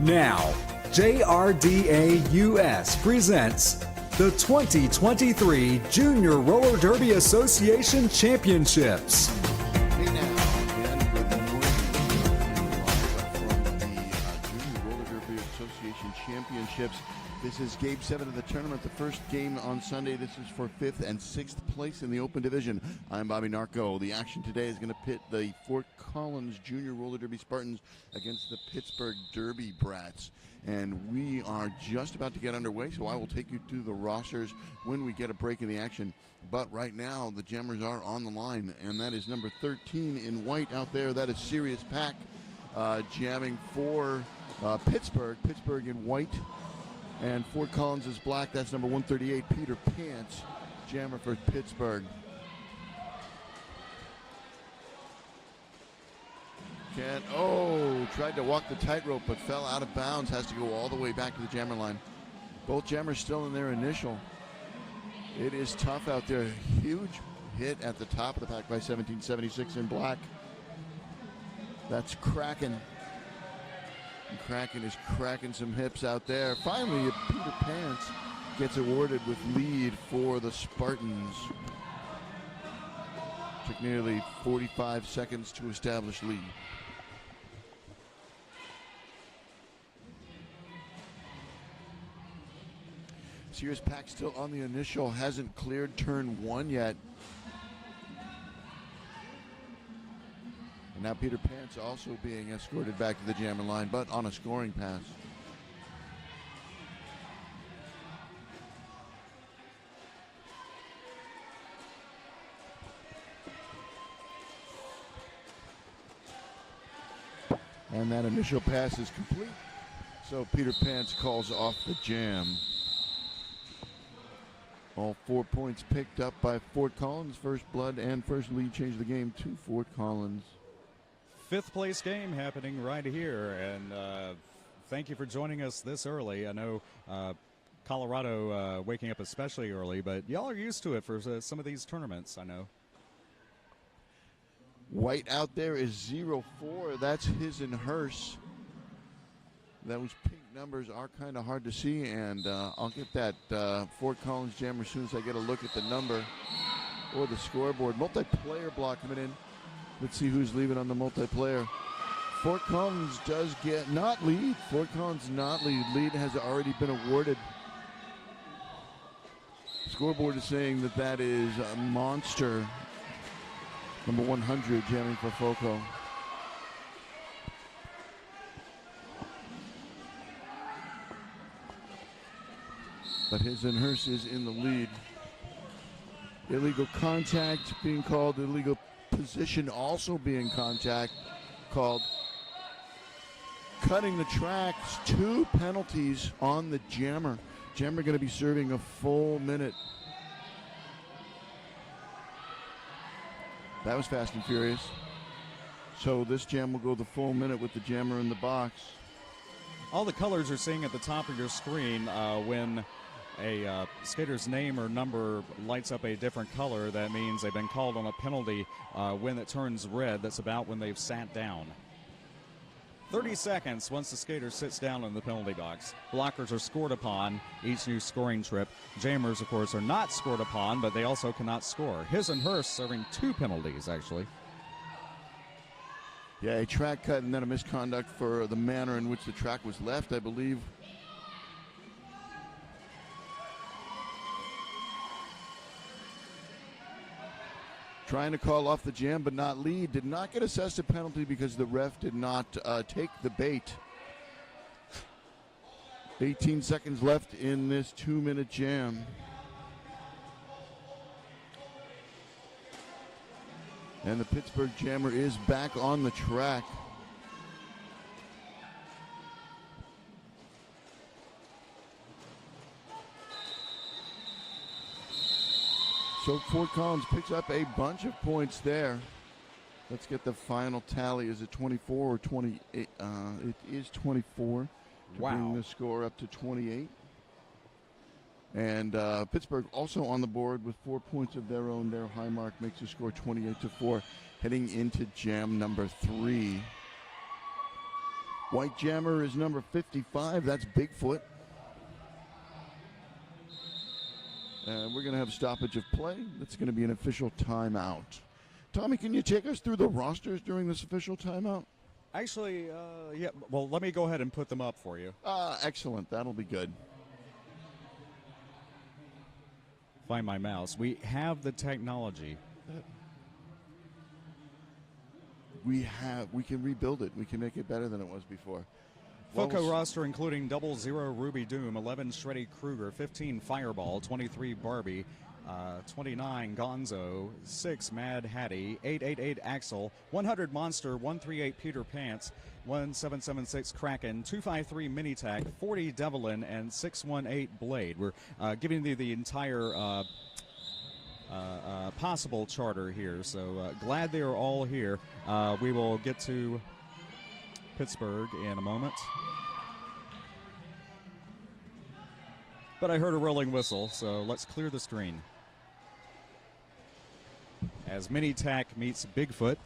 Now, JRDA US presents the 2023 Junior Roller Derby Association Championships. Hey now, and good morning. From the Junior Roller Derby Association Championships. This is Game 7 of the tournament, the first game on Sunday. This is for 5th and 6th place in the open division. I'm Bobby Narco. The action today is going to pit the Fort Collins Junior Roller Derby Spartans against the Pittsburgh Derby Brats. And we are just about to get underway, so I will take you through the rosters when we get a break in the action. But right now, the Jammers are on the line, and that is number 13 in white out there. That is Sirius Pack jamming for Pittsburgh. Pittsburgh in white. And Fort Collins is black. That's number 138, Peter Pants, jammer for Pittsburgh. Tried to walk the tightrope but fell out of bounds. Has to go all the way back to the jammer line. Both jammers still in their initial. It is tough out there. Huge hit at the top of the pack by 1776 in black. That's Kraken. And Kraken is cracking some hips out there. Finally, Peter Pants gets awarded with lead for the Spartans. Took nearly 45 seconds to establish lead. Sirius Pack still on the initial, hasn't cleared turn 1 yet. And now Peter Pants also being escorted back to the jammer line, but on a scoring pass. And that initial pass is complete. So Peter Pants calls off the jam. All 4 points picked up by Fort Collins. First blood and first lead changed the game to Fort Collins. 5th place game happening right here, and thank you for joining us this early. I know Colorado waking up especially early, but y'all are used to it for some of these tournaments, I know. White out there is 0-4. That's his and hers. Those pink numbers are kind of hard to see, and I'll get that Fort Collins jammer as soon as I get a look at the number or the scoreboard. Multiplayer block coming in. Let's see who's leaving on the multiplayer. Fort Collins does get not lead. Fort Collins not lead. Lead has already been awarded. Scoreboard is saying that that is a monster. Number 100 jamming for Foco. But his and hers is in the lead. Illegal contact being called. Illegal position also being called. Cutting the tracks. 2 penalties on the jammer. Jammer going to be serving a full minute. That was fast and furious. So this jam will go the full minute with the jammer in the box. All the colors you're seeing at the top of your screen when a skater's name or number lights up a different color, that means they've been called on a penalty. When it turns red, that's about when they've sat down. 30 seconds once the skater sits down in the penalty box. Blockers are scored upon each new scoring trip. Jammers, of course, are not scored upon, but they also cannot score. His and hers serving 2 penalties, actually. Yeah, a track cut and then a misconduct for the manner in which the track was left, I believe. Trying to call off the jam but not lead. Did not get assessed a penalty because the ref did not take the bait. 18 seconds left in this 2-minute jam. And the Pittsburgh jammer is back on the track. So Fort Collins picks up a bunch of points there. Let's get the final tally. Is it 24 or 28? It is 24 to bring the score up to 28. And Pittsburgh also on the board with 4 points of their own. Their high mark makes the score 28-4, heading into jam number 3. White jammer is number 55. That's Bigfoot. And we're going to have stoppage of play. That's going to be an official timeout. Tommy, can you take us through the rosters during this official timeout? Actually, yeah. Well, let me go ahead and put them up for you. Excellent. That'll be good. Find my mouse. We have the technology. We can rebuild it. We can make it better than it was before. FOCO roster including 00 Ruby Doom, 11 Shreddy Krueger, 15 Fireball, 23 Barbie, 29 Gonzo, 6 Mad Hattie, 888 Axel, 100 Monster, 138 Peter Pants, 1776 Kraken, 253 Minitac, 40 Devlin, and 618 Blade. We're giving you the entire possible charter here, so glad they are all here. We will get to Pittsburgh in a moment. But I heard a rolling whistle, so let's clear the screen. As Minitac meets Bigfoot.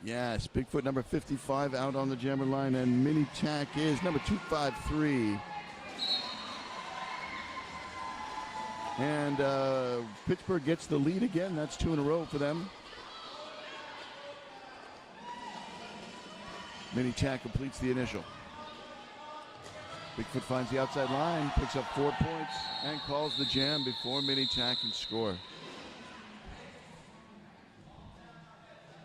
Yes, Bigfoot number 55 out on the jammer line, and Minitac is number 253. And Pittsburgh gets the lead again. That's 2 in a row for them. Minitac completes the initial. Bigfoot finds the outside line, picks up 4 points, and calls the jam before Minitac can score.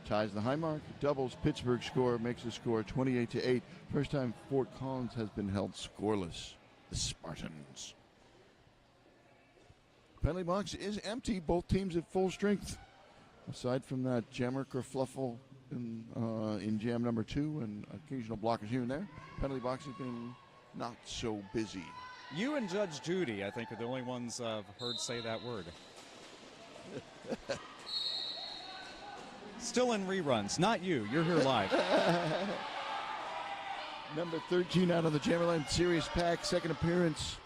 Ties the high mark, doubles Pittsburgh score, makes the score 28-8. First time Fort Collins has been held scoreless. The Spartans. Penalty box is empty. Both teams at full strength. Aside from that jammer kerfluffle in jam number 2 and occasional blockers here and there, penalty box has been not so busy. You and Judge Judy, I think, are the only ones I've heard say that word. Still in reruns. Not you. You're here live. Number 13 out on the jammer line, Serious Pack, second appearance.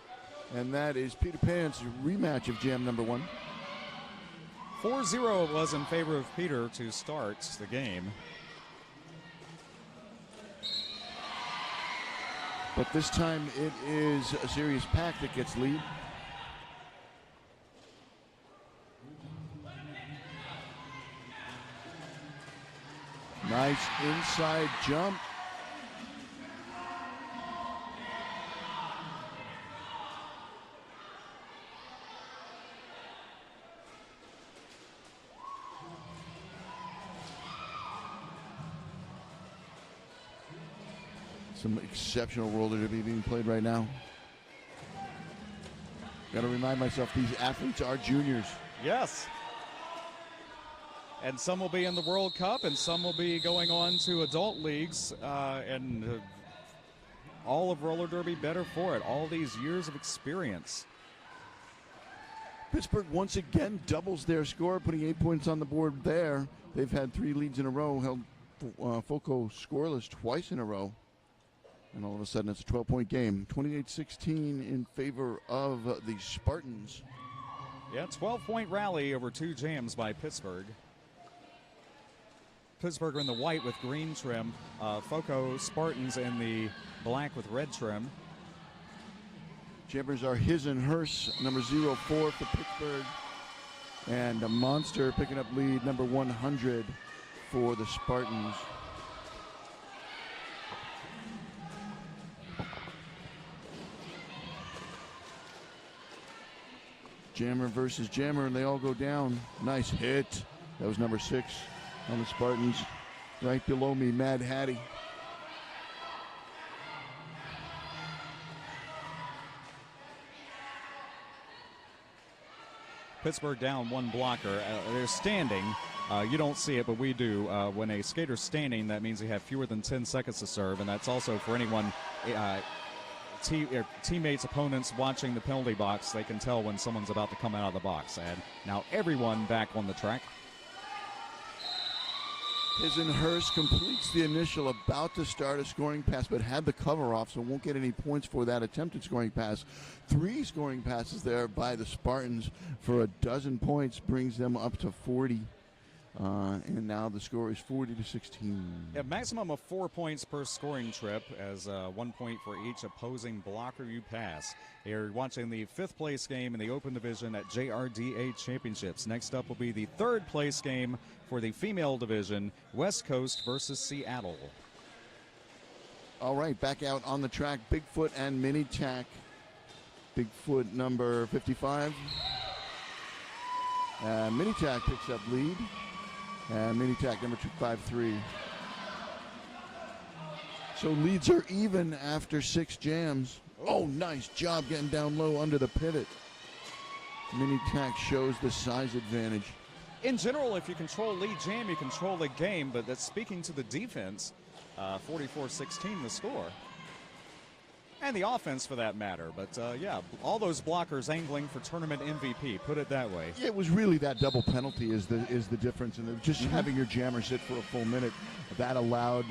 And that is Peter Pan's rematch of jam number 1. 4-0 was in favor of Peter to start the game. But this time it is a Serious Pack that gets lead. Nice inside jump. Some exceptional roller derby being played right now. Got to remind myself, these athletes are juniors. Yes. And some will be in the World Cup, and some will be going on to adult leagues, and all of roller derby better for it. All these years of experience. Pittsburgh once again doubles their score, putting 8 points on the board there. They've had 3 leads in a row, held FOCO scoreless twice in a row. And all of a sudden, it's a 12-point game. 28-16 in favor of the Spartans. Yeah, 12-point rally over 2 jams by Pittsburgh. Pittsburgh in the white with green trim. FOCO Spartans in the black with red trim. Jammers are his and hers, number 04 for Pittsburgh. And a Monster picking up lead, number 100 for the Spartans. Jammer versus jammer, and they all go down. Nice hit. That was number 6 on the Spartans. Right below me, Mad Hattie. Pittsburgh down 1 blocker. They're standing. You don't see it, but we do. When a skater's standing, that means they have fewer than 10 seconds to serve, and that's also for anyone, teammates, opponents watching the penalty box. They can tell when someone's about to come out of the box. And now everyone back on the track. His and hers completes the initial, about to start a scoring pass, but had the cover off, so won't get any points for that attempted scoring pass. 3 scoring passes there by the Spartans for 12 points, brings them up to 40. And now the score is 40-16. A maximum of 4 points per scoring trip, as 1 point for each opposing blocker you pass. You're watching the 5th place game in the Open Division at JRDA Championships. Next up will be the 3rd place game for the female division, West Coast versus Seattle. All right, back out on the track, Bigfoot and Mini Tack. Bigfoot number 55. Mini Tack picks up lead. And Mini Tack number 253. So leads are even after 6 jams. Oh, nice job getting down low under the pivot. Mini Tack shows the size advantage. In general, if you control lead jam, you control the game, but that's speaking to the defense. 44-16 the score. And the offense for that matter. But yeah, all those blockers angling for tournament MVP, put it that way. Yeah, it was really that double penalty is the difference. And just having your jammer sit for a full minute, that allowed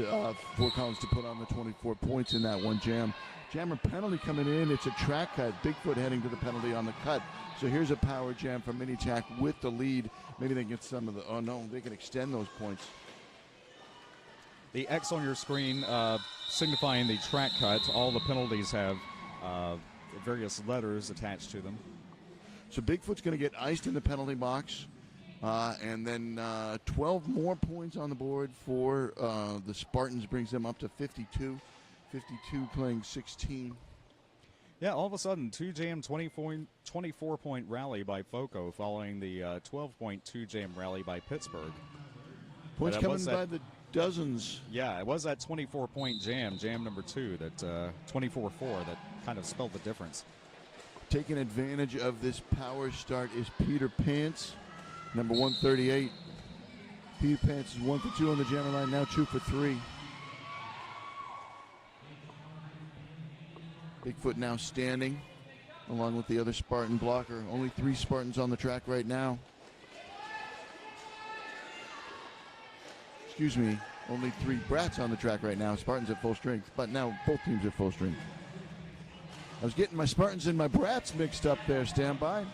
Fort Collins to put on the 24 points in that one jam. Jammer penalty coming in. It's a track cut. Bigfoot heading to the penalty on the cut. So here's a power jam from Mini Tack with the lead. Maybe they can get some of the, oh no, they can extend those points. The X on your screen signifying the track cut. All the penalties have various letters attached to them. So Bigfoot's going to get iced in the penalty box. And then 12 more points on the board for the Spartans, brings them up to 52. 52 playing 16. Yeah, all of a sudden, 2-jam 24-point rally by FOCO following the 12-point 2-jam rally by Pittsburgh. Points coming by the dozens. Yeah, it was that 24-point jam number 2, that 24-4, that kind of spelled the difference. Taking advantage of this power start is Peter Pants, number 138. Peter Pants is 1 for 2 on the jammer line, now 2 for 3. Bigfoot now standing along with the other Spartan blocker. Only 3 Spartans on the track right now. Excuse me, only 3 Brats on the track right now. Spartans at full strength, but now both teams at full strength. I was getting my Spartans and my Brats mixed up there. Stand by.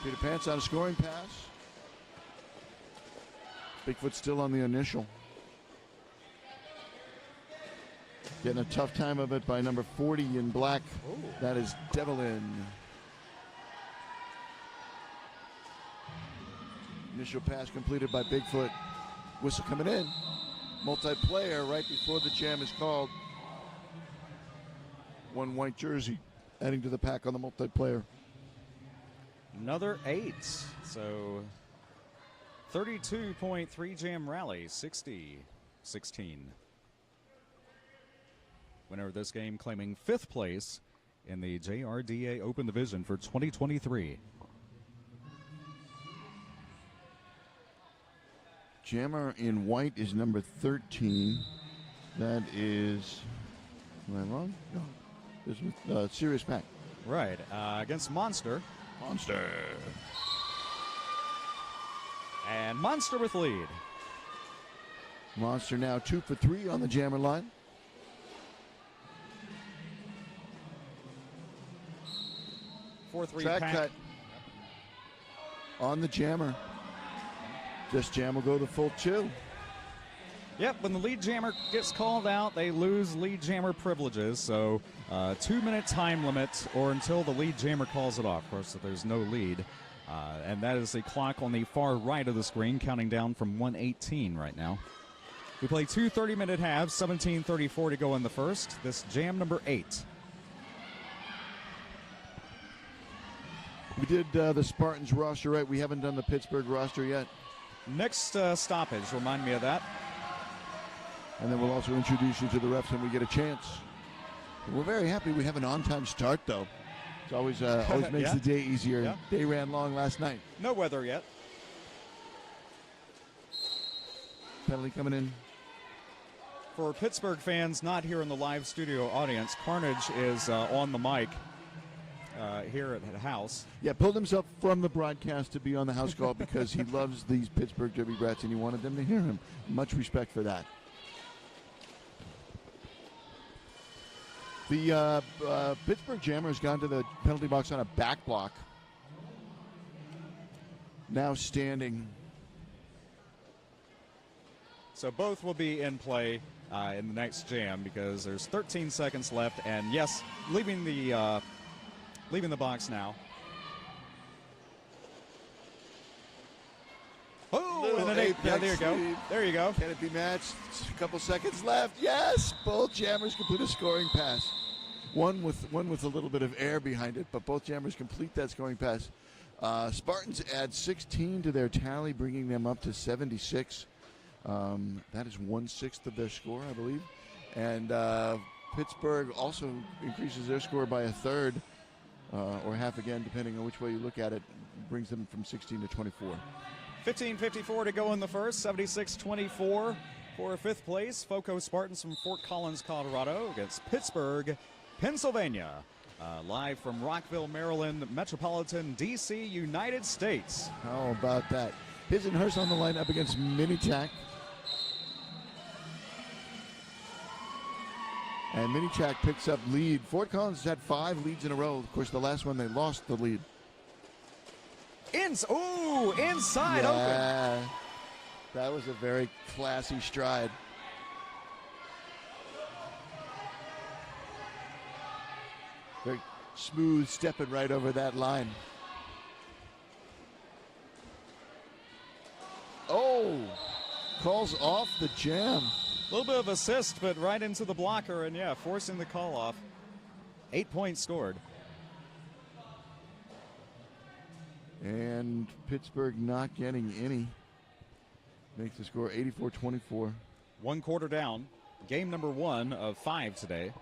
Peter Pants on a scoring pass. Bigfoot still on the initial. Getting a tough time of it by number 40 in black. Ooh. That is Devlin. Initial pass completed by Bigfoot. Whistle coming in. Multiplayer right before the jam is called. 1 white jersey adding to the pack on the multiplayer. Another 8. So 32.3 jam rally, 60-16. Winner of this game claiming 5th place in the JRDA Open Division for 2023. Jammer in white is number 13. That is, am I wrong? No. This was Sirius Pack. Right, against Monster. Monster. And Monster with lead. Monster now 2 for 3 on the jammer line. Track cut on the jammer. This jam will go to full 2. Yep, when the lead jammer gets called out, they lose lead jammer privileges. So 2-minute time limit or until the lead jammer calls it off. Of course, if there's no lead. And that is the clock on the far right of the screen, counting down from 1:18 right now. We play 2 30-minute halves, 17:34 to go in the first. This jam number 8. We did the Spartans roster, right? We haven't done the Pittsburgh roster yet. Next stoppage, remind me of that. And then we'll also introduce you to the refs when we get a chance. We're very happy we have an on-time start, though. It always makes Yeah. the day easier. Yeah. Day ran long last night. No weather yet. Penalty coming in. For Pittsburgh fans not here in the live studio audience, Carnage is on the mic here at the house. Yeah, pulled himself from the broadcast to be on the house call because he loves these Pittsburgh Derby Brats and he wanted them to hear him. Much respect for that. The Pittsburgh Jammer has gone to the penalty box on a back block. Now standing. So both will be in play in the next jam because there's 13 seconds left, and yes, leaving the box now. Oh, and then yeah, there you go. There you go. Can it be matched? A couple seconds left. Yes, both Jammers complete a scoring pass. One with a little bit of air behind it, but both Jammers complete that scoring pass. Spartans add 16 to their tally, bringing them up to 76. That is 1/6 of their score, I believe. And Pittsburgh also increases their score by a third, or half again, depending on which way you look at it. Brings them from 16 to 24. 15:54 to go in the first. 76-24 for fifth place. Foco Spartans from Fort Collins, Colorado against Pittsburgh, Pennsylvania. Live from Rockville, Maryland, Metropolitan, D.C., United States. How about that? His and hers on the line up against Minichak. And Minichak picks up lead. Fort Collins has had 5 leads in a row. Of course, the last one they lost the lead. Inside open. That was a very classy stride. Very smooth stepping right over that line. Oh, calls off the jam. A little bit of assist, but right into the blocker, and yeah, forcing the call off. 8 points scored. And Pittsburgh not getting any. Makes the score 84-24. 1 quarter down. Game number 1 of 5 today.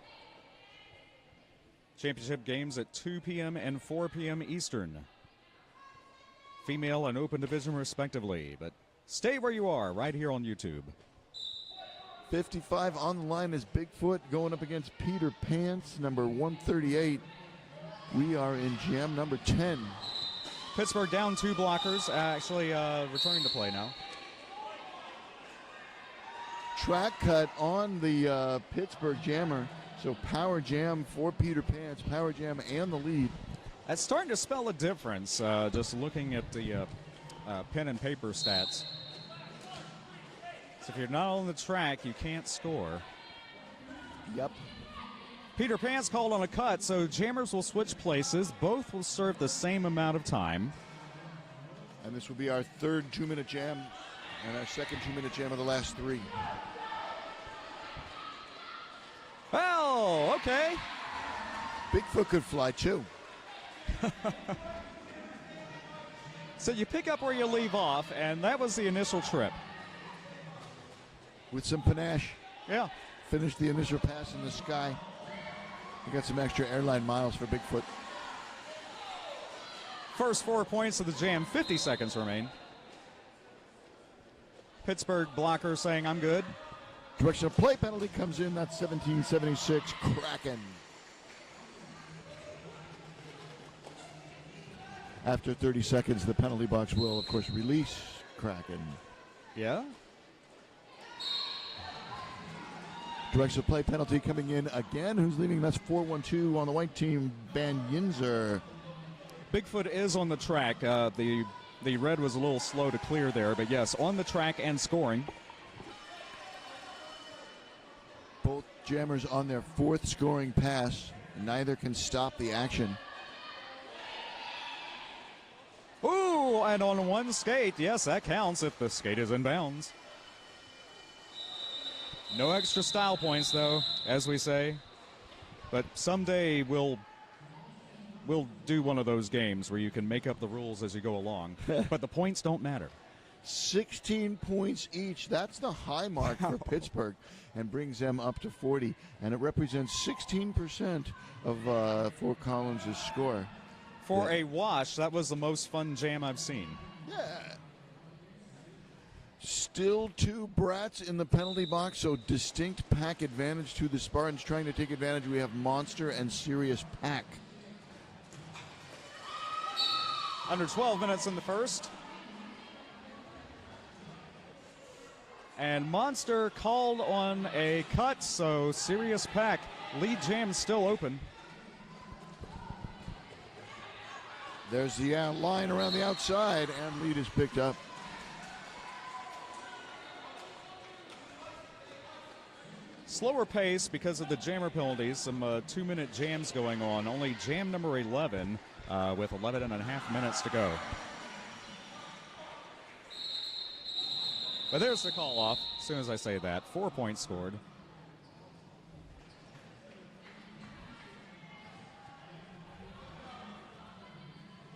Championship games at 2 p.m. and 4 p.m. Eastern. Female and open division respectively. But stay where you are right here on YouTube. 55 on the line is Bigfoot going up against Peter Pants, number 138. We are in jam number 10. Pittsburgh down 2 blockers, actually returning to play now. Track cut on the Pittsburgh Jammer. So power jam for Peter Pants, power jam and the lead. That's starting to spell a difference, just looking at the pen and paper stats. So if you're not on the track, you can't score. Yep. Peter Pants called on a cut, so Jammers will switch places. Both will serve the same amount of time. And this will be our third 2-minute jam and our second 2-minute jam of the last 3. Well, okay. Bigfoot could fly too. So you pick up where you leave off, and that was the initial trip. With some panache. Yeah. Finished the initial pass in the sky. We got some extra airline miles for Bigfoot. First 4 points of the jam, 50 seconds remain. Pittsburgh blocker saying, I'm good. Direction of play penalty comes in. That's 17-76 Kraken. After 30 seconds, the penalty box will, of course, release Kraken. Yeah. Direction of play penalty coming in again. Who's leaving? That's 4-1-2 on the white team, Van Yinzer. Bigfoot is on the track. The red was a little slow to clear there, but yes, on the track and scoring. Both Jammers on their 4th scoring pass. Neither can stop the action. Ooh, and on one skate. Yes, that counts if the skate is in bounds. No extra style points, though, as we say. But someday we'll do one of those games where you can make up the rules as you go along. But the points don't matter. 16 points each. That's the high mark for Pittsburgh and brings them up to 40. And it represents 16% of Fort Collins' score. For a wash, that was the most fun jam I've seen. Yeah. Still 2 brats in the penalty box, so distinct pack advantage to the Spartans trying to take advantage. We have Monster and Serious Pack. Under 12 minutes in the first. And Monster called on a cut, so Sirius Pack. Lead jam still open. There's the line around the outside, and lead is picked up. Slower pace because of the jammer penalties. Some 2-minute jams going on. Only jam number 11 with 11 and a half minutes to go. But there's the call off. As soon as I say that, 4 points scored.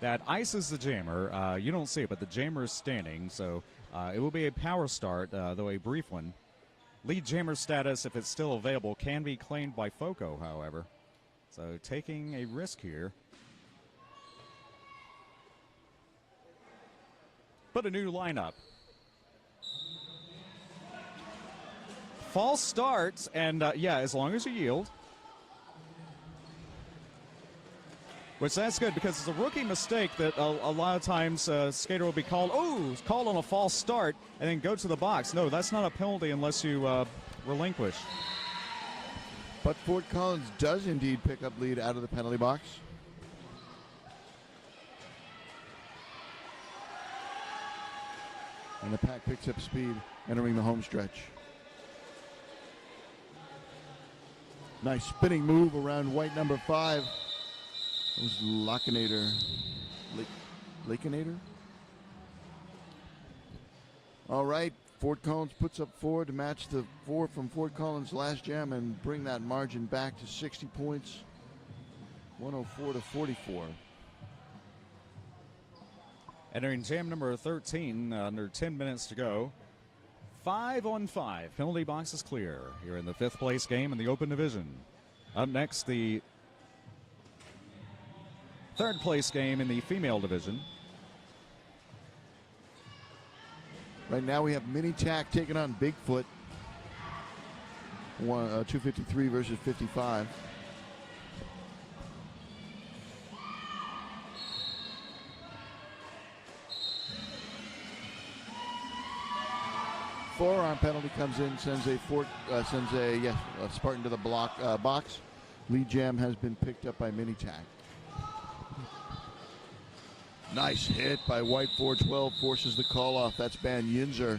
That ices the jammer. You don't see it, but the jammer is standing, so it will be a power start, though a brief one. Lead jammer status, if it's still available, can be claimed by FOCO, however. So taking a risk here. But a new lineup. False starts, and yeah, as long as you yield. Which that's good because it's a rookie mistake that a lot of times skater will be called, called on a false start and then go to the box. No, that's not a penalty unless you relinquish. But Fort Collins does indeed pick up lead out of the penalty box. And the Pack picks up speed entering the home stretch. Nice spinning move around white number 5. It was Lakinator. Lakinator? All right, Fort Collins puts up 4 to match the 4 from Fort Collins last jam and bring that margin back to 60 points, 104 to 44. Entering jam number 13, under 10 minutes to go. 5 on 5. Penalty box is clear here in the 5th place game in the open division. Up next, the 3rd place game in the female division. Right now we have Mini Tack taking on Bigfoot. 253 versus 55. Forearm penalty comes in, sends a Spartan to the box. Lead jam has been picked up by Mini Tack. Nice hit by White 412, forces the call off. That's Ban Yinzer,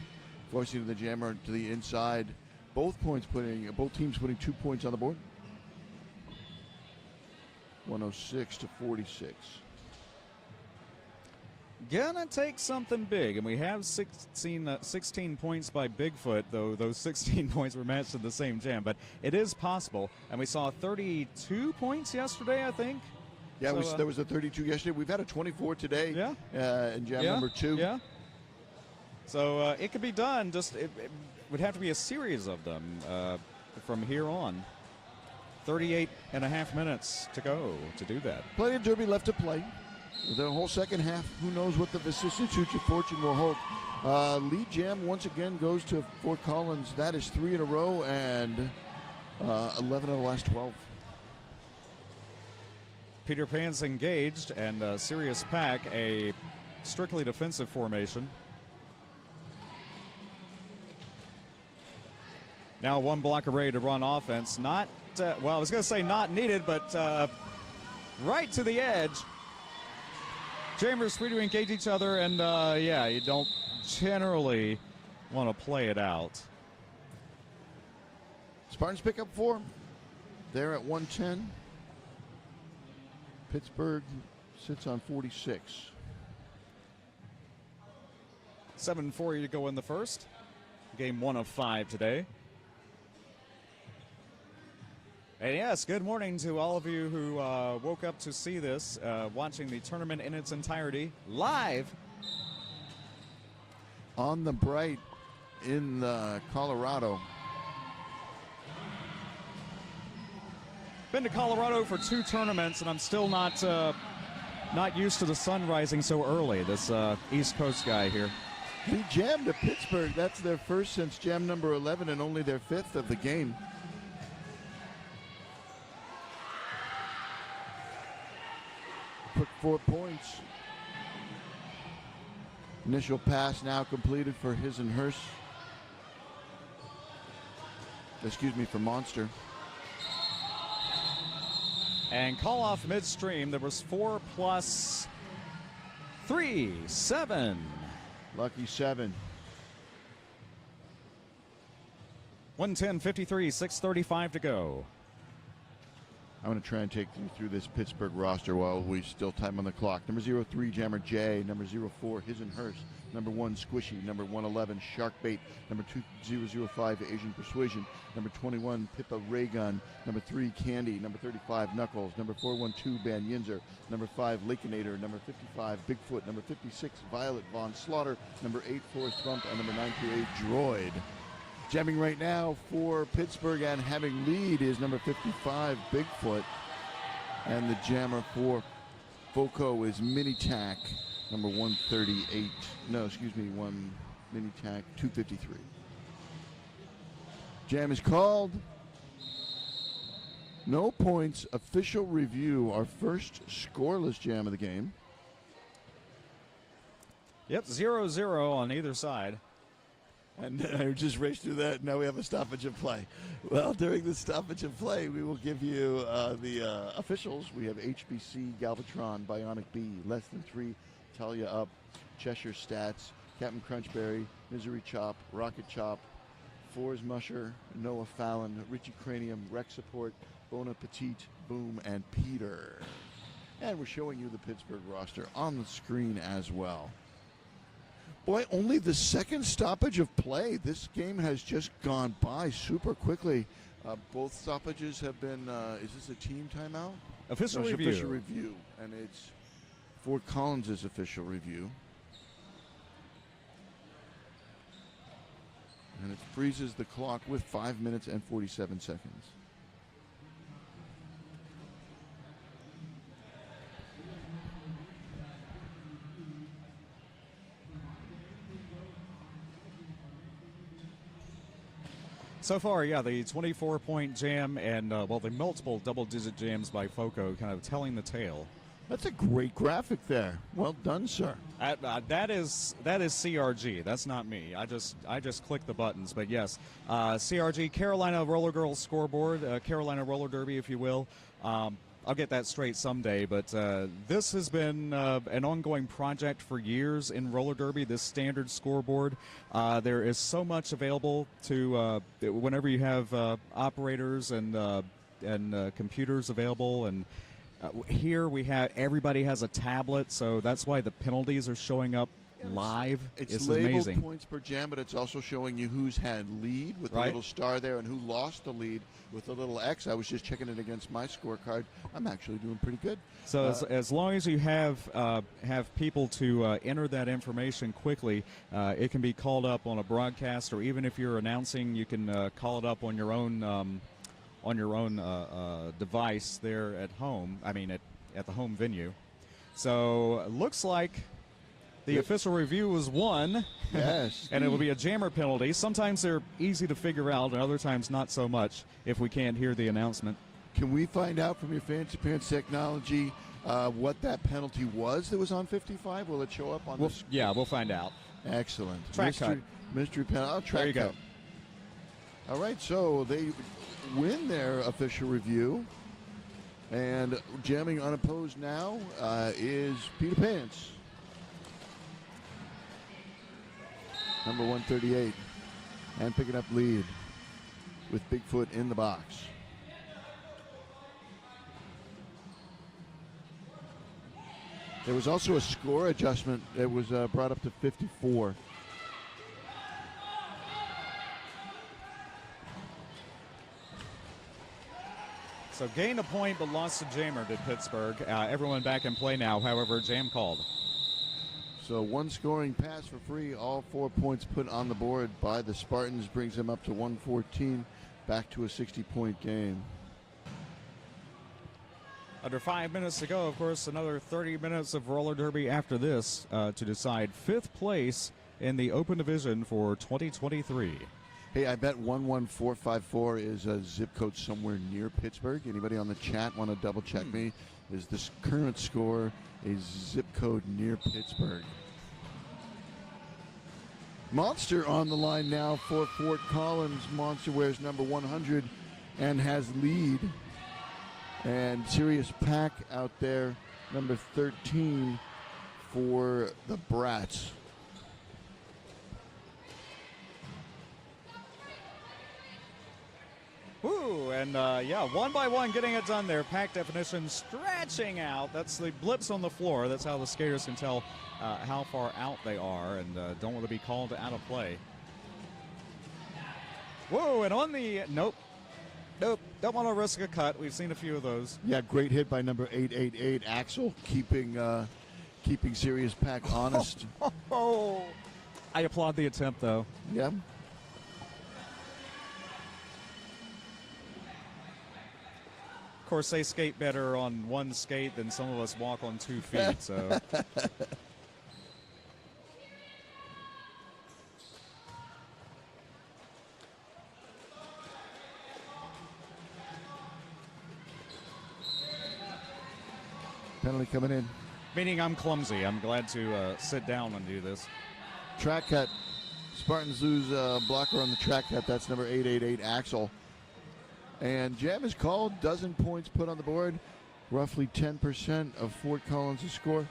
forcing the jammer to the inside. Both teams putting 2 points on the board. 106 to 46. Gonna take something big, and we have 16 points by Bigfoot, though those 16 points were matched in the same jam, but it is possible. And we saw 32 points yesterday, I think. Yeah, there was a 32 yesterday. We've had a 24 today. Yeah. In jam number 2. Yeah. So it could be done. Just it would have to be a series of them from here on. 38 and a half minutes to go to do that. Plenty of derby left to play. The whole second half, who knows what the vicissitudes of fortune will hold. Lead jam once again goes to Fort Collins. That is 3 in a row and 11 of the last 12. Peter Pan's engaged, and Sirius Pack a strictly defensive formation. Now one blocker ready to run offense. Not, well, I was going to say not needed, but right to the edge. Jammers free to engage each other, and yeah, you don't generally want to play it out. Spartans pick up 4. They're at 110. Pittsburgh sits on 46. 7-4 to go in the first. Game 1 of 5 today. And yes, good morning to all of you who woke up to see this, watching the tournament in its entirety live. On the Bright in Colorado. Been to Colorado for 2 tournaments, and I'm still not used to the sun rising so early. This East Coast guy here. The jam to Pittsburgh. That's their first since jam number 11, and only their 5th of the game. Put 4 points. Initial pass now completed for his and hers. for Monster. And call off midstream. There was 4 plus 3, 7. Lucky 7. 110.53, 6:35 to go. I'm going to try and take you through this Pittsburgh roster while we still time on the clock. Number 03, Jammer J. Number 04, Hisenhurst. Number 1, Squishy. Number 111, Sharkbait. Number 2005, Asian Persuasion. Number 21, Pippa Raygun. Number 3, Candy. Number 35, Knuckles. Number 412, Ban Yinzer. Number 5, Lakenator. Number 55, Bigfoot. Number 56, Violet Von Slaughter. Number 8, Forrest Bump. And number 928, Droid. Jamming right now for Pittsburgh and having lead is number 55, Bigfoot. And the jammer for Foco is Mini Tac, number 138. No, excuse me, one Mini Tac 253. Jam is called. No points. Official review. Our first scoreless jam of the game. Yep, 0-0 on either side. And I just raced through that. Now we have a stoppage of play. Well, during the stoppage of play, we will give you the officials. We have HBC, Galvatron, Bionic B, Less Than 3, Talia Up, Cheshire Stats, Captain Crunchberry, Misery Chop, Rocket Chop, Fours Musher, Noah Fallon, Richie Cranium, Rex Support, Bona Petite, Boom, and Peter. And we're showing you the Pittsburgh roster on the screen as well. Boy, only the second stoppage of play. This game has just gone by super quickly. Both stoppages have been, is this a team timeout? Official no, review. Official review. And it's Fort Collins' official review. And it freezes the clock with 5 minutes and 47 seconds. So far, yeah, the 24-point jam and, the multiple double-digit jams by Foco kind of telling the tale. That's a great graphic there. Well done, sir. That is CRG. That's not me. I just click the buttons. But yes, CRG, Carolina Roller Girls scoreboard, Carolina Roller Derby, if you will. I'll get that straight someday, but this has been an ongoing project for years in roller derby, this standard scoreboard. There is so much available to whenever you have operators and computers available, and here we have everybody has a tablet, so that's why the penalties are showing up live. It's labeled amazing. Points per jam, but it's also showing you who's had lead with the little star there and who lost the lead with the little X. I was just checking it against my scorecard. I'm actually doing pretty good. So as long as you have people to enter that information quickly, it can be called up on a broadcast, or even if you're announcing, you can call it up on your own device there at home. I mean, at the home venue. So it looks like the official review was 1. Yes. And it will be a jammer penalty. Sometimes they're easy to figure out, and other times not so much if we can't hear the announcement. Can we find out from your Fancy Pants technology what that penalty was that was on 55? Will it show up on this? Yeah, we'll find out. Excellent. Mystery penalty. Oh, track there you cut. Go. All right, so they win their official review. And jamming unopposed now is Peter Pants. Number 138, and picking up lead with Bigfoot in the box. There was also a score adjustment that was brought up to 54. So gained a point but lost to jammer, did Pittsburgh. Everyone back in play now, however, jam called. So one scoring pass for free, all 4 points put on the board by the Spartans, brings them up to 114, back to a 60-point game. Under 5 minutes to go, of course, another 30 minutes of roller derby after this to decide 5th place in the open division for 2023. Hey, I bet 11454 is a zip code somewhere near Pittsburgh. Anybody on the chat want to double check me? Is this current score a zip code near Pittsburgh? Monster on the line now for Fort Collins. Monster wears number 100 and has lead. And Sirius Pack out there, number 13 for the Brats. Woo, and yeah, one by one getting it done there. Pack definition stretching out. That's the blips on the floor. That's how the skaters can tell how far out they are and don't want to be called out of play. Whoa, and on the, nope, don't want to risk a cut. We've seen a few of those. Yeah, great hit by number 888, Axel, keeping Sirius Pack honest. Oh, I applaud the attempt, though. Yeah. Of course, they skate better on one skate than some of us walk on 2 feet, so. Penalty coming in. Meaning I'm clumsy. I'm glad to sit down and do this. Track cut. Spartans lose blocker on the track cut. That's number 888, Axel. And jam is called. Dozen points put on the board. Roughly 10% of Fort Collins' score.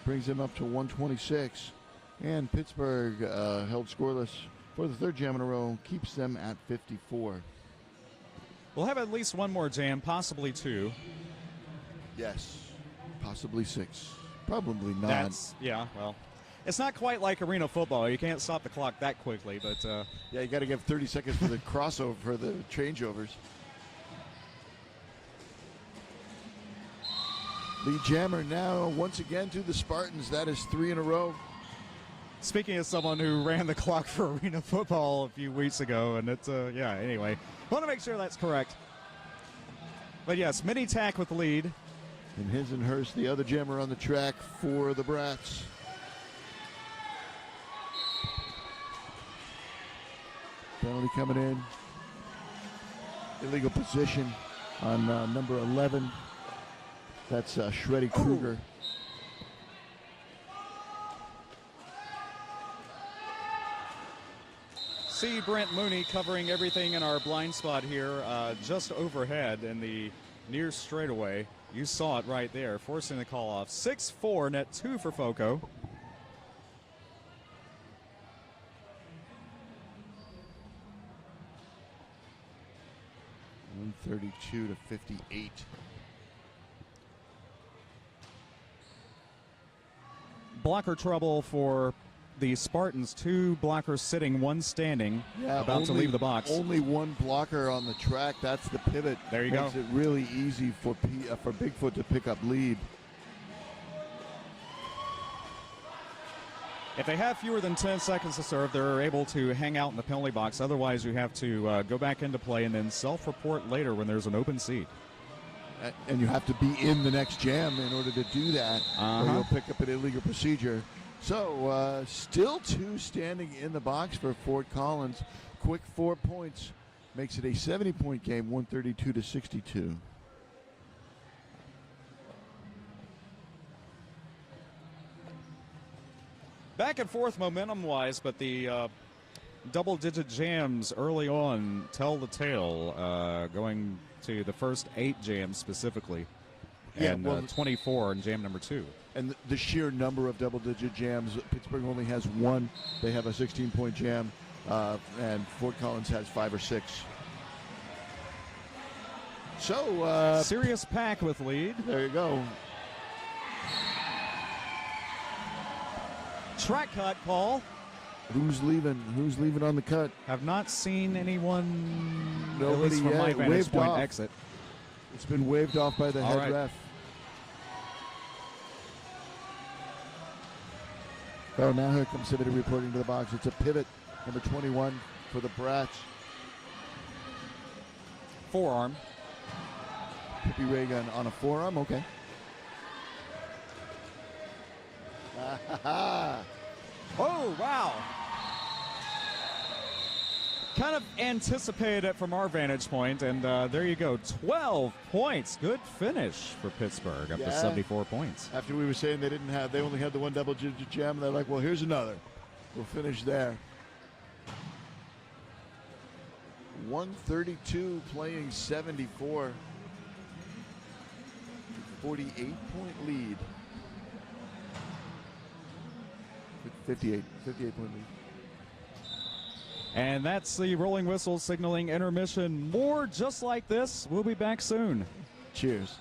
Brings them up to 126. And Pittsburgh held scoreless for the third jam in a row. Keeps them at 54. We'll have at least one more jam, possibly 2. Yes. Possibly 6. Probably not. Yeah, well, it's not quite like arena football. You can't stop the clock that quickly, but yeah, you got to give 30 seconds for the crossover, for the changeovers. Lead jammer now once again to the Spartans. That is 3 in a row. Speaking of someone who ran the clock for arena football a few weeks ago, and it's yeah. Anyway, want to make sure that's correct. But yes, mini tack with the lead. And Hisenhurst, the other jammer on the track for the Brats. Penalty coming in. Illegal position on number 11. That's Shreddy Kruger. See Brent Mooney covering everything in our blind spot here, just overhead in the near straightaway. You saw it right there, forcing the call off. 6-4, net 2 for Foco. $132 to 58. Blocker trouble for the Spartans. 2 blockers sitting, 1 standing, about to leave the box. Only 1 blocker on the track. That's the pivot. There you Makes go. it really easy for Bigfoot to pick up lead. If they have fewer than 10 seconds to serve, they're able to hang out in the penalty box. Otherwise, you have to go back into play and then self-report later when there's an open seat. And you have to be in the next jam in order to do that, or you'll pick up an illegal procedure. So, still 2 standing in the box for Fort Collins. Quick 4 points. Makes it a 70-point game, 132 to 62. Back and forth momentum-wise, but the double-digit jams early on tell the tale, going to the first 8 jams specifically, and 24 in jam number 2. And the sheer number of double-digit jams, Pittsburgh only has 1. They have a 16-point jam, and Fort Collins has 5 or 6. So, Sirius Pack with lead. There you go. Track cut call. Who's leaving? Who's leaving on the cut? Have not seen anyone, Nobody at least from my yet. vantage Waved point, off. exit. It's been waved off by the All head right. ref. Oh, now here comes somebody reporting to the box. It's a pivot, number 21 for the Brats. Forearm. Pippi ray gun on a forearm. Okay. Oh, wow. Kind of anticipated it from our vantage point, and there you go. 12 points. Good finish for Pittsburgh, up to 74 points. After we were saying they only had the 1 double-digit jam, and they're like, well, here's another. We'll finish there. 132 playing 74. 48-point lead. 58-point lead. And that's the rolling whistle signaling intermission. More just like this. We'll be back soon. Cheers.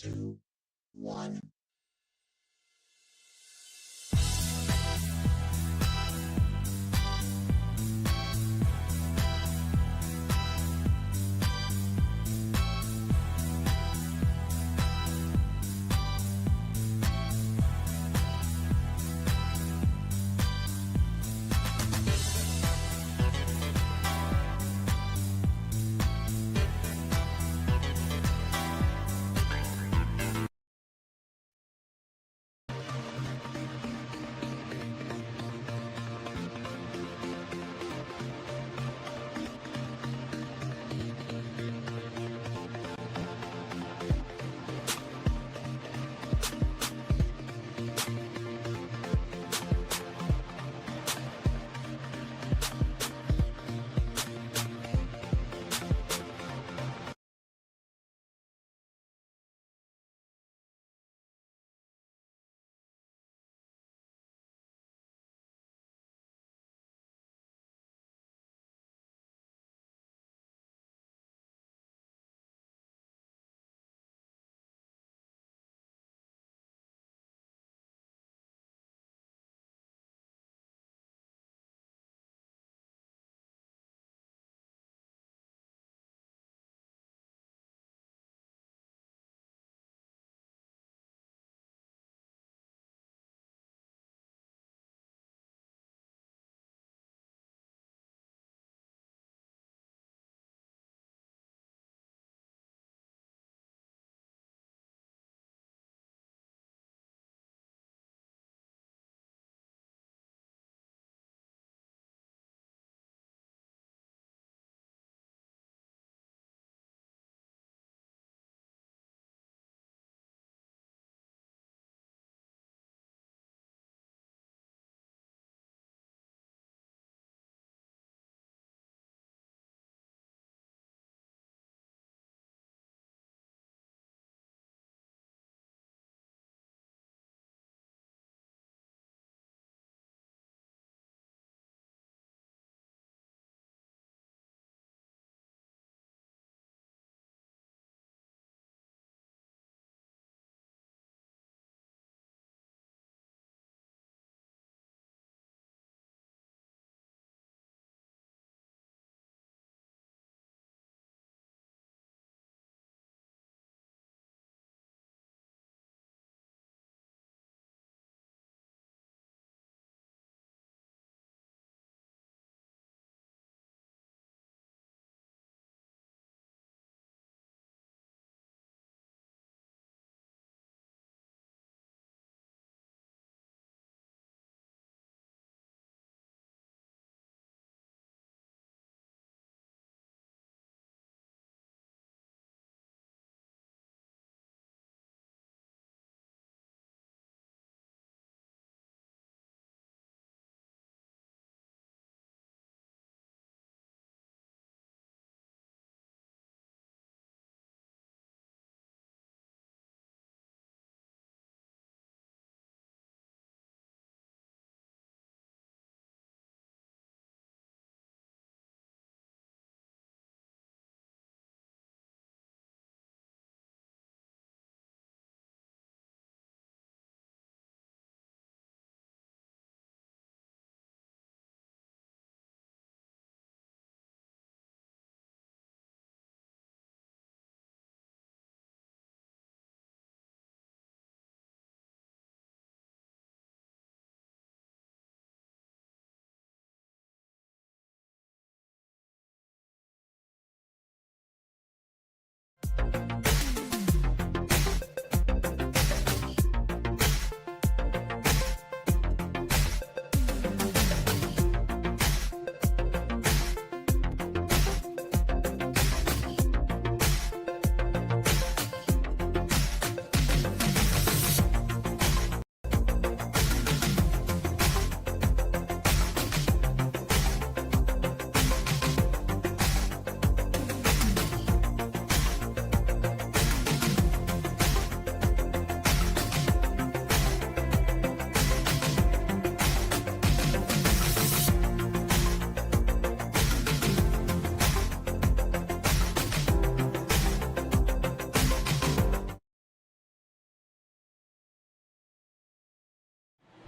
2, 1.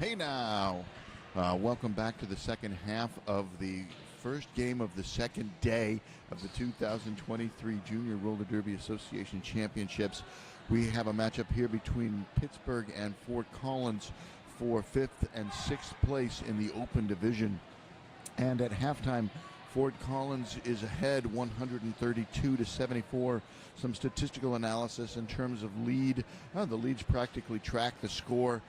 Hey now. Welcome back to the second half of the first game of the second day of the 2023 Junior Roller Derby Association Championships. We have a matchup here between Pittsburgh and Fort Collins for 5th and 6th place in the open division. And at halftime, Fort Collins is ahead 132-74. Some statistical analysis in terms of lead. The leads practically track the score.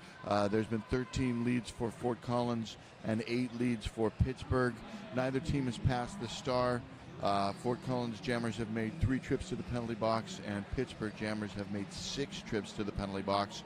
There's been 13 leads for Fort Collins and 8 leads for Pittsburgh. Neither team has passed the star. Fort Collins Jammers have made 3 trips to the penalty box, and Pittsburgh Jammers have made 6 trips to the penalty box.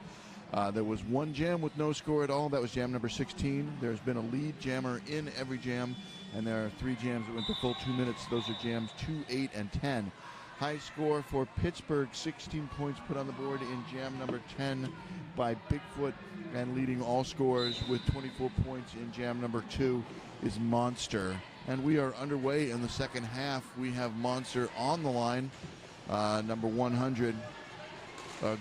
There was one jam with no score at all. That was jam number 16. There's been a lead jammer in every jam, and there are 3 jams that went the full 2 minutes. Those are jams 2, 8, and 10. High score for Pittsburgh, 16 points put on the board in jam number 10 by Bigfoot, and leading all scores with 24 points in jam number 2 is Monster. And we are underway in the second half. We have Monster on the line, number 100,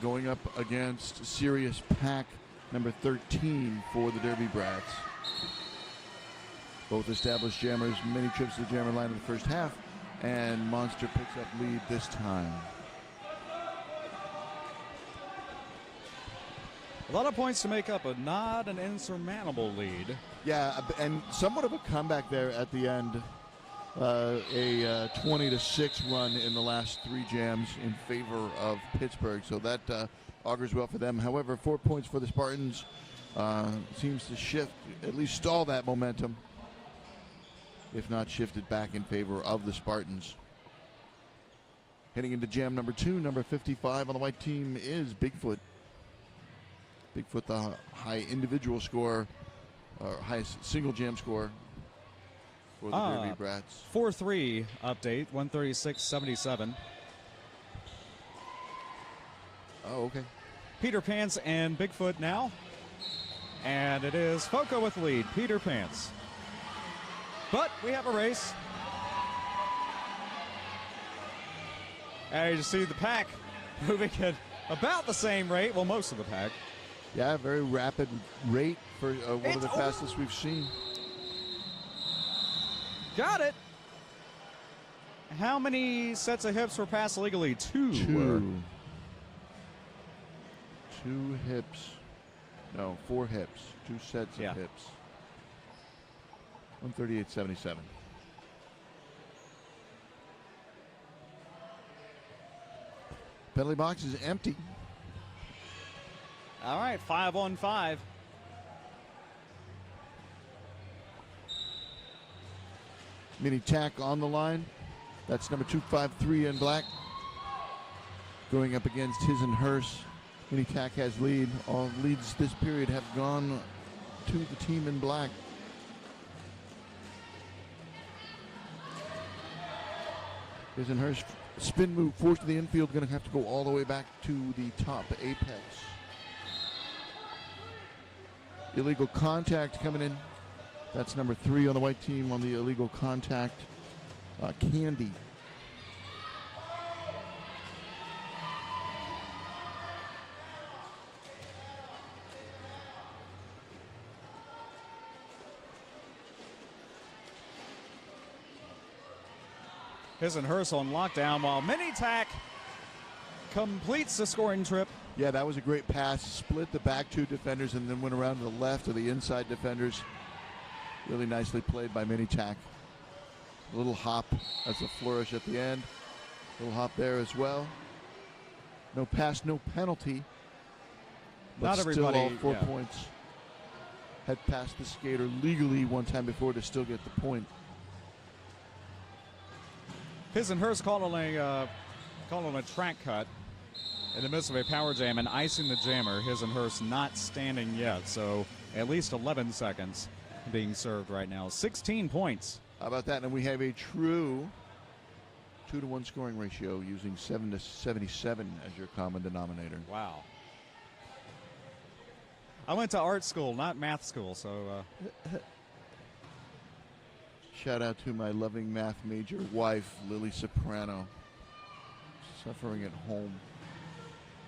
going up against Sirius Pack, number 13 for the Derby Brats. Both established jammers, many trips to the jammer line in the first half, and Monster picks up lead this time. A lot of points to make up, but not an insurmountable lead. Yeah, and somewhat of a comeback there at the end. A 20-6 run in the last 3 jams in favor of Pittsburgh, so that augurs well for them. However, 4 points for the Spartans seems to shift, at least stall that momentum, if not shifted back in favor of the Spartans. Heading into jam number 2, number 55 on the white team is Bigfoot. Bigfoot, the high individual score, or highest single jam score for the Derby Brats. 4-3 update, 136.77. Oh, okay. Peter Pants and Bigfoot now. And it is Foco with lead, Peter Pants. But we have a race. And you see the pack moving at about the same rate. Well, most of the pack. Yeah, very rapid rate for one of the fastest we've seen. Got it. How many sets of hips were passed legally? 2. 2 hips. No, 4 hips. 2 sets of hips. 138.77. Penalty box is empty. All right, 5 on 5. Mini tack on the line. That's number 253 in black. Going up against his and hers. Mini tack has lead. All leads this period have gone to the team in black. His and hers spin move forced to the infield. Going to have to go all the way back to the top apex. Illegal contact coming in. That's number 3 on the white team on the illegal contact. Candy. His and hers on lockdown while Mini Tack completes the scoring trip. Yeah, that was a great pass. Split the back 2 defenders and then went around to the left of the inside defenders. Really nicely played by Mini Tack. A little hop. That's a flourish at the end. A little hop there as well. No pass, no penalty. But not everybody, still all 4 points. Had passed the skater legally one time before to still get the point. His and hers called on a track cut in the midst of a power jam and icing the jammer. His and hers not standing yet, so at least 11 seconds being served right now. 16 points. How about that? And we have a true 2-to-1 scoring ratio using 7-77 as your common denominator. Wow. I went to art school, not math school, so. Shout out to my loving math major wife, Lily Soprano, suffering at home.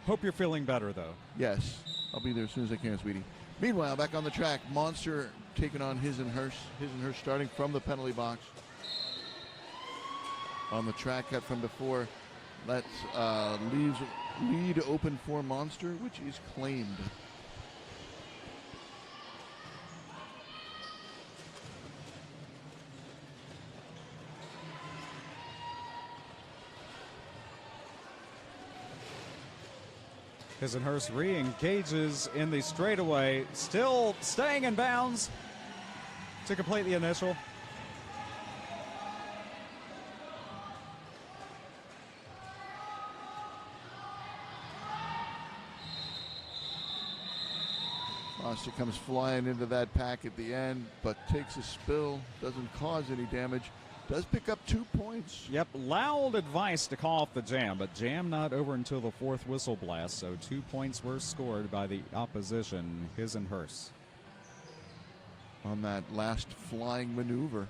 Hope you're feeling better, though. Yes, I'll be there as soon as I can, sweetie. Meanwhile, back on the track, Monster taking on His and Hers. His and Hers starting from the penalty box. On the track cut from before, that leaves lead open for Monster, which is claimed. Hisenhurst re-engages in the straightaway, still staying in bounds to complete the initial. Monster comes flying into that pack at the end, but takes a spill, doesn't cause any damage. Does pick up 2 points. Yep, loud advice to call off the jam, but jam not over until the fourth whistle blast, so 2 points were scored by the opposition, Hisenhurst. On that last flying maneuver.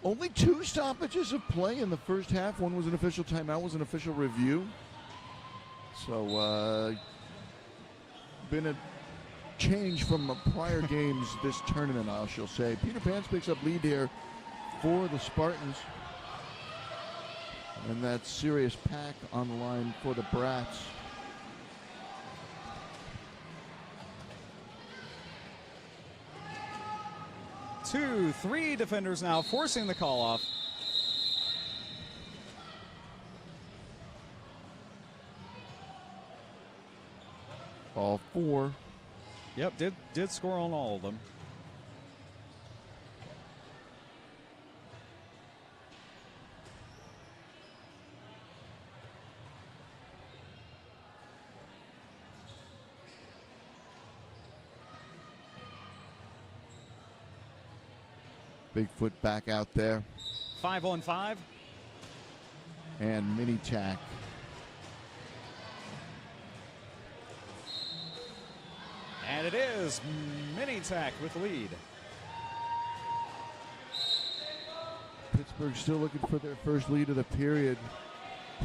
Only 2 stoppages of play in the first half. One was an official timeout, was an official review. So, been a change from prior games this tournament, I shall say. Peter Pans picks up lead here for the Spartans. And that serious pack on the line for the Brats. Two, three defenders now forcing the call off. All 4. Yep, did score on all of them. Bigfoot back out there. 5-on-5. And mini tack. And it is mini tack with the lead. Pittsburgh still looking for their first lead of the period.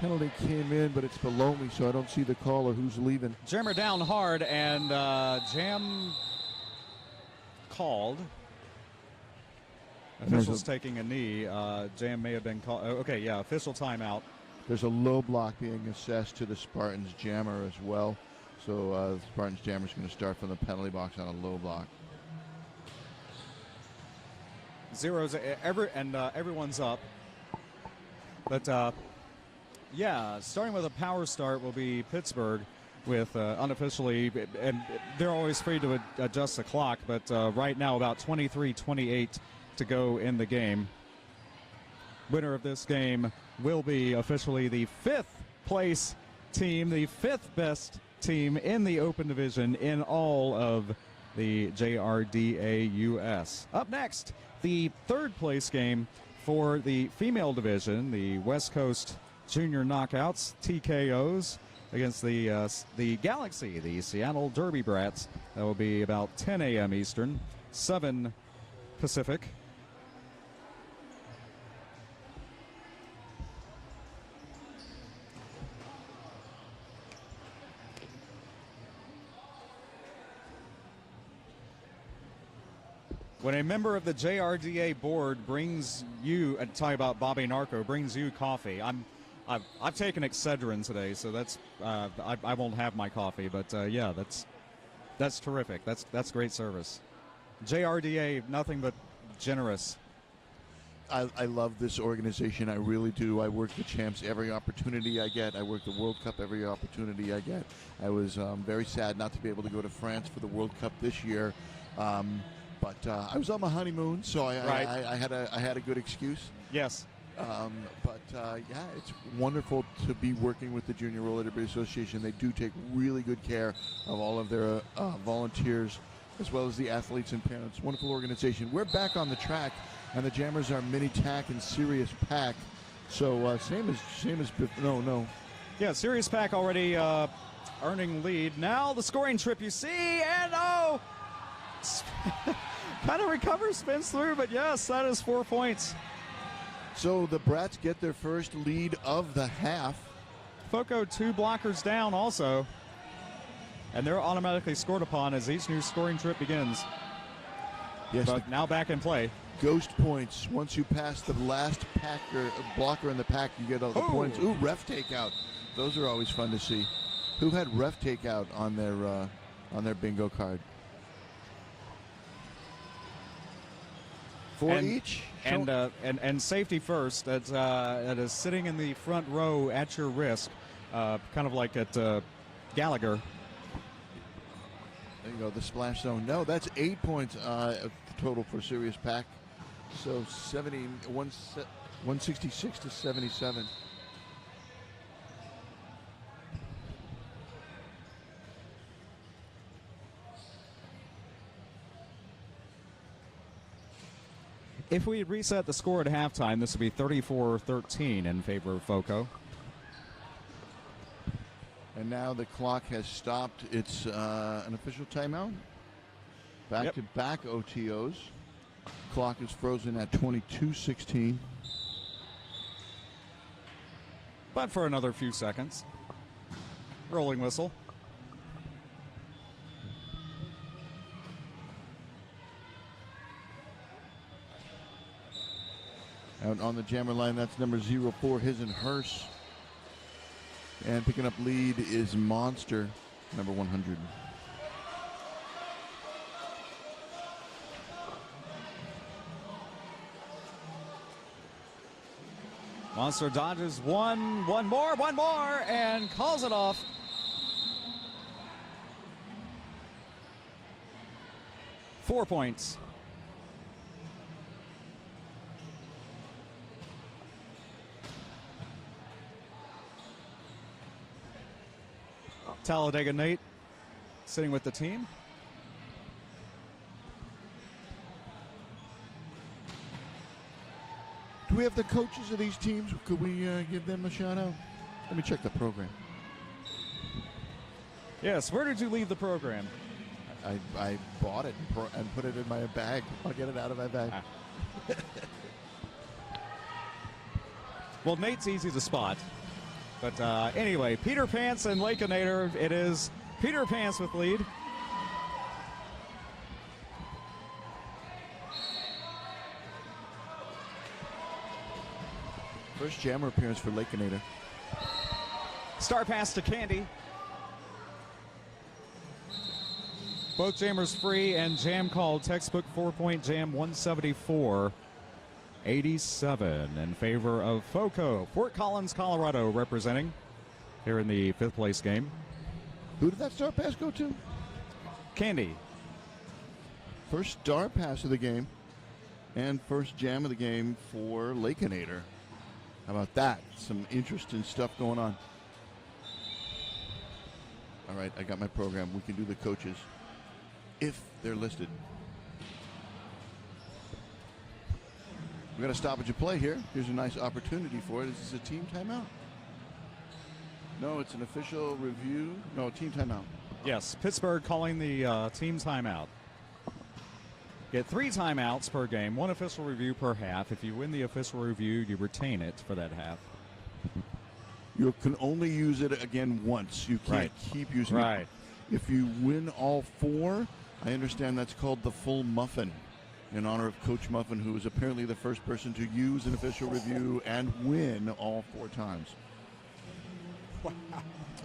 Penalty came in, but it's below me, so I don't see the call or who's leaving. Jammer down hard, and Jam called. Officials taking a knee. Jam may have been called. Okay, yeah, official timeout. There's a low block being assessed to the Spartans Jammer as well. So the Spartans Jammer is going to start from the penalty box on a low block. Zeros, everyone's up. But yeah, starting with a power start will be Pittsburgh with unofficially, and they're always free to adjust the clock, but right now about 23-28 to go in the game. Winner of this game will be officially the 5th place team, the 5th best team in the Open Division in all of the JRDA US. Up next, the 3rd place game for the female division, the West Coast Junior Knockouts, TKOs, against the Galaxy, the Seattle Derby Brats. That will be about 10 a.m. Eastern, 7 Pacific. When a member of the JRDA board brings you, and tell you about Bobby Narco, brings you coffee. I've taken Excedrin today, so that's I won't have my coffee, but yeah, that's terrific. That's great service. JRDA, nothing but generous. I love this organization. I really do. I work the champs every opportunity I get. I work the World Cup every opportunity I get. I was very sad not to be able to go to France for the World Cup this year. But I was on my honeymoon, so I had a good excuse. Yes. Yeah, it's wonderful to be working with the Junior Roller Derby Association. They do take really good care of all of their volunteers as well as the athletes and parents. Wonderful organization. We're back on the track, and the Jammers are mini tack and serious pack. So same as no. Yeah, serious pack already earning lead. Now the scoring trip you see, and kind of recovers, spins through, but yes, that is 4 points. So the Brats get their first lead of the half. Foco 2 blockers down also. and they're automatically scored upon as each new scoring trip begins. Yes, But now back in play. ghost points. Once you pass the last blocker in the pack, you get all the points. Ooh, ref takeout. Those are always fun to see. Who had ref takeout on their bingo card? 4 each. And safety first. That is sitting in the front row at your risk, kind of like at Gallagher. There you go, the splash zone. No, that's 8 points total for Serious Pack. So 166 to 77. If we reset the score at halftime, this would be 34-13 in favor of FOCO. And now the clock has stopped. It's an official timeout. Back-to-back OTOs. Clock is frozen at 22:16. But for another few seconds. Rolling whistle. Out on the jammer line, that's number 04, His and Hers. And picking up lead is Monster, number 100. Monster dodges one more, and calls it off. Four points. Talladega Nate sitting with the team. Do we have the coaches of these teams? Could we give them a shout out? Let me check the program. Yes, where did you leave the program? I bought it and put it in my bag. I'll get it out of my bag. Well, Nate's easy to spot. But anyway, Peter Pants and Lakeinator. It is Peter Pants with lead. First jammer appearance for Lakeinator. Star pass to Candy. Both jammers free and jam called. Textbook 4-point jam 174-87 in favor of FOCO. Fort Collins, Colorado representing here in the fifth place game. Who did that star pass go to? Candy. First star pass of the game and first jam of the game for Lakeinator. How about that? Some interesting stuff going on. All right, I got my program. We can do the coaches if they're listed. We're going to stoppage and play here. Here's a nice opportunity for it. Is this a team timeout? No, it's an official review. No, team timeout. Yes, Pittsburgh calling the team timeout. Get 3 timeouts per game, 1 official review per half. If you win the official review, you retain it for that half. You can only use it again once. You can't keep using it. If you win all 4, I understand that's called the full muffin, in honor of Coach Muffin, who is apparently the first person to use an official review and win all 4 times. Wow.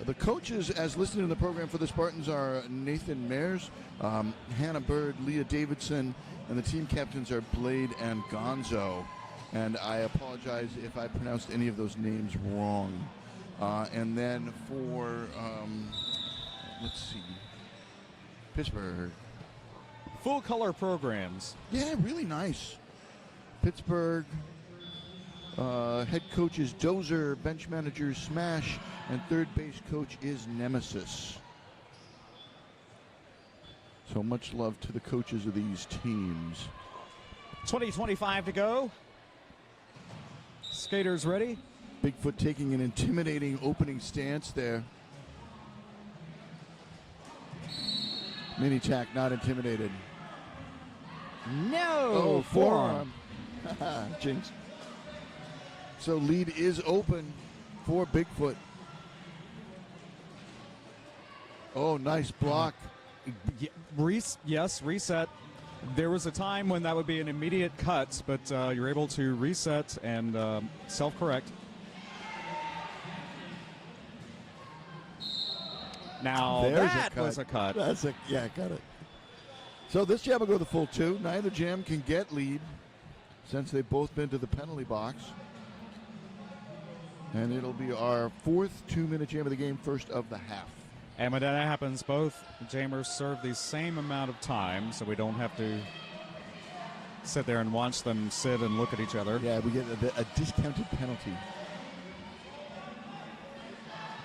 The coaches, as listed in the program for the Spartans, are Nathan Mayers, Hannah Bird, Leah Davidson, and the team captains are Blade and Gonzo. And I apologize if I pronounced any of those names wrong. And then for, let's see, Pittsburgh. Full color programs. Yeah, really nice. Pittsburgh. Head coach is Dozer, bench manager Smash, and third base coach is Nemesis. So much love to the coaches of these teams. 20:25 to go. Skaters ready. Bigfoot taking an intimidating opening stance there. Mini tack not intimidated. No! Forearm. Jinx. So lead is open for Bigfoot. Oh, nice block. Yes, reset. There was a time when that would be an immediate cut, but you're able to reset and self-correct. Now There's that was a cut. Got it. So this jam will go the full 2. Neither jam can get lead since they've both been to the penalty box. And it'll be our 4th 2-minute jam of the game, first of the half. And when that happens, both jammers serve the same amount of time, so we don't have to sit there and watch them sit and look at each other. Yeah, we get a discounted penalty.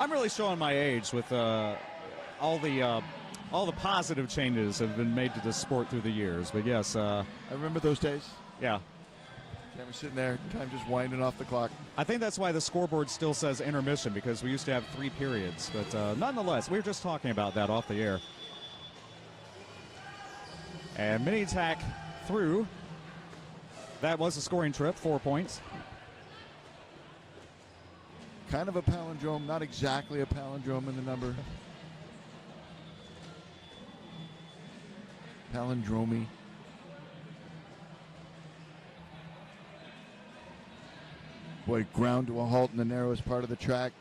I'm really showing my age with all the positive changes have been made to this sport through the years. But yes, I remember those days. Yeah. Jammer sitting there, time just winding off the clock. I think that's why the scoreboard still says intermission, because we used to have 3 periods. But nonetheless, we were just talking about that off the air. And mini tack through. That was a scoring trip, 4 points. Kind of a palindrome, not exactly a palindrome in the number. Palindromy. Boy, ground to a halt in the narrowest part of the track.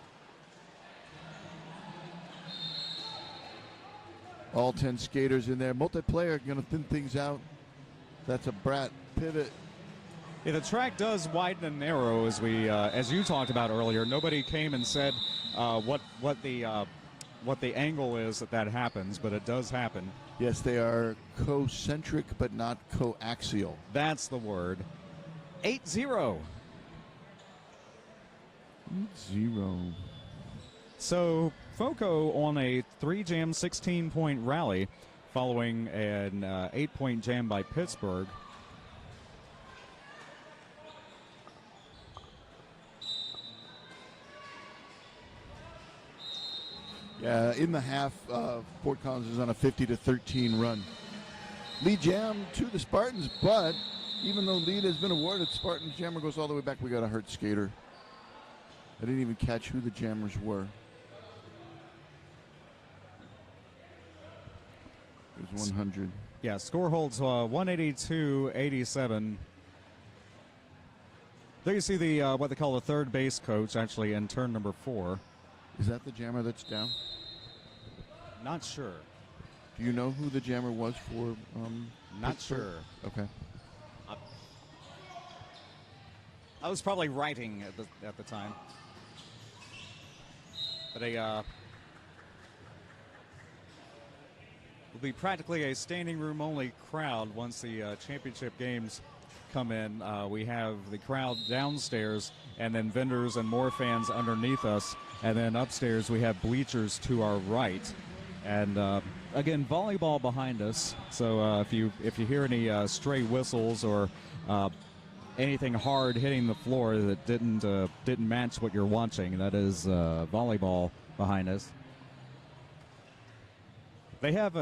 All 10 skaters in there. Multiplayer going to thin things out. That's a brat pivot. Yeah, the track does widen and narrow, as you talked about earlier. Nobody came and said what the angle is that happens, but it does happen. Yes, they are concentric, but not coaxial. That's the word. 8-0. 0. So Foco on a 3-jam, 16-point rally, following an 8-point jam by Pittsburgh. Yeah, in the half, Fort Collins is on a 50-13 run. Lead jam to the Spartans, but even though lead has been awarded, Spartans jammer goes all the way back. We got a hurt skater. I didn't even catch who the jammers were. It was 100. Yeah, score holds 182-87. There you see the what they call the third base coach, actually, in turn number 4. Is that the jammer that's down? Not sure. Do you know who the jammer was for? Not Pittsburgh? sure. Okay. I was probably writing at the time. But will be practically a standing room only crowd once the championship games come in. We have the crowd downstairs, and then vendors and more fans underneath us, and then upstairs we have bleachers to our right, and again, volleyball behind us. So if you hear any stray whistles or anything hard hitting the floor that didn't match what you're watching, that is volleyball behind us. They have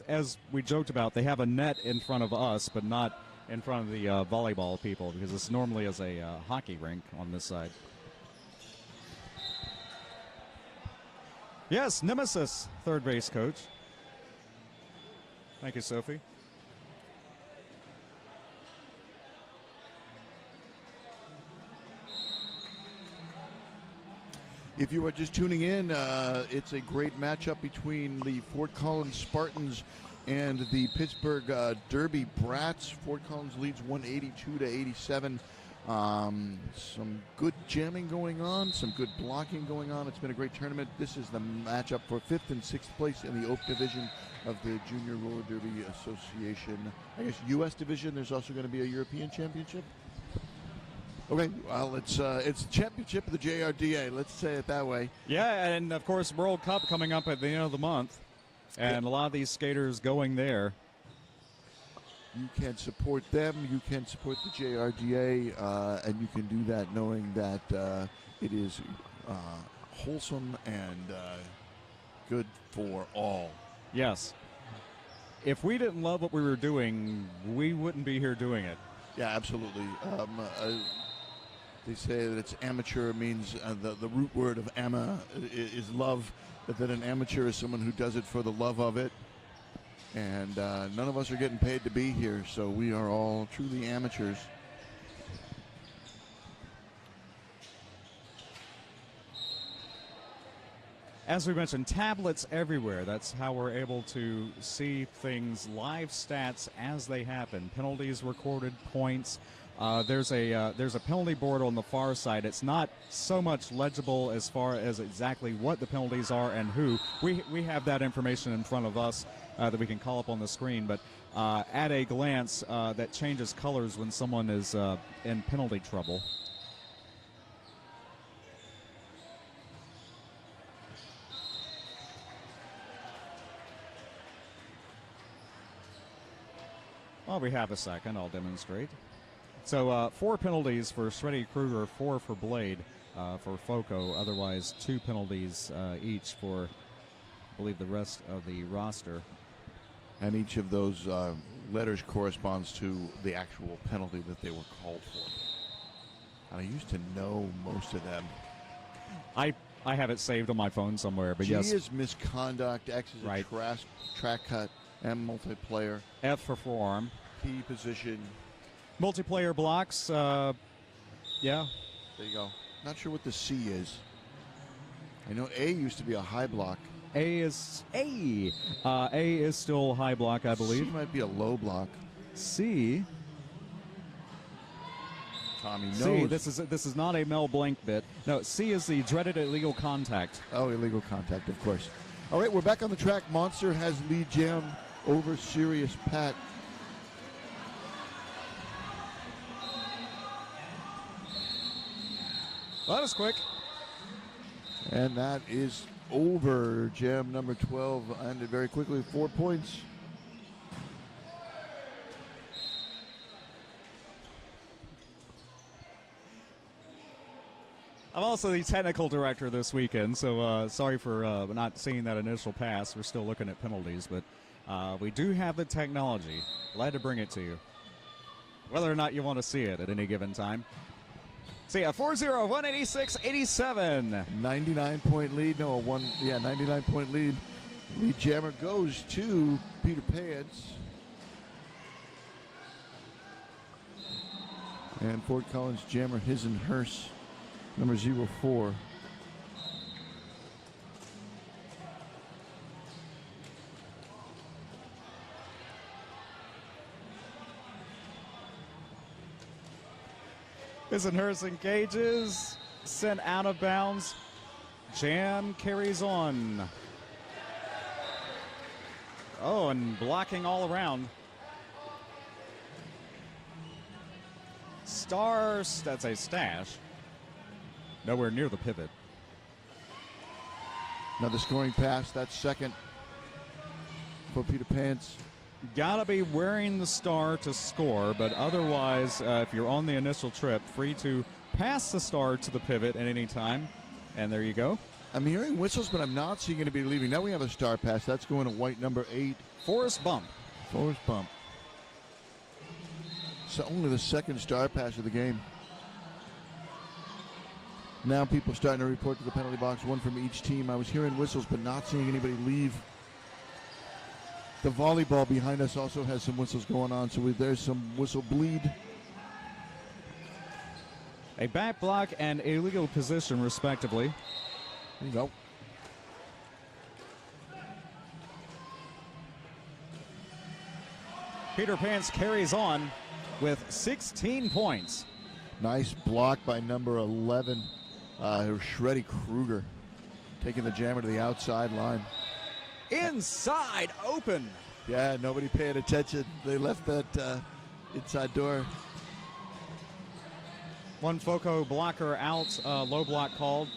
as we joked about, they have a net in front of us, but not in front of the volleyball people, because this normally is a hockey rink on this side. Yes, Nemesis, third base coach. Thank you, Sophie. If you are just tuning in, it's a great matchup between the Fort Collins Spartans and the Pittsburgh Derby Brats. Fort Collins leads 182-87. Some good jamming going on, some good blocking going on. It's been a great tournament. This is the matchup for 5th and 6th place in the Oak Division of the Junior Roller Derby Association. I guess U.S. Division. There's also going to be a European Championship. Okay, well, it's championship of the JRDA. Let's say it that way. Yeah, and of course, World Cup coming up at the end of the month, and a lot of these skaters going there. You can support them. You can support the JRDA, and you can do that knowing that it is wholesome and good for all. Yes. If we didn't love what we were doing, we wouldn't be here doing it. Yeah, absolutely. They say that it's amateur means the root word of ama is love, that an amateur is someone who does it for the love of it. And none of us are getting paid to be here, so we are all truly amateurs. As we mentioned, tablets everywhere. That's how we're able to see things, live stats as they happen. Penalties recorded, points. There's a penalty board on the far side. It's not so much legible as far as exactly what the penalties are and who. We have that information in front of us that we can call up on the screen, but at a glance, that changes colors when someone is in penalty trouble. While we have a second, I'll demonstrate. So 4 penalties for Shreddy Krueger, 4 for Blade for Foco. Otherwise, 2 penalties each for, I believe, the rest of the roster. And each of those letters corresponds to the actual penalty that they were called for. And I used to know most of them. I have it saved on my phone somewhere, but G yes. is misconduct, X is Right. a track cut, M multiplayer, F for forearm. P position. Multiplayer blocks, yeah. There you go. Not sure what the C is. I know A used to be a high block. A is still high block, I believe. C might be a low block. C. Tommy knows. C. This is not a Mel Blanc bit. No, C is the dreaded illegal contact. Oh, illegal contact, of course. All right, we're back on the track. Monster has lead jam over Serious Pat. Well, that was quick. And that is over. Jam number 12 ended very quickly, 4 points. I'm also the technical director this weekend, so sorry for not seeing that initial pass. We're still looking at penalties, but we do have the technology. Glad to bring it to you. Whether or not you want to see it at any given time. See ya, 4-0, 186-87. 99-point lead. 99-point lead. Lead jammer goes to Peter Pants. And Fort Collins jammer his and hers, number 04. Hers engages, sent out of bounds. Jam carries on. Oh, and blocking all around. Stars, that's a stash. Nowhere near the pivot. Another scoring pass. That's second for Peter Pants. Gotta be wearing the star to score, but otherwise, if you're on the initial trip, free to pass the star to the pivot at any time. And there you go. I'm hearing whistles, but I'm not seeing anybody leaving. Now we have a star pass. That's going to white number 8. Forrest Bump. Forrest Bump. So only the second star pass of the game. Now people starting to report to the penalty box, one from each team. I was hearing whistles, but not seeing anybody leave. The volleyball behind us also has some whistles going on, so there's some whistle bleed. A back block and illegal position, respectively. There you go. Peter Pants carries on with 16 points. Nice block by number 11, Shreddy Krueger, taking the jammer to the outside line. Inside open. Yeah, nobody paying attention. They left that inside door. One Foco blocker out, low block called.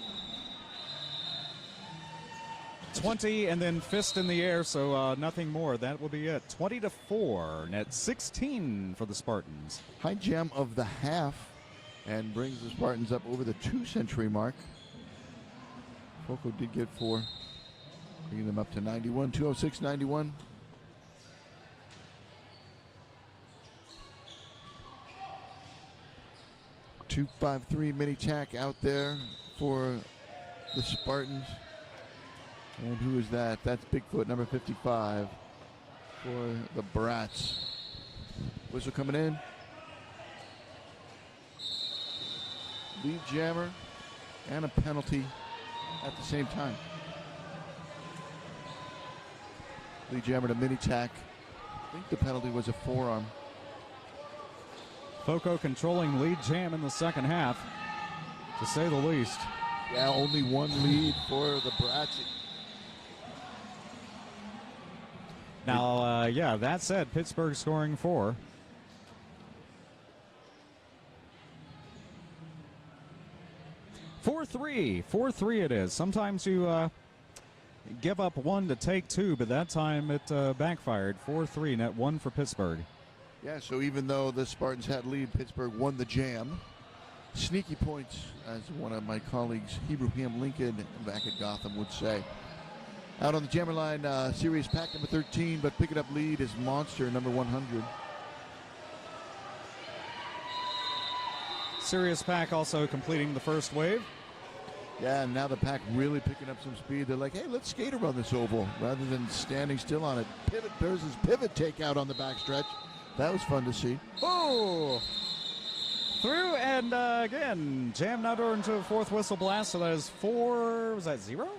20 and then fist in the air, so nothing more. That will be it. 20-4, net 16 for the Spartans. High jam of the half and brings the Spartans up over the 2-century mark. Foco did get 4, bringing them up to 91, 206-91. 253 mini tack out there for the Spartans. And who is that? That's Bigfoot, number 55 for the Brats. Whistle coming in. Lead jammer and a penalty at the same time. Lead jammer to mini tack. I think the penalty was a forearm. Foco controlling lead jam in the second half, to say the least. Yeah, only one lead for the Brats. Now, yeah, that said, Pittsburgh scoring 4. Four-three it is. Sometimes you give up 1 to take 2, but that time it backfired. 4-3, net 1 for Pittsburgh. Yeah, so even though the Spartans had lead, Pittsburgh won the jam. Sneaky points, as one of my colleagues, Hebrew Lincoln, back at Gotham would say. Out on the jammer line, Sirius Pack number 13, but picking up lead is Monster number 100. Sirius Pack also completing the first wave. Yeah, and now the Pack really picking up some speed. They're like, hey, let's skate around this oval rather than standing still on it. Pivot, there's his pivot takeout on the backstretch. That was fun to see. Oh! Through and again, jam now into a fourth whistle blast. So that is 4, was that 0?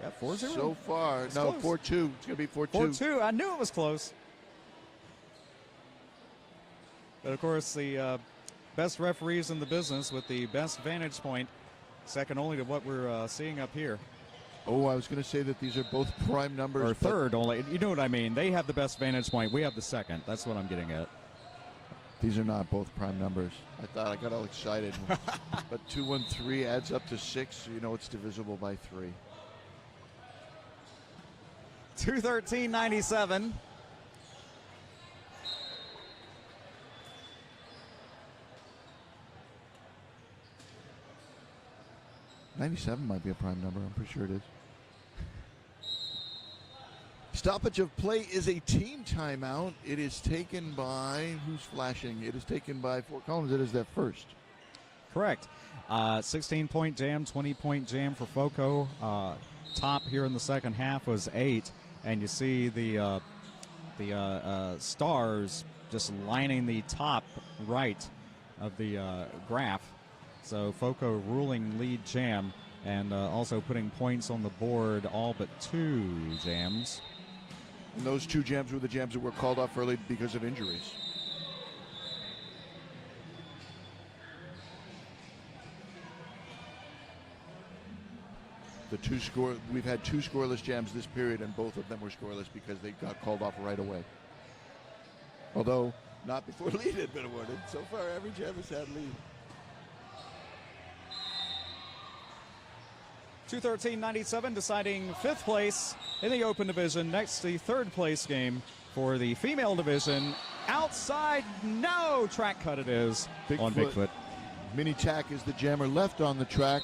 Yeah, 4-0? So far, it's no, close. 4-2. It's going to be 4-2. 4-2. I knew it was close. But of course, the best referees in the business with the best vantage point, second only to what we're seeing up here. Oh, I was going to say that these are both prime numbers. Or third only. You know what I mean. They have the best vantage point. We have the second. That's what I'm getting at. These are not both prime numbers. I thought I got all excited. But 213 adds up to 6, so you know it's divisible by 3. 213.97. $97 might be a prime number. I'm pretty sure it is. Stoppage of play is a team timeout. It is taken by, who's flashing? It is taken by Fort Collins. It is their first. Correct. 16-point jam, 20-point jam for Foco. Top here in the second half was 8. And you see the stars just lining the top right of the graph. So Foco ruling lead jam and also putting points on the board, all but 2 jams. And those 2 jams were the jams that were called off early because of injuries. We've had 2 scoreless jams this period, and both of them were scoreless because they got called off right away. Although not before lead had been awarded. So far, every jam has had lead. 213.97 deciding 5th place in the open division. Next, the 3rd place game for the female division. Outside, no, track cut it is on Bigfoot. Mini tack is the jammer left on the track.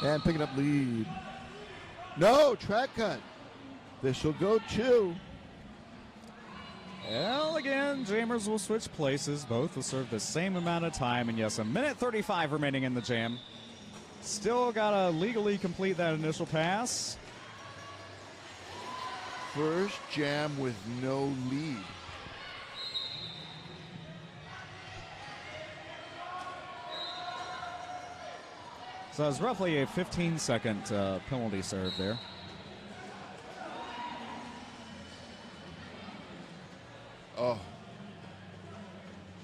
And picking up lead. No, track cut. This will go 2. Well, again, jammers will switch places. Both will serve the same amount of time. And yes, a minute 35 remaining in the jam. Still got to legally complete that initial pass. First jam with no lead. So it was roughly a 15-second penalty serve there. Oh.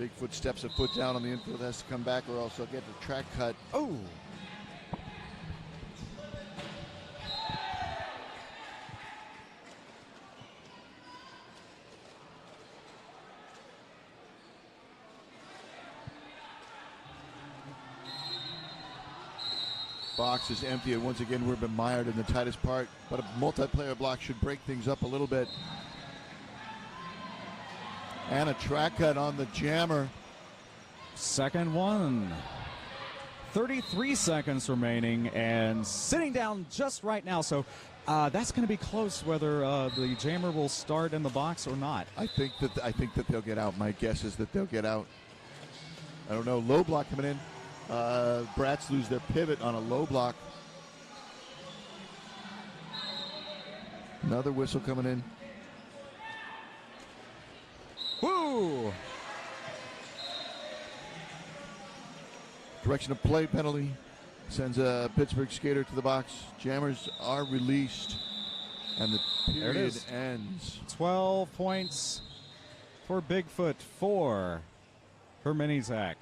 Bigfoot steps a foot down on the infield, has to come back or else he'll get the track cut. Oh. Box is empty, and once again we've been mired in the tightest part, but a multiplayer block should break things up a little bit. And a track cut on the jammer. Second one. 33 seconds remaining and sitting down just right now. So That's going to be close whether the jammer will start in the box or not. I think that they'll get out. My guess is that they'll get out. I don't know. Low block coming in. Brats lose their pivot on a low block. Another whistle coming in. Woo! Direction of play penalty. Sends a Pittsburgh skater to the box. Jammers are released. And the period ends. 12 points for Bigfoot, 4 for Minizak.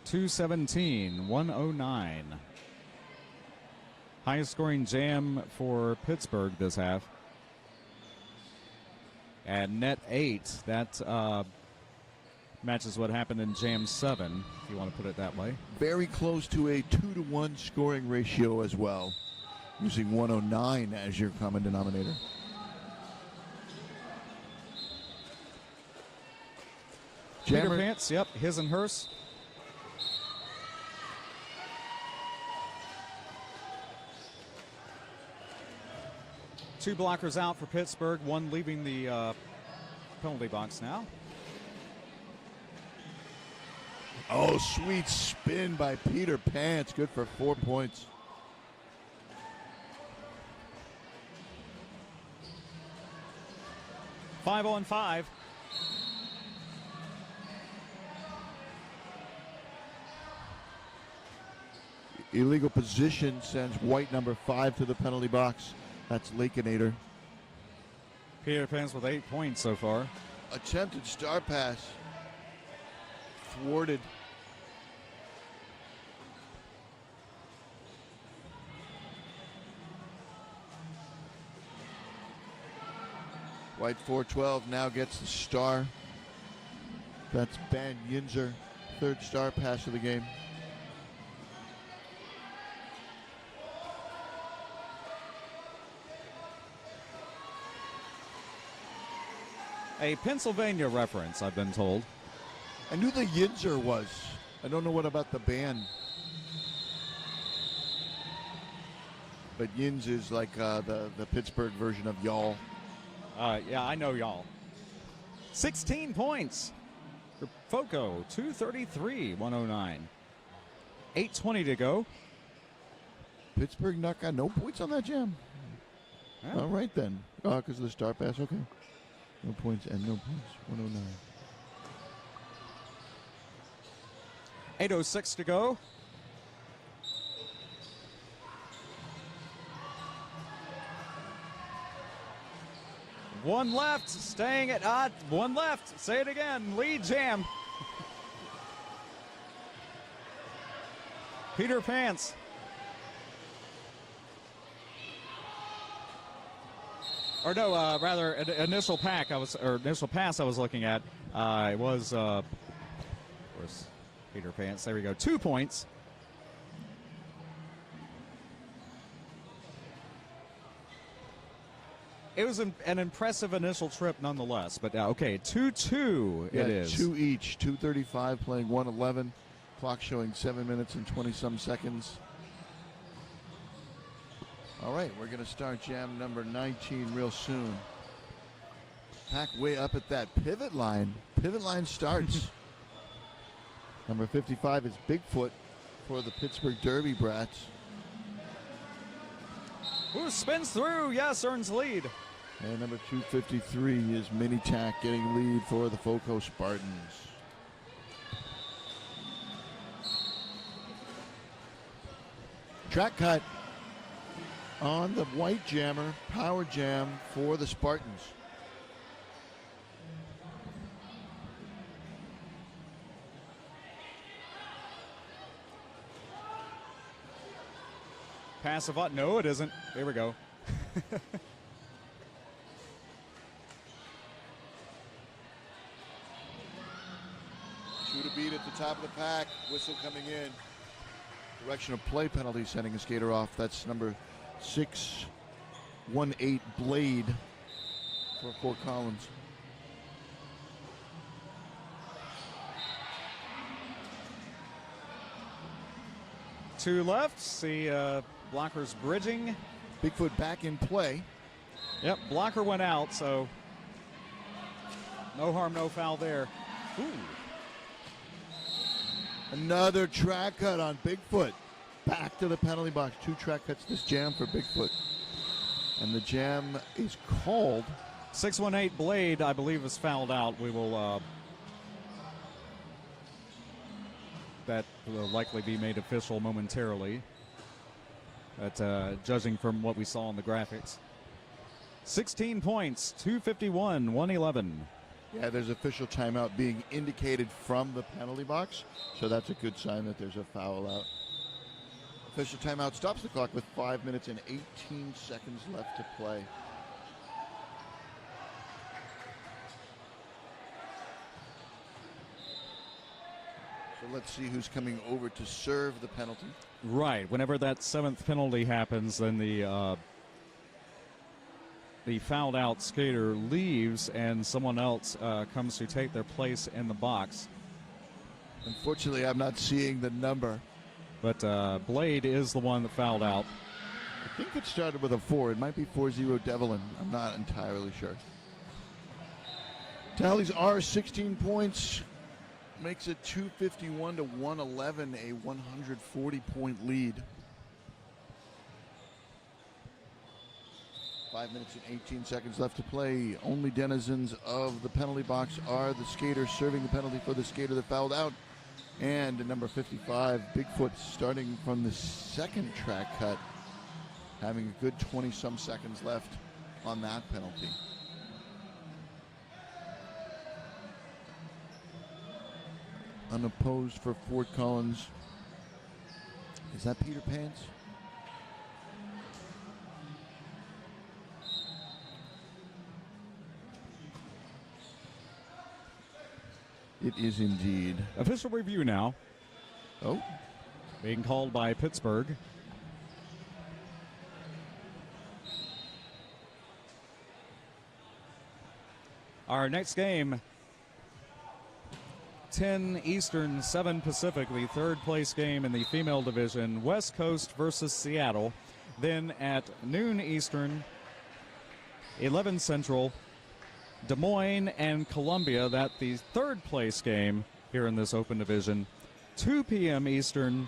217, 109. Highest scoring jam for Pittsburgh this half. And net 8, that matches what happened in jam 7, if you want to put it that way. Very close to a 2-to-1 scoring ratio as well, using 109 as your common denominator. Peter Pants, yep, his and hers. Two blockers out for Pittsburgh, one leaving the penalty box now. Oh, sweet spin by Peter Pants. Good for 4 points. Five on 5. Illegal position sends white number 5 to the penalty box. That's Lakenator. Peter Pants with 8 points so far. Attempted star pass. Thwarted. White 412 now gets the star. That's Ben Yinzer. Third star pass of the game. A Pennsylvania reference, I've been told. I knew the Yinzer was. I don't know what about the band. But Yins is like the Pittsburgh version of y'all. Yeah, I know y'all. 16 points for Foco. 233, 109. 8:20 to go. Pittsburgh not got no points on that jam. Yeah. All right then. Because of the star pass. Okay. No points and no points. 109. 8:06 to go. One left, staying at one left. Say it again, lead jam. Peter Pants. Or no, rather initial pass I was looking at. It was where's Peter Pants? There we go. 2 points. It was an impressive initial trip nonetheless. But okay, 2-2 Yeah, it is. 2 each. 2:35 playing 1:11. Clock showing 7 minutes and 20-some seconds. All right, we're going to start jam number 19 real soon. Pack way up at that pivot line. Pivot line starts. Number 55 is Bigfoot for the Pittsburgh Derby Brats. Who spins through? Yes, earns lead. And number 253 is Mini Tack getting lead for the Foco Spartans. Track cut on the white jammer, power jam for the Spartans. Passive. No, it isn't. Here we go. Two to beat at the top of the pack. Whistle coming in. Direction of play penalty sending a skater off. That's number 618 Blade for Fort Collins. Two left. See blockers bridging. Bigfoot back in play. Yep, blocker went out, so no harm, no foul there. Ooh. Another track cut on Bigfoot. Back to the penalty box. 2 track cuts this jam for Bigfoot. And the jam is called. 618 Blade, I believe, is fouled out. We will, that will likely be made official momentarily. But judging from what we saw on the graphics. 16 points, 251, 111. Yeah, there's official timeout being indicated from the penalty box. So that's a good sign that there's a foul out. Official timeout stops the clock with 5 minutes and 18 seconds left to play. So let's see who's coming over to serve the penalty. Right. Whenever that 7th penalty happens, then the fouled out skater leaves and someone else comes to take their place in the box. Unfortunately, I'm not seeing the number. But Blade is the one that fouled out. I think it started with a 4. It might be 4-0 Devlin. I'm not entirely sure. Tallies are 16 points. Makes it 251 to 111, a 140-point lead. 5 minutes and 18 seconds left to play. Only denizens of the penalty box are the skater serving the penalty for the skater that fouled out. And number 55, Bigfoot, starting from the 2nd track cut, having a good 20-some seconds left on that penalty. Unopposed for Fort Collins. Is that Peter Pants? It is indeed. Official review now. Oh. Being called by Pittsburgh. Our next game, 10 Eastern, 7 Pacific, the 3rd place game in the female division, West Coast versus Seattle. Then at noon Eastern, 11 Central, Des Moines and Columbia. That's the 3rd place game here in this open division. 2 p.m. Eastern,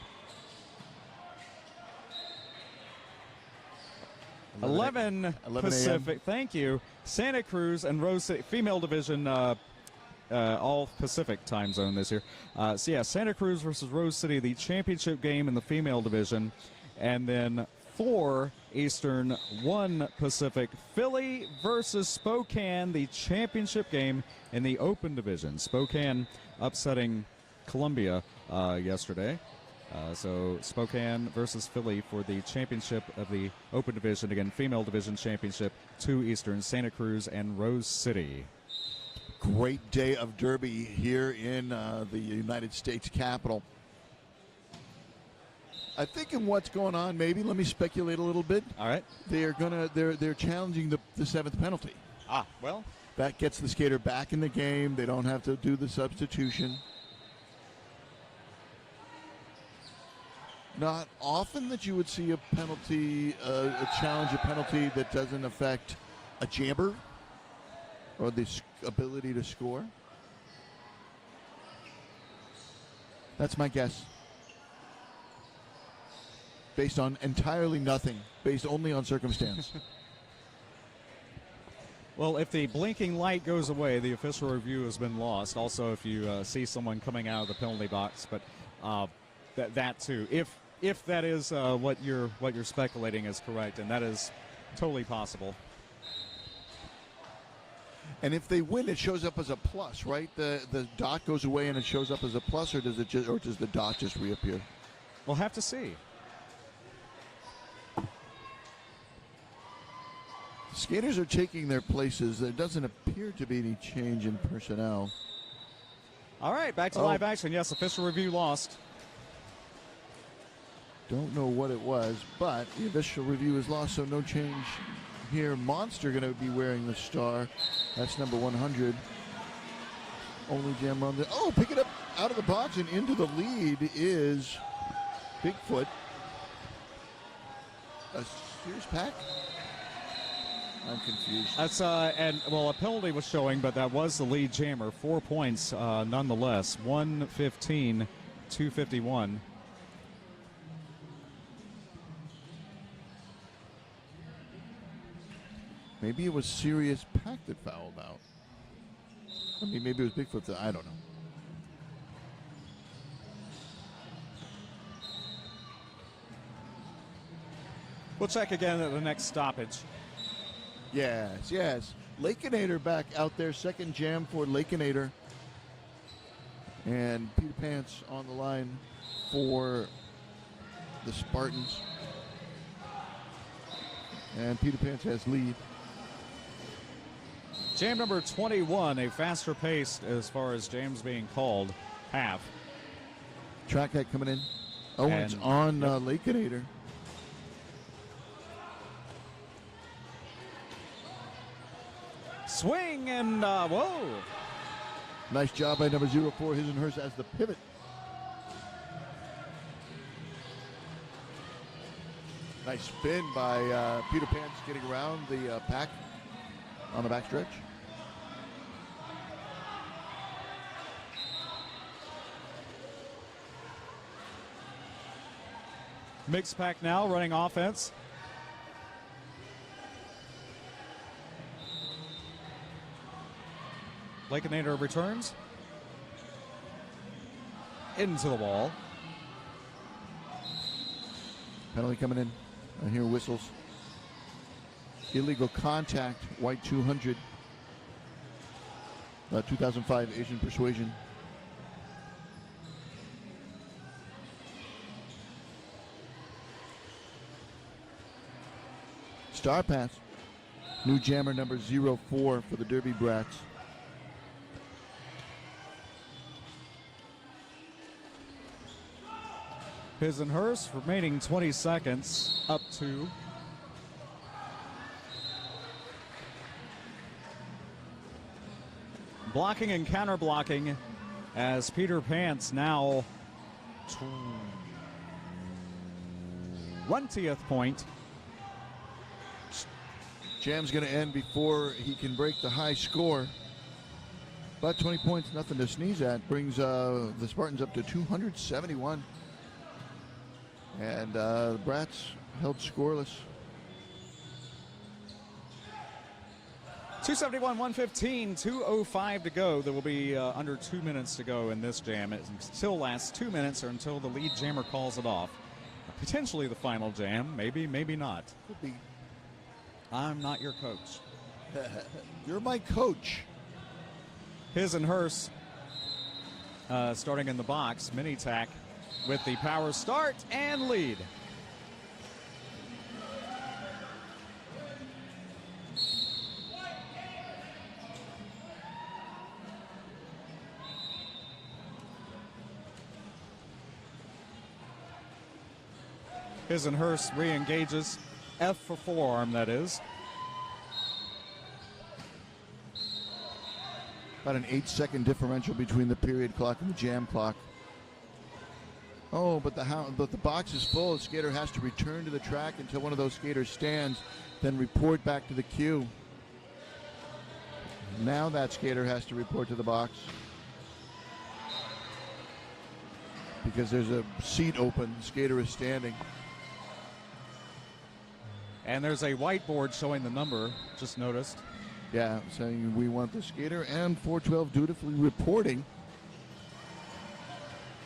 11 Pacific. Thank you. Santa Cruz and Rose City, female division, all Pacific time zone this year. So yeah, Santa Cruz versus Rose City, the championship game in the female division. And then 4 Eastern, 1 Pacific, Philly versus Spokane, the championship game in the open division. Spokane upsetting Columbia yesterday. So Spokane versus Philly for the championship of the open division. Again, female division championship, 2 Eastern, Santa Cruz and Rose City. Great day of derby here in the United States Capitol. I think in what's going on, maybe let me speculate a little bit. All right. They're challenging the 7th penalty. Well, that gets the skater back in the game. They don't have to do the substitution. Not often that you would see a penalty, challenge a penalty that doesn't affect a jammer or the ability to score. That's my guess. Based on entirely nothing, based only on circumstance. well, if the blinking light goes away, the official review has been lost. Also, if you see someone coming out of the penalty box, but that too. If that is what you're speculating is correct, and that is totally possible. And if they win, it shows up as a plus, right? The dot goes away and it shows up as a plus, or does the dot just reappear? We'll have to see. Skaters are taking their places. There doesn't appear to be any change in personnel. All right, back to live action. Yes, official review lost. Don't know what it was, but the official review is lost, so no change here. Monster going to be wearing the star. That's number 100. Only jam on the... Oh, pick it up out of the box and into the lead is Bigfoot. Here's Pack. I'm confused. That's and well, a penalty was showing, but that was the lead jammer. 4 points, nonetheless. 115-251. Maybe it was Sirius Pack that fouled out. I mean, maybe it was Bigfoot that, I don't know. We'll check again at the next stoppage. Yes. Lakeinator back out there. Second jam for Lakeinator. And Peter Pants on the line for the Spartans. And Peter Pants has lead. Jam number 21, a faster pace as far as jams being called. Half. Track height coming in. Oh, And- it's on Lakeinator. Swing and whoa. Nice job by number 04, His and Hers as the pivot. Nice spin by Peter Pants getting around the pack on the backstretch. Mixed pack now running offense. Lakeinator returns into the wall. Penalty coming in. I hear whistles. Illegal contact, white 200. 2005 Asian Persuasion. Star Pass. New jammer number 04 for the Derby Brats. His and hers, remaining 20 seconds, up to. Blocking and counter blocking as Peter Pants now 20th point. Jam's going to end before he can break the high score. But 20 points, nothing to sneeze at. Brings the Spartans up to 271. And the Brats held scoreless. 271, 115, 2:05 to go. There will be under 2 minutes to go in this jam. It still lasts 2 minutes or until the lead jammer calls it off. Potentially the final jam. Maybe, maybe not. Could be. I'm not your coach. You're my coach. His and hers starting in the box. Mini tack with the power start and lead. His and hers re-engages. F for forearm, that is. About an 8-second differential between the period clock and the jam clock. Oh, but the box is full. The skater has to return to the track until one of those skaters stands, then report back to the queue. Now that skater has to report to the box because there's a seat open. The skater is standing. And there's a whiteboard showing the number, just noticed. Yeah, saying we want the skater and 412 dutifully reporting.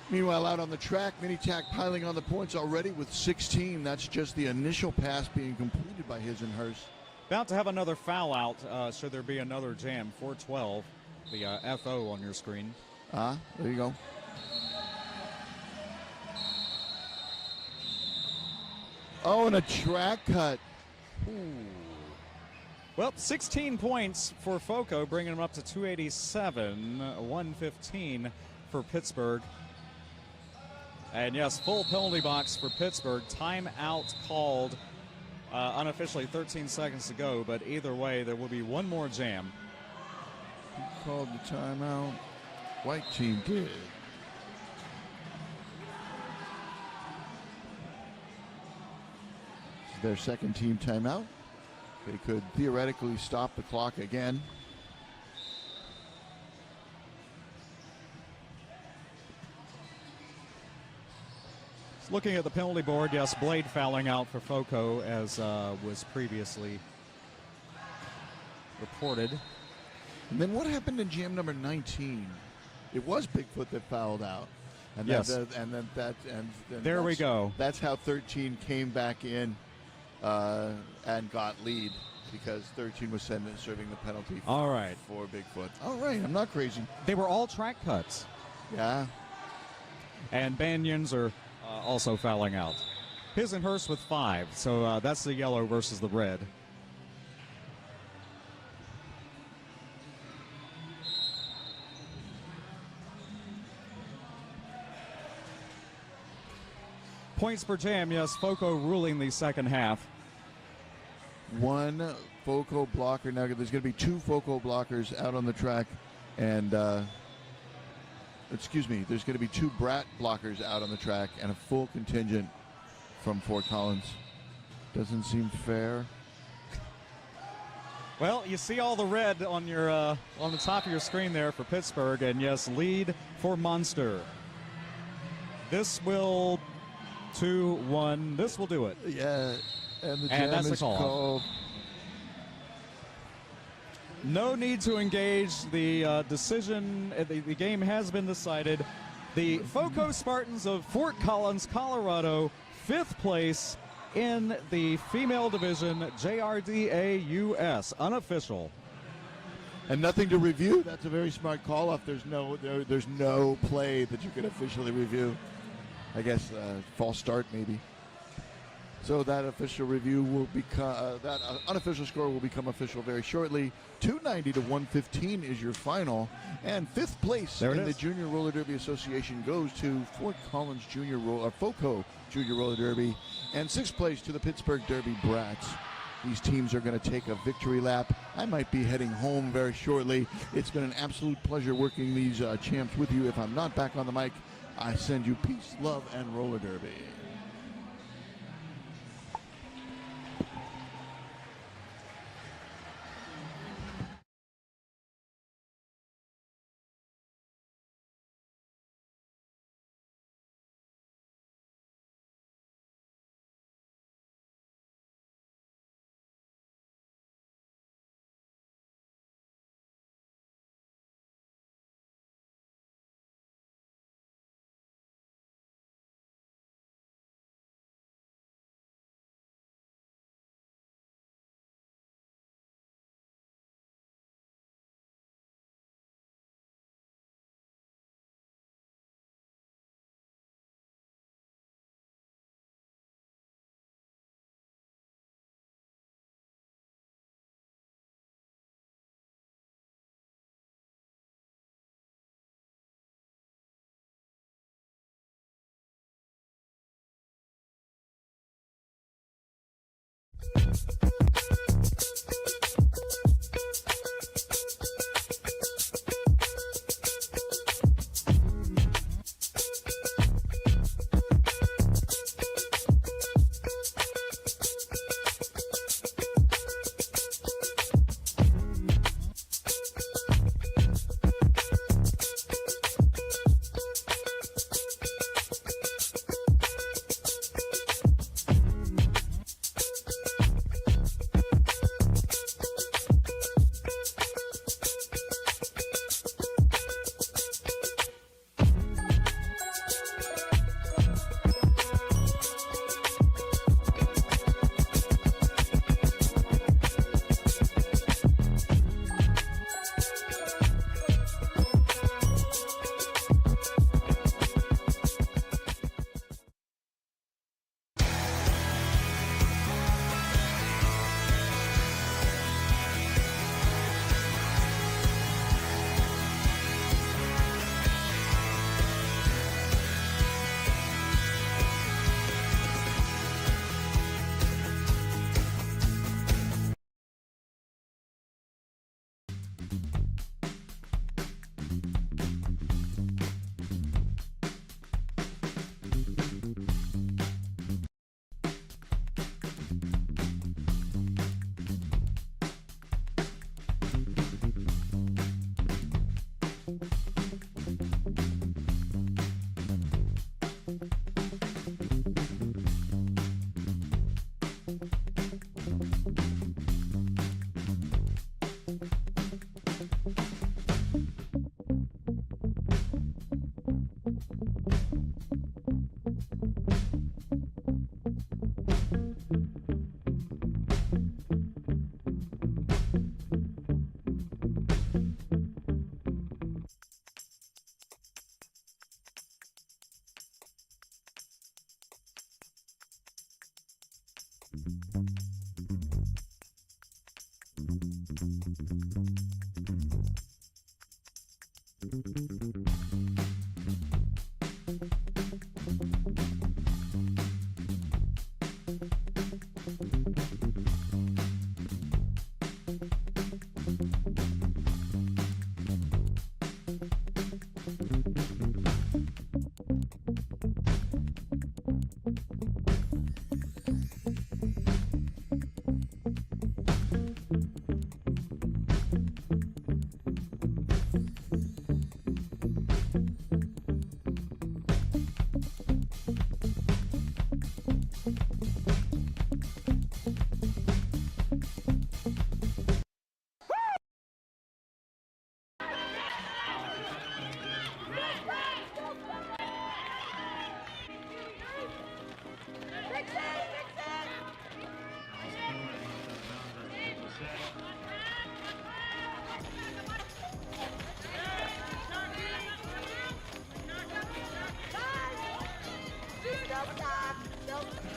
Meanwhile, out on the track, Mini-Tac piling on the points already with 16. That's just the initial pass being completed by His and Hers. About to have another foul out, should there be another jam. 412, the FO on your screen. There you go. Oh, and a track cut. Ooh. Well, 16 points for Foco, bringing them up to 287, 115 for Pittsburgh. And yes, full penalty box for Pittsburgh. Timeout called, unofficially 13 seconds to go, but either way, there will be one more jam. Who called the timeout? White team did. their second team timeout. They could theoretically stop the clock again. Looking at the penalty board, yes, Blade fouling out for Foco, as was previously reported. And then what happened in jam number 19? It was Bigfoot that fouled out. And yes. There we go. That's how 13 came back in and got lead, because 13 was serving the penalty all right. for Bigfoot. All right, I'm not crazy. They were all track cuts. Yeah. And Banyans are also fouling out. His and Hurst with 5, so that's the yellow versus the red. Points per jam, yes, Foco ruling the second half. One Foco blocker. Now there's going to be 2 Foco blockers out on the track, and there's going to be 2 Brat blockers out on the track and a full contingent from Fort Collins. Doesn't seem fair. Well, you see all the red on your on the top of your screen there for Pittsburgh, and yes, lead for Munster. This will 2-1. This will do it. Yeah, and the jam that's is the call. called. No need to engage. The decision, the game has been decided. The Foco Spartans of Fort Collins, Colorado, 5th place in the female division, JRDA US, unofficial. And nothing to review. That's a very smart call-off. There's no play that you can officially review. I guess false start maybe. So that official review will become that unofficial score will become official very shortly. 290 to 115 is your final, and 5th place in the Junior Roller Derby Association goes to Fort Collins Foco Junior Roller Derby, and 6th place to the Pittsburgh Derby Brats. These teams are going to take a victory lap. I might be heading home very shortly. It's been an absolute pleasure working these champs with you. If I'm not back on the mic, I send you peace, love, and roller derby.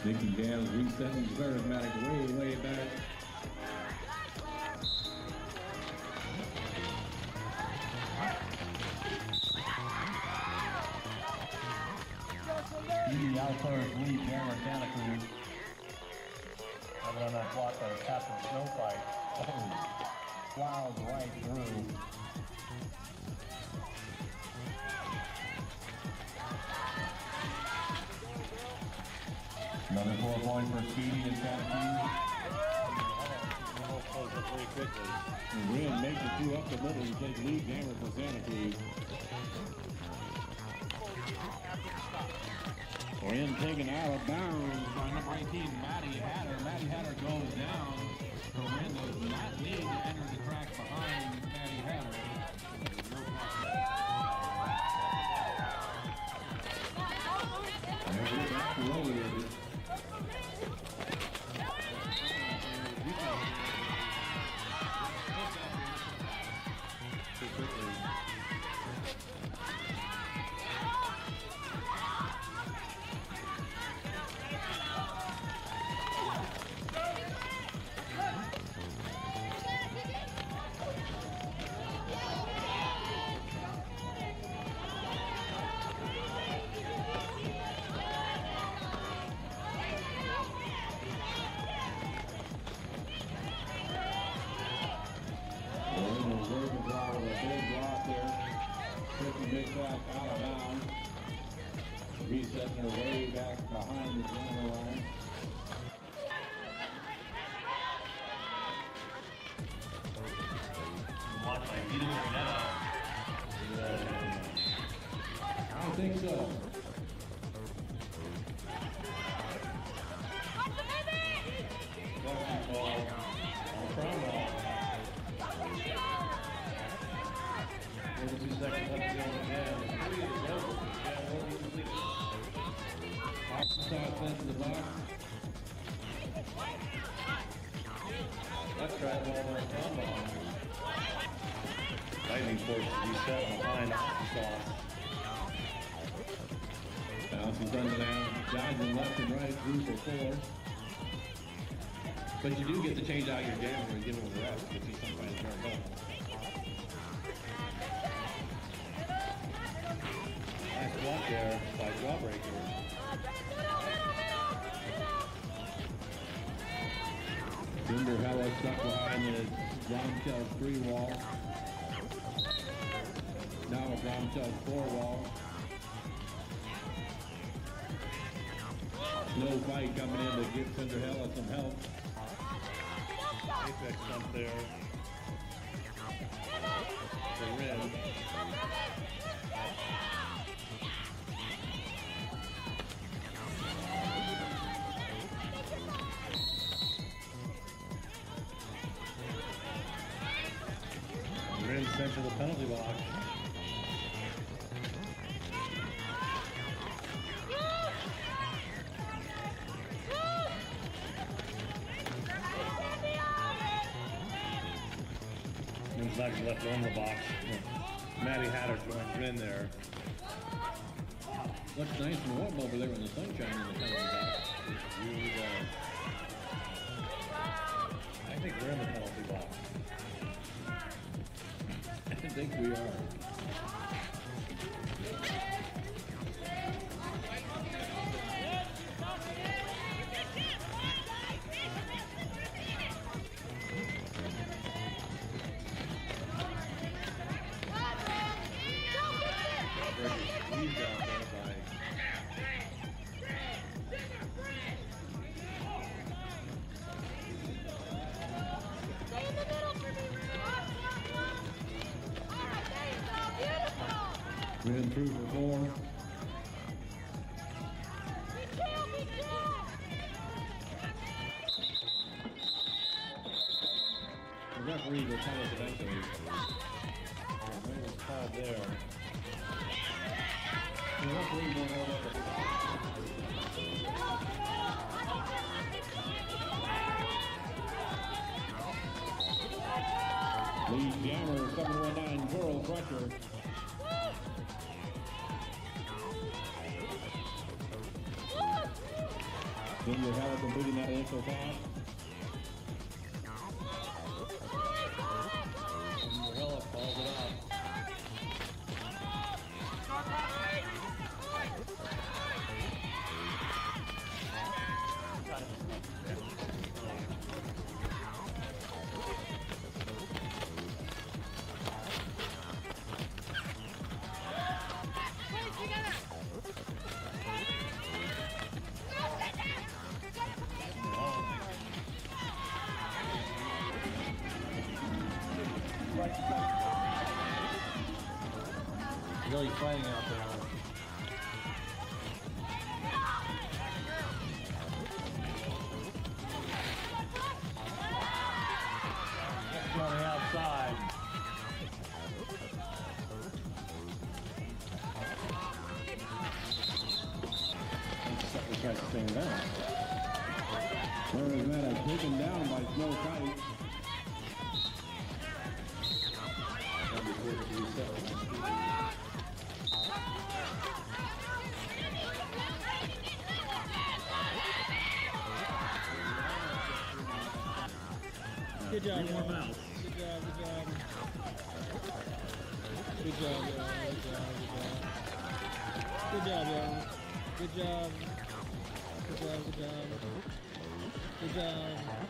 Nicky Gale's resetting his automatic way back. The outfielder's lead, Jammer Santa Cruz. Coming on that block by the Captain Snowfight. Oh, plows right through. Another 4 point for Speedy in Santa Cruz. Very quickly. And Wynn makes it through up the middle and takes lead jammer for Santa Cruz. Wynn taken out of bounds by number 18, Maddie Hatter. Maddie Hatter goes down. So Wynn does not need to enter the track behind Maddie Hatter. And we're back to roller. Out of bounds, resetting her way back behind the center line. I don't think so. Into the box. Let's try it while we're on ball. Lightning forces reset behind Arkansas. Bounces under down, dodging left and right, through for 4. But you do get to change out your jammer and give them a rest if you see somebody turned up. Nice block there by Jawbreaker. Cinderella stuck behind the Bromshell's 3 wall. Now a Bromshell's 4 wall. No fight coming in to give Cinderella some help. Apex up there. For Red. Sent to the penalty box. Gonzaga's left on the box. Maddie Hatter's going in there. Looks nice and warm over there in the sunshine in the penalty box. Really does. I think we're in the penalty box. think we are. Squeezed out there by Ran through for 4. The referee will tell us eventually. There was called there. The referee won't hold up Lead jammer 719 Coral Crusher. Junior Heller completing that initial pass. Junior Heller calls it out. Really fighting out there. That's on the outside. He tries to stand down. Where is that? Taken down by Snow Kite. Good job, more mouth. Good job, good job. Good job, y'all. Good job, y'all. Good job. Good job, good job. Good job.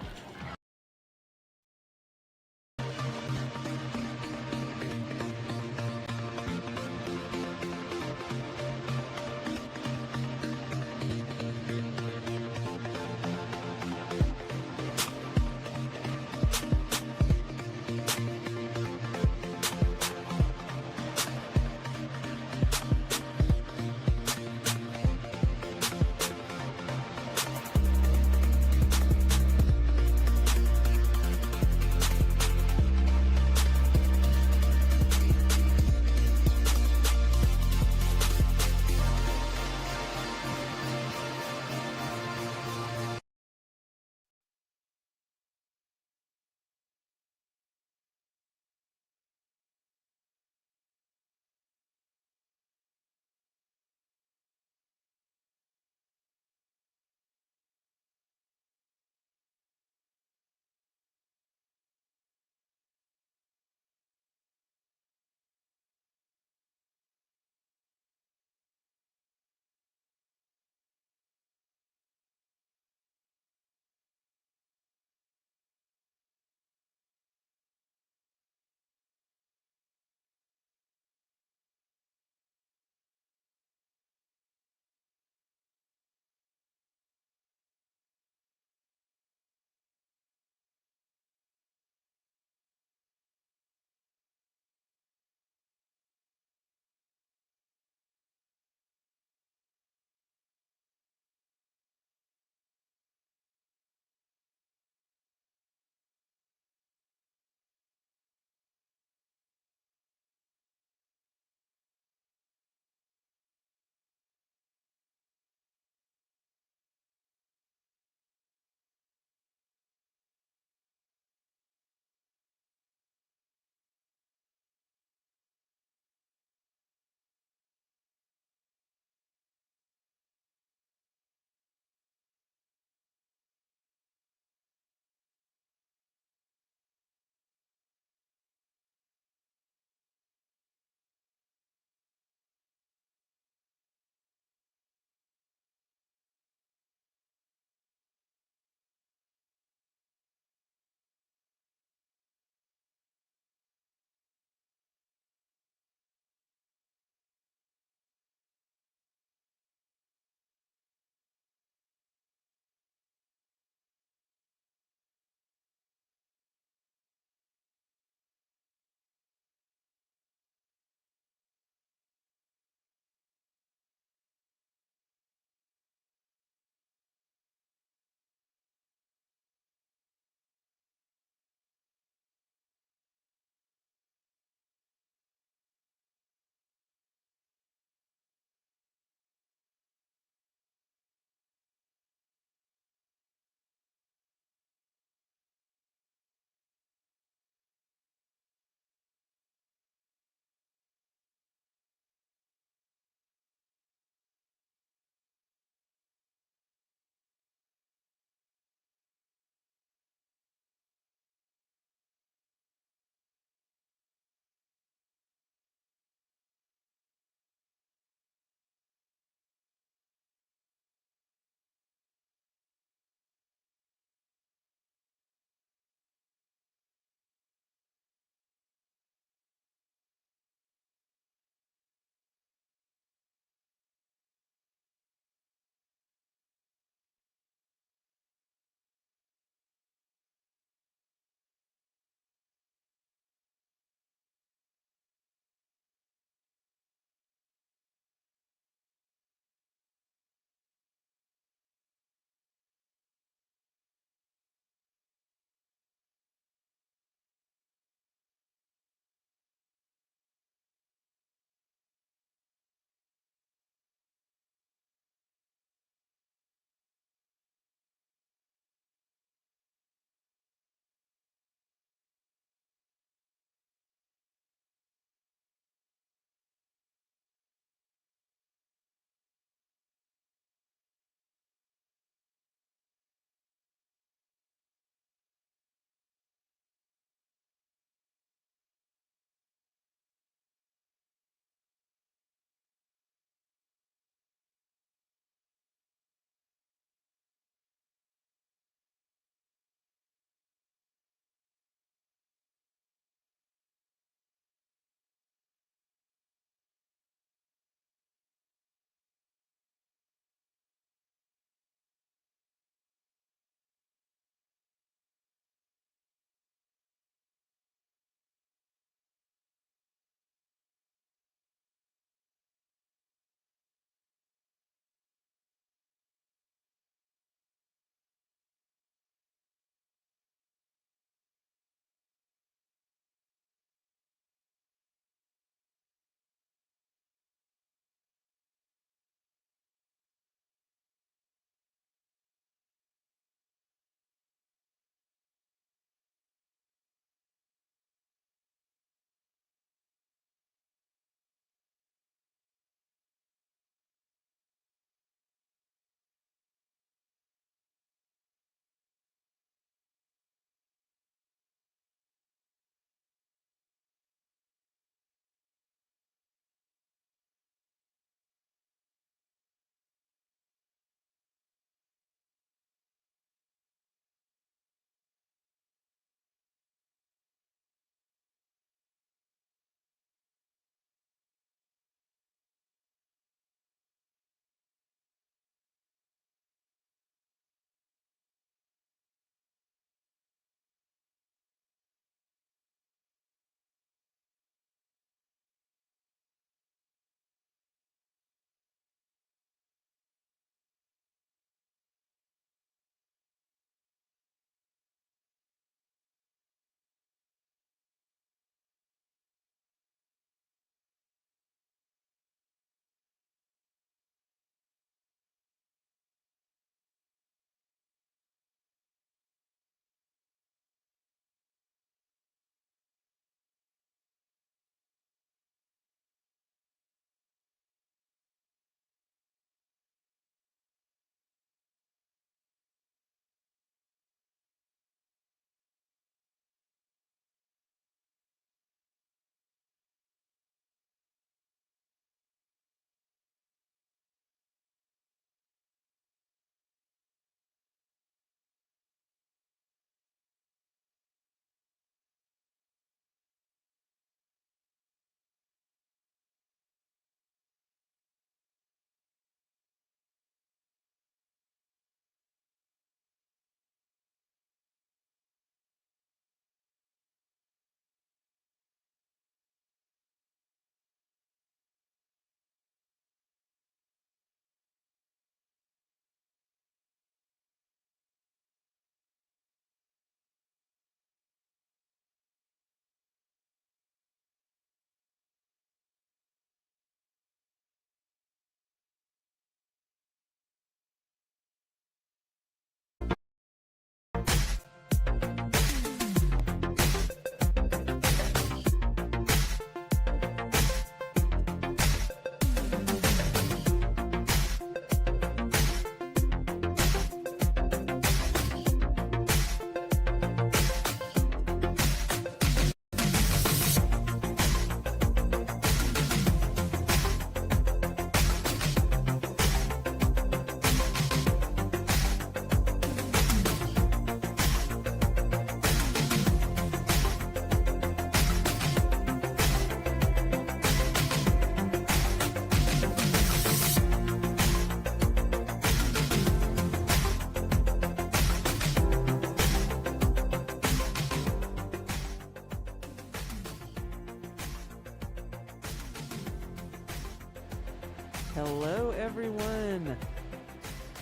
Hello, everyone.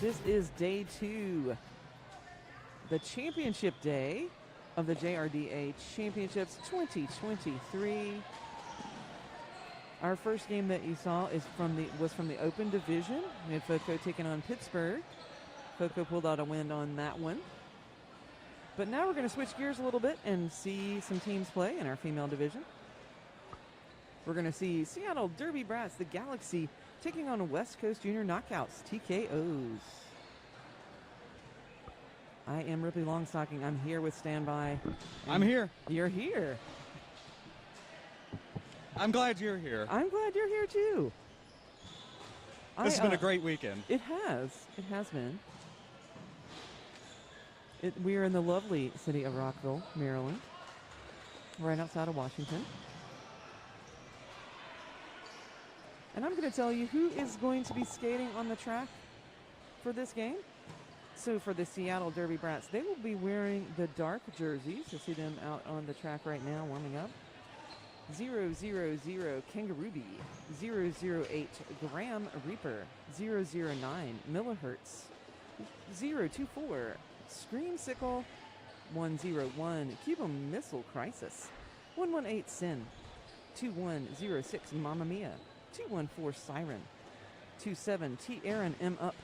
This is day 2, the championship day of the JRDA Championships 2023. Our first game that you saw was from the Open Division. We had FOCO taking on Pittsburgh. FOCO pulled out a win on that one. But now we're going to switch gears a little bit and see some teams play in our female division. We're going to see Seattle Derby Brats, the Galaxy, taking on West Coast Junior Knockouts, TKOs. I am Ripley Longstocking. I'm here with Standby. I'm here. You're here. I'm glad you're here. I'm glad you're here too. This has been a great weekend. It has. It has been. We are in the lovely city of Rockville, Maryland, right outside of Washington. And I'm going to tell you who is going to be skating on the track for this game. So for the Seattle Derby Brats, they will be wearing the dark jerseys. You see them out on the track right now warming up. 000 Kangaroo 008 Graham Reaper, 009 Millihertz, 024 Screamsicle, 101 Cuba Missile Crisis, 118 Sin, 2106 Mamma Mia, 214 Siren, 27 T Aaron M Up,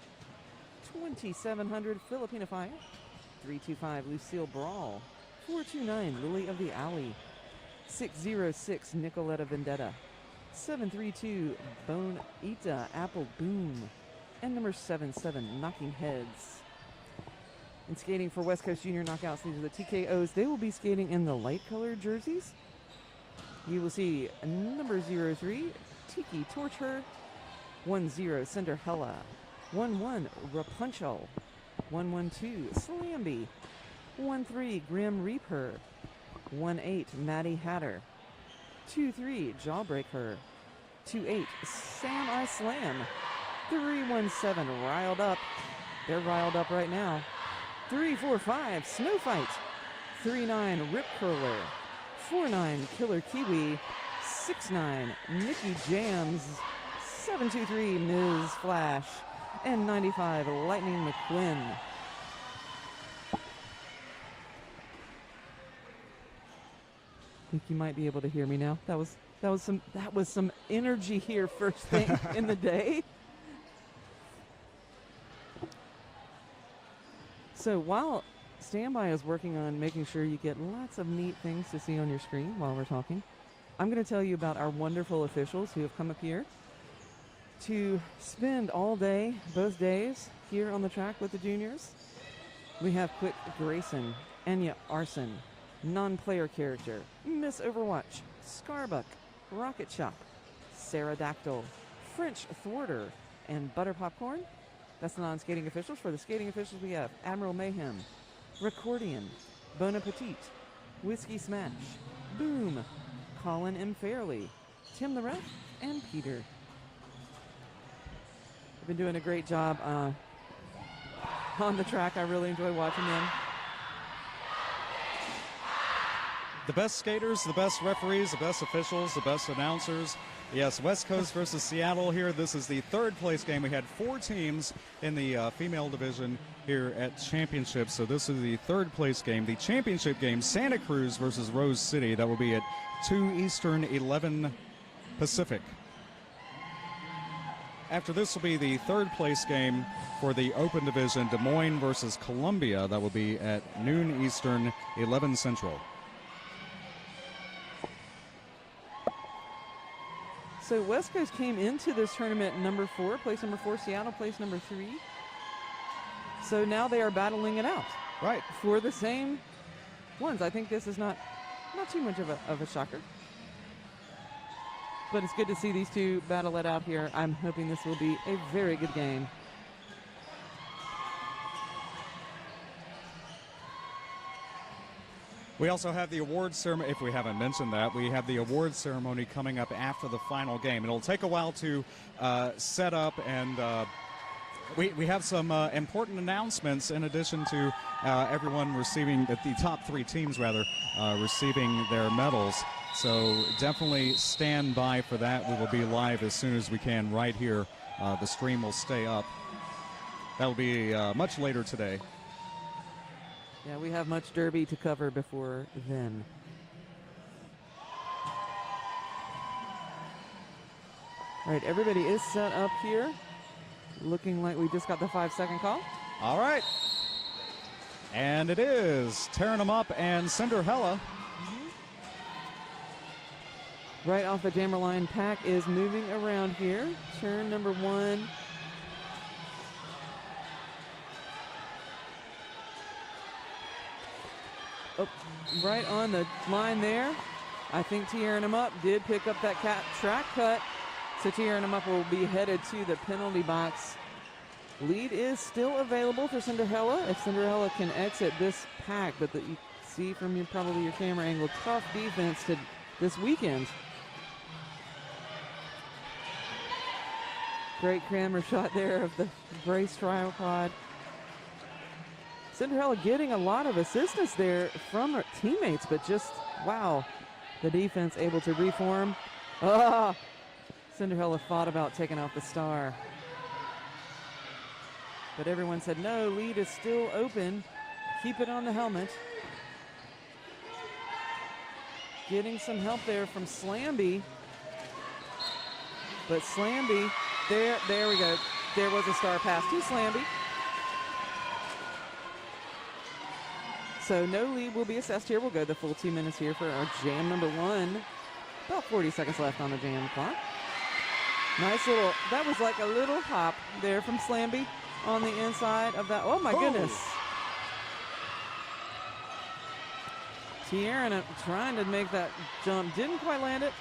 2700 Filipina Fire, 325 Lucille Brawl, 429 Lily of the Alley, 606 Nicoletta Vendetta, 732 Bone Ita Apple Boom, and number 77 Knocking Heads. And skating for West Coast Junior Knockouts, these are the TKOs. They will be skating in the light colored jerseys. You will see number 03 Tiki Torture, 10 Cinderella, 11 Rapunzel, 112 Slamby, 13 Grim Reaper, 18 Maddie Hatter, 23 Jawbreaker, 28 Sam I Slam, 317 Riled Up. They're riled up right now. 345 Snow Fight, 39 Rip Curler, 49 Killer Kiwi, 69 Nikki Jams, 723 Ms. Flash, and 95 Lightning McQuinn. I think you might be able to hear me now. That was some energy here first thing in the day. So while Standby is working on making sure you get lots of neat things to see on your screen while we're talking, I'm going to tell you about our wonderful officials who have come up here to spend all day, both days, here on the track with the juniors. We have Quick Grayson, Anya Arson, non-player character, Miss Overwatch, Scarbuck, Rocket Shop, Pterodactyl, French Thwarter, and Butter Popcorn. That's the non-skating officials. For the skating officials, we have Admiral Mayhem, Recordian, Bon Appetit, Whiskey Smash, Boom, Colin M. Fairley, Tim the Ref, and Peter. They've been doing a great job on the track. I really enjoy watching them. The best skaters, the best referees, the best officials, the best announcers. Yes, West Coast versus Seattle here. This is the third place game. We had 4 teams in the female division here at Championships. So this is the third place game. The championship game, Santa Cruz versus Rose City. That will be at 2 Eastern, 11 Pacific. After this will be the third place game for the Open Division, Des Moines versus Columbia. That will be at noon Eastern, 11 Central. So West Coast came into this tournament number 4, place number 4, Seattle place number 3. So now they are battling it out. Right. For the same ones. I think this is not too much of a shocker. But it's good to see these two battle it out here. I'm hoping this will be a very good game. We also have the awards ceremony. If we haven't mentioned that, we have the awards ceremony coming up after the final game. It'll take a while to set up, and we have some important announcements in addition to everyone receiving, the top 3 teams rather, receiving their medals. So definitely stand by for that. We will be live as soon as we can right here the stream will stay up. That will be much later today. Yeah, we have much derby to cover before then. All right, everybody is set up here. Looking like we just got the 5-second call. All right. And it is tearing them up and Cinderella. Right off the jammer line, pack is moving around here. Turn number 1. Oh, right on the line there. I think tearing them up did pick up that track cut. So tearing them up will be headed to the penalty box. Lead is still available for Cinderella if Cinderella can exit this pack, but you see from probably your camera angle, tough defense to this weekend. Great camera shot there of the brace tripod. Cinderella getting a lot of assistance there from her teammates, but just, wow, the defense able to reform. Cinderella thought about taking off the star. But everyone said, no, lead is still open. Keep it on the helmet. Getting some help there from Slamby. But Slamby, there we go. There was a star pass to Slamby. So no lead will be assessed here. We'll go the full 2 minutes here for our jam number 1. About 40 seconds left on the jam clock. Nice little, that was like a little hop there from Slamby on the inside of that. Oh my goodness. Tiernan trying to make that jump. Didn't quite land it.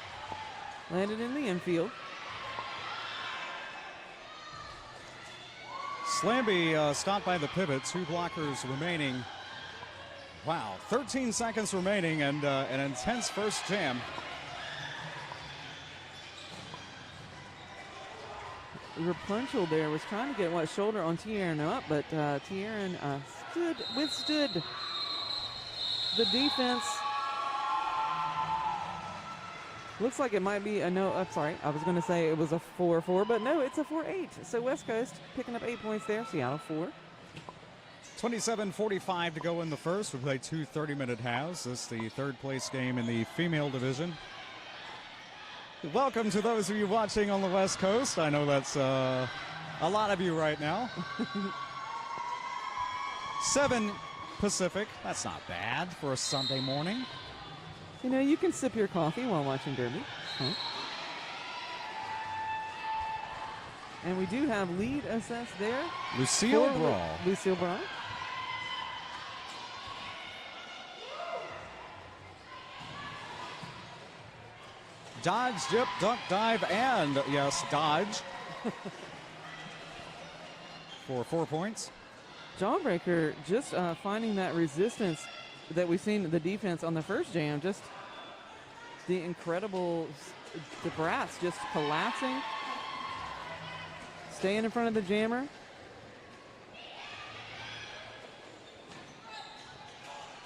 Landed in the infield. Slamby stopped by the pivot. 2 blockers remaining. Wow, 13 seconds remaining and an intense first jam. Rapunzel there was trying to get what shoulder on Tiernan up, but Tiernan withstood the defense. Looks like it might be a no. I'm sorry, I was going to say it was a 4-4, but no, it's a 4-8. So West Coast picking up 8 points there. Seattle 4. 27:45 to go in the first. We play 2 30-minute halves. This is the third place game in the female division. Welcome to those of you watching on the West Coast. I know that's a lot of you right now. 7 Pacific. That's not bad for a Sunday morning. You know, you can sip your coffee while watching Derby. Huh? And we do have lead assessed there. Lucille Brawl. Lucille Brawl. Dodge, dip, duck, dive, and, yes, dodge. For 4 points. Jawbreaker just finding that resistance that we've seen the defense on the first jam. Just the incredible, the brats just collapsing. Staying in front of the jammer.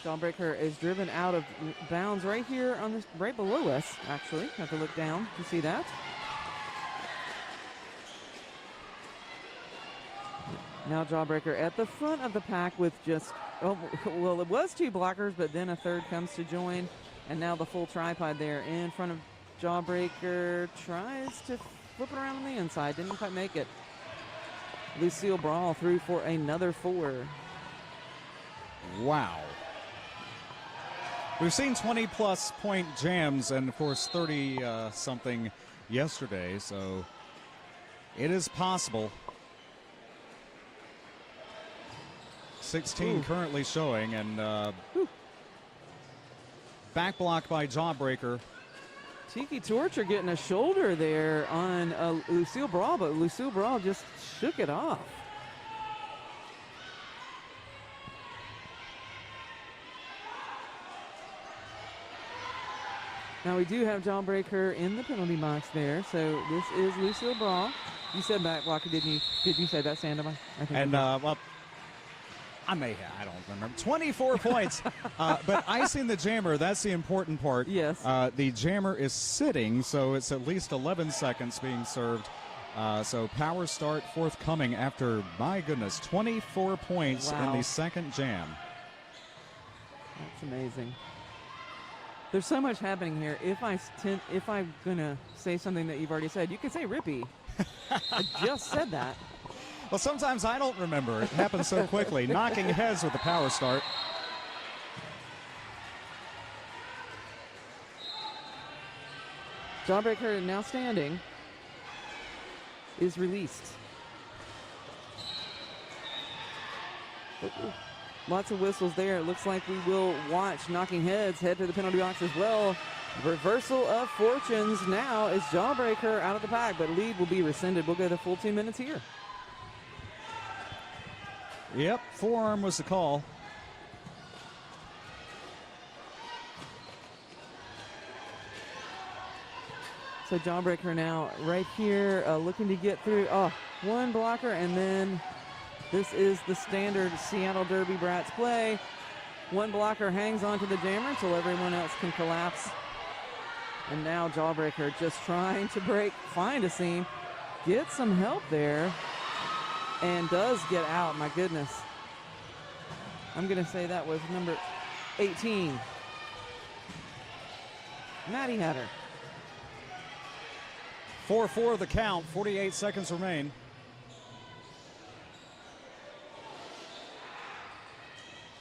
Jawbreaker is driven out of bounds right here on this, right below us, actually. Have to look down to see that. Now Jawbreaker at the front of the pack with just, oh, well, it was 2 blockers, but then a third comes to join. And now the full tripod there in front of Jawbreaker. Tries to flip it around on the inside. Didn't quite make it. Lucille Brawl through for another 4. Wow. We've seen 20-plus point jams and, of course, 30-something yesterday, so it is possible. 16 currently showing, and back block by Jawbreaker. Tiki Torture getting a shoulder there on Lucille Brawl, but Lucille Brawl just shook it off. Now we do have Jawbreaker in the penalty box there, so this is Lucille Brawl. You said back blocker, didn't you? Did you say that, Sandoval? I think. And well, I may have, I don't remember. 24 points, but icing the jammer, that's the important part. Yes. The jammer is sitting, so it's at least 11 seconds being served. So power start forthcoming after, my goodness, 24 points in the second jam. That's amazing. There's so much happening here. If I'm gonna say something that you've already said, you can say Rippy. I just said that. Well, sometimes I don't remember. It happens so quickly. Knocking heads with the power start. Jawbreaker, now standing, is released. Lots of whistles there. It looks like we will watch Knocking Heads head to the penalty box as well. Reversal of fortunes now is Jawbreaker out of the pack, but lead will be rescinded. We'll go the full 2 minutes here. Yep, forearm was the call. So Jawbreaker now right here looking to get through. Oh, one blocker, and then this is the standard Seattle Derby Brats play. One blocker hangs onto the jammer until everyone else can collapse. And now Jawbreaker just trying to find a seam, get some help there, and does get out. My goodness. I'm going to say that was number 18, Maddie Hatter. 4-4 the count, 48 seconds remain.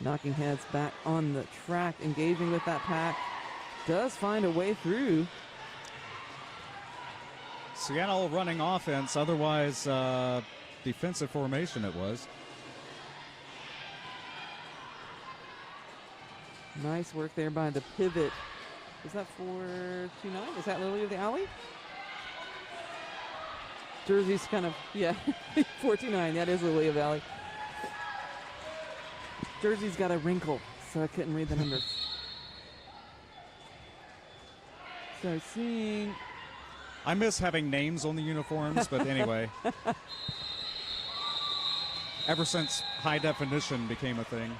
Knocking Heads back on the track, engaging with that pack. Does find a way through. Seattle running offense, otherwise defensive formation it was. Nice work there by the pivot. Is that 429? Is that Lily of the Alley? Jersey's kind of, yeah, 429. That is Lily of the Alley. Jersey's got a wrinkle, so I couldn't read the numbers. So seeing... I miss having names on the uniforms, but anyway. Ever since high definition became a thing.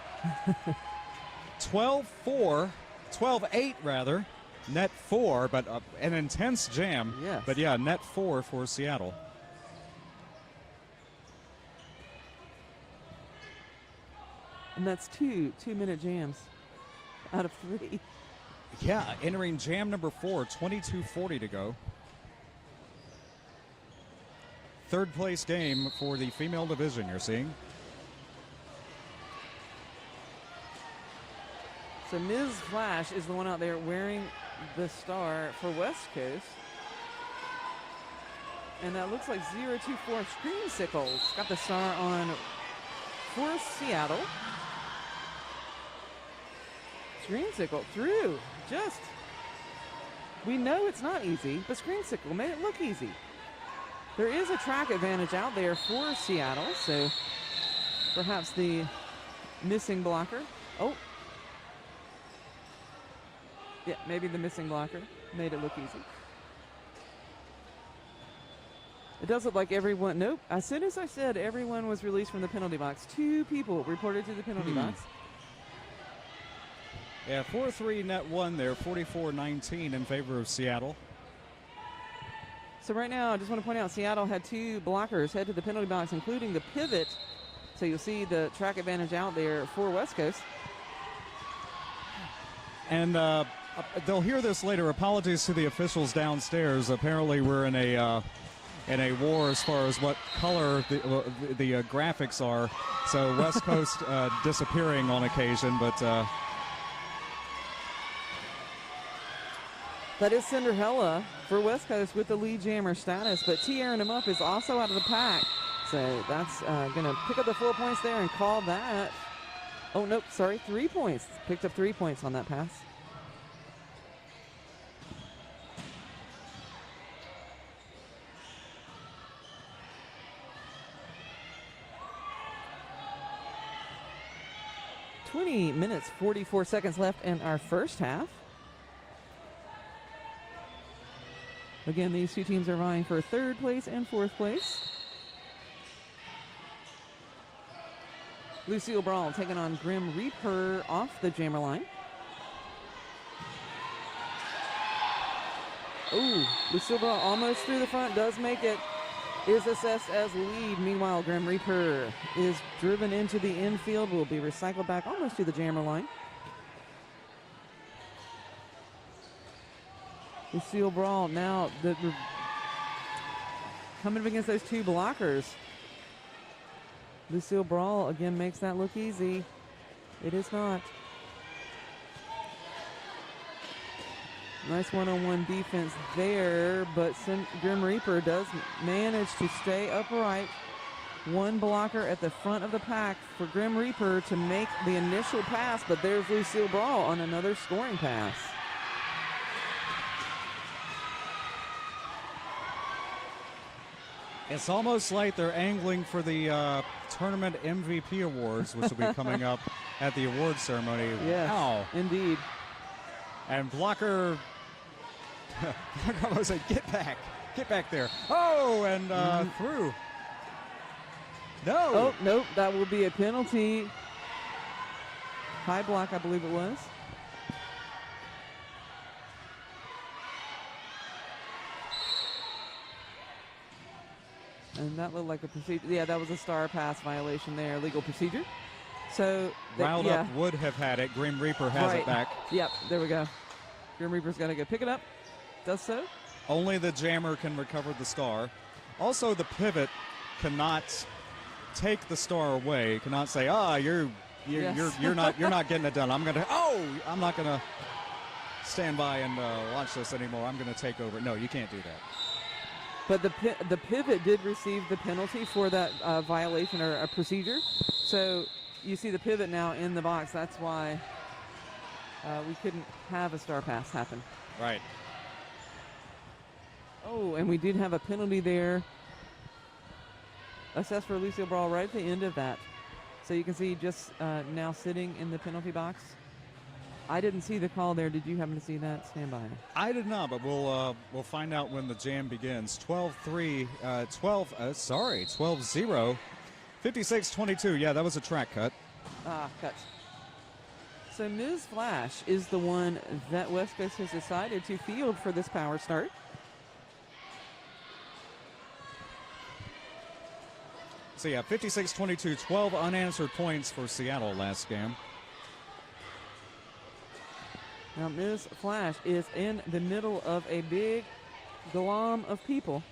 12-4, 12-8 rather, net 4, but an intense jam. Yes. But yeah, net 4 for Seattle. And that's two 2-minute jams out of 3. Yeah, entering jam number 4, 22:40 to go. Third place game for the female division you're seeing. So Ms. Flash is the one out there wearing the star for West Coast. And that looks like 024 Screamsicles got the star on for Seattle. Screamsicle through. Just, we know it's not easy, but Screamsicle made it look easy. There is a track advantage out there for Seattle, so perhaps the missing blocker. Oh. Yeah, maybe the missing blocker made it look easy. It does look like everyone, nope. As soon as I said everyone was released from the penalty box, 2 people reported to the penalty box. Yeah, 4-3 net 1 there, 44-19 in favor of Seattle. So right now, I just want to point out, Seattle had 2 blockers head to the penalty box, including the pivot. So you'll see the track advantage out there for West Coast. And they'll hear this later. Apologies to the officials downstairs. Apparently we're in a war as far as what color the graphics are. So West Coast disappearing on occasion, but... That is Cinderella for West Coast with the lead jammer status, but tearing him up is also out of the pack. So that's going to pick up the 4 points there and call that. Oh, nope, sorry, 3 points. Picked up 3 points on that pass. $20 minutes, 44 seconds left in our first half. Again, these 2 teams are vying for 3rd place and 4th place. Lucille Brawl taking on Grim Reaper off the jammer line. Oh, Lucille Brawl almost through the front, does make it. is assessed as lead. Meanwhile, Grim Reaper is driven into the infield, will be recycled back almost to the jammer line. Lucille Brawl now coming up against those two blockers. Lucille Brawl again makes that look easy. It is not. Nice one-on-one defense there, but Grim Reaper does manage to stay upright. One blocker at the front of the pack for Grim Reaper to make the initial pass, but there's Lucille Brawl on another scoring pass. It's almost like they're angling for the tournament MVP awards, which will be coming up at the award ceremony. Yes, Wow. indeed. And blocker almost said, get back there. Oh, and through. No. Oh, nope, that will be a penalty. High block, I believe it was. And that looked like a procedure. Yeah, that was a star pass violation there, legal procedure. So Riled Up would have had it. Grim Reaper has it back. Yep, there we go. Grim Reaper's got to go pick it up. Does so. Only the jammer can recover the star. Also, the pivot cannot take the star away. Cannot say, you're not getting it done. I'm not gonna stand by and watch this anymore. I'm gonna take over. No, you can't do that. But the pivot did receive the penalty for that violation or a procedure. So you see the pivot now in the box. That's why we couldn't have a star pass happen. Right. Oh, and we did have a penalty there assessed for Lucille Brawl right at the end of that. So you can see just now sitting in the penalty box. I didn't see the call there. Did you happen to see that? Stand by. I did not, but we'll find out when the jam begins. 12-0, 56-22. Yeah, that was a track cut. Cut. So Ms. Flash is the one that West Coast has decided to field for this power start. So yeah, 56-22, 12 unanswered points for Seattle last game. Now Ms. Flash is in the middle of a big glom of people.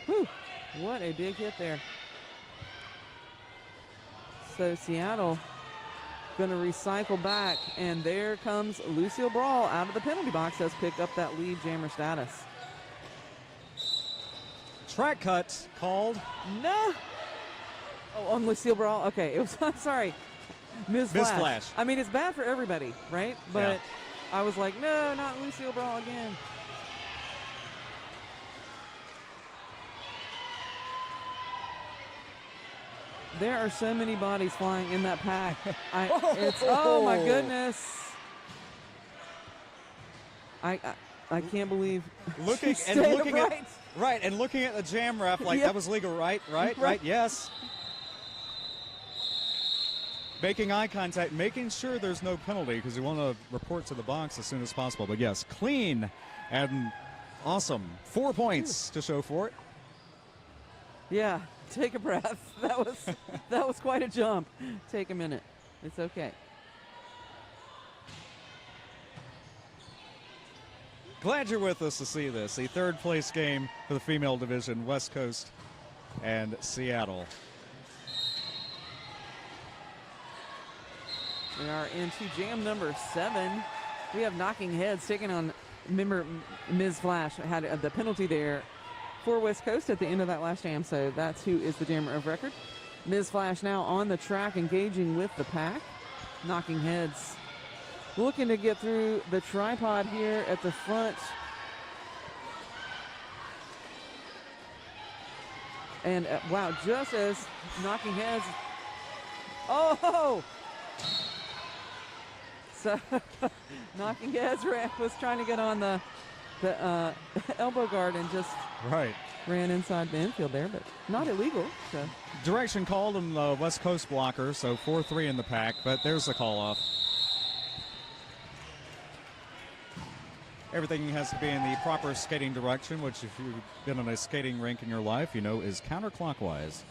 Whew, what a big hit there. So Seattle going to recycle back, and there comes Lucille Brawl out of the penalty box, has picked up that lead jammer status. Track cut called. No. Oh, on Lucille Brawl? Okay, it was, I'm sorry. Ms. Flash. I mean, it's bad for everybody, right? But yeah. I was like, no, not Lucille Brawl again. There are so many bodies flying in that pack. Oh my goodness. I can't believe looking at the jam ref like that was legal, right, yes. Making eye contact, making sure there's no penalty because you want to report to the box as soon as possible. But yes, clean and awesome. 4 points to show for it. Yeah, take a breath. That was quite a jump. Take a minute. It's okay. Glad you're with us to see this. The third place game for the female division, West Coast and Seattle. We are into jam number 7. We have Knocking Heads taking on, remember, Ms. Flash had the penalty there for West Coast at the end of that last jam, so that's who is the jammer of record. Ms. Flash now on the track engaging with the pack. Knocking Heads looking to get through the tripod here at the front. And wow, just as Knocking Heads, oh! So Knocking Heads was trying to get on the elbow guard and just ran inside the infield there, but not illegal. So. Direction called on the West Coast blocker, so 4-3 in the pack, but there's the call off. Everything has to be in the proper skating direction, which if you've been on a skating rink in your life, you know is counterclockwise.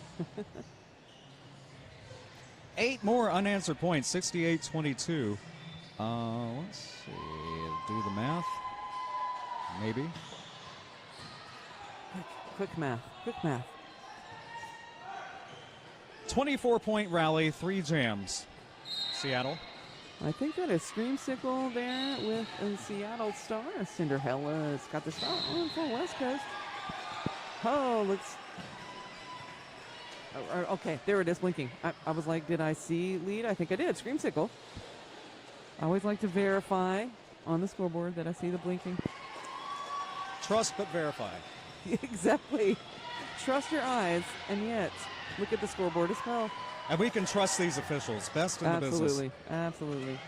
8 more unanswered points, 68-22. Let's see, do the math. Maybe. Quick math. 24-point rally, 3 jams. Seattle. I think that is Screamsicle there with a Seattle Star. Cinderella's got the star on for West Coast. Oh, looks. Okay, there it is blinking. I was like, did I see lead? I think I did. Screamsicle. I always like to verify on the scoreboard that I see the blinking. Trust but verify. Exactly. Trust your eyes, and yet look at the scoreboard as well. And we can trust these officials. Best in the business. Absolutely.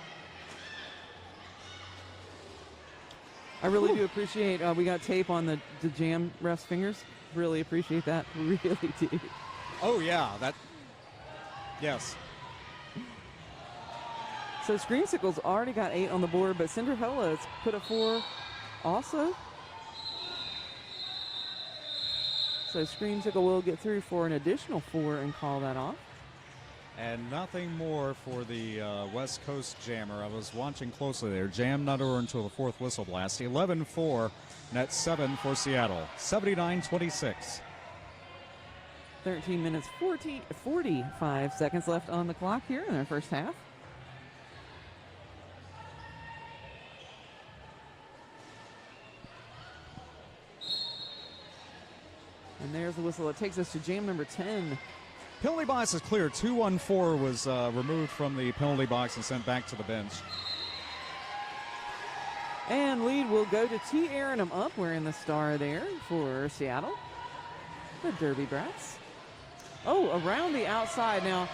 I really do appreciate we got tape on the jam ref's fingers. Really appreciate that. Really do. Oh, yeah. Yes. So Screamsicle's already got 8 on the board, but Cinderella's put a 4 also. So Screamsicle will get through for an additional 4 and call that off. And nothing more for the West Coast jammer. I was watching closely there. Jam not over until the 4th whistle blast. 11-4, net 7 for Seattle. 79-26. 13 minutes, 45 seconds left on the clock here in our first half. And there's the whistle. It takes us to jam number 10. Penalty box is clear. 2-1-4 was removed from the penalty box and sent back to the bench. And lead will go to T. Aaronham up, wearing the star there for Seattle. The Derby Brats. Oh, around the outside. Now,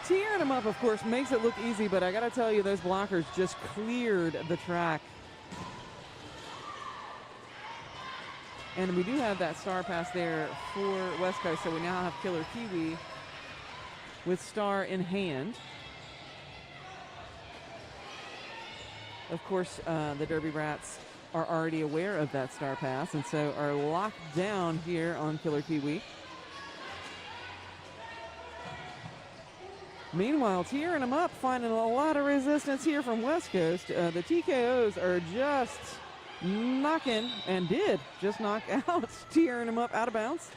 T. Aaronham up, of course, makes it look easy, but I got to tell you, those blockers just cleared the track. And we do have that star pass there for West Coast, so we now have Killer Kiwi with star in hand. Of course, the Derby Brats are already aware of that star pass, and so are locked down here on Killer Kiwi. Meanwhile, tearing them up, finding a lot of resistance here from West Coast. The TKOs are just knocking, and did just knock out, tearing them up out of bounds.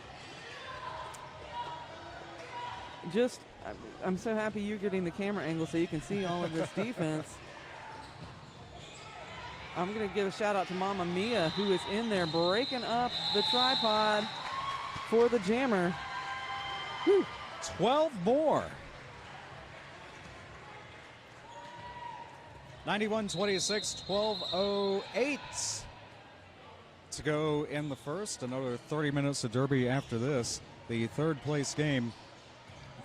I'm so happy you're getting the camera angle so you can see all of this defense. I'm going to give a shout out to Mama Mia, who is in there breaking up the tripod for the jammer. Whew. 12 more. 91-26, 12:08 to go in the first. Another 30 minutes of Derby after this. The third place game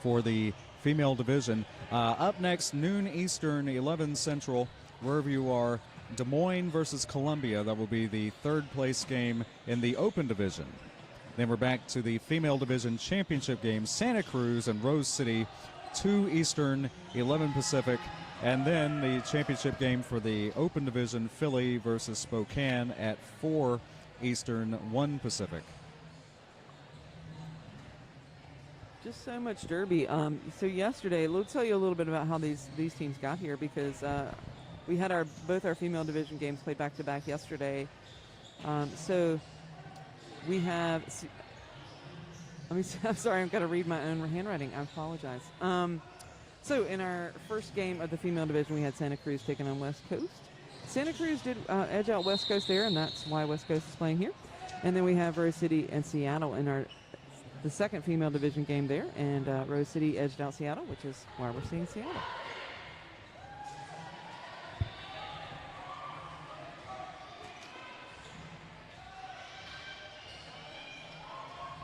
for the female division. Up next, noon Eastern, 11 Central, wherever you are, Des Moines versus Columbia. That will be the third place game in the open division. Then we're back to the female division championship game, Santa Cruz and Rose City, 2 Eastern, 11 Pacific. And then the championship game for the open division, Philly versus Spokane at 4 Eastern, 1 Pacific. Just so much Derby. So yesterday, we'll tell you a little bit about how these teams got here, because we had both our female division games played back-to-back yesterday. So we have... I'm sorry, I've got to read my own handwriting. I apologize. So in our first game of the female division, we had Santa Cruz taking on West Coast. Santa Cruz did edge out West Coast there, and that's why West Coast is playing here. And then we have Rose City and Seattle in the second female division game there, and Rose City edged out Seattle, which is why we're seeing Seattle.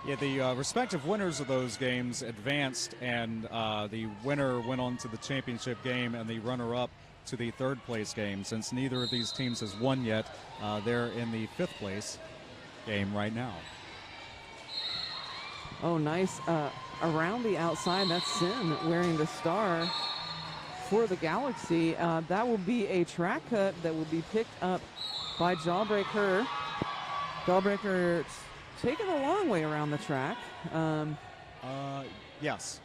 Yeah, the respective winners of those games advanced, and the winner went on to the championship game, and the runner-up to the third place game. Since neither of these teams has won yet, they're in the 5th place game right now. Oh, nice. Around the outside, that's Sin wearing the star for the Galaxy. That will be a track cut that will be picked up by Jawbreaker. Jawbreaker taking a long way around the track. Yes.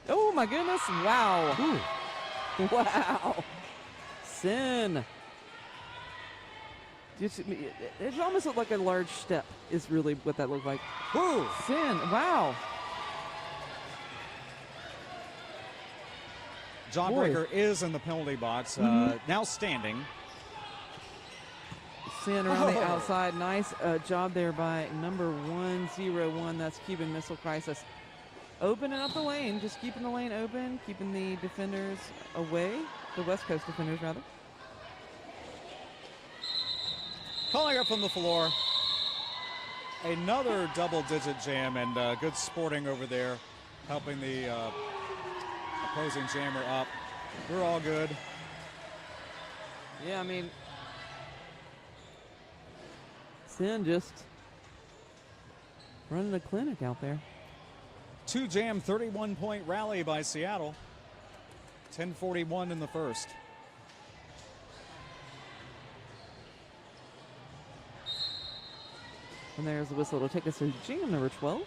Oh my goodness! Wow! Wow! Sin. It almost looked like a large step. Is really what that looked like. Woo! Sin. Wow. Jawbreaker is in the penalty box, now standing. Sin around the outside. Nice job there by number 101. That's Cuban Missile Crisis. Opening up the lane, just keeping the lane open, keeping the defenders away, the West Coast defenders rather. Calling up from the floor. Another double-digit jam, and good sporting over there, helping the opposing jammer up. We're all good. Yeah, I mean, Sin just running a clinic out there. 2-jam, 31-point rally by Seattle. 10:41 in the first. And there's the whistle. It'll take us to jam number 12.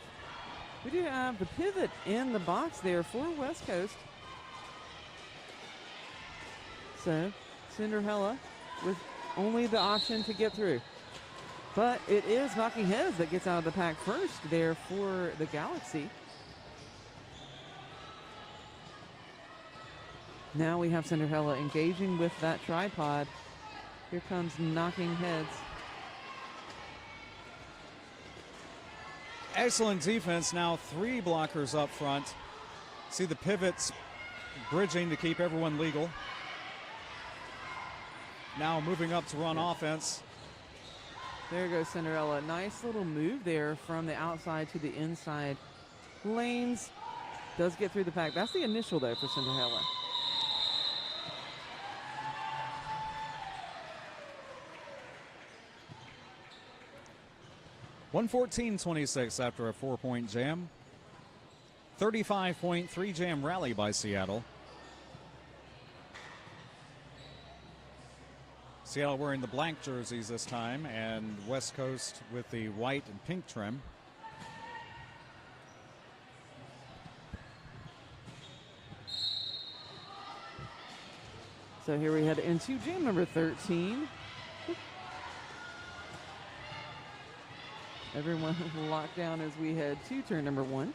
We do have the pivot in the box there for West Coast. So, Cinderella with only the option to get through. But it is Knocking Heads that gets out of the pack first there for the Galaxy. Now we have Cinderella engaging with that tripod. Here comes Knocking Heads. Excellent defense. Now 3 blockers up front. See the pivots bridging to keep everyone legal. Now moving up to run offense. There goes Cinderella. Nice little move there from the outside to the inside lanes. Does get through the pack. That's the initial though for Cinderella. $114.26 after a 4-point jam. 35-point 3-jam rally by Seattle. Seattle wearing the black jerseys this time, and West Coast with the white and pink trim. So here we head into jam number 13. Everyone locked down as we head to turn number 1.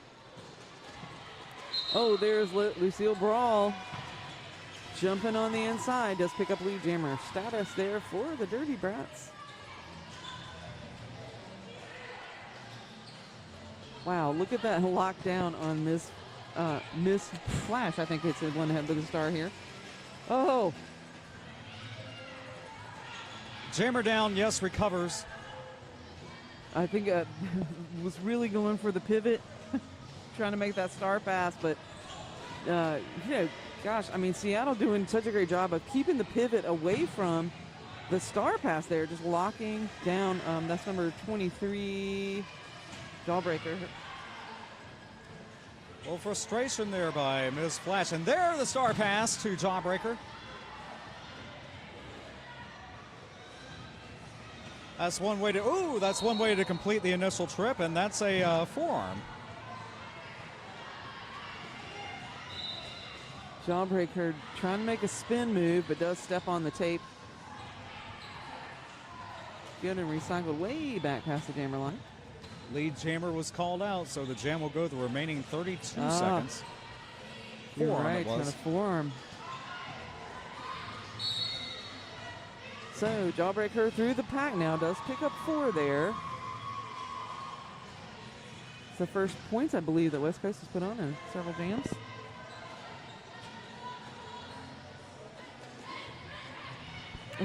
Oh, there's Lucille Brawl. Jumping on the inside, does pick up lead jammer status there for the Derby Brats. Wow, look at that lockdown on Miss Flash. I think it's the one head with the star here. Oh, Jammer down, yes, recovers. I think was really going for the pivot, trying to make that star pass, but gosh, I mean, Seattle doing such a great job of keeping the pivot away from the star pass there, just locking down. That's number 23, Jawbreaker. Well, frustration there by Ms. Flash, and there the star pass to Jawbreaker. That's one way to complete the initial trip, and that's a forearm. Jawbreaker trying to make a spin move, but does step on the tape. Good and recycled way back past the jammer line. Lead jammer was called out, so the jam will go the remaining 32 seconds. You're Forearm right, it was. kind of forearm. So Jawbreaker through the pack now, does pick up 4 there. It's the first points, I believe, that West Coast has put on in several jams.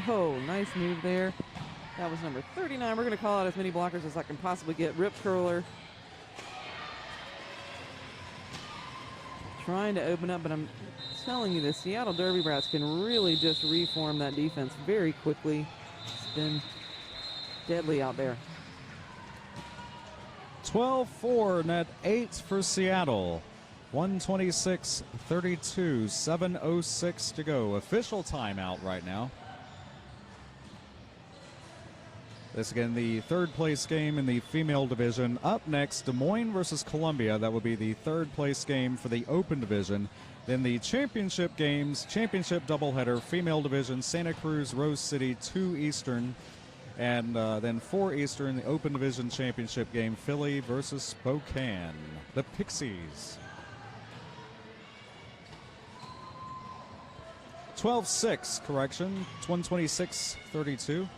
Oh, nice move there. That was number 39. We're going to call out as many blockers as I can possibly get. Rip curler. Trying to open up, but I'm telling you, the Seattle Derby Brats can really just reform that defense very quickly. It's been deadly out there. 12-4, net 8 for Seattle. 126-32, 7:06 to go. Official timeout right now. This again, the third place game in the female division. Up next, Des Moines versus Columbia. That will be the third place game for the open division. Then the championship games, championship doubleheader, female division, Santa Cruz, Rose City, 2 Eastern. And then 4 Eastern, the open division championship game, Philly versus Spokane. The Pixies. 12-6, correction, 126-32.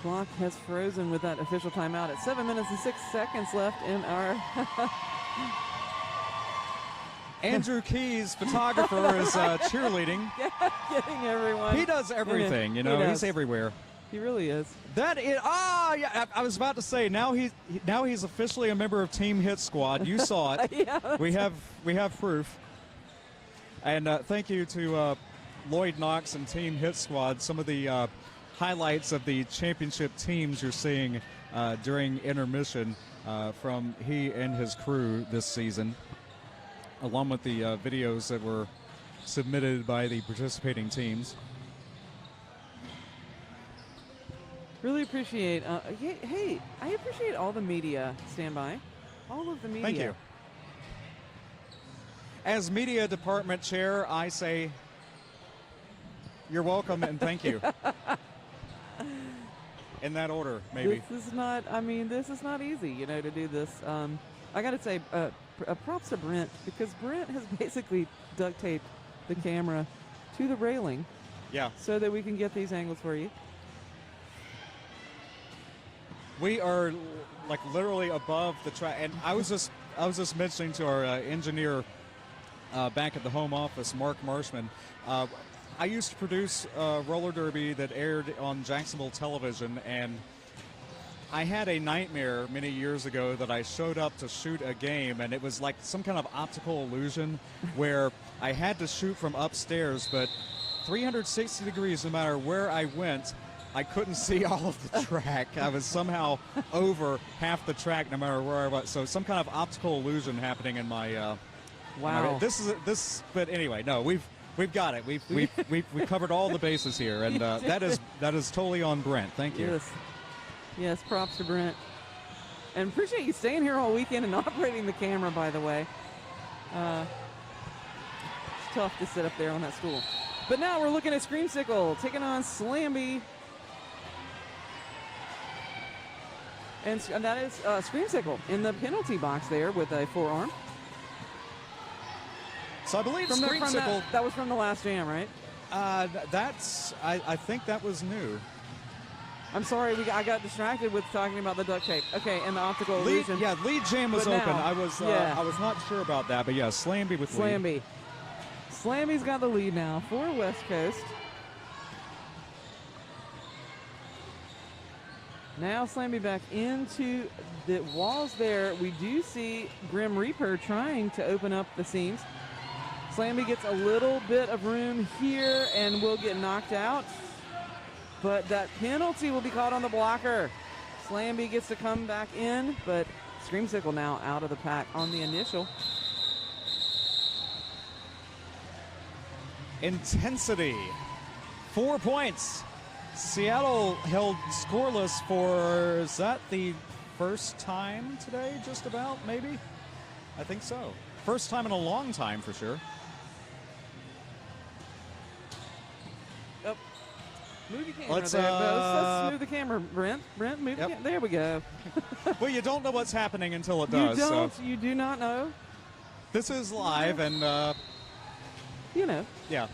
Clock has frozen with that official timeout at 7 minutes and 6 seconds left in our... Andrew Keys, photographer, is cheerleading. Getting everyone. He does everything, you know. He's everywhere. He really is. That is. Yeah. I was about to say. Now he's officially a member of Team Hit Squad. You saw it. Yeah, we have proof. And thank you to Lloyd Knox and Team Hit Squad. Some of the highlights of the championship teams you're seeing during intermission from he and his crew this season, along with the videos that were submitted by the participating teams. Really appreciate, hey, I appreciate all the media standby. All of the media. Thank you. As media department chair, I say you're welcome and thank you. In that order, maybe. This is not, this is not easy, you know, to do this. I got to say, props to Brent, because Brent has basically duct taped the camera to the railing. Yeah. So that we can get these angles for you. We are like literally above the track, and I was just mentioning to our engineer back at the home office, Mark Marshman. I used to produce roller derby that aired on Jacksonville television, and I had a nightmare many years ago that I showed up to shoot a game, and it was like some kind of optical illusion where I had to shoot from upstairs, but 360 degrees, no matter where I went, I couldn't see all of the track. I was somehow over half the track no matter where I was. So some kind of optical illusion happening in my wow. But anyway, no, we've got it. We've covered all the bases here, and that is totally on Brent. Thank you. Yes, props to Brent. And appreciate you staying here all weekend and operating the camera, by the way. It's tough to sit up there on that stool. But now we're looking at Screamsicle taking on Slamby. And that is Screamsicle in the penalty box there with a forearm. So I believe Screamsicle... That was from the last jam, right? I think that was new. I'm sorry, I got distracted with talking about the duct tape. Okay, and the optical illusion. Lead jam was open. Now, I was not sure about that, but yeah, Slamby with lead. Slamby's got the lead now for West Coast. Now Slamby back into the walls there. We do see Grim Reaper trying to open up the seams. Slamby gets a little bit of room here and will get knocked out. But that penalty will be called on the blocker. Slamby gets to come back in, but Screamsicle now out of the pack on the initial. Intensity. 4 points. Seattle held scoreless for, is that the first time today, just about, maybe? I think so. First time in a long time, for sure. Move your camera let's move the camera, Brent. Brent, move the camera. There we go. Well, you don't know what's happening until it does. You do not know. This is live, and... you know. Yeah.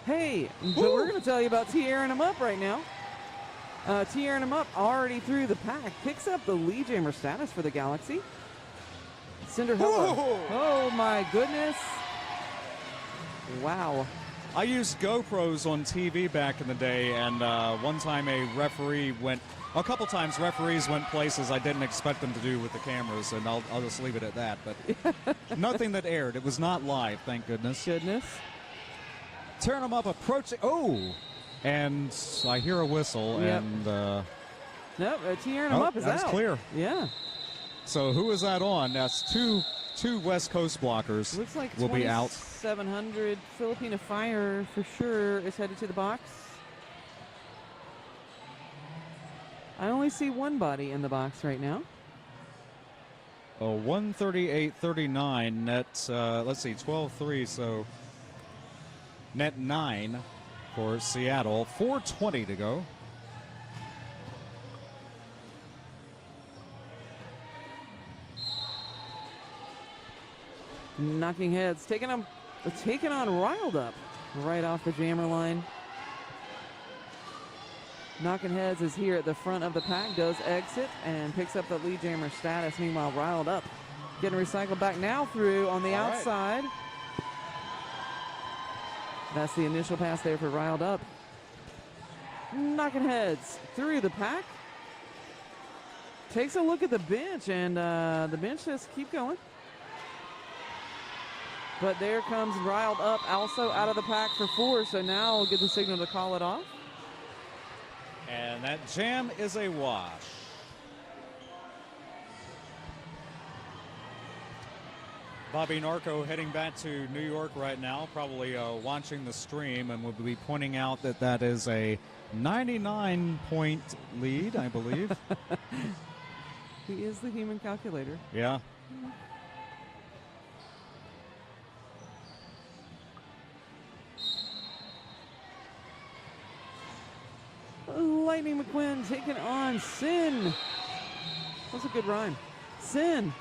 Hey, but we're going to tell you about tearing them up right now. Tearing them up already through the pack. Picks up the lead jammer status for the Galaxy. Cinderella. Oh, my goodness. Wow. I used GoPros on TV back in the day, and one time a couple times referees went places I didn't expect them to do with the cameras, and I'll just leave it at that. But nothing that aired. It was not live, thank goodness. Turn them up, approaching. Oh! And I hear a whistle, and... Nope, tearing them up is out. That's clear. Yeah. So who is that on? That's two West Coast blockers. Looks like will be out. 700 Filipina Fire for sure is headed to the box. I only see one body in the box right now. Oh, 138.39 net, let's see, 12-3, so net 9 for Seattle. 4:20 to go. Knocking Heads taking on Riled Up right off the jammer line. Knocking Heads is here at the front of the pack, does exit and picks up the lead jammer status. Meanwhile, Riled Up getting recycled back now through on the outside. That's the initial pass there for Riled Up. Knocking Heads through the pack. Takes a look at the bench, and the bench says keep going. But there comes Riled Up also out of the pack for 4, so now we'll get the signal to call it off. And that jam is a wash. Bobby Narco heading back to New York right now, probably watching the stream, and will be pointing out that that is a 99-point lead, I believe. He is the human calculator. Yeah. Lightning McQuinn taking on Sin. That's a good rhyme. Sin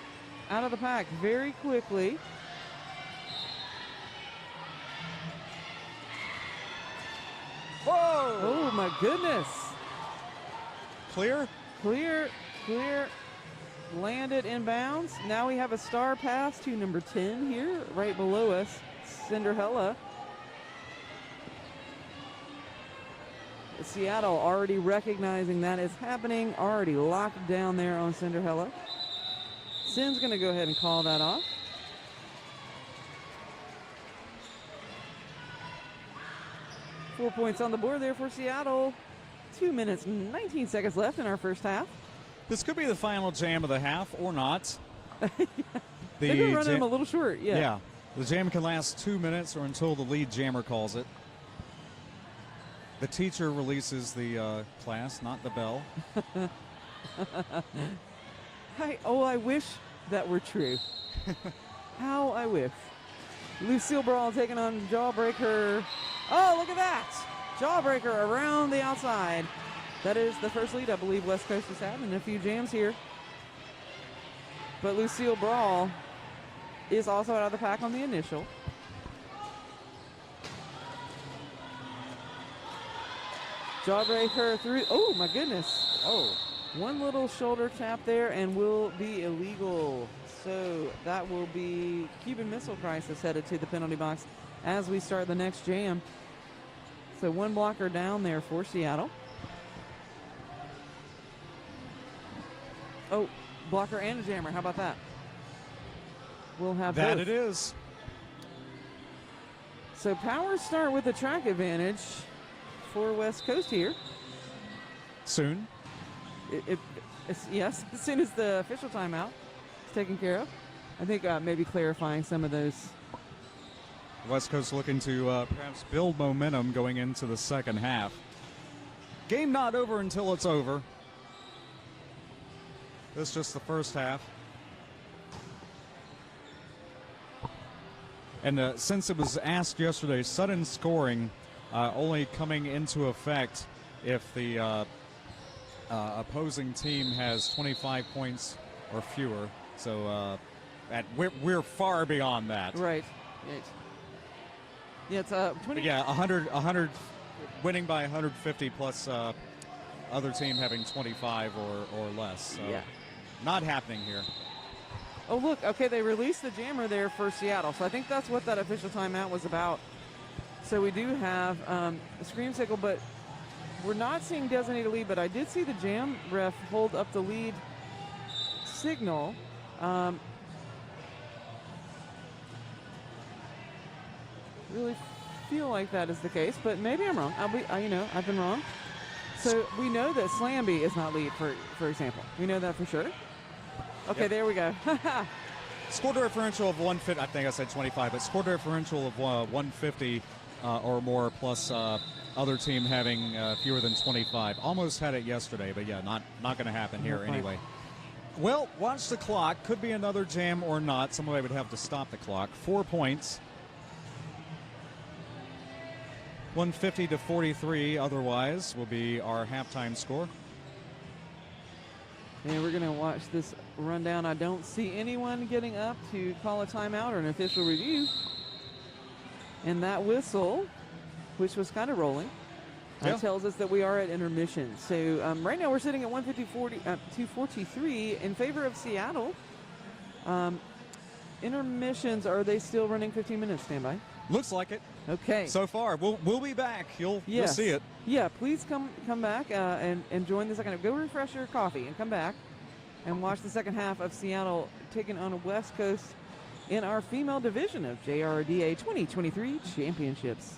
out of the pack very quickly. Whoa! Oh my goodness. Clear? Clear. Landed in bounds. Now we have a star pass to number 10 here, right below us, Cinderella. Seattle already recognizing that is happening, already locked down there on Cinderella. Sin's going to go ahead and call that off. Four points on the board there for Seattle. 2 minutes, 19 seconds left in our first half. This could be the final jam of the half or not. They've been running them a little short, yeah. Yeah. The jam can last 2 minutes or until the lead jammer calls it. The teacher releases the class, not the bell. I wish that were true. How I wish. Lucille Brawl taking on Jawbreaker. Oh, look at that. Jawbreaker around the outside. That is the first lead I believe West Coast has had in a few jams here. But Lucille Brawl is also out of the pack on the initial. Jawbreaker through. Oh, my goodness. Oh, one little shoulder tap there and will be illegal. So that will be Cuban Missile Crisis headed to the penalty box as we start the next jam. So one blocker down there for Seattle. Oh, blocker and a jammer. How about that? We'll have that both. It is. So Powers start with the track advantage for West Coast here. Soon. Yes, as soon as the official timeout is taken care of. I think maybe clarifying some of those. West Coast looking to perhaps build momentum going into the second half. Game not over until it's over. This is just the first half. And since it was asked yesterday, sudden scoring only coming into effect if the opposing team has 25 points or fewer. So we're far beyond that. Right. Yeah, it's 20. But yeah, 100 winning by 150 plus other team having 25 or less. So yeah. Not happening here. Oh, look. Okay, they released the jammer there for Seattle. So I think that's what that official timeout was about. So we do have a scream signal, but we're not seeing designated lead, but I did see the jam ref hold up the lead signal. Really feel like that is the case, but maybe I'm wrong. I've been wrong. So we know that Slamby is not lead, for example. We know that for sure. Okay, Yep. There we go. Score differential of 150. I think I said 25, but score differential of 150 or more plus other team having fewer than 25. Almost had it yesterday, but yeah, not going to happen here Not quite. anyway. Well, watch the clock. Could be another jam or not. Somebody would have to stop the clock. 4 points. 150 to 43 otherwise will be our halftime score. And we're going to watch this rundown. I don't see anyone getting up to call a timeout or an official review. And that whistle, which was kind of rolling, tells us that we are at intermission. So right now we're sitting at 243 in favor of Seattle. Intermissions, are they still running 15 minutes? Standby. Looks like it. Okay. So far, we'll be back. You'll see it. Yeah, please come back and join the second half. Go refresh your coffee and come back and watch the second half of Seattle taking on West Coast in our female division of JRDA 2023 championships.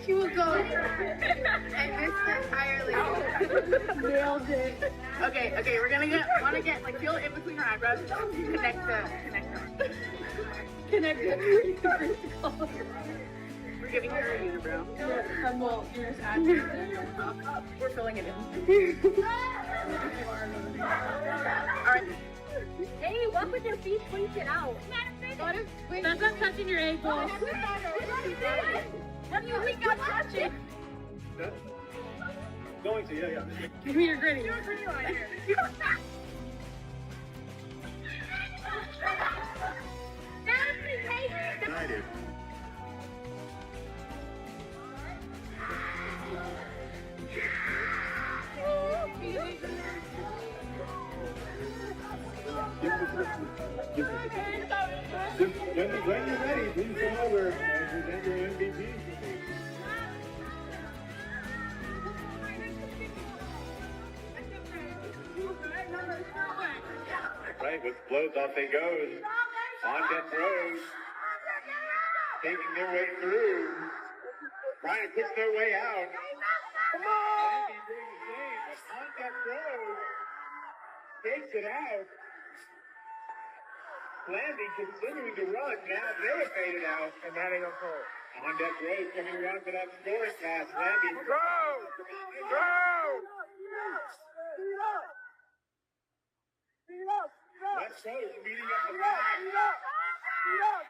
She will go and miss entirely. Nailed it. Okay, we're gonna wanna get like feel in between her eyebrows. Connect them. We're giving her a unibrow. Well, yours we're filling it in. Alright. Hey, walk with your feet pointed out. That's not touching your ankle. What do you think I'm touching? Going to, yeah. Give me your gritty. Do a gritty line here. United. Give When you're ready, please come over and present your MVPs. Right, with blows off they goes. On death row. Taking their way through. Trying to push their way out. Come on! On death row. Takes it out. Landy continuing to run. Now they have faded out. And now they go forward. On deck row coming around for that scoring pass. Landy. Go! Let's go. Speeding up the pass. Yes!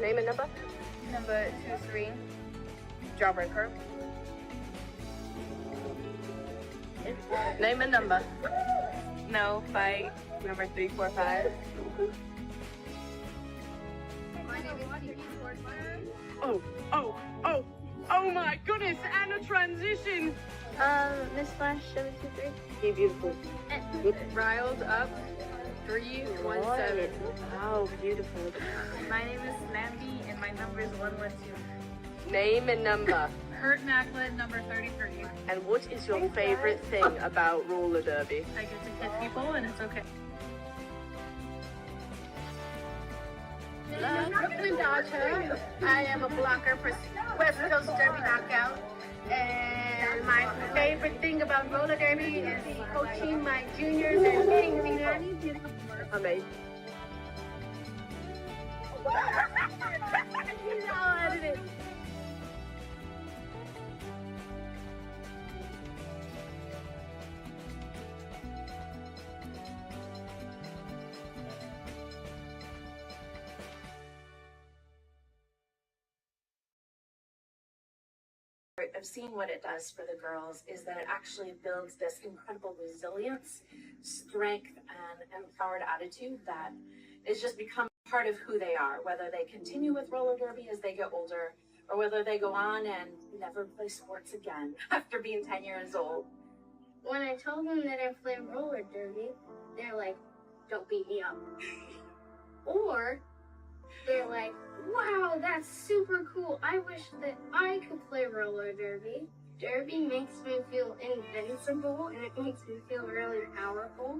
Name and number? Number 23, Jawbreaker. Name and number? No fight. Number 345. My name is Oh my goodness, and a transition. Miss Flash 723. Be beautiful. Riled up 317. Wow, beautiful. My name is Lamby and my number is 112. Name and number. Kurt Macklin, number 33. And what is your favorite thing about roller derby? I get to hit people and it's okay. Brooklyn Dodger. I am a blocker for West Coast Derby Knockout. And my favorite thing about roller derby is coaching my juniors and meeting people. Amazing. I'll edit it. Of seeing what it does for the girls is that it actually builds this incredible resilience, strength, and empowered attitude that is just become part of who they are, whether they continue with roller derby as they get older or whether they go on and never play sports again after being 10 years old. When I told them that I play roller derby, they're like, don't beat me up. Or they're like, wow, that's super cool. I wish that I could play roller derby. Derby makes me feel invincible and it makes me feel really powerful.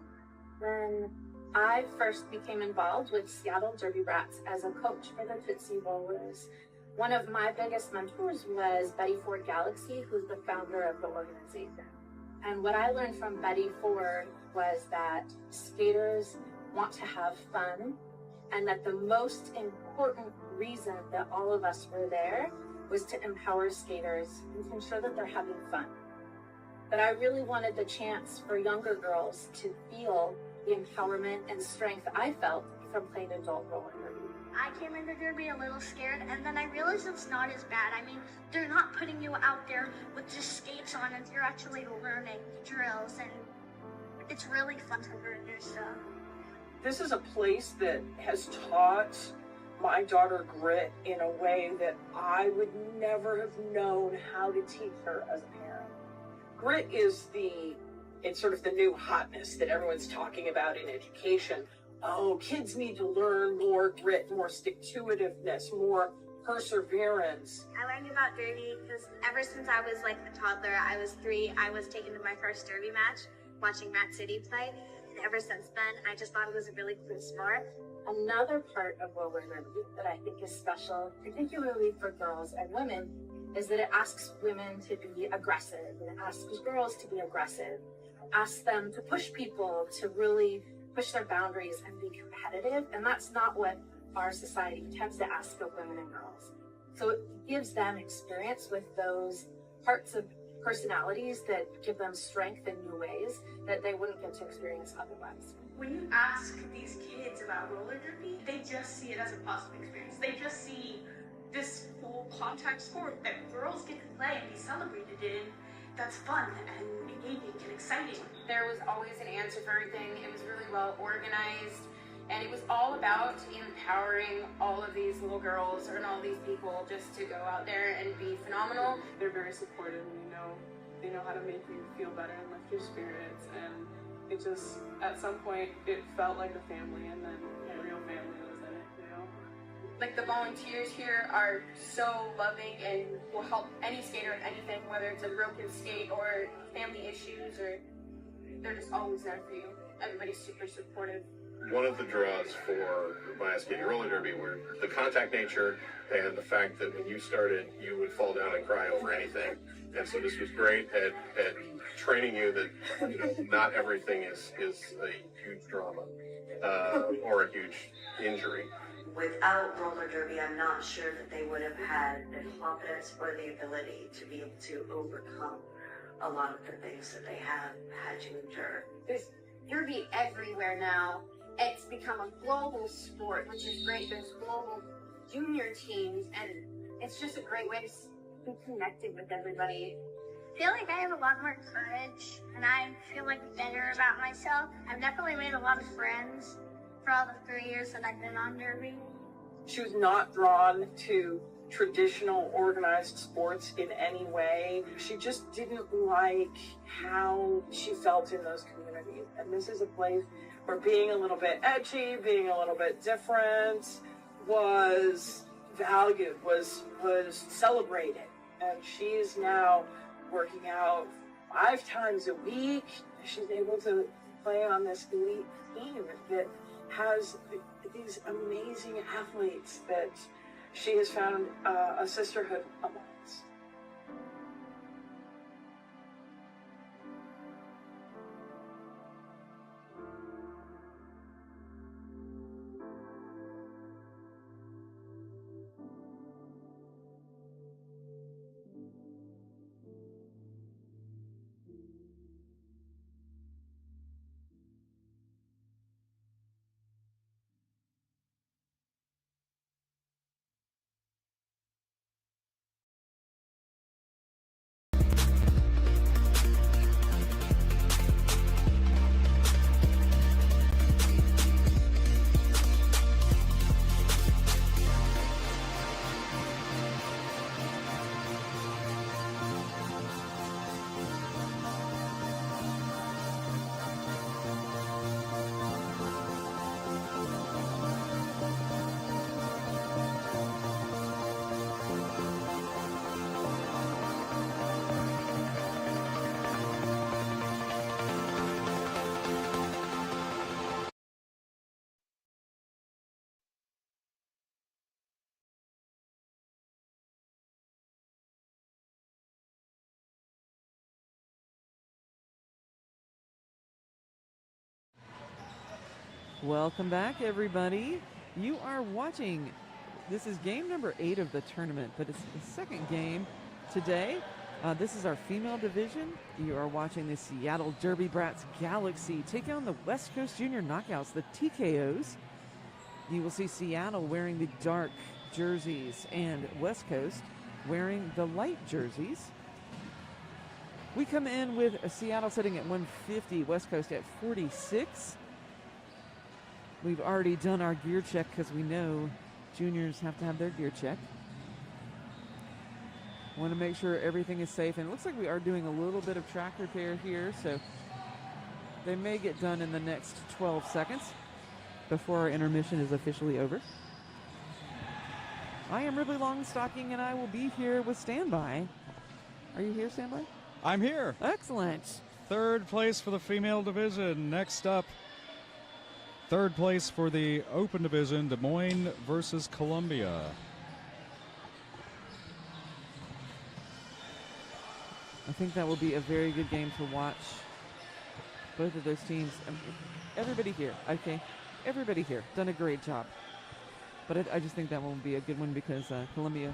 When I first became involved with Seattle Derby Brats as a coach for the Tootsie Rollers, one of my biggest mentors was Betty Ford Galaxy, who's the founder of the organization. And what I learned from Betty Ford was that skaters want to have fun, and that the most important reason that all of us were there was to empower skaters and to ensure that they're having fun. But I really wanted the chance for younger girls to feel the empowerment and strength I felt from playing adult roller derby. I came into derby a little scared, and then I realized it's not as bad. I mean, they're not putting you out there with just skates on, and you're actually learning drills, and it's really fun to learn new stuff. This is a place that has taught my daughter grit in a way that I would never have known how to teach her as a parent. Grit is it's sort of the new hotness that everyone's talking about in education. Oh, kids need to learn more grit, more stick-to-itiveness, more perseverance. I learned about derby because ever since I was like a toddler, I was 3, I was taken to my first derby match, watching Matt City play. And ever since then, I just thought it was a really cool sport. Another part of roller derby that I think is special, particularly for girls and women, is that it asks women to be aggressive, and it asks girls to be aggressive, asks them to push people, to really push their boundaries and be competitive, and that's not what our society tends to ask of women and girls. So it gives them experience with those parts of personalities that give them strength in new ways that they wouldn't get to experience otherwise. When you ask these kids about roller derby, they just see it as a positive experience. They just see this full contact sport that girls get to play and be celebrated in. That's fun and engaging and exciting. There was always an answer for everything. It was really well organized, and it was all about empowering all of these little girls and all these people just to go out there and be phenomenal. They're very supportive, and they know how to make you feel better and lift your spirits, and it just, at some point, it felt like a family, and then a real family was in it, you know? Like, the volunteers here are so loving and will help any skater with anything, whether it's a broken skate or family issues, or they're just always there for you. Everybody's super supportive. One of the draws for my skating roller derby were the contact nature and the fact that when you started, you would fall down and cry over anything. And so this was great at training you that not everything is a huge drama or a huge injury. Without roller derby, I'm not sure that they would have had the confidence or the ability to be able to overcome a lot of the things that they have had to endure. There's derby everywhere now. It's become a global sport, which is great. There's global junior teams, and it's just a great way to be connected with everybody. I feel like I have a lot more courage, and I feel like better about myself. I've definitely made a lot of friends for all the 3 years that I've been on derby. She was not drawn to traditional organized sports in any way. She just didn't like how she felt in those communities. And this is a place where being a little bit edgy, being a little bit different was valued, was celebrated. And she's now working out 5 times a week. She's able to play on this elite team that has these amazing athletes that she has found a sisterhood amongst. Welcome back, everybody. You are watching, this is game number 8 of the tournament, but it's the second game today. This is our female division. You are watching the Seattle Derby Brats Galaxy take on the West Coast Junior Knockouts, the TKOs. You will see Seattle wearing the dark jerseys and West Coast wearing the light jerseys. We come in with Seattle sitting at 150, West Coast at 46. We've already done our gear check because we know juniors have to have their gear checked. Want to make sure everything is safe, and it looks like we are doing a little bit of track repair here, so they may get done in the next 12 seconds before our intermission is officially over. I am Ridley Longstocking, and I will be here with Standby. Are you here, Standby? I'm here. Excellent. Third place for the female division. Next up, third place for the open division, Des Moines versus Columbia. I think that will be a very good game to watch. Both of those teams. Everybody here, okay? Everybody here done a great job. But I just think that will be a good one because Columbia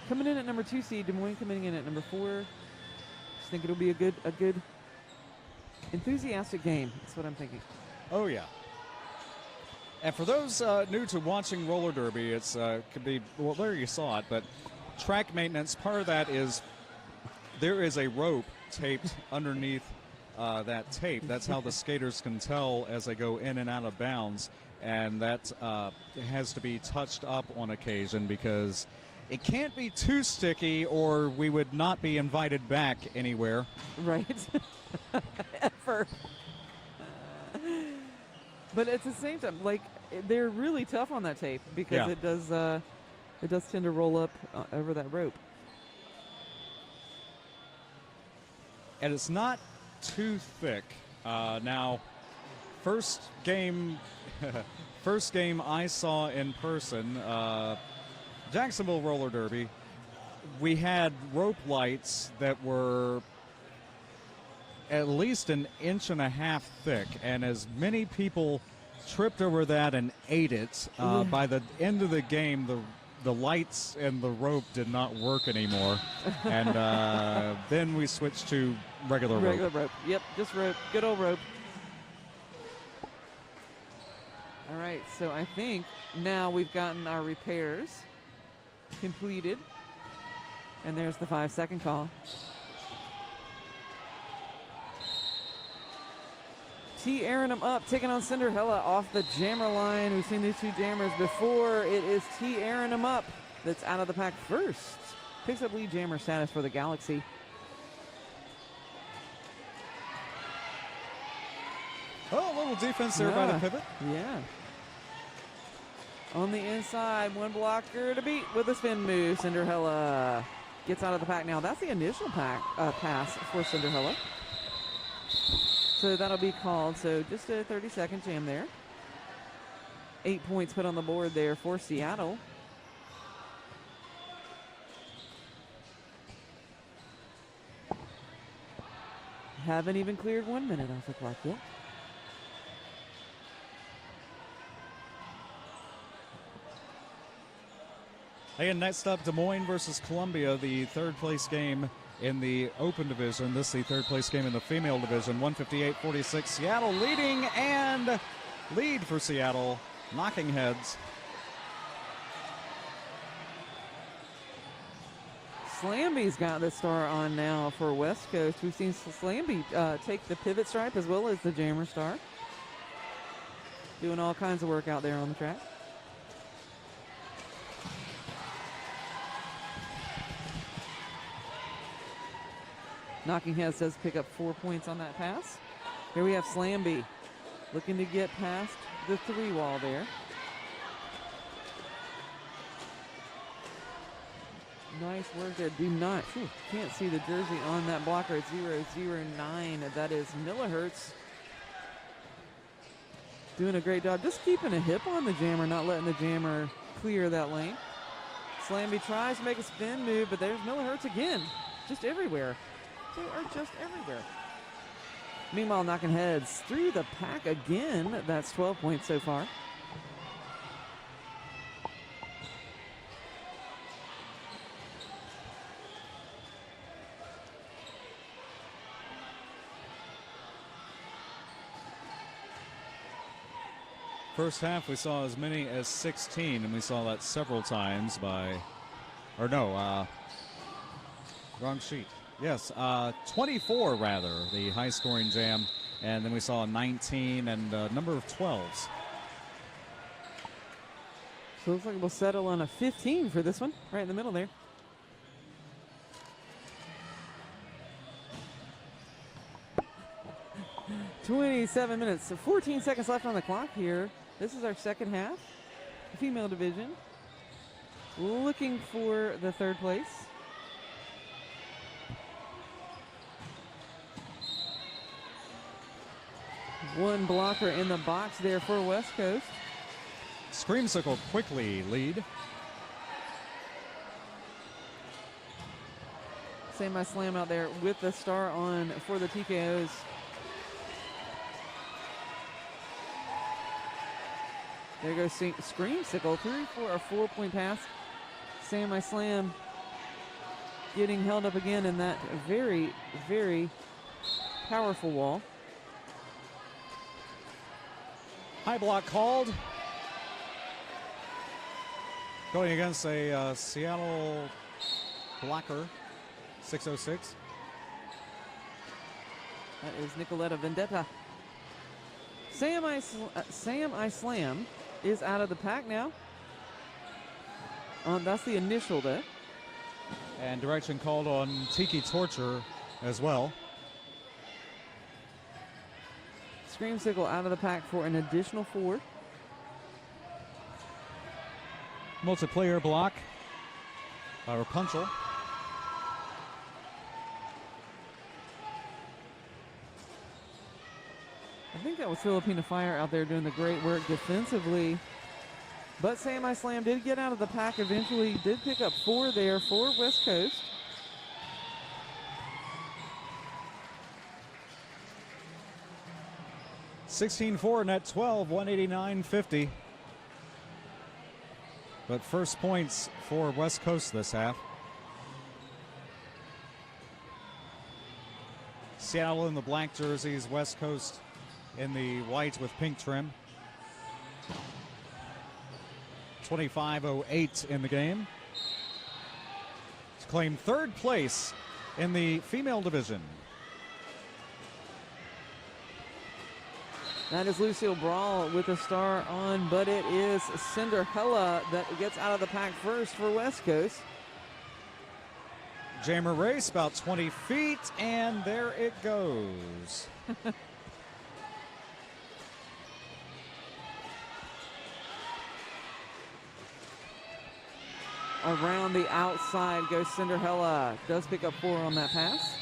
coming in at number 2 seed, Des Moines coming in at number 4. Just think it'll be a good, enthusiastic game. That's what I'm thinking. Oh yeah. And for those new to watching roller derby, it's could be, well, there you saw it, but track maintenance, part of that is there is a rope taped underneath that tape. That's how the skaters can tell as they go in and out of bounds, and that has to be touched up on occasion because it can't be too sticky or we would not be invited back anywhere. Right. Ever. But at the same time, like, they're really tough on that tape because it does tend to roll up over that rope. And it's not too thick. Now, first game I saw in person, Jacksonville Roller Derby, we had rope lights that were at least 1.5 inches thick, and as many people tripped over that and ate it, by the end of the game, the lights and the rope did not work anymore, and then we switched to regular rope. Yep, just rope. Good old rope. All right, so I think now we've gotten our repairs completed, and there's the 5-second call. T. Aronham up, taking on Cinderella off the jammer line. We've seen these two jammers before. It is T. Aronham up that's out of the pack first. Picks up lead jammer status for the Galaxy. Oh, a little defense there by the pivot. Yeah. On the inside, one blocker to beat with a spin move. Cinderella gets out of the pack now. That's the initial pass for Cinderella. So that'll be called. So just a 30-second jam there. 8 points put on the board there for Seattle. Haven't even cleared 1 minute off the clock yet. And next up, Des Moines versus Columbia, the third place game in the open division. This is the third place game in the female division. 158-46. Seattle leading, and lead for Seattle, knocking heads. Slamby's got the star on now for West Coast. We've seen Slamby take the pivot stripe as well as the jammer star. Doing all kinds of work out there on the track. Knocking Heads does pick up 4 points on that pass. Here we have Slamby looking to get past the 3 wall there. Nice work there. Can't see the jersey on that blocker at 009. That is Millihertz. Doing a great job. Just keeping a hip on the jammer, not letting the jammer clear that lane. Slamby tries to make a spin move, but there's Millihertz again. Just everywhere. They are just everywhere. Meanwhile, Knocking Heads through the pack again. That's 12 points so far. First half, we saw as many as 16, and we saw that several times wrong sheet. Yes, 24 rather, the high-scoring jam, and then we saw 19 and a number of 12s. So it looks like we'll settle on a 15 for this one, right in the middle there. $27 minutes, so 14 seconds left on the clock here. This is our second half, female division. Looking for the third place. One blocker in the box there for West Coast. Screamsicle quickly lead. Semi-slam out there with the star on for the TKOs. There goes Screamsicle through for a 4-point pass. Semi-slam getting held up again in that very, very powerful wall. High block called. Going against a Seattle blocker, 606. That is Nicoletta Vendetta. Sam I Slam is out of the pack now. That's the initial there. And direction called on Tiki Torture as well. Screamsicle out of the pack for an additional 4. Multiplayer block by Rapunzel. I think that was Filipina Fire out there doing the great work defensively. But Sam I Slam did get out of the pack eventually, did pick up 4 there for West Coast. $16-4 net 12, 189.50. But first points for West Coast this half. Seattle in the black jerseys, West Coast in the white with pink trim. 25:08 in the game. To claim third place in the female division. That is Lucille Brawl with a star on, but it is Cinderella that gets out of the pack first for West Coast. Jammer race about 20 feet, and there it goes. Around the outside goes Cinderella. Does pick up 4 on that pass.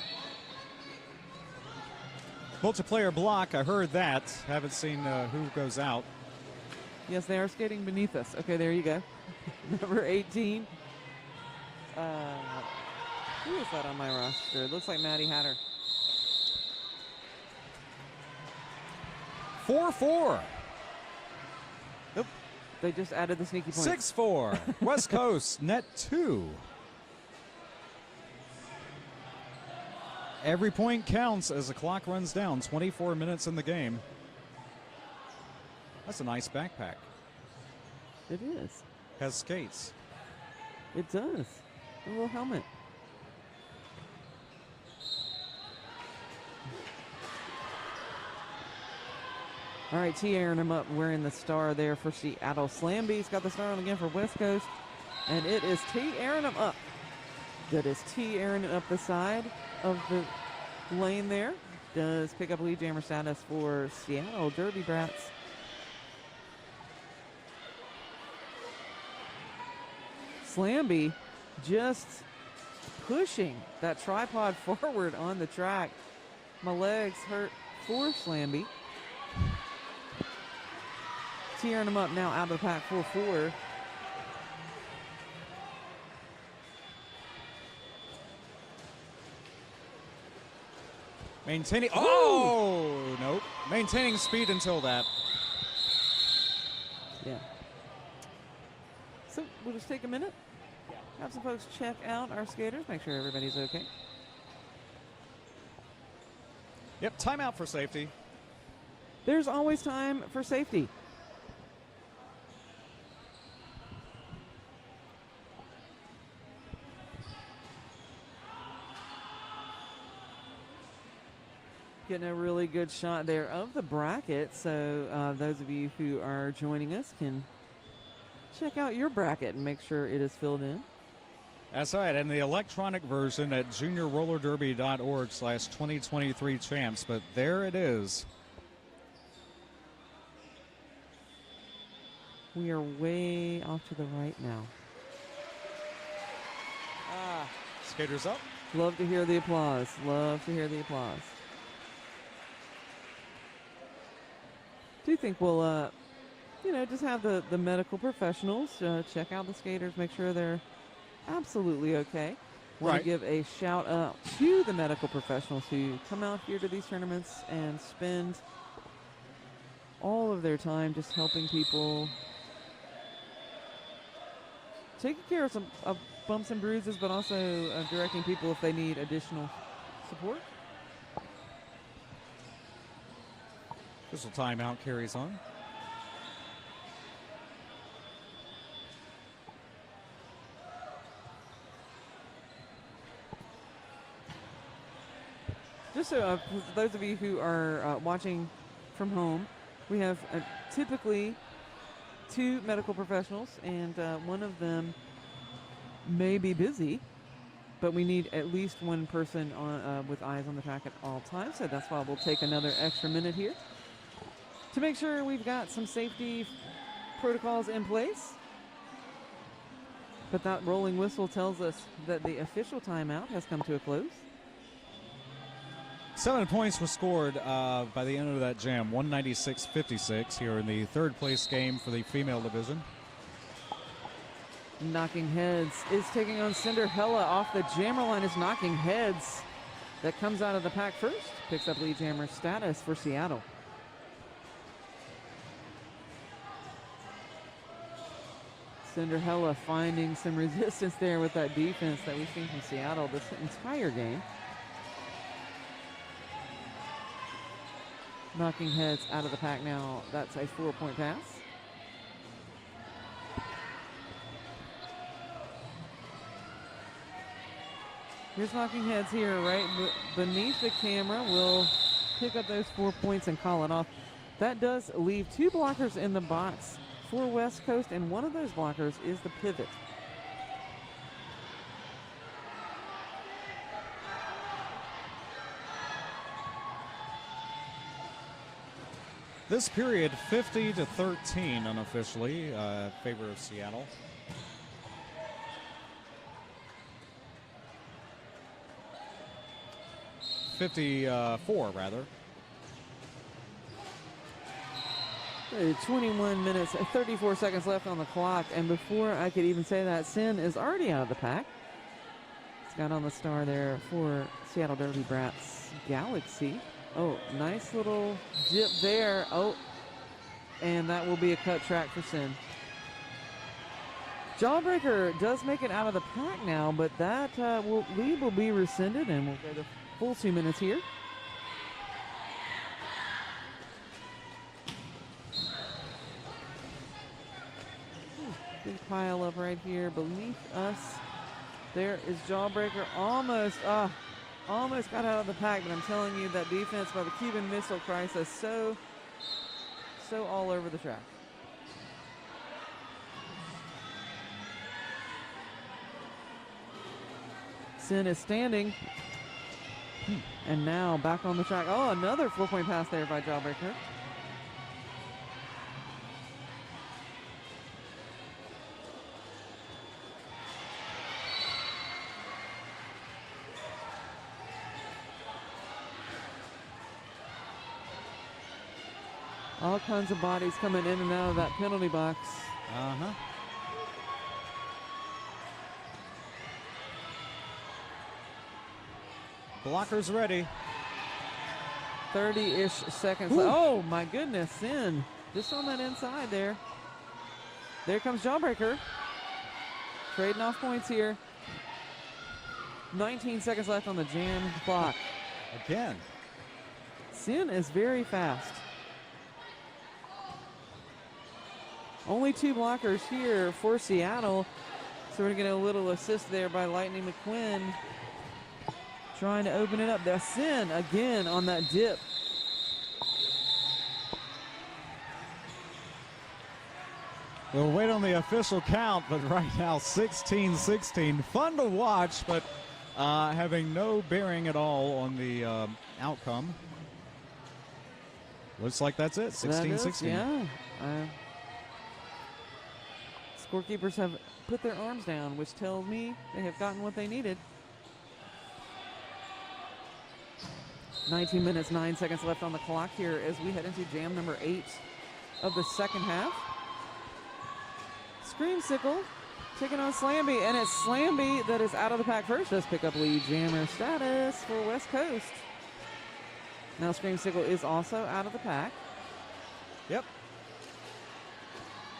Multiplayer block, I heard that. Haven't seen who goes out. Yes, they are skating beneath us. Okay, there you go. Number 18. Who is that on my roster? It looks like Maddie Hatter. 4-4. Nope. They just added the sneaky point. 6-4. West Coast, net 2. Every point counts as the clock runs down. 24 minutes in the game. That's a nice backpack. It is. Has skates. It does. A little helmet. All right, T airing him up, wearing the star there for Seattle. Slamby's got the star on again for West Coast. And it is T airing him up. That is T airing it up the side of the lane there. Does pick up lead jammer status for Seattle Derby Brats. Slamby just pushing that tripod forward on the track. My legs hurt for Slamby. Tearing him up now out of the pack 4-4. Maintaining, oh, nope. Maintaining speed until that. Yeah. So we'll just take a minute. Have some folks check out our skaters, make sure everybody's okay. Yep, timeout for safety. There's always time for safety. Getting a really good shot there of the bracket, so those of you who are joining us can check out your bracket and make sure it is filled in. That's right, and the electronic version at juniorrollerderby.org/2023 champs, but there it is. We are way off to the right now. Skaters up. Love to hear the applause. Love to hear the applause. Do think we'll, just have the medical professionals check out the skaters, make sure they're absolutely okay. Want to give a shout out to the medical professionals who come out here to these tournaments and spend all of their time just helping people, taking care of some bumps and bruises, but also directing people if they need additional support. This timeout carries on. Just so for those of you who are watching from home, we have typically 2 medical professionals, and one of them may be busy, but we need at least one person on, with eyes on the track at all times, so that's why we'll take another extra minute here to make sure we've got some safety protocols in place. But that rolling whistle tells us that the official timeout has come to a close. 7 points were scored by the end of that jam, 196-56 here in the third place game for the female division. Knocking Heads is taking on Cinderella off the jammer line. Is Knocking Heads that comes out of the pack first, picks up lead jammer status for Seattle. Cinderella finding some resistance there with that defense that we've seen from Seattle this entire game. Knocking Heads out of the pack now. That's a 4-point pass. Here's Knocking Heads here, right beneath the camera. Will pick up those 4 points and call it off. That does leave 2 blockers in the box for West Coast, and one of those blockers is the pivot. This period, 50-13 unofficially, favor of Seattle. $54 rather. 21 minutes, 34 seconds left on the clock, and before I could even say that, Sin is already out of the pack. It's got on the star there for Seattle Derby Brats Galaxy. Oh, nice little dip there. Oh, and that will be a cut track for Sin. Jawbreaker does make it out of the pack now, but that lead will be rescinded, and we'll go the full 2 minutes here. Big pile up right here beneath us. There is Jawbreaker, almost got out of the pack, but I'm telling you, that defense by the Cuban Missile Crisis so all over the track. Sin is standing, and now back on the track. Oh, another 4-point pass there by Jawbreaker. All kinds of bodies coming in and out of that penalty box. Blockers ready. 30-ish seconds left. Oh, my goodness, Sin. Just on that inside there. There comes Jawbreaker. Trading off points here. 19 seconds left on the jam clock. Again. Sin is very fast. Only 2 blockers here for Seattle. So we're going to get a little assist there by Lightning McQuinn. Trying to open it up. That's Sin again on that dip. We'll wait on the official count, but right now 16-16. Fun to watch, but having no bearing at all on the outcome. Looks like that's it, 16-16. Yeah. Scorekeepers have put their arms down, which tells me they have gotten what they needed. 19 minutes, 9 seconds left on the clock here as we head into jam number 8 of the second half. Screamsicle taking on Slamby, and it's Slamby that is out of the pack first. Does pick up lead jammer status for West Coast. Now Screamsicle is also out of the pack. Yep.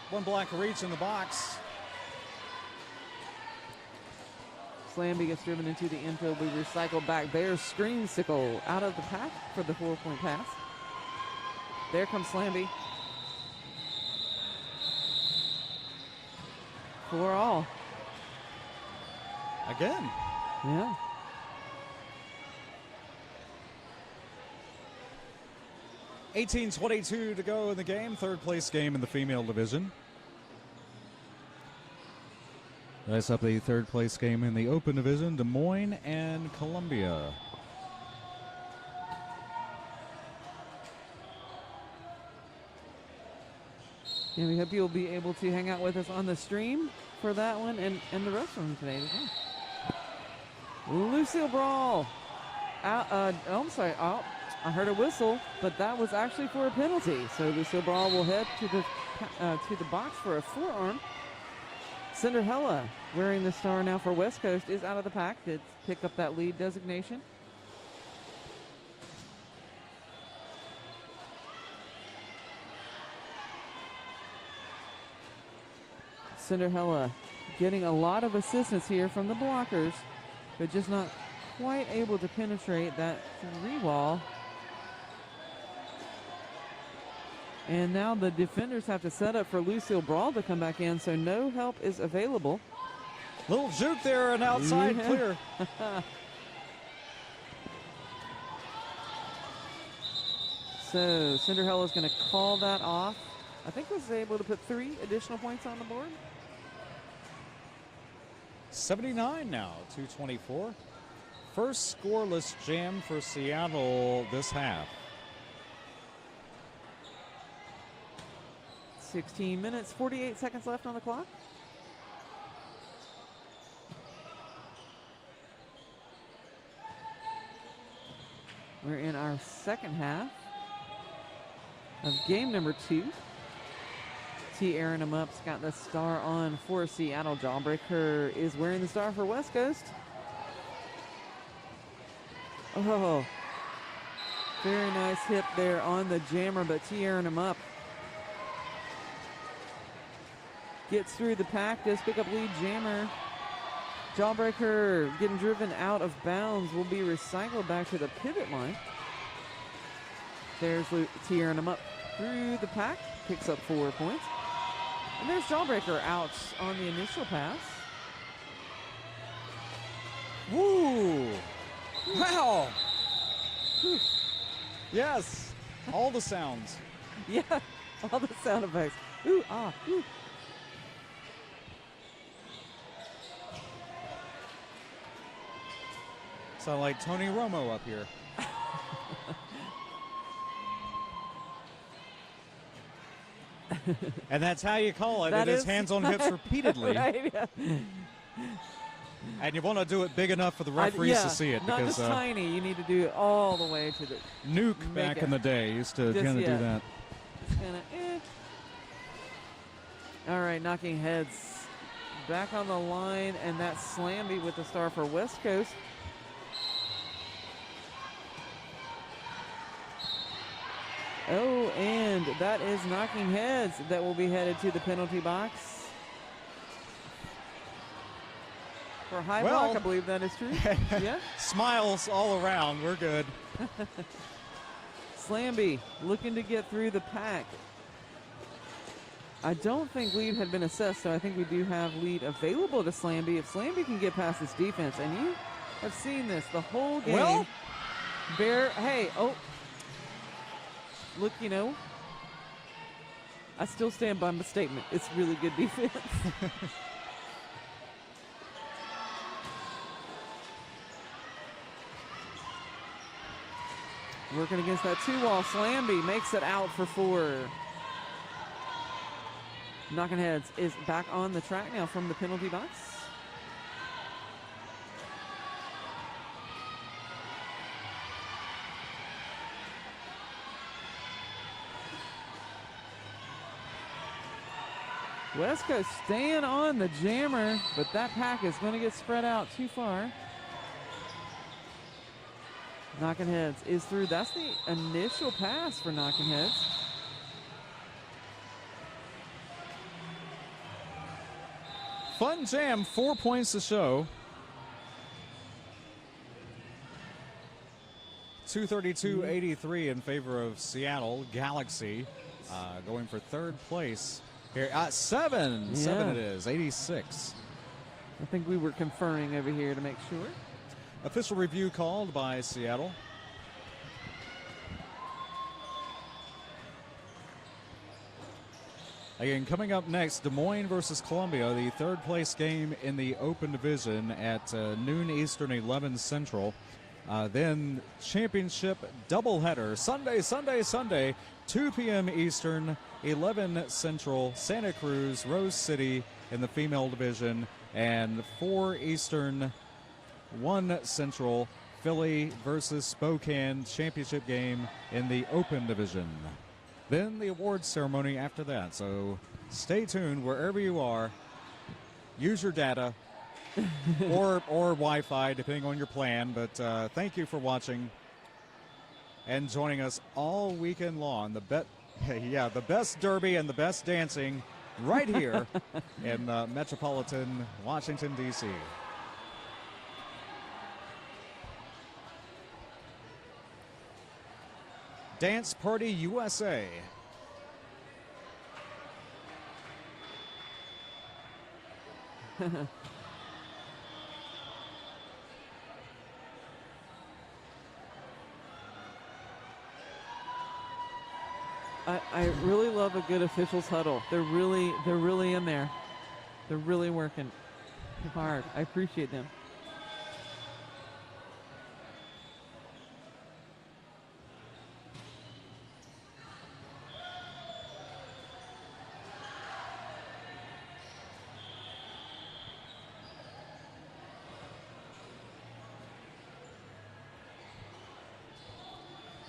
One black reach in the box. Slamby gets driven into the infield. We recycle back. There's Screamsicle out of the pack for the 4-point pass. There comes Slamby. 4 all. Again. Yeah. $18-22 to go in the game. Third place game in the female division. That's up the third place game in the open division, Des Moines and Columbia. Yeah, we hope you'll be able to hang out with us on the stream for that one and the rest of them today as well. Lucille Brawl. I'm sorry. Oh, I heard a whistle, but that was actually for a penalty. So Lucille Brawl will head to the box for a forearm. Cinderella, wearing the star now for West Coast, is out of the pack to pick up that lead designation. Cinderella getting a lot of assistance here from the blockers, but just not quite able to penetrate that 3-wall. And now the defenders have to set up for Lucille Brawl to come back in, so no help is available. Little juke there, and outside clear. So Cinderella's going to call that off. I think was able to put 3 additional points on the board. 79 now, 224. First scoreless jam for Seattle this half. 16 minutes, 48 seconds left on the clock. We're in our second half of game number 2. T. Aaron Up's got the star on for Seattle. Jawbreaker is wearing the star for West Coast. Oh, very nice hit there on the jammer, but T. Aaron Up gets through the pack, does pick up lead jammer. Jawbreaker getting driven out of bounds will be recycled back to the pivot line. There's T. Aaron Up through the pack, picks up 4 points. And there's Jawbreaker out on the initial pass. Woo! Wow! Yes, all the sounds. Yeah, all the sound effects. Ooh, ah, ooh. Sound like Tony Romo up here. And that's how you call it. That it is is hands on hips repeatedly. Right, yeah. And you want to do it big enough for the referees to see it. Not because, just tiny. You need to do it all the way to the Nuke back in the day used to kind of do that. Just kinda, All right, knocking heads back on the line, and that's Slamby with the star for West Coast. Oh, and that is knocking heads that will be headed to the penalty box. For high block, I believe that is true. Yeah. Smiles all around. We're good. Slamby looking to get through the pack. I don't think lead had been assessed, so I think we do have lead available to Slamby. If Slamby can get past this defense, and you have seen this the whole game. Well, look, I still stand by my statement. It's really good defense. Working against that 2-wall. Slamby makes it out for 4. Knocking Heads is back on the track now from the penalty box. West Coast staying on the jammer, but that pack is going to get spread out too far. Knocking Heads is through. That's the initial pass for Knocking Heads. Fun jam, 4 points to show. 232.83 in favor of Seattle Galaxy, going for third place here. 7 it is, 86. I think we were conferring over here to make sure. Official review called by Seattle. Again, coming up next, Des Moines versus Columbia, the third place game in the Open Division at noon Eastern, 11 Central. Then championship doubleheader, Sunday, 2 p.m. Eastern, 11 Central, Santa Cruz, Rose City in the female division, and 4 Eastern, 1 Central, Philly versus Spokane championship game in the Open Division. Then the awards ceremony after that. So stay tuned wherever you are. Use your data or Wi-Fi, depending on your plan. But thank you for watching and joining us all weekend long. The best derby and the best dancing right here in metropolitan Washington, D.C. Dance Party USA. I really love a good officials huddle. They're really in there. They're really working hard. I appreciate them.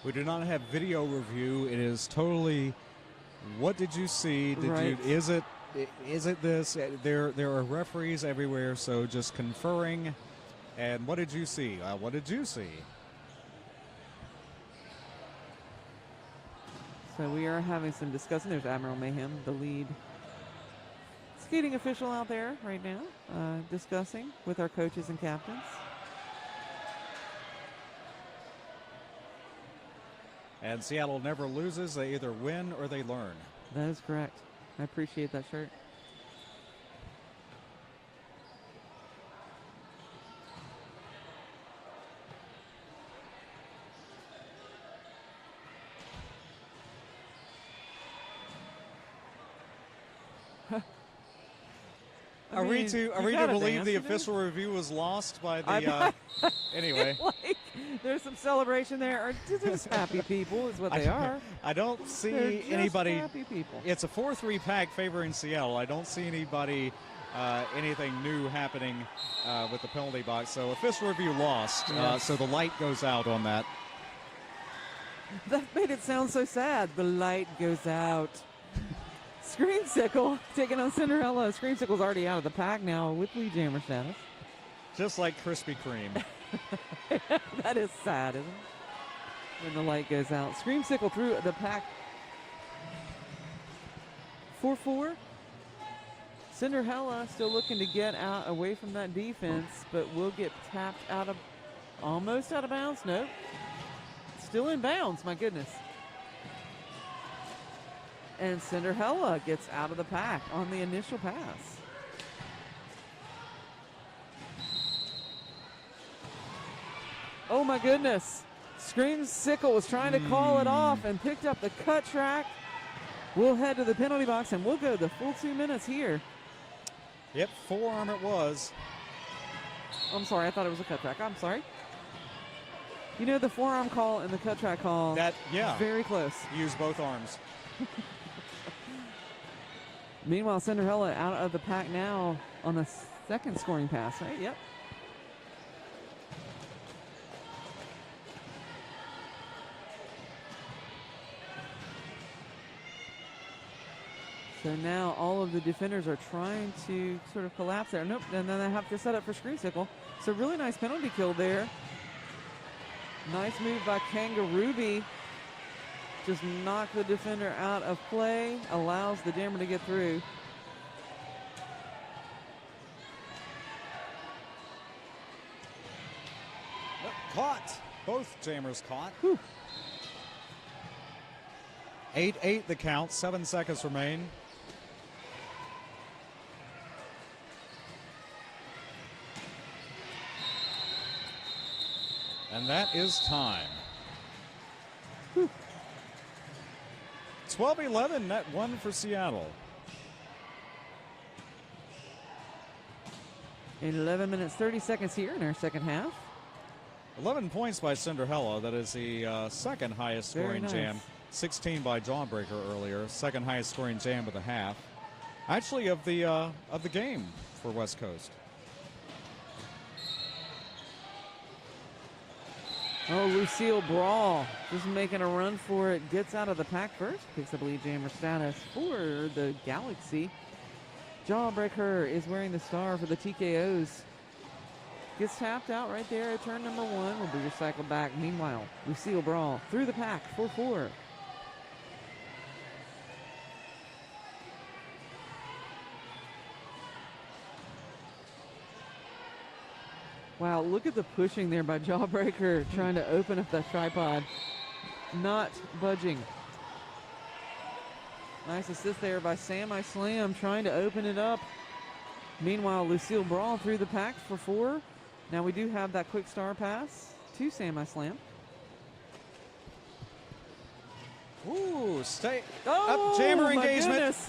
We do not have video review. It is totally, what did you see? Is it this? There are referees everywhere, so just conferring. And what did you see? What did you see? So we are having some discussion. There's Admiral Mayhem, the lead skating official out there right now, discussing with our coaches and captains. And Seattle never loses. They either win or they learn. That is correct. I appreciate that shirt. Are we to believe the official review was lost by the anyway? Like, there's some celebration there. Or just happy people is what they are. I don't see They're just anybody. happy people. It's a 4-3 pack favoring Seattle. I don't see anybody anything new happening with the penalty box. So official review lost. Yes. So the light goes out on that. That made it sound so sad. The light goes out. Screamsicle taking on Cinderella. Screamsicle's already out of the pack now with lead jammer status. Just like Krispy Kreme. That is sad, isn't it? When the light goes out. Screamsicle through the pack. 4-4. Cinderella still looking to get out away from that defense, but will get tapped out of, almost out of bounds. Nope. Still in bounds, my goodness. And Cinderella gets out of the pack on the initial pass. Oh my goodness. Screamsicle was trying to call it off and picked up the cut track. We'll head to the penalty box, and we'll go the full 2 minutes here. Yep, forearm it was. I'm sorry, I thought it was a cut track. I'm sorry. You know, the forearm call and the cut track call, very close. Use both arms. Meanwhile, Cinderella out of the pack now on the second scoring pass, right? Yep. So now all of the defenders are trying to sort of collapse there. Nope, and then they have to set up for Screensicle. So really nice penalty kill there. Nice move by Kangarooby. Just knock the defender out of play, allows the jammer to get through. Caught. Both jammers caught. 8-8 the count, 7 seconds remain. And that is time. 12-11, net one for Seattle. 11 minutes, 30 seconds here in our second half. 11 points by Cinderella. That is the second highest scoring jam. 16 by Jawbreaker earlier. Second highest scoring jam of the half. Actually, of the game for West Coast. Oh, Lucille Brawl just making a run for it. Gets out of the pack first. Picks up lead jammer status for the Galaxy. Jawbreaker is wearing the star for the TKOs. Gets tapped out right there at turn number 1. Will be recycled back. Meanwhile, Lucille Brawl through the pack, 4-4. Wow, look at the pushing there by Jawbreaker trying to open up that tripod. Not budging. Nice assist there by Sam I Slam trying to open it up. Meanwhile, Lucille Brawl through the pack for 4. Now we do have that quick star pass to Sam I Slam. Ooh, stay up jammer engagement. Goodness.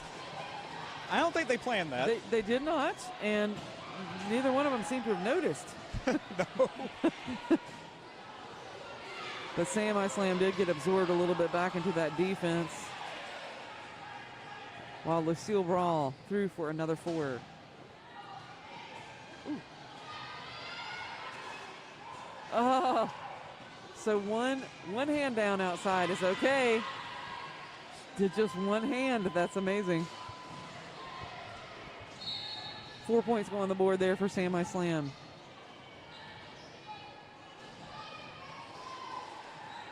I don't think they planned that. They did not, and neither one of them seemed to have noticed. No. But Sam I Slam did get absorbed a little bit back into that defense. While Lucille Brawl threw for another 4. Ooh. Oh, so one hand down outside is okay. Did just one hand, that's amazing. 4 points go on the board there for Sam I Slam.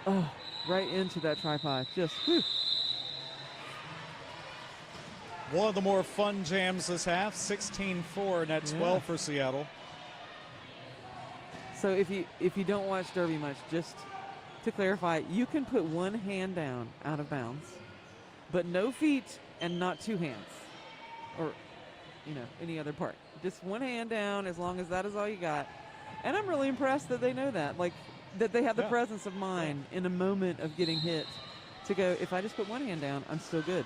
Oh, right into that tripod. Just whew. One of the more fun jams this half. 16-4, net 12 for Seattle. So if you don't watch Derby much, just to clarify, you can put one hand down out of bounds, but no feet and not 2 hands, or any other part. Just one hand down, as long as that is all you got. And I'm really impressed that they know that, like that they have the presence of mind in a moment of getting hit to go, if I just put one hand down, I'm still good.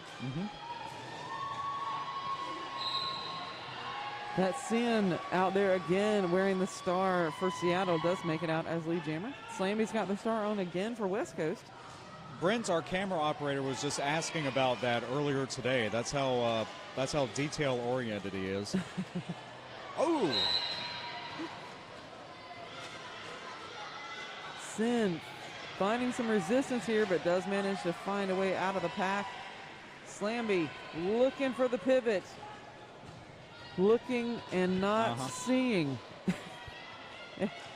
That Sin out there again wearing the star for Seattle does make it out as lead jammer. Slammy's got the star on again for West Coast. Brent, our camera operator, was just asking about that earlier today. That's how detail oriented he is. Oh! Sin finding some resistance here, but does manage to find a way out of the pack. Slamby looking for the pivot. Looking and not seeing.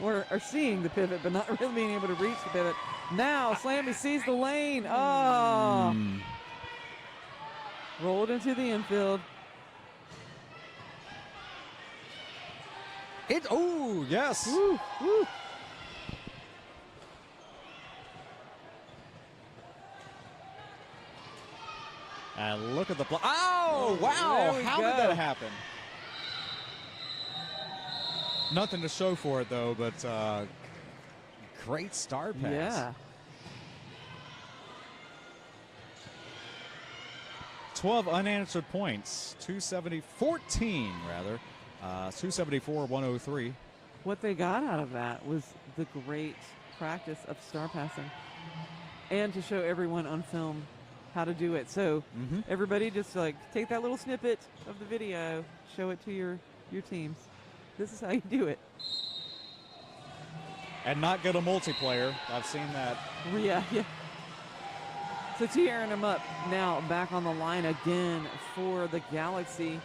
or seeing the pivot, but not really being able to reach the pivot. Now Slamby sees the lane. Oh! Rolled into the infield. Oh, yes. Woo, woo. And look at the block. Oh, wow. How did that happen? Nothing to show for it, though, but great star pass. Yeah. 12 unanswered points, 14 rather, 274-103. What they got out of that was the great practice of star passing and to show everyone on film how to do it. So everybody just like take that little snippet of the video, show it to your teams. This is how you do it. And not go to multiplayer. I've seen that. Yeah. So tearing them up now back on the line again for the Galaxy.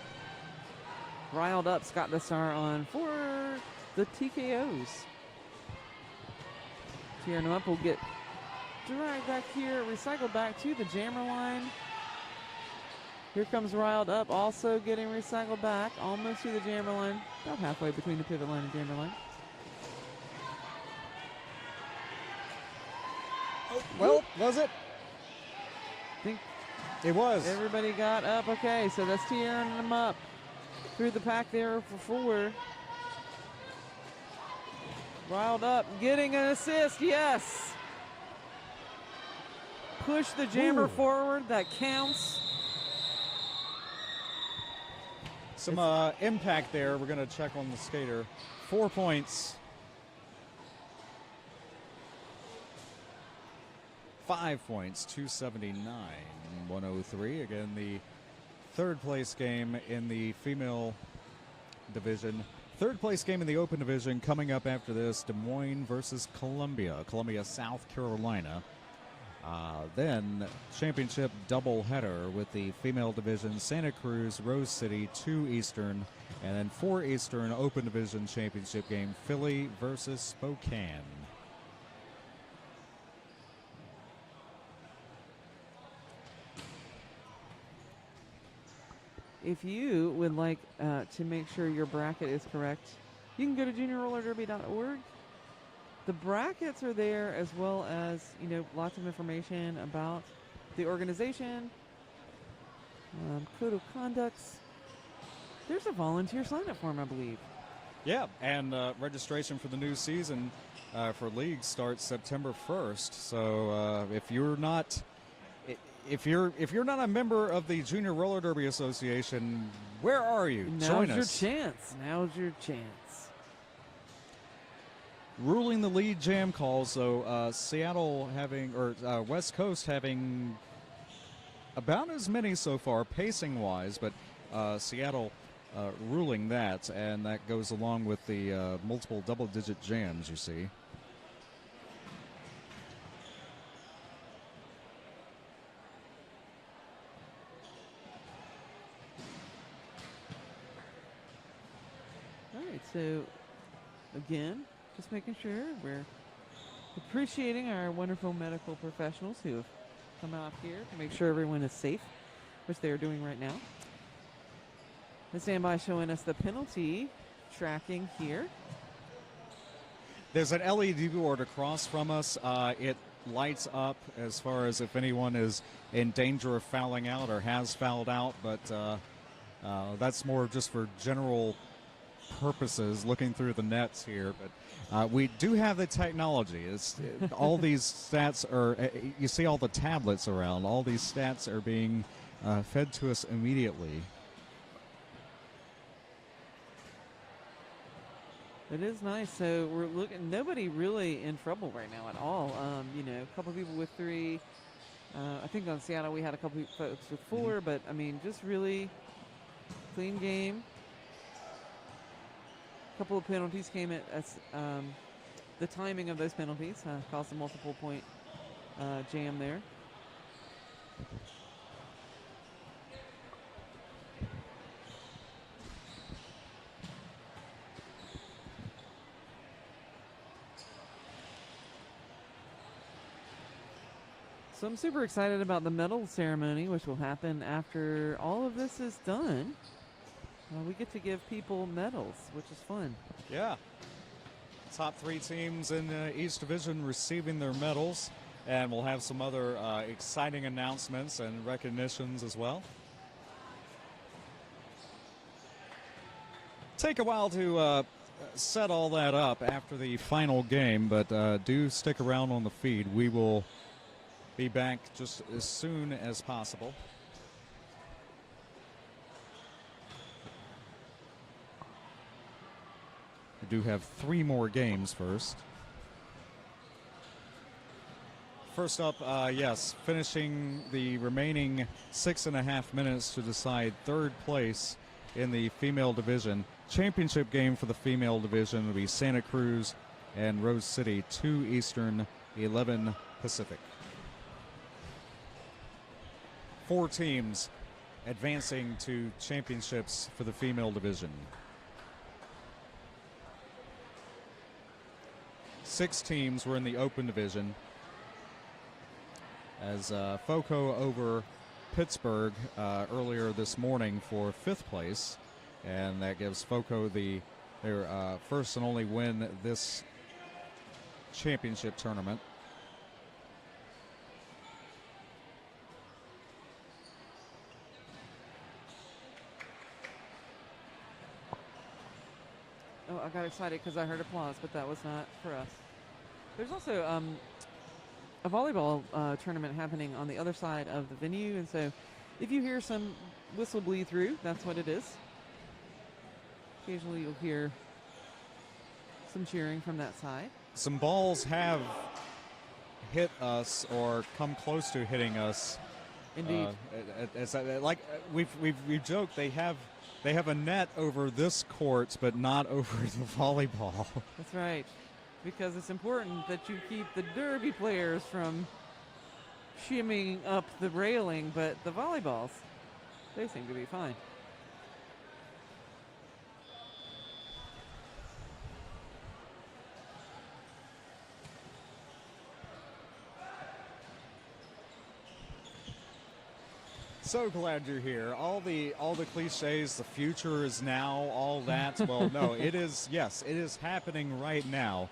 Riled up, Scott the star on for the TKOs. Tearing them up will get dragged back here, recycled back to the jammer line. Here comes Riled Up, also getting recycled back, almost to the jammer line, about halfway between the pivot line and jammer line. Oh, well, was it? I think it was. Everybody got up. Okay, so that's tearing them up through the pack there for 4. Riled Up, getting an assist, yes. Push the jammer forward, that counts. Some impact there. We're going to check on the skater. 4 points. 5 points, 279-103. Again, the third place game in the female division. Third place game in the open division coming up after this, Des Moines versus Columbia, South Carolina. Then championship doubleheader with the female division, Santa Cruz, Rose City, 2 Eastern, and then 4 Eastern open division championship game, Philly versus Spokane. If you would like to make sure your bracket is correct, you can go to juniorrollerderby.org. The brackets are there, as well as, lots of information about the organization, code of conducts. There's a volunteer sign-up form, I believe. Yeah, and registration for the new season for league starts September 1st. So if you're not a member of the Junior Roller Derby Association, where are you? Join us. Now's your chance. Ruling the lead jam calls, so Seattle West Coast having about as many so far, pacing-wise, but Seattle ruling that, and that goes along with the multiple double-digit jams you see. All right, so again, just making sure we're appreciating our wonderful medical professionals who have come out here to make sure everyone is safe, which they're doing right now. The standby showing us the penalty tracking here. There's an LED board across from us. It lights up as far as if anyone is in danger of fouling out or has fouled out, but that's more just for general purposes, looking through the nets here. But we do have the technology. All these stats are, you see all the tablets around. All these stats are being fed to us immediately. It is nice. So we're looking, nobody really in trouble right now at all. A couple people with 3. I think on Seattle we had a couple folks with 4, but I mean, just really clean game. A couple of penalties came at the timing of those penalties caused a multiple point jam there. So I'm super excited about the medal ceremony, which will happen after all of this is done. We get to give people medals, which is fun. Yeah. Top 3 teams in each division receiving their medals, and we'll have some other exciting announcements and recognitions as well. Take a while to set all that up after the final game, but do stick around on the feed. We will be back just as soon as possible. We do have 3 more games first. First up, yes, finishing the remaining 6.5 minutes to decide third place in the female division. Championship game for the female division will be Santa Cruz and Rose City, 2 Eastern, 11 Pacific. 4 teams advancing to championships for the female division. 6 teams were in the open division, as FOCO over Pittsburgh earlier this morning for 5th place, and that gives FOCO their first and only win this championship tournament. Oh, I got excited because I heard applause, but that was not for us. There's also a volleyball tournament happening on the other side of the venue, and so if you hear some whistle bleed through, that's what it is. Occasionally you'll hear some cheering from that side. Some balls have hit us or come close to hitting us. Indeed. Like we've joked, they have a net over this court, but not over the volleyball. That's right, because it's important that you keep the derby players from shimmying up the railing, but the volleyballs, they seem to be fine. So glad you're here. All the cliches, the future is now, all that. Well, no, it is. Yes, it is happening right now.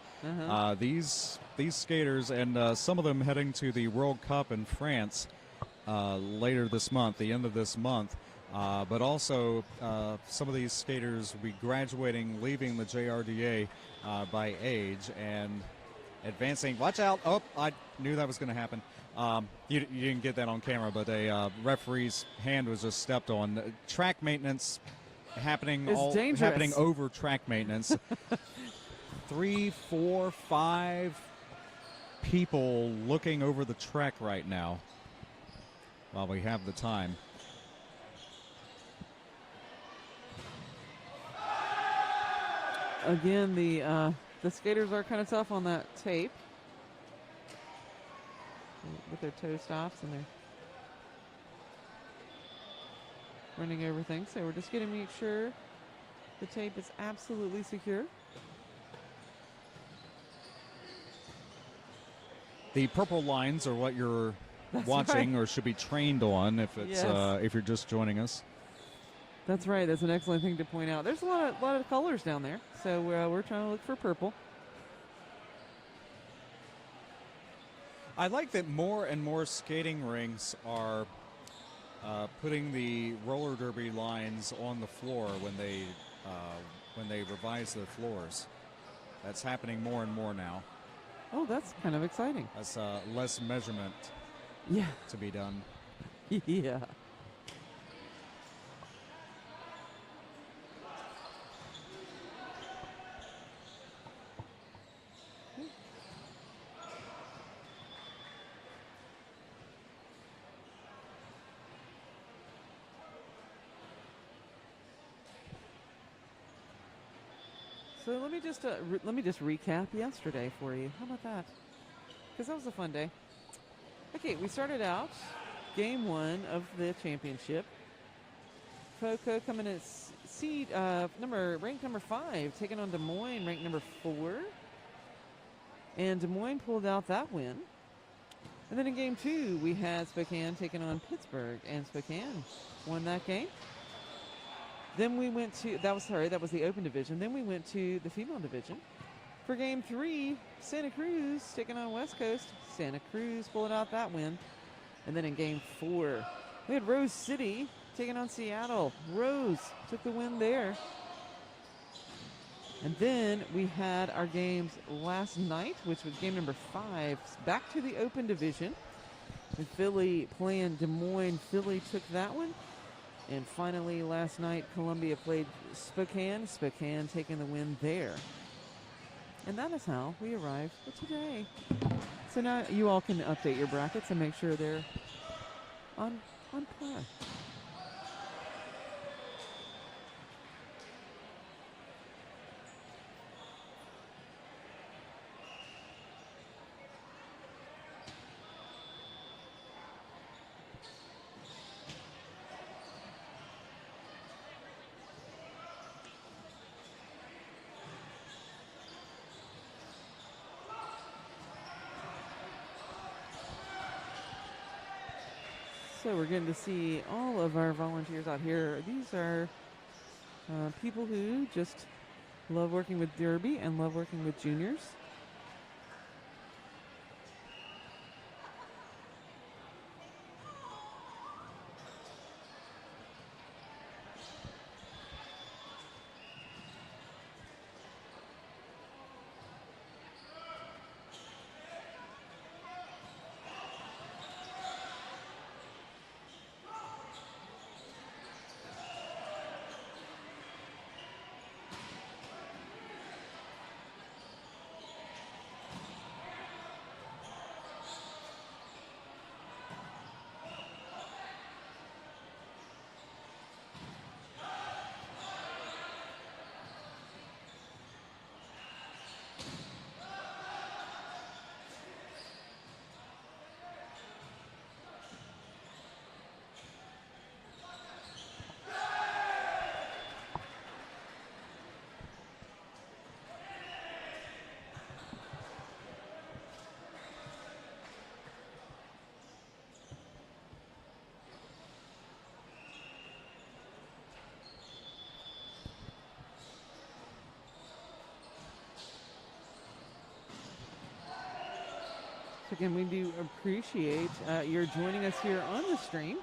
These skaters and some of them heading to the World Cup in France later this month, the end of this month. But also some of these skaters will be graduating, leaving the JRDA by age and advancing. Watch out! Oh, I knew that was going to happen. You didn't get that on camera, but a referee's hand was just stepped on. Track maintenance happening over track maintenance. 3, 4, 5 people looking over the track right now while we have the time. Again, the skaters are kind of tough on that tape with their toe stops, and they're running over things. So we're just going to make sure the tape is absolutely secure. The purple lines are what you're watching or should be trained on if it's if you're just joining us. That's right. That's an excellent thing to point out. There's a lot of colors down there, so we're trying to look for purple. I like that more and more skating rinks are putting the roller derby lines on the floor when they revise their floors. That's happening more and more now. Oh, that's kind of exciting. That's less measurement to be done. Yeah. So let me just recap yesterday for you. How about that? Because that was a fun day. Okay, we started out game 1 of the championship. FOCO coming in ranked number 5, taking on Des Moines, ranked number 4. And Des Moines pulled out that win. And then in game 2, we had Spokane taking on Pittsburgh, and Spokane won that game. Then we went to, that was the open division. Then we went to the female division. For game 3, Santa Cruz taking on West Coast. Santa Cruz pulled out that win. And then in game 4, we had Rose City taking on Seattle. Rose took the win there. And then we had our games last night, which was game number 5, back to the open division. And Philly playing Des Moines. Philly took that one. And finally, last night, Columbia played Spokane. Spokane taking the win there. And that is how we arrived at today. So now you all can update your brackets and make sure they're on par. So we're getting to see all of our volunteers out here. These are people who just love working with Derby and love working with juniors. Again, we do appreciate your joining us here on the stream.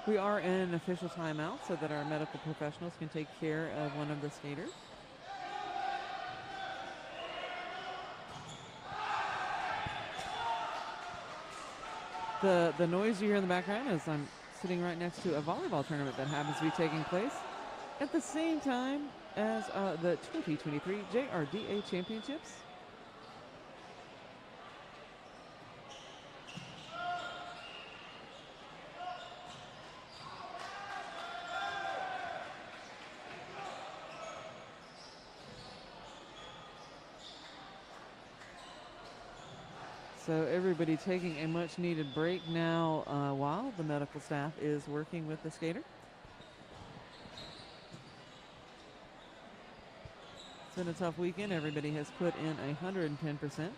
We are in an official timeout so that our medical professionals can take care of one of the skaters. The noise you hear in the background is I'm sitting right next to a volleyball tournament that happens to be taking place at the same time as the 2023 JRDA Championships. So everybody taking a much needed break now while the medical staff is working with the skater. It's been a tough weekend. Everybody has put in 110%.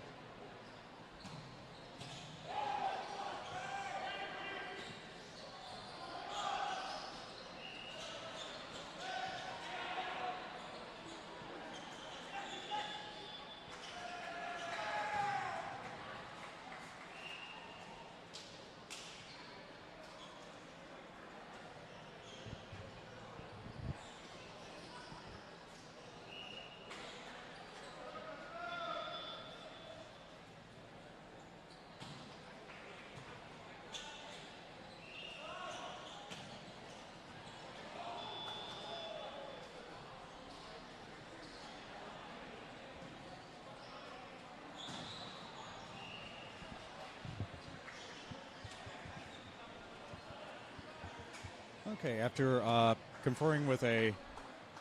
Okay, after conferring with a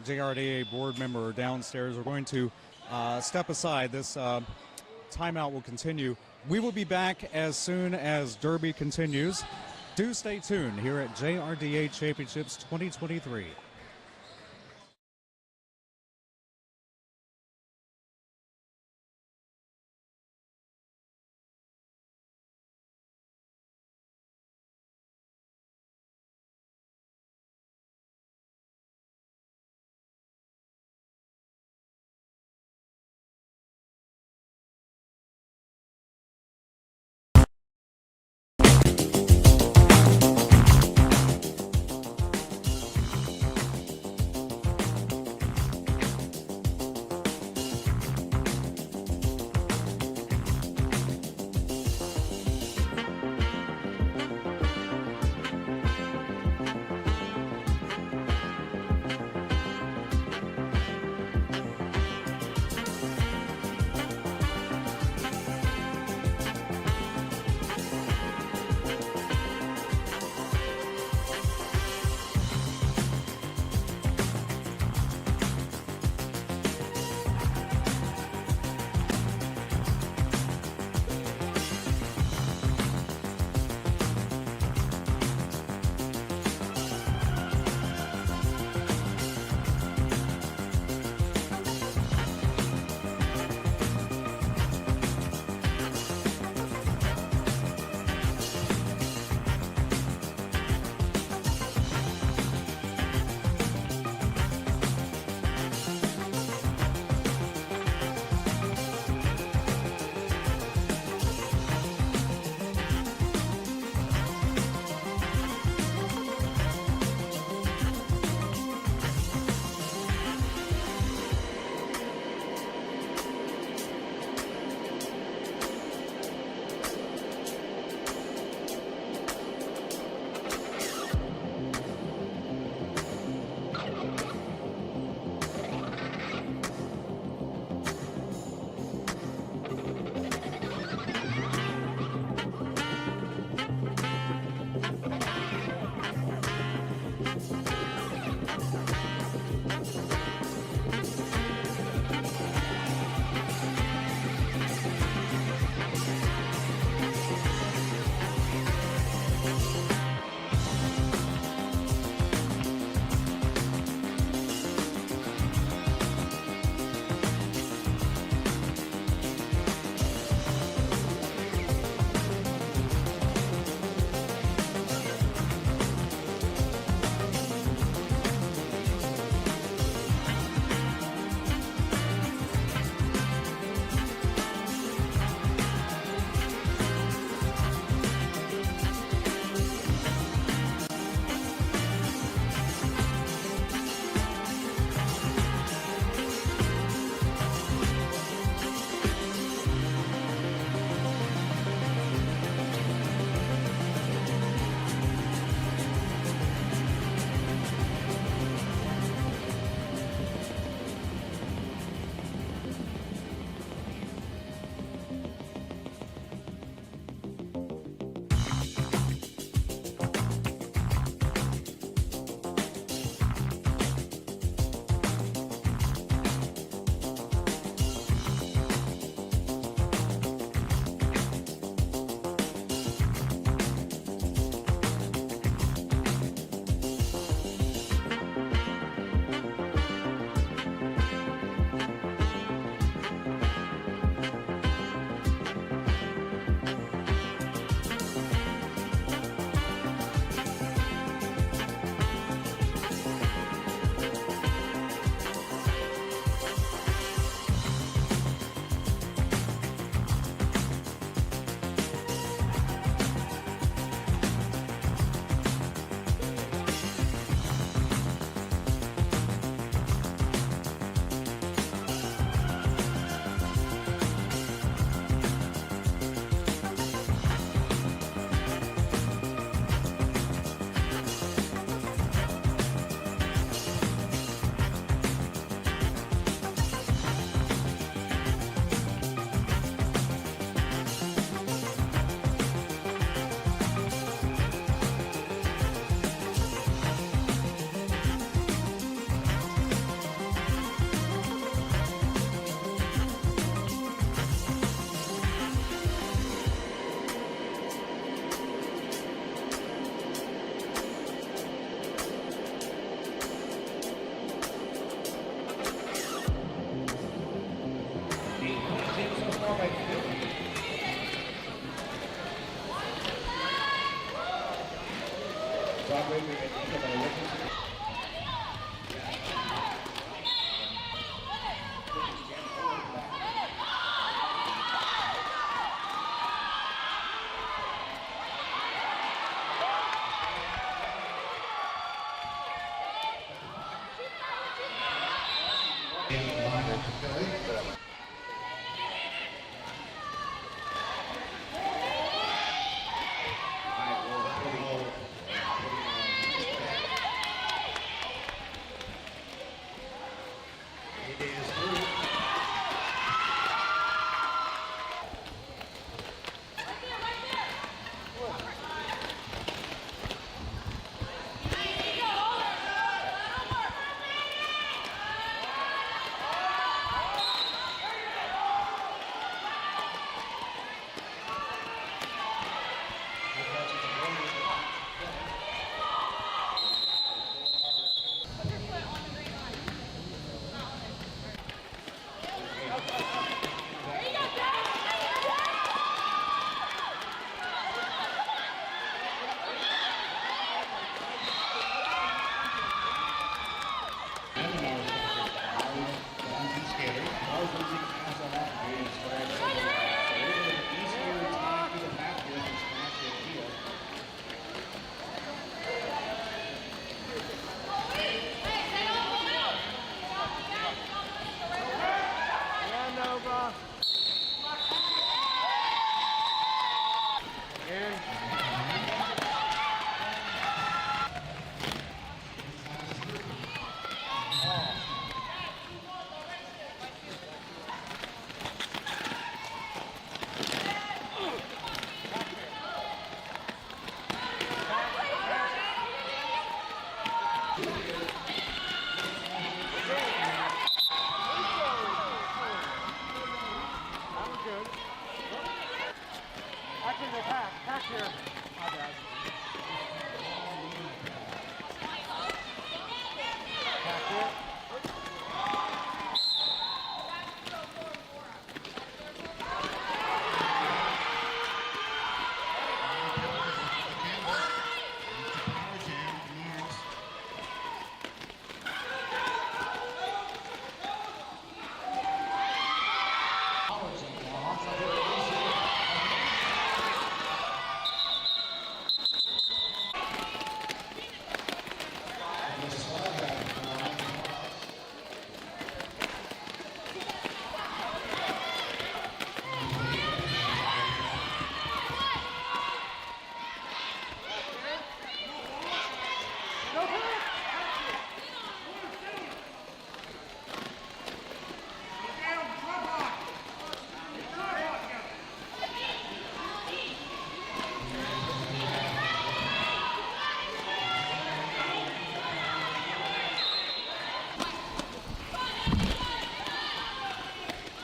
JRDA board member downstairs, we're going to step aside. This timeout will continue. We will be back as soon as Derby continues. Do stay tuned here at JRDA Championships 2023.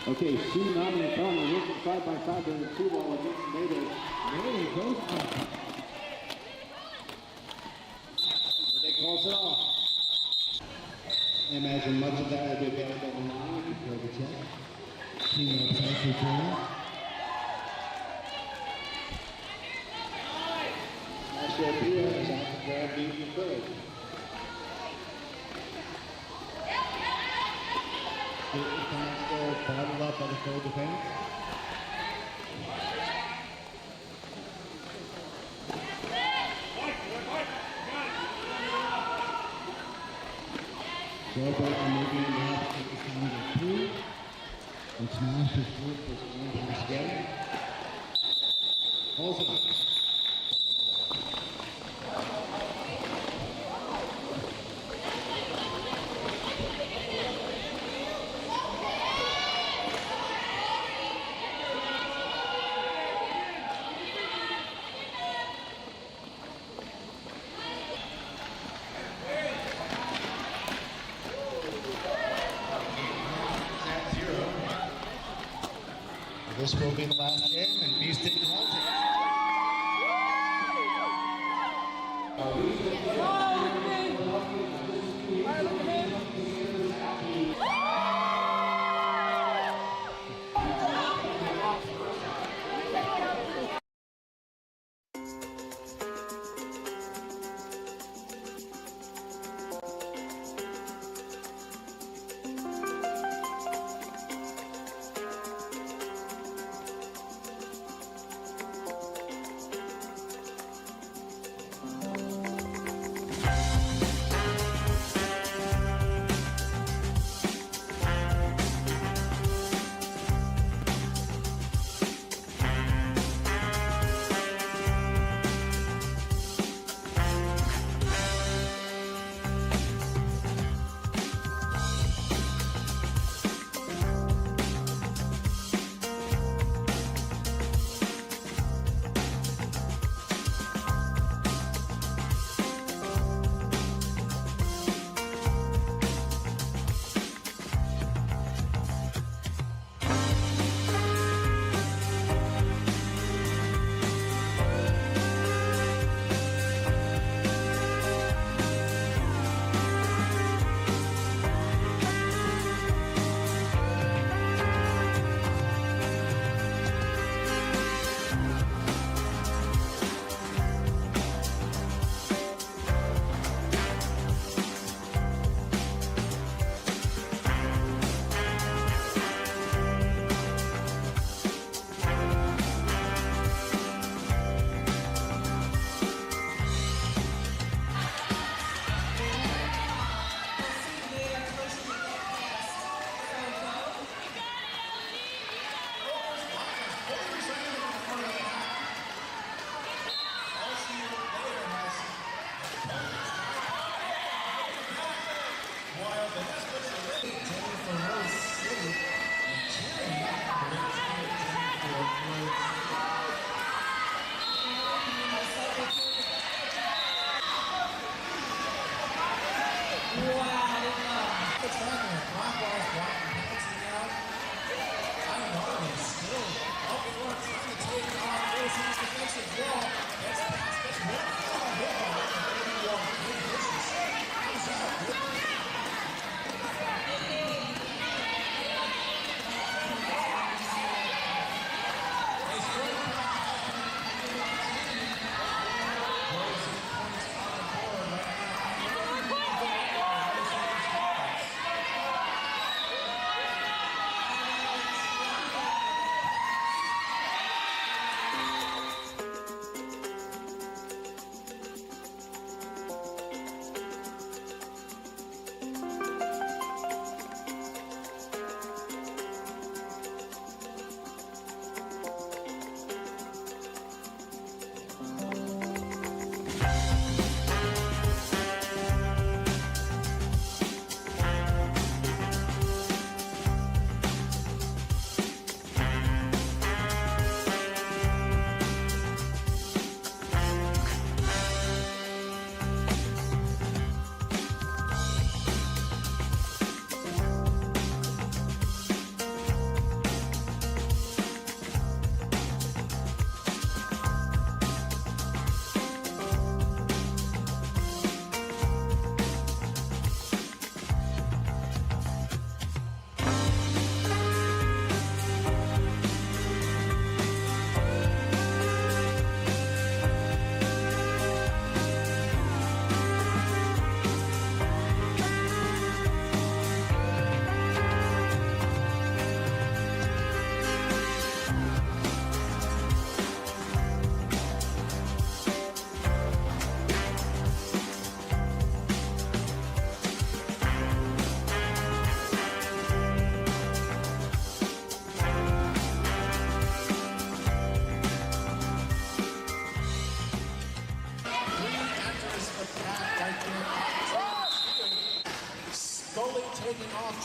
Okay, Tsunami and Tony working side by side during the 2-ball against Native. Native goes up. They calls it off. I imagine much of that will be available online if you go to check. Team website for training. Marshall Pia is out to grab the third. Still bottled up by the third defense. Jailbreaker moving in the half to take this time to 2. And smash his group was one pass again. Pulls it up. This will be the last game, and Beaston calls it.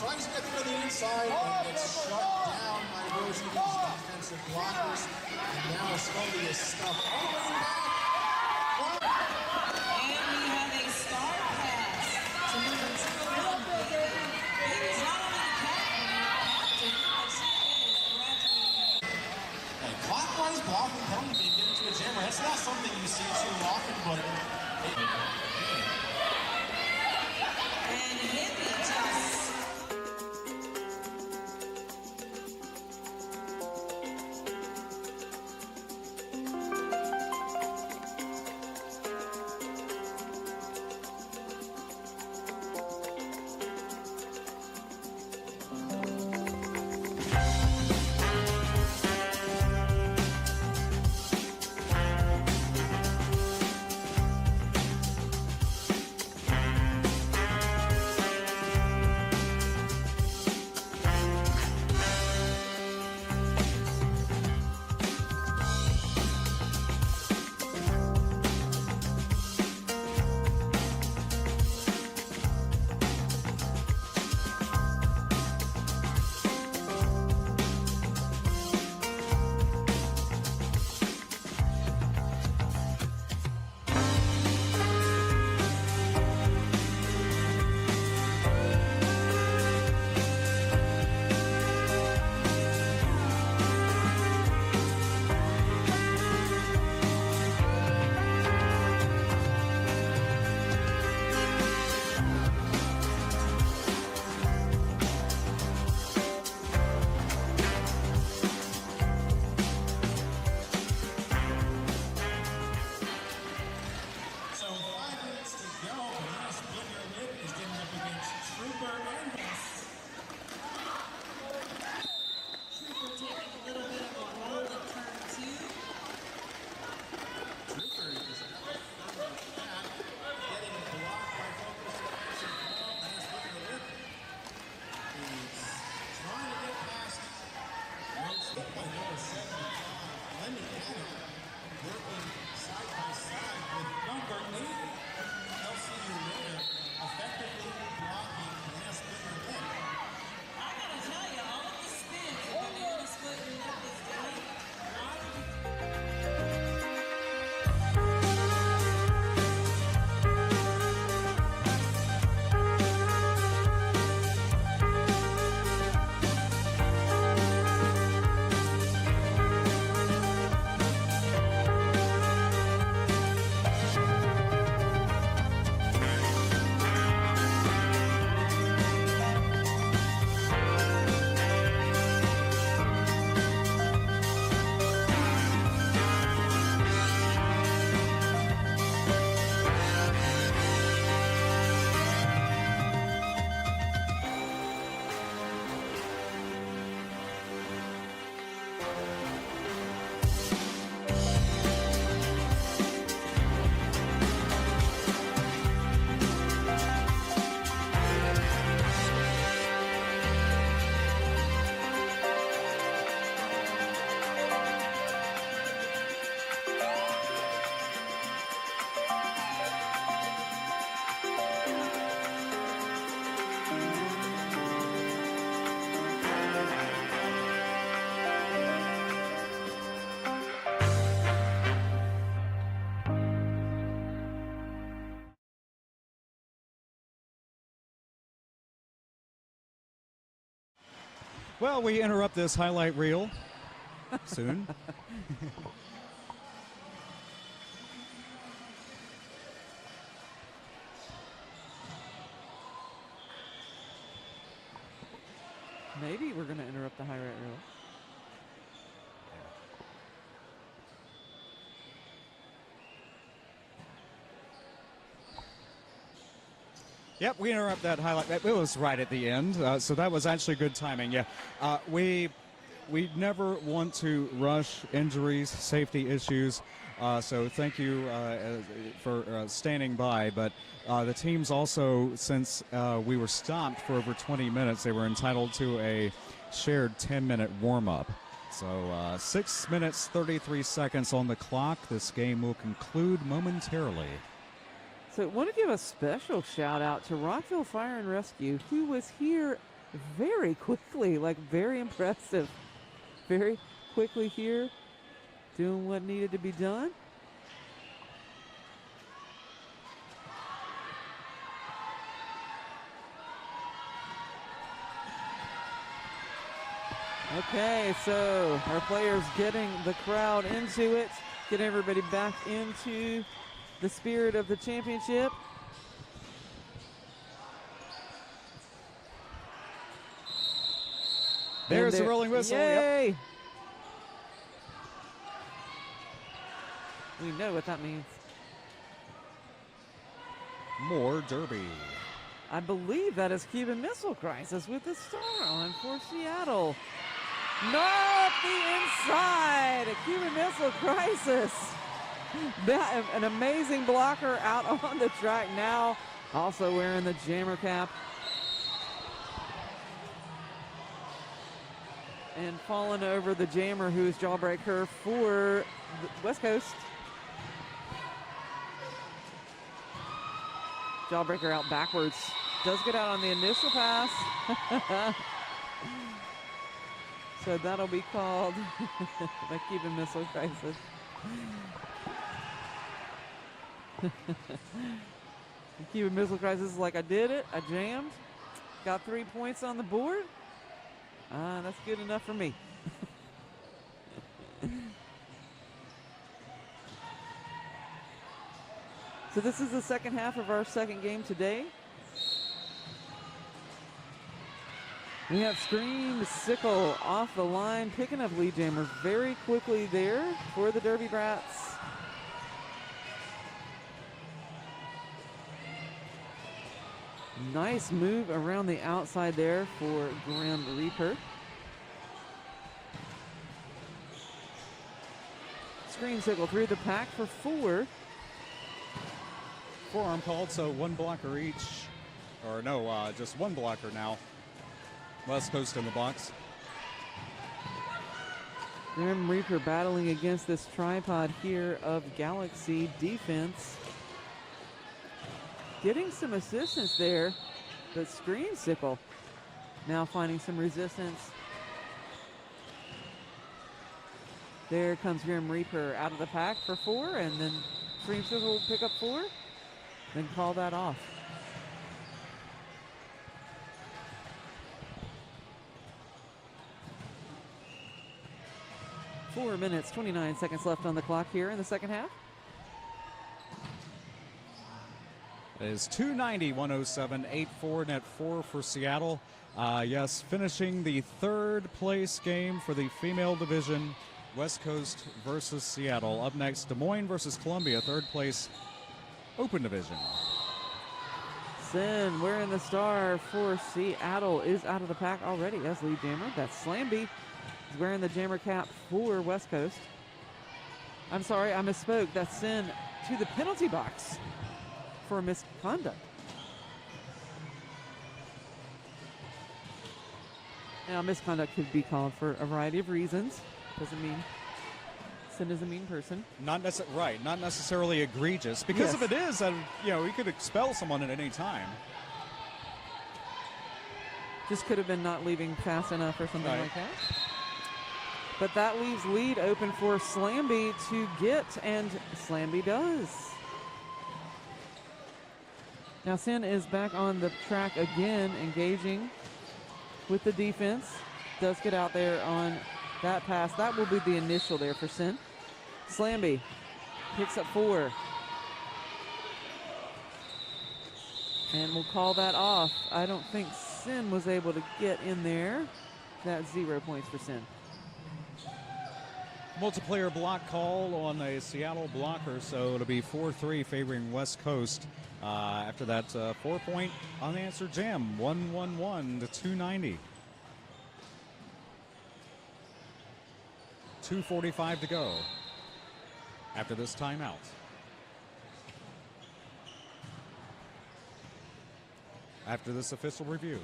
tries to get through the inside and gets shut down by Rosie's defensive blockers. And now Scully is stuffed all the way back. And we have a star pass to number 211. Bailey's not only the captain, but she is graduating. And clockwise blocking penalty being given to a jammer. That's not something you see too often, but and Hippie just Well, we interrupt this highlight reel soon. Maybe we're going to interrupt the highlight reel. Yep, we interrupt that highlight. It was right at the end, so that was actually good timing. Yeah, we never want to rush injuries, safety issues. So thank you for standing by. But the teams also, since we were stopped for over 20 minutes, they were entitled to a shared 10-minute warm-up. So 6 minutes, 33 seconds on the clock. This game will conclude momentarily. So I want to give a special shout out to Rockville Fire and Rescue, who was here very quickly, like very impressive. Very quickly here, doing what needed to be done. Okay, so our players getting the crowd into it, getting everybody back into the spirit of the championship. There's the rolling whistle. Yay! Yep. We know what that means. More Derby. I believe that is Cuban Missile Crisis with the star on for Seattle. Not the inside. Cuban Missile Crisis. An amazing blocker out on the track now. Also wearing the jammer cap. And falling over the jammer, who is jawbreaker for West Coast. Jawbreaker out backwards. Does get out on the initial pass. So that'll be called the Cuban Missile Crisis. The Cuban Missile Crisis is like, I did it, I jammed, got 3 points on the board. That's good enough for me. So this is the second half of our second game today. We have Scream Sickle off the line, picking up lead jammer very quickly there for the Derby Brats. Nice move around the outside there for Grim Reaper. Scream Sickle through the pack for 4. Forearm called, so one blocker each. Or no, just one blocker now. West Coast in the box. Grim Reaper battling against this tripod here of Galaxy defense. Getting some assistance there, but Scream Sickle now finding some resistance. There comes Grim Reaper out of the pack for 4, and then Scream Sickle will pick up 4, then call that off. Four minutes, 29 seconds left on the clock here in the second half. It is 290, 107, 8-4, net 4 for Seattle. Yes, finishing the third place game for the female division, West Coast versus Seattle. Up next, Des Moines versus Columbia, third place open division. Sin wearing the star for Seattle is out of the pack already as lead jammer. That's Slamby. He's wearing the jammer cap for West Coast. I'm sorry, I misspoke. That's Sin to the penalty box for misconduct. Now, misconduct could be called for a variety of reasons. Doesn't mean Sin is a mean person. Not necessarily egregious. Because Yes. if it is, you could expel someone at any time. Just could have been not leaving fast enough or something Right. like that. But that leaves lead open for Slamby to get, and Slamby does. Now Sin is back on the track again, engaging with the defense. Does get out there on that pass. That will be the initial there for Sin. Slamby picks up 4. And we'll call that off. I don't think Sin was able to get in there. That's 0 points for Sin. Multiplayer block call on a Seattle blocker, so it'll be 4-3 favoring West Coast. After that 4-point unanswered jam, 111 to 290. 2:45 to go after this timeout. After this official review.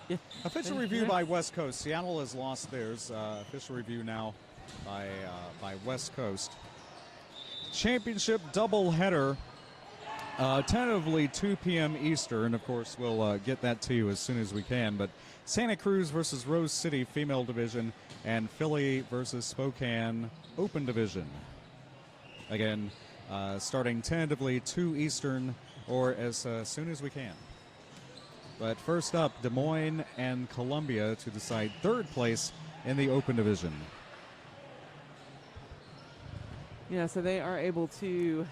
Yeah. Official review by West Coast. Seattle has lost theirs. Official review now by West Coast. Championship doubleheader Tentatively 2 p.m. Eastern. Of course, we'll get that to you as soon as we can. But Santa Cruz versus Rose City Female Division and Philly versus Spokane Open Division. Again, starting tentatively 2 Eastern or as soon as we can. But first up, Des Moines and Columbia to decide third place in the Open Division. Yeah, so they are able to,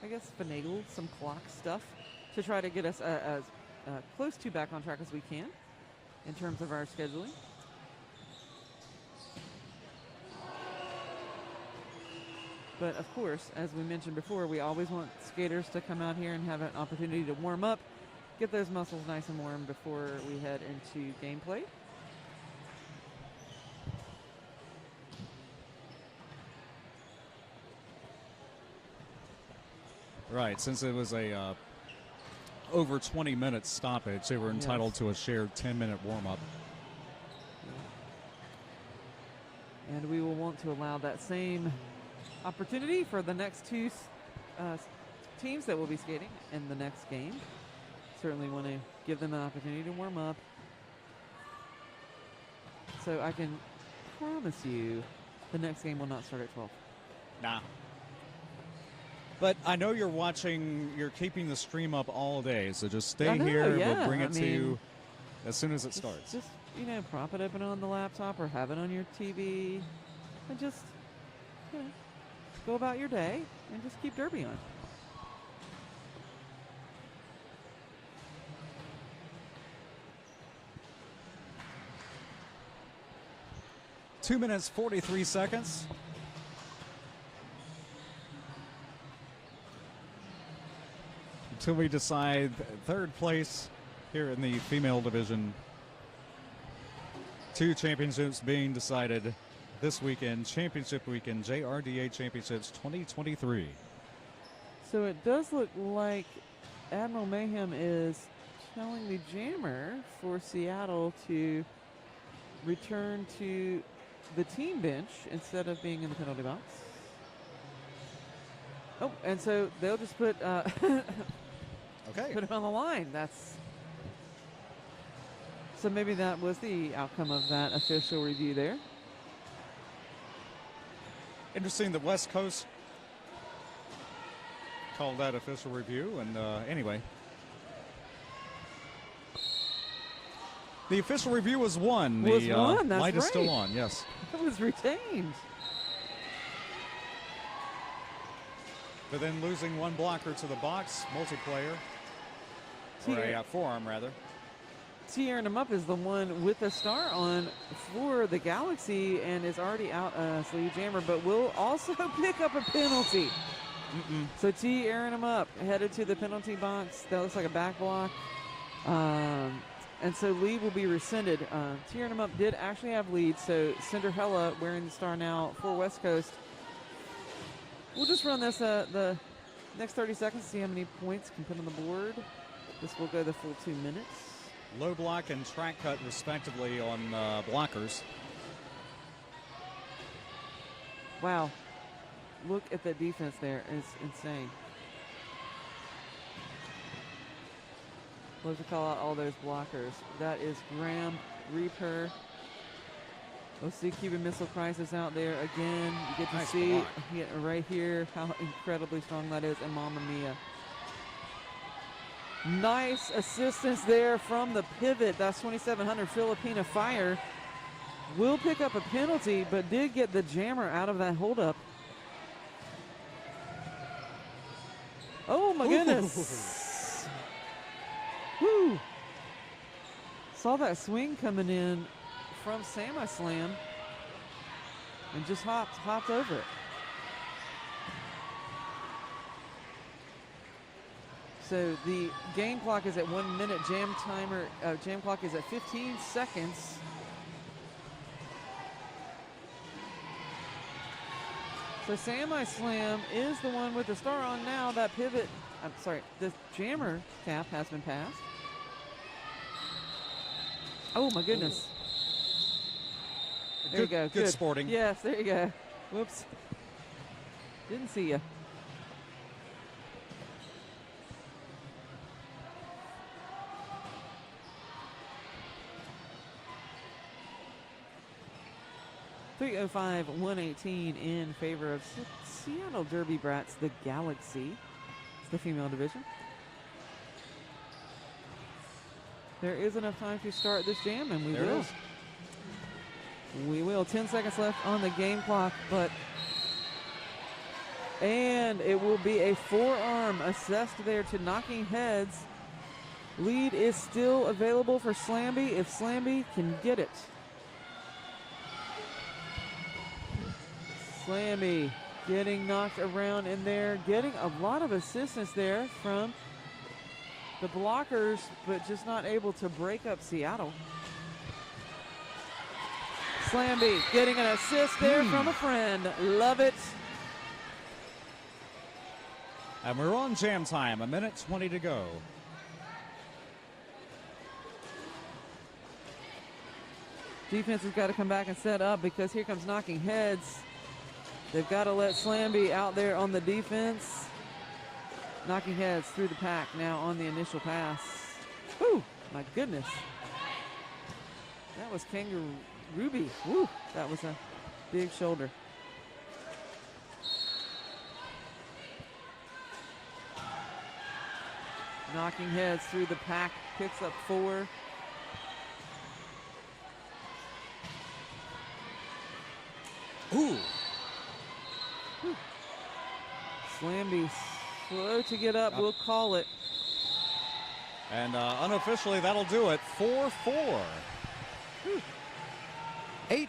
I guess, finagle some clock stuff to try to get us as close to back on track as we can in terms of our scheduling. But of course, as we mentioned before, we always want skaters to come out here and have an opportunity to warm up, get those muscles nice and warm before we head into gameplay. Right, since it was a over 20-minute stoppage, they were entitled to a shared 10-minute warm-up. And we will want to allow that same opportunity for the next two teams that will be skating in the next game. Certainly want to give them an opportunity to warm up. So I can promise you the next game will not start at 12. Nah. But I know you're watching, you're keeping the stream up all day, so just stay here. Yeah. We'll bring it to you as soon as it starts. Just, you know, prop it open on the laptop or have it on your TV and just, you know, go about your day and just keep Derby on. Two minutes, 43 seconds. Until we decide third place here in the female division. 2 championships being decided this weekend, championship weekend, JRDA Championships 2023. So it does look like Admiral Mayhem is telling the jammer for Seattle to return to the team bench instead of being in the penalty box. Oh, and so they'll just put put it on the line. That's so maybe that was the outcome of that official review there. Interesting that West Coast called that official review, and anyway. The official review was won. Was the won, that's light is right. still on, yes. It was retained. But then losing one blocker to the box, multiplayer, or a forearm rather. Tearing him up is the one with the star on for the Galaxy and is already out sleeve jammer, but will also pick up a penalty. So T airing him up, headed to the penalty box. That looks like a back block. And so lead will be rescinded. Tearing him up did actually have lead, so Cinderella wearing the star now for West Coast. We'll just run this the next 30 seconds, see how many points can put on the board. This will go the full 2 minutes. Low block and track cut respectively on blockers. Wow. Look at that defense there. It's insane. Love to call out all those blockers. That is Graham Reaper. Let's see Cuban Missile Crisis out there again. You get to see right here how incredibly strong that is, and Mamma Mia. Nice assistance there from the pivot. That's 2700 Filipina Fire. Will pick up a penalty, but did get the jammer out of that holdup. Oh my goodness. Woo. Saw that swing coming in from Sami Slam and just hopped over it. So the game clock is at 1 minute. Jam clock is at 15 seconds. So Sami Slam is the one with the star on now. That pivot, I'm sorry, the jammer cap has been passed. Oh my goodness. There you go. Good sporting. Yes, there you go. Whoops. Didn't see you. 305, 118 in favor of Seattle Derby Brats, the Galaxy. It's the female division. There is enough time to start this jam, and we There it will. is. We will. 10 seconds left on the game clock, and it will be a forearm assessed there to Knocking Heads. Lead is still available for Slamby if Slamby can get it. Slamby getting knocked around in there, getting a lot of assistance there from the blockers, but just not able to break up Seattle. Slamby getting an assist there from a friend. Love it. And we're on jam time, 1:20 to go. Defense has got to come back and set up because here comes Knocking Heads. They've got to let Slamby out there on the defense. Knocking Heads through the pack now on the initial pass. Woo, my goodness. That was Kangaroo Ruby. Woo, that was a big shoulder. Knocking Heads through the pack, picks up 4. Ooh. Slamby slow to get up. We'll call it. And unofficially, that'll do it. 4-4. 8-4.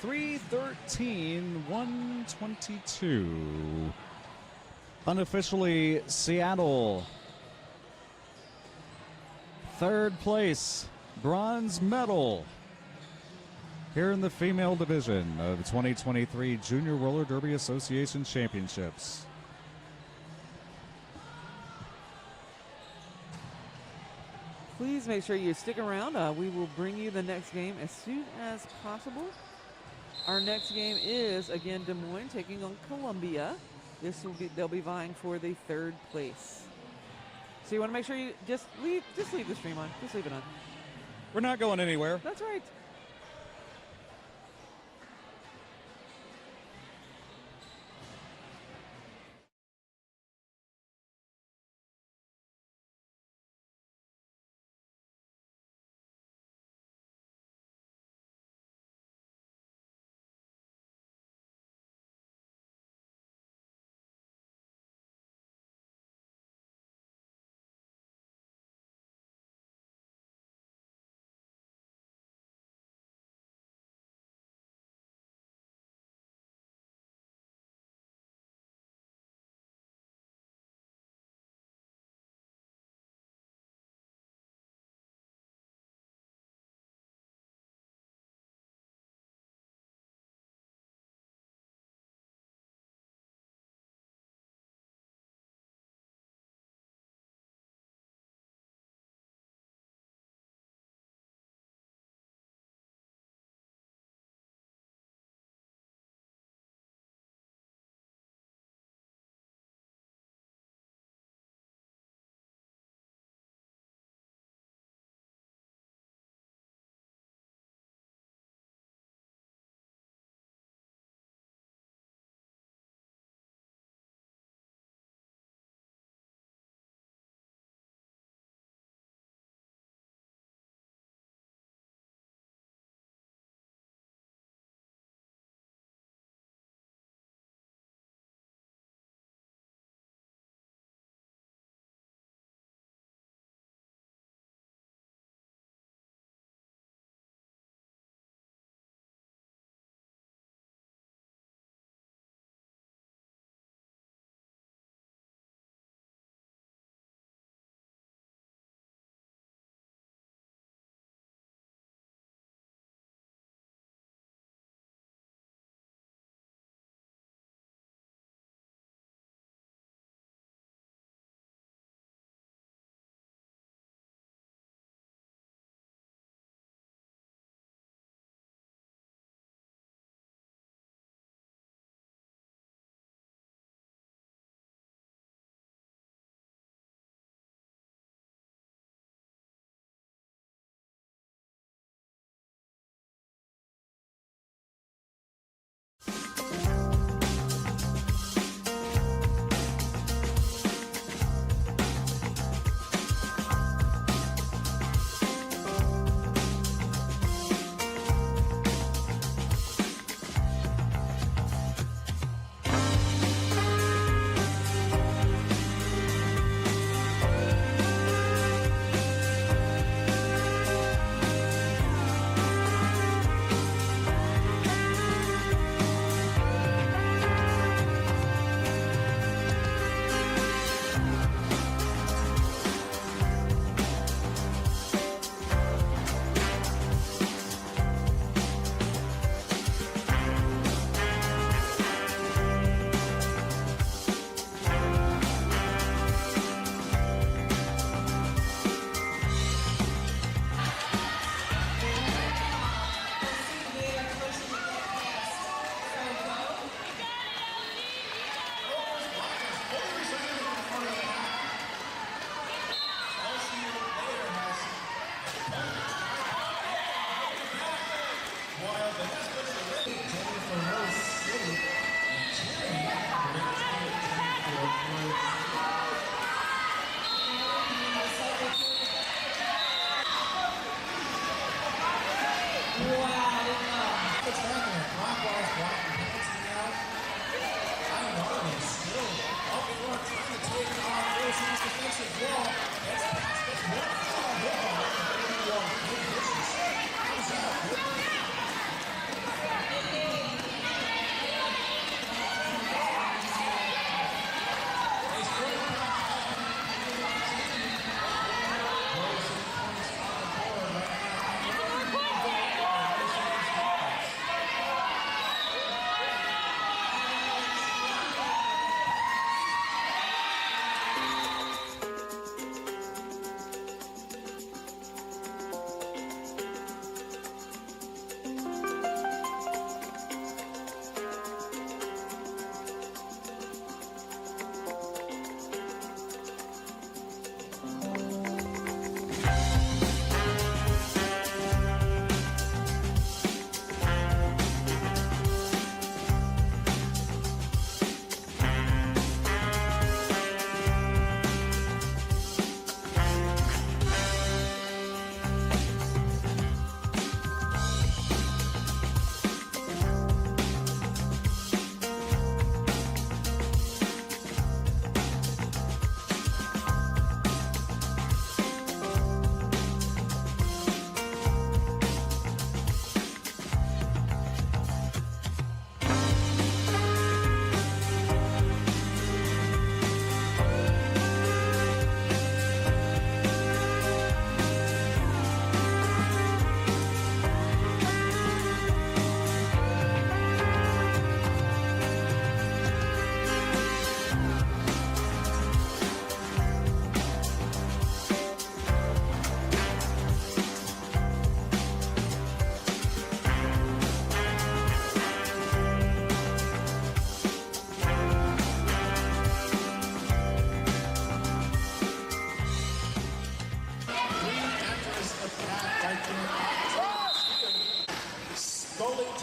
3-13, 122. Unofficially, Seattle. Third place, bronze medal. Here in the female division of the 2023 Junior Roller Derby Association Championships. Please make sure you stick around. We will bring you the next game as soon as possible. Our next game is, again, Des Moines taking on Columbia. They'll be vying for the 3rd place. So you want to make sure you just leave the stream on. Just leave it on. We're not going anywhere. That's right.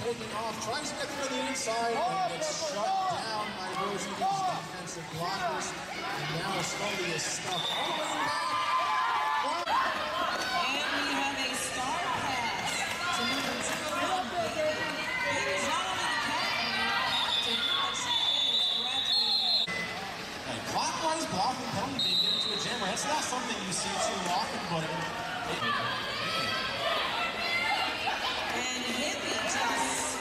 taking off, tries to get through the inside, and gets shut down by Rosie's defensive blockers. And now Scully is stuck all the way back. And we have a star pass to number 2. He is not only the captain, but she is graduating. And clockwise blocking penalty being given to a jammer. That's not something you see too often, but and Hippie just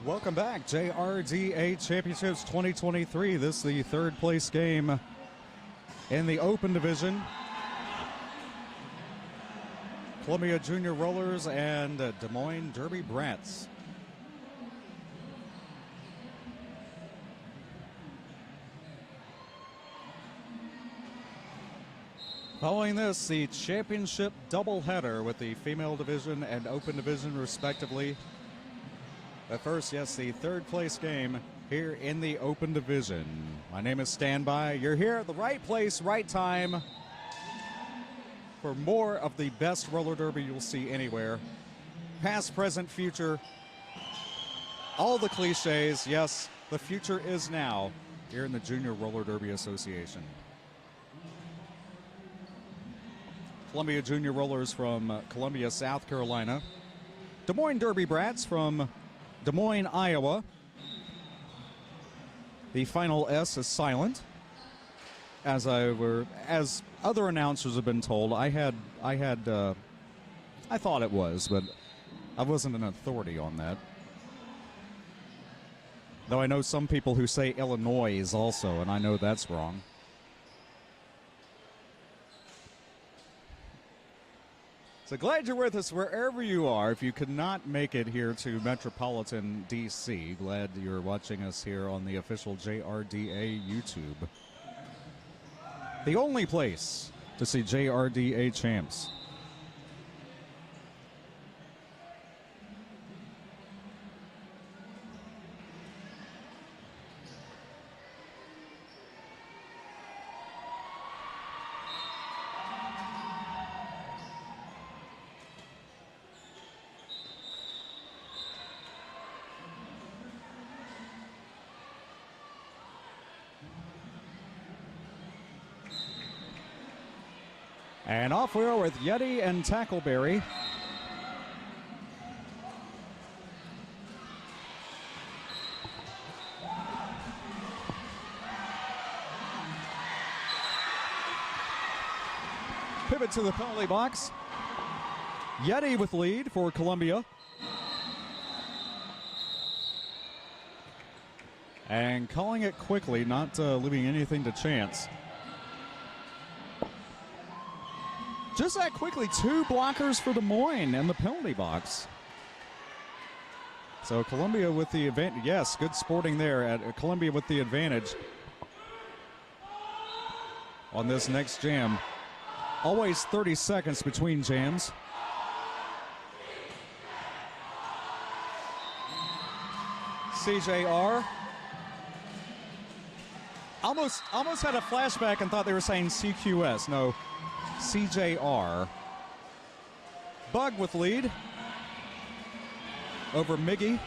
Welcome back, JRDA Championships 2023. This is the third place game in the Open Division. Columbia Junior Rollers and Des Moines Derby Brats. Following this, the championship doubleheader with the female division and Open Division respectively. But first, yes, the third place game here in the Open Division. My name is Standby. You're here at the right place, right time for more of the best roller derby you'll see anywhere. Past, present, future, all the cliches. Yes, the future is now here in the Junior Roller Derby Association. Columbia Junior Rollers from Columbia, South Carolina. Des Moines Derby Brats from Des Moines, Iowa. The final S is silent. As other announcers have been told, I thought it was, but I wasn't an authority on that. Though I know some people who say Illinois also, and I know that's wrong. So glad you're with us wherever you are. If you could not make it here to Metropolitan D.C., glad you're watching us here on the official JRDA YouTube. The only place to see JRDA champs. And off we are with Yeti and Tackleberry. Pivot to the penalty box. Yeti with lead for Columbia. And calling it quickly, not leaving anything to chance. Just that quickly, 2 blockers for Des Moines in the penalty box. So Columbia with the advantage. Yes, good sporting there at Columbia with the advantage on this next jam. Always 30 seconds between jams. CJR. Almost had a flashback and thought they were saying CQS. No, CJR. Bug with lead over Miggy.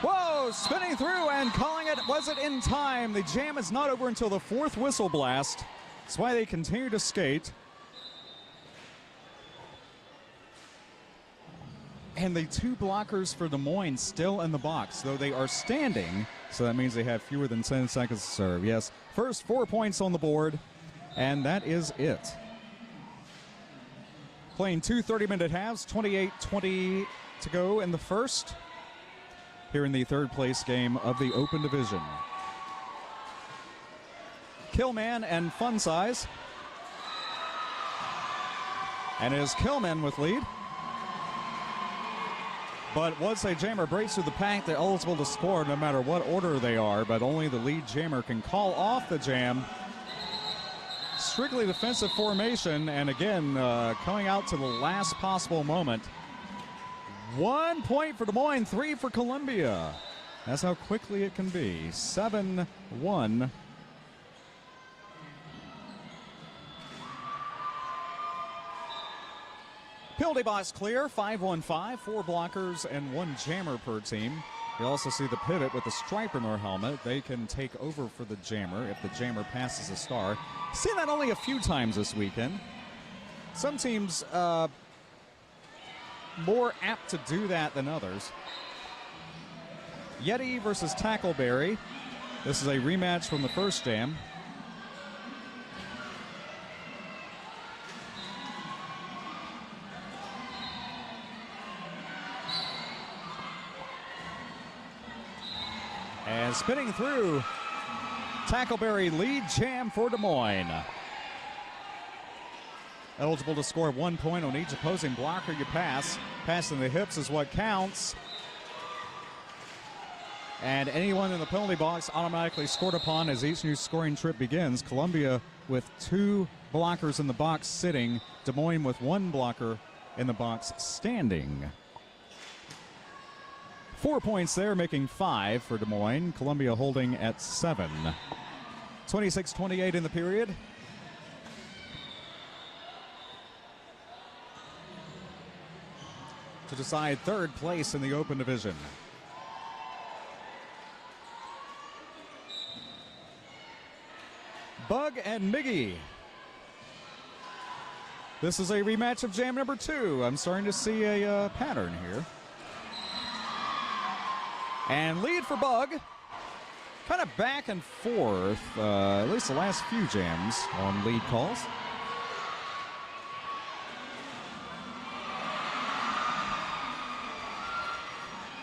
Whoa, spinning through and calling it. Was it in time? The jam is not over until the fourth whistle blast. That's why they continue to skate. And the two blockers for Des Moines still in the box, though they are standing, so that means they have fewer than 10 seconds to serve. Yes, first 4 points on the board, and that is it. Playing two 30-minute halves, 28-20 to go in the first, here in the third place game of the Open Division. Killman and Fun Size. And it is Killman with lead. But once a jammer breaks through the pack, they're eligible to score no matter what order they are, but only the lead jammer can call off the jam. Strictly defensive formation, and again, coming out to the last possible moment. 1 point for Des Moines, 3 for Columbia. That's how quickly it can be. 7-1. Penalty box clear, 5-1-5, 4 blockers and 1 jammer per team. You also see the pivot with the stripe in their helmet. They can take over for the jammer if the jammer passes a star. Seen that only a few times this weekend. Some teams more apt to do that than others. Yeti versus Tackleberry. This is a rematch from the first jam. And spinning through, Tackleberry lead jam for Des Moines. Eligible to score 1 point on each opposing blocker you pass. Passing the hips is what counts. And anyone in the penalty box automatically scored upon as each new scoring trip begins. Columbia with 2 blockers in the box sitting. Des Moines with 1 blocker in the box standing. 4 points there, making 5 for Des Moines. Columbia holding at 7. 26-28 in the period. To decide third place in the Open Division. Bug and Miggy. This is a rematch of jam number 2. I'm starting to see a pattern here. And lead for Bug. Kind of back and forth, at least the last few jams on lead calls.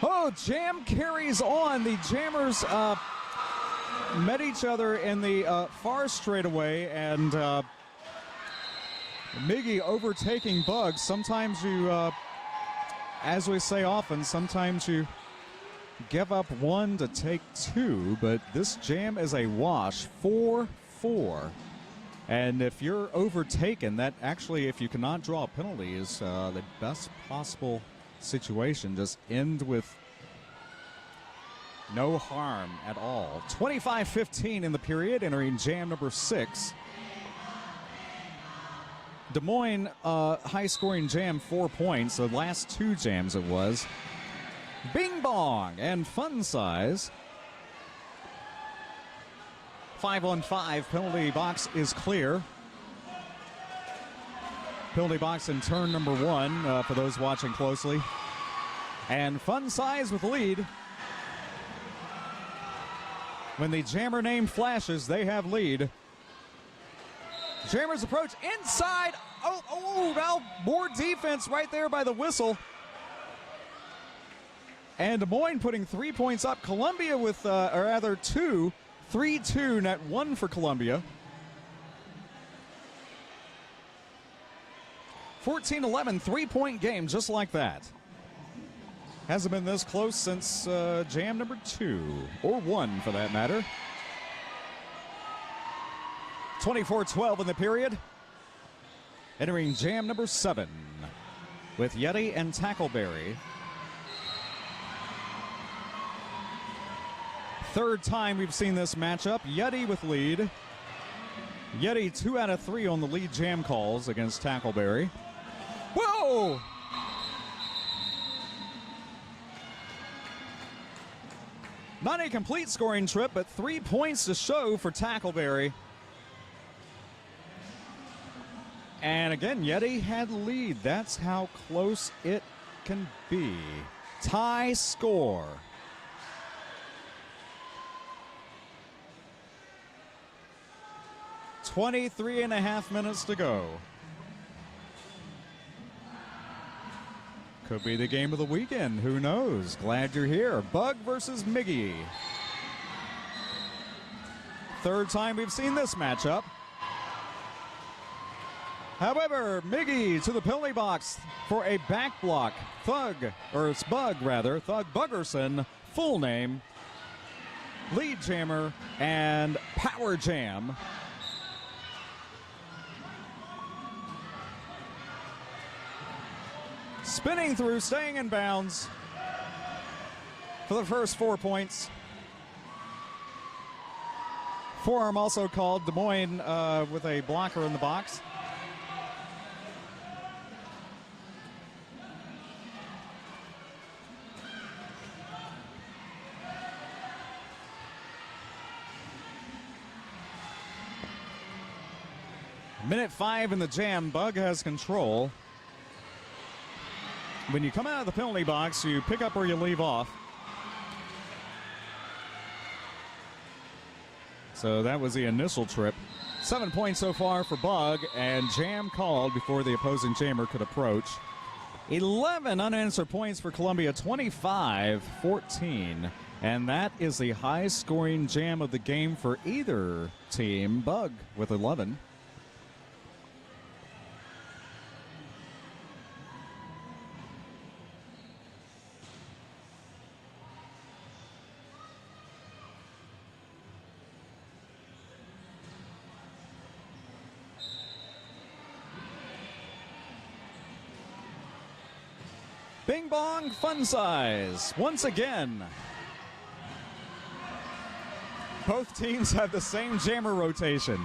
Oh, jam carries on. The jammers met each other in the far straightaway, and Miggy overtaking Bug. Sometimes you, as we say often, sometimes you give up 1 to take 2, but this jam is a wash, 4-4. And if you're overtaken, that actually, if you cannot draw a penalty, is the best possible situation. Just end with no harm at all. 25-15 in the period, entering jam number 6. Des Moines, high-scoring jam, 4 points. The last 2 jams it was. Bing Bong and Fun Size. 5-on-5, penalty box is clear. Penalty box in turn number 1 for those watching closely. And Fun Size with the lead. When the jammer name flashes, they have lead. Jammers approach inside. Oh, now more defense right there by the whistle. And Des Moines putting 3 points up. Columbia with, or rather 2, 3-2, net 1 for Columbia. 14-11, 3-point game, just like that. Hasn't been this close since jam number 2, or 1 for that matter. 24-12 in the period. Entering jam number 7. with Yeti and Tackleberry. Third time we've seen this matchup. Yeti with lead. Yeti 2 out of 3 on the lead jam calls against Tackleberry. Whoa! Not a complete scoring trip, but 3 points to show for Tackleberry. And again, Yeti had lead. That's how close it can be. Tie score. .23.5 minutes to go. Could be the game of the weekend. Who knows? Glad you're here. Bug versus Miggy. Third time we've seen this matchup. However, Miggy to the penalty box for a back block. Thug, or it's Bug rather, Thug Buggerson, full name, lead jammer, and power jam. Spinning through, staying in bounds for the first 4 points. Forearm also called. Des Moines with a blocker in the box. Minute 5 in the jam. Bug has control. When you come out of the penalty box, you pick up where you leave off. So that was the initial trip. 7 points so far for Bug, and jam called before the opposing jammer could approach. 11 unanswered points for Columbia, 25-14. And that is the highest scoring jam of the game for either team. Bug with 11. Bing bong fun size once again. Both teams have the same jammer rotation.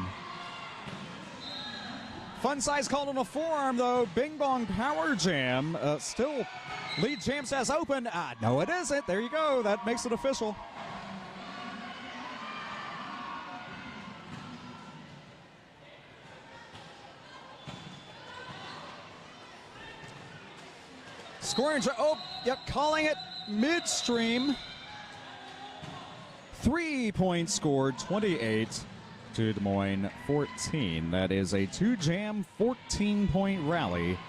Fun size called on a forearm though. Bing bong power jam still lead jam says open. No it isn't. There you go. That makes it official. Scoring, calling it midstream. 3 points scored, 28 to Des Moines, 14. That is a 2-jam, 14-point rally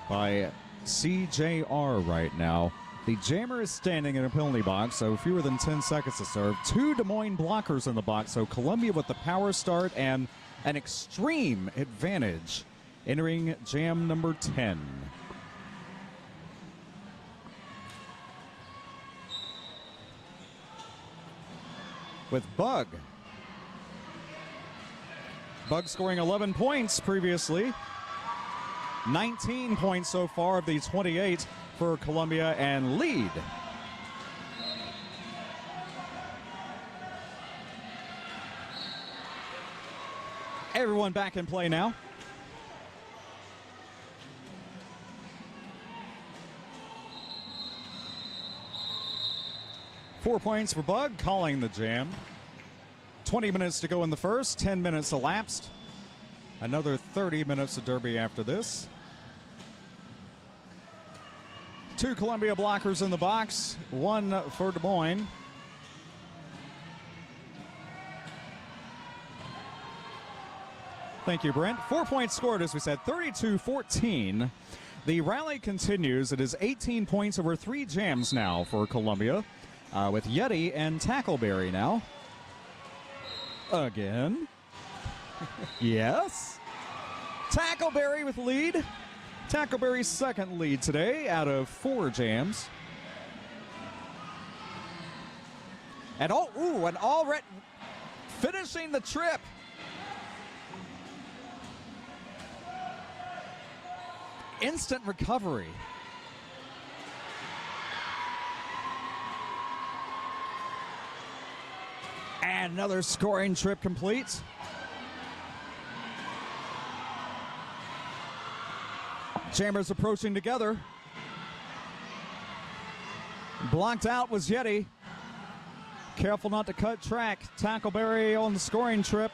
by CJR right now. The jammer is standing in a penalty box, so fewer than 10 seconds to serve. 2 Des Moines blockers in the box, so Columbia with the power start and an extreme advantage entering jam number 10. With Bug. Bug scoring 11 points previously. 19 points so far of the 28 for Columbia and lead. Everyone back in play now. Four points for Bug, calling the jam. 20 minutes to go in the first, 10 minutes elapsed. Another 30 minutes of derby after this. 2 Columbia blockers in the box, 1 for Des Moines. Thank you, Brent. 4 points scored, as we said, 32-14. The rally continues. It is 18 points over 3 jams now for Columbia. With Yeti and Tackleberry now. Again. Yes. Tackleberry with lead. Tackleberry's second lead today out of 4 jams. And already finishing the trip. instant recovery. And another scoring trip complete. Chambers approaching together. Blocked out was Yeti. Careful not to cut track. Tackleberry on the scoring trip.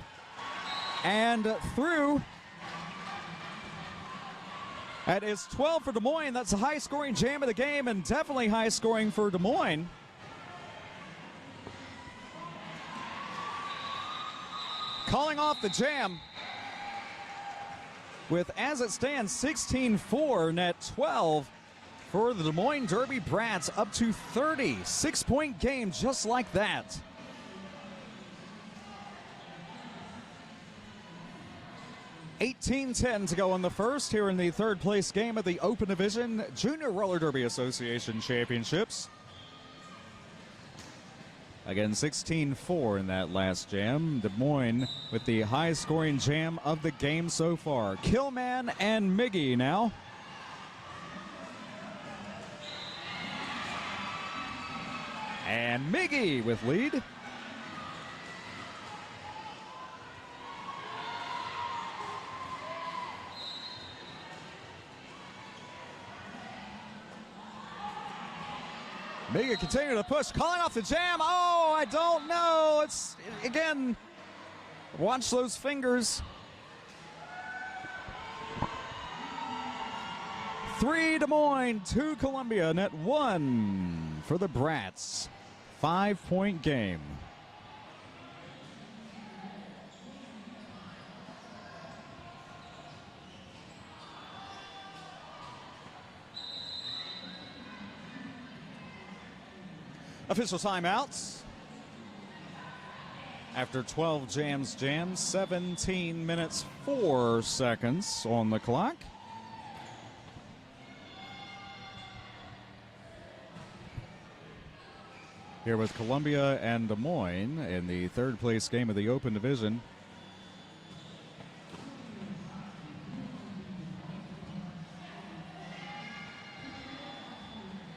And through. That is 12 for Des Moines. That's a high-scoring jam of the game, and definitely high-scoring for Des Moines. Calling off the jam with, as it stands, 16-4, net 12 for the Des Moines Derby Brats, up to 30. 6-point game just like that. $18-10 to go in the first here in the third place game of the Open Division Junior Roller Derby Association Championships. Again, 16-4 in that last jam. Des Moines with the highest scoring jam of the game so far. Killman and Miggy now. And Miggy with lead. Miggy continuing to push, calling off the jam. Oh, I don't know. It's, again, watch those fingers. 3 Des Moines, 2 Columbia, net 1 for the Brats. 5-point game. Official timeouts. After 12 jams, 17 minutes, 4 seconds on the clock. Here with Columbia and Des Moines in the third place game of the Open Division.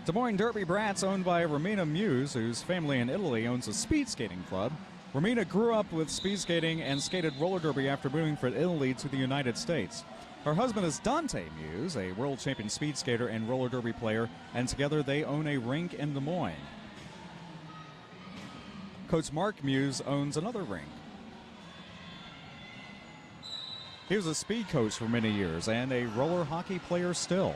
Des Moines Derby Brats owned by Romina Muse, whose family in Italy owns a speed skating club. Romina grew up with speed skating and skated roller derby after moving from Italy to the United States. Her husband is Dante Muse, a world champion speed skater and roller derby player, and together they own a rink in Des Moines. Coach Mark Muse owns another rink. He was a speed coach for many years and a roller hockey player still.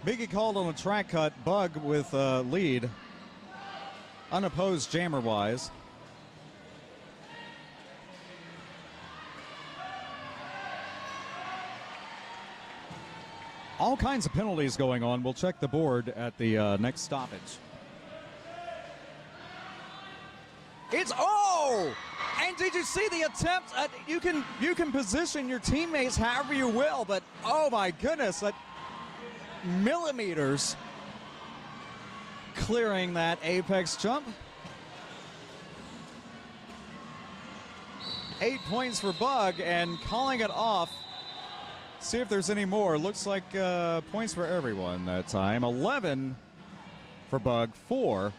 Biggie called on a track cut. Bug with lead. Unopposed jammer-wise. All kinds of penalties going on. We'll check the board at the next stoppage. It's, oh! And did you see the attempt? You can position your teammates however you will, but oh my goodness, that millimeters clearing that apex jump. 8 points for Bug and calling it off. See if there's any more. Looks like points for everyone that time. 11 for Bug, 4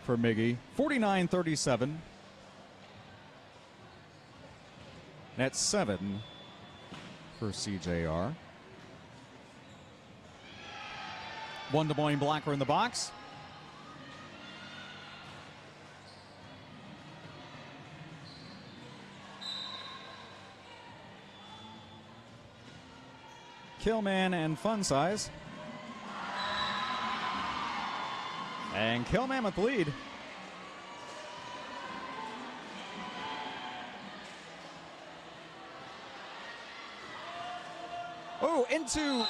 for Miggy. 49-37. That's 7 for CJR. 1 Des Moines blocker in the box. Killman and Fun Size. And Killman with the lead. Oh, into,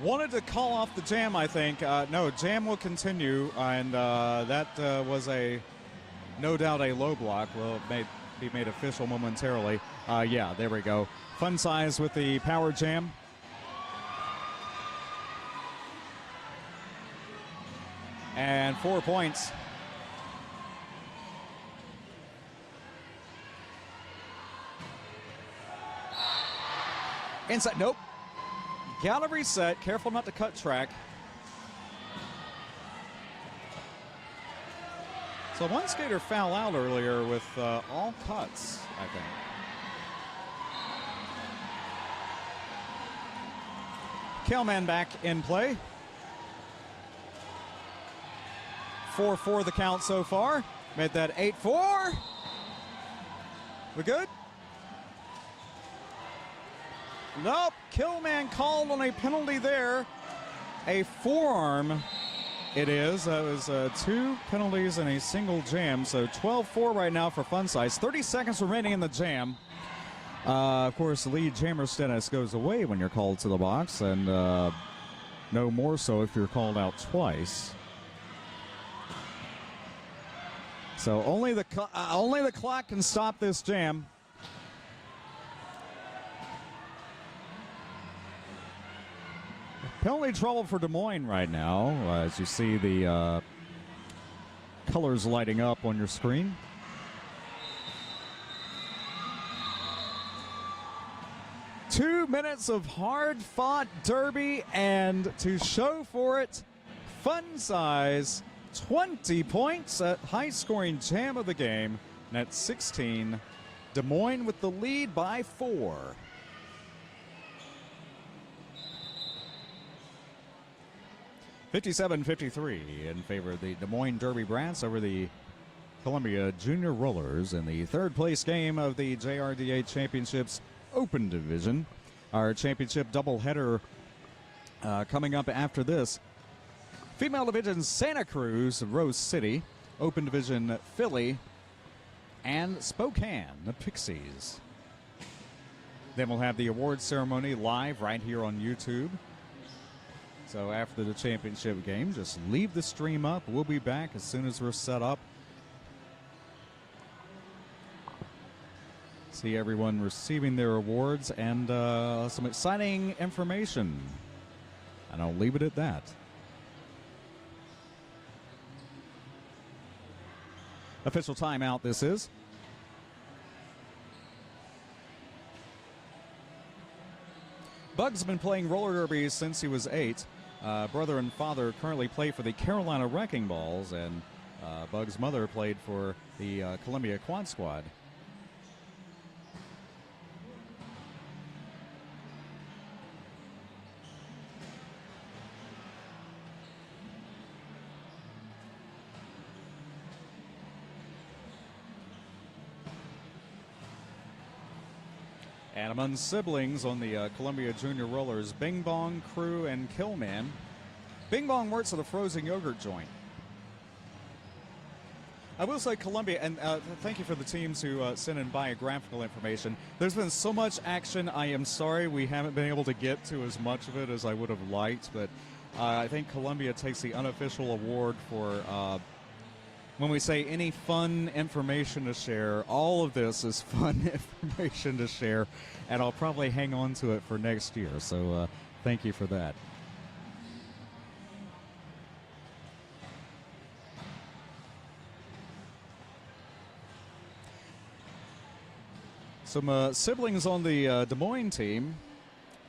wanted to call off the jam, I think. No, jam will continue, and that was no doubt a low block. Will be made official momentarily. Yeah, there we go. Fun Size with the power jam. And 4 points. Inside, nope. Gotta reset. Careful not to cut track. So one skater fouled out earlier with all cuts, I think. Kelman back in play. 4-4 the count so far. Made that 8-4. We good? Nope. Killman called on a penalty there. A forearm it is. That was 2 penalties and a single jam. So 12-4 right now for Fun Size. 30 seconds remaining in the jam. Of course, the lead jammer status goes away when you're called to the box, and no more so if you're called out twice. So only the clock can stop this jam. Penalty trouble for Des Moines right now, as you see the colors lighting up on your screen. Two minutes of hard-fought derby, and to show for it, Fun Size, 20 points at high-scoring jam of the game, and at 16, Des Moines with the lead by 4. (57-53) in favor of the Des Moines Derby Brats over the Columbia Junior Rollers in the third-place game of the JRDA Championships Open Division. Our championship doubleheader coming up after this. Female Division Santa Cruz, Rose City. Open Division Philly and Spokane, the Pixies. Then we'll have the award ceremony live right here on YouTube. So after the championship game, just leave the stream up. We'll be back as soon as we're set up. See everyone receiving their awards and some exciting information. And I'll leave it at that. Official timeout this is. Bug's been playing roller derby since he was 8. Brother and father currently play for the Carolina Wrecking Balls, and Bug's mother played for the Columbia Quad Squad. And among siblings on the Columbia Junior Rollers, Bing Bong, Crew, and Killman. Bing Bong works at a frozen yogurt joint. I will say Columbia, and thank you for the teams who sent in biographical information. There's been so much action. I am sorry we haven't been able to get to as much of it as I would have liked, but I think Columbia takes the unofficial award for when we say any fun information to share. All of this is fun information to share, and I'll probably hang on to it for next year. So thank you for that. Some siblings on the Des Moines team,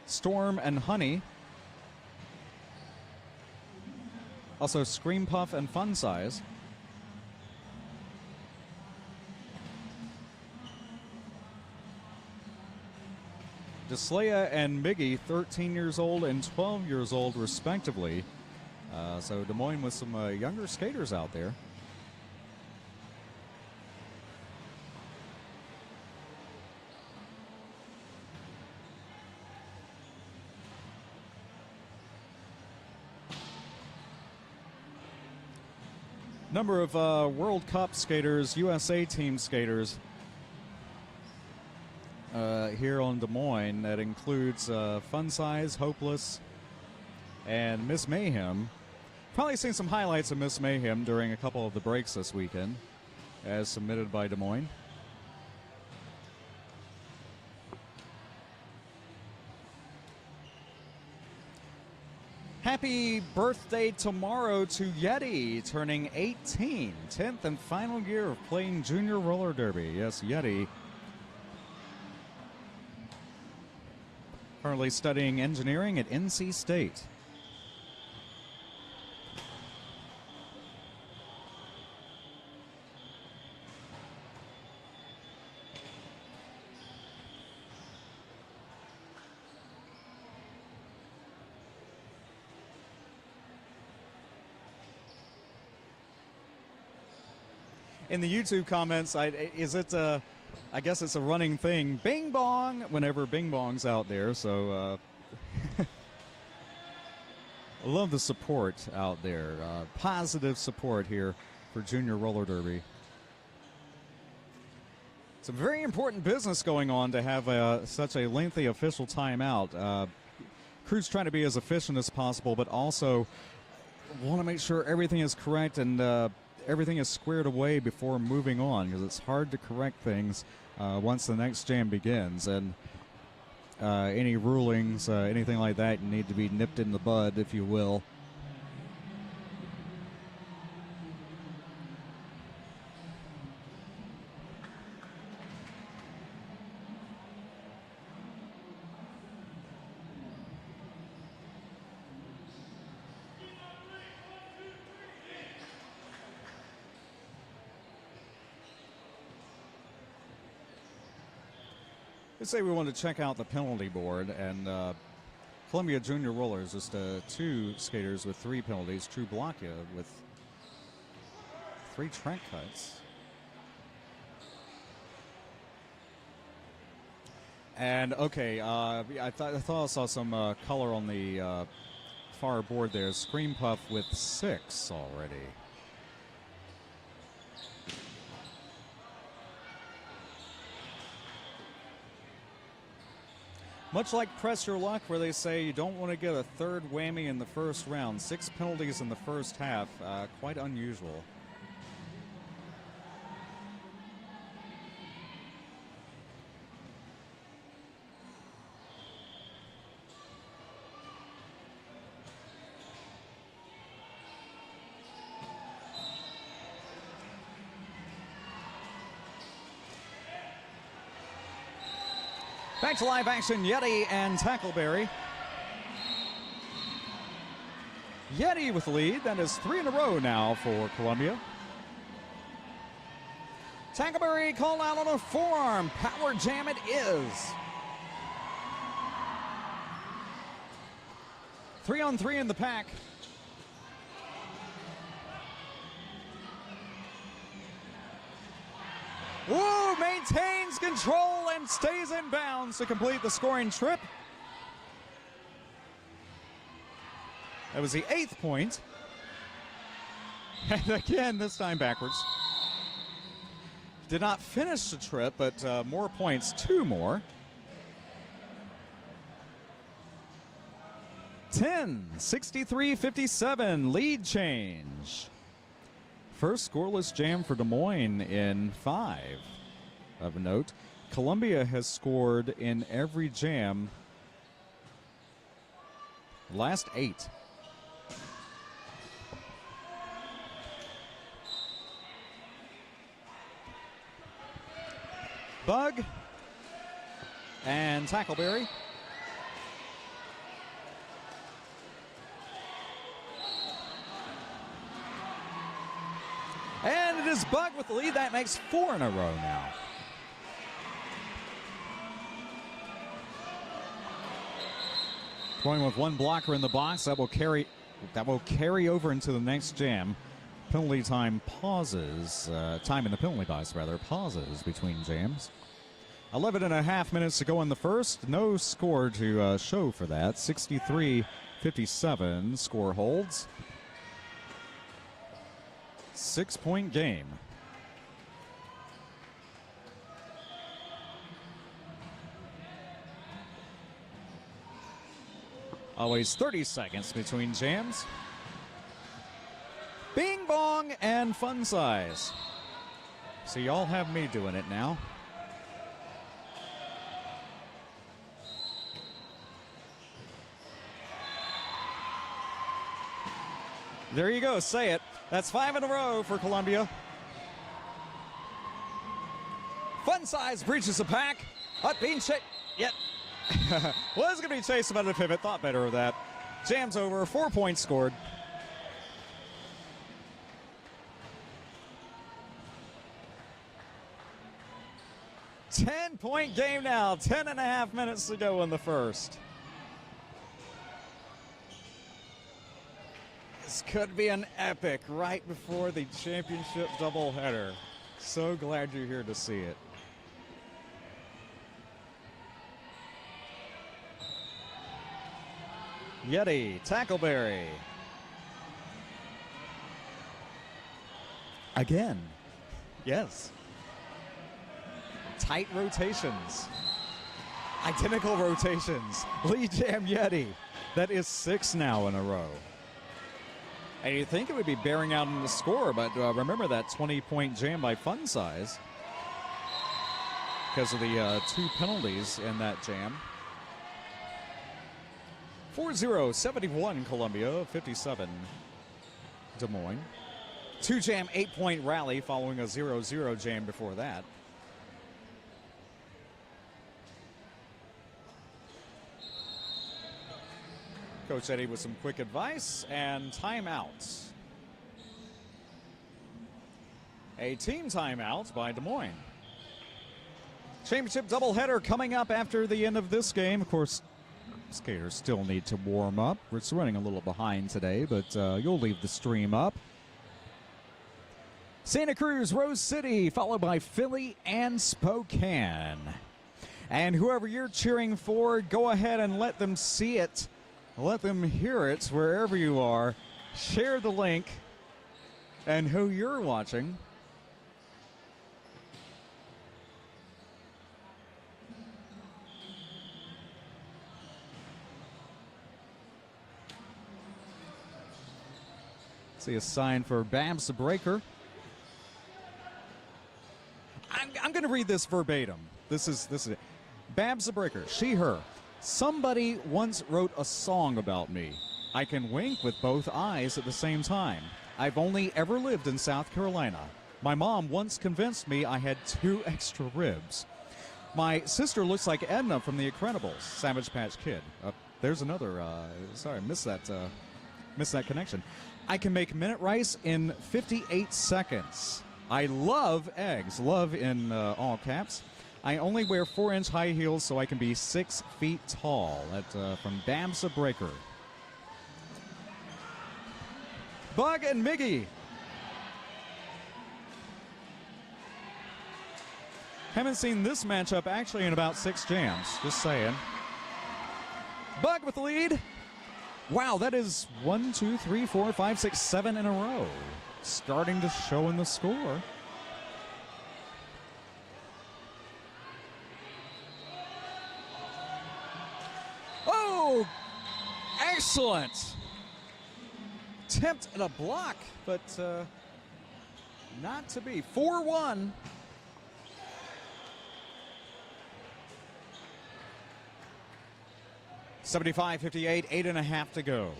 Storm and Honey. Also Scream Puff and Fun Size. Deslea and Miggy, 13 years old and 12 years old, respectively. So Des Moines with some younger skaters out there. Number of World Cup skaters, USA team skaters here on Des Moines. That includes Fun Size, Hopeless, and Miss Mayhem. Probably seen some highlights of Miss Mayhem during a couple of the breaks this weekend, as submitted by Des Moines. Happy birthday tomorrow to Yeti, turning 18, 10th and final year of playing junior roller derby. Yes, Yeti. Currently studying engineering at NC State. In the YouTube comments, I guess it's a running thing. Bing bong whenever Bing Bong's out there. So I love the support out there. Positive support here for Junior Roller Derby. It's a very important business going on to have such a lengthy official timeout. Crew's trying to be as efficient as possible, but also want to make sure everything is correct and everything is squared away before moving on, because it's hard to correct things once the next jam begins. And any rulings, anything like that, need to be nipped in the bud, if you will. Let's say we want to check out the penalty board, and Columbia Junior Rollers, just 2 skaters with 3 penalties. True Blockia with 3 track cuts. And okay, I thought I saw some color on the far board there. Scream Puff with 6 already. Much like Press Your Luck, where they say you don't want to get a third whammy in the first round. 6 penalties in the first half, quite unusual. Back to live action, Yeti and Tackleberry. Yeti with the lead. That is 3 in a row now for Columbia. Tackleberry called out on a forearm. Power jam it is. 3-on-3 in the pack. Woo! Maintains control and stays in bounds to complete the scoring trip. That was the 8th point. And again, this time backwards. Did not finish the trip, but more points, 2 more. 10, 63-57, lead change. First scoreless jam for Des Moines in 5. Of note, Columbia has scored in every jam last 8. Bug and Tackleberry. And it is Bug with the lead. That makes 4 in a row now. Going with 1 blocker in the box. That will carry over into the next jam. Penalty time pauses. Time in the penalty box, rather, pauses between jams. 11.5 minutes to go in the first. No score to show for that. 63-57 score holds. 6-point game. Always 30 seconds between jams. Bing bong and fun size. So y'all have me doing it now. There you go. Say it. That's 5 in a row for Columbia. Fun Size breaches the pack. But being chased. Yet. Was going to be chased about a pivot. Thought better of that. Jams over. 4 points scored. Ten-point game now. 10.5 minutes to go in the first. This could be an epic right before the championship doubleheader. So glad you're here to see it. Yeti, Tackleberry. Again. Yes. Tight rotations. Identical rotations. Lee Jam Yeti. That is 6 now in a row. And you think it would be bearing out in the score, but remember that 20-point jam by Fun Size because of the 2 penalties in that jam. 4-0, 71 Columbia, 57 Des Moines. 2 jam, 8-point rally following a 0-0 jam before that. Coach Eddie with some quick advice and timeouts. A team timeout by Des Moines. Championship doubleheader coming up after the end of this game. Of course, skaters still need to warm up. We're running a little behind today, but you'll leave the stream up. Santa Cruz, Rose City, followed by Philly and Spokane. And whoever you're cheering for, go ahead and let them see it. Let them hear it wherever you are. Share the link and who you're watching. See a sign for Babs the Breaker. I'm going to read this verbatim. This is it. Babs the Breaker, she, her. Somebody once wrote a song about me. I can wink with both eyes at the same time. I've only ever lived in South Carolina. My mom once convinced me I had 2 extra ribs. My sister looks like Edna from The Incredibles, Savage Patch Kid. There's another, sorry, missed that connection. I can make minute rice in 58 seconds. I love eggs, love in all caps. I only wear 4-inch high heels so I can be 6 feet tall. That's from Babs the Breaker. Bug and Miggy. Haven't seen this matchup actually in about 6 jams. Just saying. Bug with the lead. Wow, that is 1, 2, 3, 4, 5, 6, 7 in a row. Starting to show in the score. Oh, excellent. Attempt at a block, but not to be. 4-1. $75.58, 8.5 to go.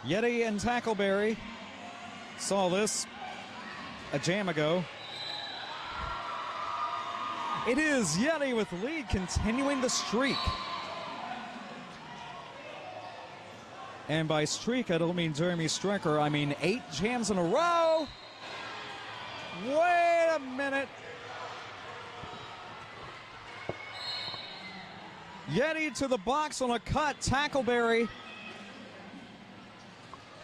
Yeti and Tackleberry saw this a jam ago. It is Yeti with the lead, continuing the streak. And by streak, I don't mean Jeremy Strecker. I mean 8 jams in a row. Wait a minute. Yeti to the box on a cut. Tackleberry.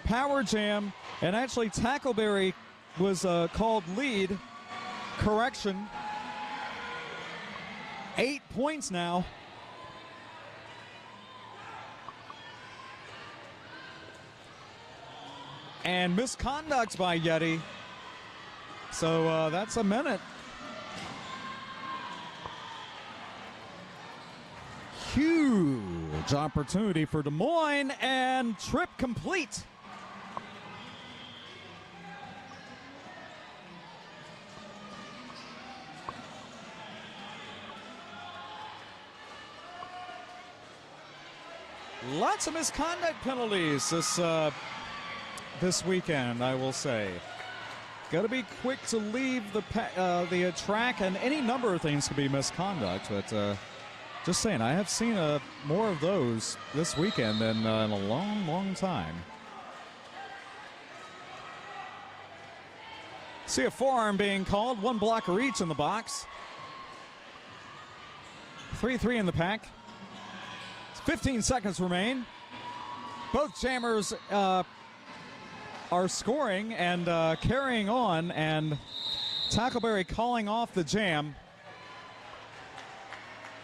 Power jam. And actually, Tackleberry was called lead. Correction. 8 points now. And misconduct by Yeti. So that's a minute. Huge opportunity for Des Moines, and trip complete. Lots of misconduct penalties this weekend, I will say. Got to be quick to leave the track, and any number of things could be misconduct. But just saying, I have seen more of those this weekend than in a long, long time. See a forearm being called, 1 blocker each in the box. 3-3 in the pack. 15 seconds remain. Both jammers are scoring and carrying on, and Tackleberry calling off the jam.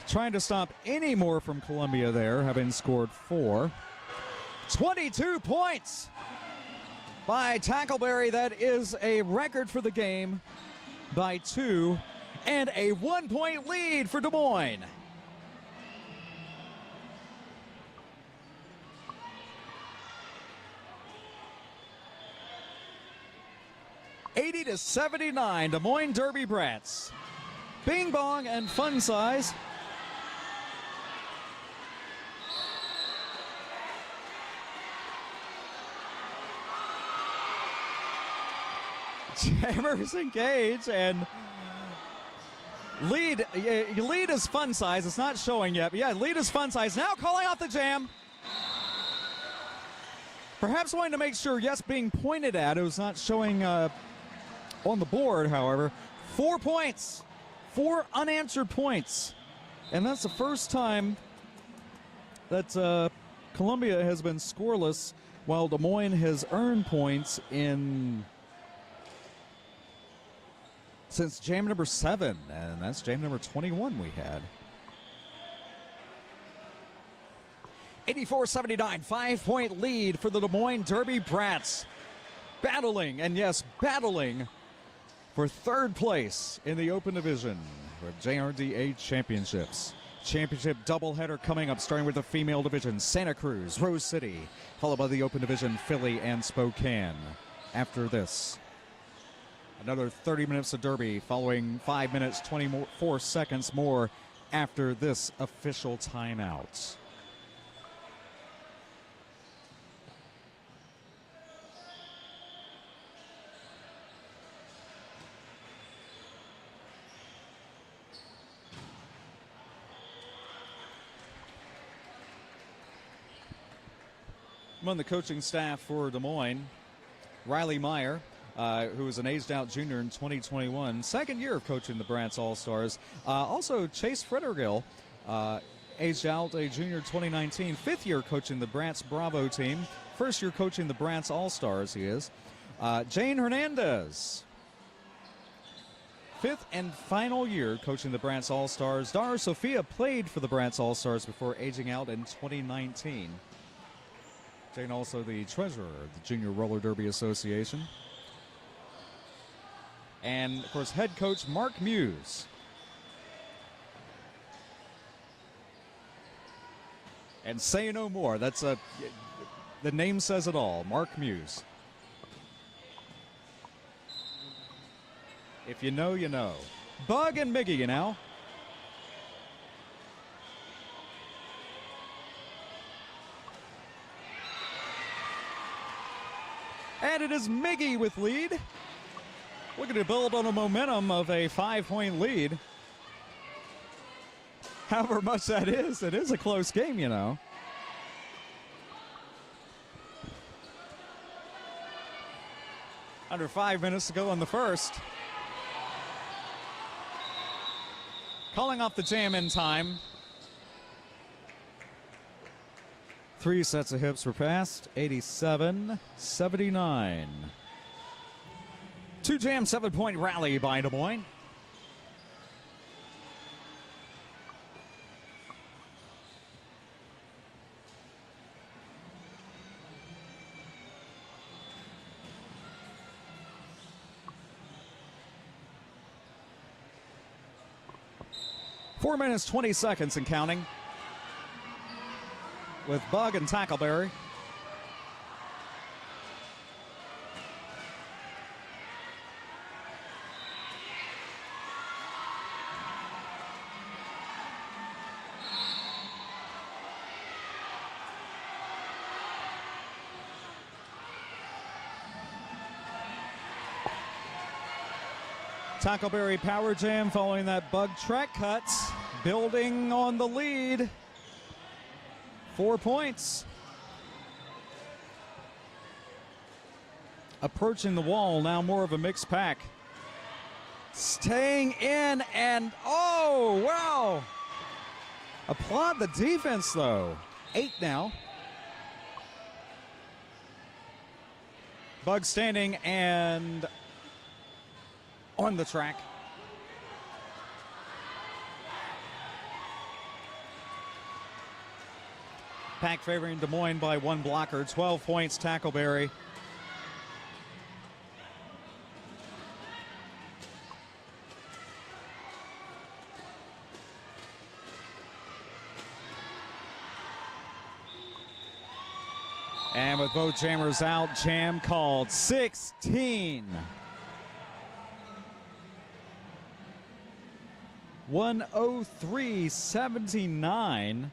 Trying to stop any more from Columbia there, having scored 4. 22 points by Tackleberry. That is a record for the game by 2, and a 1-point lead for Des Moines. $80-79, Des Moines Derby Brats. Bing Bong and Fun Size. Jammers engage, and lead is Fun Size. It's not showing yet, but yeah, lead is Fun Size. Now calling off the jam. Perhaps wanting to make sure, yes, being pointed at. It was not showing on the board, however. 4 points. 4 unanswered points. And that's the first time that Columbia has been scoreless, while Des Moines has earned points since jam number 7, and that's jam number 21 we had. 84-79, 5-point lead for the Des Moines Derby Brats. Battling, and yes, battling for 3rd place in the Open Division for JRDA Championships. Championship doubleheader coming up, starting with the female division. Santa Cruz, Rose City, followed by the Open Division, Philly and Spokane. After this, another 30 minutes of Derby, following 5 minutes, 24 seconds more after this official timeout. Among the coaching staff for Des Moines, Riley Meyer, who is an aged-out junior in 2021, 2nd year of coaching the Brats All-Stars. Also, Chase Frederigill, aged out, a junior 2019, 5th year coaching the Brats Bravo team. 1st year coaching the Brats All-Stars, he is. Jane Hernandez, 5th and final year coaching the Brats All-Stars. Dara Sophia played for the Brats All-Stars before aging out in 2019. Jane also the treasurer of the Junior Roller Derby Association. And, of course, head coach Mark Muse. And say no more. That's the name says it all. Mark Muse. If you know, you know. Bug and Miggy, you know. And it is Miggy with lead. Looking to build on a momentum of a 5-point lead. However much that is, it is a close game, you know. Under 5 minutes to go in the first. Calling off the jam in time. 3 sets of hips were passed, 87-79. 2 jam, 7-point rally by Des Moines. Four minutes, 20 seconds and counting, with Bug and Tackleberry. Tackleberry Power Jam following that bug track cut, building on the lead. 4 points. Approaching the wall, now more of a mixed pack. Staying in, and oh, wow. Applaud the defense, though. 8 now. Bug standing and on the track. Pack favoring Des Moines by 1 blocker. 12 points, Tackleberry. And with both jammers out, jam called 16. 103-79.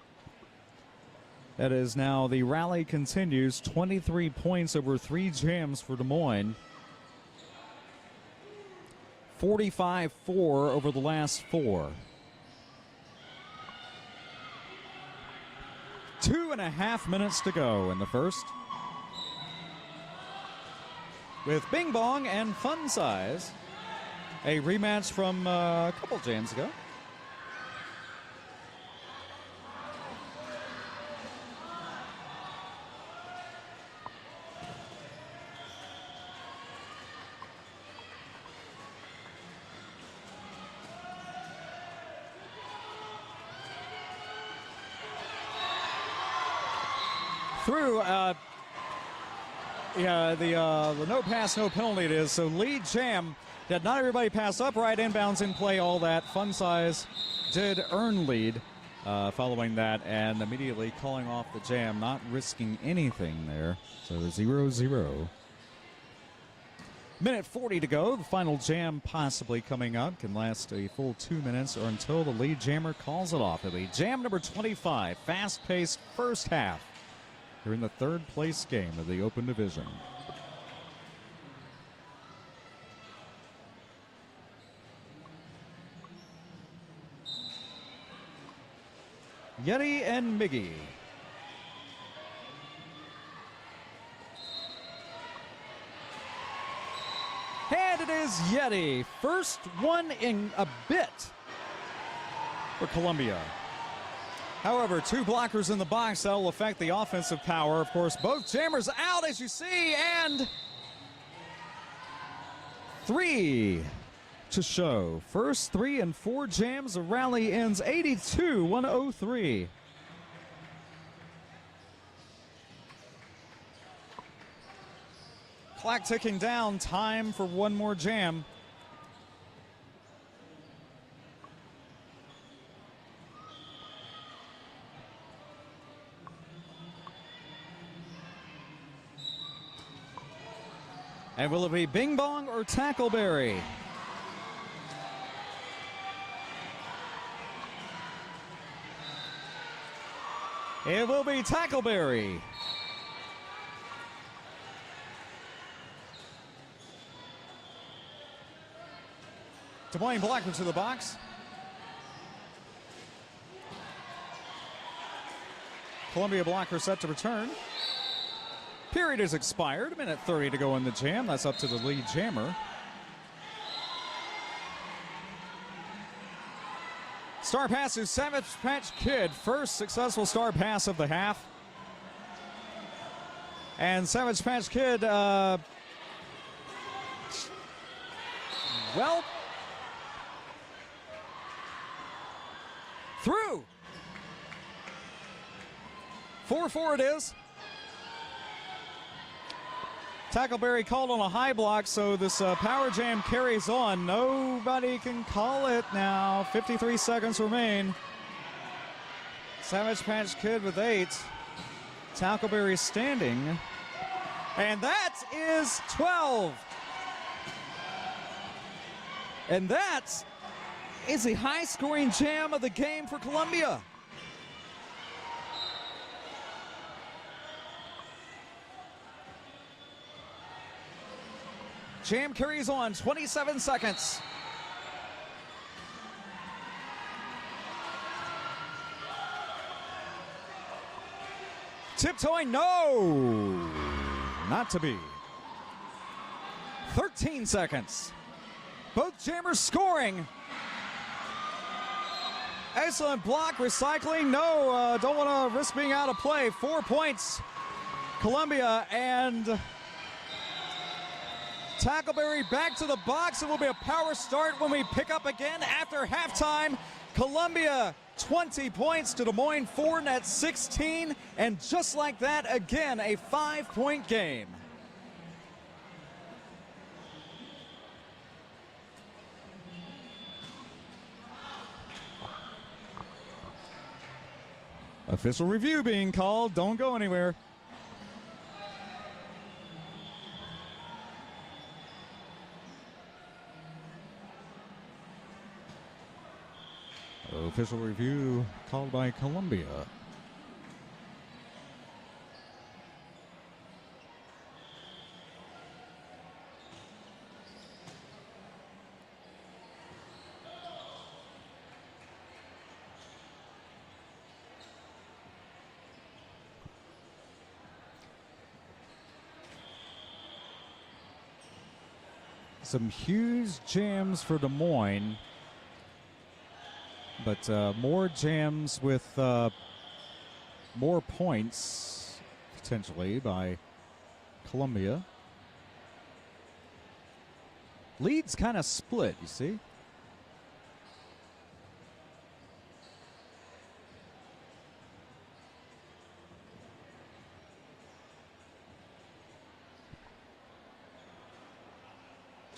That is now the rally continues. 23 points over 3 jams for Des Moines. 45-4 over the last 4. 2.5 minutes to go in the first. With Bing Bong and Fun Size, a rematch from a couple jams ago. Through, the no pass, no penalty it is. So lead jam, that not everybody pass upright, inbounds in play, all that. Fun Size did earn lead following that, and immediately calling off the jam, not risking anything there. So 0-0. Minute 40 to go. The final jam possibly coming up. Can last a full 2 minutes or until the lead jammer calls it off. It'll be jam number 25. Fast-paced first half. Here in the third place game of the Open Division. Yeti and Miggy. And it is Yeti. First one in a bit for Columbia. However, 2 blockers in the box. That will affect the offensive power. Of course, both jammers out, as you see, and 3 to show. First 3 and 4 jams. The rally ends 82-103. Clock ticking down. Time for one more jam. And will it be Bing Bong or Tackleberry? It will be Tackleberry. Des Moines blocker to the box. Columbia blocker set to return. Period is expired. Minute 30 to go in the jam. That's up to the lead jammer. Star pass to Savage Patch Kid. First successful star pass of the half. And Savage Patch Kid, well, through. 4-4 it is. Tackleberry called on a high block, so this power jam carries on. Nobody can call it now. 53 seconds remain. Savage Patch Kid with 8. Tackleberry standing. And that is 12. And that is a high-scoring jam of the game for Columbia. Jam carries on, 27 seconds. tiptoeing. No, not to be. 13 seconds. Both jammers scoring. Excellent block, recycling. No, don't want to risk being out of play. 4 points, Columbia, and Tackleberry back to the box. It will be a power start when we pick up again after halftime. Columbia 20 points to Des Moines 4, net 16, and just like that, again, a 5-point game. Official review being called. Don't go anywhere. Official review called by Columbia. Some huge jams for Des Moines, but more jams with more points potentially by Columbia. Leads kind of split, you see.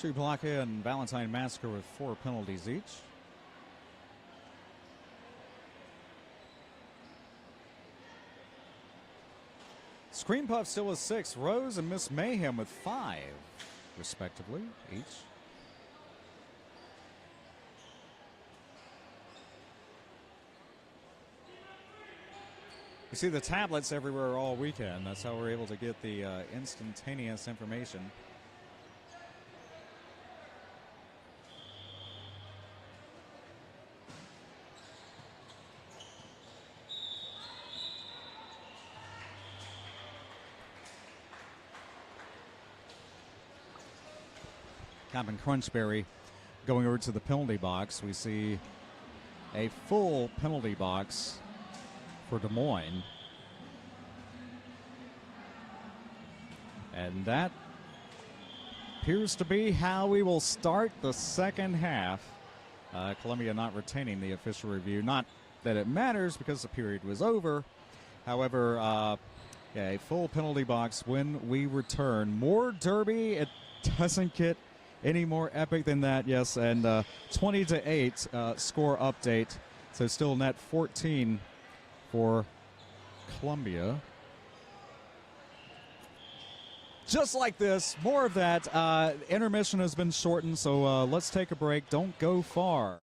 Plaka and Valentine Massacre with 4 penalties each. Screen Puff still with 6. Rose and Miss Mayhem with 5, respectively, each. You see the tablets everywhere all weekend. That's how we're able to get the instantaneous information. Captain Crunchberry going over to the penalty box. We see a full penalty box for Des Moines. And that appears to be how we will start the second half. Columbia not retaining the official review. Not that it matters because the period was over. However, a full penalty box when we return. More Derby. It doesn't get any more epic than that, yes, and 20-8 score update. So still net 14 for Columbia. Just like this, more of that. Intermission has been shortened, so let's take a break. Don't go far.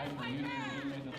5 for junior team made the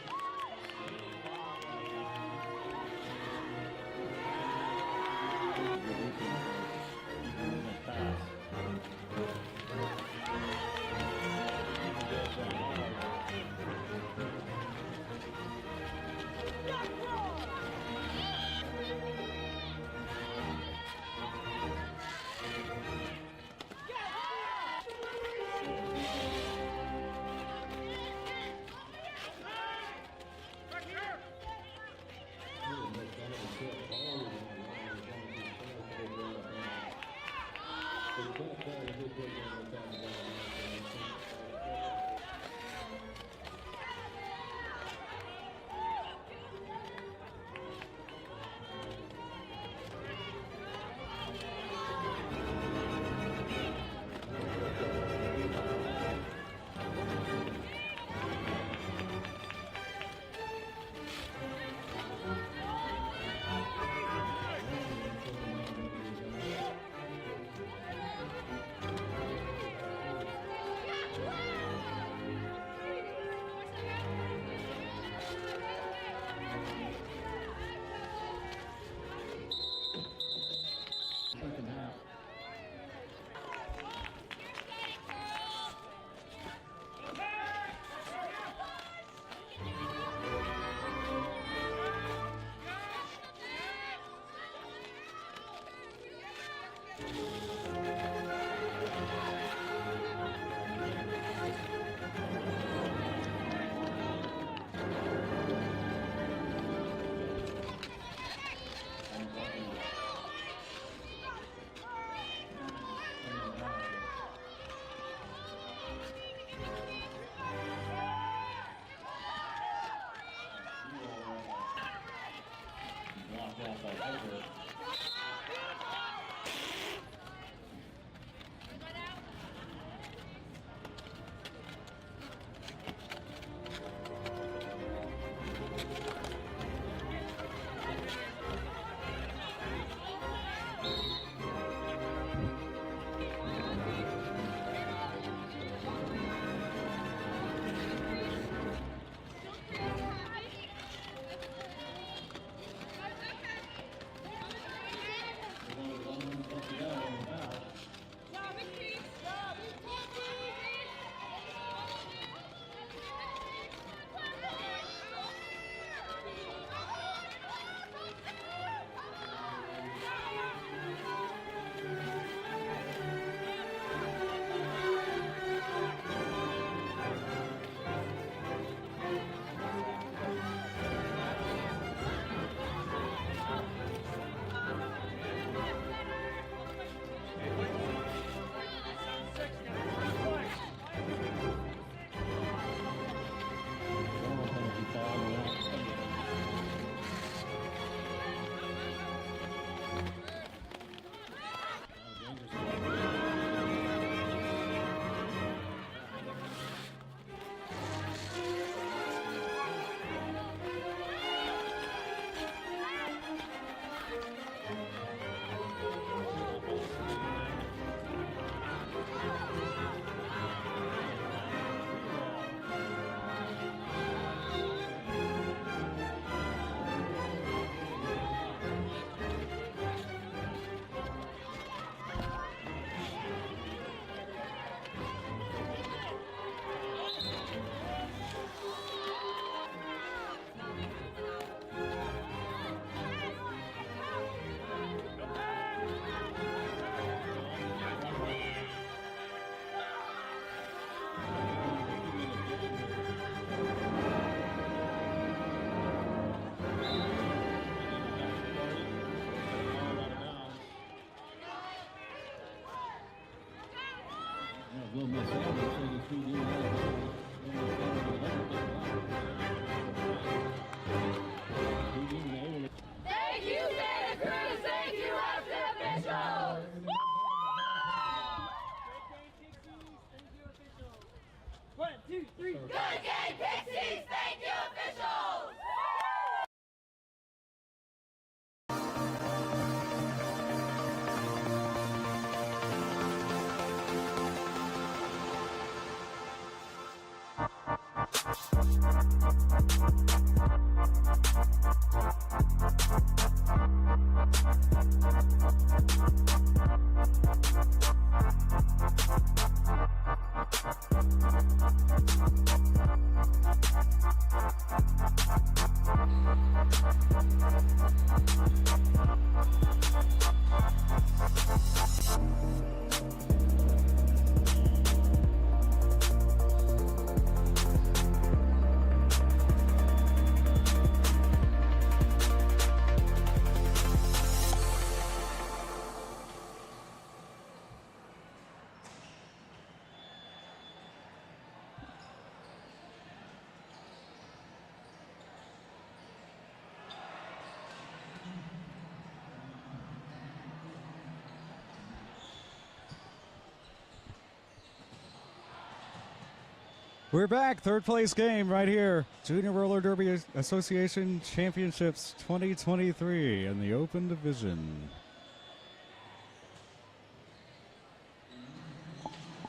We're back. Third place game right here. Junior Roller Derby Association Championships 2023 in the open division.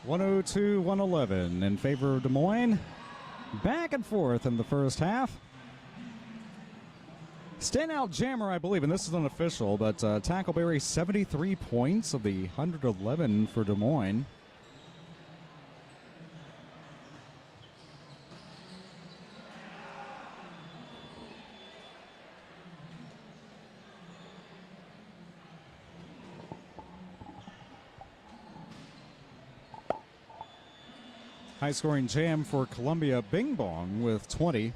102-111 in favor of Des Moines. Back and forth in the first half. Standout jammer, I believe, and this is unofficial, but Tackleberry 73 points of the 111 for Des Moines. High-scoring jam for Columbia Bing Bong with 20.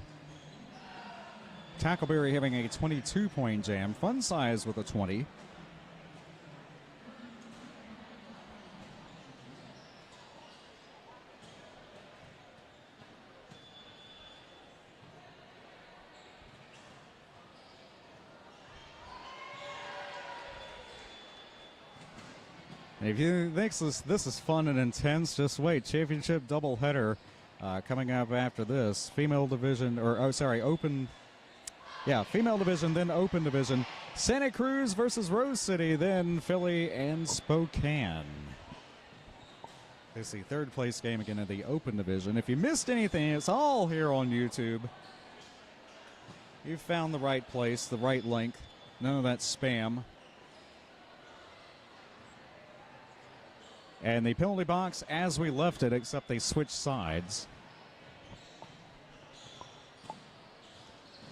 Tackleberry having a 22-point jam. Fun Size with a 20. If you think this is fun and intense, just wait. Championship doubleheader coming up after this. Female division, open. Yeah, female division, then open division. Santa Cruz versus Rose City, then Philly and Spokane. This is the third place game again in the open division. If you missed anything, it's all here on YouTube. You found the right place, the right link. None of that spam. And the penalty box as we left it, except they switched sides.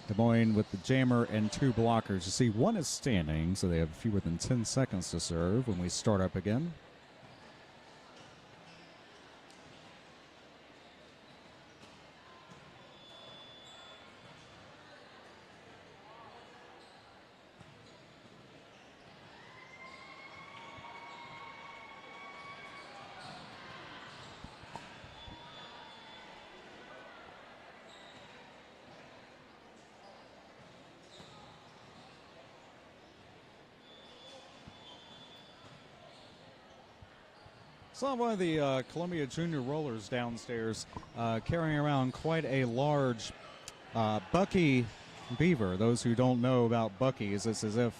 Des Moines with the jammer and 2 blockers. You see, one is standing, so they have fewer than 10 seconds to serve when we start up again. Saw one of the Columbia Junior Rollers downstairs carrying around quite a large Bucky beaver. Those who don't know about Bucky's, it's as if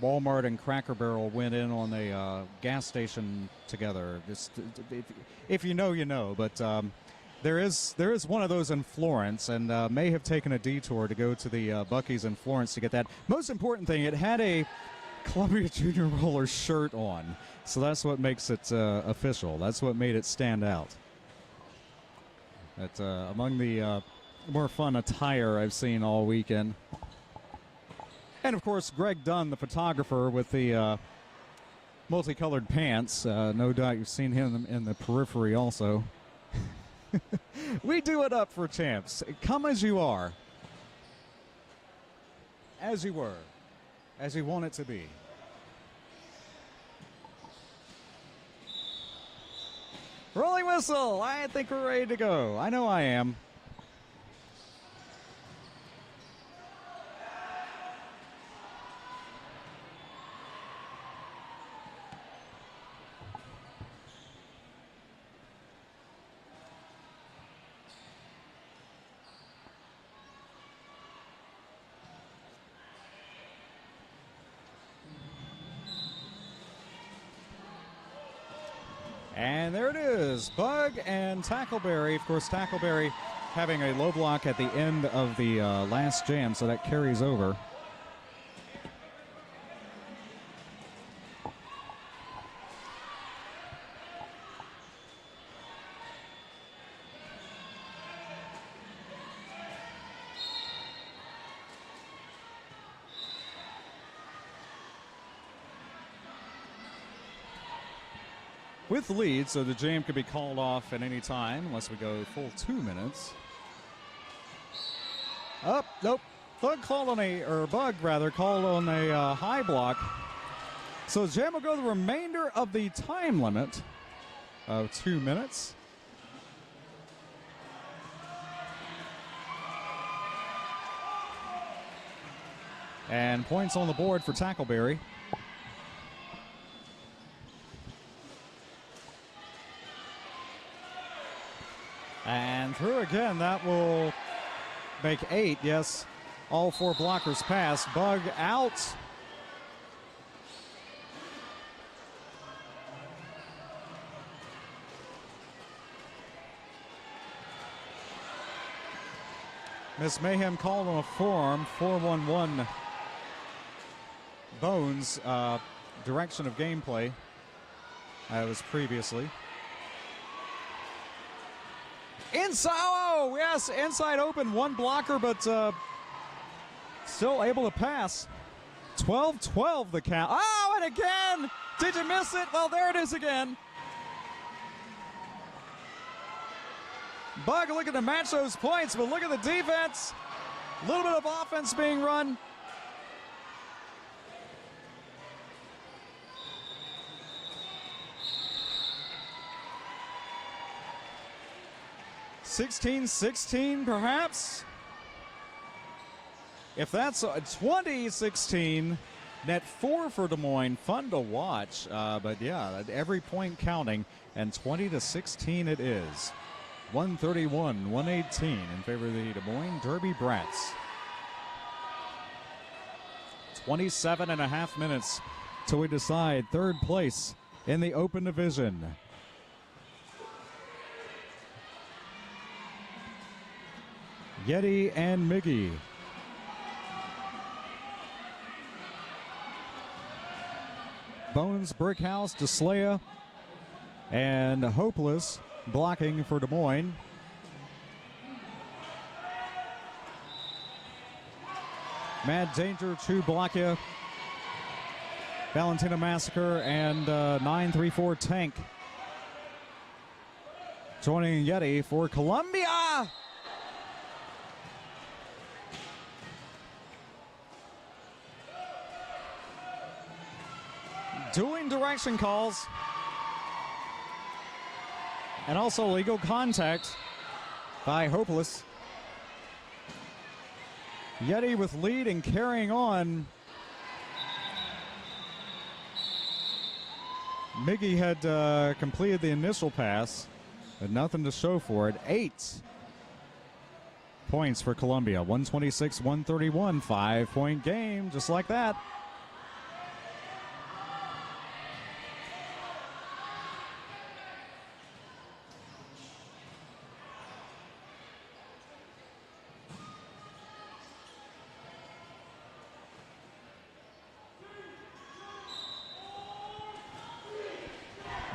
Walmart and Cracker Barrel went in on a gas station together. Just, if you know, you know. But there is one of those in Florence, and may have taken a detour to go to the Bucky's in Florence to get that. Most important thing, it had a Columbia Junior Roller shirt on. So that's what makes it official. That's what made it stand out. That's among the more fun attire I've seen all weekend. And, of course, Greg Dunn, the photographer, with the multicolored pants. No doubt you've seen him in the periphery also. We do it up for champs. Come as you are. As you were. As you want it to be. Rolling whistle. I think we're ready to go. I know I am. And there it is, Bug and Tackleberry. Of course, Tackleberry having a low block at the end of the last jam, so that carries over. With lead, so the jam could be called off at any time unless we go full 2 minutes. Oh, nope. Bug called on a high block. So the jam will go the remainder of the time limit of 2 minutes. And points on the board for Tackleberry. again, that will make 8. Yes, all 4 blockers pass. Bug out. Miss Mayhem called on a forearm, 4-1-1 Bones direction of gameplay as previously. Inside, oh yes, inside open, 1 blocker, but still able to pass. 12-12 the count. Oh, and again, did you miss it? Well, there it is again. Bug looking to match those points, but look at the defense. A little bit of offense being run. $16-16 perhaps. If that's 20-16, net 4 for Des Moines. Fun to watch, but yeah, every point counting, and 20-16 it is. 131-118 in favor of the Des Moines Derby Brats. 27.5 minutes till we decide third place in the open division. Yeti and Miggy. Bones, Brickhouse, DeSlea, and Hopeless blocking for Des Moines. Mad Danger, Chew Blockia, Valentina Massacre, and 934 Tank joining Yeti for Columbia. Doing direction calls. And also legal contact by Hopeless. Yeti with lead and carrying on. Miggy had completed the initial pass, but nothing to show for it. 8 points for Columbia. 126-131. 5-point game, just like that.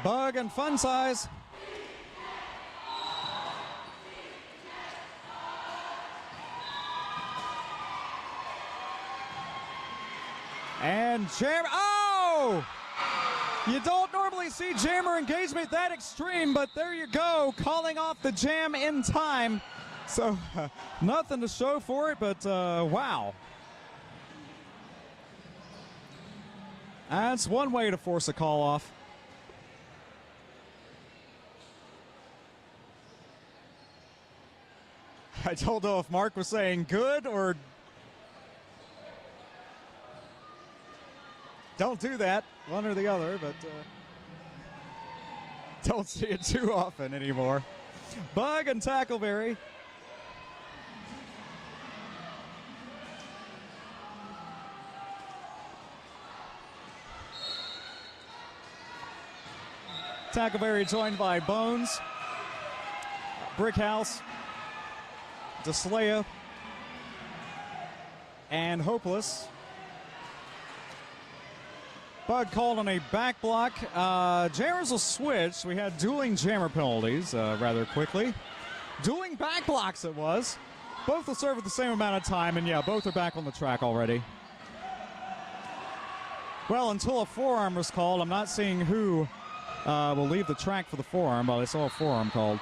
Bug and Fun Size. And Jammer. Oh! You don't normally see Jammer engagement that extreme, but there you go, calling off the jam in time. So nothing to show for it, but wow. That's one way to force a call off. I don't know if Mark was saying good or don't do that, one or the other, but don't see it too often anymore. Bug and Tackleberry. Tackleberry joined by Bones, Brickhouse, DeSlea, and Hopeless. Bug called on a back block. Jammers will switch. We had dueling jammer penalties rather quickly. Dueling back blocks it was. Both will serve at the same amount of time, and yeah, both are back on the track already. Well, until a forearm was called, I'm not seeing who will leave the track for the forearm, but I saw a forearm called.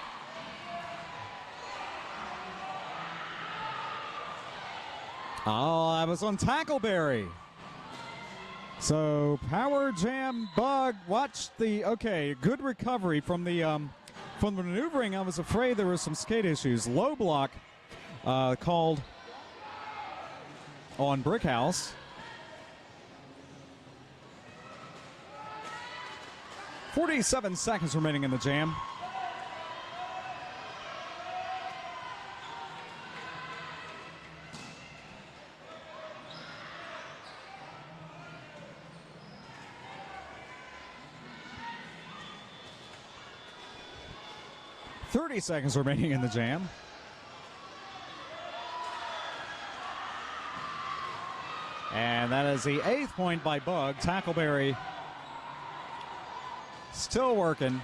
Oh, I was on Tackleberry. So Power Jam Bug. Watch the good recovery from the maneuvering. I was afraid there were some skate issues. Low block called on Brickhouse. .47 seconds remaining in the jam. 30 seconds remaining in the jam. And that is the 8th point by Bug. Tackleberry still working.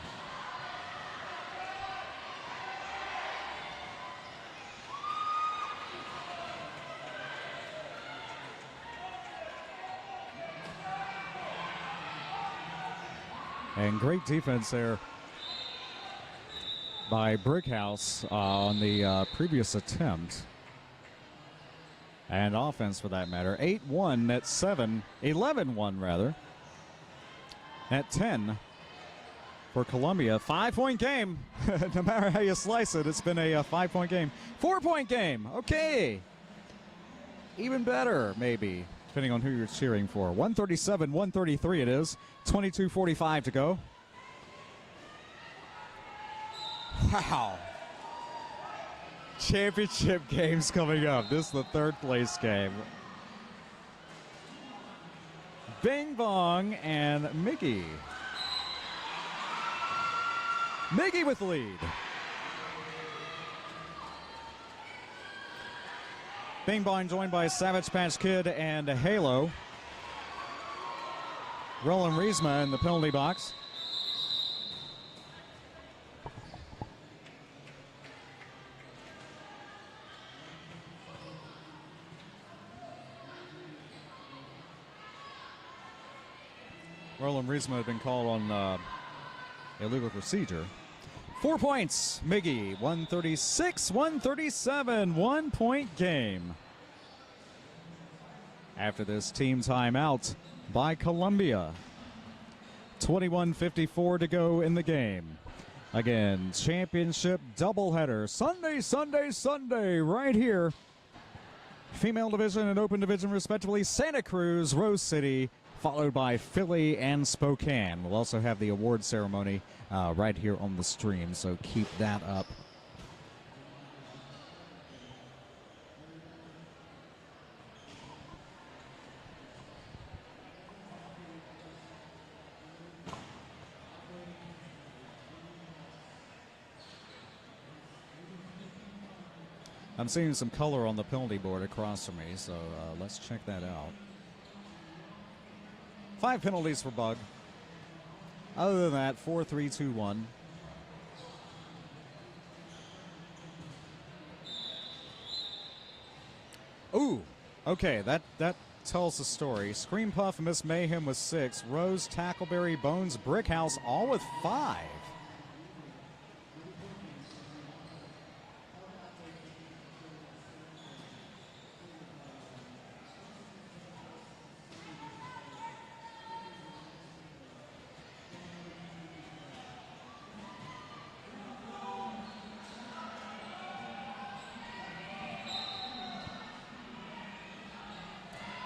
And great defense there by Brickhouse on the previous attempt. And offense for that matter. 8-1 at 7, 11-1 rather. At 10 for Columbia. 5-point game. No matter how you slice it, it's been a 5-point game. 4-point game. Okay. Even better, maybe, depending on who you're cheering for. 137-133 it is. 22:45 to go. Wow. Championship games coming up. This is the 3rd place game. Bing Bong and Mickey. Mickey with the lead. Bing Bong joined by Savage Patch Kid and Halo. Roland Riesma in the penalty box. Roland Riesma had been called on illegal procedure. 4 points, Miggy. 136-137, 1-point game. After this team timeout by Columbia. 21:54 to go in the game. Again, championship doubleheader. Sunday, right here. Female division and open division, respectively. Santa Cruz, Rose City, followed by Philly and Spokane. We'll also have the award ceremony right here on the stream, so keep that up. I'm seeing some color on the penalty board across from me, so let's check that out. 5 penalties for Bug. Other than that, 4-3-2-1. Ooh, okay, that tells the story. Scream Puff and Miss Mayhem with 6. Rose, Tackleberry, Bones, Brickhouse, all with 5.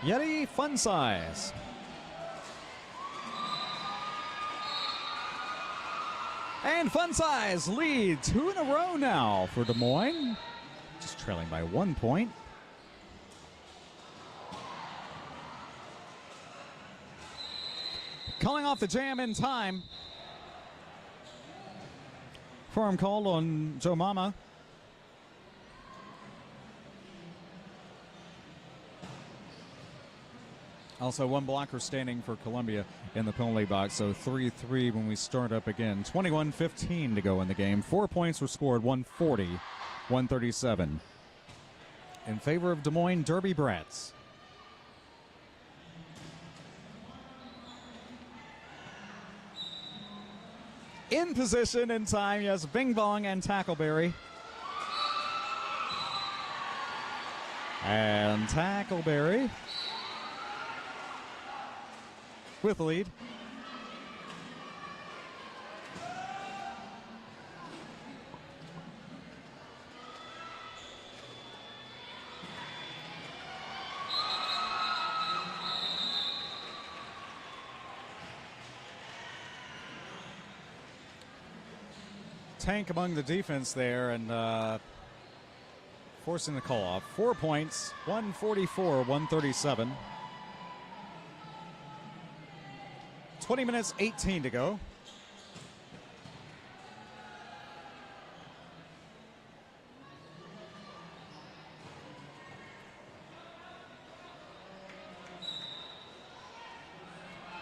Yeti Fun Size. And Fun Size lead 2 in a row now for Des Moines. Just trailing by 1 point. Calling off the jam in time. Forearm called on Joe Mama. Also, 1 blocker standing for Columbia in the penalty box, so 3-3 when we start up again. 21:15 to go in the game. 4 points were scored, 140-137. In favor of Des Moines Derby Brats. In position in time, yes, Bing Bong and Tackleberry. And Tackleberry with the lead. Tank among the defense there and forcing the call off. 4 points, 144-137. 20 minutes, 18 to go.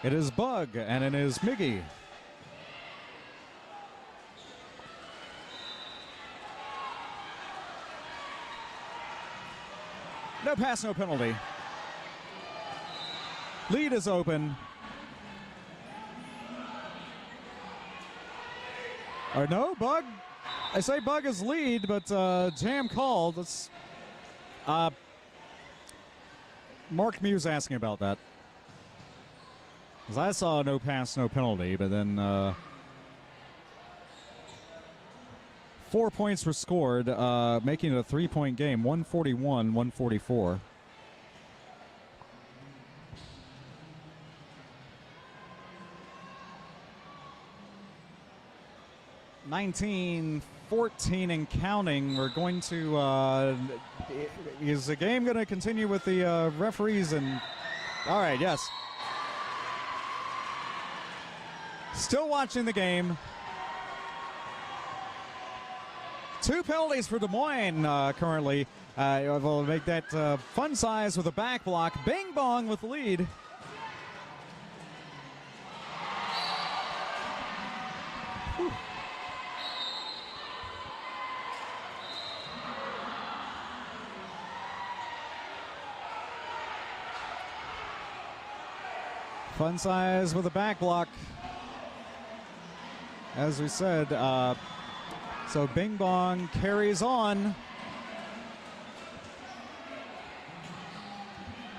It is Bug, and it is Miggy. No pass, no penalty. Lead is open. Or no, Bug. I say Bug is lead, but jam called. It's, Mark Muse asking about that. Because I saw no pass, no penalty, but then 4 points were scored, making it a 3-point game, 141-144. (19-14) and counting. We're going to. Is the game going to continue with the referees? And all right, yes. Still watching the game. 2 penalties for Des Moines currently. We'll make that fun size with a back block. Bing Bong with the lead. Whew. Fun size with a back block. As we said, so Bing Bong carries on.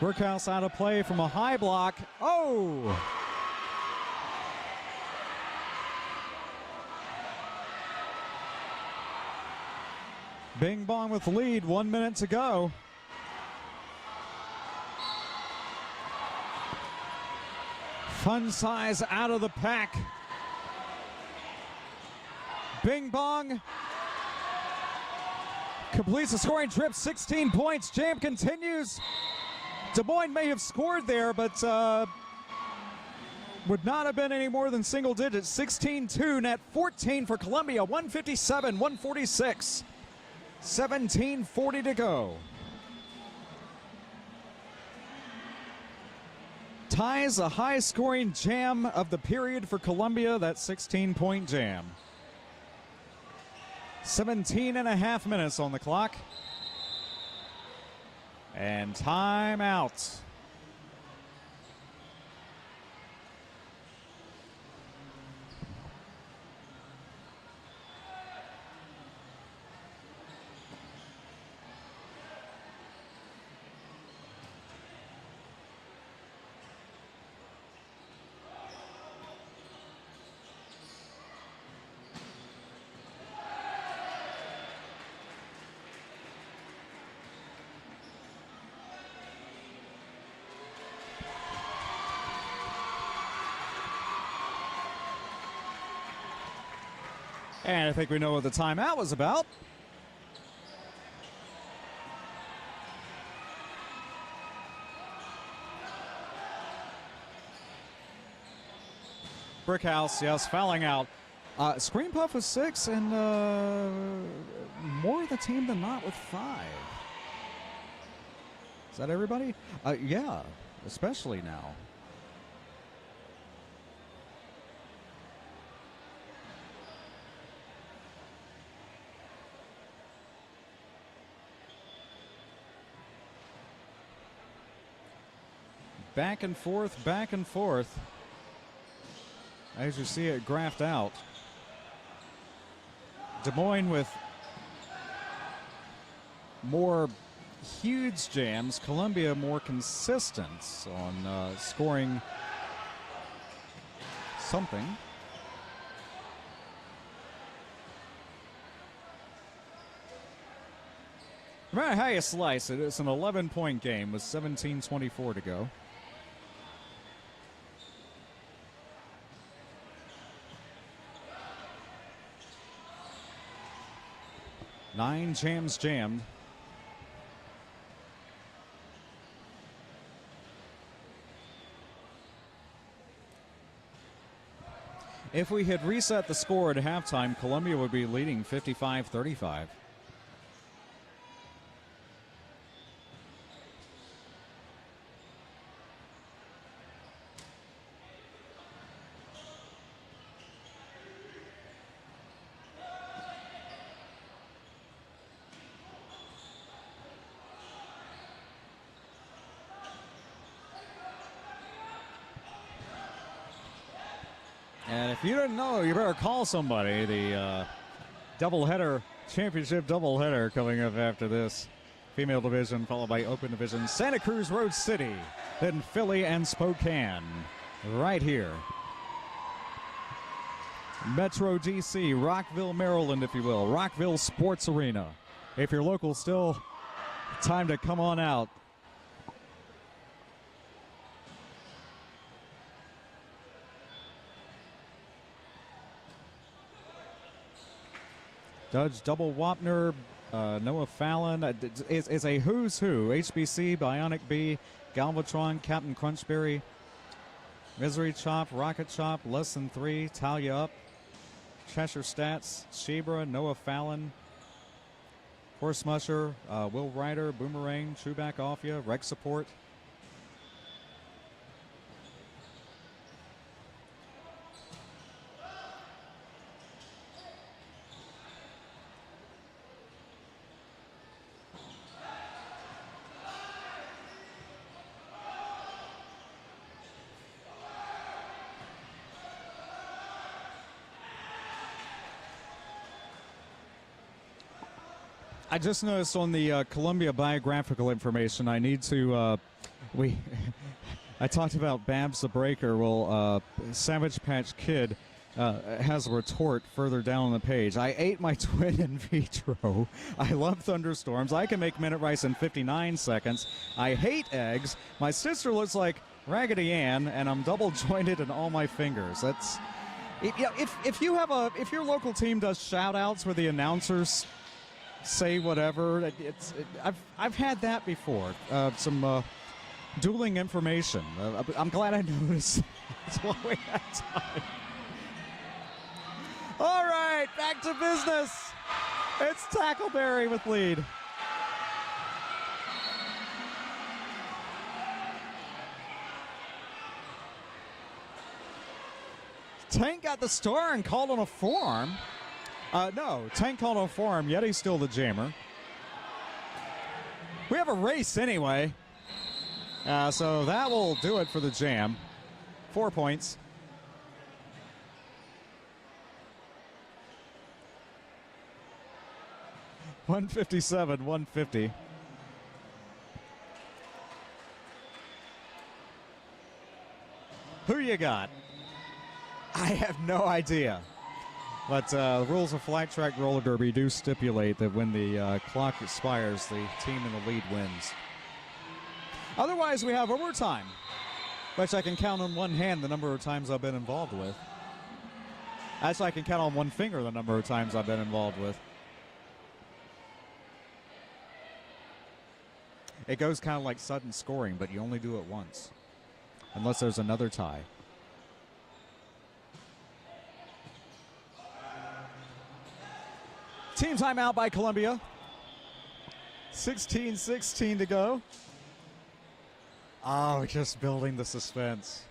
Brickhouse out of play from a high block. Oh! Bing Bong with the lead, 1 minute to go. Fun size out of the pack. Bing Bong completes the scoring trip, 16 points. Jam continues. Des Moines may have scored there, but would not have been any more than single digits. 16-2, net 14 for Columbia, 157-146. 17:40 to go. Ties a high-scoring jam of the period for Columbia, that 16-point jam. 17.5 minutes on the clock. And timeout. And I think we know what the timeout was about. Brickhouse, yes, fouling out. Screen Puff with 6 and more of the team than not with 5. Is that everybody? Yeah, especially now. Back and forth, back and forth. As you see it graphed out. Des Moines with more huge jams. Columbia more consistent on scoring something. No matter how you slice it, it's an 11-point game with 17:24 to go. Nine jams jammed. If we had reset the score at halftime, Columbia would be leading 55-35. And if you didn't know, you better call somebody. The doubleheader, championship doubleheader coming up after this. Female division followed by open division. Santa Cruz Road City, then Philly and Spokane. Right here. Metro DC, Rockville, Maryland, if you will. Rockville Sports Arena. If you're local still, time to come on out. Judge Double Wapner, Noah Fallon. It's a who's who. HBC, Bionic B, Galvatron, Captain Crunchberry, Misery Chop, Rocket Chop, Less Than 3, Talia Up, Cheshire Stats, Shebra, Noah Fallon, Horse Musher, Will Ryder, Boomerang, Trueback Offia, Rex Support. I just noticed on the Columbia biographical information, I need to, I talked about Babs the Breaker. Well, Savage Patch Kid has a retort further down on the page. I ate my twin in vitro. I love thunderstorms. I can make minute rice in 59 seconds. I hate eggs. My sister looks like Raggedy Ann, and I'm double jointed in all my fingers. That's, if your local team does shout outs where the announcers say whatever. I've had that before. Some dueling information. I'm glad I noticed. That's why we had time. All right, back to business. It's Tackleberry with lead. Tank got the star and called on a forearm. No, Tank called on forearm, yet he's still the jammer. We have a race anyway. So that will do it for the jam. 4 points. $157, $150. Who you got? I have no idea. But the rules of flat track roller derby do stipulate that when the clock expires, the team in the lead wins. Otherwise, we have overtime, which I can count on one hand the number of times I've been involved with. Actually, I can count on one finger the number of times I've been involved with. It goes kind of like sudden scoring, but you only do it once, unless there's another tie. Team timeout by Columbia. 16-16 to go. Oh, just building the suspense.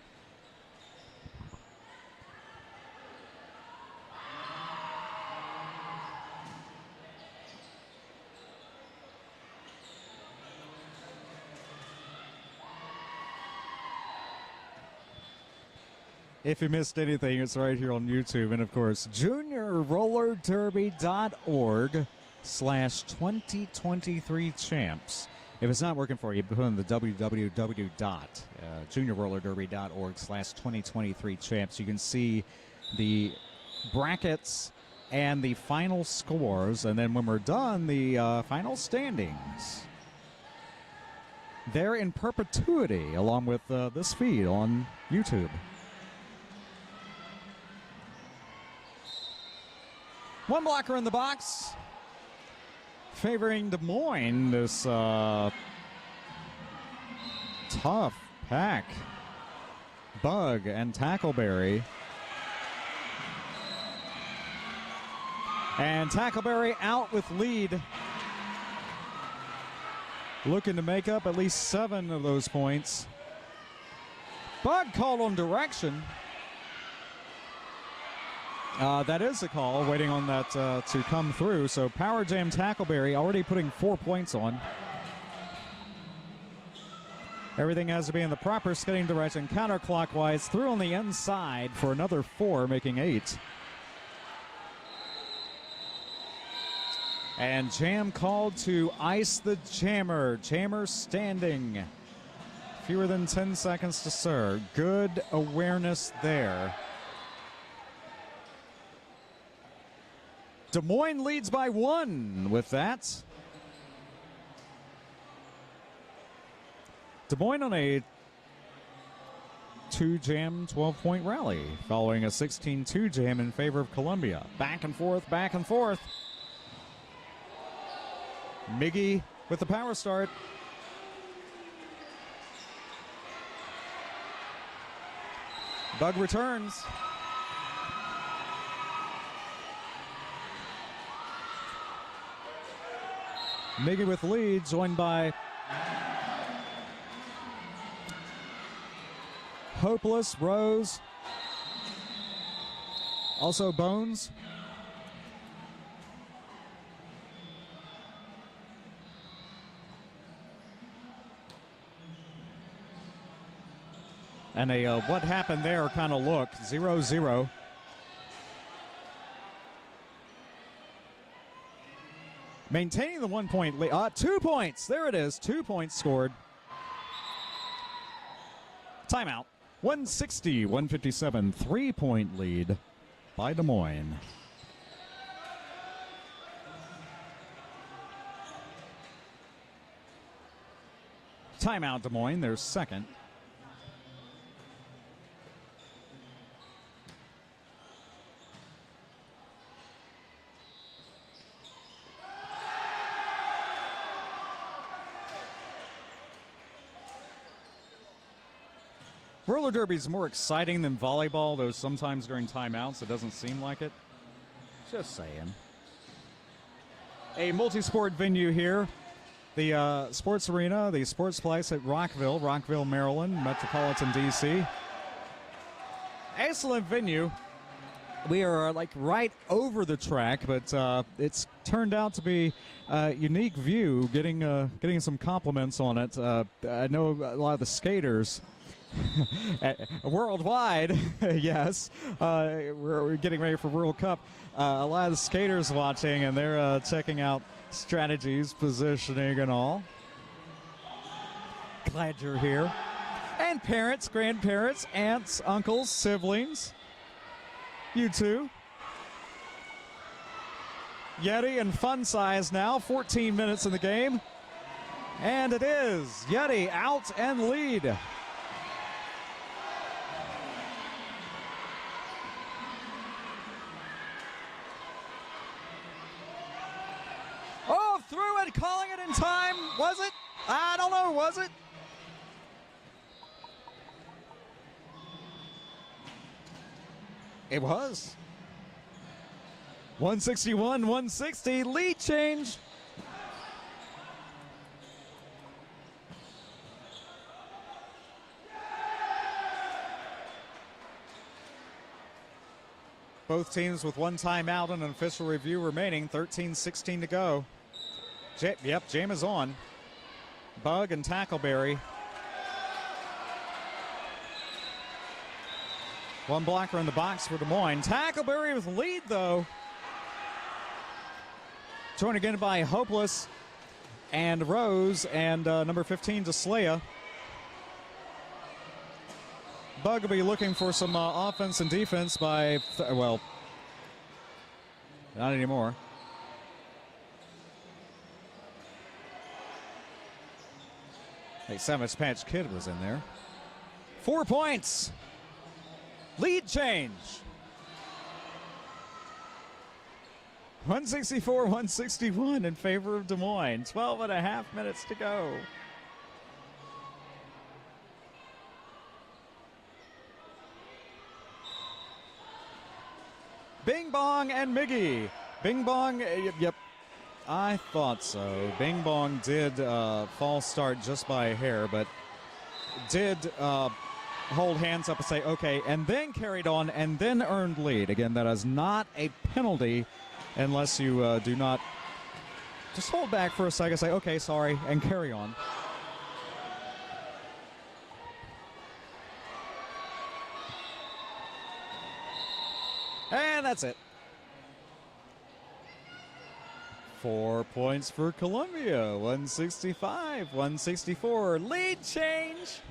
If you missed anything, it's right here on YouTube. And, of course, juniorrollerderby.org/2023champs. If it's not working for you, put in the www.juniorrollerderby.org/2023champs. You can see the brackets and the final scores. And then when we're done, the final standings. They're in perpetuity along with this feed on YouTube. One blocker in the box, favoring Des Moines, this tough pack. Bug and Tackleberry. And Tackleberry out with lead. Looking to make up at least 7 of those points. Bug called on direction. That is a call, waiting on that to come through. So Power Jam Tackleberry already putting 4 points on. Everything has to be in the proper skating direction, counterclockwise, through on the inside for another 4, making 8. And jam called to ice the jammer. Jammer standing. Fewer than 10 seconds to serve. Good awareness there. Des Moines leads by 1 with that. Des Moines on a 2-jam, 12-point rally following a 16-2 jam in favor of Columbia. Back and forth, back and forth. Miggy with the power start. Bug returns. Miggy with lead, joined by Hopeless, Rose, also Bones. And a what happened there kind of look, 0-0. Maintaining the 1-point lead. 2 points. There it is. 2 points scored. Timeout. 160-157. 3-point lead by Des Moines. Timeout, Des Moines. Their second. Roller derby is more exciting than volleyball, though sometimes during timeouts it doesn't seem like it. Just saying. A multi-sport venue here. The sports arena, the sports place at Rockville, Maryland, Metropolitan D.C. Excellent venue. We are like right over the track, but it's turned out to be a unique view, getting some compliments on it. I know a lot of the skaters worldwide, yes. We're getting ready for World Cup. A lot of the skaters watching, and they're checking out strategies, positioning, and all. Glad you're here. And parents, grandparents, aunts, uncles, siblings. You too. Yeti and Fun Size now, 14 minutes in the game. And it is Yeti out and lead. Through it, calling it in time. Was it? I don't know. Was it? It was. 161-160. Lead change. Both teams with 1 timeout and an official review remaining. 13-16 to go. Yep, jam is on. Bug and Tackleberry. 1 blocker in the box for Des Moines. Tackleberry with lead, though. Joined again by Hopeless and Rose and number 15, Deslea. Bug will be looking for some offense and defense by, well, not anymore. Hey, Sandwich Patch Kid was in there. 4 points. Lead change. 164-161 in favor of Des Moines. 12.5 minutes to go. Bing Bong and Miggy. Bing Bong, yep. I thought so. Bing Bong did false start just by a hair, but did hold hands up and say, okay, and then carried on and then earned lead. Again, that is not a penalty unless you do not just hold back for a second, say, okay, sorry, and carry on. That's it. 4 points for Columbia. 165, 164. Lead change.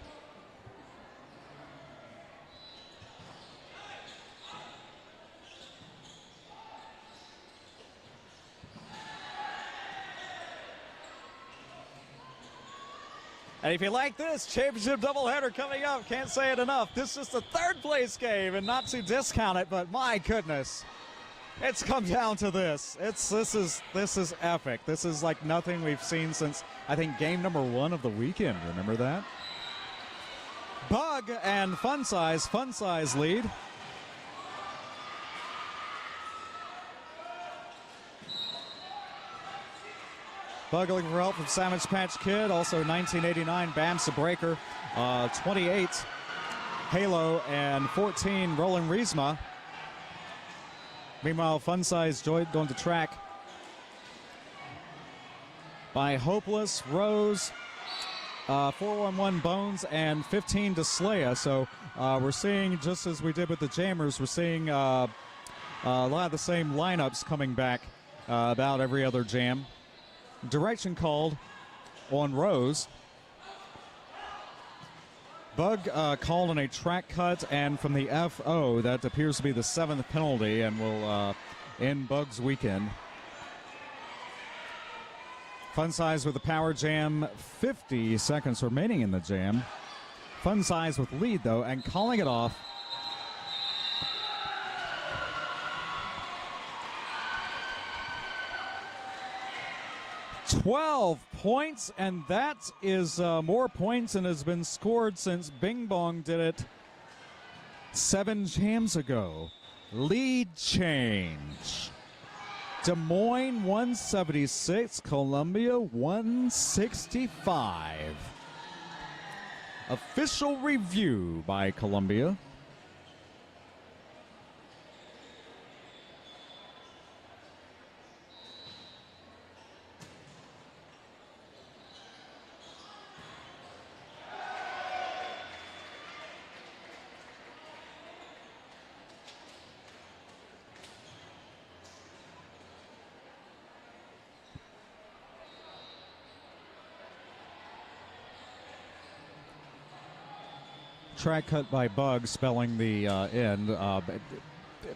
And if you like this, championship doubleheader coming up. Can't say it enough. This is the third place game, and not to discount it, but my goodness, it's come down to this. This is epic. This is like nothing we've seen since, I think, game number 1 of the weekend. Remember that? Bug and Fun Size lead. Bug looking for help from Savage Patch Kid, also 1989 Bams the Breaker, 28 Halo, and 14 Roland Riesma. Meanwhile, Fun Size joined on the track by Hopeless, Rose, 411 Bones, and 15 Deslaya. So we're seeing, just as we did with the Jammers, we're seeing a lot of the same lineups coming back about every other jam. Direction called on Rose. Bug called on a track cut, and from the FO, that appears to be the 7th penalty and will end Bug's weekend. Fun Size with the power jam, 50 seconds remaining in the jam. Fun Size with lead, though, and calling it off. $12 points, and that is more points than has been scored since Bing Bong did it 7 jams ago. Lead change. Des Moines 176, Columbia 165. Official review by Columbia. Track cut by Bug, spelling the end.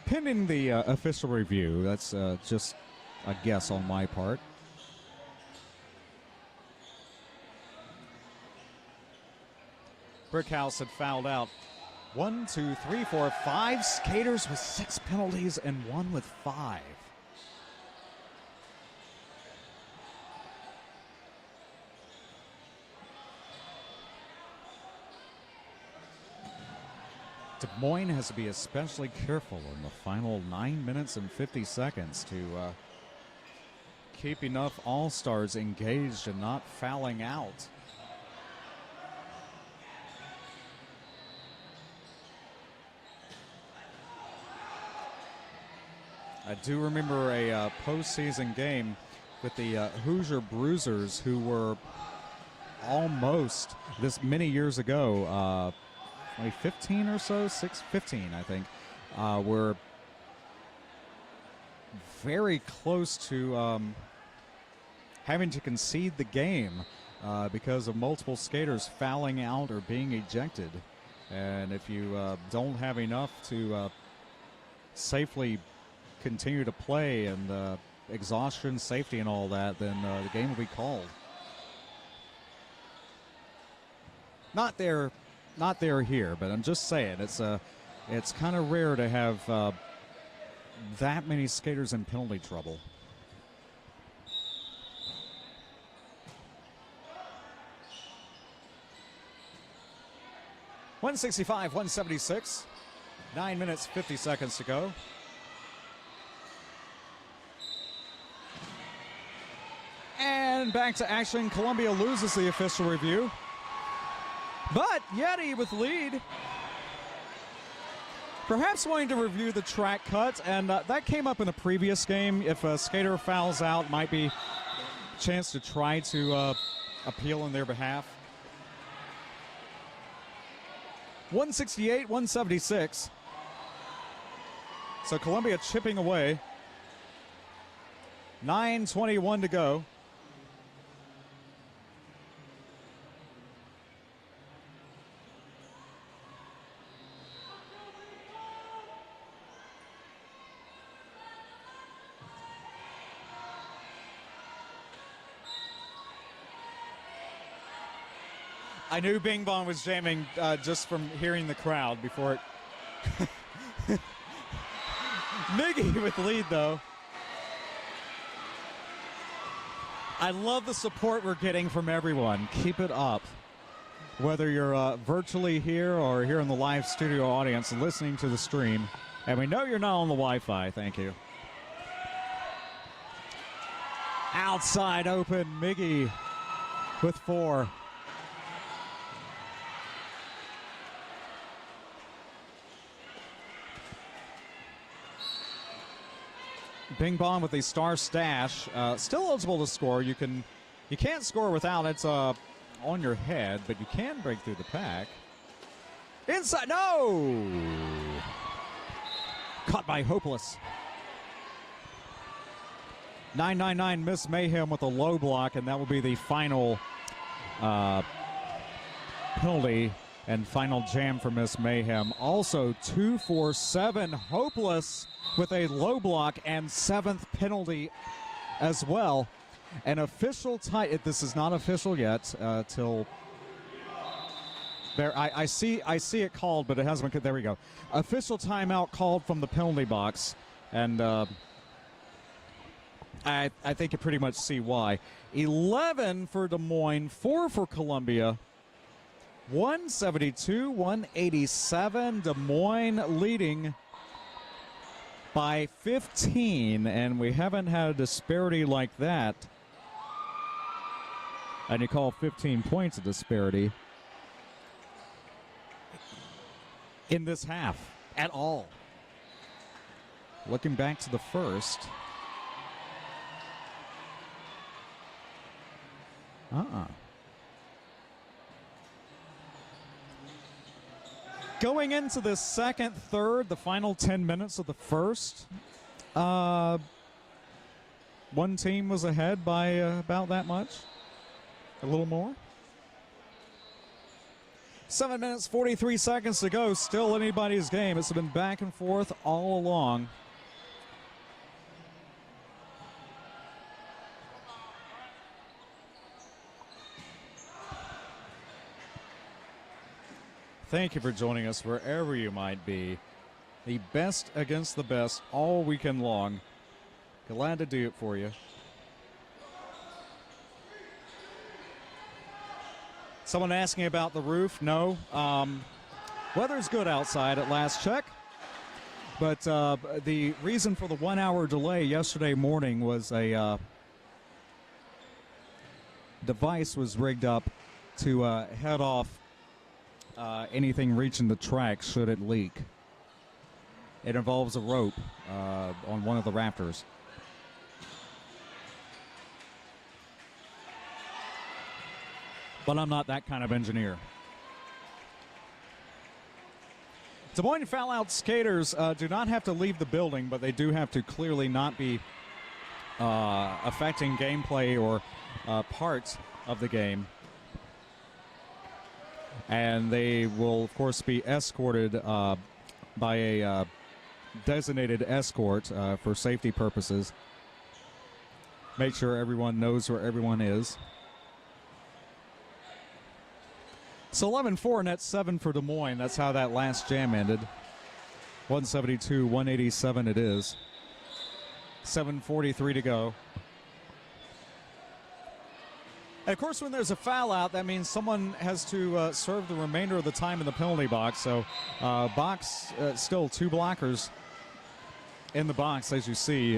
Pending the official review. That's just a guess on my part. Brickhouse had fouled out 1, 2, 3, 4, 5 skaters with 6 penalties and 1 with 5. Des Moines has to be especially careful in the final 9 minutes and 50 seconds to keep enough all-stars engaged and not fouling out. I do remember a postseason game with the Hoosier Bruisers, who were almost, this many years ago, maybe 15 or so, 15, I think, were very close to having to concede the game because of multiple skaters fouling out or being ejected. And if you don't have enough to safely continue to play, and exhaustion, safety, and all that, then the game will be called. Not there here, but I'm just saying it's kind of rare to have that many skaters in penalty trouble. .165, 176. 9 minutes, 50 seconds to go. And back to action. Columbia loses the official review. But Yeti with lead. Perhaps wanting to review the track cut, and that came up in a previous game. If a skater fouls out, might be a chance to try to appeal on their behalf. 168, 176. So Columbia chipping away. 9:21 to go. I knew Bing Bong was jamming just from hearing the crowd before it. Miggy with the lead, though. I love the support we're getting from everyone. Keep it up. Whether you're virtually here or here in the live studio audience listening to the stream. And we know you're not on the Wi-Fi. Thank you. Outside open, Miggy with 4. Bing Bong with a star stash, still eligible to score. You can't score without it on your head, but you can break through the pack. Inside, no! Caught by Hopeless. 999 Miss Mayhem with a low block, and that will be the final penalty and final jam for Miss Mayhem. Also 2-4-7 Hopeless with a low block and 7th penalty as well. An official tie. This is not official yet till there. I see it called, but it hasn't been. There we go. Official timeout called from the penalty box, and I think you pretty much see why. 11 for Des Moines, 4 for Columbia. 172-187. Des Moines leading by 15, and we haven't had a disparity like that. And you call 15 points a disparity in this half at all. Looking back to the first. Going into the second, third, the final 10 minutes of the first, one team was ahead by about that much, a little more. 7 minutes, 43 seconds to go, still anybody's game. It's been back and forth all along. Thank you for joining us wherever you might be. The best against the best all weekend long. Glad to do it for you. Someone asking about the roof. No. Weather's good outside at last check. But the reason for the 1 hour delay yesterday morning was a device was rigged up to head off anything reaching the track should it leak. It involves a rope on one of the rafters. But I'm not that kind of engineer. Des Moines foul-out skaters do not have to leave the building, but they do have to clearly not be affecting gameplay or parts of the game. And they will, of course, be escorted by a designated escort for safety purposes. Make sure everyone knows where everyone is. So 11-4, net 7 for Des Moines. That's how that last jam ended. 172-187 it is. 7:43 to go. And of course, when there's a foul out, that means someone has to serve the remainder of the time in the penalty box. So still 2 blockers in the box, as you see,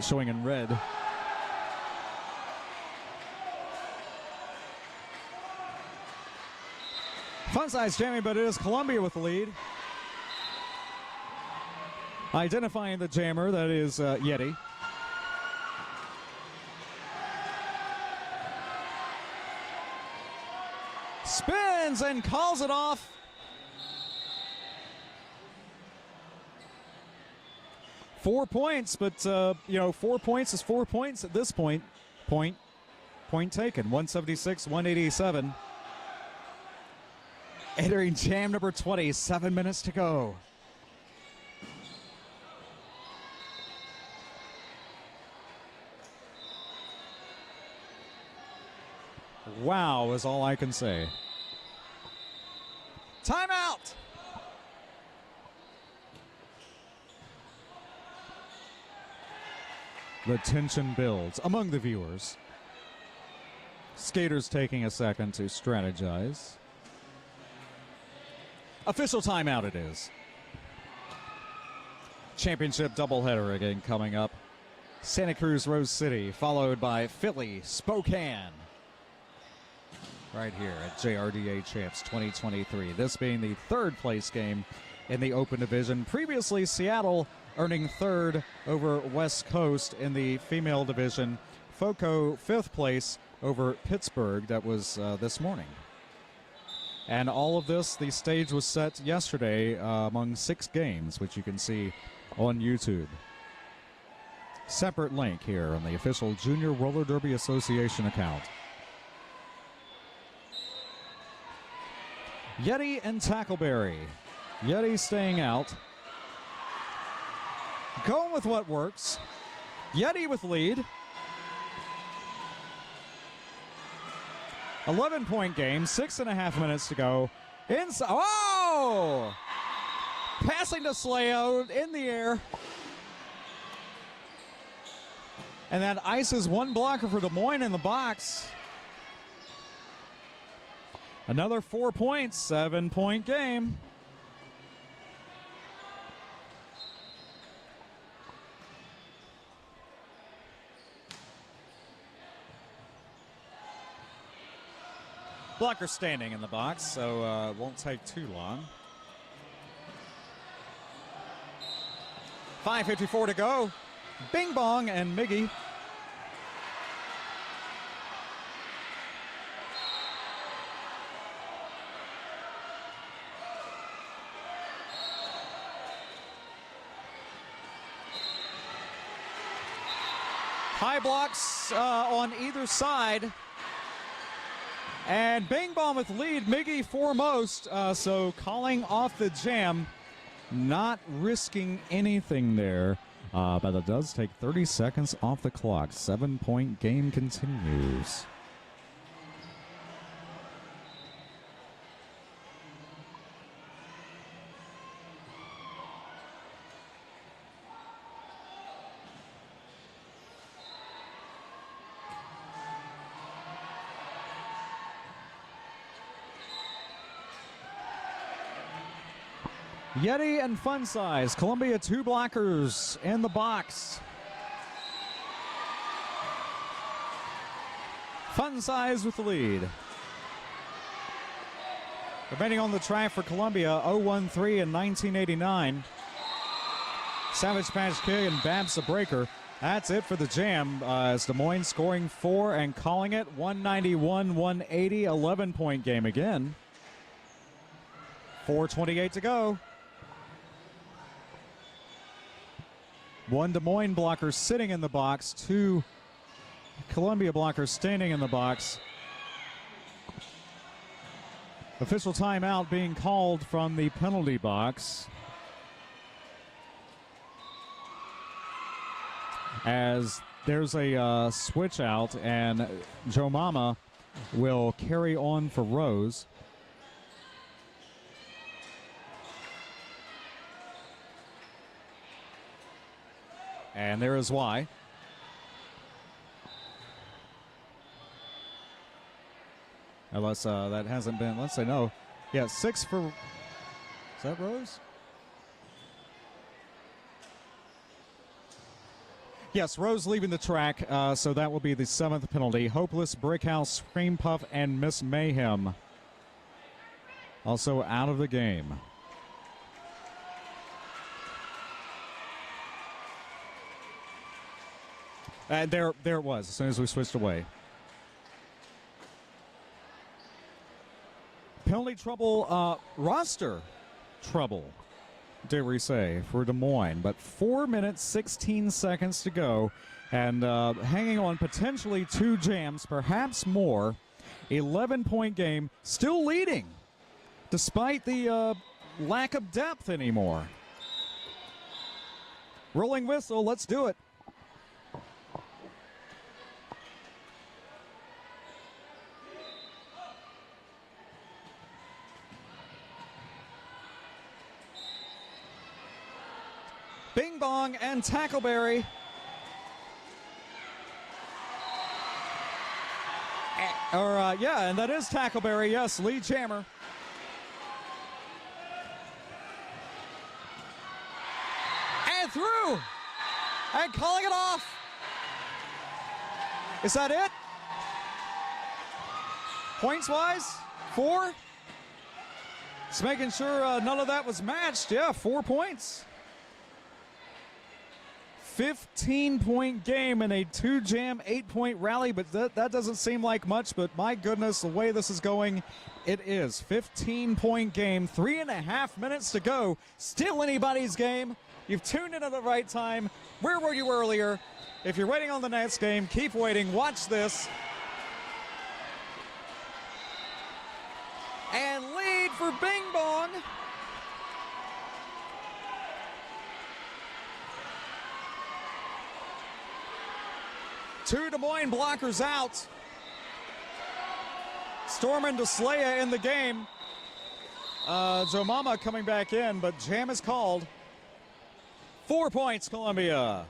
showing in red. Fun size jamming, but it is Columbia with the lead. Identifying the jammer, that is Yeti. Spins and calls it off. 4 points, but, 4 points is 4 points at this point. Point taken, 176-187. Entering jam number 20, 7 minutes to go. Wow is all I can say. Timeout! The tension builds among the viewers. Skaters taking a second to strategize. Official timeout it is. Championship doubleheader again coming up. Santa Cruz, Rose City, followed by Philly, Spokane. Right here at JRDA Champs 2023. This being the third place game in the Open Division. Previously, Seattle earning third over West Coast in the female division. FOCO fifth place over Pittsburgh. That was this morning. And all of this, the stage was set yesterday among 6 games, which you can see on YouTube. Separate link here on the official Junior Roller Derby Association account. Yeti and Tackleberry. Yeti staying out. Going with what works. Yeti with lead. 11-point game, 6.5 minutes to go. Inside. Oh! Passing to Slayo in the air. And that ices one blocker for Des Moines in the box. Another 4 points, 7-point game. Blocker standing in the box, so it won't take too long. 5:54 to go. Bing Bong and Miggy. High blocks on either side. And Bing Bong with lead, Miggy foremost, so calling off the jam, not risking anything there, but it does take 30 seconds off the clock. 7-point game continues. Yeti and Fun Size. Columbia 2 blockers in the box. Fun Size with the lead. Remaining on the track for Columbia, 0-1-3 in 1989. Savage Patch Kid and Babs the Breaker. That's it for the jam. As Des Moines scoring 4 and calling it 191-180, 11-point game again. 4:28 to go. 1 Des Moines blocker sitting in the box, 2 Columbia blockers standing in the box. Official timeout being called from the penalty box. As there's a switch out, and Joe Mama will carry on for Rose. And there is why. Unless that hasn't been, let's say no. Yeah, 6 for, is that Rose? Yes, Rose leaving the track, so that will be the 7th penalty. Hopeless, Brickhouse, Scream Puff, and Miss Mayhem also out of the game. And there it was, as soon as we switched away. Penalty trouble, roster trouble. dare we say, for Des Moines. But 4 minutes, 16 seconds to go. And hanging on potentially 2 jams, perhaps more. 11-point game, still leading, despite the lack of depth anymore. Rolling whistle, let's do it. Bing Bong and Tackleberry. Yeah, and that is Tackleberry, yes, lead jammer. And through! And calling it off! Is that it? Points-wise, 4? Just making sure none of that was matched. Yeah, 4 points. 15-point game in a 2-jam, 8-point rally, but that doesn't seem like much, but my goodness, the way this is going, it is. 15-point game, 3.5 minutes to go. Still anybody's game. You've tuned in at the right time. Where were you earlier? If you're waiting on the next game, keep waiting. Watch this. And lead for Bing Bong. Two Des Moines blockers out. Stormin DeSlaya in the game. Joe Mama coming back in, but jam is called. 4 points, Columbia.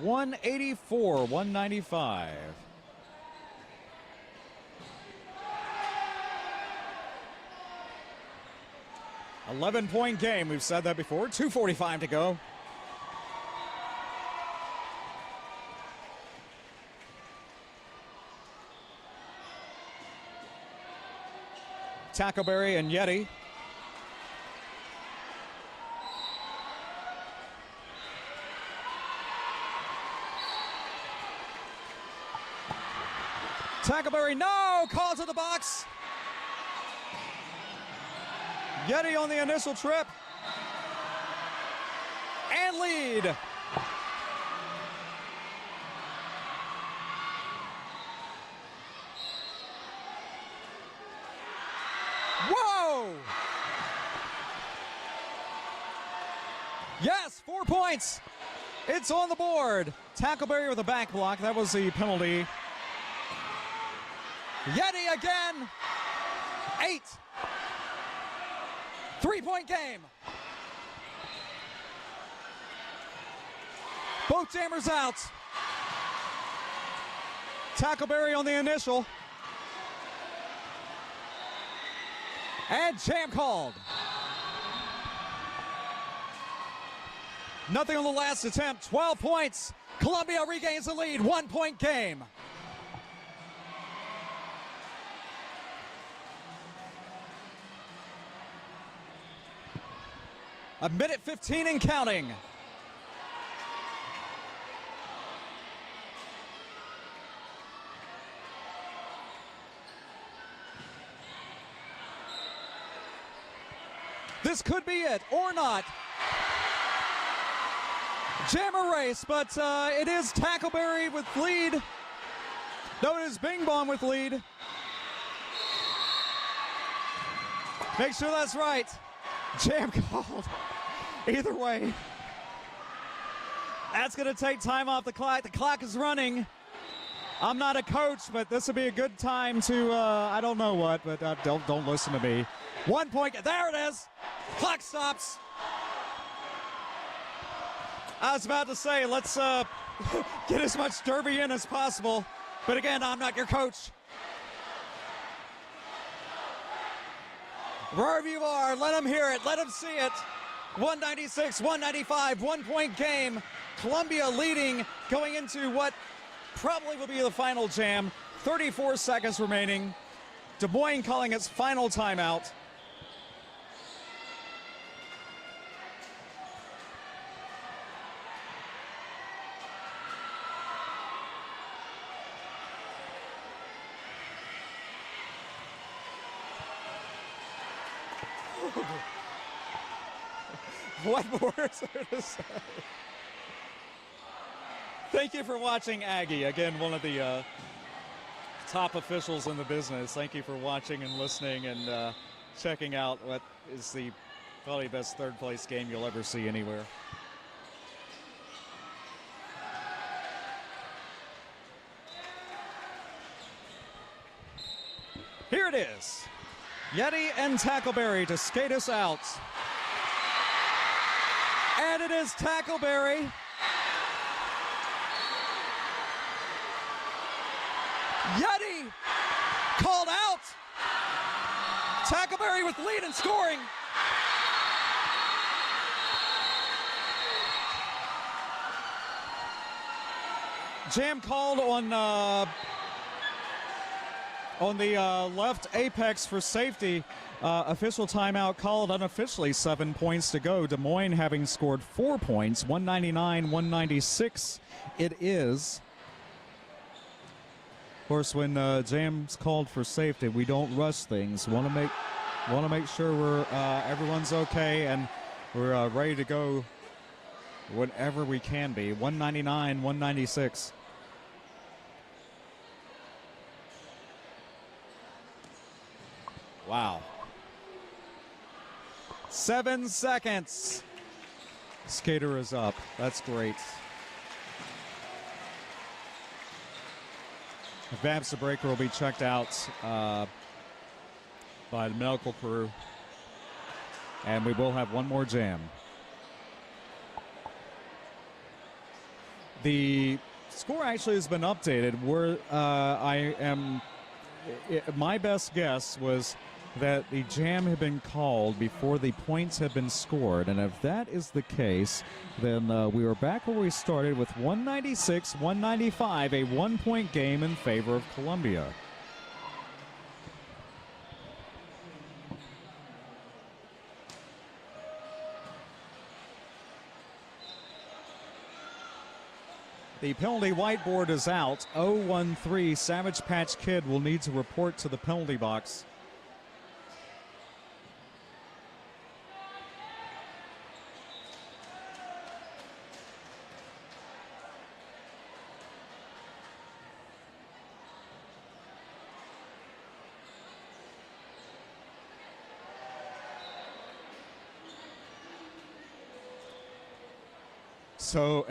184-195. $11-point game. We've said that before. 2:45 to go. Tackleberry and Yeti. Tackleberry, no! Call to the box. Yeti on the initial trip. And lead. Whoa! Yes, 4 points. It's on the board. Tackleberry with a back block. That was the penalty. Yeti again. 8. 3-point game. Both jammers out. Tackleberry on the initial. And jam called. Nothing on the last attempt. 12 points. Columbia regains the lead. 1-point game. A minute 15 and counting. This could be it or not. Jammer race, but it is Tackleberry with lead. No, it is Bing Bong with lead. Make sure that's right. Jam called. Either way, that's going to take time off the clock. The clock is running. I'm not a coach, but this would be a good time to, I don't know what, but don't listen to me. 1 point. There it is. Clock stops. I was about to say, let's get as much derby in as possible. But again, I'm not your coach. Wherever you are, let them hear it. Let them see it. 196-195, 1-point game. Columbia leading going into what probably will be the final jam. 34 seconds remaining. Des Moines calling its final timeout. What more is there to say? Thank you for watching, Aggie. Again, one of the top officials in the business. Thank you for watching and listening and checking out what is the probably best third place game you'll ever see anywhere. Here it is. Yeti and Tackleberry to skate us out. And it is Tackleberry. Yeti called out. Tackleberry with lead and scoring. Jam called on the left apex for safety. Official timeout called unofficially. 7 points to go. Des Moines having scored 4 points. 199-196 it is. Of course, when Jam's called for safety, we don't rush things. Want to make sure we're everyone's okay and we're ready to go whenever we can be. 199-196. Wow. 7 seconds. Skater is up. That's great. Vamps the breaker will be checked out by the medical crew. And we will have one more jam. The score actually has been updated. My best guess was that the jam had been called before the points had been scored. And if that is the case, then we were back where we started with 196-195, a 1-point game in favor of Columbia. The penalty whiteboard is out. 0-1-3. Savage Patch Kid will need to report to the penalty box. So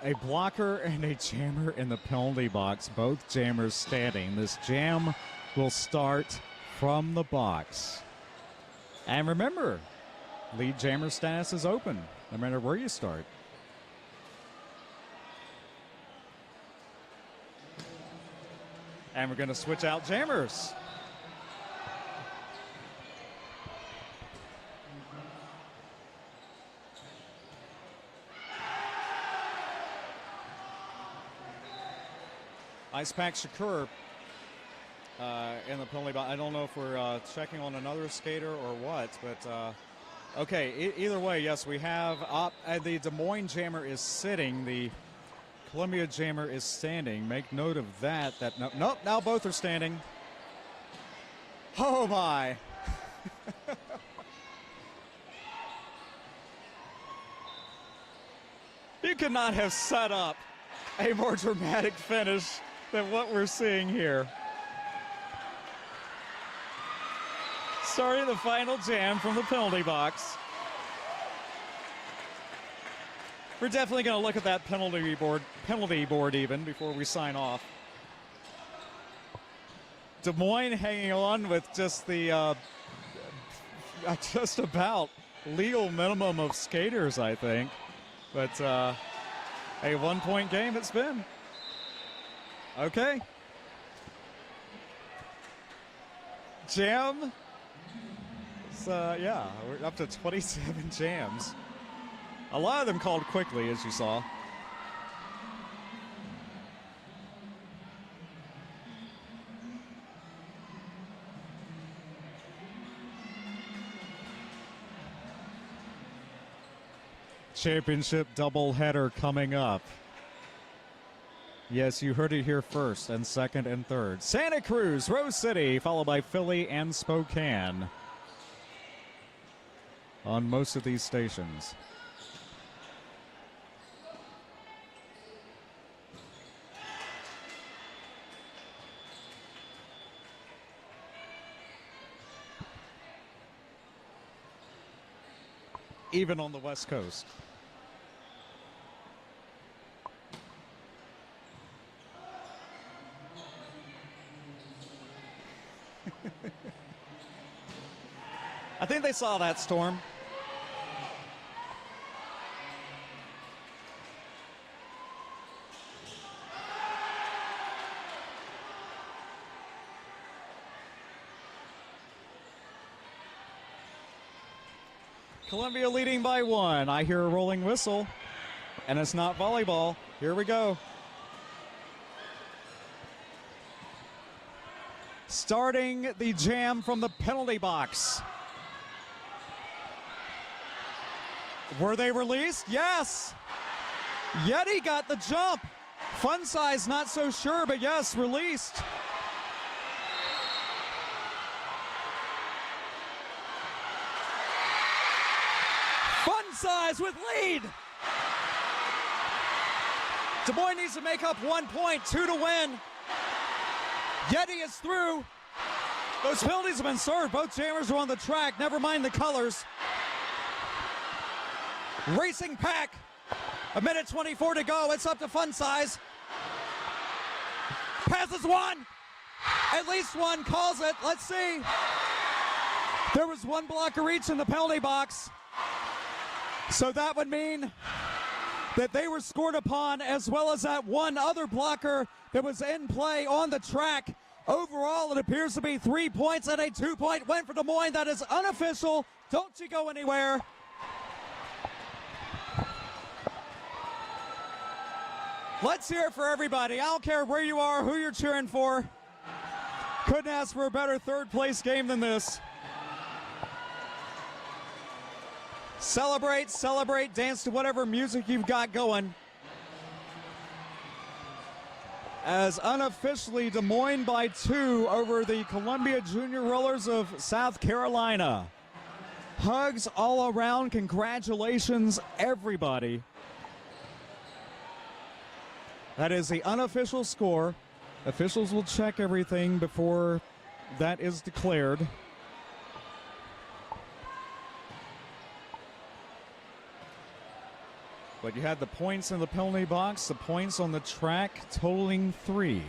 a blocker and a jammer in the penalty box, both jammers standing. This jam will start from the box. And remember, lead jammer status is open, no matter where you start. And we're going to switch out jammers. Ice Pack Shakur in the penalty box. I don't know if we're checking on another skater or what, but okay, either way, yes, we have the Des Moines jammer is sitting, the Columbia jammer is standing. Make note of that. Nope, now both are standing. Oh my. You could not have set up a more dramatic finish than what we're seeing here. Starting the final jam from the penalty box. We're definitely going to look at that penalty board even before we sign off. Des Moines hanging on with just the just about legal minimum of skaters, I think. But a 1-point game it's been. Okay. Jam. Yeah, we're up to 27 jams. A lot of them called quickly, as you saw. Championship doubleheader coming up. Yes, you heard it here first, and second and third. Santa Cruz, Rose City, followed by Philly and Spokane. on most of these stations. Even on the West Coast. I think they saw that storm. Columbia leading by 1. I hear a rolling whistle, and it's not volleyball. Here we go. Starting the jam from the penalty box. Were they released? Yes. Yeti got the jump. Fun size, not so sure, but yes, released. Fun size with lead. Des Moines needs to make up 1 point, 2 to win. Yeti is through. Those penalties have been served. Both jammers are on the track. Never mind the colors. Racing pack. 1:24 to go. It's up to Fun Size. Passes one. At least one. Calls it. Let's see. There was one blocker each in the penalty box. So that would mean that they were scored upon, as well as that one other blocker that was in play on the track. Overall, it appears to be 3 points and a 2-point win for Des Moines. That is unofficial. Don't you go anywhere. Let's hear it for everybody. I don't care where you are, who you're cheering for. Couldn't ask for a better third-place game than this. Celebrate, celebrate, dance to whatever music you've got going. As unofficially, Des Moines by 2 over the Columbia Junior Rollers of South Carolina. Hugs all around. Congratulations, everybody. That is the unofficial score. Officials will check everything before that is declared. But you had the points in the penalty box, the points on the track, totaling 3.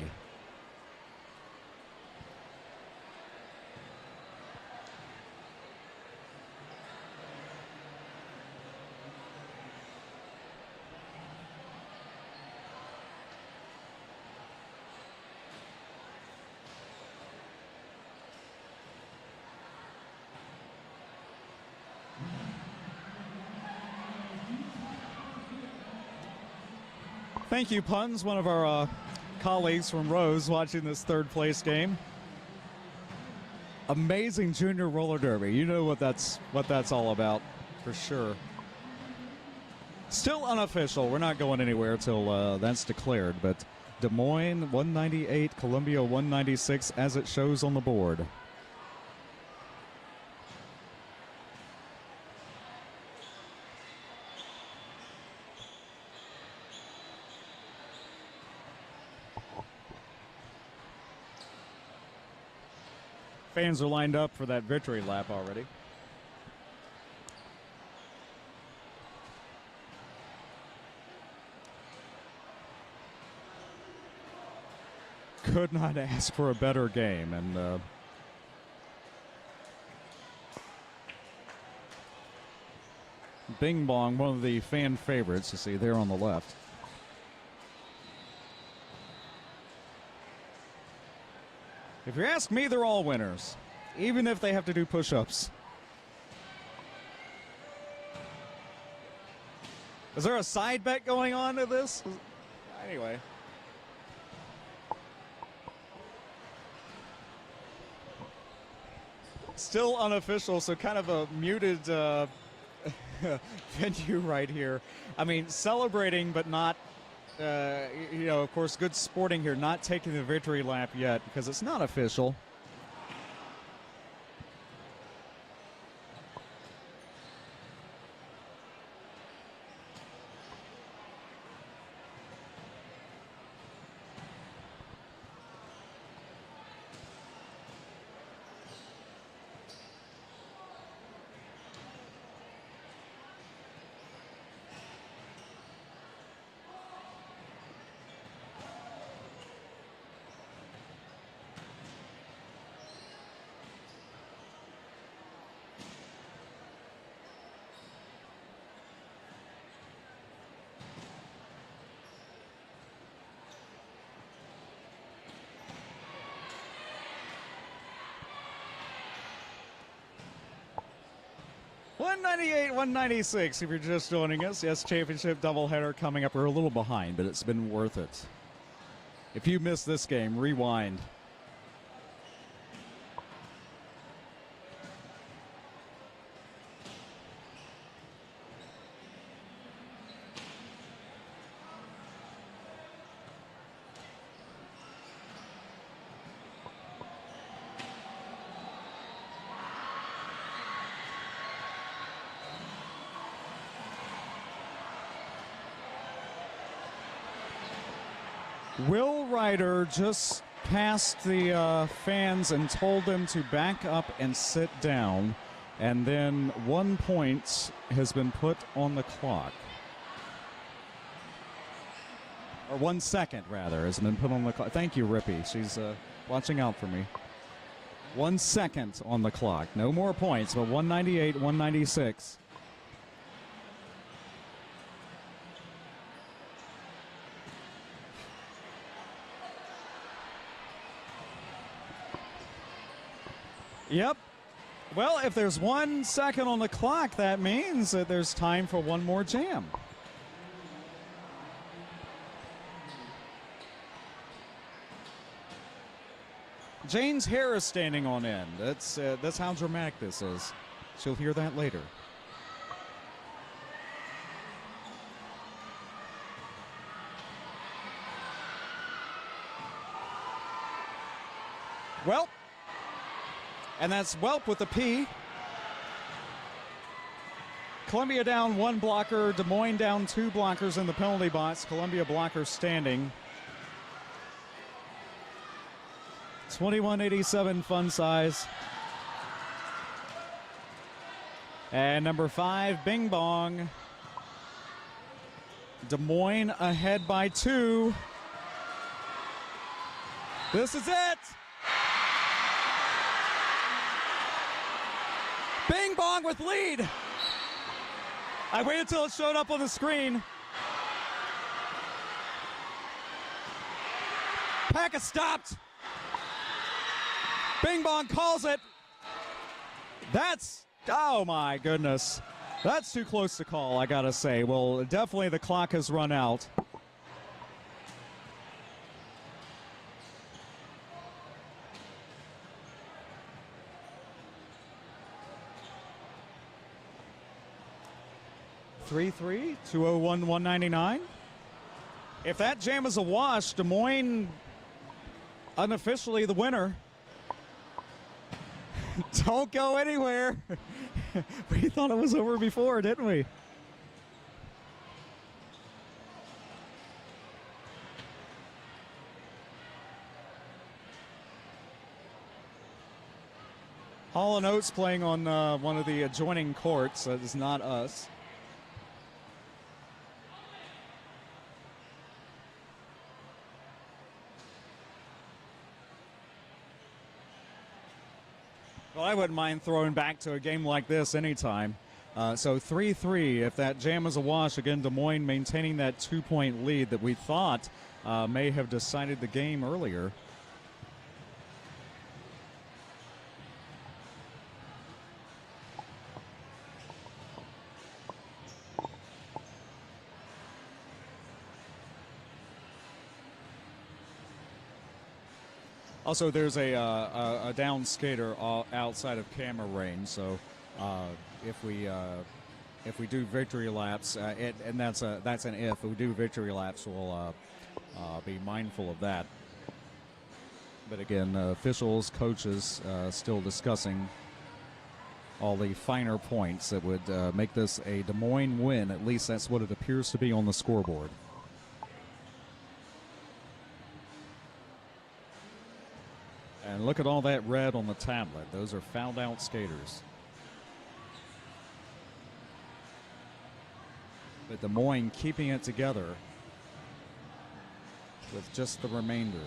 Thank you, Puns, one of our colleagues from Rose watching this third place game. Amazing junior roller derby. You know what that's all about, for sure. Still unofficial. We're not going anywhere till that's declared. But Des Moines 198, Columbia 196, as it shows on the board. Fans are lined up for that victory lap already. Could not ask for a better game, and Bing Bong, one of the fan favorites, you see there on the left. If you ask me, they're all winners, even if they have to do push-ups. Is there a side bet going on to this? Anyway. Still unofficial, so kind of a muted venue right here. I mean, celebrating, but not, you know, of course, good sporting here, not taking the victory lap yet because it's not official. 198, 196 if you're just joining us. Yes, championship doubleheader coming up. We're a little behind, but it's been worth it. If you missed this game, rewind. Will Ryder just passed the fans and told them to back up and sit down, and then 1 point has been put on the clock. Or 1 second, rather, has been put on the clock. Thank you, Rippy. She's watching out for me. 1 second on the clock. No more points, but 198, 196. Yep. Well, if there's 1 second on the clock, that means that there's time for one more jam. Jane's hair is standing on end. That's how dramatic this is. She'll hear that later. Well. And that's Welp with the P. Columbia down 1 blocker. Des Moines down 2 blockers in the penalty box. Columbia blocker standing. 2187 fun size. And number 5, Bing Bong. Des Moines ahead by 2. This is it. Bing Bong with lead. I waited until it showed up on the screen. Pack stopped. Bing Bong calls it. That's, oh my goodness. That's too close to call, I gotta say. Well, definitely the clock has run out. (3-3), 201, 199. If that jam is a wash, Des Moines unofficially the winner. Don't go anywhere. We thought it was over before, didn't we? Hall & Oates playing on one of the adjoining courts. That is not us. Well, I wouldn't mind throwing back to a game like this anytime. So 3-3, if that jam is a wash, again, Des Moines maintaining that 2-point lead that we thought may have decided the game earlier. Also, there's a down skater outside of camera range, so if we do victory laps, and that's an if we do victory laps, we'll be mindful of that. But again, officials, coaches, still discussing all the finer points that would make this a Des Moines win. At least that's what it appears to be on the scoreboard. And look at all that red on the tablet. Those are fouled out skaters. But Des Moines keeping it together with just the remainder.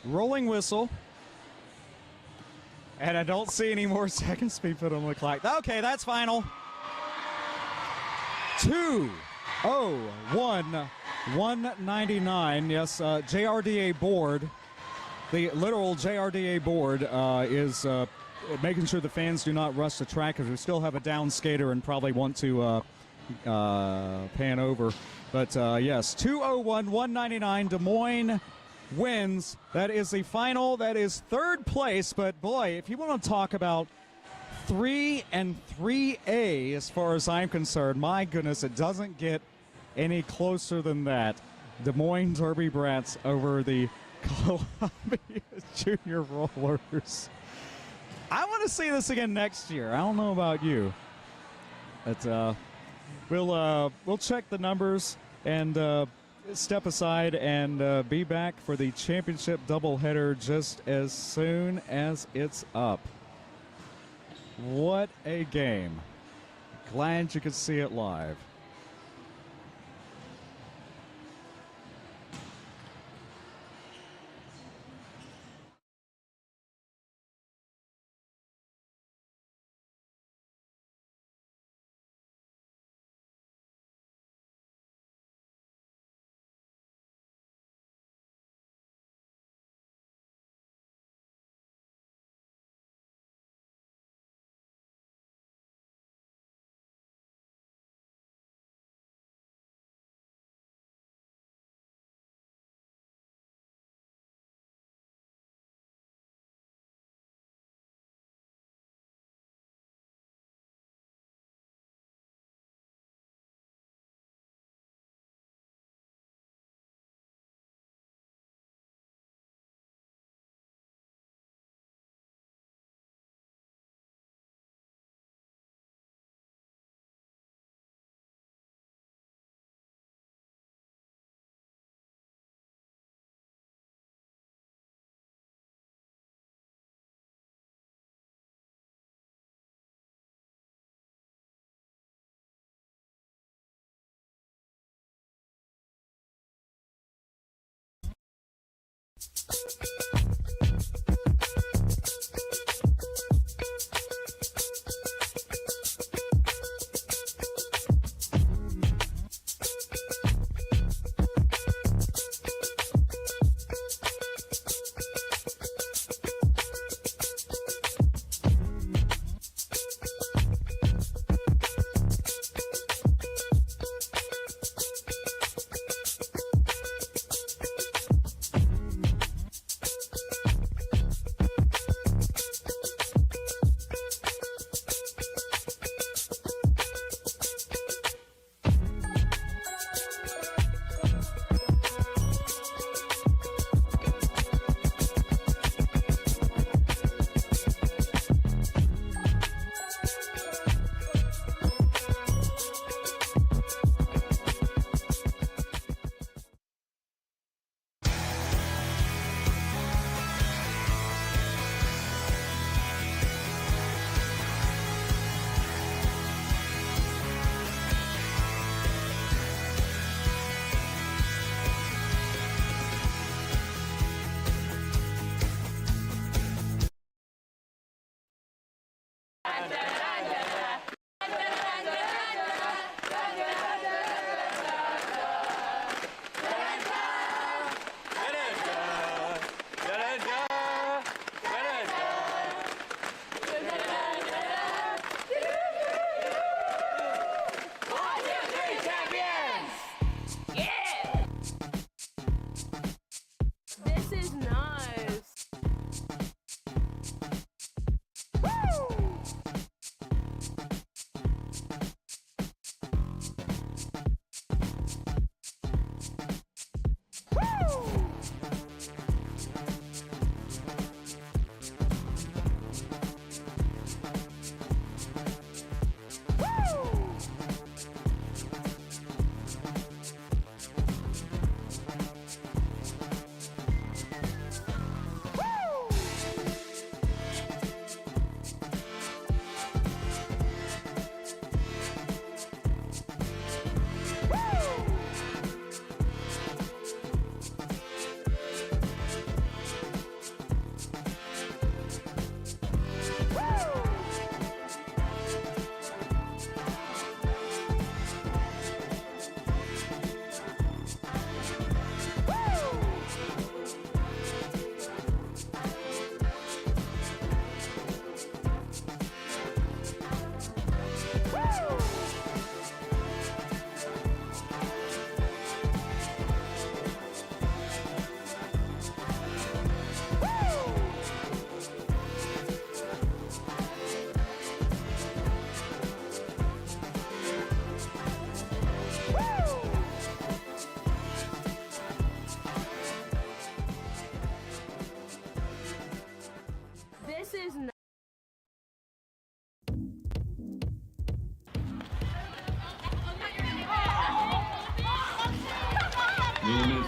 rolling whistle. And I don't see any more seconds be put on the clock. Okay, that's final. 2:01:199. Yes, JRDA board. The literal JRDA board is making sure the fans do not rush the track because we still have a down skater and probably want to pan over. But yes, 2:01:199. Des Moines wins. That is the final. That is third place. But boy, if you want to talk about 3 and 3A as far as I'm concerned, my goodness, it doesn't get any closer than that. Des Moines Derby Brats over the Columbia Junior Rollers. I want to see this again next year. I don't know about you, but we'll check the numbers and step aside and be back for the championship doubleheader just as soon as it's up. What a game. Glad you could see it live.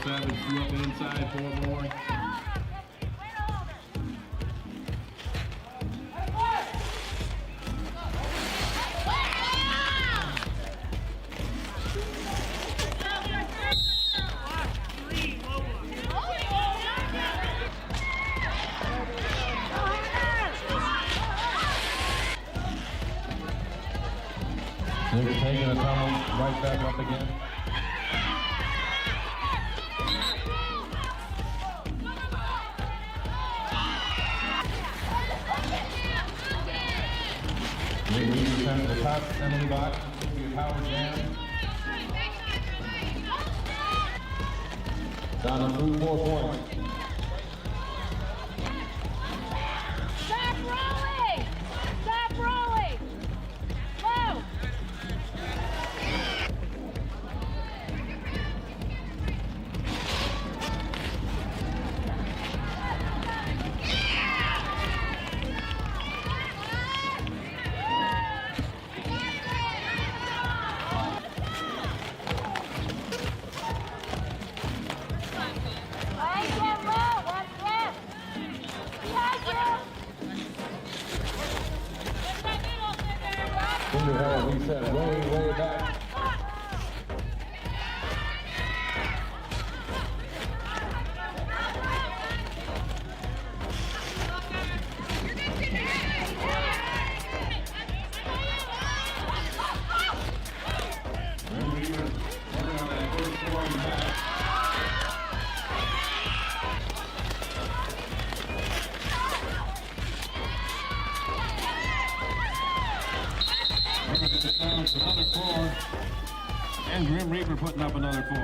Savage, 2 up and inside, 4 more. They're taking a tunnel right back up again. They return to the top end of the box. Your power jam. Down to 4 points. Stop rolling! Stop rolling! Whoa! Underhand reset way back. Another 4. And Grim Reaper putting up another 4.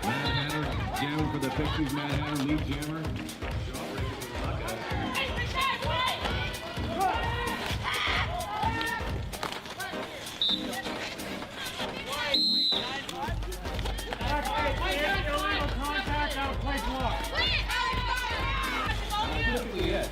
Mad Hatter jamming for the Pixies. Mad Hatter lead jammer. Yeah.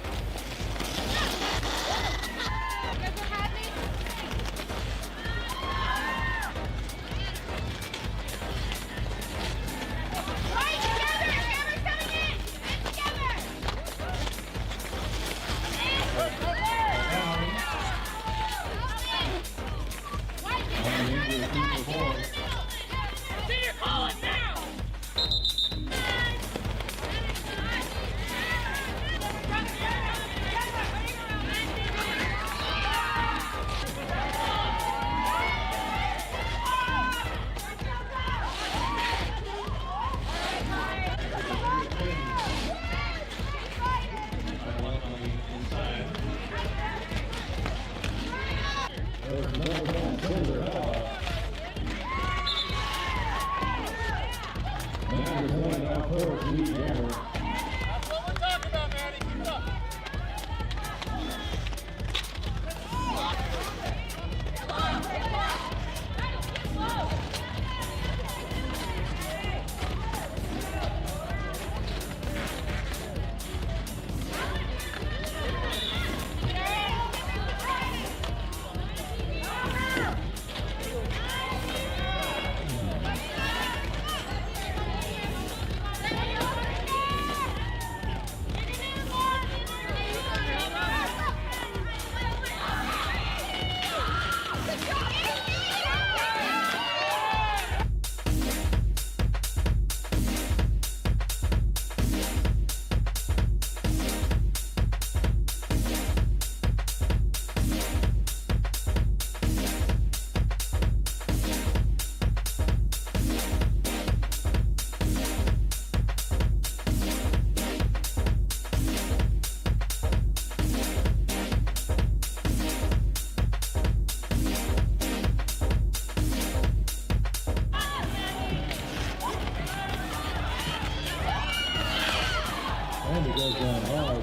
And he goes down hard.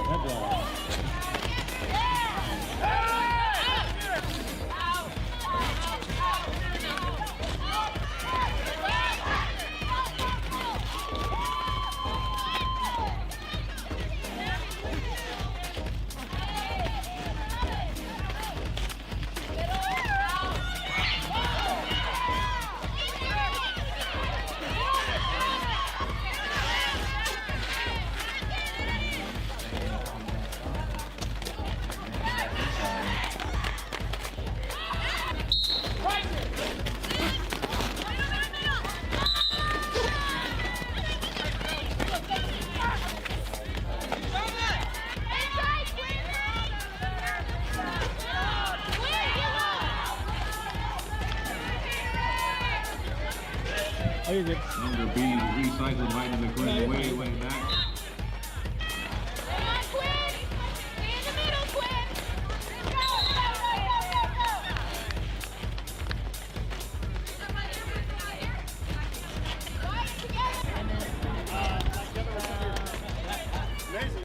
Headline. Oh, you're good. Number B, recycled vitamin Quinn, way, way back. Come on, Quinn! Stay in the middle, Quinn! Go, go, Amazing.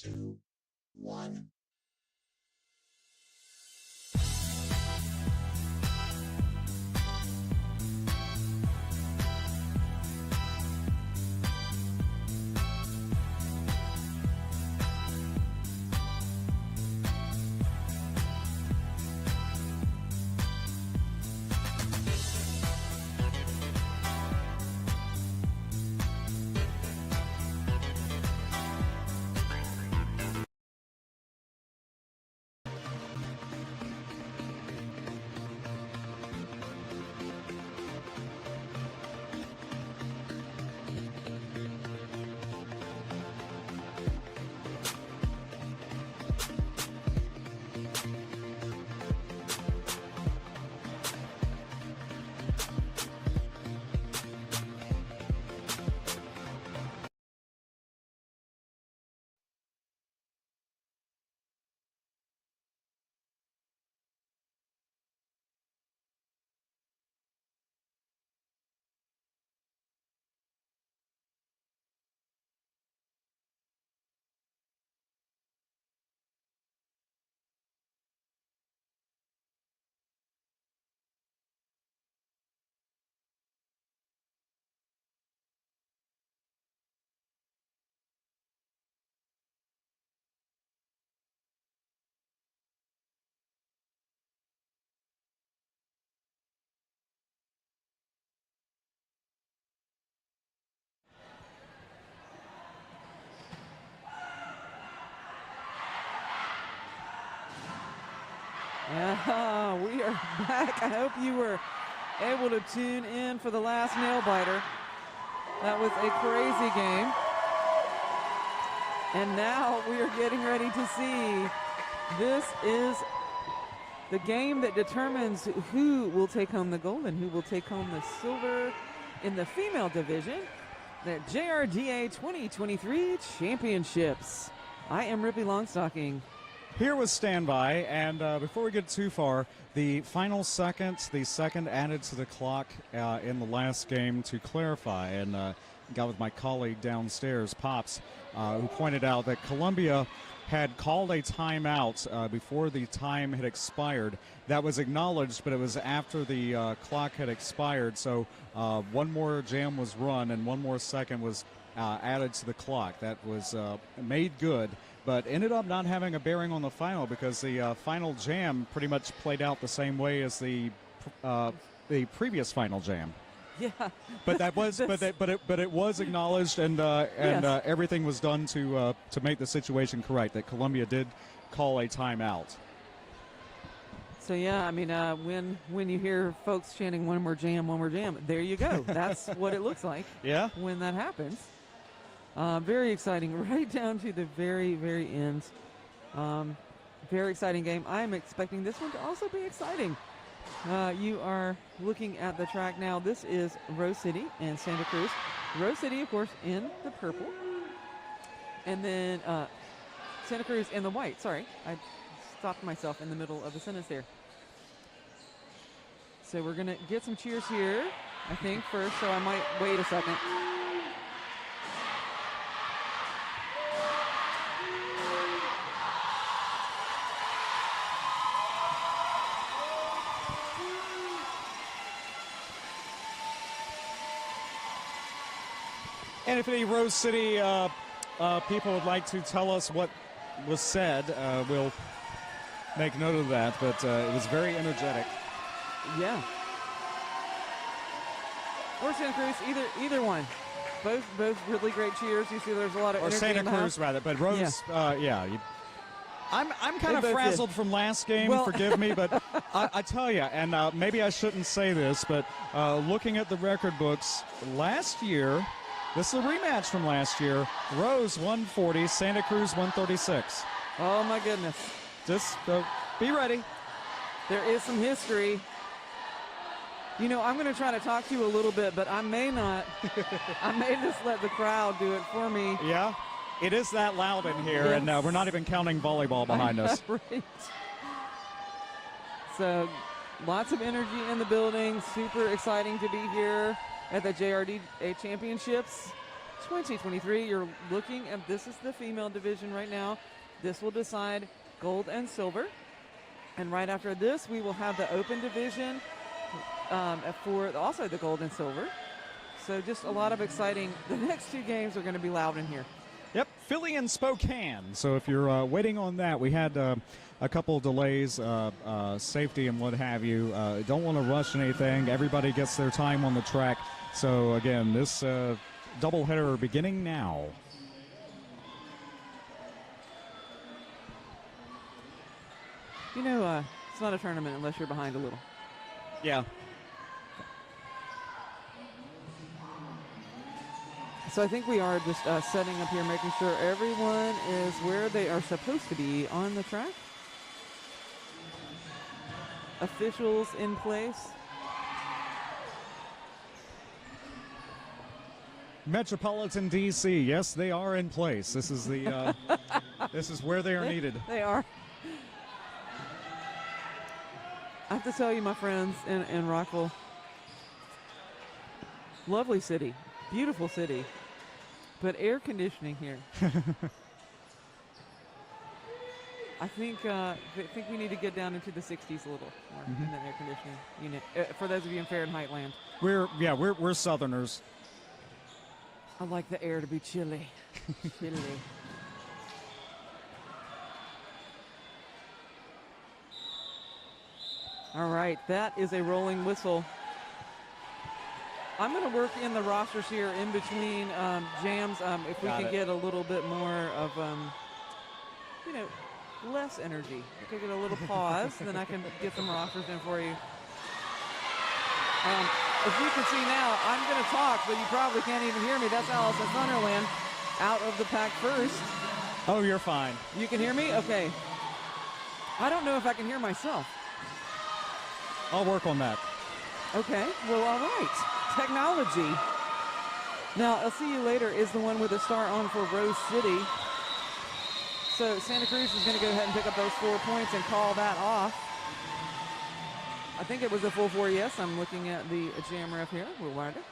2, 1. Yeah, we are back. I hope you were able to tune in for the last nail biter. That was a crazy game. And now we are getting ready to see. This is the game that determines who will take home the gold and who will take home the silver in the female division. The JRDA 2023 Championships. I am Rippy Longstocking. Here with Standby, and before we get too far, the final seconds, the second added to the clock in the last game to clarify, and got with my colleague downstairs, Pops, who pointed out that Columbia had called a timeout before the time had expired. That was acknowledged, but it was after the clock had expired, so one more jam was run and one more second was added to the clock. That was made good, but ended up not having a bearing on the final because the final jam pretty much played out the same way as the previous final jam. Yeah, but that was but it was acknowledged, and Yes. everything was done to make the situation correct. That Columbia did call a timeout. So yeah, I mean, when you hear folks chanting one more jam, there you go. That's what it looks like. Yeah. When that happens. Very exciting, right down to the very, very end. Very exciting game. I'm expecting this one to also be exciting. You are looking at the track now. This is Rose City and Santa Cruz. Rose City, of course, in the purple. And then Santa Cruz in the white. Sorry, I stopped myself in the middle of the sentence there. So we're going to get some cheers here, I think, first. So I might wait a second. And if any Rose City people would like to tell us what was said, we'll make note of that. But it was very energetic. Yeah. Or Santa Cruz, either one. Both really great cheers. You see there's a lot of Or energy Santa in the Cruz, house. rather. But Rose, yeah. I'm kind of both frazzled did. from last game, Well- forgive me, but I tell you, and maybe I shouldn't say this, but looking at the record books, last year, this is a rematch from last year, Rose 140, Santa Cruz 136. Oh, my goodness. Just be ready. There is some history. You know, I'm going to try to talk to you a little bit, but I may not. I may just let the crowd do it for me. Yeah, it is that loud in here, Yes. and we're not even counting volleyball behind us. Right. So, lots of energy in the building. Super exciting to be here at the JRDA Championships 2023. You're looking at, this is the female division right now. This will decide gold and silver. And right after this, we will have the open division for also the gold and silver. So just a lot of exciting, the next two games are going to be loud in here. Yep, Philly and Spokane. So if you're waiting on that, we had a couple delays, safety and what have you. Don't want to rush anything. Everybody gets their time on the track. So again, this doubleheader beginning now. You know, it's not a tournament unless you're behind a little. Yeah. So I think we are just setting up here, making sure everyone is where they are supposed to be on the track. Officials in place. Metropolitan DC, yes, they are in place. This is the this is where they are needed. They are. I have to tell you, my friends in Rockville, lovely city, beautiful city, but air conditioning here. I think we need to get down into the 60s a little more in that air conditioning unit. For those of you in Fahrenheit land, We're Southerners. I like the air to be chilly. Chilly. All right, that is a rolling whistle. I'm going to work in the rosters here in between jams. If we Got can it. get a little bit more of, less energy. Okay, get a little pause, and then I can get some rosters in for you. As you can see now, I'm going to talk, but you probably can't even hear me. That's Allison Thunderland out of the pack first. Oh, you're fine. You can hear me? Okay. I don't know if I can hear myself. I'll work on that. Okay, well, all right. Technology. Now, I'll see you later is the one with a star on for Rose City. So Santa Cruz is going to go ahead and pick up those 4 points and call that off. I think it was a full 4, yes. I'm looking at the jam ref here. We'll wind it.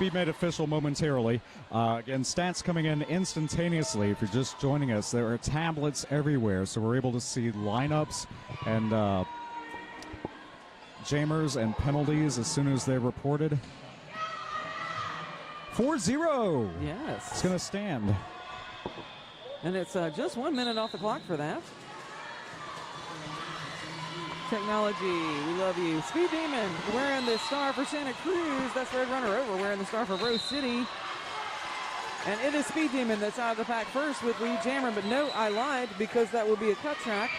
Be made official momentarily. Again, stats coming in instantaneously. If you're just joining us, there are tablets everywhere, so we're able to see lineups and jammers and penalties as soon as they're reported. 4-0. Yes. It's going to stand. And it's just 1 minute off the clock for that. Technology, we love you. Speed Demon wearing the star for Santa Cruz. That's Red Runner Over wearing the star for Rose City. And it is Speed Demon that's out of the pack first with Lead Jammer. But no, I lied because that would be a cut track.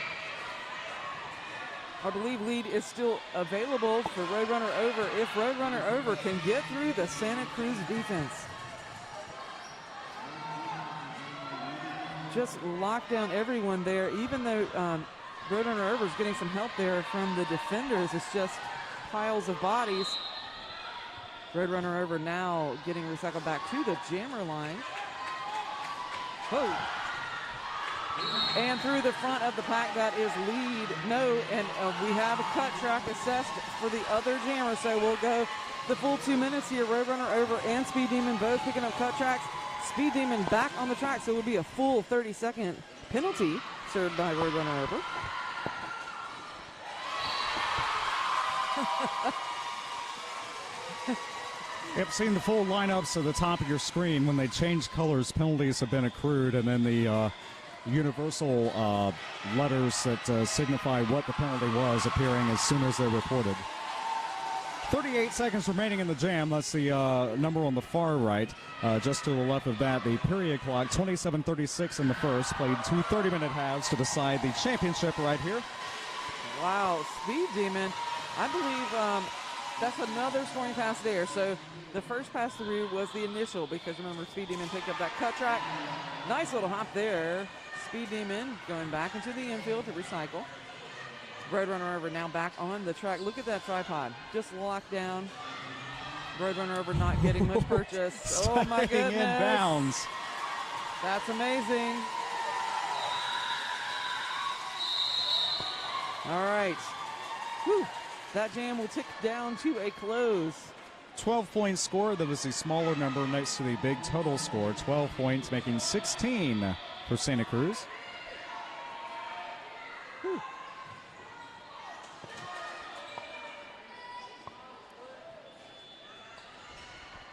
I believe Lead is still available for Roadrunner Over if Roadrunner Over can get through the Santa Cruz defense. Just lock down everyone there, even though Roadrunner Over is getting some help there from the defenders. It's just piles of bodies. Roadrunner Over now getting recycled back to the jammer line. Whoa. And through the front of the pack, that is Lead. No, and we have a cut track assessed for the other jammer, so we'll go the full 2 minutes here. Roadrunner Over and Speed Demon both picking up cut tracks. Speed Demon back on the track, so it will be a full 30-second penalty served by Roadrunner Over. Yep, seeing the full lineups at the top of your screen. When they change colors, penalties have been accrued, and then the universal letters that signify what the penalty was appearing as soon as they're reported. 38 seconds remaining in the jam. That's the number on the far right. Just to the left of that, the period clock, 27:36 in the first. Played 2 30-minute halves to decide the championship right here. Wow, Speed Demon. I believe that's another scoring pass there. So the first pass through was the initial because remember Speed Demon picked up that cut track. Nice little hop there. Speed Demon going back into the infield to recycle. Roadrunner Over now back on the track. Look at that tripod. Just locked down. Roadrunner Over not getting much purchase. Oh my goodness. In bounds. That's amazing. All right. Whew. That jam will tick down to a close. 12-point score. That was the smaller number next to the big total score. 12 points, making 16 for Santa Cruz. Whew.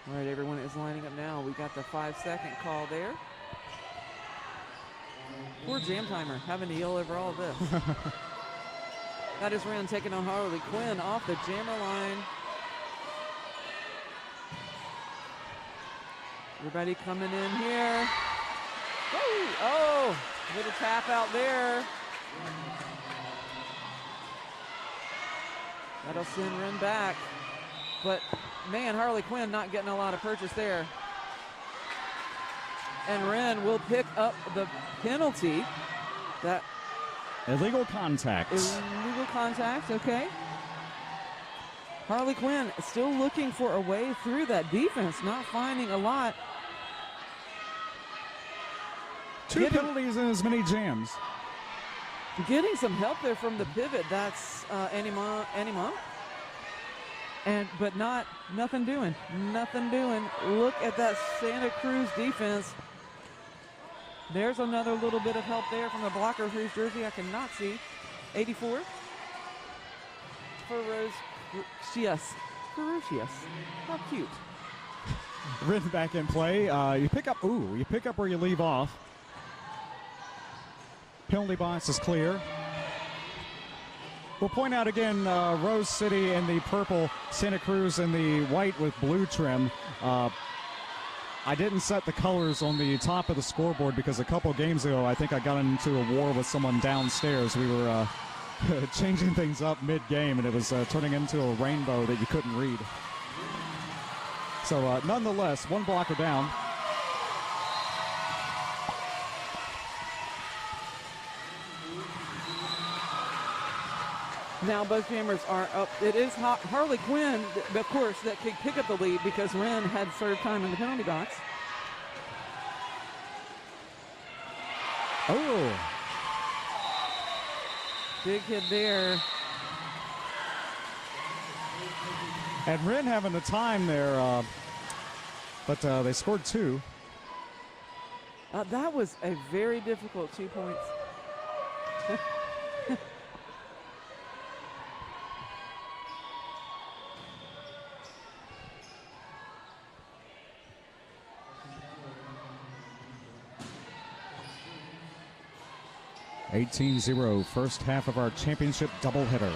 All right, everyone is lining up now. We got the 5-second call there. Poor jam timer having to yell over all of this. That is Ren taking on Harley Quinn off the jammer line. Everybody coming in here. Woo! Oh, little tap out there. That'll send Ren back. But, man, Harley Quinn not getting a lot of purchase there. And Ren will pick up the penalty. That illegal contact. Illegal contact, okay. Harley Quinn still looking for a way through that defense, not finding a lot. 2 penalties in as many jams. Getting some help there from the pivot. That's Annie Mom. But nothing doing. Nothing doing. Look at that Santa Cruz defense. There's another little bit of help there from the blocker whose jersey I cannot see. 84 for Rose. Yes. Ferocious. How cute. Written back in play. You pick up where you leave off. Penalty box is clear. We'll point out again, Rose City in the purple, Santa Cruz in the white with blue trim. I didn't set the colors on the top of the scoreboard because a couple games ago, I think I got into a war with someone downstairs. We were changing things up mid-game, and it was turning into a rainbow that you couldn't read. So nonetheless, one blocker down. Now both jammers are up. It is Harley Quinn, of course, that could pick up the lead because Wren had served time in the penalty box. Oh. Big hit there. And Wren having the time there, but they scored 2. That was a very difficult 2 points. 18-0, first half of our championship doubleheader.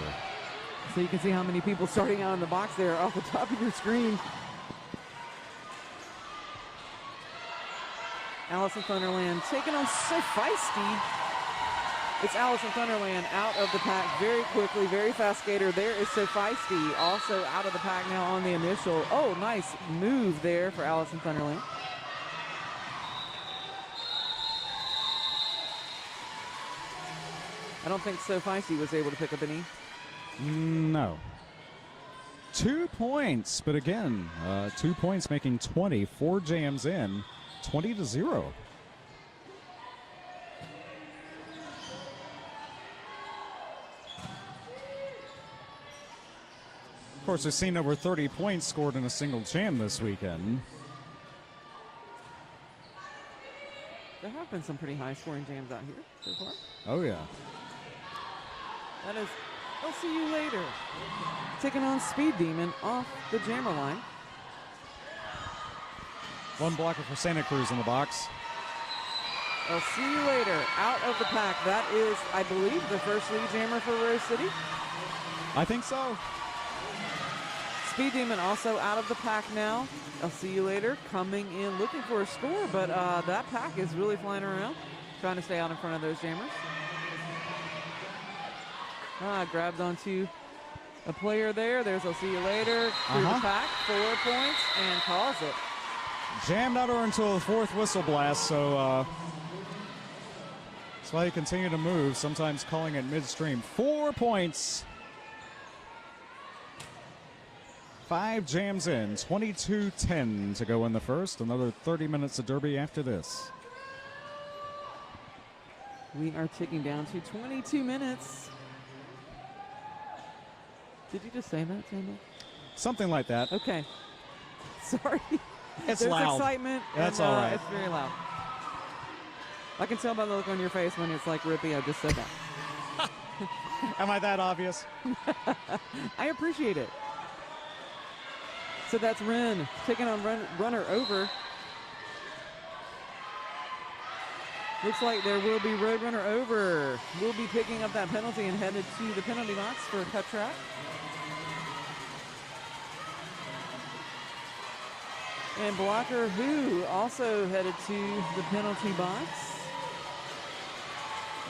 So you can see how many people starting out in the box there off the top of your screen. Allison Thunderland taking on So Feisty. It's Allison Thunderland out of the pack very quickly, very fast skater. There is So Feisty also out of the pack now on the initial. Oh, nice move there for Allison Thunderland. I don't think So Feisty was able to pick up any. No. 2 points, but again, 2 points making 20. 4 jams in, 20-0. Of course, we've seen over 30 points scored in a single jam this weekend. There have been some pretty high-scoring jams out here so far. Oh, yeah. That is I'll See You Later. Taking on Speed Demon off the jammer line. One blocker for Santa Cruz in the box. I'll See You Later out of the pack. That is, I believe, the first lead jammer for Rose City. I think so. Speed Demon also out of the pack now. I'll See You Later coming in looking for a score, but that pack is really flying around, trying to stay out in front of those jammers. Grabbed onto a player there. There's I'll See You Later through the pack. 4 points and calls it. Jammed out her until the 4th whistle blast, so that's why you continue to move, sometimes calling it midstream. 4 points. 5 jams in, 22-10 to go in the first. Another 30 minutes of derby after this. We are ticking down to 22 minutes. Did you just say that, Samuel? Something like that. Okay. Sorry. It's There's loud. Excitement. That's and, all right. It's very loud. I can tell by the look on your face when it's like, Rippy, I just said that. Am I that obvious? I appreciate it. So that's Wren taking on runner over. Looks like there will be Roadrunner over. We'll be picking up that penalty and headed to the penalty box for a cut track. And Blocker Who also headed to the penalty box.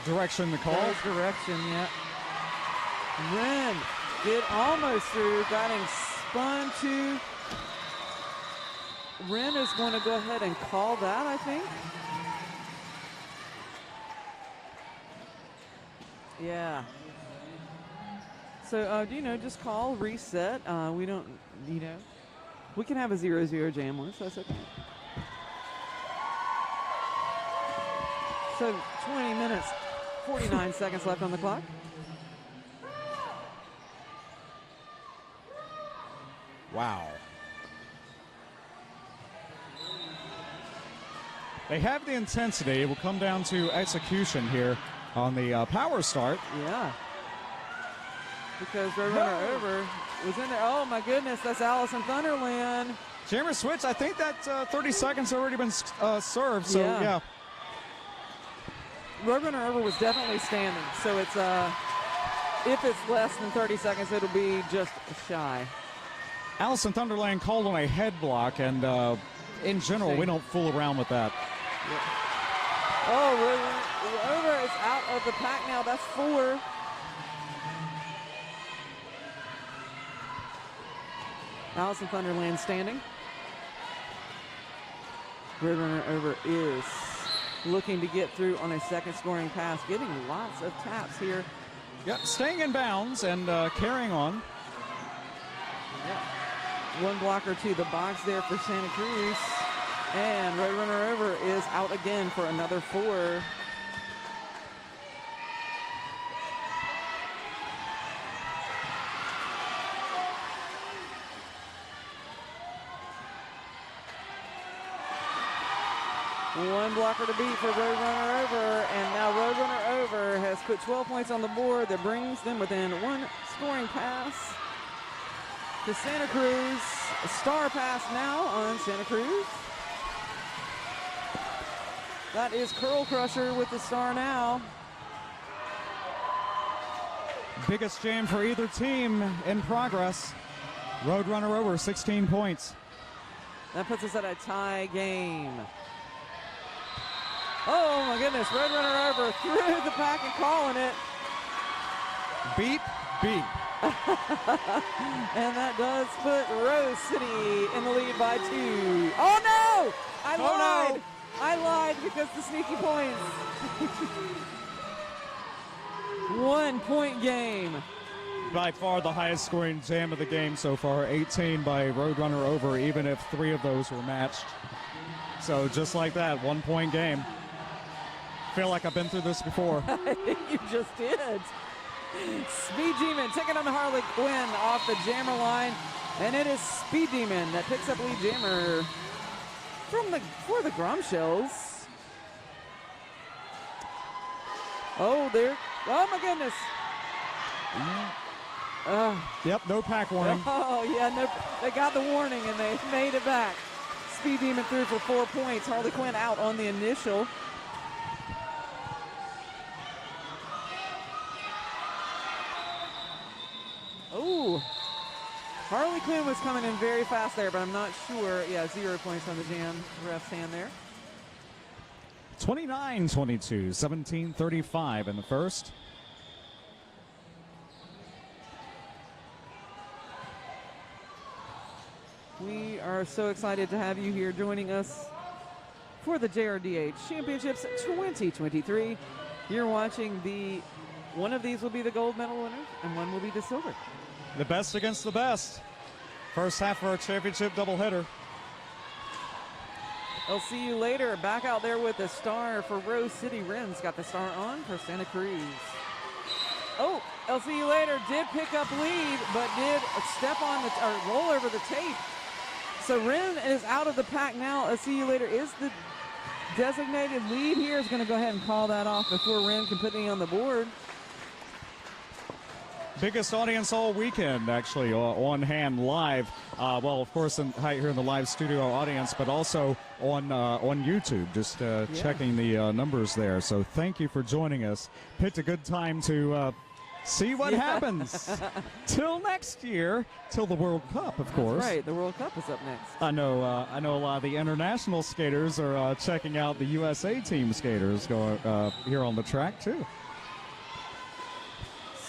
Direction the call. That is direction, yeah. Wren did almost through, got him spun to. Wren is going to go ahead and call that, I think. Yeah. So, just call, reset. We don't, we can have a 0-0 jam list. That's okay. So, 20 minutes, 49 seconds left on the clock. Wow. They have the intensity. It will come down to execution here on the power start. Yeah. Because Roadrunner over was in there. Oh, my goodness. That's Allison Thunderland. Jammer switch. I think that 30 seconds already been served. So, yeah. Roadrunner over was definitely standing. So it's if it's less than 30 seconds, it'll be just shy. Allison Thunderland called on a head block, and In general, we don't fool around with that. Oh, Rover is out of the pack now. That's 4. Allison Thunderland standing. Roadrunner over is looking to get through on a second scoring pass, getting lots of taps here. Yep, staying in bounds and carrying on. Yep. One blocker to the box there for Santa Cruz. And Roadrunner over is out again for another 4. One blocker to beat for Roadrunner over, and now Roadrunner over has put 12 points on the board that brings them within one scoring pass to Santa Cruz. A star pass now on Santa Cruz. That is Curl Crusher with the star now. Biggest jam for either team in progress. Roadrunner over 16 points. That puts us at a tie game. Oh my goodness, Roadrunner over through the pack and calling it. Beep, beep. And that does put Rose City in the lead by 2. Oh no! I lied. No. I lied because the sneaky points. 1 point game. By far the highest scoring jam of the game so far. 18 by Roadrunner over, even if 3 of those were matched. So just like that, 1 point game. Feel like I've been through this before. You just did. Speed Demon taking on the Harley Quinn off the jammer line. And it is Speed Demon that picks up lead jammer for the Gromshells. Oh, there. Oh my goodness. Yep, no pack warning. Oh yeah, no, they got the warning and they made it back. Speed Demon through for 4 points. Harley Quinn out on the initial. Oh, Harley Quinn was coming in very fast there, but I'm not sure. Yeah, 0 points on the jam. Ref's hand there. 29-22, 17-35 in the first. We are so excited to have you here joining us for the JRDA Championships 2023. You're watching one of these will be the gold medal winners and one will be the silver. The best against the best. First half of our championship doubleheader. I'll see you later. Back out there with the star for Rose City. Ren's got the star on for Santa Cruz. Oh, I'll see you later. Did pick up lead, but did step on or roll over the tape. So Ren is out of the pack now. I'll see you later. Is the designated lead here? Is going to go ahead and call that off before Ren can put any on the board. Biggest audience all weekend, actually, on hand live. Well, of course, right here in the live studio audience, but also on YouTube. Just checking the numbers there. So thank you for joining us. Picked a good time to see what happens. Till next year, till the World Cup, of course. That's right, the World Cup is up next. I know a lot of the international skaters are checking out the USA team skaters going here on the track too.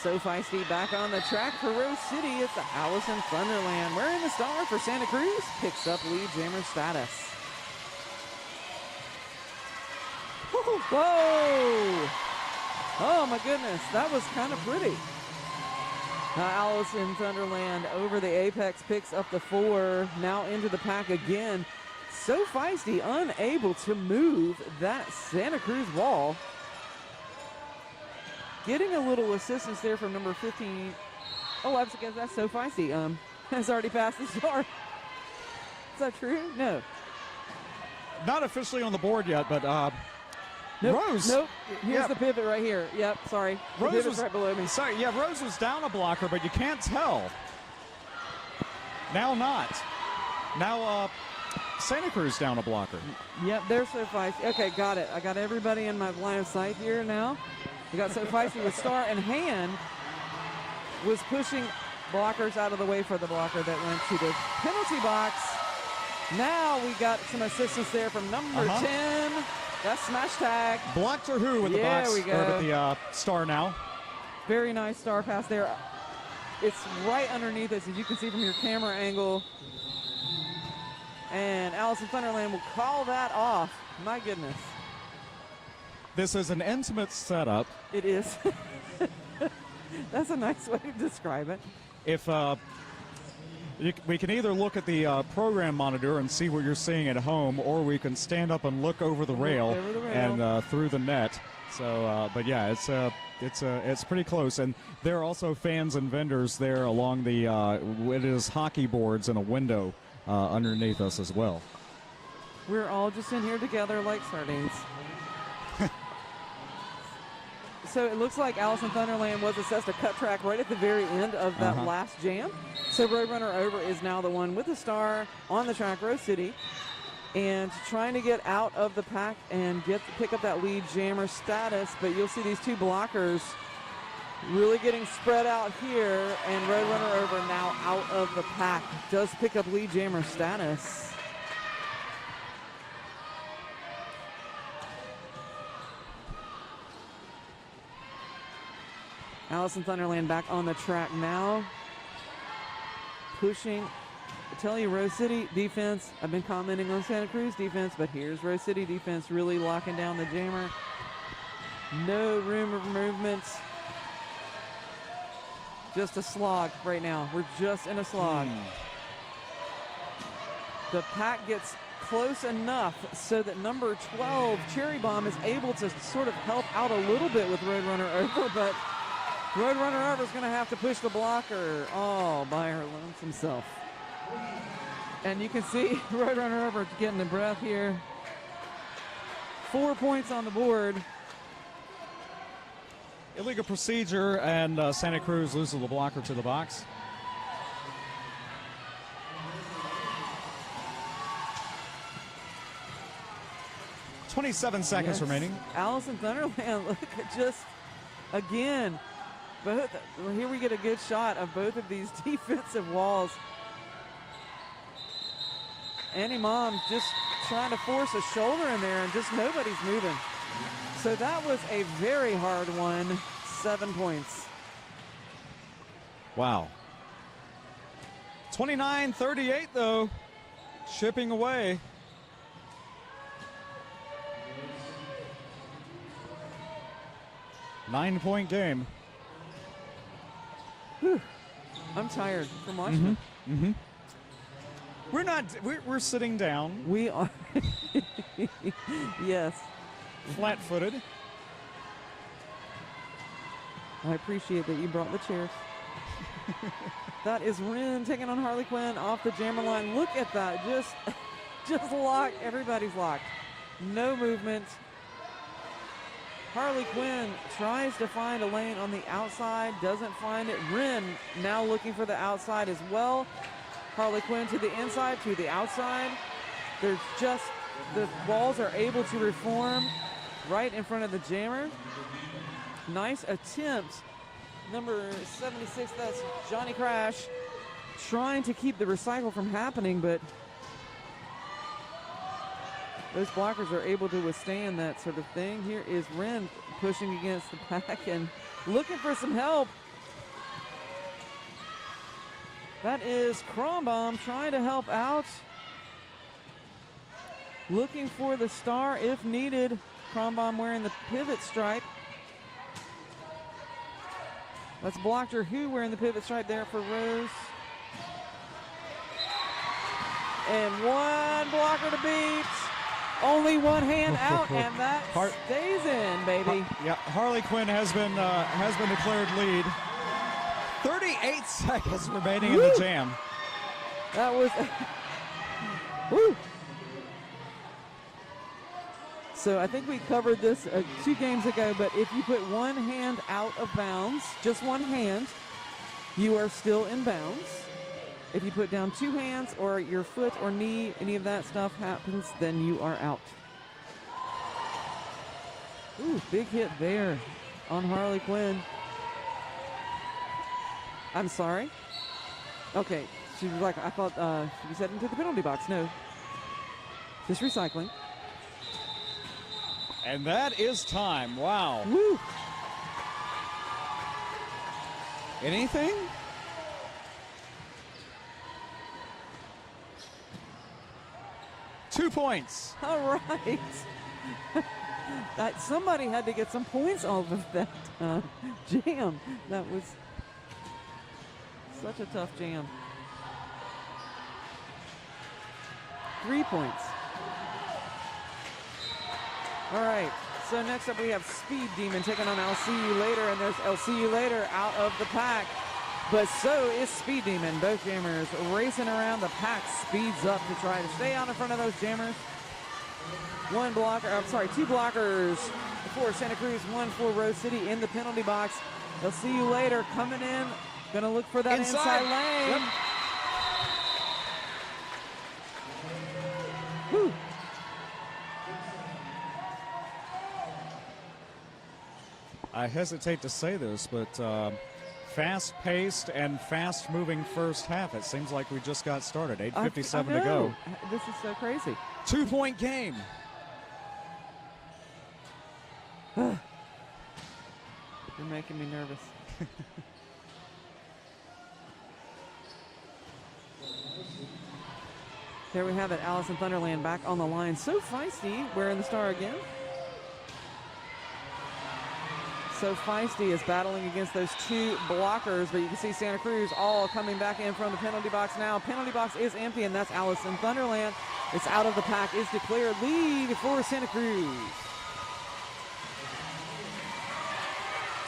So feisty back on the track for Rose City. It's the Allison Thunderland wearing the star for Santa Cruz. Picks up lead jammer status. Whoa! Oh my goodness, that was kind of pretty. Allison Thunderland over the apex picks up the 4. Now into the pack again. So feisty, unable to move that Santa Cruz wall. Getting a little assistance there from number 15. Oh, that's so feisty. Has already passed the star. Is that true? No. Not officially on the board yet, but nope, Rose. Nope. Here's the pivot right here. Yep, sorry. The Rose pivot's was right below me. Sorry, yeah, Rose was down a blocker, but you can't tell. Now not. Now Santa Cruz down a blocker. Yep, they're so feisty. Okay, got it. I got everybody in my line of sight here now. We got so feisty with Star, and Hand was pushing blockers out of the way for the blocker that went to the penalty box. Now we got some assistance there from number 10. That's smash tag. Blocked or who with the box? There we go. Or with the star now. Very nice star pass there. It's right underneath us, as you can see from your camera angle. And Allison Thunderland will call that off. My goodness. This is an intimate setup. It is. That's a nice way to describe it. If we can either look at the program monitor and see what you're seeing at home, or we can stand up and look over the rail, and through the net. So, but yeah, it's pretty close, and there are also fans and vendors there along the it is hockey boards and a window underneath us as well. We're all just in here together like sardines. So it looks like Allison Thunderland was assessed a cut track right at the very end of that last jam. So Roadrunner Over is now the one with the star on the track, Rose City, and trying to get out of the pack and pick up that lead jammer status. But you'll see these two blockers really getting spread out here, and Roadrunner Over now out of the pack. Does pick up lead jammer status. Allison Thunderland back on the track now. Pushing. I tell you, Rose City defense, I've been commenting on Santa Cruz defense, but here's Rose City defense really locking down the jammer. No room of movement. Just a slog right now. We're just in a slog. The pack gets close enough so that number 12, Cherry Bomb, is able to sort of help out a little bit with Roadrunner Over, but Roadrunner Over is going to have to push the blocker all by her lonesome self. And you can see Roadrunner Over getting the breath here. 4 points on the board. Illegal procedure, and Santa Cruz loses the blocker to the box. $27 remaining. Allison Thunderland, look at just, again, here we get a good shot of both of these defensive walls. Annie Mom just trying to force a shoulder in there, and just nobody's moving. So that was a very hard one. 7 points. Wow. 29-38 though. Chipping away. Nine-point game. Whew. I'm tired from watching it. We're sitting down. We are. Yes. Flat-footed. I appreciate that you brought the chairs. That is Ren taking on Harley Quinn off the jammer line. Look at that. Just locked. Everybody's locked. No movement. Harley Quinn tries to find a lane on the outside, doesn't find it. Ren now looking for the outside as well. Harley Quinn to the inside, to the outside. There's just, the walls are able to reform right in front of the jammer. Nice attempt. Number 76, that's Johnny Crash, trying to keep the recycle from happening, but those blockers are able to withstand that sort of thing. Here is Ren pushing against the pack and looking for some help. That is Krombom trying to help out. Looking for the star if needed. Krombom wearing the pivot stripe. That's Blocker Who wearing the pivot stripe there for Rose. And one blocker to beat. Only one hand out, and that stays in, baby. Harley Quinn has been declared lead. 38 seconds remaining in the jam. That was. Woo. So I think we covered this 2 games ago, but if you put one hand out of bounds, just one hand, you are still in bounds. If you put down 2 hands or your foot or knee, any of that stuff happens, then you are out. Ooh, big hit there on Harley Quinn. I'm sorry. Okay, she was like, I thought she was heading to the penalty box. No, Just recycling. And that is time. Wow. Woo. Anything? Two points. All right. That somebody had to get some points off of that jam. That was such a tough jam. 3 points. All right. So next up we have Speed Demon taking on I'll See You Later, and there's I'll See You Later out of the pack. But so is Speed Demon. Both jammers racing around. The pack speeds up to try to stay out in front of those jammers. Two blockers for Santa Cruz, one for Rose City in the penalty box. They'll See You Later coming in. Gonna look for that inside lane. Yep. Woo. I hesitate to say this, but fast-paced and fast-moving first half. It seems like we just got started. 8:57 to go. This is so crazy. 2-point game. You're making me nervous. There we have it. Alice in Thunderland back on the line. So feisty, wearing the star again. So feisty is battling against those two blockers, but you can see Santa Cruz all coming back in from the penalty box now. Penalty box is empty, and that's Alice in Thunderland. It's out of the pack, is declared lead for Santa Cruz.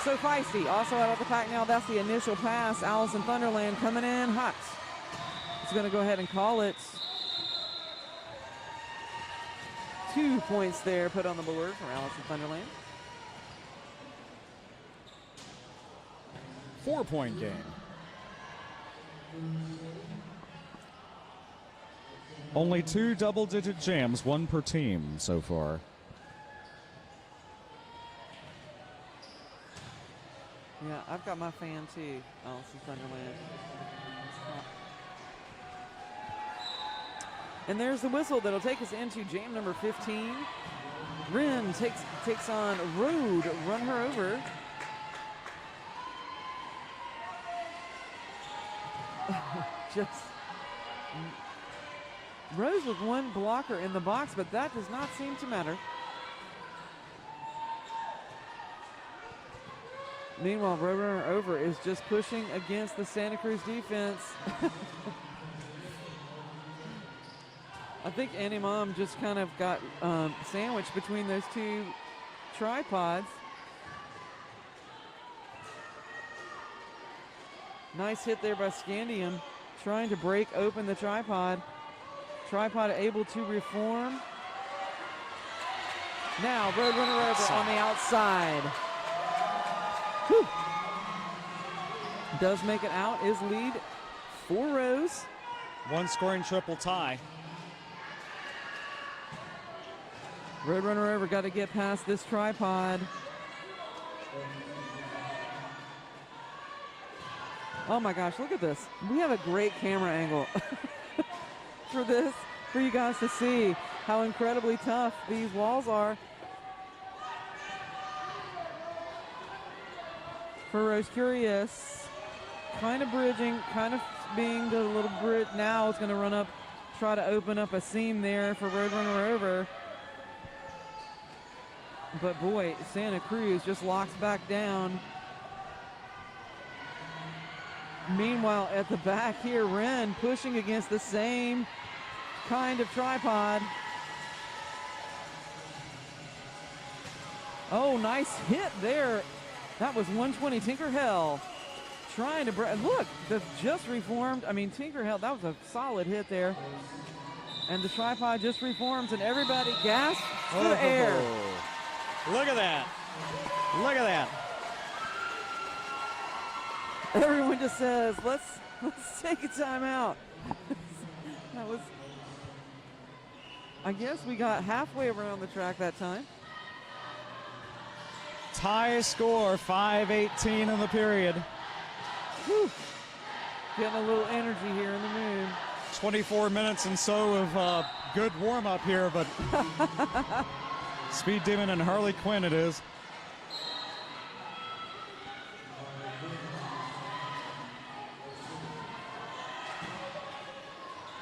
So feisty, also out of the pack now. That's the initial pass. Alice in Thunderland coming in hot. He's going to go ahead and call it. 2 points there put on the board for Alice in Thunderland. 4-point game. Only 2 double-digit jams, 1 per team so far. Yeah, I've got my fan too, Alice in Thunderland. And there's the whistle that'll take us into jam number 15. Rin takes on Road, run her over. Just Rose with one blocker in the box, but that does not seem to matter. Meanwhile, Roadrunner Over is just pushing against the Santa Cruz defense. I think Annie Mom just kind of got sandwiched between those two tripods. Nice hit there by Scandium, trying to break open the tripod. Tripod able to reform. Now Roadrunner Over on the outside. Whew. Does make it out, is lead for Rose. 1 scoring triple tie. Roadrunner Over got to get past this tripod. Oh my gosh, look at this. We have a great camera angle for this, for you guys to see how incredibly tough these walls are. For Rose Curious, kind of bridging, kind of being the little bridge. Now it's going to run up, try to open up a seam there for Roadrunner Over. But boy, Santa Cruz just locks back down. Meanwhile, at the back here, Ren pushing against the same kind of tripod. Oh, nice hit there. That was 120 Tinker Hell trying to break. Look, the just reformed. I mean, Tinker Hell, that was a solid hit there. And the tripod just reforms, and everybody gasps for the air. Look at that. Look at that. Everyone just says, let's take a timeout. That was, I guess we got halfway around the track that time. Tie score, 5:18 in the period. Whew. Getting a little energy here in the moon. 24 minutes and so of good warm-up here, but Speed Demon and Harley Quinn it is.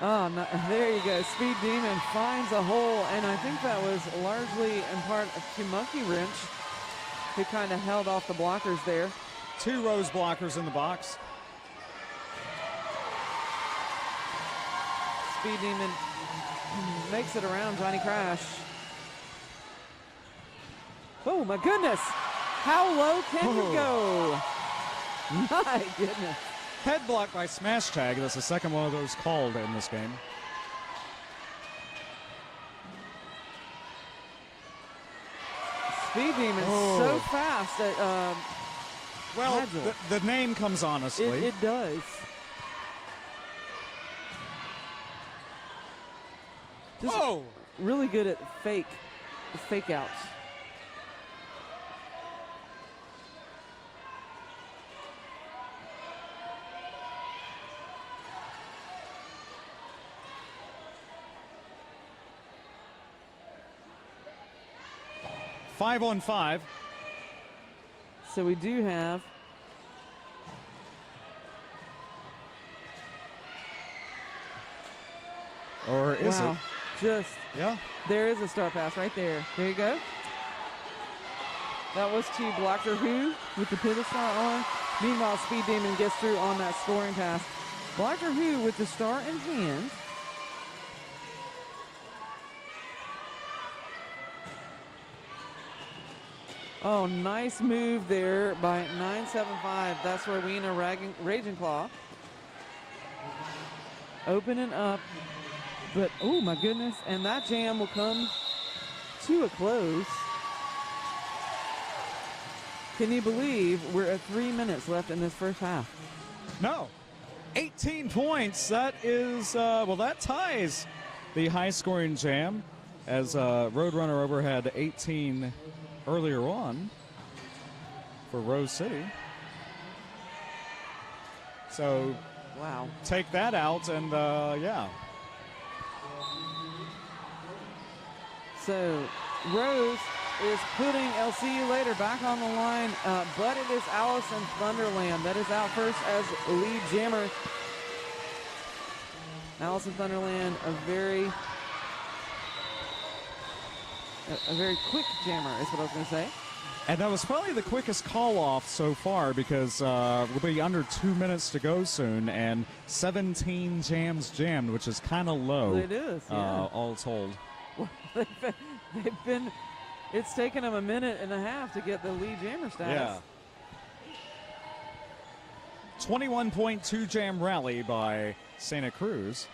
Oh, no, there you go. Speed Demon finds a hole, and I think that was largely in part to Monkey Wrench, who kind of held off the blockers there. 2 Rose blockers in the box. Speed Demon makes it around Johnny Crash. Oh, my goodness. How low can you go? My goodness. Head block by Smash Tag. That's the second one of those called in this game. Speed Demon so fast at well, the name comes honestly. It does. Just really good at fake outs. Five on 5. So we do have or is it? Just yeah. There is a star pass right there. There you go. That was to Blocker Who with the pivot star on. Meanwhile, Speed Demon gets through on that scoring pass. Blocker Who with the star in hand. Oh, nice move there by 975. That's where Rowena Raging Claw. Opening up. But, oh my goodness. And that jam will come to a close. Can you believe we're at 3 minutes left in this first half? No. 18 points. That is, well, that ties the high-scoring jam as Roadrunner Over had 18 earlier on for Rose City. So, wow. Take that out and, yeah. So, Rose is putting El See You Later back on the line, but it is Allison Thunderland that is out first as lead jammer. Allison Thunderland, a very quick jammer is what I was going to say. And that was probably the quickest call-off so far because we'll be under 2 minutes to go soon, and 17 jams jammed, which is kind of low. It is, yeah. All told. Well, they've been, it's taken them a minute and a half to get the lead jammer status. Yeah. 21.2 jam rally by Santa Cruz.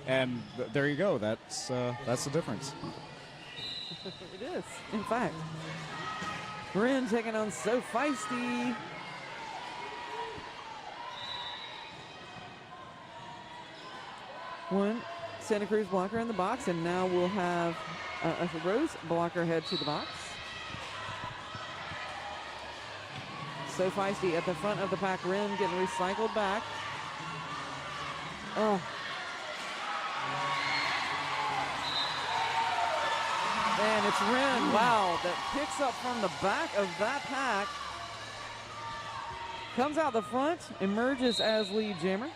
And there you go. That's the difference. It is, in fact. Bryn taking on So Feisty. One Santa Cruz blocker in the box, and now we'll have a Rose blocker head to the box. So Feisty at the front of the pack. Rin getting recycled back. Oh. And it's Rin, wow, that picks up from the back of that pack. Comes out the front, emerges as lead jammer.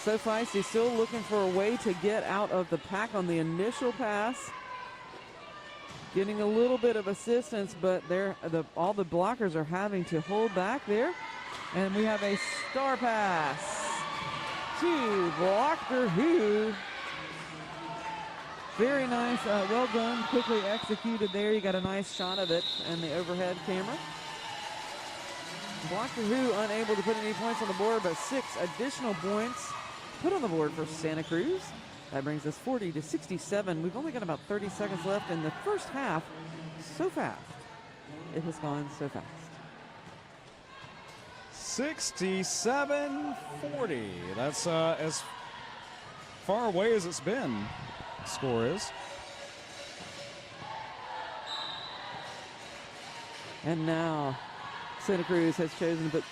So Feisty still looking for a way to get out of the pack on the initial pass. Getting a little bit of assistance, but all the blockers are having to hold back there. And we have a star pass to Blocker Who. Very nice, well done, quickly executed there. You got a nice shot of it in the overhead camera. Blocker Who unable to put any points on the board, but 6 additional points put on the board for Santa Cruz. That brings us 40 to 67. We've only got about 30 seconds left in the first half. So fast. It has gone so fast. 67-40. That's as far away as it's been, score is. And now Santa Cruz has chosen to put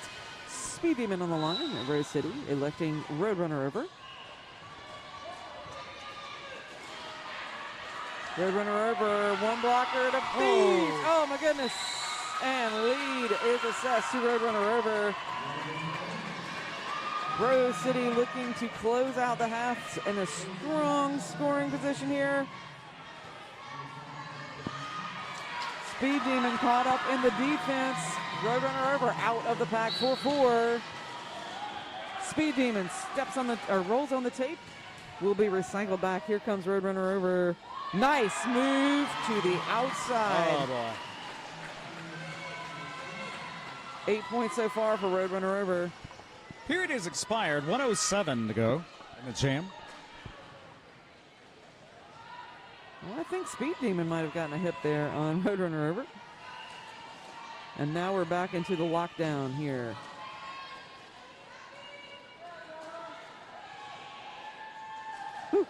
Speed Demon on the line at Rose City, electing Roadrunner over. Roadrunner over, one blocker to beat. Oh my goodness. And lead is assessed to Roadrunner over. Rose City looking to close out the half in a strong scoring position here. Speed Demon caught up in the defense. Roadrunner over out of the pack 4-4. Speed Demon steps on the rolls on the tape. Will be recycled back. Here comes Roadrunner over. Nice move to the outside. Oh boy. 8 points so far for Roadrunner over. Period is expired. 1:07 to go in the jam. Well, I think Speed Demon might have gotten a hit there on Roadrunner over. And now we're back into the lockdown here. Whew.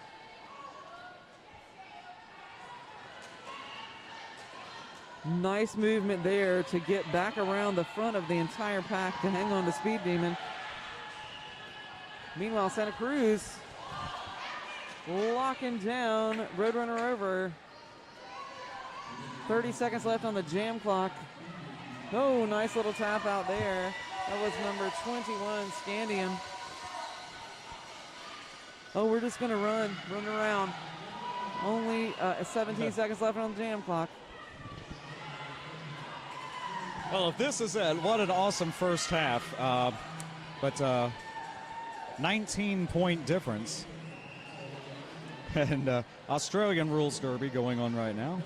Nice movement there to get back around the front of the entire pack to hang on to Speed Demon. Meanwhile, Santa Cruz locking down Roadrunner over. 30 seconds left on the jam clock. Oh, nice little tap out there. That was number 21, Scandium. Oh, we're just going to run around. Only 17 seconds left on the jam clock. Well, if this is it, what an awesome first half. But 19-point difference. And Australian rules derby going on right now.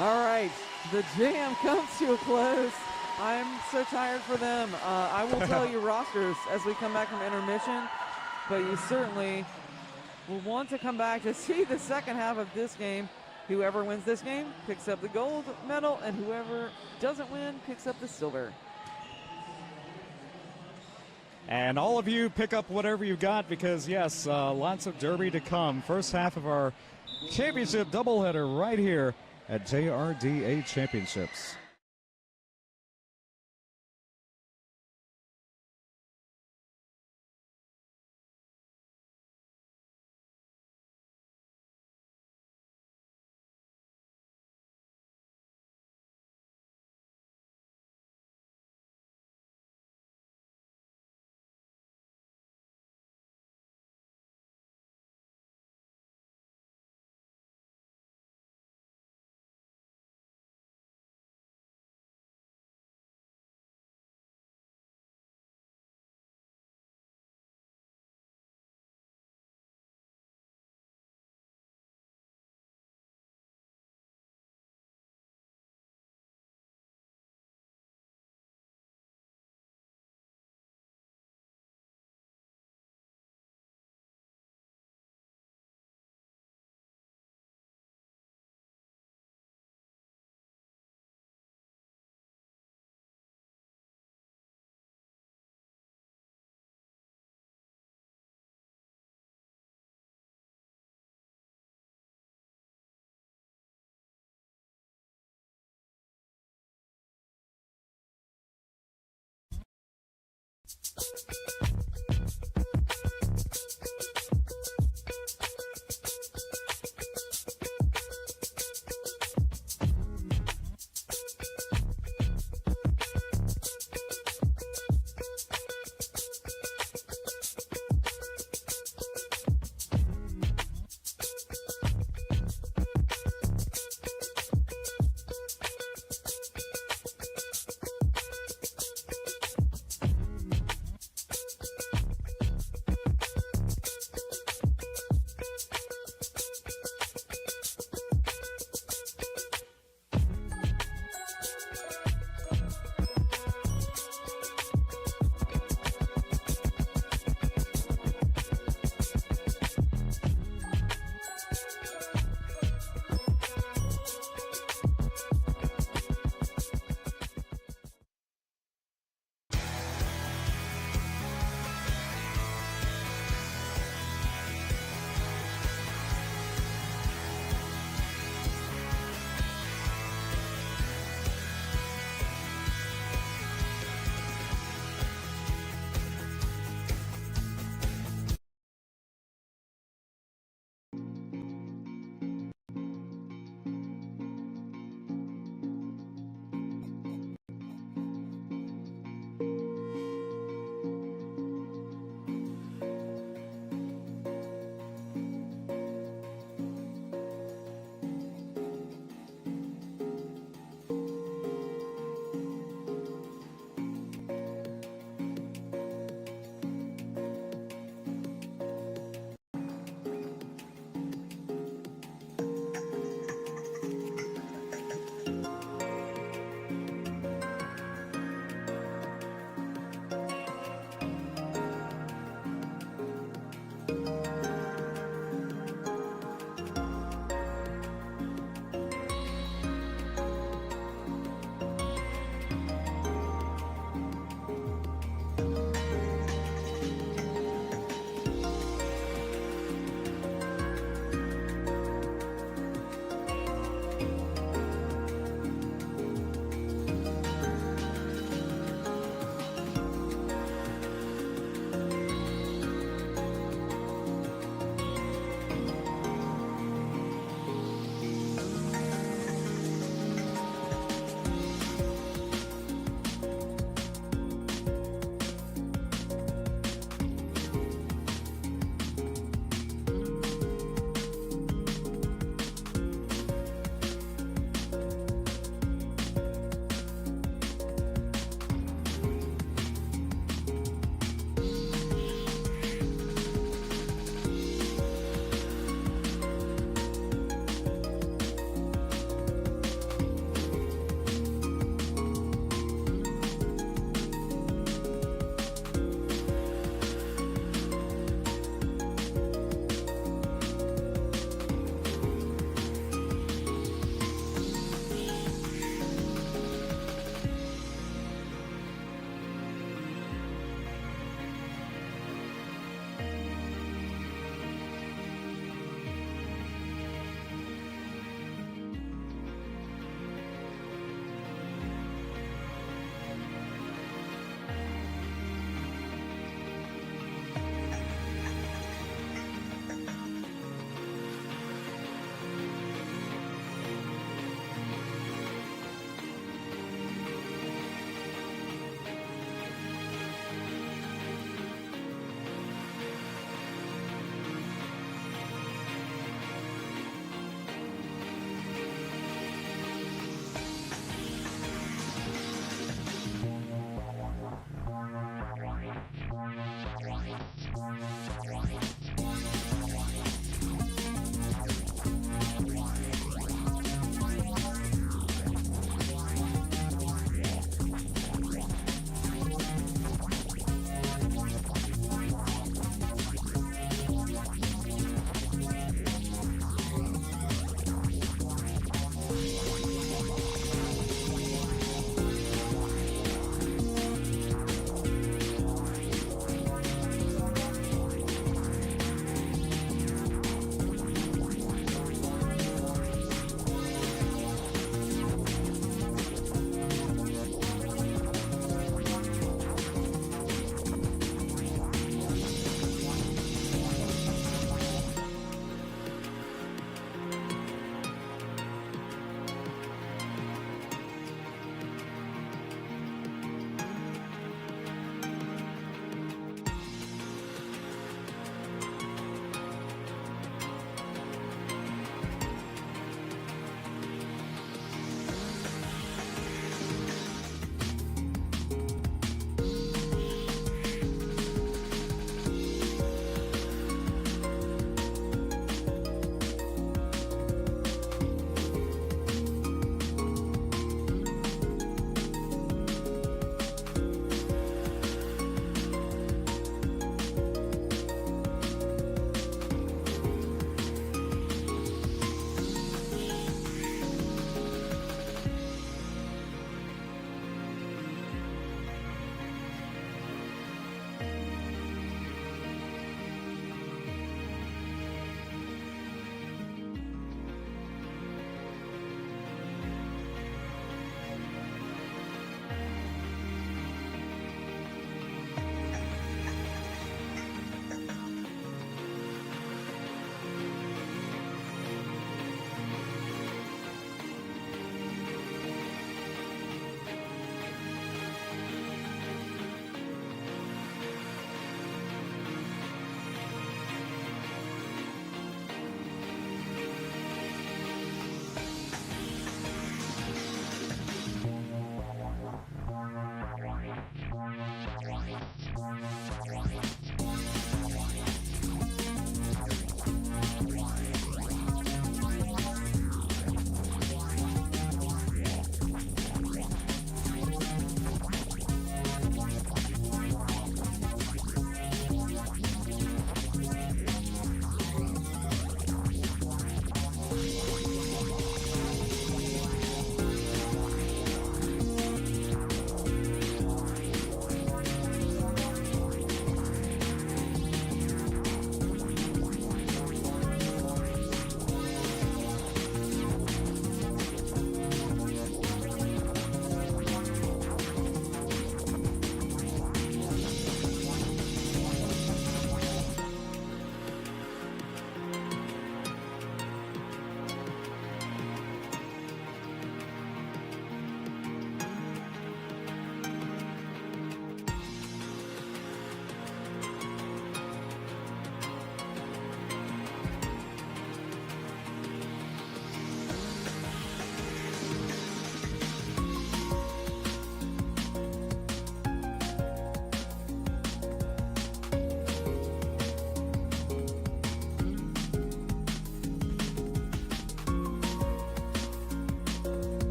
All right, the jam comes to a close. I'm so tired for them. I will tell you rosters as we come back from intermission, but you certainly will want to come back to see the second half of this game. Whoever wins this game picks up the gold medal, and whoever doesn't win picks up the silver. And all of you pick up whatever you got because, yes, lots of derby to come. First half of our championship doubleheader right here at JRDA Championships.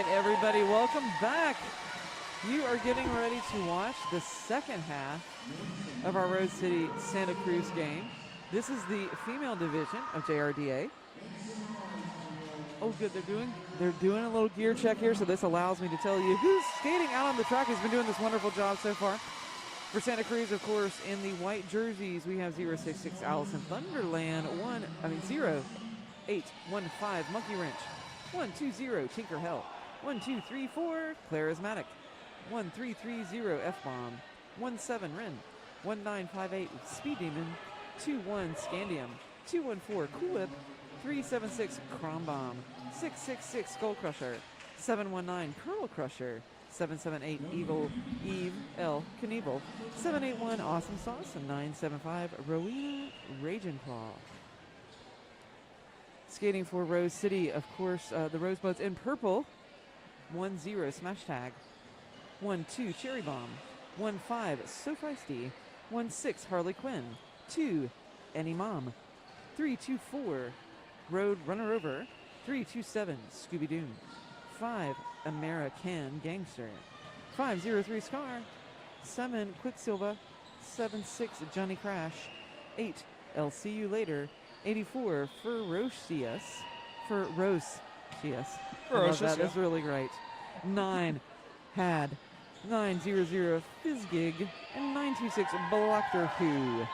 right, everybody, welcome back. You are getting ready to watch the second half of our Rose City Santa Cruz game. This is the female division of JRDA. Oh, good, they're doing a little gear check here, so this allows me to tell you who's skating out on the track. Has been doing this wonderful job so far. For Santa Cruz, of course, in the white jerseys, we have 066 Allison Thunderland, 0815 Monkey Wrench, 120 Tinker Hell, 1234 Charismatic, 1330 F-Bomb, 17 Ren, 1958 Speed Demon, 21 Scandium, 214 Cool Whip, 376 Crom Bomb, 666 Skull Crusher, 719 Curl Crusher, 778 Evil Eve L Knievel, 781 Awesome Sauce, and 975 Rowena Raging Claw. Skating for Rose City, of course, the Rosebuds in purple. 10 Smash Tag, 12 Cherry Bomb, 15 So Feisty, 16 Harley Quinn, 2 Any Mom, 324 Road Runner Over, 327 Scooby Doo, 5 American Gangster, 503 Scar, 7 Quicksilver, 76 Johnny Crash, 8 I'll See You Later, 84 Ferocious, that's really great. 9 Had, 900 Fizzgig, and 926 Blocker Who.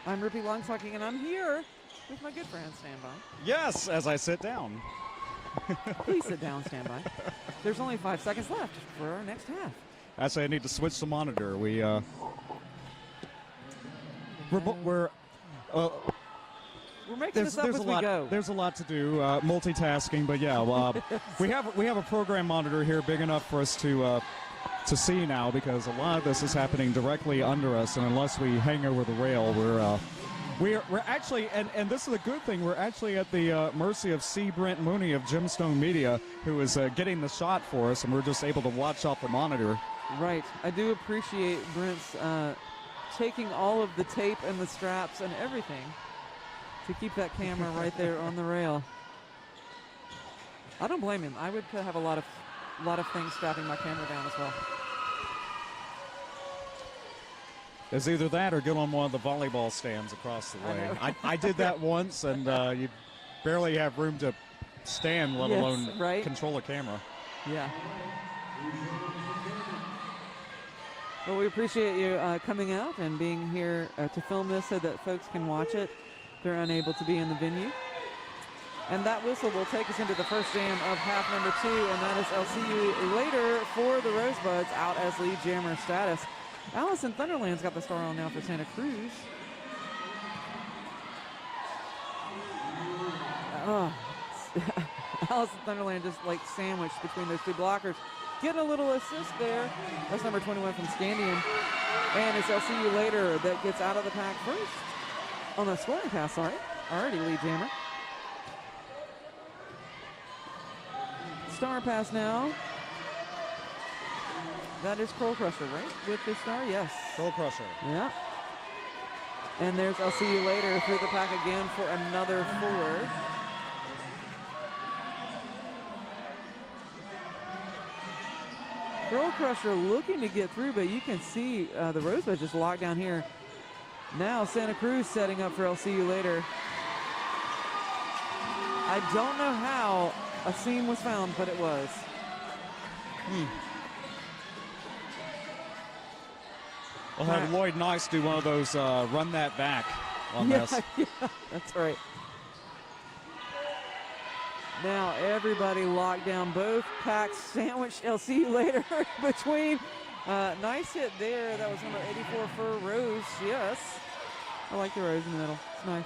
I'm Rippy Longstocking, and I'm here with my good friend, Standby. Yes, as I sit down. Please sit down, Standby. There's only 5 seconds left for our next half. Actually, I need to switch the monitor. We're making this up as we go. There's a lot to do, multitasking, but yeah, we have a program monitor here big enough for us to see now, because a lot of this is happening directly under us, and unless we hang over the rail, we're actually, and this is a good thing, we're actually at the mercy of C. Brent Mooney of Gemstone Media, who is getting the shot for us, and we're just able to watch off the monitor. Right. I do appreciate Brent's taking all of the tape and the straps and everything to keep that camera right there on the rail. I don't blame him. I would have a lot of things strapping my camera down as well. It's either that or get on one of the volleyball stands across the way. I did that once, and you barely have room to stand, let alone control a camera. Yeah. Well, we appreciate you coming out and being here to film this so that folks can watch it. They're unable to be in the venue. And that whistle will take us into the first jam of half number 2, and that is I'll See You Later for the Rosebuds out as lead jammer status. Allison Thunderland's got the star on now for Santa Cruz. Allison Thunderland just like sandwiched between those two blockers. Getting a little assist there. That's number 21 from Scandium. And it's I'll See You Later that gets out of the pack first. On the scoring pass, sorry. Already lead jammer. Star pass now. That is Curl Crusher, right? With the star, yes. Curl Crusher. Yeah. And there's I'll See You Later through the pack again for another 4. Curl Crusher looking to get through, but you can see the Rosebud just locked down here. Now Santa Cruz setting up for I'll See You Later. I don't know how a seam was found, but it was. We'll have Lloyd Nice do one of those run that back on this. Yeah, that's right. Now everybody locked down, both packs sandwiched. I'll See You Later between. Nice hit there. That was number 84 for Rose. Yes. I like the Rose in the middle. It's nice.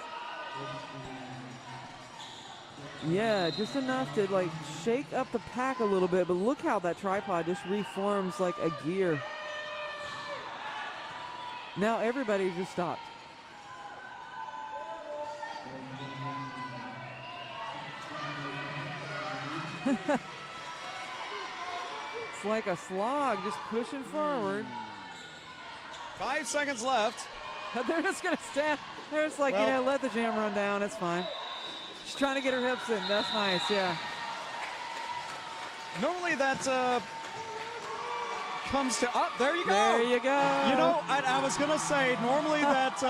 Yeah, just enough to like shake up the pack a little bit, but look how that tripod just reforms like a gear. Now everybody just stopped. It's like a slog, just pushing forward. 5 seconds left. They're just going to stand. They're just like, let the jam run down. It's fine. She's trying to get her hips in. That's nice, yeah. Normally that comes to there you go. There you go. You know, I was gonna say normally that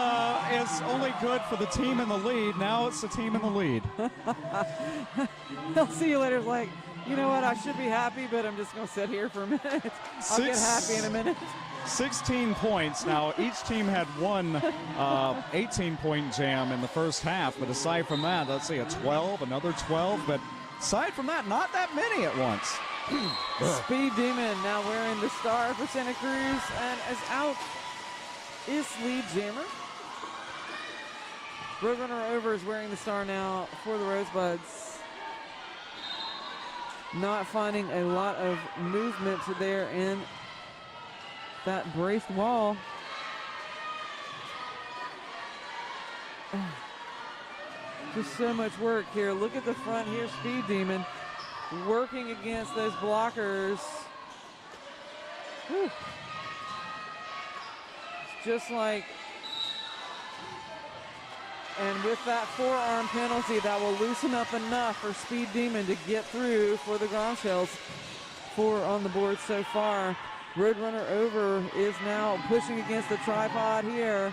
is only good for the team in the lead. Now it's the team in the lead. I'll see you later. Like, you know what? I should be happy, but I'm just gonna sit here for a minute. I'll get happy in a minute. 16 points. Now, each team had one 18-point jam in the first half, but aside from that, let's see, a 12, another 12, but aside from that, not that many at once. Speed Demon now wearing the star for Santa Cruz, and as out is lead jammer. Roadrunner Over is wearing the star now for the Rosebuds. Not finding a lot of movement there in that braced wall. Just so much work here. Look at the front here, Speed Demon working against those blockers. Whew. It's just like, and with that forearm penalty, that will loosen up enough for Speed Demon to get through for the Grom Shells. 4 on the board so far. Roadrunner Over is now pushing against the tripod here.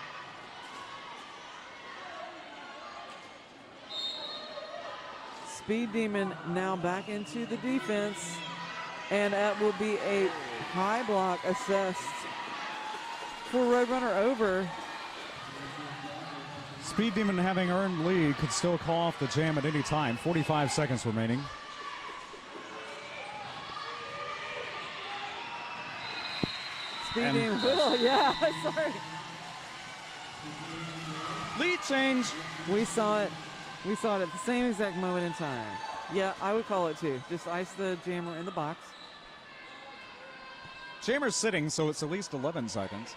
Speed Demon now back into the defense, and that will be a high block assessed for Roadrunner Over. Speed Demon, having earned lead, could still call off the jam at any time. 45 seconds remaining. Speed Demon will, yeah, sorry. Lead change. We saw it. We saw it at the same exact moment in time. Yeah, I would call it too. Just ice the jammer in the box. Jammer's sitting, so it's at least 11 seconds.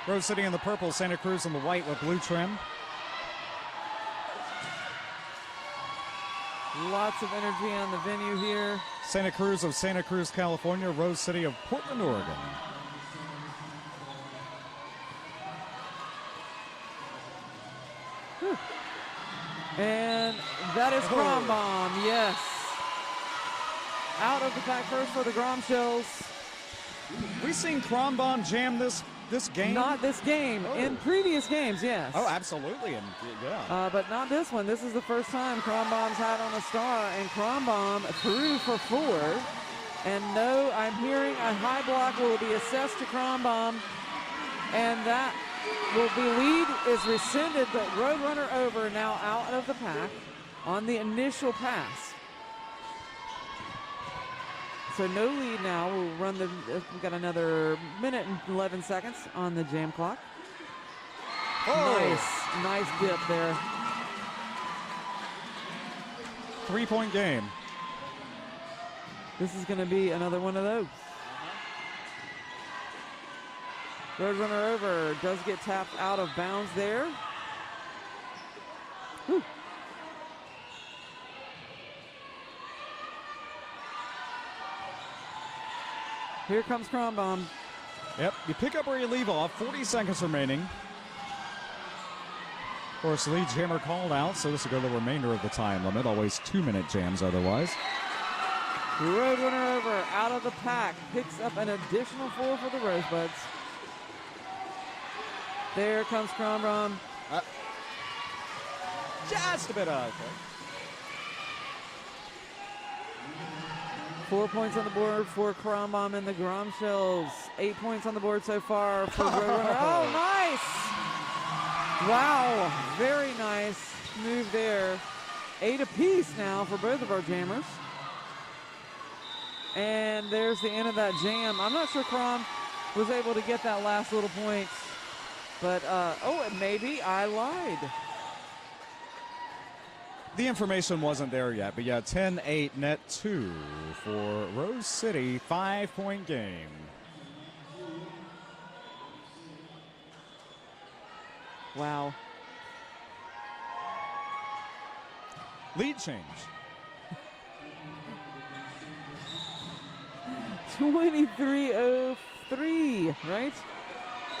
Rose sitting in the purple, Santa Cruz in the white with blue trim. Lots of energy on the venue here. Santa Cruz of Santa Cruz, California. Rose City of Portland, Oregon. Whew. And that is Grom Bomb, yes. Out of the pack first for the Grom Shells. We've seen Grom Bomb jam this game? Not this game. Oh. In previous games, yes. Oh, absolutely. And yeah. But not this one. This is the first time Crom Bomb's had on a star, and Crom Bomb threw for 4. And no, I'm hearing a high block will be assessed to Crom Bomb, and that will be lead is rescinded, but Roadrunner Over now out of the pack on the initial pass. So no lead now. We'll run the, we've got another minute and 11 seconds on the jam clock. Oh. Nice dip there. 3-point game. This is going to be another one of those. Roadrunner Over does get tapped out of bounds there. Whew. Here comes Crom Bomb. Yep, you pick up where you leave off. 40 seconds remaining. Of course, lead jammer called out, so this will go the remainder of the time limit. Always 2-minute jams otherwise. Roadrunner Over out of the pack. Picks up an additional 4 for the Rosebuds. There comes Crom Bomb. Just a bit of. 4 points on the board for Crom Bomb and the Grom Shells. 8 points on the board so far for Roadrunner. Oh, nice! Wow, very nice move there. 8 apiece now for both of our jammers. And there's the end of that jam. I'm not sure Crom was able to get that last little point. But, maybe I lied. The information wasn't there yet, but yeah, 10-8 net 2 for Rose City, 5-point game. Wow. Lead change. 23:03, right?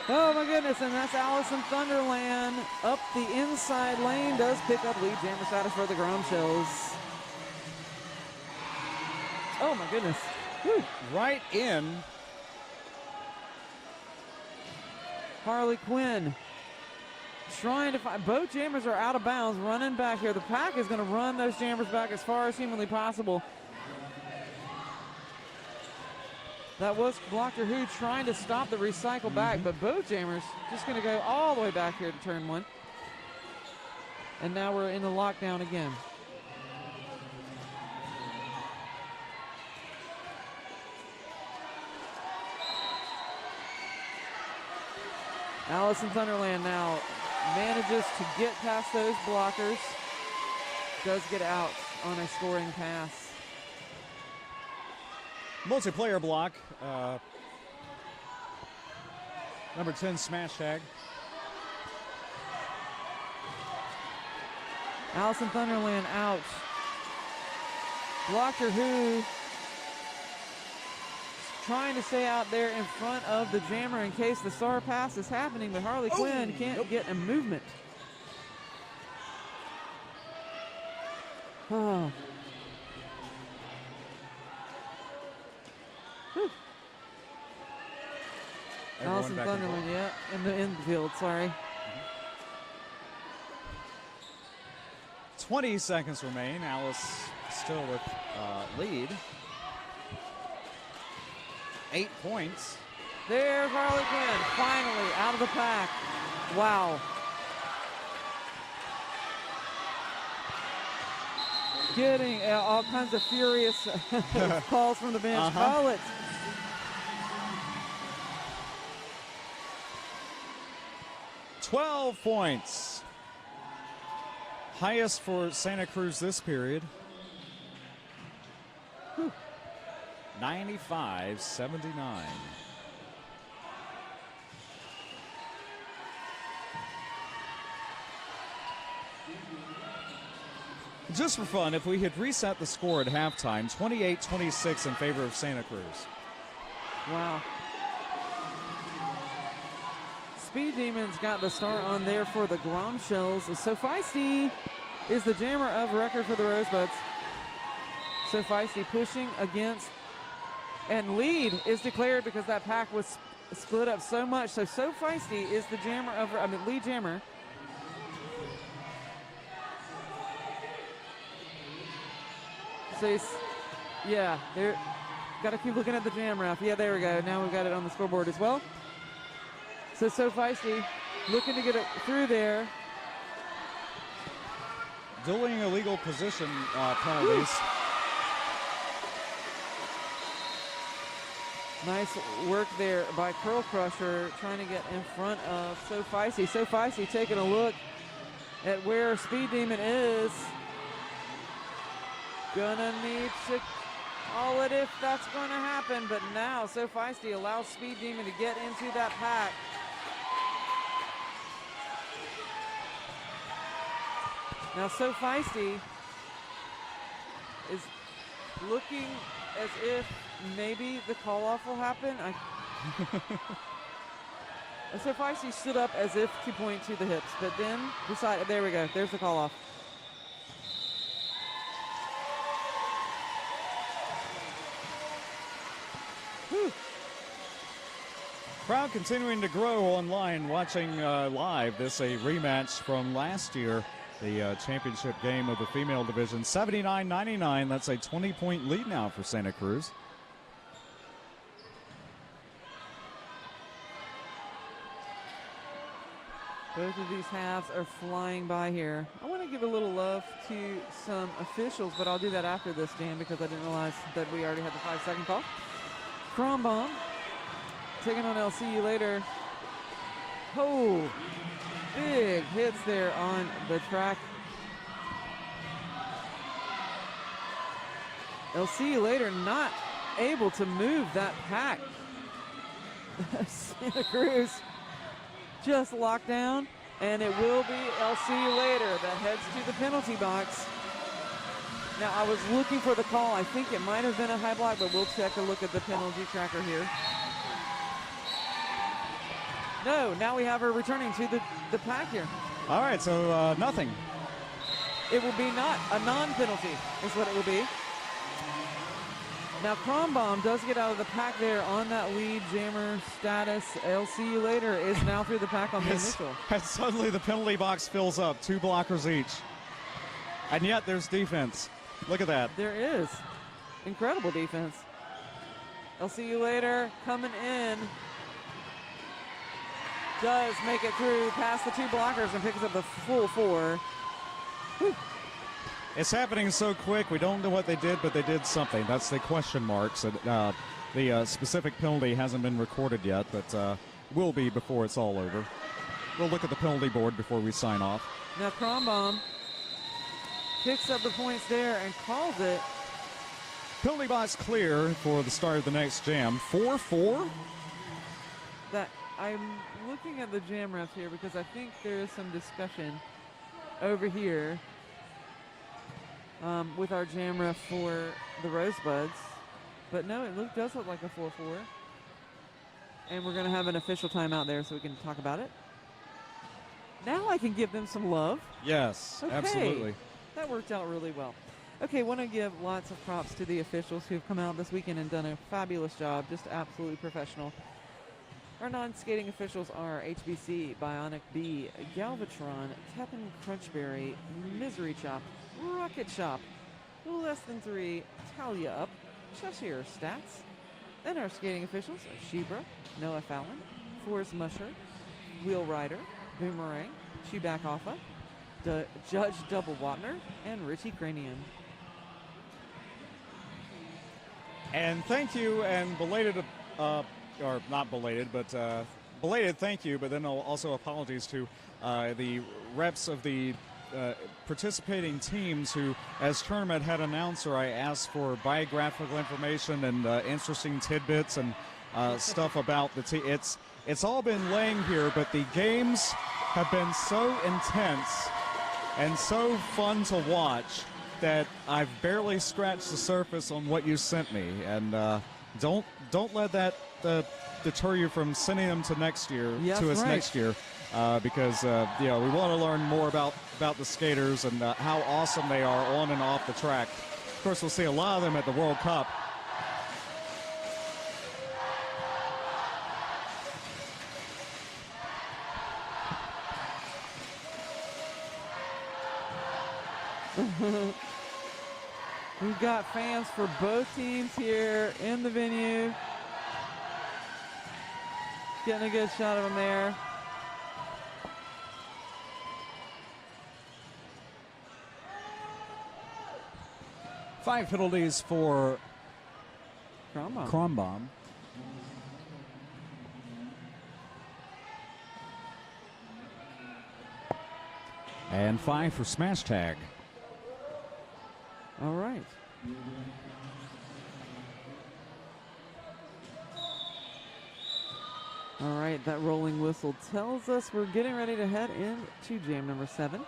Oh my goodness, and that's Allison Thunderland up the inside lane, does pick up lead jammer status for the Grom Shells. Oh my goodness. Woo. Right in. Harley Quinn trying to find, both jammers are out of bounds, running back here. The pack is going to run those jammers back as far as humanly possible. That was Blocker Who trying to stop the recycle back, but both jammers just going to go all the way back here to turn one. And now we're in the lockdown again. Allison Thunderland now manages to get past those blockers. Does get out on a scoring pass. Multiplayer block. Number 10 smash tag. Allison Thunderland out. Blocker Who trying to stay out there in front of the jammer in case the star pass is happening, but Harley Quinn can't get a movement. Oh. Whew. Allison Thunderland, yeah, in the infield, sorry. 20 seconds remain. Alice still with lead. 8 points. There's Harley Quinn, finally out of the pack. Wow. Getting all kinds of furious calls from the bench. Call it. $12 points. Highest for Santa Cruz this period. 95-79. Just for fun, if we had reset the score at halftime, 28-26 in favor of Santa Cruz. Wow. Speed Demons got the start on there for the Grom Shells. So Feisty is the jammer of record for the Rosebuds. So Feisty pushing against, and lead is declared because that pack was split up so much. So Feisty is the jammer of, lead jammer. So he's, yeah, there. Got to keep looking at the jam ref. Yeah, there we go. Now we've got it on the scoreboard as well. So Feisty looking to get it through there. Dueling illegal position penalties. Nice work there by Curl Crusher trying to get in front of Feisty. Feisty taking a look at where Speed Demon is. Gonna need to call it if that's going to happen, but now Feisty allows Speed Demon to get into that pack. Now Feisty is looking as if maybe the call-off will happen. Feisty stood up as if to point to the hips, but then decided, there we go, there's the call-off. Crowd continuing to grow online, watching live. This a rematch from last year, the championship game of the female division. 79-99, that's a 20-point lead now for Santa Cruz. Both of these halves are flying by here. I want to give a little love to some officials, but I'll do that after this, Dan, because I didn't realize that we already had the 5-second call. Chrome Bomb taking on LCU later. Oh, big hits there on the track. LCU later not able to move that pack. Santa Cruz just locked down, and it will be LCU later that heads to the penalty box. Now, I was looking for the call. I think it might have been a high block, but we'll take a look at the penalty tracker here. No, now we have her returning to the pack here. All right, so nothing. It will be not a non-penalty is what it will be. Now Kronbaum does get out of the pack there on that lead jammer status. I'll see you later is now through the pack on the initial. And suddenly the penalty box fills up, 2 blockers each. And yet there's defense. Look at that. There is. Incredible defense. I'll see you later coming in. Does make it through past the 2 blockers and picks up the full 4. Whew. It's happening so quick. We don't know what they did, but they did something. That's the question marks. The specific penalty hasn't been recorded yet, but will be before it's all over. We'll look at the penalty board before we sign off. Now Kronbaum picks up the points there and calls it. Penalty box clear for the start of the next jam. 4-4? That I'm looking at the jam refs here because I think there is some discussion over here with our jam ref for the Rosebuds. But no, it does look like a 4-4. And we're going to have an official timeout there so we can talk about it. Now I can give them some love. Yes, okay. Absolutely. That worked out really well. Okay, want to give lots of props to the officials who've come out this weekend and done a fabulous job, just absolutely professional. Our non-skating officials are HBC, Bionic B, Galvatron, Teppan Crunchberry, Misery Chop, Rocket Shop, Less Than 3, Talia Up, Cheshire Stats. Then our skating officials are Shebra, Noah Fallon, Forrest Musher, Wheel Rider, Boomerang, Chewback Alpha, Judge Double Watner, and Richie Cranium. And thank you, and belated, or not belated, but belated thank you, but then also apologies to the reps of the participating teams who, as tournament head announcer, I asked for biographical information and interesting tidbits and stuff about the team. It's all been laying here, but the games have been so intense and so fun to watch that I've barely scratched the surface on what you sent me. And don't let that deter you from sending them to next year, to us next year, because we want to learn more about the skaters and how awesome they are on and off the track. Of course, we'll see a lot of them at the World Cup. We've got fans for both teams here in the venue. Getting a good shot of them there. Five penalties for Kronbaum. And 5 for Smash Tag. All right. All right, that rolling whistle tells us we're getting ready to head into jam number 7.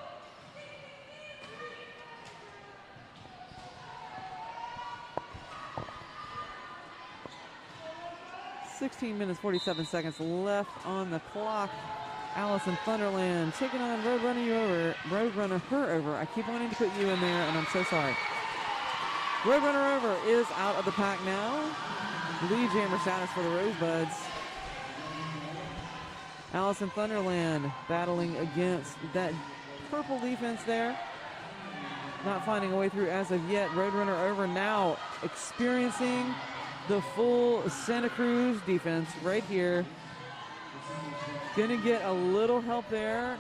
.16 minutes, 47 seconds left on the clock. Allison Thunderland taking on Roadrunner her over. I keep wanting to put you in there, and I'm so sorry. Roadrunner over is out of the pack now. Lead jammer status for the Rosebuds. Allison Thunderland battling against that purple defense there. Not finding a way through as of yet. Roadrunner over now experiencing the full Santa Cruz defense right here. Gonna get a little help there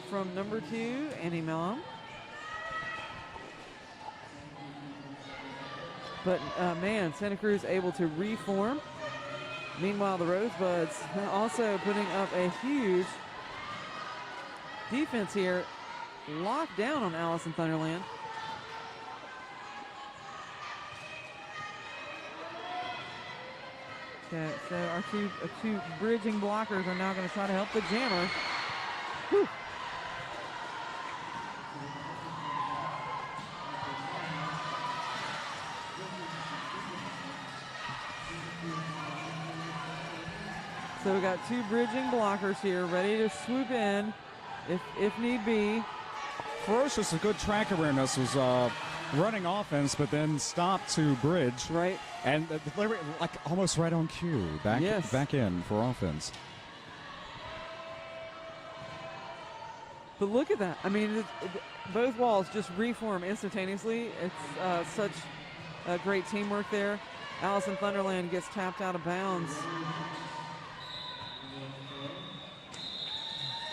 from number 2, Annie Mellon. But man, Santa Cruz able to reform. Meanwhile, the Rosebuds also putting up a huge defense here. Locked down on Allison Thunderland. Okay, so our two bridging blockers are now going to try to help the jammer. Whew. So So we got two bridging blockers here ready to swoop in if need be. Ferocious, a good track awareness, was running offense, but then stopped to bridge. Right. And like almost right on cue, back in for offense. But look at that. I mean, both walls just reform instantaneously. It's such great teamwork there. Allison Thunderland gets tapped out of bounds.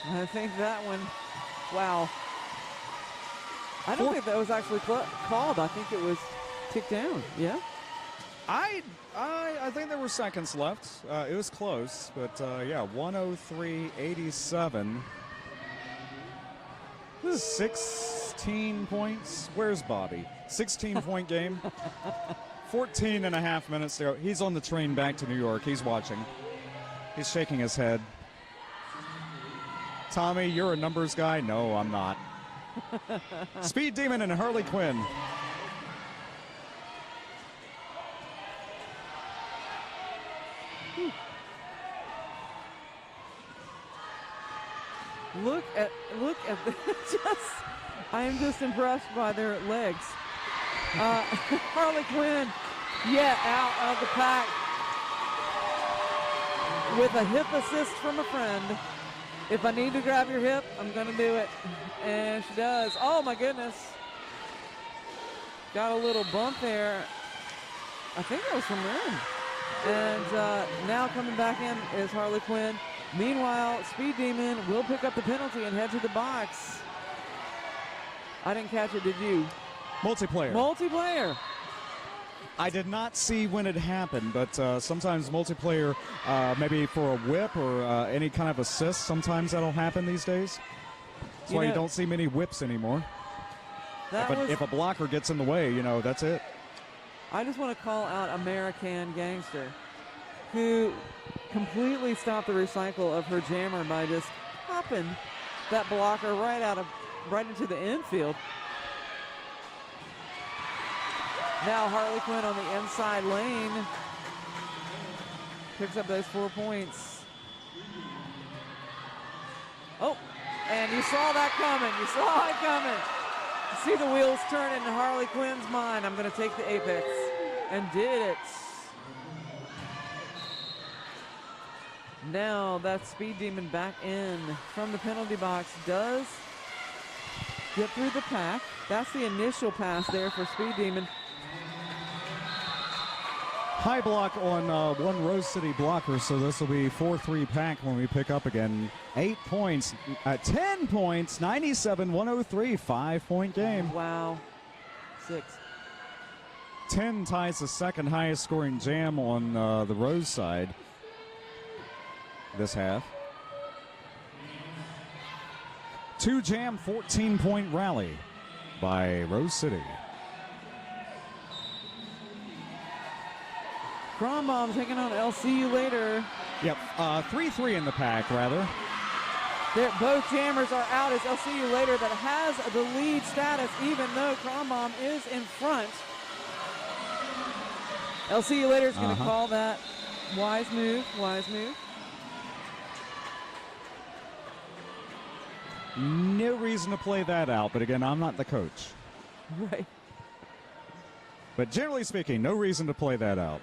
I think that one, wow. I don't think that was actually called. I think it was kicked down. Yeah. I think there were seconds left. It was close, but yeah, 103-87. 16 points. Where's Bobby? 16-point game. 14 and a half minutes to go. He's on the train back to New York. He's watching. He's shaking his head. Tommy, you're a numbers guy? No, I'm not. Speed Demon and Harley Quinn. Look at the, I am just impressed by their legs. Harley Quinn, out of the pack with a hip assist from a friend. If I need to grab your hip, I'm going to do it. And she does. Oh, my goodness. Got a little bump there. I think that was from Ren. And now coming back in is Harley Quinn. Meanwhile, Speed Demon will pick up the penalty and head to the box. I didn't catch it, did you? Multiplayer. I did not see when it happened, but sometimes multiplayer, maybe for a whip or any kind of assist, sometimes that'll happen these days. That's why you don't see many whips anymore. If a blocker gets in the way, that's it. I just want to call out American Gangster, who completely stopped the recycle of her jammer by just popping that blocker right into the infield. Now Harley Quinn on the inside lane picks up those 4 points. Oh, and you saw that coming. You saw it coming. You see the wheels turn in Harley Quinn's mind. I'm going to take the apex, and did it. Now that Speed Demon back in from the penalty box does get through the pack. That's the initial pass there for Speed Demon. High block on one Rose City blocker, so this will be 4-3 pack when we pick up again. 8 points, 10 points, 97-103, 5-point game. Wow. 6. 10 ties the second highest scoring jam on the Rose side this half. 2 jam, 14-point rally by Rose City. Cronbaum taking on LCU later. Yep, 3-3 in the pack, rather. Both jammers are out as LCU later that has the lead status, even though Cronbaum is in front. LCU later is going to call that wise move. No reason to play that out, but again, I'm not the coach. Right. But generally speaking, no reason to play that out.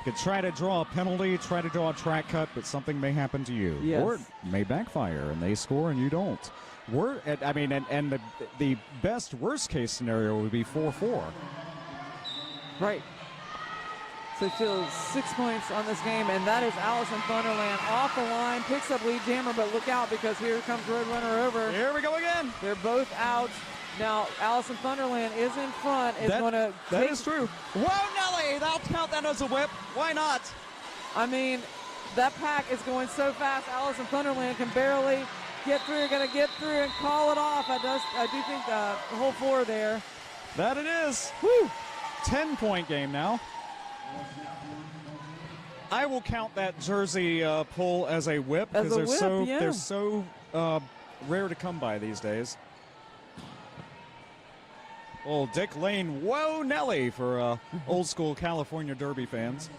You could try to draw a penalty, try to draw a track cut, but something may happen to you. Yes. Or it may backfire and they score and you don't. The best worst case scenario would be 4-4. Right. So still 6 points on this game, and that is Allison Thunderland off the line, picks up lead jammer, but look out because here comes Roadrunner over. Here we go again. They're both out. Now, Allison Thunderland is in front. That is true. Whoa, Nelly! I'll count that as a whip. Why not? I mean, that pack is going so fast. Allison Thunderland can barely get through. Going to get through and call it off. I do think the whole 4 there. That it is. Woo! 10-point game now. I will count that jersey pull as a whip because they're so rare to come by these days. Old Dick Lane, whoa, Nelly, for old school California Derby fans.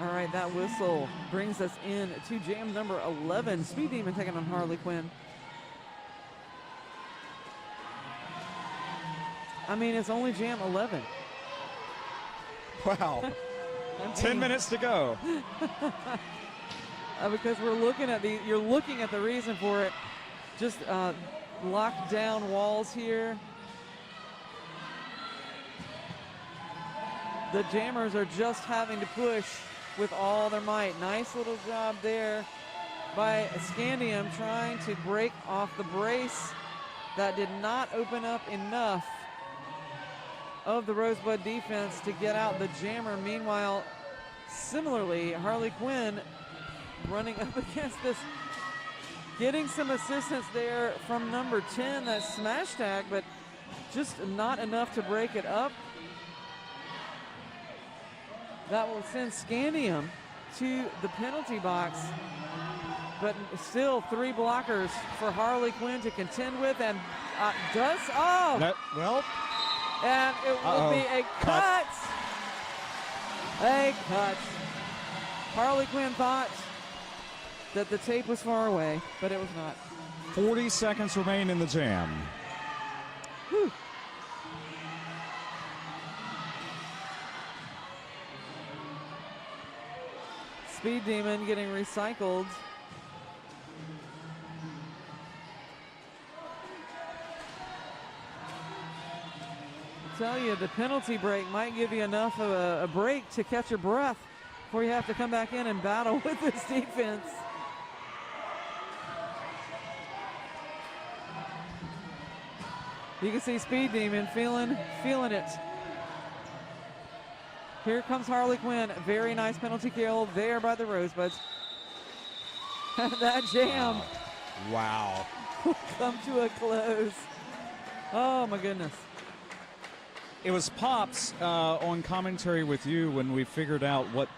All right, that whistle brings us in to jam number 11. Speed Demon taking on Harley Quinn. I mean, it's only jam 11. Wow. 10 minutes to go. Because we're looking at you're looking at the reason for it. Just locked down walls here. The jammers are just having to push with all their might. Nice little job there by Scandium trying to break off the brace. That did not open up enough of the Rosebud defense to get out the jammer. Meanwhile, similarly, Harley Quinn running up against this, getting some assistance there from number 10, that smash tag, but just not enough to break it up. That will send Scandium to the penalty box, but still 3 blockers for Harley Quinn to contend with, and and it will be a cut. A cut. Harley Quinn thought that the tape was far away, but it was not. 40 seconds remain in the jam. Whew. Speed Demon getting recycled. I tell you, the penalty break might give you enough of a break to catch your breath before you have to come back in and battle with this defense. You can see Speed Demon feeling it. Here comes Harley Quinn. Very nice penalty kill there by the Rosebuds. That jam. Wow. Will come to a close. Oh my goodness. It was Pops on commentary with you when we figured out what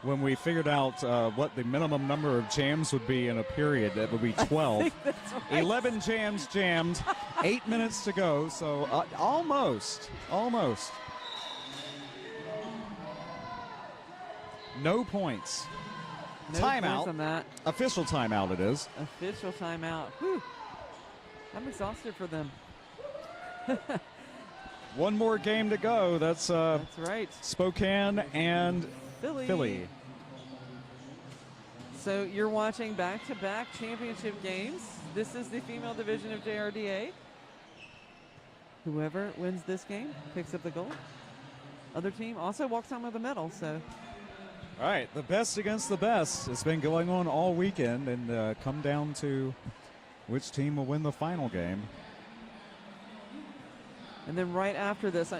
when we figured out what the minimum number of jams would be in a period. That would be 12. I think that's right. 11 jams jammed, 8 minutes to go. So almost. No points. No Timeout. points on that. Official timeout it is. Official timeout. Whew. I'm exhausted for them. One more game to go. That's right. Spokane and Philly. So you're watching back-to-back championship games. This is the female division of JRDA. Whoever wins this game picks up the gold. Other team also walks home with a medal. So. All right, the best against the best. It's been going on all weekend, and come down to which team will win the final game. And then right after this,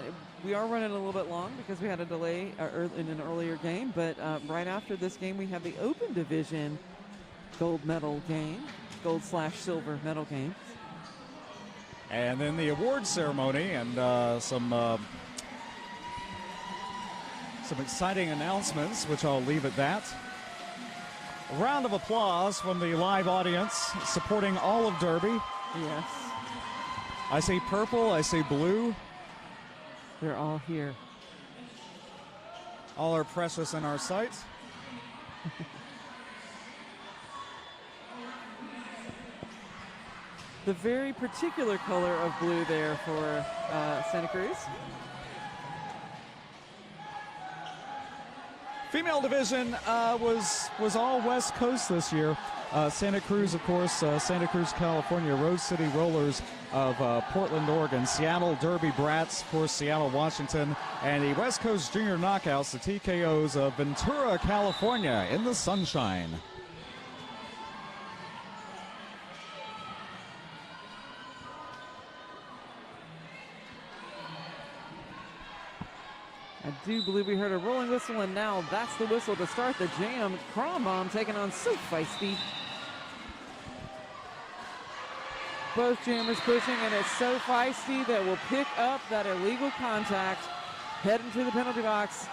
we are running a little bit long because we had a delay in an earlier game, but right after this game, we have the Open Division gold medal game, gold/silver medal game. And then the award ceremony and some exciting announcements, which I'll leave at that. A round of applause from the live audience supporting all of Derby. Yes. I say purple, I say blue. They're all here. All are precious in our sight. The very particular color of blue there for Santa Cruz. Female division was all West Coast this year. Santa Cruz, of course, Santa Cruz, California, Rose City Rollers of Portland, Oregon, Seattle Derby Brats, of course, Seattle, Washington, and the West Coast Junior Knockouts, the TKOs of Ventura, California, in the sunshine. I do believe we heard a rolling whistle, and now that's the whistle to start the jam. Crom Bomb taking on So Feisty. Both jammers pushing, and it's So Feisty that will pick up that illegal contact, heading to the penalty box.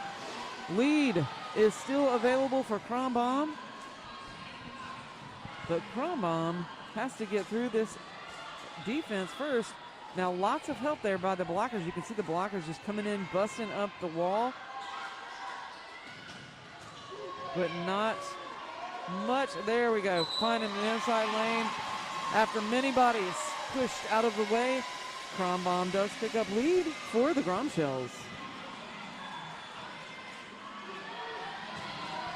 Lead is still available for Crom Bomb, but Crom Bomb has to get through this defense first. Now, lots of help there by the blockers. You can see the blockers just coming in, busting up the wall. but not much. There we go, finding the inside lane after many bodies pushed out of the way. Kronbaum does pick up lead for the Gromshells.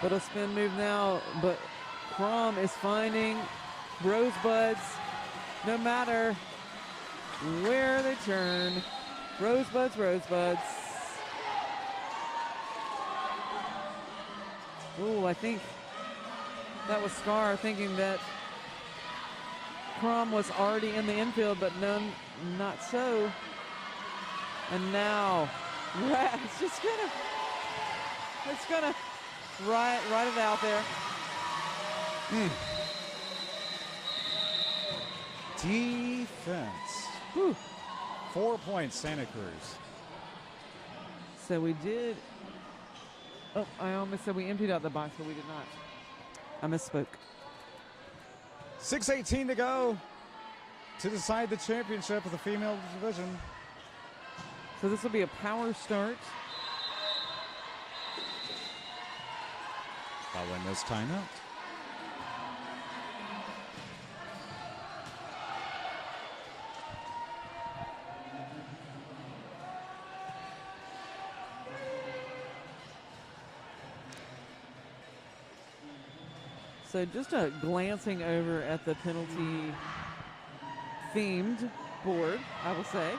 But a spin move now, but Crom is finding Rosebuds no matter where they turn. Rosebuds, Rosebuds. Oh, I think that was Scar thinking that Crom was already in the infield, but none, not so. And now, Rat's just gonna ride it out there. Defense. Whew. 4 points, Santa Cruz. So we did. Oh, I almost said we emptied out the box, but we did not. I misspoke. 6:18 to go to decide the championship of the female division. So this will be a power start. Following this timeout. So just glancing over at the penalty themed board, I will say.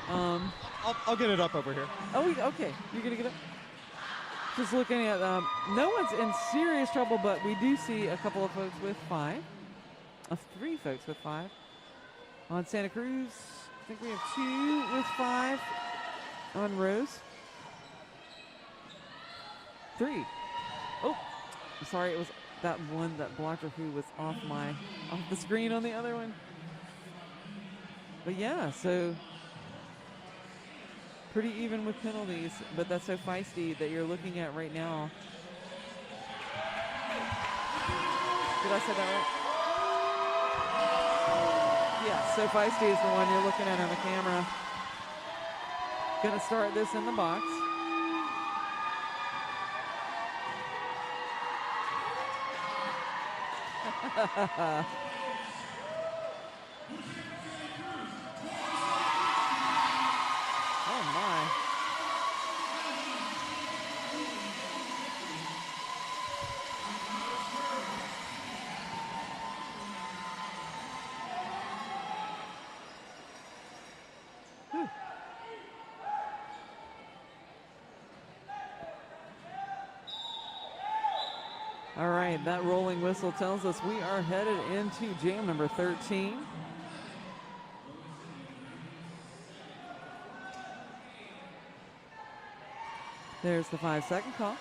I'll get it up over here. Oh, okay. You're going to get it? Just looking at, no one's in serious trouble, but we do see a couple of folks with 5. 3 folks with 5. On Santa Cruz, I think we have 2 with 5 on Rose. 3. Oh, I'm sorry, it was that one, that blocker who was off the screen on the other one. But yeah, so pretty even with penalties, but that's so feisty that you're looking at right now. Did I say that right? Yeah, so feisty is the one you're looking at on the camera. Gonna start this in the box. Oh my. Whew. All right, that rolling whistle tells us we are headed into jam number 13. There's the 5-second call.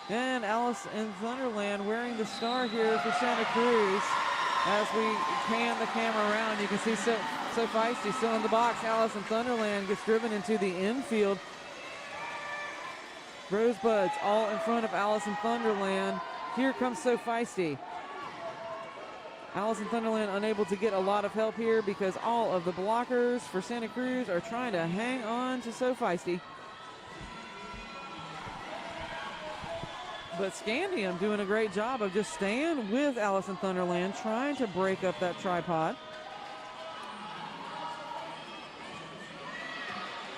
And Alice in Thunderland wearing the star here for Santa Cruz. As we pan the camera around, you can see so feisty still in the box. Alice in Thunderland gets driven into the infield. Rosebuds all in front of Alice in Thunderland. Here comes So Feisty. Alice in Thunderland unable to get a lot of help here because all of the blockers for Santa Cruz are trying to hang on to So Feisty. But Scandium doing a great job of just staying with Alice in Thunderland, trying to break up that tripod.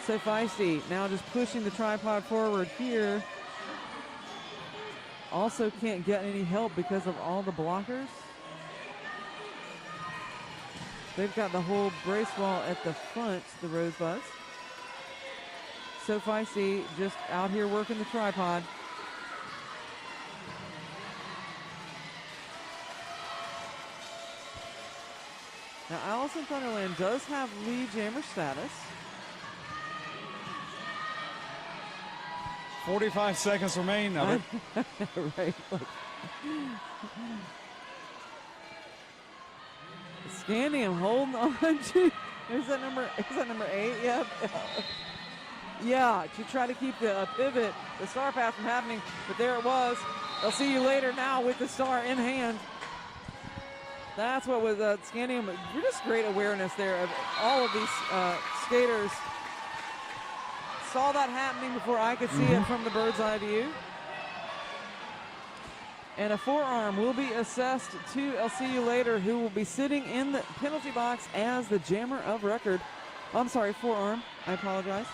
So Feisty now just pushing the tripod forward here. Also can't get any help because of all the blockers. They've got the whole brace wall at the front, the Rosebuds. So Feisty just out here working the tripod. Now Alice in Thunderland does have lead jammer status. 45 seconds remain of it. Right. Look. Scandium holding on to. Is that number 8? Yep. Yeah, to try to keep the pivot, the star pass from happening, but there it was. They'll see you later now with the star in hand. That's what was Scandium. Just great awareness there of all of these skaters. saw that happening before I could see it from the bird's eye view. And a forearm will be assessed to I'll See You Later, who will be sitting in the penalty box as the jammer of record. I'm sorry, forearm. I apologize.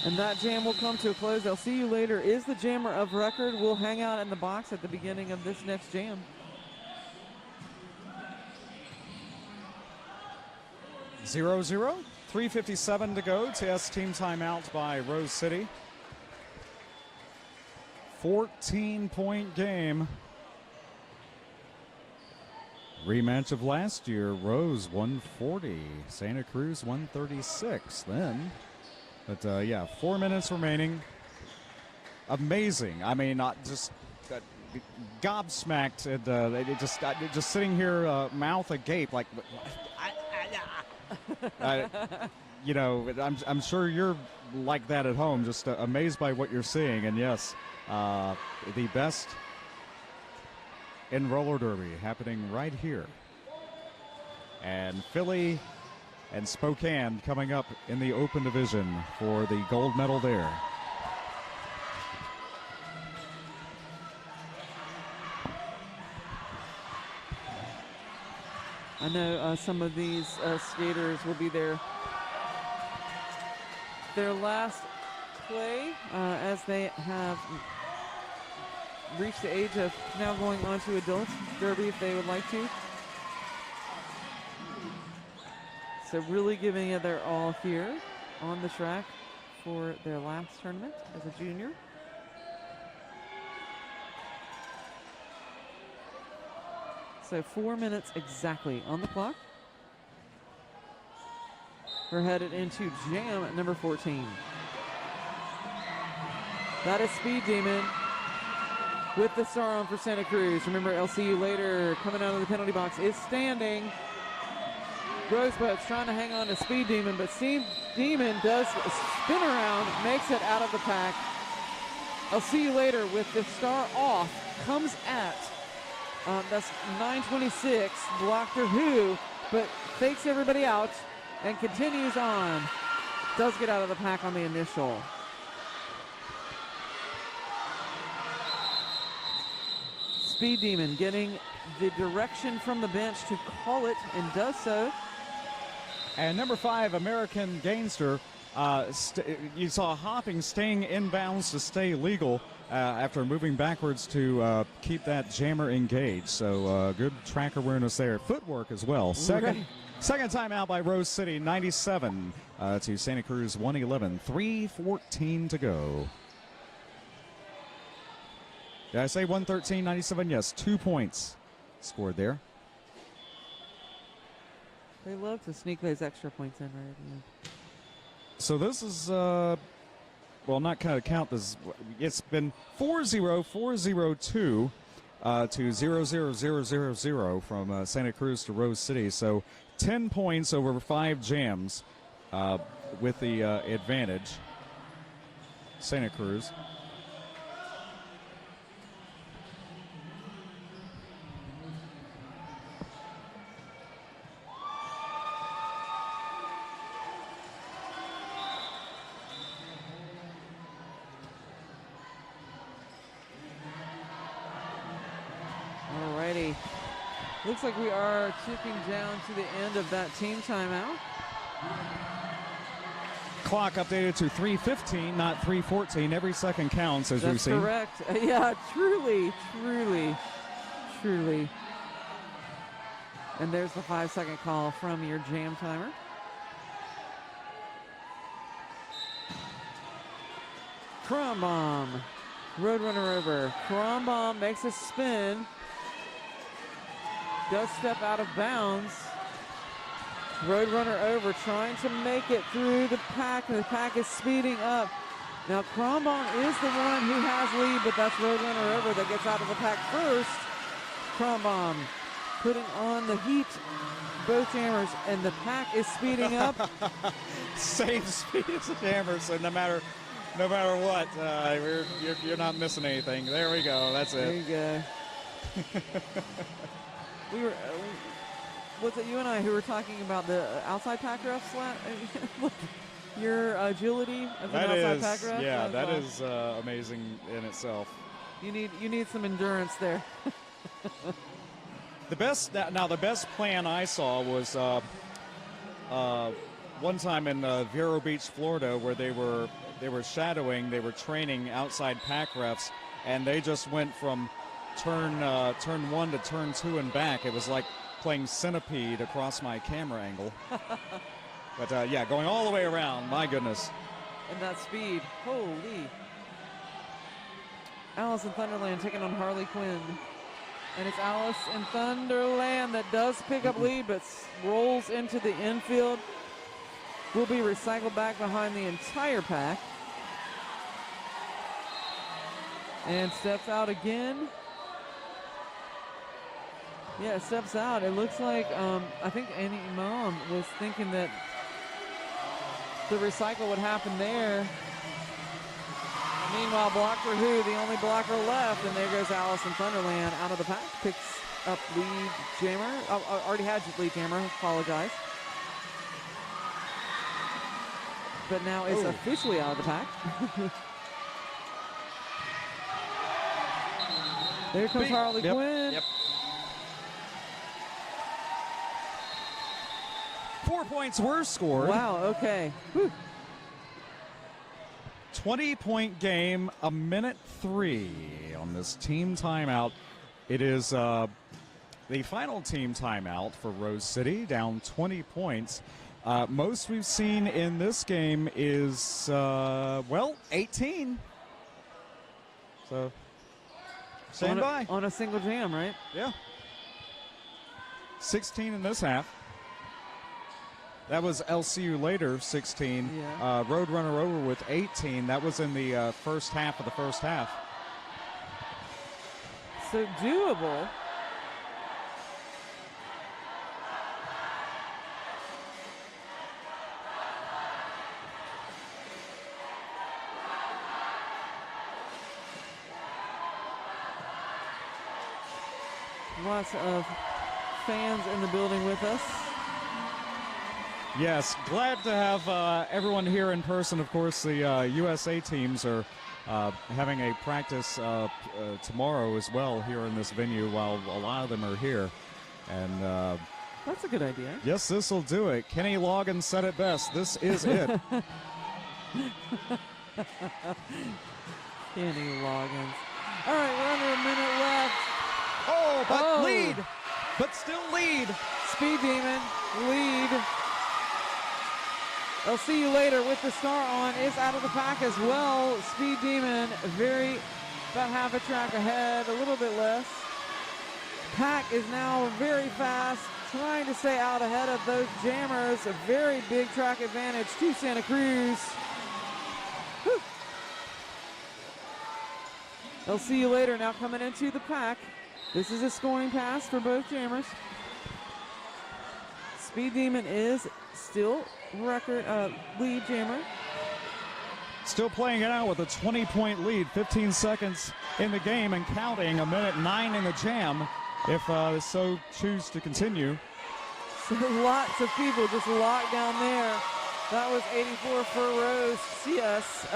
And that jam will come to a close. I'll See You Later is the jammer of record. We'll hang out in the box at the beginning of this next jam. Zero, 3:57 to go. TS team timeout by Rose City. 14-point game. Rematch of last year. Rose 140, Santa Cruz 136 then. But yeah, 4 minutes remaining. Amazing. I mean, not just gobsmacked and just sitting here, mouth agape, like. You know, I'm sure you're like that at home, just amazed by what you're seeing. And yes, the best in roller derby happening right here. And Philly and Spokane coming up in the open division for the gold medal there. I know some of these skaters will be their last play as they have reached the age of now going on to adult derby if they would like to. So really giving it their all here on the track for their last tournament as a junior. So 4 minutes exactly on the clock. We're headed into jam at number 14. That is Speed Demon with the star on for Santa Cruz. Remember, I'll See You Later coming out of the penalty box is standing. Rosebud's trying to hang on to Speed Demon, but Speed Demon does spin around, makes it out of the pack. I'll See You Later with the star off, comes at that's 9:26, blocked her who, but fakes everybody out and continues on. Does get out of the pack on the initial. Speed Demon getting the direction from the bench to call it and does so. And number 5, American Gainster, you saw hopping, staying inbounds to stay legal after moving backwards to keep that jammer engaged. So good track awareness there. Footwork as well. Second timeout by Rose City, 97 to Santa Cruz 111. 3:14 to go. Did I say 113, 97? Yes, 2 points scored there. They love to sneak those extra points in right at the end. So this is, well, not kind of count this. It's been 4-0, 4-0-2 to 0-0-0-0-0 from Santa Cruz to Rose City. So 10 points over 5 jams with the advantage. Santa Cruz. Alrighty. Looks like we are chipping down to the end of that team timeout. Clock updated to 3:15, not 3:14. Every second counts, as we've seen. That's correct. Yeah, truly. And there's the 5-second call from your jam timer. Crom Bomb. Roadrunner over. Crom Bomb makes a spin. Does step out of bounds. Roadrunner over, trying to make it through the pack, and the pack is speeding up. Now, Crom Bomb is the one who has lead, but that's Roadrunner over that gets out of the pack first. Crom Bomb putting on the heat, both jammers, and the pack is speeding up. Same speed as the jammer, so no matter what, you're not missing anything. There we go. That's it. There you go. was it you and I who were talking about the outside pack ref slap? Look, your agility as an outside pack ref. Yeah, that is amazing in itself. You need some endurance there. The best plan I saw was one time in Vero Beach, Florida, where they were training outside pack refs, and they just went from turn 1 to turn 2 and back. It was like playing Centipede across my camera angle. But yeah, going all the way around, my goodness. And that speed, holy. Alice in Thunderland taking on Harley Quinn. And it's Alice in Thunderland that does pick up lead, but rolls into the infield. Will be recycled back behind the entire pack. And steps out again. Yeah, steps out. It looks like, I think Annie Mom was thinking that the recycle would happen there. Meanwhile, blocked for who? The only blocker left, and there goes Alice in Thunderland out of the pack. Picks up lead jammer. Already had lead jammer, apologize. But now it's officially out of the pack. There comes Harley Quinn. Yep. 4 points were scored. Wow, okay. Whew. 20-point game, a minute 3 on this team timeout. It is the final team timeout for Rose City, down 20 points. Most we've seen in this game is, 18. So, stand by. On a single jam, right? Yeah. 16 in this half. That was LCU later, 16. Yeah. Roadrunner over with 18. That was in the first half of the first half. So doable. Lots of fans in the building with us. Yes, glad to have everyone here in person. Of course, the USA teams are having a practice tomorrow as well here in this venue while a lot of them are here. And that's a good idea. Yes, this will do it. Kenny Logan said it best. This is it. Kenny Loggins. All right, we're under a minute left. Oh, but lead. But still lead. Speed Demon, lead. I'll see you later with the star on is out of the pack as well. Speed Demon, about half a track ahead, a little bit less. Pack is now very fast, trying to stay out ahead of those jammers. A very big track advantage to Santa Cruz. Whew. I'll see you later. Now coming into the pack. This is a scoring pass for both jammers. Speed Demon is still lead jammer. Still playing it out with a 20-point lead, 15 seconds in the game and counting, a minute 9 in the jam if they so choose to continue. So lots of people just locked down there. That was 84 for Rose. CS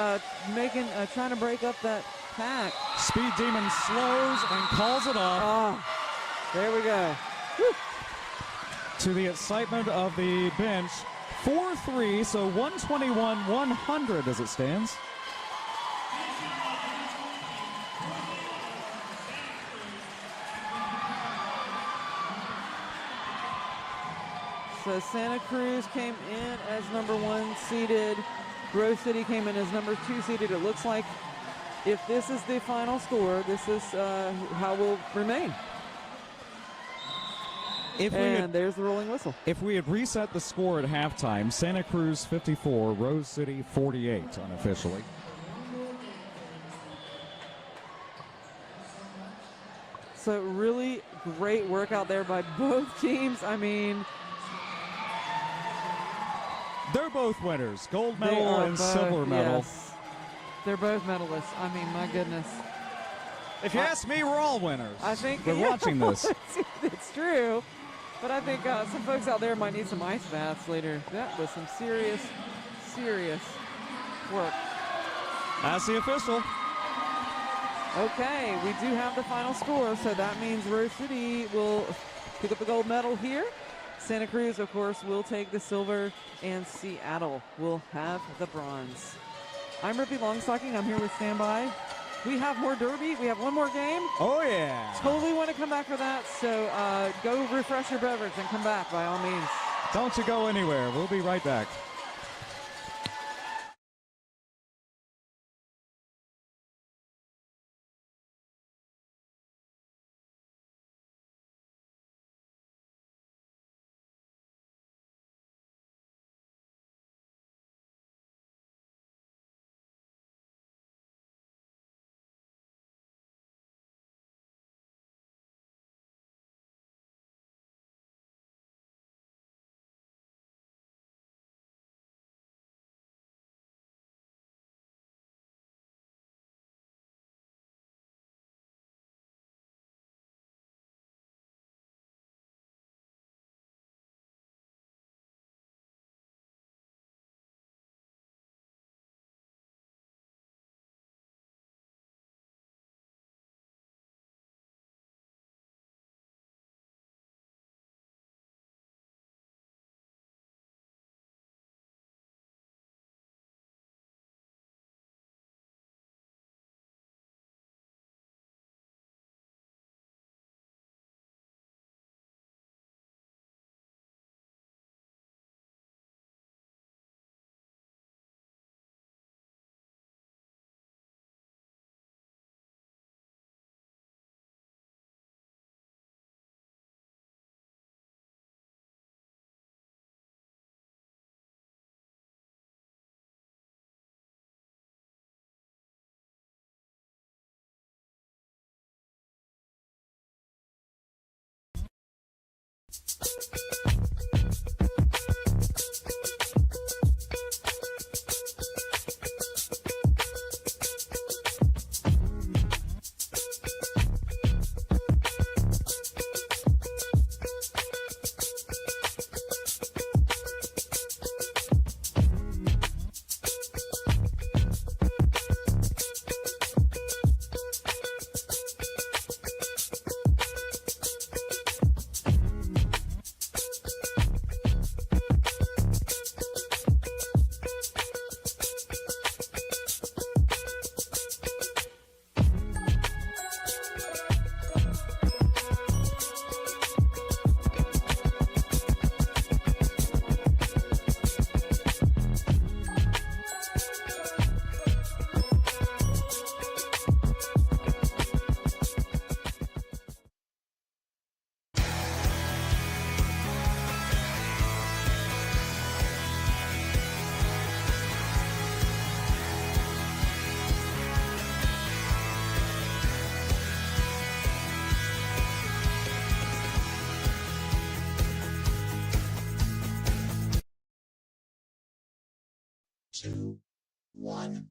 trying to break up that pack. Speed Demon slows and calls it off. There we go. Woo. To the excitement of the bench. 4-3, so 121-100 as it stands. So Santa Cruz came in as number 1 seeded. Rose City came in as number 2 seeded. It looks like if this is the final score, this is how we'll remain. There's the rolling whistle. If we had reset the score at halftime, Santa Cruz 54, Rose City 48 unofficially. So really great work out there by both teams. I mean, they're both winners. Gold medal and silver medal. Yes. They're both medalists. I mean, my goodness. If you ask me, we're all winners. I think we're watching this. It's true. But I think some folks out there might need some ice baths later. That was some serious, serious work. That's the official. Okay, we do have the final score, so that means Rose City will pick up the gold medal here. Santa Cruz, of course, will take the silver, and Seattle will have the bronze. I'm Rippy Longstocking. I'm here with Standby. We have more Derby. We have one more game. Oh, yeah. Totally want to come back for that, so go refresh your beverage and come back by all means. Don't you go anywhere. We'll be right back. Two, one.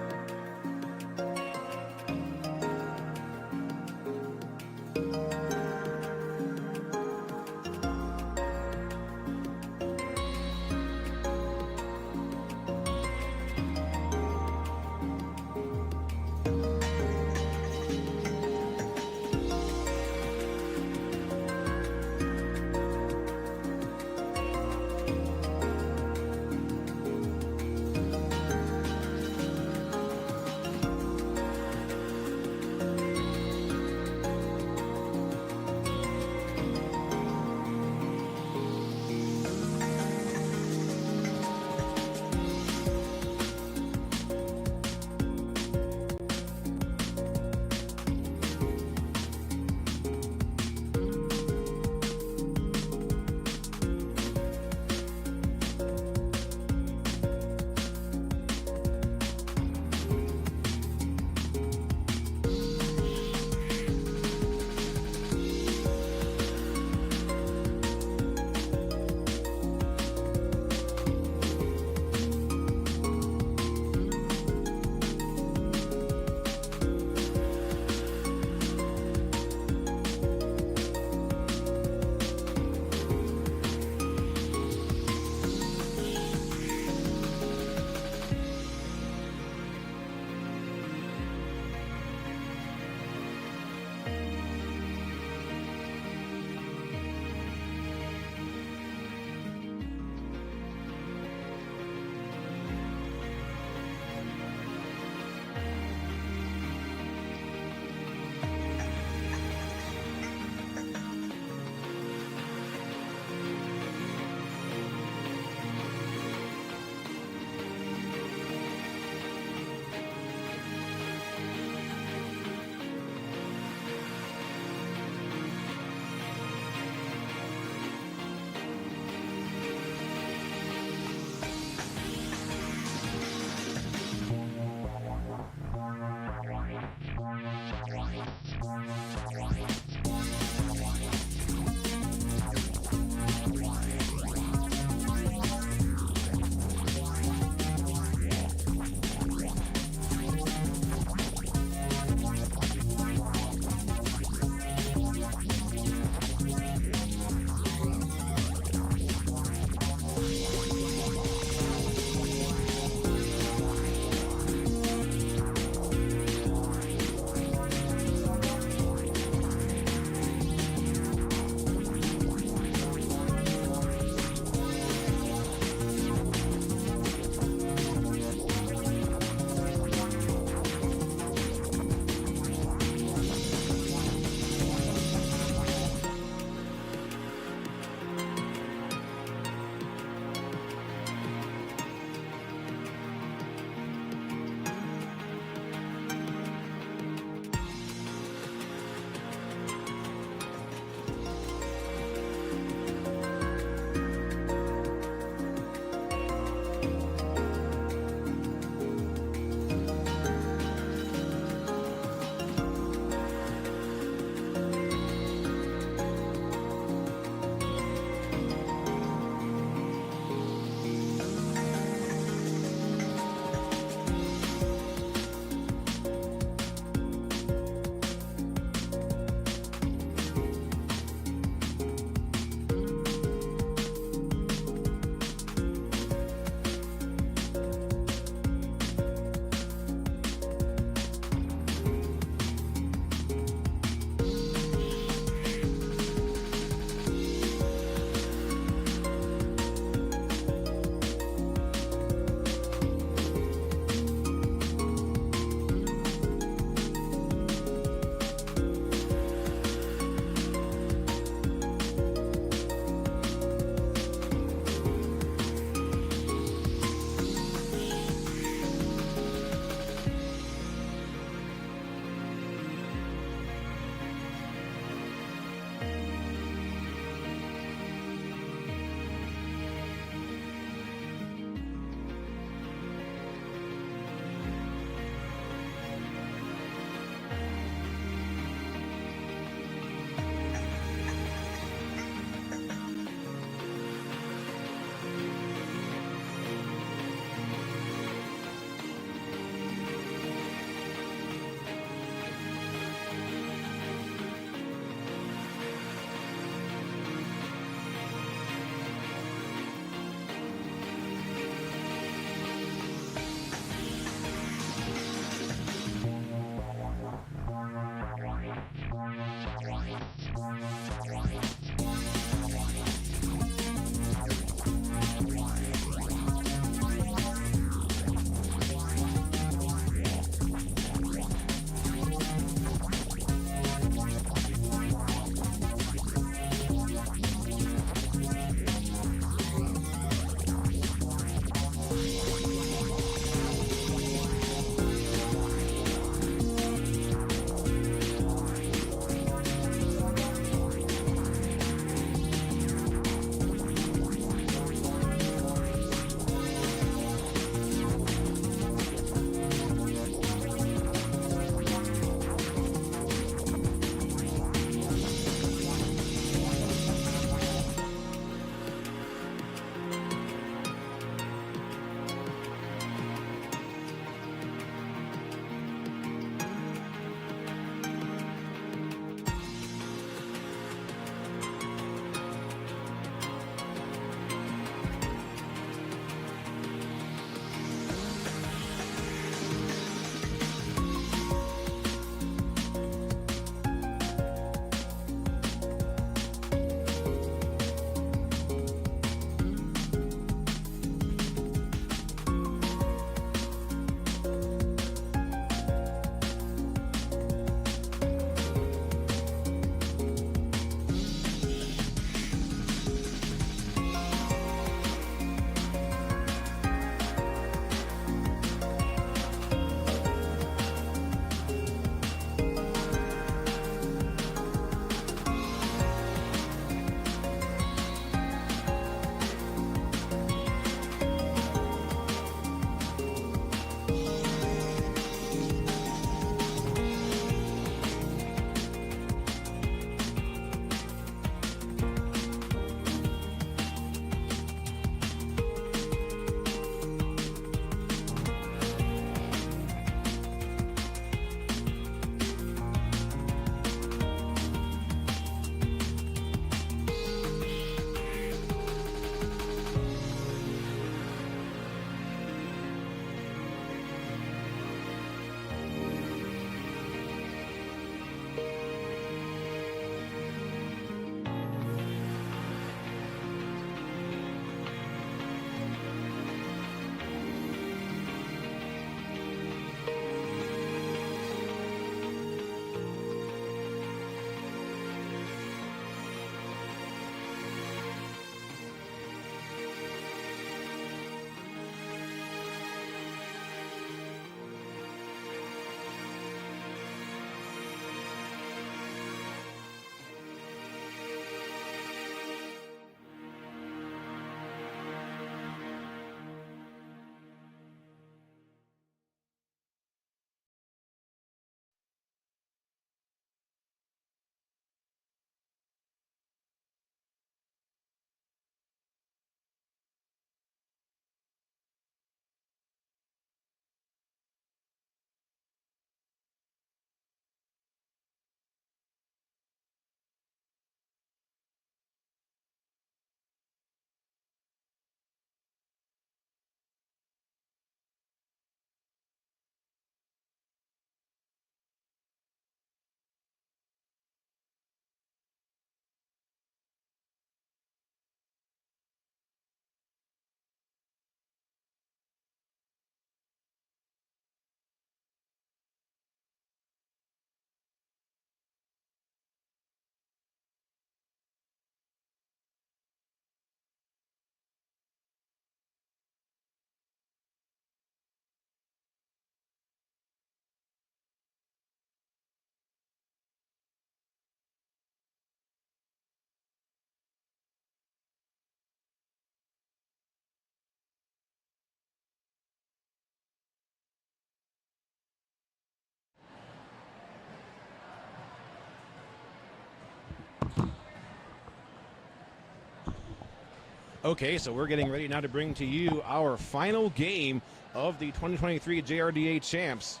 Okay, so we're getting ready now to bring to you our final game of the 2023 JRDA Champs.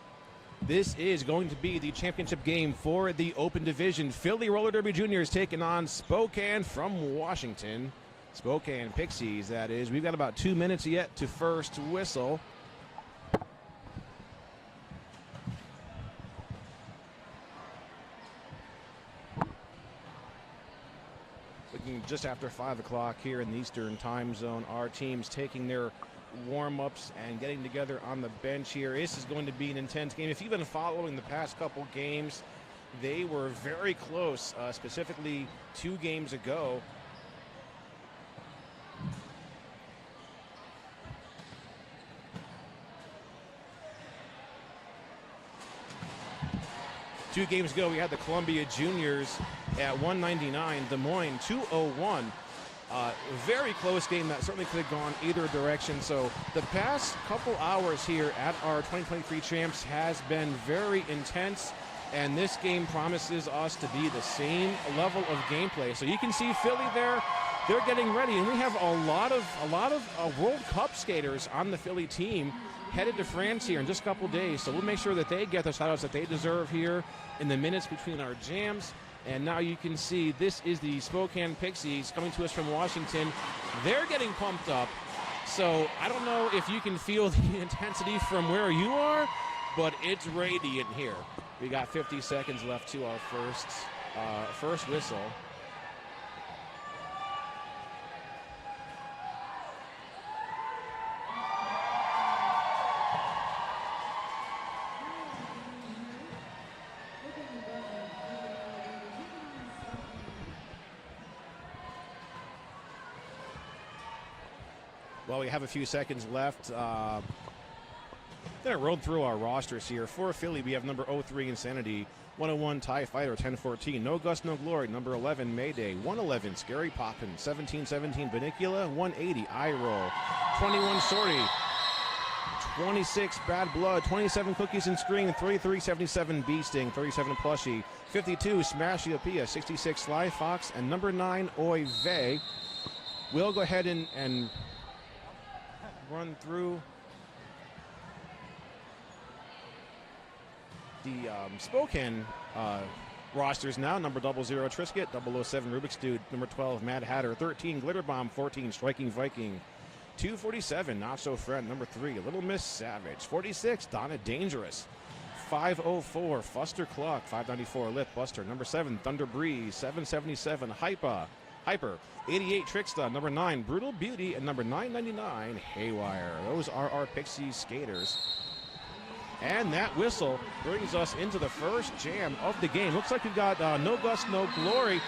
This is going to be the championship game for the Open Division. Philly Roller Derby Juniors taking on Spokane from Washington. Spokane Pixies, that is. We've got about 2 minutes yet to first whistle. Looking just after 5 o'clock here in the Eastern time zone. Our team's taking their warm-ups and getting together on the bench here. This is going to be an intense game. If you've been following the past couple games, they were very close, specifically 2 games ago. Two games ago, we had the Columbia Juniors at 199, Des Moines 201. Very close game that certainly could have gone either direction. So the past couple hours here at our 2023 Champs has been very intense, and this game promises us to be the same level of gameplay. So you can see Philly there. They're getting ready, and we have a lot of World Cup skaters on the Philly team headed to France here in just a couple days. So we'll make sure that they get the shout-outs that they deserve here in the minutes between our jams. And now you can see this is the Spokane Pixies coming to us from Washington. They're getting pumped up. So I don't know if you can feel the intensity from where you are, but it's radiant here. We got 50 seconds left to our first whistle. Well, we have a few seconds left. Going to roll through our rosters here. For Philly, we have number 03, Insanity. 101, TIE Fighter. 1014, No Gust, No Glory. Number 11, Mayday. 111, Scary Poppin'. 1717, Banicula. 180, Eye Roll. 21, Sorty. 26, Bad Blood. 27, Cookies and Screen. 3377, Bee Sting. 37, Plushie. 52, Smash Pia. 66, Sly Fox. And number 9, Oy Vey. We'll go ahead and run through the Spokane rosters now. Number 00, Trisket. 007, Rubik's Dude. Number 12, Mad Hatter. 13, Glitter Bomb. 14, Striking Viking. 247, Not So Friend. Number 3, Little Miss Savage. 46, Donna Dangerous. 504, Fuster Cluck. 594, Lip Buster. Number 7, Thunder Breeze. 777, Hyper. 88, Tricksta. Number 9, Brutal Beauty. And number 999, Haywire. Those are our Pixie skaters. And that whistle brings us into the first jam of the game. Looks like we've got No Gust, No Glory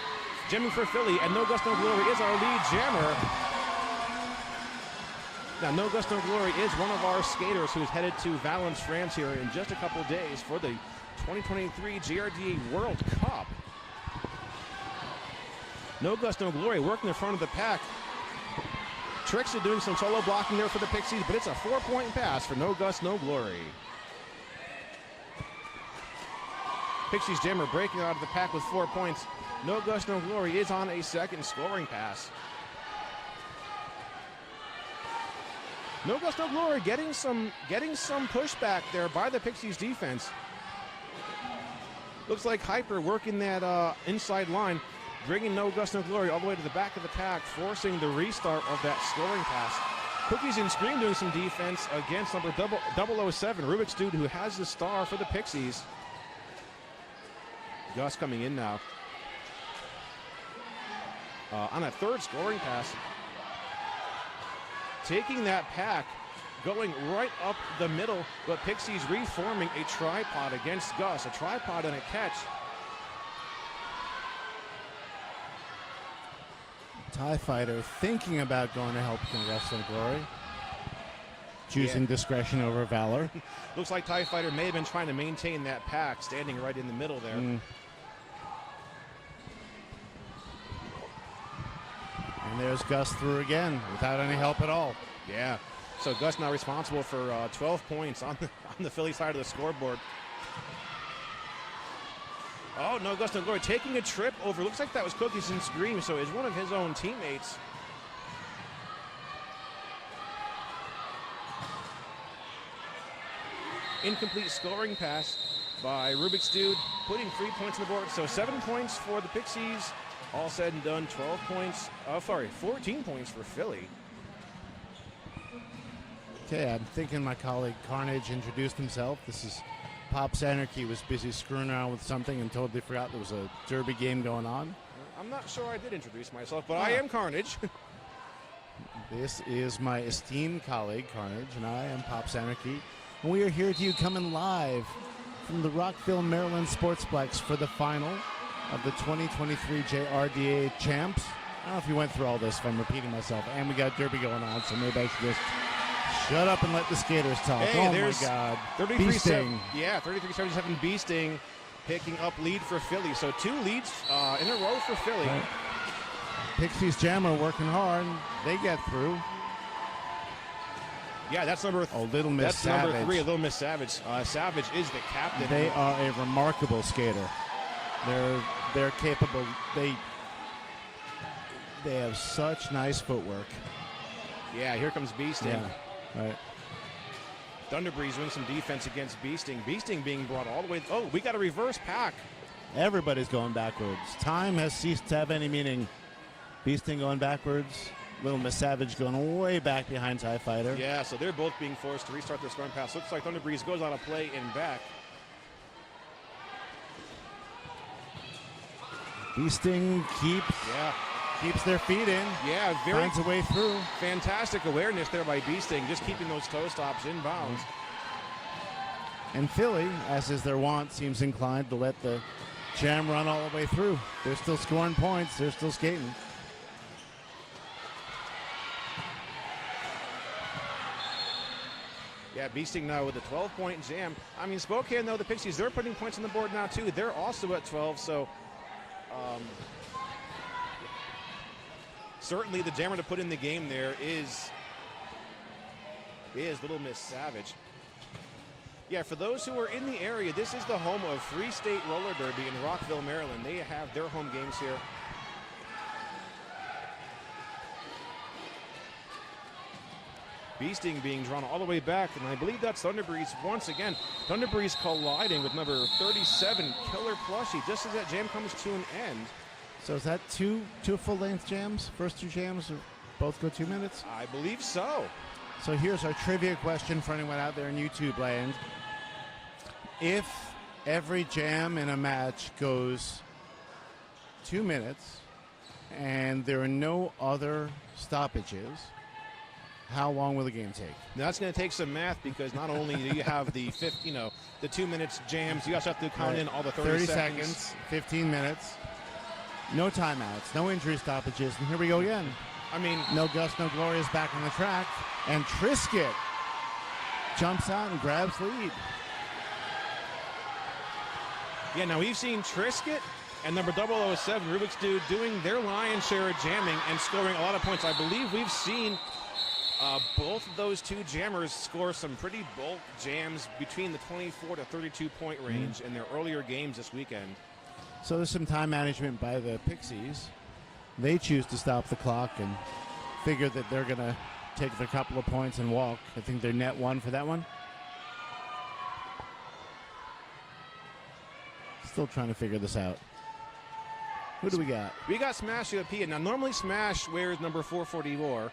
jamming for Philly. And No Gust, No Glory is our lead jammer. Now, No Gust, No Glory is one of our skaters who's headed to Valence, France here in just a couple days for the 2023 JRDA World Cup. No Gust, No Glory working in front of the pack. Trixie doing some solo blocking there for the Pixies, but it's a 4-point pass for No Gust, No Glory. Pixies jammer breaking out of the pack with 4 points. No Gust, No Glory is on a second scoring pass. No Gust, No Glory getting some pushback there by the Pixies defense. Looks like Hyper working that inside line, bringing No Gust, No Glory all the way to the back of the pack, forcing the restart of that scoring pass. Cookies and Scream doing some defense against number 007, Rubik's Dude, who has the star for the Pixies. Gus coming in now on a third scoring pass. Taking that pack, going right up the middle, but Pixies reforming a tripod against Gus, a tripod and a catch. TIE Fighter thinking about going to help No Gust, No Glory. Choosing discretion over valor. Looks like TIE Fighter may have been trying to maintain that pack, standing right in the middle there. And there's Gus through again without any help at all. Yeah. So Gus now responsible for 12 points on the Philly side of the scoreboard. Oh, no, Gus, no glory. Taking a trip over. Looks like that was Cookies and Scream, so it's one of his own teammates. Incomplete scoring pass by Rubik's Dude, putting 3 points on the board. So 7 points for the Pixies. All said and done, 12 points. 14 points for Philly. Okay, I'm thinking my colleague Carnage introduced himself. This is Pops Anarchy. Was busy screwing around with something and totally forgot there was a derby game going on. I'm not sure I did introduce myself, but I am Carnage. This is my esteemed colleague Carnage, and I am Pops Anarchy. And we are here to you coming live from the Rockville, Maryland Sportsplex for the final of the 2023 JRDA Champs. I don't know if you went through all this, if I'm repeating myself. And we got derby going on, so maybe I should just shut up and let the skaters talk. Hey, oh there's my God. 33-7. Yeah, 33-77 B-Sting picking up lead for Philly. So 2 leads in a row for Philly. Right. Pixies Jammer working hard. They get through. Yeah, that's number Little Miss that's Savage. number 3, Little Miss Savage. Savage is the captain. They are a remarkable skater. They're capable. They have such nice footwork. Yeah, here comes Beasting. Yeah, right. Thunderbreeze doing some defense against Beasting. Beasting being brought all the way. Oh, we got a reverse pack. Everybody's going backwards. Time has ceased to have any meaning. Beasting going backwards. Little Miss Savage going way back behind TIE Fighter. Yeah, so they're both being forced to restart their scoring pass. Looks like Thunderbreeze goes on a play and back. Beasting keeps their feet in. Yeah, finds a way through. Fantastic awareness there by Beasting, just keeping those toe stops in bounds. And Philly, as is their wont, seems inclined to let the Jam run all the way through. They're still scoring points. They're still skating. Yeah, Beasting now with a 12-point Jam. I mean, Spokane, though, the Pixies, they're putting points on the board now, too. They're also at 12, so certainly the jammer to put in the game there is Little Miss Savage. Yeah, for those who are in the area, this is the home of Free State Roller Derby in Rockville, Maryland. They have their home games here. Beasting being drawn all the way back, and I believe that's Thunderbreeze once again. Thunderbreeze colliding with number 37, Killer Plushie, just as that jam comes to an end. So is that two full-length jams? First 2 jams both go 2 minutes? I believe so. So here's our trivia question for anyone out there in YouTube land. If every jam in a match goes 2 minutes and there are no other stoppages, how long will the game take? Now that's going to take some math, because not only do you have the the 2 minutes jams, you also have to count in all the 30 seconds, 15 minutes, no timeouts, no injury stoppages, and here we go again. I mean, no Gus, no Glory is back on the track, and Trisket jumps out and grabs lead. Yeah, now we've seen Trisket and number 007, Rubik's Dude, doing their lion's share of jamming and scoring a lot of points. I believe we've seen both of those 2 jammers score some pretty bulk jams between the 24 to 32 point range in their earlier games this weekend. So there's some time management by the Pixies. They choose to stop the clock and figure that they're going to take their couple of points and walk. I think they're net 1 for that one. Still trying to figure this out. Who do we got? We got Smash UP. Now, normally Smash wears number 444,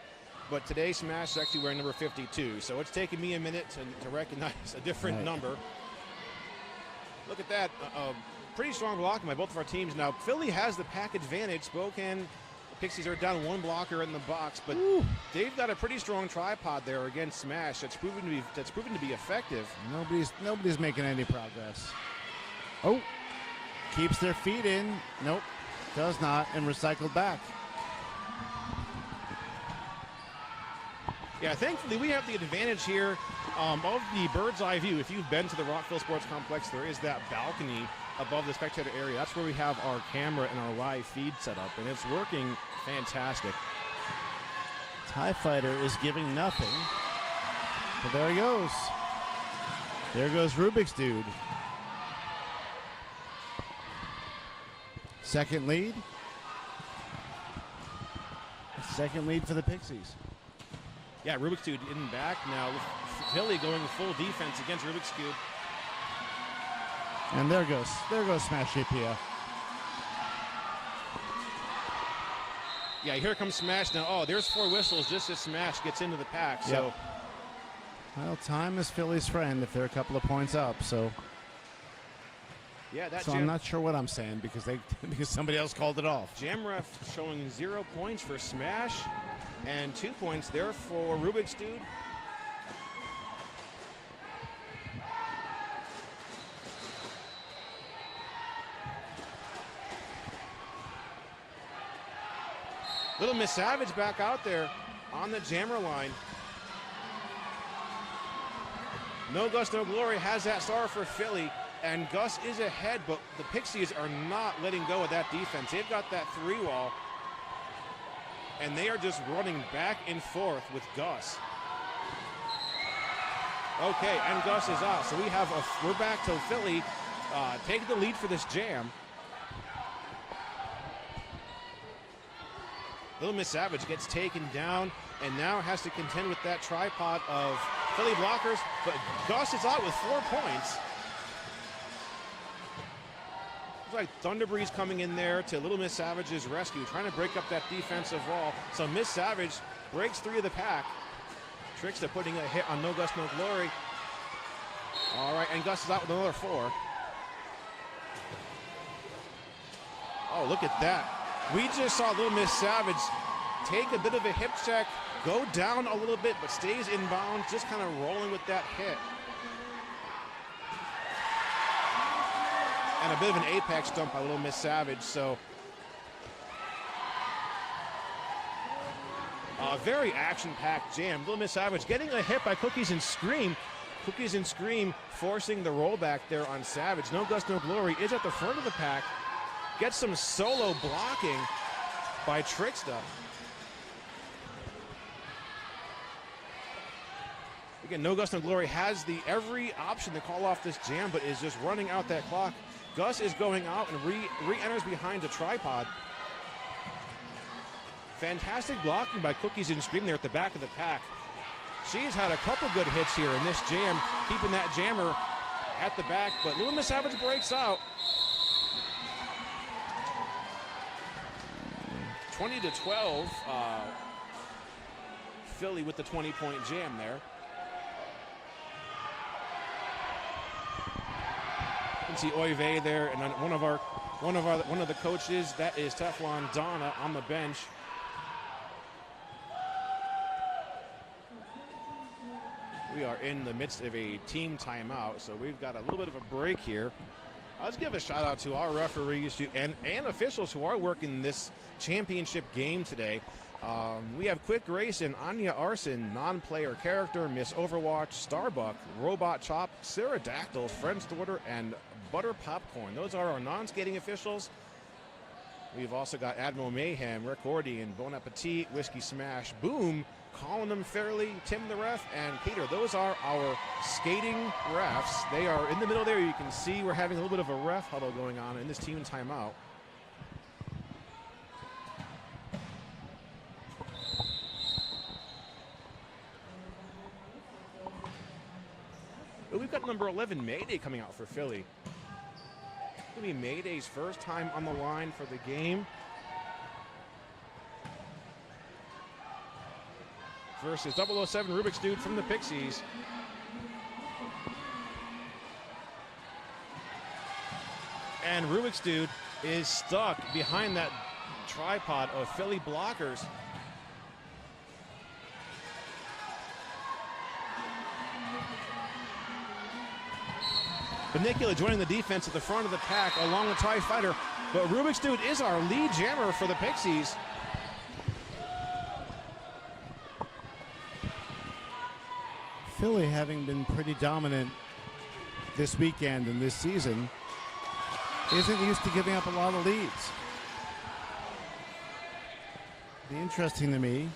but today Smash is actually wearing number 52. So it's taken me a minute to recognize a different number. Look at that. Pretty strong blocking by both of our teams. Now, Philly has the pack advantage. Spokane, the Pixies are down 1 blocker in the box, but they've got a pretty strong tripod there against Smash. That's proven to be effective. Nobody's making any progress. Oh, keeps their feet in. Nope, does not, and recycled back. Yeah, thankfully we have the advantage here of the bird's eye view. If you've been to the Rockville Sports Complex, there is that balcony above the spectator area. That's where we have our camera and our live feed set up, and it's working fantastic. TIE Fighter is giving nothing, but there he goes. There goes Rubik's Dude. Second lead. Second lead for the Pixies. Yeah, Rubik's Cube in back now. Philly going full defense against Rubik's Cube. And there goes Smash JPF. Yeah, here comes Smash now. Oh, there's 4 whistles just as Smash gets into the pack. So, Yep. Well, time is Philly's friend if they're a couple of points up. So, yeah, that I'm not sure what I'm saying because somebody else called it off. Jam ref showing 0 points for Smash and 2 points there for Rubik's Dude. Little Miss Savage back out there on the jammer line. No Gus, no glory has that star for Philly, and Gus is ahead, but the Pixies are not letting go of that defense. They've got that 3-wall, and they are just running back and forth with Gus. Okay, and Gus is out, so we're back to Philly taking the lead for this jam. Little Miss Savage gets taken down and now has to contend with that tripod of Philly blockers, but Gus is out with 4 points. Looks like Thunder Breeze coming in there to Little Miss Savage's rescue, trying to break up that defensive wall. So Miss Savage breaks 3 of the pack. Trickster putting a hit on No Gus, No Glory. All right, and Gus is out with another 4. Oh, look at that. We just saw Little Miss Savage take a bit of a hip check, go down a little bit, but stays in bounds, just kind of rolling with that hit. And a bit of an apex dump by Little Miss Savage, so a very action-packed jam. Little Miss Savage getting a hit by Cookies and Scream. Cookies and Scream forcing the rollback there on Savage. No Gus, No Glory is at the front of the pack. Gets some solo blocking by Trickster. Again, No Gus, No Glory has every option to call off this jam, but is just running out that clock. Gus is going out and re-enters behind the tripod. Fantastic blocking by Cookies and Scream there at the back of the pack. She's had a couple good hits here in this jam, keeping that jammer at the back, but Little Miss Savage breaks out. 20-12, Philly with the 20-point jam there. You can see Oive there, and one of the coaches, that is Teflon Donna on the bench. We are in the midst of a team timeout, so we've got a little bit of a break here. Let's give a shout out to our referees and officials who are working this championship game today. We have Quick Grace and Anya Arson, non-player character, Miss Overwatch, Starbuck, Robot Chop, Pterodactyl, French Daughter, and Butter Popcorn. Those are our non-skating officials. We've also got Admiral Mayhem, Rick Ordian, Bon Appetit, Whiskey Smash, Boom, Calling Them Fairly, Tim the Ref, and Peter. Those are our skating refs. They are in the middle there. You can see we're having a little bit of a ref huddle going on in this team timeout. But we've got number 11, Mayday, coming out for Philly. It'll be Mayday's first time on the line for the game. Versus 007 Rubik's Dude from the Pixies. And Rubik's Dude is stuck behind that tripod of Philly blockers. Benicula joining the defense at the front of the pack along with TIE Fighter. But Rubik's Dude is our lead jammer for the Pixies. Philly, having been pretty dominant this weekend and this season, isn't used to giving up a lot of leads. Be interesting to me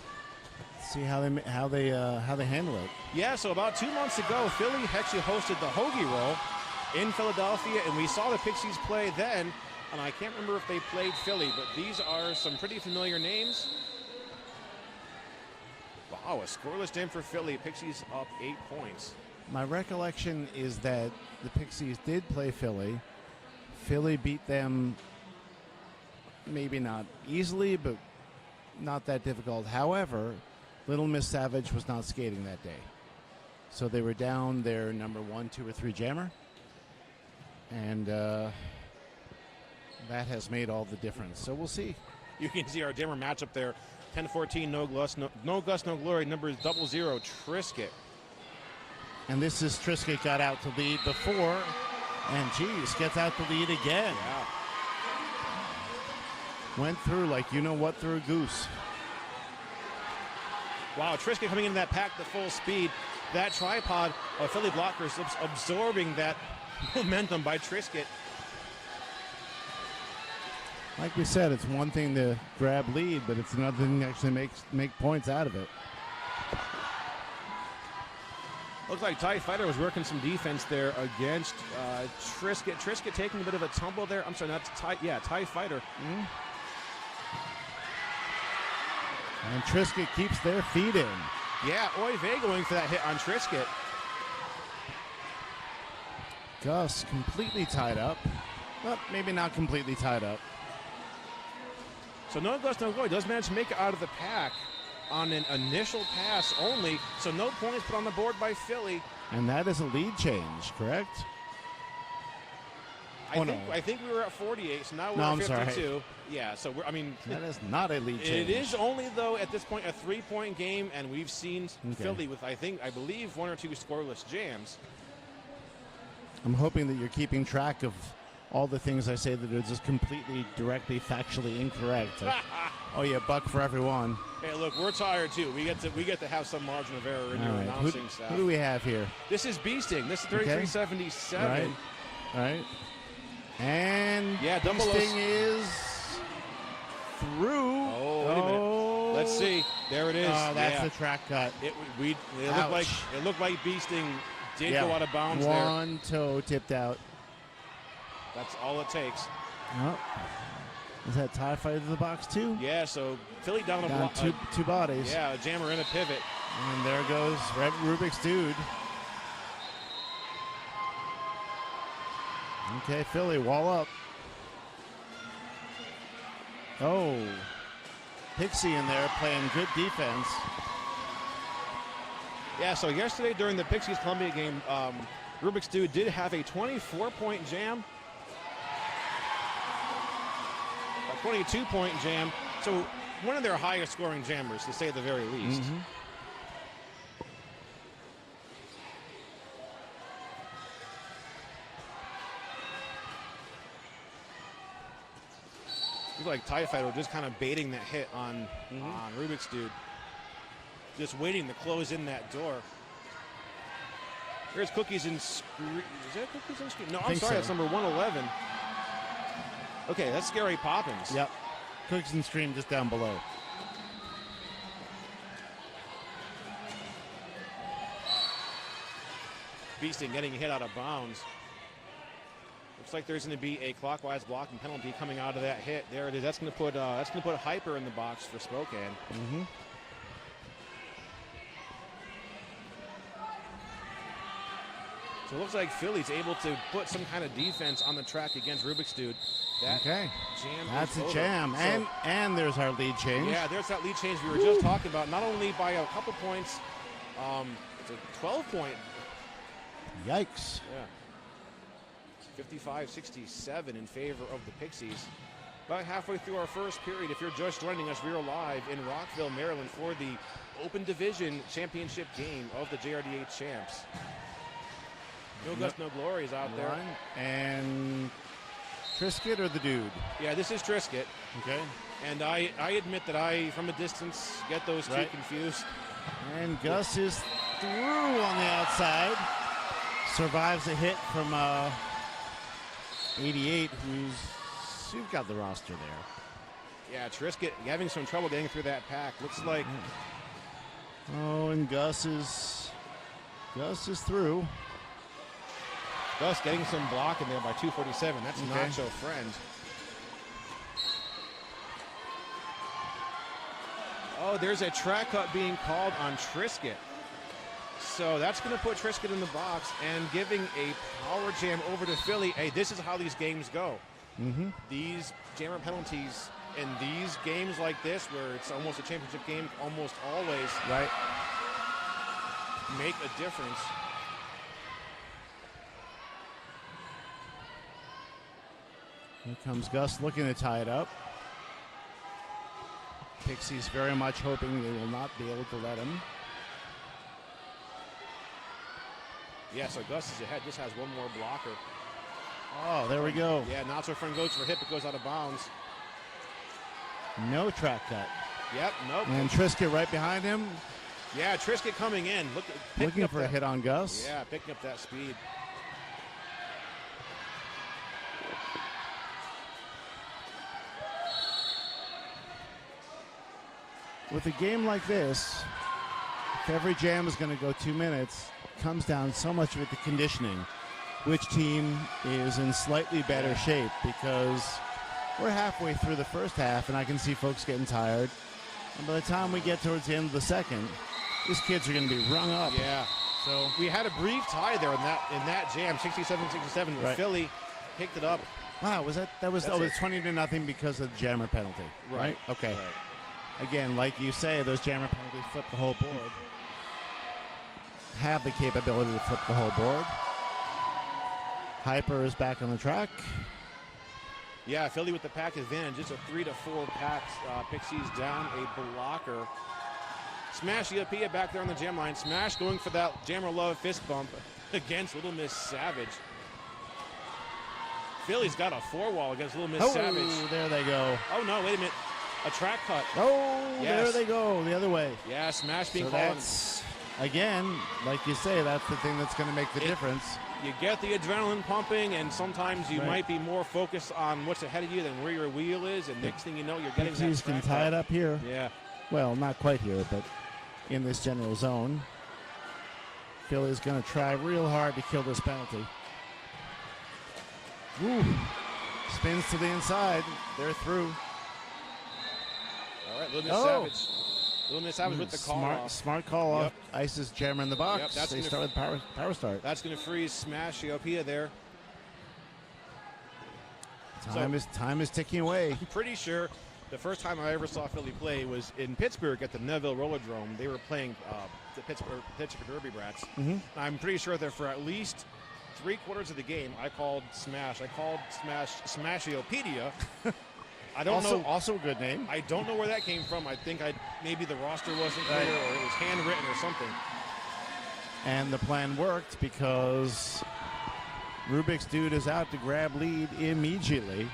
to see how they handle it. Yeah, so about 2 months ago, Philly actually hosted the Hoagie Roll in Philadelphia, and we saw the Pixies play then. and I can't remember if they played Philly, but these are some pretty familiar names. Wow, a scoreless game for Philly. Pixies up 8 points. My recollection is that the Pixies did play Philly. Philly beat them maybe not easily, but not that difficult. However, Little Miss Savage was not skating that day. So they were down their number 1, 2, or 3 jammer. And that has made all the difference. So we'll see. You can see our jammer matchup there. 10-14, no Gus, no glory. Number 00, Trisket. And this is Trisket got out to lead before. And geez, gets out to lead again. Yeah. Went through like you know what through a goose. Wow, Trisket coming into that pack to full speed. That tripod of Philly blockers absorbing that momentum by Trisket. Like we said, it's one thing to grab lead, but it's another thing to actually make points out of it. Looks like Ty Fighter was working some defense there against Trisket. Trisket taking a bit of a tumble there. I'm sorry, not Ty. Yeah, Ty Fighter. And Trisket keeps their feet in. Yeah, Oy Vey going for that hit on Trisket. Gus completely tied up. Well, maybe not completely tied up. So no Gus, no glory. Does manage to make it out of the pack on an initial pass only. So no points put on the board by Philly. And that is a lead change, correct? I think we were at 48, so now we're at 52. Sorry. Yeah, so that is not a lead change. It is only, though, at this point, a 3-point game, and we've seen Philly with, I believe, 1 or 2 scoreless jams. I'm hoping that you're keeping track of all the things I say that are just completely, directly, factually incorrect. Oh yeah, buck for everyone. Hey, look, we're tired too. We get to have some margin of error in your announcing staff. Who do we have here? This is Beasting. This is 3377. Right. And double Beasting is through. Oh, wait a minute. Let's see. There it is. Oh, that's the track cut. It looked like Beasting did go out of bounds there. One toe tipped out. That's all it takes. Oh. Is that Tie Fighter to the box too? Yeah, so Philly down a block. Two bodies. Yeah, a jammer and a pivot. And there goes Rubik's Dude. Okay, Philly, wall up. Oh. Pixie in there playing good defense. Yeah, so yesterday during the Pixies-Columbia game, Rubik's Dude did have a 24-point jam. A 22-point jam. So one of their highest scoring jammers, to say the very least. Looks like TIE Fighter just kind of baiting that hit on Rubik's Dude. Just waiting to close in that door. Here's Cookies and Scream. Is that Cookies and Scream? No, I'm sorry, that's number 111. Okay, that's Scary Poppins. Yep. Cookies and Scream just down below. Beasting getting hit out of bounds. Looks like there's going to be a clockwise blocking penalty coming out of that hit. There it is. That's going to put Hyper in the box for Spokane. So it looks like Philly's able to put some kind of defense on the track against Rubik's Dude. Jam that's a jam. And there's our lead change. Yeah, there's that lead change we were just talking about. Not only by a couple points, it's a 12-point. Yikes. Yeah. 55-67 in favor of the Pixies. About halfway through our first period, if you're just joining us, we are live in Rockville, Maryland for the Open Division Championship game of the JRDA champs. No Gus, no glory is out there. And Trisket or the Dude? Yeah, this is Trisket. Okay. And I admit that I, from a distance, get those two confused. And Gus is through on the outside. Survives a hit from 88, who's got the roster there. Yeah, Trisket having some trouble getting through that pack. Looks like. Oh, and Gus is through. Gus getting some block in there by 247. That's Nacho Friend. Oh, there's a track cut being called on Trisket. So that's going to put Trisket in the box and giving a power jam over to Philly. Hey, this is how these games go. Mm-hmm. These jammer penalties in these games like this, where it's almost a championship game, almost always right, make a difference. Here comes Gus looking to tie it up. Pixies very much hoping they will not be able to let him. Yeah, so Gus is ahead, just has one more blocker. Oh, there we go. Yeah, not so front goes for a hit, but goes out of bounds. No track cut. Yep, nope. And Trisket right behind him. Yeah, Trisket coming in. Looking for a hit on Gus. Yeah, picking up that speed. With a game like this, if every jam is going to go 2 minutes, it comes down so much with the conditioning. Which team is in slightly better shape, because we're halfway through the first half and I can see folks getting tired. And by the time we get towards the end of the second, these kids are going to be rung up. Yeah. So we had a brief tie there in that jam, 67-67, where Right. Philly picked it up. Wow, was that was That's it. 20-0 because of the jammer penalty. Right? Okay. Right. Again, like you say, those jammer penalties flip the whole board. Have the capability to flip the whole board. Hyper is back on the track. Yeah, Philly with the pack advantage. It's a 3-4 pack. Pixies down a blocker. Smash Iapia back there on the jam line. Smash going for that Jammer Love fist bump against Little Miss Savage. Philly's got a 4-wall against Little Miss Savage. Oh, there they go. Oh, no, wait a minute. A track cut. Oh, Yes. there they go, the other way. Yeah, Smash being So called. that's, again, like you say, that's the thing that's going to make the difference. You get the adrenaline pumping, and sometimes you Right. might be more focused on what's ahead of you than where your wheel is, and next thing you know, you're getting Pixies that can track tie cut. it up here. Yeah. Well, not quite here, but in this general zone. Philly's going to try real hard to kill this penalty. Woo. Spins to the inside. They're through. All right, Little Miss Oh. Savage. Little Miss Savage with the call off. Smart call off. Ice's jammer in the box. Yep, that's they gonna start with power start. That's going to freeze Smash Iapia there. Time is ticking away. I'm pretty sure the first time I ever saw Philly play was in Pittsburgh at the Neville Rollerdrome. They were playing the Pittsburgh Derby Brats. Mhm. I'm pretty sure that for at least 3/4 of the game, I called Smash Smashiopedia. I don't know. Also a good name. I don't know where that came from. I think maybe the roster wasn't clear, or it was handwritten or something. And the plan worked because Rubik's dude is out to grab lead immediately.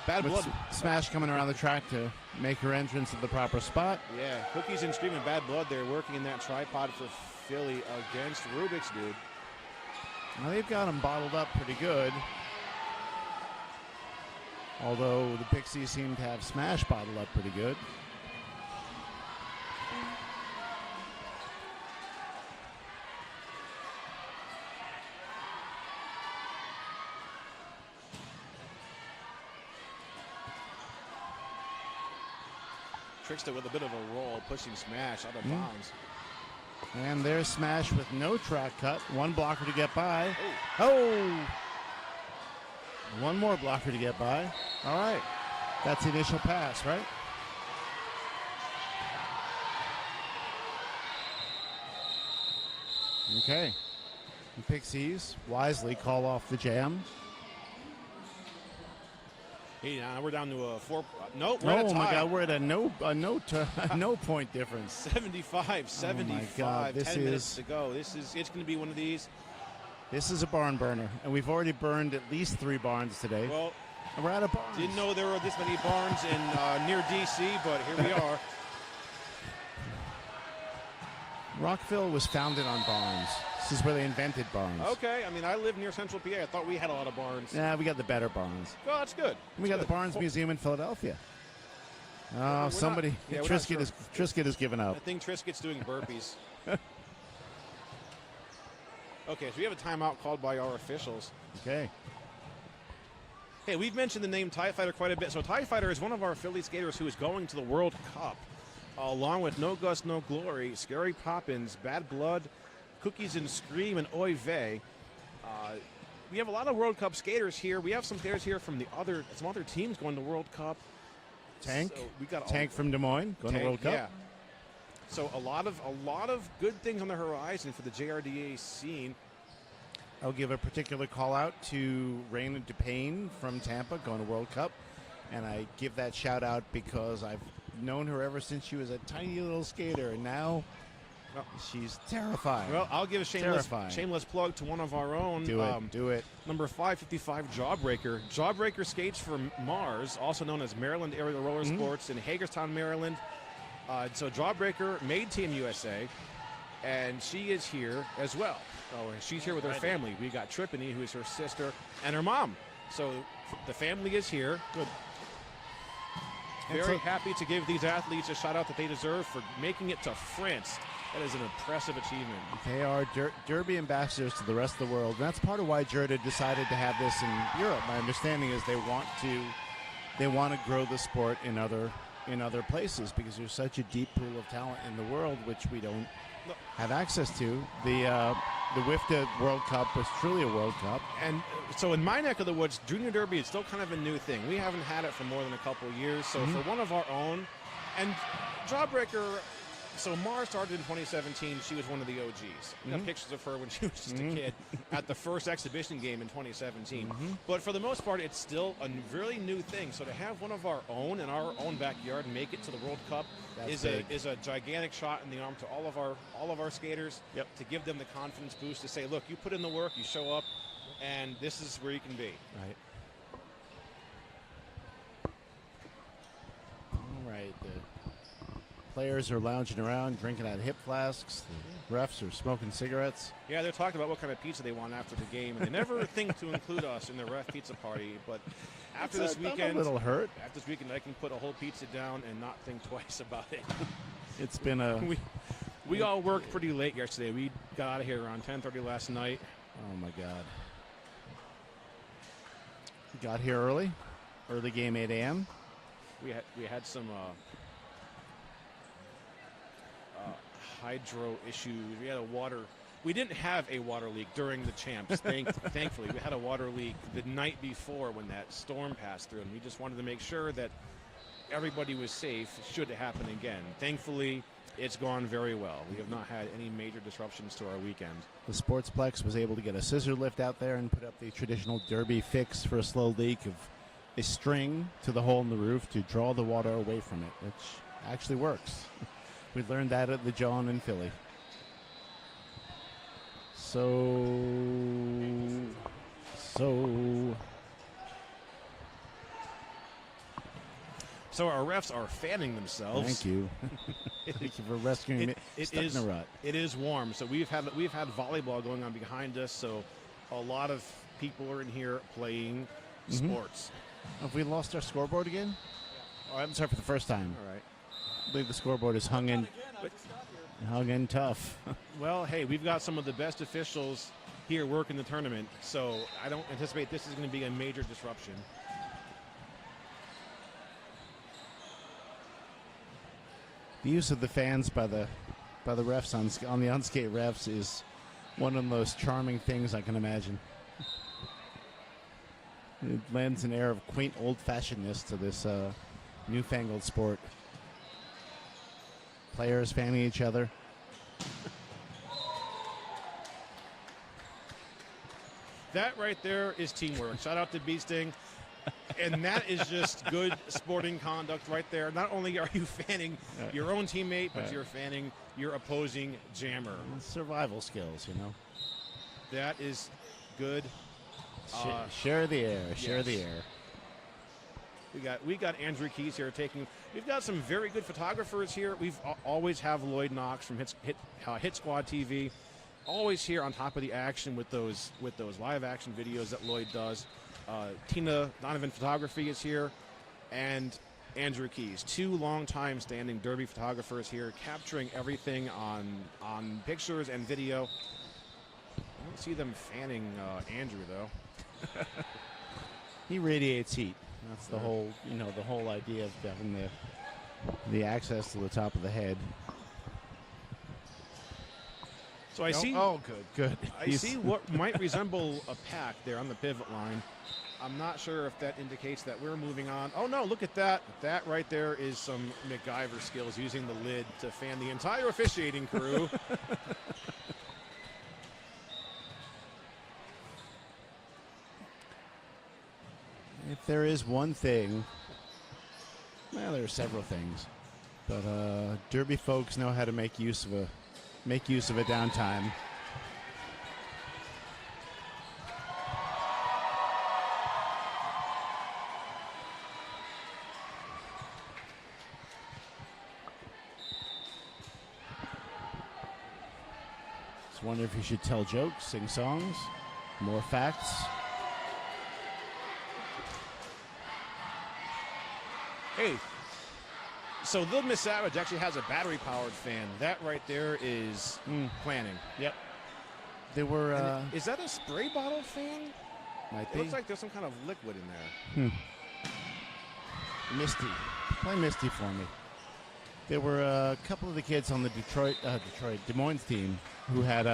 Bad With blood. Smash coming around the track to make her entrance at the proper spot. Yeah, Cookies and Screaming Bad Blood there working in that tripod for Philly against Rubik's dude. Now they've got him bottled up pretty good. Although the Pixies seem to have Smash bottled up pretty good. Trickster with a bit of a roll, pushing Smash out of bounds. And there's Smash with no track cut. One blocker to get by. Oh! One more blocker to get by. All right. That's the initial pass, right? Okay. The Pixies wisely call off the jam. Hey, now we're down to a 4. No, we're at a Oh my tie. God, we're at a no point difference. 75-75. Oh my God, this 10 minutes is- to go. It's going to be one of these. This is a barn burner, and we've already burned at least 3 barns today. Well, and we're out of barns. didn't know there were this many barns in near DC, but here we are. Rockville was founded on barns. This is where they invented barns. Okay, I mean, I live near Central PA. I thought we had a lot of barns. Yeah, we got the better barns. Well, that's good. We got That's the good. Barnes Museum in Philadelphia. Oh, not- somebody, yeah, we're not Trisket has given I up. think Triskett's doing burpees. Okay, so we have a timeout called by our officials. Okay. Hey, we've mentioned the name TIE Fighter quite a bit. So TIE Fighter is one of our Philly skaters who is going to the World Cup. along with No Gus, No Glory, Scary Poppins, Bad Blood, Cookies and Scream, and Oy Vey. We have a lot of World Cup skaters here. We have some skaters here from some other teams going to World Cup. Tank. So we got Tank from Des Moines going to World Cup. Yeah. So a lot of good things on the horizon for the JRDA scene. I'll give a particular call out to Raina DePayne from Tampa going to World Cup. And I give that shout out because I've known her ever since she was a tiny little skater. And now she's terrifying. Well, I'll give a shameless plug to one of our own. Do it. Number 555, Jawbreaker. Jawbreaker skates for Mars, also known as Maryland Aerial Roller Sports in Hagerstown, Maryland. So Jawbreaker made Team USA, and she is here as well. Oh, and she's here with her family. We got Tripany, who is her sister, and her mom. So the family is here. Good. Very happy to give these athletes a shout out that they deserve for making it to France. That is an impressive achievement. They are Derby ambassadors to the rest of the world. And that's part of why JRDA decided to have this in Europe. My understanding is they want to grow the sport in other places because there's such a deep pool of talent in the world which we don't have access to. The WIFTA World Cup was truly a World Cup. And so in my neck of the woods, Junior Derby is still kind of a new thing. We haven't had it for more than a couple of years. So for one of our own, and Jawbreaker, so Mars started in 2017. She was one of the OGs. We got pictures of her when she was just a kid at the first exhibition game in 2017. But for the most part, it's still a really new thing. So to have one of our own in our own backyard make it to the World Cup is a gigantic shot in the arm to all of our skaters. To give them the confidence boost to say, look, you put in the work, you show up, and this is where you can be. Right. All right. Players are lounging around, drinking out of hip flasks. The refs are smoking cigarettes. Yeah, they're talking about what kind of pizza they want after the game, and they never think to include us in the ref pizza party. But after this weekend, I'm a little hurt. After this weekend, I can put a whole pizza down and not think twice about it. It's been a. We all worked pretty late yesterday. We got out of here around 10:30 last night. Oh my God. Got here early. Early game, 8 a.m. We had some. Hydro issues. We had a water. We didn't have a water leak during the champs. Thankfully, we had a water leak the night before when that storm passed through, and we just wanted to make sure that everybody was safe should it happen again. Thankfully, it's gone very well. We have not had any major disruptions to our weekend. The Sportsplex was able to get a scissor lift out there and put up the traditional derby fix for a slow leak of a string to the hole in the roof to draw the water away from it, which actually works. We learned that at the John in Philly. So our refs are fanning themselves. Thank you. Thank you for rescuing me. Stuck in a rut. It is warm. So we've had volleyball going on behind us. So a lot of people are in here playing sports. Have we lost our scoreboard again? Oh, I'm sorry for the first time. All right. I believe the scoreboard is hung in tough. Well, hey, we've got some of the best officials here working the tournament, so I don't anticipate this is going to be a major disruption. The use of the fans by the refs on the unskate refs is one of the most charming things I can imagine. It lends an air of quaint old-fashionedness to this newfangled sport. Players fanning each other. That right there is teamwork. Shout out to Bee Sting. And that is just good sporting conduct right there. Not only are you fanning your own teammate, but you're fanning your opposing jammer. Survival skills, you know. That is good. Share the air. Yes. Share the air. We got Andrew Keys here taking. We've got some very good photographers here. We've always have Lloyd Knox from Hit Squad TV, always here on top of the action with those live action videos that Lloyd does. Tina Donovan Photography is here, and Andrew Keys, two long-time standing derby photographers here, capturing everything on pictures and video. I don't see them fanning Andrew though. He radiates heat. That's the whole, the whole idea of having the access to the top of the head. So I see. Oh, good. I see what might resemble a pack there on the pivot line. I'm not sure if that indicates that we're moving on. Oh, no, look at that. That right there is some MacGyver skills, using the lid to fan the entire officiating crew. If there is one thing, well, there are several things, but Derby folks know how to make use of a downtime. Just wonder if you should tell jokes, sing songs, more facts. Hey, so Little Miss Savage actually has a battery-powered fan. That right there is planning. Yep. There were... is that a spray bottle fan? Might It be. looks like there's some kind of liquid in there. Misty. Play Misty for me. There were a couple of the kids on the Des Moines team who had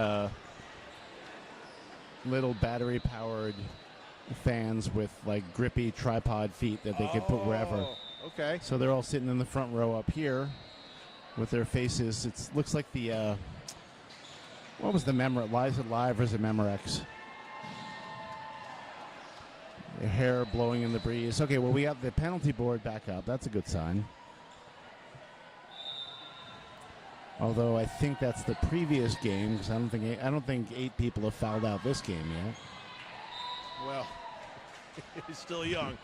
little battery-powered fans with like grippy tripod feet that they could put wherever. Okay. So they're all sitting in the front row up here with their faces. It looks like the what was the Memorex? Is it Live or is it Memorex? Their hair blowing in the breeze. Okay, well we got the penalty board back up. That's a good sign. Although I think that's the previous game, because I don't think 8 people have fouled out this game yet. Well, he's still young.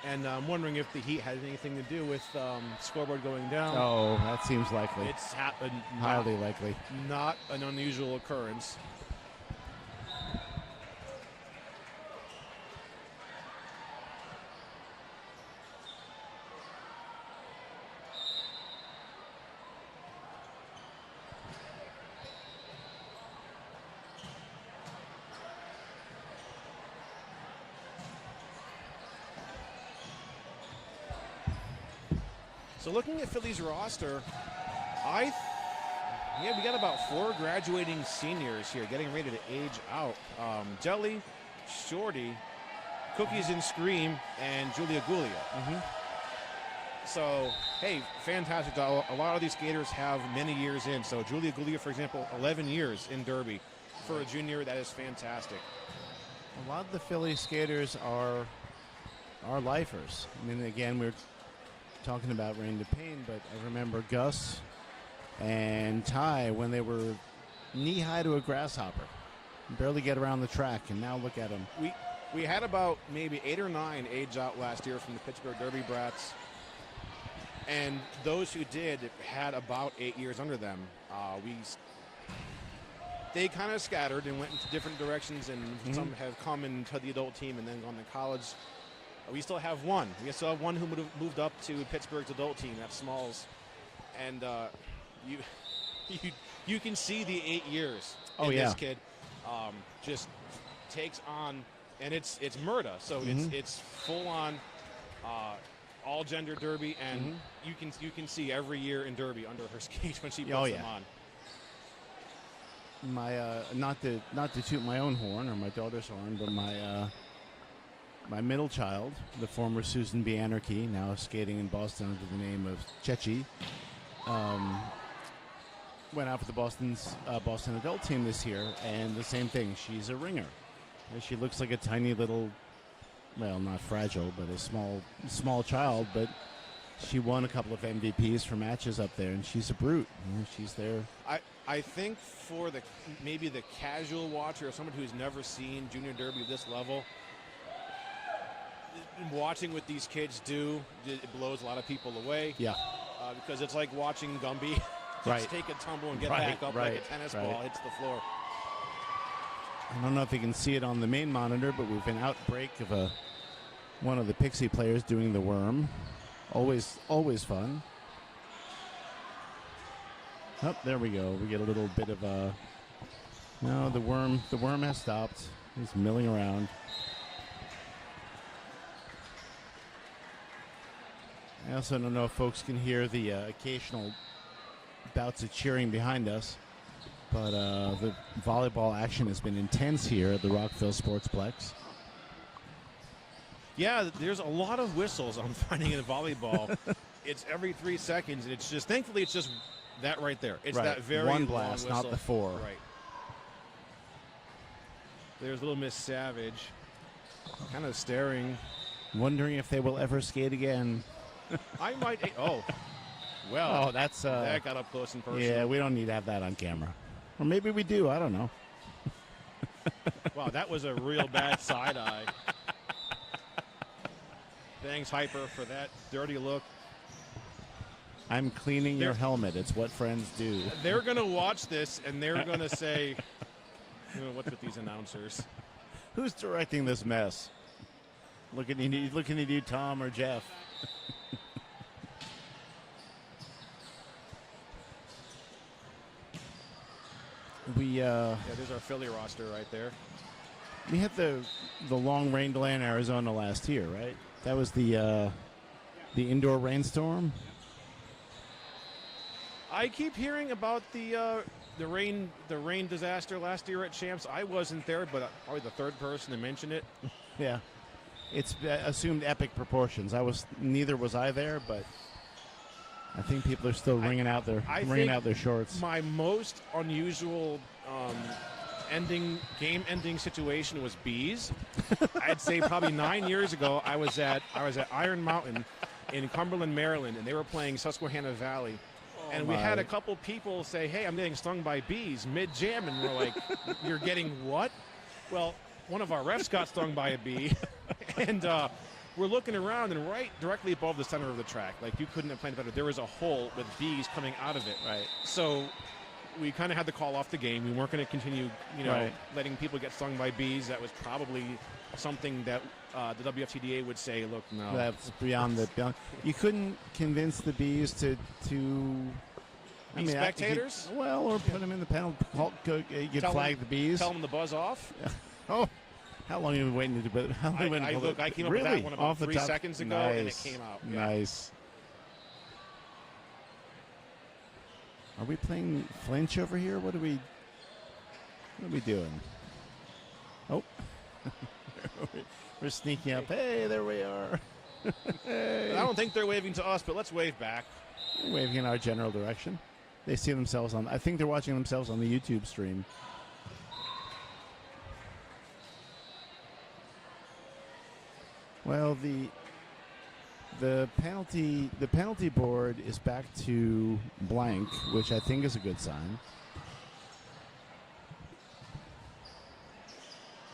And I'm wondering if the heat has anything to do with scoreboard going down. Oh, that seems likely. It's happened. Highly likely. Not an unusual occurrence. So looking at Philly's roster, we got about 4 graduating seniors here getting ready to age out. Jelly, Shorty, Cookies and Scream, and Julia Gulia. So, hey, fantastic. A lot of these skaters have many years in. So Julia Gulia, for example, 11 years in Derby. For a junior, that is fantastic. A lot of the Philly skaters are lifers. I mean, again, we're talking about Rain to Pain, but I remember Gus and Ty when they were knee-high to a grasshopper. Barely get around the track, and now look at them. We had about maybe 8 or 9 age out last year from the Pittsburgh Derby Brats, and those who did had about 8 years under them. They kind of scattered and went into different directions, and some have come into the adult team and then gone to college. We still have one. We still have one who would have moved up to Pittsburgh's adult team. That's Smalls, and you can see the 8 years in this kid. Just takes on, and it's Murda, so it's full on all gender Derby, and you can see every year in Derby under her skates when she puts them on. My not to toot my own horn or my daughter's horn, but my middle child, the former Susan B. Anarchy, now skating in Boston under the name of Chechi, went out for the Boston adult team this year, and the same thing. She's a ringer. And she looks like a tiny little, well, not fragile, but a small child, but she won a couple of MVPs for matches up there, and she's a brute. You know, she's there. I think for maybe the casual watcher or someone who's never seen junior derby at this level, watching what these kids do, it blows a lot of people away. Yeah. Because it's like watching Gumby just take a tumble and get back up like a tennis ball hits the floor. I don't know if you can see it on the main monitor, but we've an outbreak of one of the Pixie players doing the worm. Always fun. Oh, there we go. We get a little bit of no, the worm has stopped. He's milling around. I also don't know if folks can hear the occasional bouts of cheering behind us, but the volleyball action has been intense here at the Rockville Sportsplex. Yeah, there's a lot of whistles I'm finding in volleyball. It's every 3 seconds, and it's just, thankfully, it's just that right there. It's Right. that very one long blast, whistle. not the four. Right. There's little Miss Savage, kind of staring. Wondering if they will ever skate again. I might. Oh, well. Oh, that's that got up close and personal. Yeah, we don't need to have that on camera. Or maybe we do. I don't know. Wow, that was a real bad side eye. Thanks, Hyper, for that dirty look. I'm cleaning your helmet. It's what friends do. They're going to watch this, and they're going to say, what's with these announcers? Who's directing this mess? Looking at you, Tom or Jeff. Yeah, there's our Philly roster right there. We had the long rain delay in Arizona last year, right? That was the indoor rainstorm. I keep hearing about the rain disaster last year at Champs. I wasn't there, but probably the third person to mention it. Yeah, it's assumed epic proportions. Neither was I there, but I think people are still wringing out their shorts. My most unusual game-ending situation was bees. I'd say probably 9 years ago. I was at Iron Mountain in Cumberland, Maryland, and they were playing Susquehanna Valley. And we had a couple people say, "Hey, I'm getting stung by bees mid-jam," and we're like, "You're getting what?" Well, one of our refs got stung by a bee, and we're looking around, and right directly above the center of the track, like you couldn't have planned better, there was a hole with bees coming out of it. Right. So we kind of had to call off the game. We weren't going to continue, letting people get stung by bees. That was probably something that the WFTDA would say, "Look, no, That's beyond the beyond." You couldn't convince the bees to. Spectators? Or put them in the penalty. You could flag the bees. Tell them to buzz off. Oh, how long have you been waiting to do it? I came up with that one about 3 seconds ago, and it came out. Yeah. Nice. Are we playing flinch over here? What are we doing? Oh, we're sneaking up. Hey, there we are. Hey. I don't think they're waving to us, but let's wave back. They're waving in our general direction. They see themselves I think they're watching themselves on the YouTube stream. Well, the penalty board is back to blank, which I think is a good sign.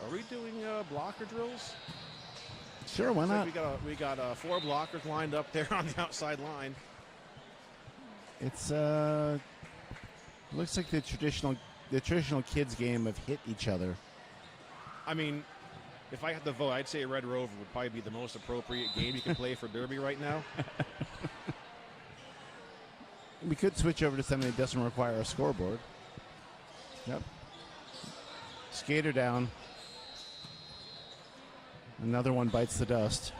Are we doing blocker drills? Sure, why not? We got 4 blockers lined up there on the outside line. It's looks like the traditional kids game of hit each other. I mean, if I had to vote, I'd say Red Rover would probably be the most appropriate game you can play for Derby right now. We could switch over to something that doesn't require a scoreboard. Yep. Skater down. Another one bites the dust.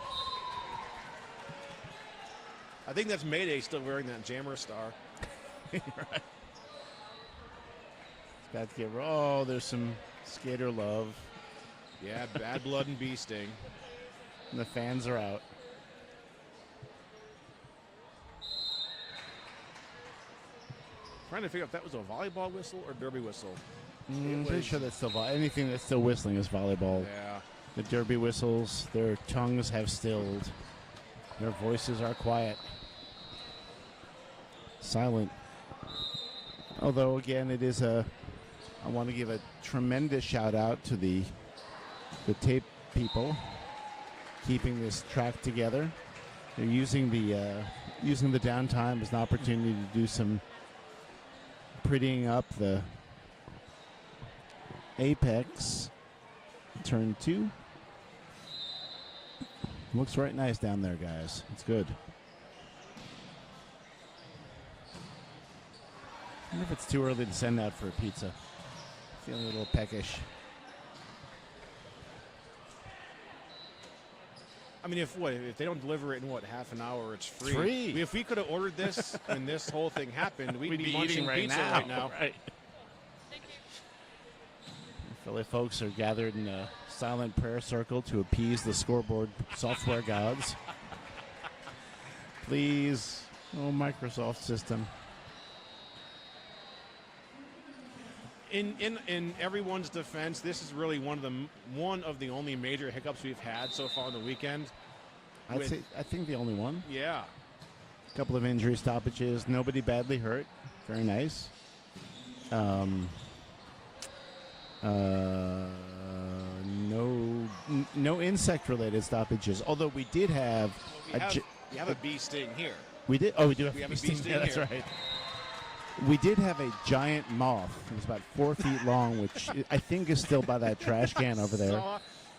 I think that's Mayday still wearing that Jammer star. Right. It's about to get. Oh, there's some skater love. Yeah, bad blood and bee sting. And the fans are out. Trying to figure out if that was a volleyball whistle or Derby whistle. I'm pretty sure that's still anything that's still whistling is volleyball. Yeah. The Derby whistles, their tongues have stilled. Their voices are quiet. Silent. Although, again, it is I want to give a tremendous shout out to the tape people keeping this track together. They're using the downtime as an opportunity to do some prettying up the apex. Turn 2. Looks right nice down there, guys. It's good. I wonder if it's too early to send out for a pizza. Feeling a little peckish. mean, if they don't deliver it in half an hour, it's free. Free. If we could have ordered this and this whole thing happened, we'd be munching eating right pizza now. right now. Right. Philly folks are gathered in a silent prayer circle to appease the scoreboard software gods. Please, oh Microsoft system. In everyone's defense, this is really one of the only major hiccups we've had so far on the weekend. I think the only one. Yeah. A couple of injury stoppages. Nobody badly hurt. Very nice. No insect-related stoppages. Although we did have we have a bee sting here. We did. Oh, we do have We a have bee a bee sting. sting Yeah, that's here. right. We did have a giant moth. It was about 4 feet long, which I think is still by that trash can over there.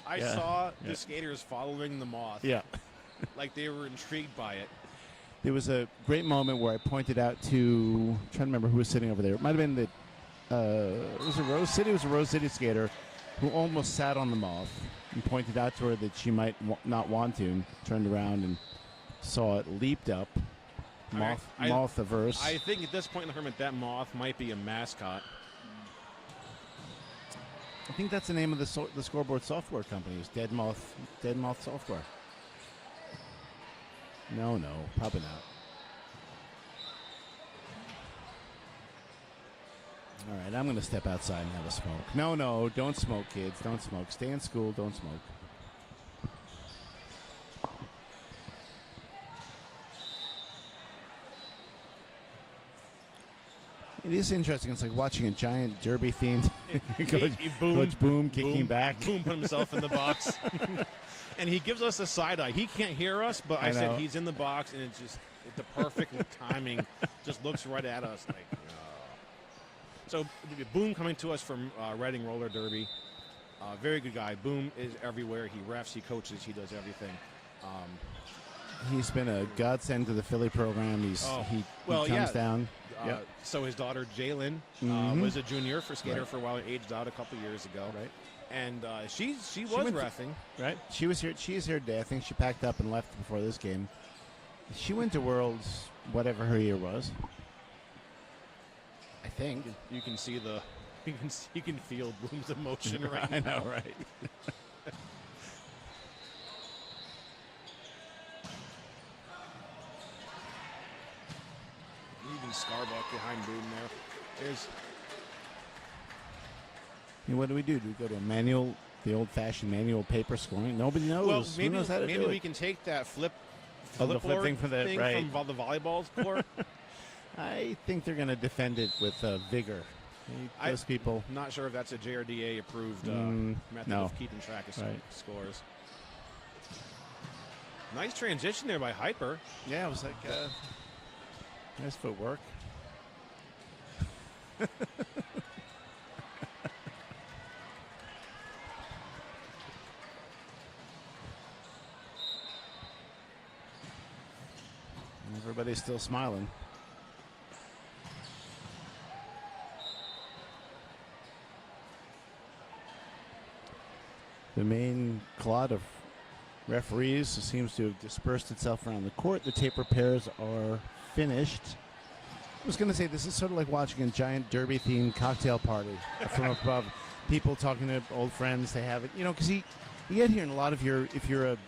I saw the skaters following the moth. Yeah. Like they were intrigued by it. There was a great moment where I pointed out to, I'm trying to remember who was sitting over there. It might have been was it Rose City? It was a Rose City skater who almost sat on the moth and pointed out to her that she might not want to, and turned around and saw it leaped up, moth averse. I think at this point in the tournament, that moth might be a mascot. I think that's the name of the scoreboard software company. Is Dead Moth Software. No, probably not. All right, I'm going to step outside and have a smoke. No, don't smoke, kids. Don't smoke. Stay in school. Don't smoke. It is interesting. It's like watching a giant derby-themed Coach Boom kicking back. Boom put himself in the box. And he gives us a side eye. He can't hear us, but I said he's in the box, and it's just the perfect timing. Just looks right at us. Like, So Boom coming to us from Reading Roller Derby. Very good guy. Boom is everywhere. He refs, he coaches, he does everything. He's been a godsend to the Philly program. He comes down. So his daughter Jalen was a junior for skater for a while, aged out a couple years ago. Right. And she was reffing. Right. She was here. She's here today. I think she packed up and left before this game. She went to Worlds, whatever her year was. I think you can see you can feel Boom's emotion right now. I know, right? Even Starbuck behind Boom there. What do we do? Do we go to a manual, the old-fashioned manual paper scoring? Nobody knows. Well, Who knows how to do we it? can take that flip the flip thing from the from the volleyball court. I think they're going to defend it with vigor. Those people. I'm not sure if that's a JRDA approved method of keeping track of scores. Nice transition there by Hyper. Yeah, it was like nice footwork. Everybody's still smiling. The main clot of referees seems to have dispersed itself around the court. The tape repairs are finished. I was going to say, this is sort of like watching a giant derby-themed cocktail party from above. People talking to old friends. They have it, because you get here, and a lot of if you're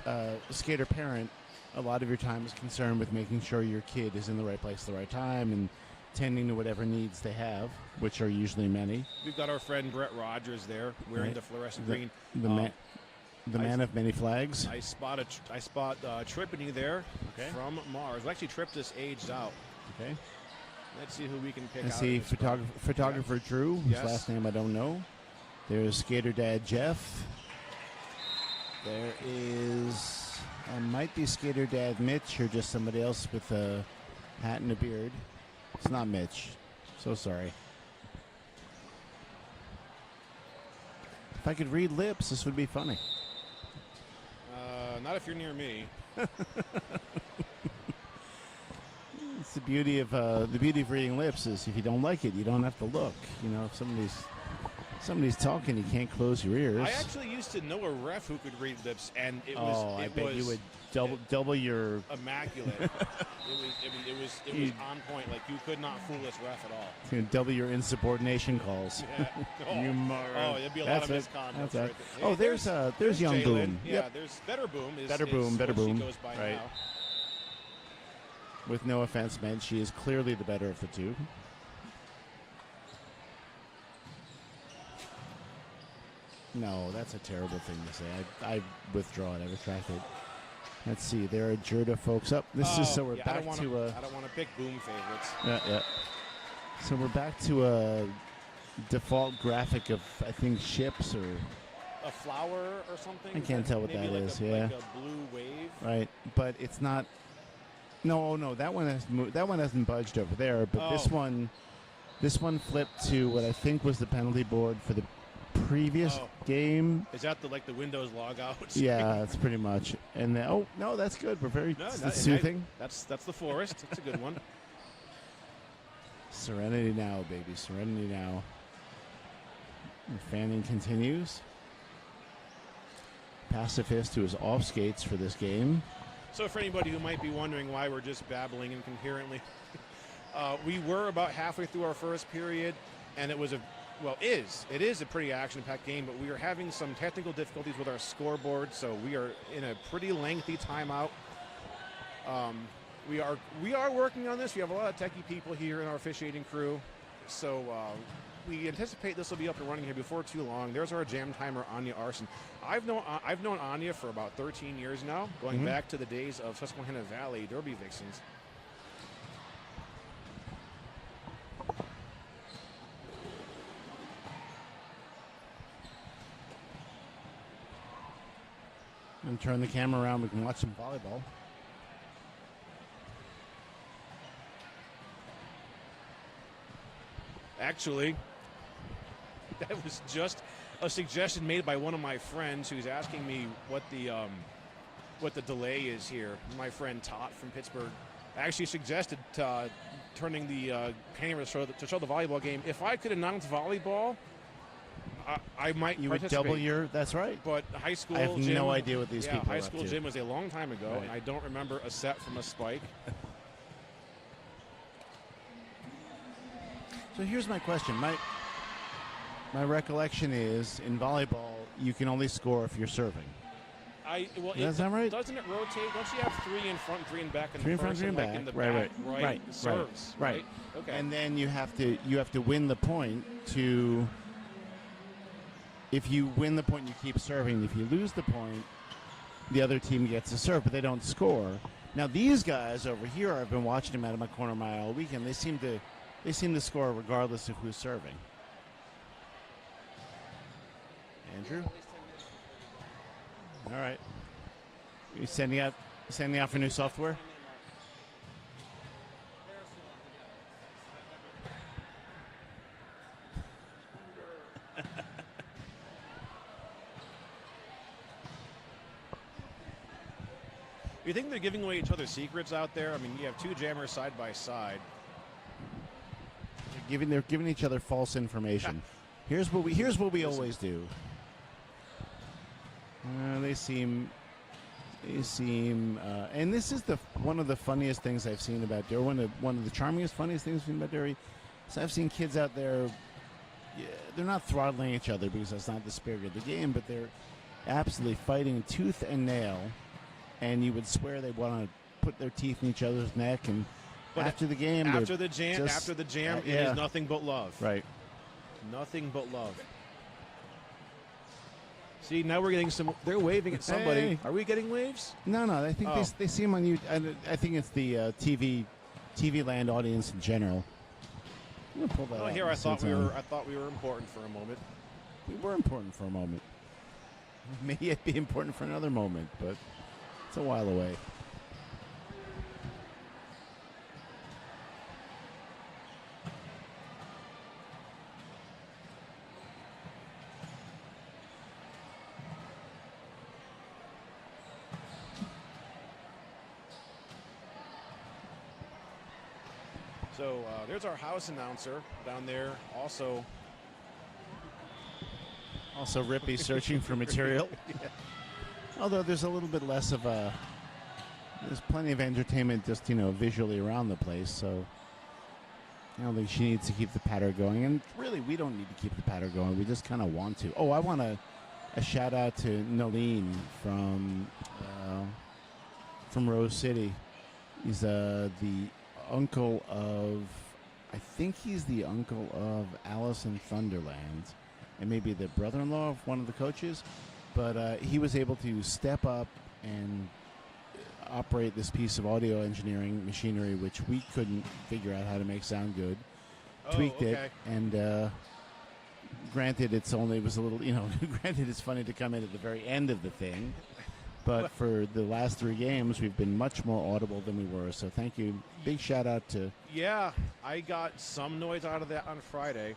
a skater parent, a lot of your time is concerned with making sure your kid is in the right place at the right time and tending to whatever needs they have, which are usually many. We've got our friend Brett Rogers there wearing the fluorescent green. The man of many flags. I spot Trippany there from Mars. Well, actually, Tripp just aged out. Okay. Let's see who we can pick I out. see photographer Drew, whose last name I don't know. There's skater dad Jeff. There is... might be skater dad Mitch or just somebody else with a hat and a beard. It's not Mitch. So sorry. If I could read lips, this would be funny. Not if you're near me. It's the beauty of reading lips is if you don't like it, you don't have to look. If somebody's Somebody's talking, you can't close your ears. I actually used to know a ref who could read lips, and it I bet you would double your immaculate. it was on point. Like, you could not fool this ref at all. It's gonna double your insubordination calls. Yeah. You moron. Oh, there'd be a lot of misconduct. Right there. Oh, there's young Jalen. Boom. Yeah, Yep. there's Better Boom. Better Boom. What she goes by Right. now. With no offense meant, she is clearly the better of the two. No, that's a terrible thing to say. I withdraw it. I retract it. Let's see. There are JRDA folks up. So we're back to I don't want to pick Boom favorites. Yeah. So we're back to a default graphic of, I think, ships or A flower or something. I can't tell what maybe that like is. a, Yeah. like a blue wave. Right, but it's not. No, that one has that one hasn't budged over there. But this one flipped to what I think was the penalty board for the previous game. Is that the Windows logout? Yeah, that's pretty much. And then, no, that's good. We're very soothing. That's the forest. That's a good one. Serenity now, baby. Serenity now. And Fanning continues. Pacifist, who is off skates for this game. So for anybody who might be wondering why we're just babbling incoherently, we were about halfway through our first period, and it is a pretty action-packed game, but we are having some technical difficulties with our scoreboard, so we are in a pretty lengthy timeout. We are working on this. We have a lot of techie people here in our officiating crew, so we anticipate this will be up and running here before too long. There's our jam timer, Anya Arson. I've known Anya for about 13 years now, going back to the days of Susquehanna Valley Derby Vixens. And turn the camera around. We can watch some volleyball. Actually, that was just a suggestion made by one of my friends who's asking me what the delay is here. My friend Todd from Pittsburgh actually suggested turning the camera to show the volleyball game. If I could announce volleyball, I might You would participate. double your. That's right. But high school I have gym, no idea what these people are high up school to. gym was a long time ago, Right. and I don't remember a set from a spike. So here's my question. My recollection is in volleyball you can only score if you're serving. Does that right? Doesn't it rotate? Don't you have 3 in front, 3 in back, and Three in the front, three in person, back. in the Right. back serves? Right. Okay. And then you have to win the point to. If you win the point, you keep serving. If you lose the point, the other team gets to serve, but they don't score. Now these guys over here, I've been watching them out of my corner of my eye all weekend. They seem to score regardless of who's serving. Andrew? All right. You sending out for new software? You think they're giving away each other secrets out there? I mean, you have 2 jammers side by side. They're giving each other false information. Here's what we always do. They seem, and this is one of the funniest things I've seen about Derry. One of the charmingest, funniest things I've seen about Derry. So I've seen kids out there. They're not throttling each other because that's not the spirit of the game, but they're absolutely fighting tooth and nail. And you would swear they want to put their teeth in each other's neck. And But after the game, after the jam, it is nothing but love. Right. Nothing but love. See, now we're getting some. They're waving at somebody. Hey. Are we getting waves? No. I think they see them on you. I think it's the TV land audience in general. I'm gonna pull that out Here and I see thought what's we on. were important for a moment. We were important for a moment. May yet be important for another moment, but it's a while away. So there's our house announcer down there, also Also, Rippy searching for material. Yeah. Although there's a little bit less of a... There's plenty of entertainment just, visually around the place, so... I don't think she needs to keep the patter going. And really, we don't need to keep the patter going. We just kind of want to. Oh, I want a shout-out to Nalin from Rose City. He's the uncle of... I think he's the uncle of Alice in Thunderland. And maybe the brother-in-law of one of the coaches. But he was able to step up and operate this piece of audio engineering machinery, which we couldn't figure out how to make sound good. Tweaked it, and granted, it was a little, granted, it's funny to come in at the very end of the thing, but for the last 3 games, we've been much more audible than we were. So thank you. Big shout out to. Yeah, I got some noise out of that on Friday,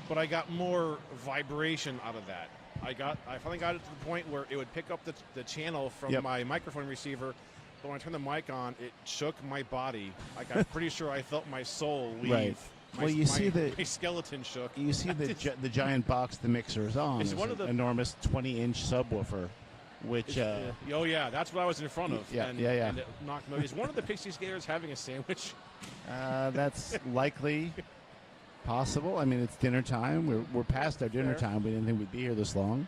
but I got more vibration out of that. I finally got it to the point where it would pick up the channel from my microphone receiver, but when I turned the mic on, it shook my body. Like, I'm pretty sure I felt my soul leave. Right. My skeleton shook. You see the giant box the mixer is on. It's one of the enormous 20-inch subwoofer, which. Oh yeah, that's what I was in front of. Yeah, and it knocked me. Is one of the Pixie skaters having a sandwich? That's likely. Possible. I mean, it's dinner time. We're past our dinner time. We didn't think we'd be here this long.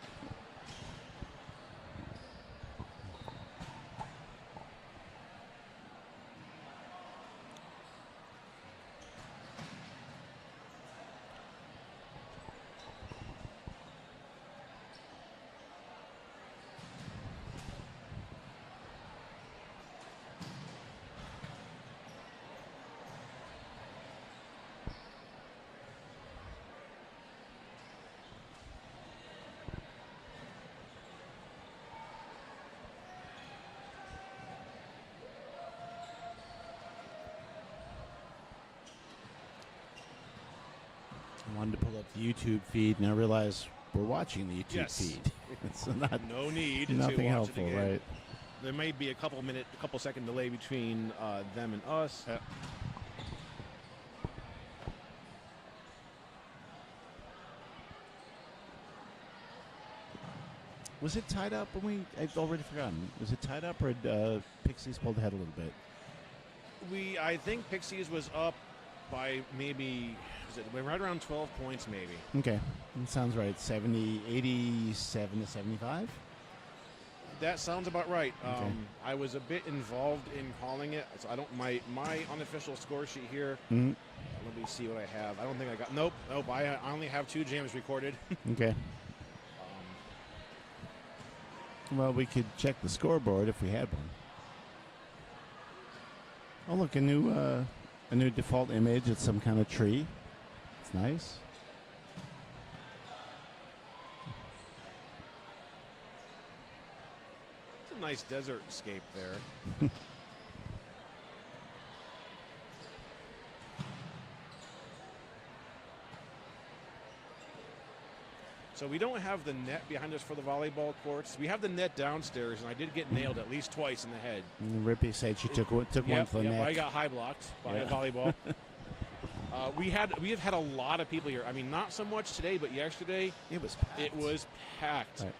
I wanted to pull up the YouTube feed, and I realized we're watching the YouTube feed. It's not no need. Nothing to watch helpful, it again. right? There may be a couple second delay between them and us. Was it tied up when I've already forgotten. Was it tied up, or had Pixies pulled ahead a little bit? I think Pixies was up by maybe, right around 12 points maybe. Okay, that sounds right. 87 to 75? That sounds about right. Okay. I was a bit involved in calling it, so I don't, my unofficial score sheet here, Mhm. let me see what I have. I don't think I got, nope, I only have 2 jams recorded. Okay. Well, we could check the scoreboard if we had one. Oh, look, a new default image. It's some kind of tree. It's nice. It's a nice desert scape there. So we don't have the net behind us for the volleyball courts. We have the net downstairs, and I did get nailed at least twice in the head. And Rippy said she took one for the neck. I got high blocked by a volleyball. We have had a lot of people here. I mean, not so much today, but yesterday it was packed. It was packed. Right.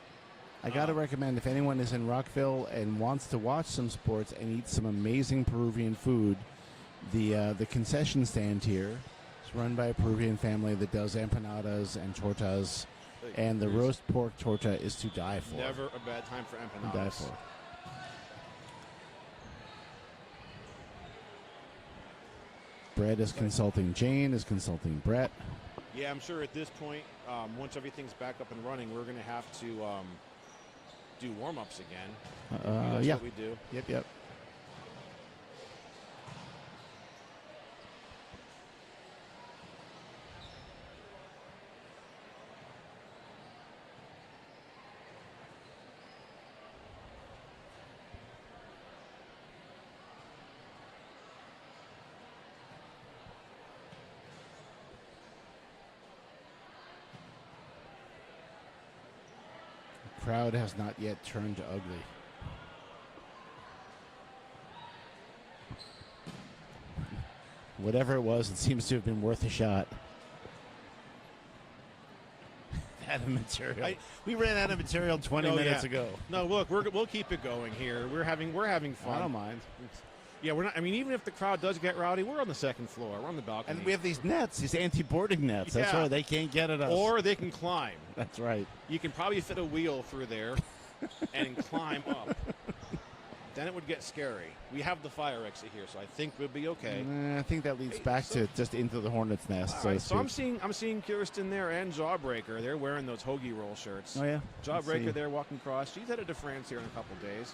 I got to recommend, if anyone is in Rockville and wants to watch some sports and eat some amazing Peruvian food, the concession stand here is run by a Peruvian family that does empanadas and tortas. And the roast pork torta is to die for. Never a bad time for empanadas. To die for. Brett is consulting Jane, is consulting Brett. Yeah, I'm sure at this point, once everything's back up and running, we're going to have to do warm-ups again. That's what we do. Yep. Crowd has not yet turned to ugly. Whatever it was, it seems to have been worth a shot. out of material. We ran out of material 20 Oh, minutes yeah. ago. No, look, we'll keep it going here. We're having fun. I don't mind. Yeah, we're not. I mean, even if the crowd does get rowdy, we're on the second floor. We're on the balcony. And we have these nets, these anti-boarding nets. That's Yeah. right. They can't get at us. Or they can climb. That's right. You can probably fit a wheel through there and climb up. Then it would get scary. We have the fire exit here, so I think we'll be okay. I think that leads back to just into the hornet's nest. All So, right, to so I'm speak. seeing Kirsten there and Jawbreaker. They're wearing those hoagie roll shirts. Oh, yeah? Let's see. Jawbreaker there walking across. She's headed to France here in a couple days.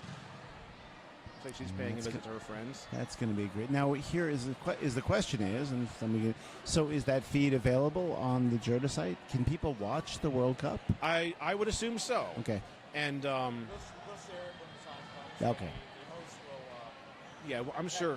Looks like she's paying a That's visit to her friends. That's going to be great. Now, here is the question is, and so is that feed available on the JRDA site? Can people watch the World Cup? I would assume so. Okay. And Okay. yeah, well, I'm sure.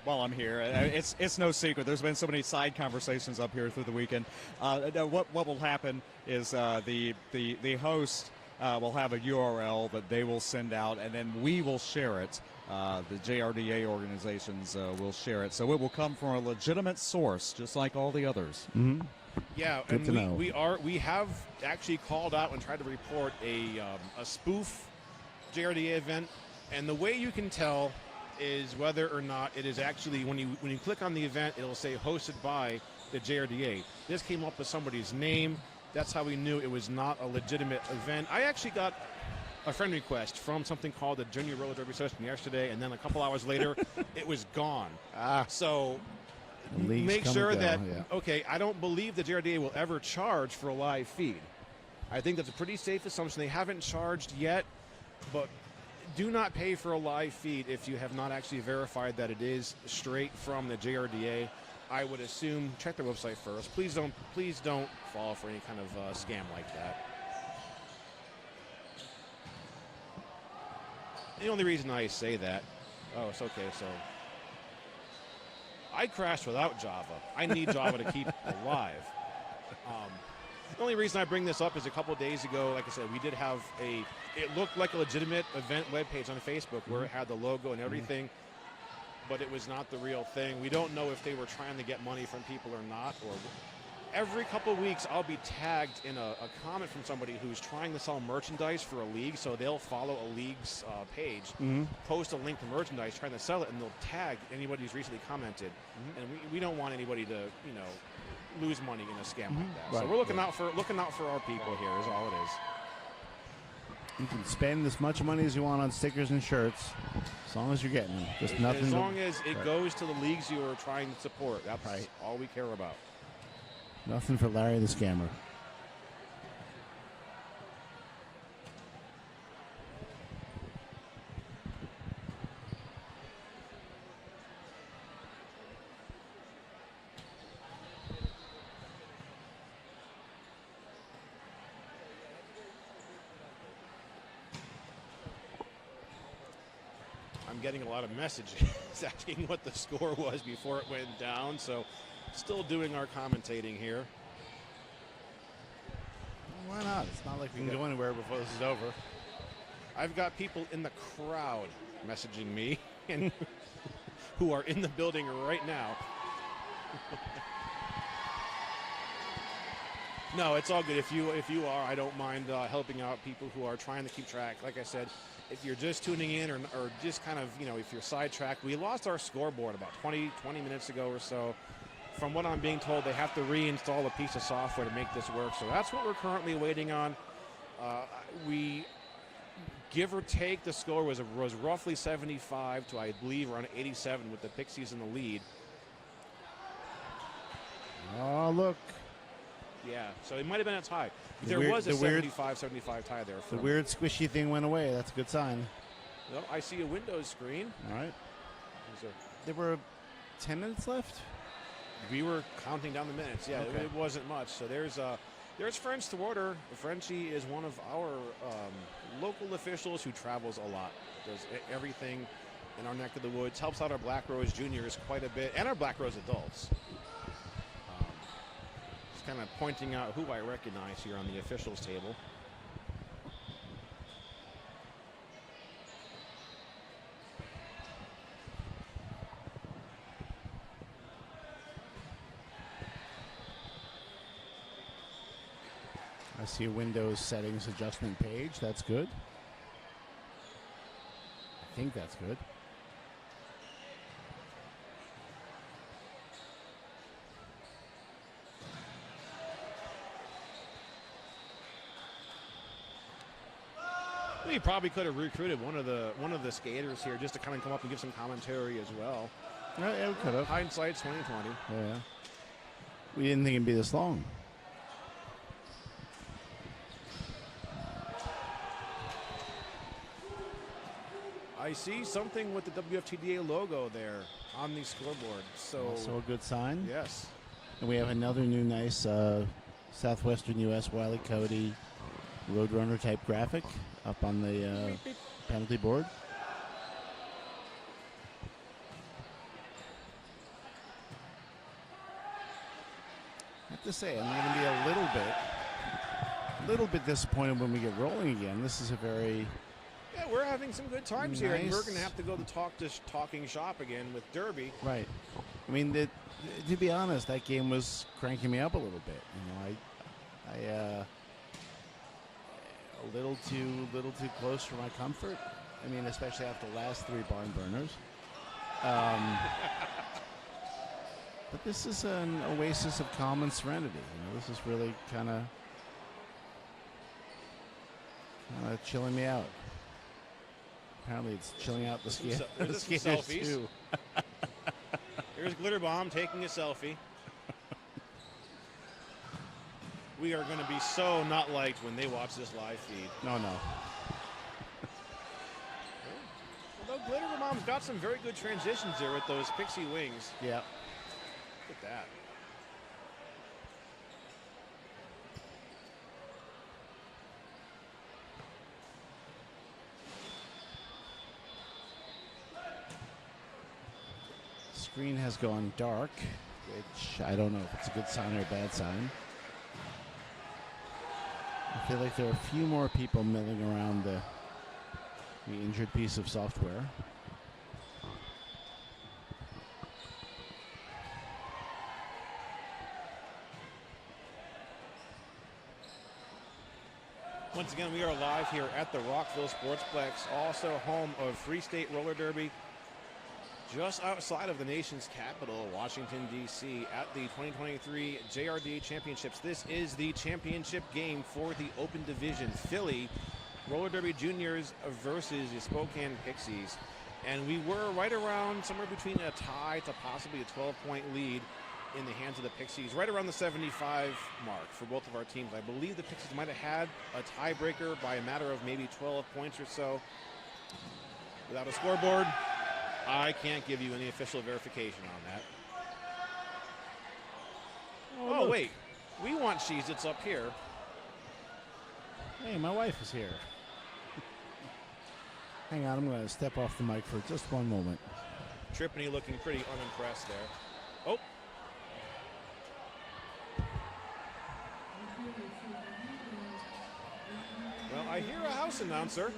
While I'm here, it's no secret. There's been so many side conversations up here through the weekend. What will happen is the host will have a URL that they will send out, and then we will share it. The JRDA organizations will share it, so it will come from a legitimate source, just like all the others. Mm-hmm. Yeah, Good and to know. we have actually called out and tried to report a spoof JRDA event, and the way you can tell is whether or not it is actually when you click on the event, it'll say hosted by the JRDA. This came up with somebody's name. That's how we knew it was not a legitimate event. I actually got a friend request from something called the Junior Roller Derby Association yesterday, and then a couple hours later, it was gone. So The leagues make come sure and go, that, yeah. okay, I don't believe the JRDA will ever charge for a live feed. I think that's a pretty safe assumption. They haven't charged yet, but do not pay for a live feed if you have not actually verified that it is straight from the JRDA. I would assume check their website first. Please don't fall for any kind of scam like that. The only reason I say that, oh, it's okay. So I crashed without Java. I need Java to keep alive. The only reason I bring this up is a couple of days ago, like I said, we did have it looked like a legitimate event webpage on Facebook where it had the logo and everything, but it was not the real thing. We don't know if they were trying to get money from people or not. Or every couple of weeks, I'll be tagged in a comment from somebody who's trying to sell merchandise for a league, so they'll follow a league's page, post a link to merchandise, trying to sell it, and they'll tag anybody who's recently commented. And we don't want anybody to, lose money in a scam like that. Right, So we're looking out for our people here is all it is. You can spend as much money as you want on stickers and shirts, as long as you're getting them. Just nothing. As long as it goes to the leagues you are trying to support. That's all we care about. Nothing for Larry the Scammer. I'm getting a lot of messages asking what the score was before it went down, so still doing our commentating here. Why not? It's not like we can go anywhere before this is over. I've got people in the crowd messaging me and who are in the building right now. No, it's all good. If you are, I don't mind helping out people who are trying to keep track. Like I said, if you're just tuning in or just kind of, if you're sidetracked, we lost our scoreboard about 20 minutes ago or so. From what I'm being told, they have to reinstall a piece of software to make this work. So that's what we're currently waiting on. We, give or take, the score was roughly 75 to, I believe, around 87 with the Pixies in the lead. Oh, look. Yeah, so it might have been a tie. There was a 75-75 tie there. The weird squishy thing went away. That's a good sign. No, I see a Windows screen. All right. There were 10 minutes left? We were counting down the minutes. Yeah, Okay. it wasn't much. So there's French Thwarter. Frenchie is one of our local officials who travels a lot. Does everything in our neck of the woods. Helps out our Black Rose juniors quite a bit and our Black Rose adults. Just kind of pointing out who I recognize here on the officials table. I see a Windows settings adjustment page. That's good. I think that's good. We probably could have recruited one of the skaters here just to kind of come up and give some commentary as well. Yeah, we could have. Hindsight's 2020. Yeah. We didn't think it'd be this long. I see something with the WFTDA logo there on the scoreboard. So Also a good sign. Yes. And we have another new nice Southwestern U.S. Wile E. Coyote Roadrunner type graphic up on the penalty board. I have to say, I'm going to be a little bit disappointed when we get rolling again. This is a very yeah, we're having some good times here, and we're Nice. going to have to go to talking shop again with Derby. right. I mean, to be honest, that game was cranking me up a little bit. You know, a little too close for my comfort. I mean, especially after the last 3 barn burners. But this is an oasis of calm and serenity. You know, this is really kind of chilling me out. Apparently, it's chilling out the There's some skaters selfies. too. Here's Glitter Bomb taking a selfie. We are going to be so not liked when they watch this live feed. No. Although Glitter Bomb's got some very good transitions there with those pixie wings. Yeah. Look at that. Screen has gone dark, which I don't know if it's a good sign or a bad sign. I feel like there are a few more people milling around the injured piece of software. Once again, we are live here at the Rockville Sportsplex, also home of Free State Roller Derby, just outside of the nation's capital, Washington, D.C., at the 2023 JRDA Championships. This is the championship game for the Open Division. Philly Roller Derby Juniors versus the Spokane Pixies. And we were right around somewhere between a tie to possibly a 12-point lead in the hands of the Pixies, right around the 75 mark for both of our teams. I believe the Pixies might have had a tiebreaker by a matter of maybe 12 points or so. Without a scoreboard, I can't give you any official verification on that. Oh, wait. We want Cheez-Its up here. Hey, my wife is here. Hang on, I'm going to step off the mic for just one moment. Tripney looking pretty unimpressed there. Oh. Well, I hear a house announcer.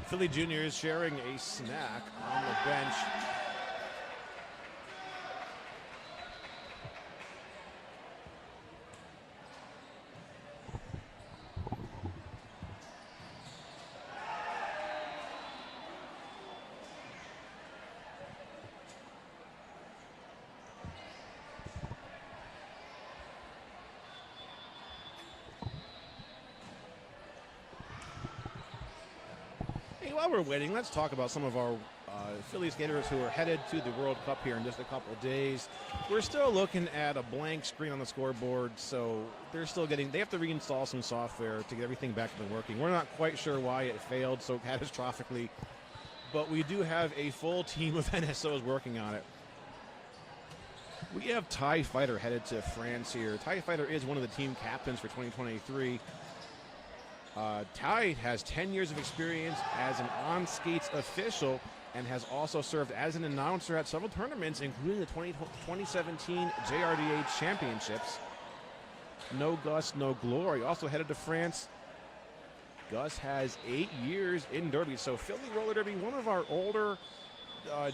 Philly Juniors sharing a snack on the bench. While we're waiting, let's talk about some of our Philly skaters who are headed to the World Cup here in just a couple of days. We're still looking at a blank screen on the scoreboard, so they have to reinstall some software to get everything back to working. We're not quite sure why it failed so catastrophically, but we do have a full team of NSOs working on it. We have TIE Fighter headed to France here. TIE Fighter is one of the team captains for 2023. Ty has 10 years of experience as an on-skates official and has also served as an announcer at several tournaments, including the 2017 JRDA Championships. No Gus, no glory. Also headed to France. Gus has 8 years in Derby. So Philly Roller Derby, one of our older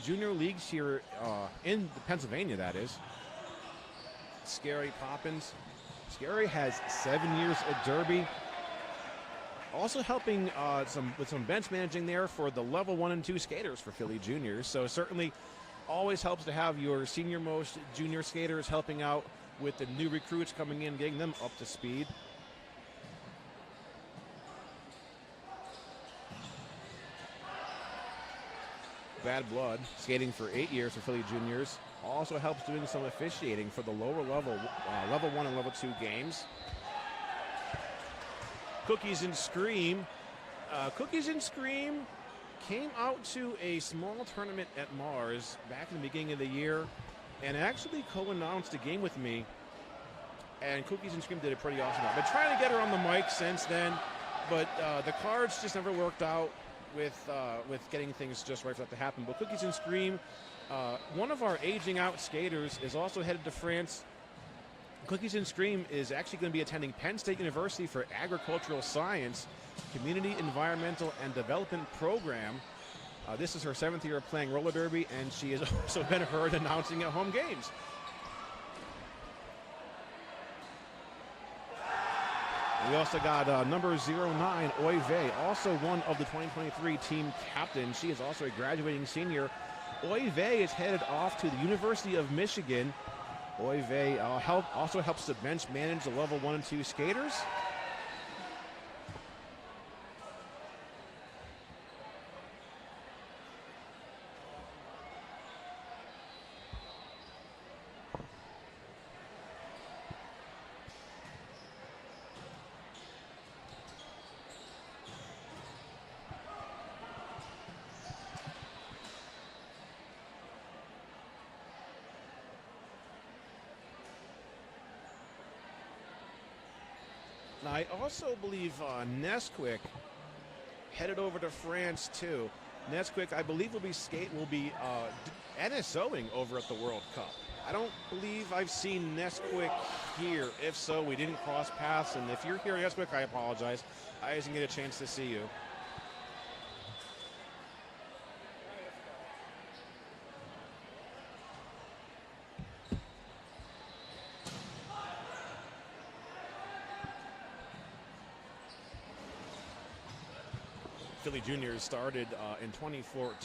junior leagues here in Pennsylvania, that is. Scary Poppins. Scary has 7 years at Derby. Also helping with some bench managing there for the level 1 and 2 skaters for Philly Juniors. So certainly always helps to have your senior-most junior skaters helping out with the new recruits coming in, getting them up to speed. Bad Blood, skating for 8 years for Philly Juniors. Also helps doing some officiating for the lower level, level 1 and level 2 games. Cookies and Scream. Cookies and Scream came out to a small tournament at Mars back in the beginning of the year and actually co-announced a game with me. And Cookies and Scream did a pretty awesome job. I've been trying to get her on the mic since then, but the cards just never worked out with getting things just right for that to happen. But Cookies and Scream, one of our aging out skaters, is also headed to France. Cookies and Scream is actually going to be attending Penn State University for Agricultural Science, Community Environmental and Development Program. This is her 7th year of playing roller derby, and she has also been heard announcing at home games. We also got number 09, Oy Vey, also one of the 2023 team captain. She is also a graduating senior. Oy Vey is headed off to the University of Michigan. Oy Vey also helps to bench manage the level 1 and 2 skaters. Now, I also believe Nesquik headed over to France too. Nesquik, I believe, will be NSOing over at the World Cup. I don't believe I've seen Nesquik here. If so, we didn't cross paths. And if you're here, Nesquik, I apologize. I didn't get a chance to see you. Philly Juniors started in 2014,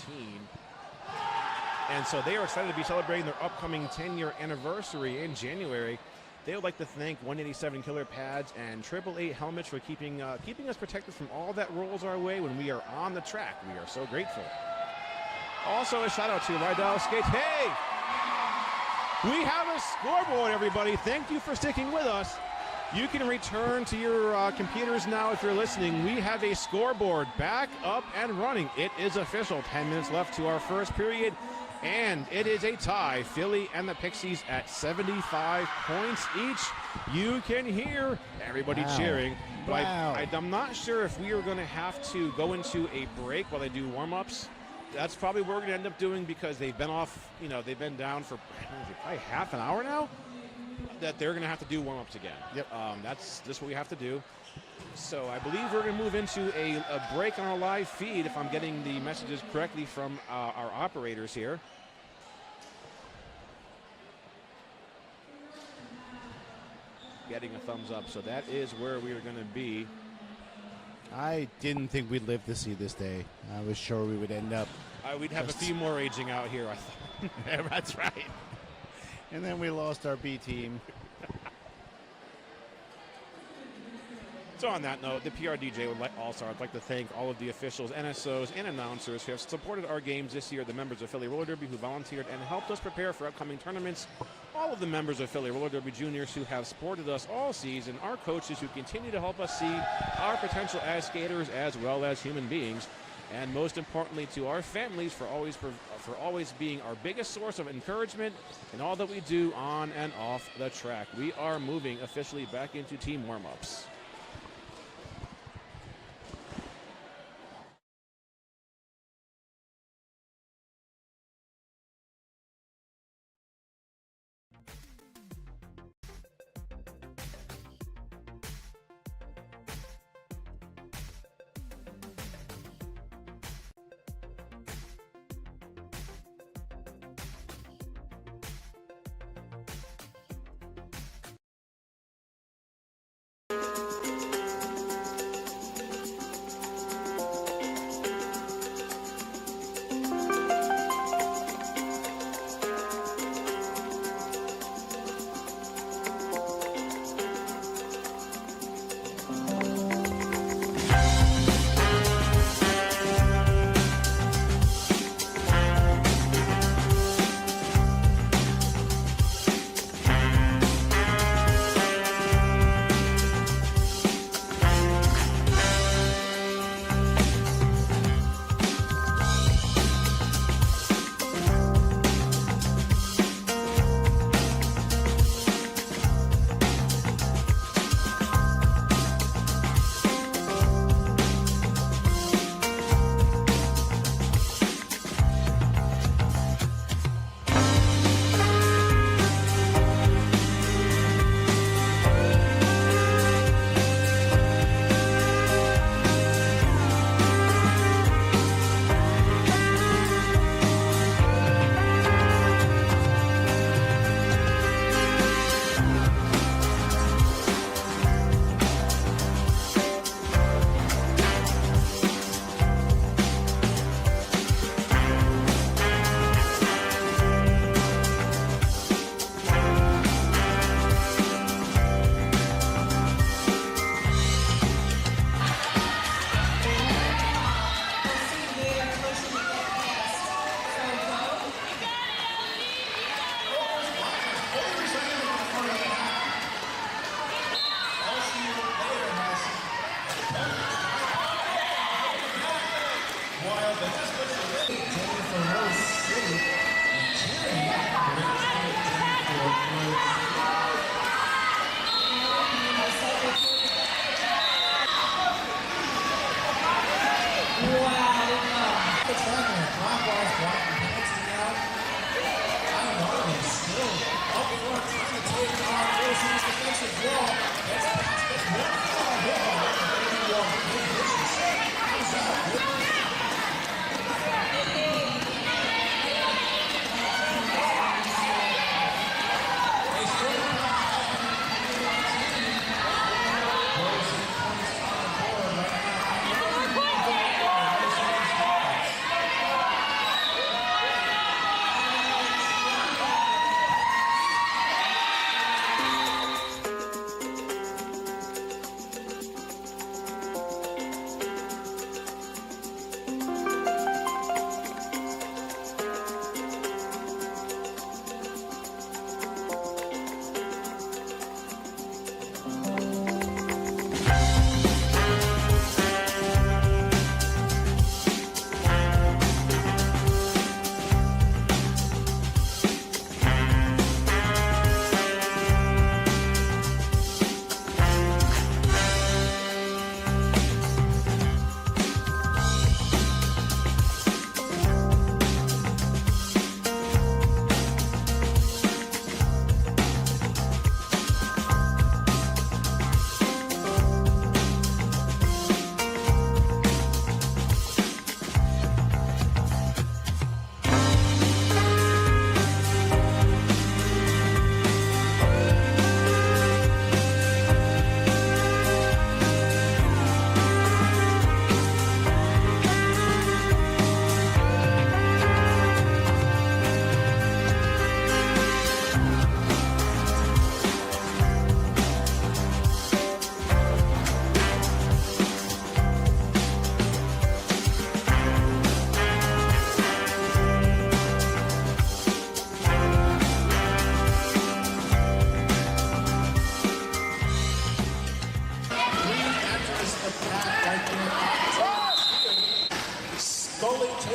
and so they are excited to be celebrating their upcoming 10-year anniversary in January. They would like to thank 187 Killer Pads and 888 Helmets for keeping us protected from all that rolls our way when we are on the track. We are so grateful. Also, a shout out to Rydell Skates. Hey, we have a scoreboard, everybody. Thank you for sticking with us. You can return to your computers now if you're listening. We have a scoreboard back up and running. It is official. 10 minutes left to our first period, and it is a tie. Philly and the Pixies at 75 points each. You can hear everybody cheering. But I'm not sure if we are going to have to go into a break while they do warm-ups. That's probably what we're going to end up doing because they've been off, they've been down for probably half an hour now. That they're going to have to do warm-ups again. Yep. That's just what we have to do. So I believe we're going to move into a break on our live feed if I'm getting the messages correctly from our operators here. Getting a thumbs up. So that is where we are going to be. I didn't think we'd live to see this day. I was sure we would end up. We'd have a few more aging out here, I thought. Yeah, that's right. And then we lost our B team. So on that note, the PRDJ would I'd like to thank all of the officials, NSOs, and announcers who have supported our games this year, the members of Philly Roller Derby who volunteered and helped us prepare for upcoming tournaments, all of the members of Philly Roller Derby Juniors who have supported us all season, our coaches who continue to help us see our potential as skaters as well as human beings, and most importantly to our families for always being our biggest source of encouragement in all that we do on and off the track. We are moving officially back into team warm-ups.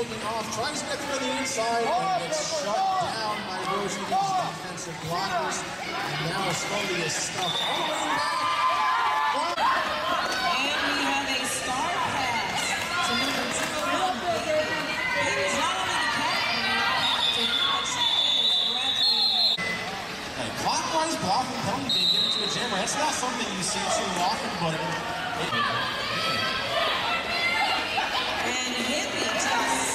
taking off, tries to get through the inside, and gets shut down by Rosie's defensive blockers. And now Scully is stuffed all the way back. And we have a star pass to number 2. He's not only the captain, but she is graduating. Hey, clockwise blocking penalty didn't get into a jammer. That's not something you see too often, but and hippie toss.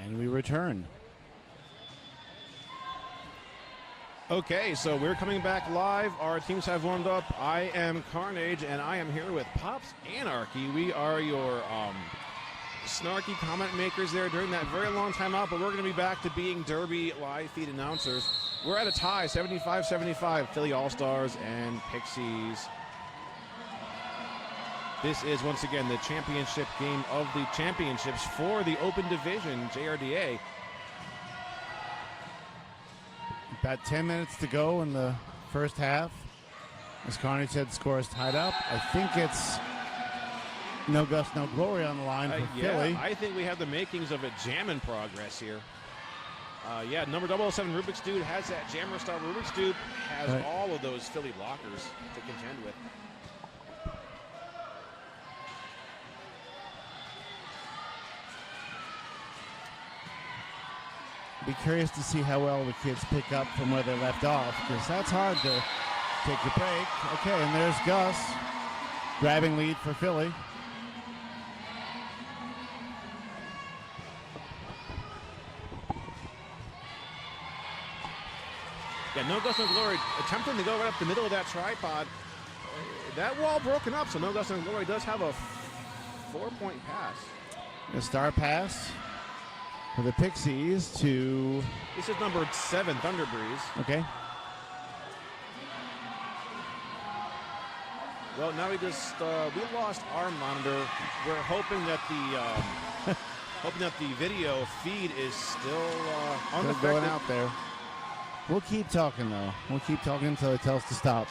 And we return. Okay, so we're coming back live. Our teams have warmed up. I am Carnage, and I am here with Pops Anarchy. We are your snarky comment makers there during that very long time out, but we're going to be back to being Derby live feed announcers. We're at a tie, 75-75, Philly All-Stars and Pixies. This is, once again, the championship game of the championships for the Open Division, JRDA. About 10 minutes to go in the first half. As Carney said, the score is tied up. I think it's no Gus, no glory on the line for Philly. I think we have the makings of a jam in progress here. Number 007 Rubik's Dude has that jammer style. Rubik's Dude has all of those Philly blockers to contend with. Be curious to see how well the kids pick up from where they left off, because that's hard to take a break. Okay, and there's Gus grabbing lead for Philly. Yeah, no Gus, no glory. Attempting to go right up the middle of that tripod. That wall broken up, so no Gus, no glory does have a 4-point pass. A star pass for the Pixies to... This is number 7, Thunder Breeze. Okay. Well, now we lost our monitor. We're hoping that the video feed is still unaffected. Going out there. We'll keep talking, though. We'll keep talking until it tells us to stop.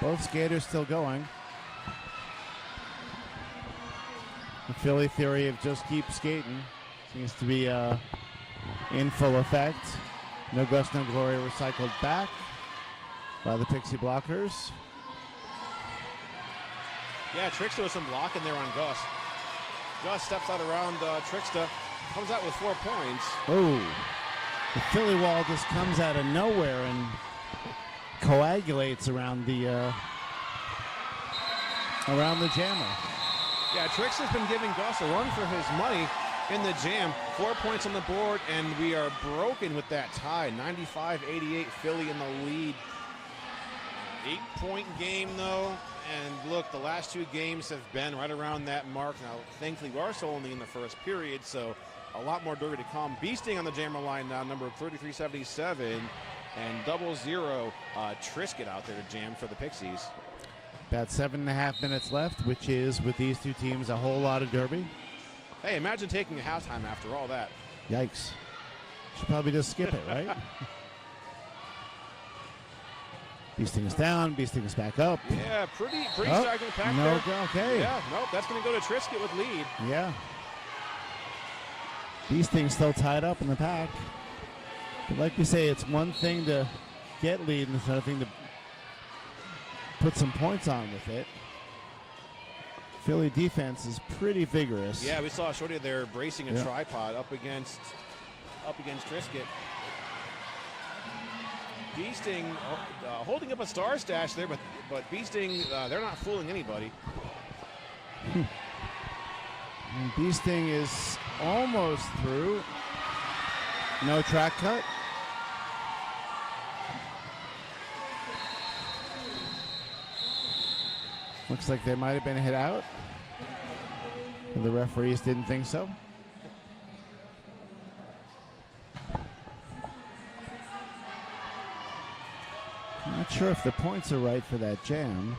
Both skaters still going. The Philly theory of just keep skating seems to be in full effect. No Gus, no glory recycled back by the Pixie blockers. Yeah, Trickster with some blocking there on Gus. Gus steps out around Trickster, comes out with 4 points. Oh, the Philly wall just comes out of nowhere and coagulates around the jammer. Yeah, Trickster's been giving Gus a run for his money in the jam. 4 points on the board, and we are broken with that tie. 95-88, Philly in the lead. 8-point game, though. And look, the last 2 games have been right around that mark. Now, thankfully, we're also only in the first period, so a lot more derby to come. Beasting on the jammer line now, number 3377, and 00 Trisket out there to jam for the Pixies. About 7.5 minutes left, which is, with these two teams, a whole lot of derby. Hey, imagine taking a halftime after all that. Yikes. Should probably just skip it, right? Beasting is down, Beasting is back up. Yeah, pretty stagnant pack no, there. Okay. Yeah, nope, that's going to go to Trisket with lead. Yeah. Beasting still tied up in the pack. But like we say, it's one thing to get lead and it's another thing to put some points on with it. Philly defense is pretty vigorous. Yeah, we saw Shorty there bracing a tripod up against Trisket. Beasting holding up a star stash there, but Beasting, they're not fooling anybody. And Beasting is almost through. No track cut. Looks like they might have been hit out. The referees didn't think so. I'm not sure if the points are right for that jam.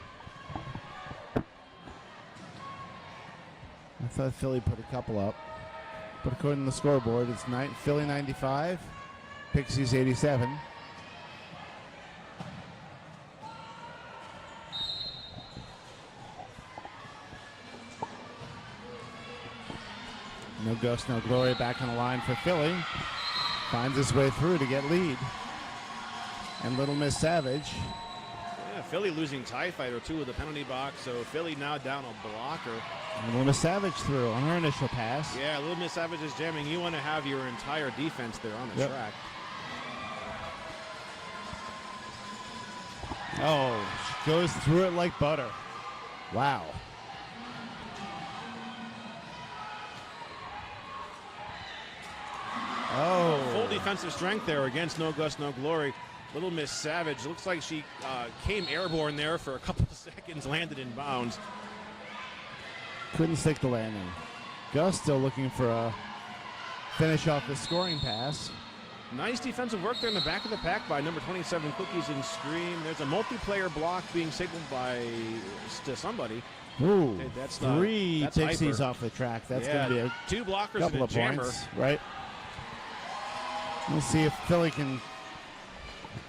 I thought Philly put a couple up. But according to the scoreboard, it's Philly 95, Pixies 87. No Gus, no glory back on the line for Philly. Finds his way through to get lead. And Little Miss Savage. Yeah, Philly losing TIE Fighter 2 with the penalty box, so Philly now down a blocker. And Little Miss Savage through on her initial pass. Yeah, Little Miss Savage is jamming. You want to have your entire defense there on the track. Oh, she goes through it like butter. Wow. Oh. Full defensive strength there against No Gus, No Glory. Little Miss Savage, looks like she came airborne there for a couple of seconds, landed in bounds. Couldn't stick the landing. Gus still looking for a finish off the scoring pass. Nice defensive work there in the back of the pack by number 27, Cookies and Scream. There's a multiplayer block being signaled to somebody. Ooh, Okay, that's three that's Pixies hyper. off the track. That's Yeah, going to be a 2 blockers couple and a of jammer. points, right? We'll see if Philly can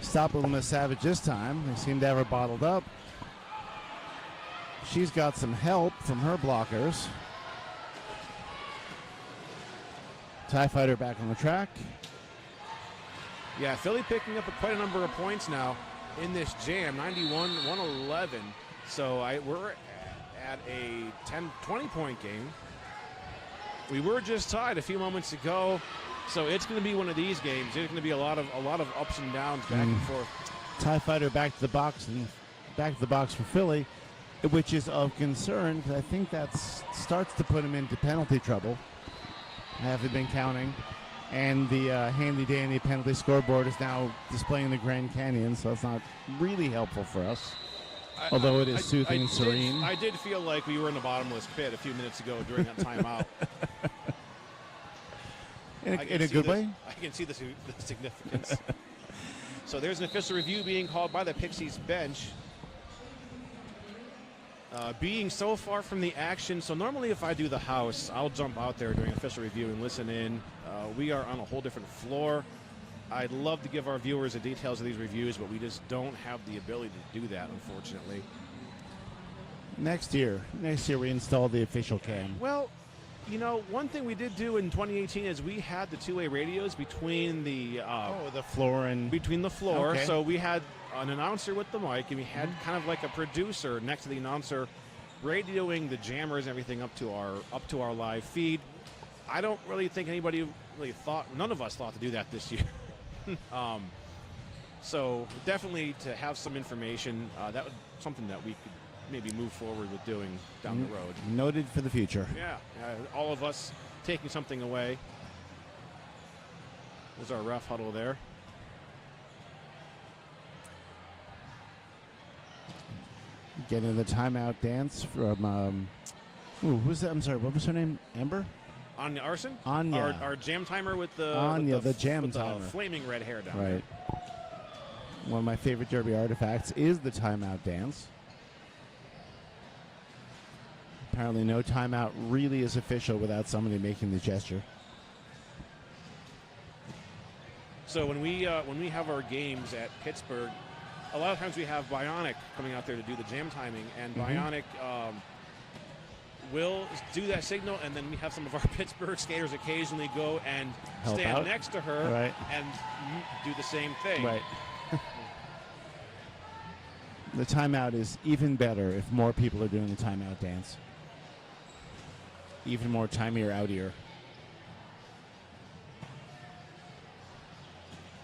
stop Little Miss Savage this time. They seem to have her bottled up. She's got some help from her blockers. TIE Fighter back on the track. Yeah, Philly picking up quite a number of points now in this jam, 91-111. So we're at a 20-point game. We were just tied a few moments ago, so it's going to be one of these games. There's going to be a lot of ups and downs back and forth. TIE Fighter back to the box for Philly, which is of concern because I think that starts to put him into penalty trouble. I haven't been counting. And the handy-dandy penalty scoreboard is now displaying the Grand Canyon, so it's not really helpful for us. Although it is soothing and serene. I did feel like we were in the bottomless pit a few minutes ago during that timeout. in a good way? I can see the significance. So there's an official review being called by the Pixies bench. Being so far from the action, so normally if I do the house, I'll jump out there during official review and listen in. We are on a whole different floor. I'd love to give our viewers the details of these reviews, but we just don't have the ability to do that, unfortunately. Next year we install the official cam. Well, you know, one thing we did do in 2018 is we had the two-way radios between the the floor and between the floor. Okay. So we had an announcer with the mic, and we had kind of like a producer next to the announcer, radioing the jammers and everything up to our live feed. I don't really think anybody really thought, none of us thought to do that this year. So definitely to have some information, that was something that we could maybe move forward with doing down the road. Noted for the future. Yeah, all of us taking something away. There's our ref huddle there. Getting the timeout dance from, who's that? I'm sorry, what was her name? Amber? Anya Arson? Anya. Our jam timer with the Anya, with the jam with timer. The flaming red hair down Right. One of my favorite Derby artifacts is the timeout dance. Apparently no timeout really is official without somebody making the gesture. So when we have our games at Pittsburgh, a lot of times we have Bionic coming out there to do the jam timing, and Bionic will do that signal, and then we have some of our Pittsburgh skaters occasionally go and Help stand out. next to her Right. and do the same thing. Right. The timeout is even better if more people are doing the timeout dance. Even more timier outier.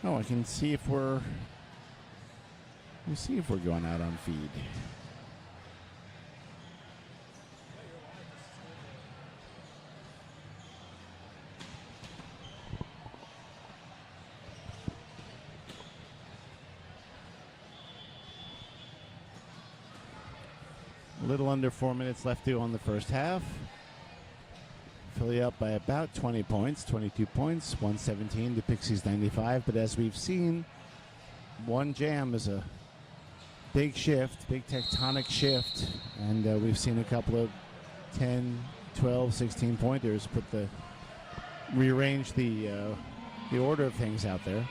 Oh, I can see if we're. Let me see if we're going out on feed. A little under 4 minutes left to go on the first half. Philly up by about 20 points, 22 points, 117 to Pixies 95. But as we've seen, one jam is a big shift, big tectonic shift. And we've seen a couple of 10, 12, 16 pointers rearrange the order of things out there.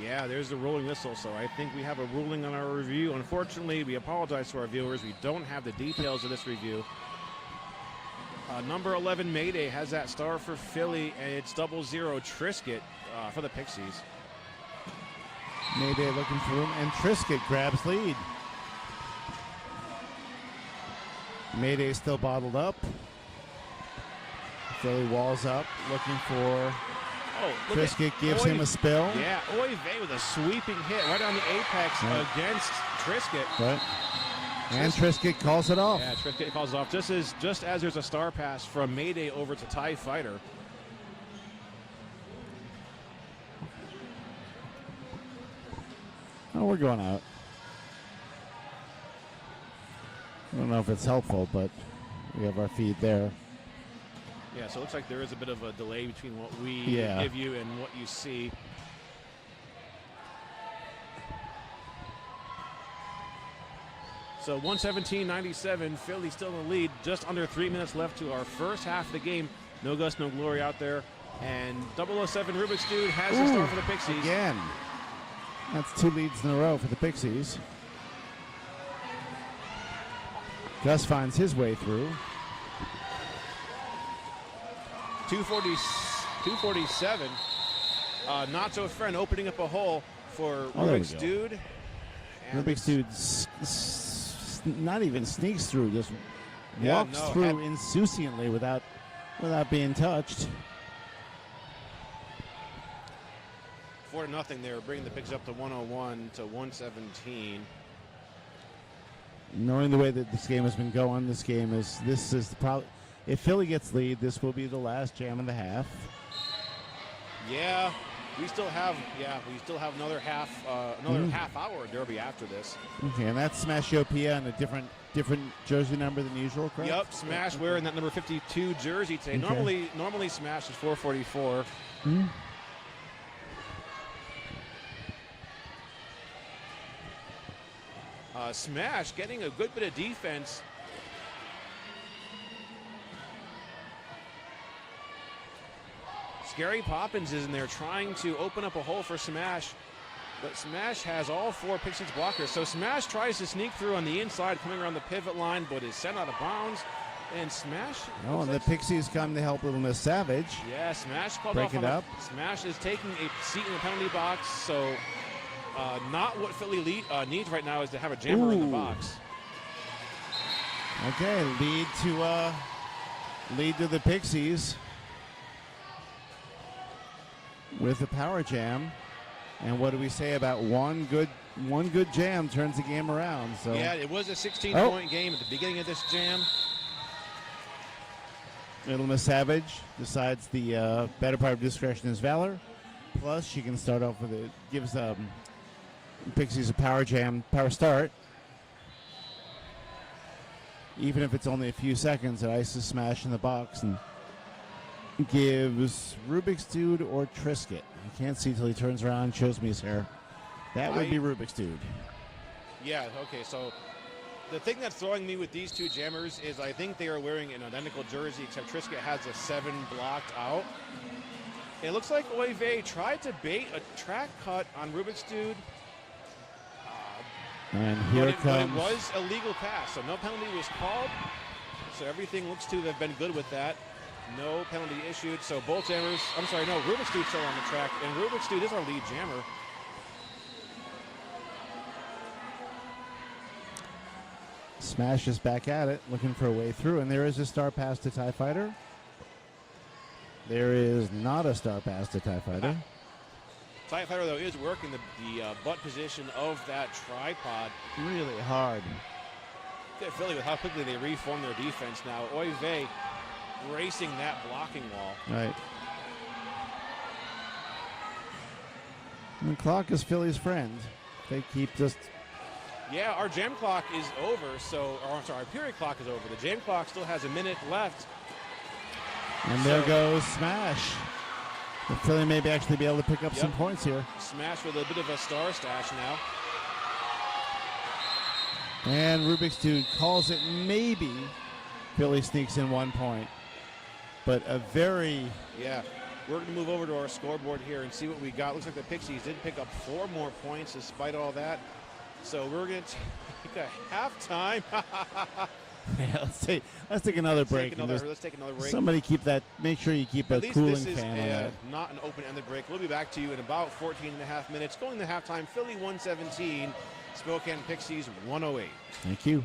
Yeah, there's the rolling whistle, so I think we have a ruling on our review. Unfortunately, we apologize to our viewers. We don't have the details of this review. Number 11, Mayday, has that star for Philly, and it's 00 Trisket for the Pixies. Mayday looking for room, and Trisket grabs lead. Mayday still bottled up. Philly walls up, looking for... Trisket gives him a spill. Yeah, Oy Vey with a sweeping hit right on the apex against Trisket. Right. And Trisket calls it off. Yeah, Trisket calls it off just as there's a star pass from Mayday over to TIE Fighter. Oh, we're going out. I don't know if it's helpful, but we have our feed there. Yeah, so it looks like there is a bit of a delay between what we Yeah. give you and what you see. So 117-97, Philly still in the lead. Just under 3 minutes left to our first half of the game. No Gus, no glory out there. And 007 Rubik's Dude has the start for the Pixies. Again. That's 2 leads in a row for the Pixies. Gus finds his way through. 247. Not So Friend opening up a hole for Rubik's Dude. And Rubik's Dude not even sneaks through, just walks through insouciantly without being touched. 4-0 there, bringing the Pigs up to 101 to 117. Knowing the way that this game has been going, this is probably, if Philly gets lead, this will be the last jam of the half. Yeah, we still have another half hour derby after this. Okay, and that's Smashopia in a different jersey number than usual, correct? Yep, Smash wearing that number 52 jersey today. Okay. Normally Smash is 444. Smash getting a good bit of defense. Scary Poppins is in there trying to open up a hole for Smash, but Smash has all 4 Pixies blockers. So Smash tries to sneak through on the inside, coming around the pivot line, but is sent out of bounds. And Smash. Oh, and the Pixies come to help Little Miss Savage. Yeah, Smash called Break off it on up. Smash is taking a seat in the penalty box, so not what Philly needs right now is to have a jammer in the box. Okay, lead to the Pixies with the power jam. And what do we say about one good jam turns the game around? So Yeah, it was a 16-point game at the beginning of this jam. Little Miss Savage decides the better part of discretion is valor. Plus, she can start off with gives Pixies a power start. Even if it's only a few seconds, it ices Smash in the box and gives Rubik's Dude or Trisket. I can't see till he turns around and shows me his hair. That would be Rubik's Dude. Yeah, okay, so the thing that's throwing me with these two jammers is I think they are wearing an identical jersey, except Trisket has a 7 blocked out. It looks like Oive tried to bait a track cut on Rubik's Dude. And here But it comes. was a legal pass, so no penalty was called. So everything looks to have been good with that. No penalty issued, so both jammers, Rubik's Dude's still on the track, and Rubik's Dude is our lead jammer. Smash is back at it, looking for a way through, and there is a star pass to TIE Fighter. There is not a star pass to TIE Fighter. TIE Fighter, though, is working the butt position of that tripod. Really hard. Look at Philly with how quickly they reform their defense now. Oive racing that blocking wall. Right. And the clock is Philly's friend. They keep just. Yeah, our jam clock is over, our period clock is over. The jam clock still has a minute left. And there goes Smash. The Philly may actually be able to pick up some points here. Smash with a bit of a star stash now. And Rubik's Dude calls it maybe. Philly sneaks in 1 point. But a very. Yeah, we're going to move over to our scoreboard here and see what we got. Looks like the Pixies did pick up 4 more points despite all that. So we're going to take a halftime. Yeah, let's take another break. Let's take another break. Somebody make sure you keep a At least cooling this is fan on that. not an open-ended break. We'll be back to you in about 14 and a half minutes. Going to halftime, Philly 117, Spokane Pixies 108. Thank you.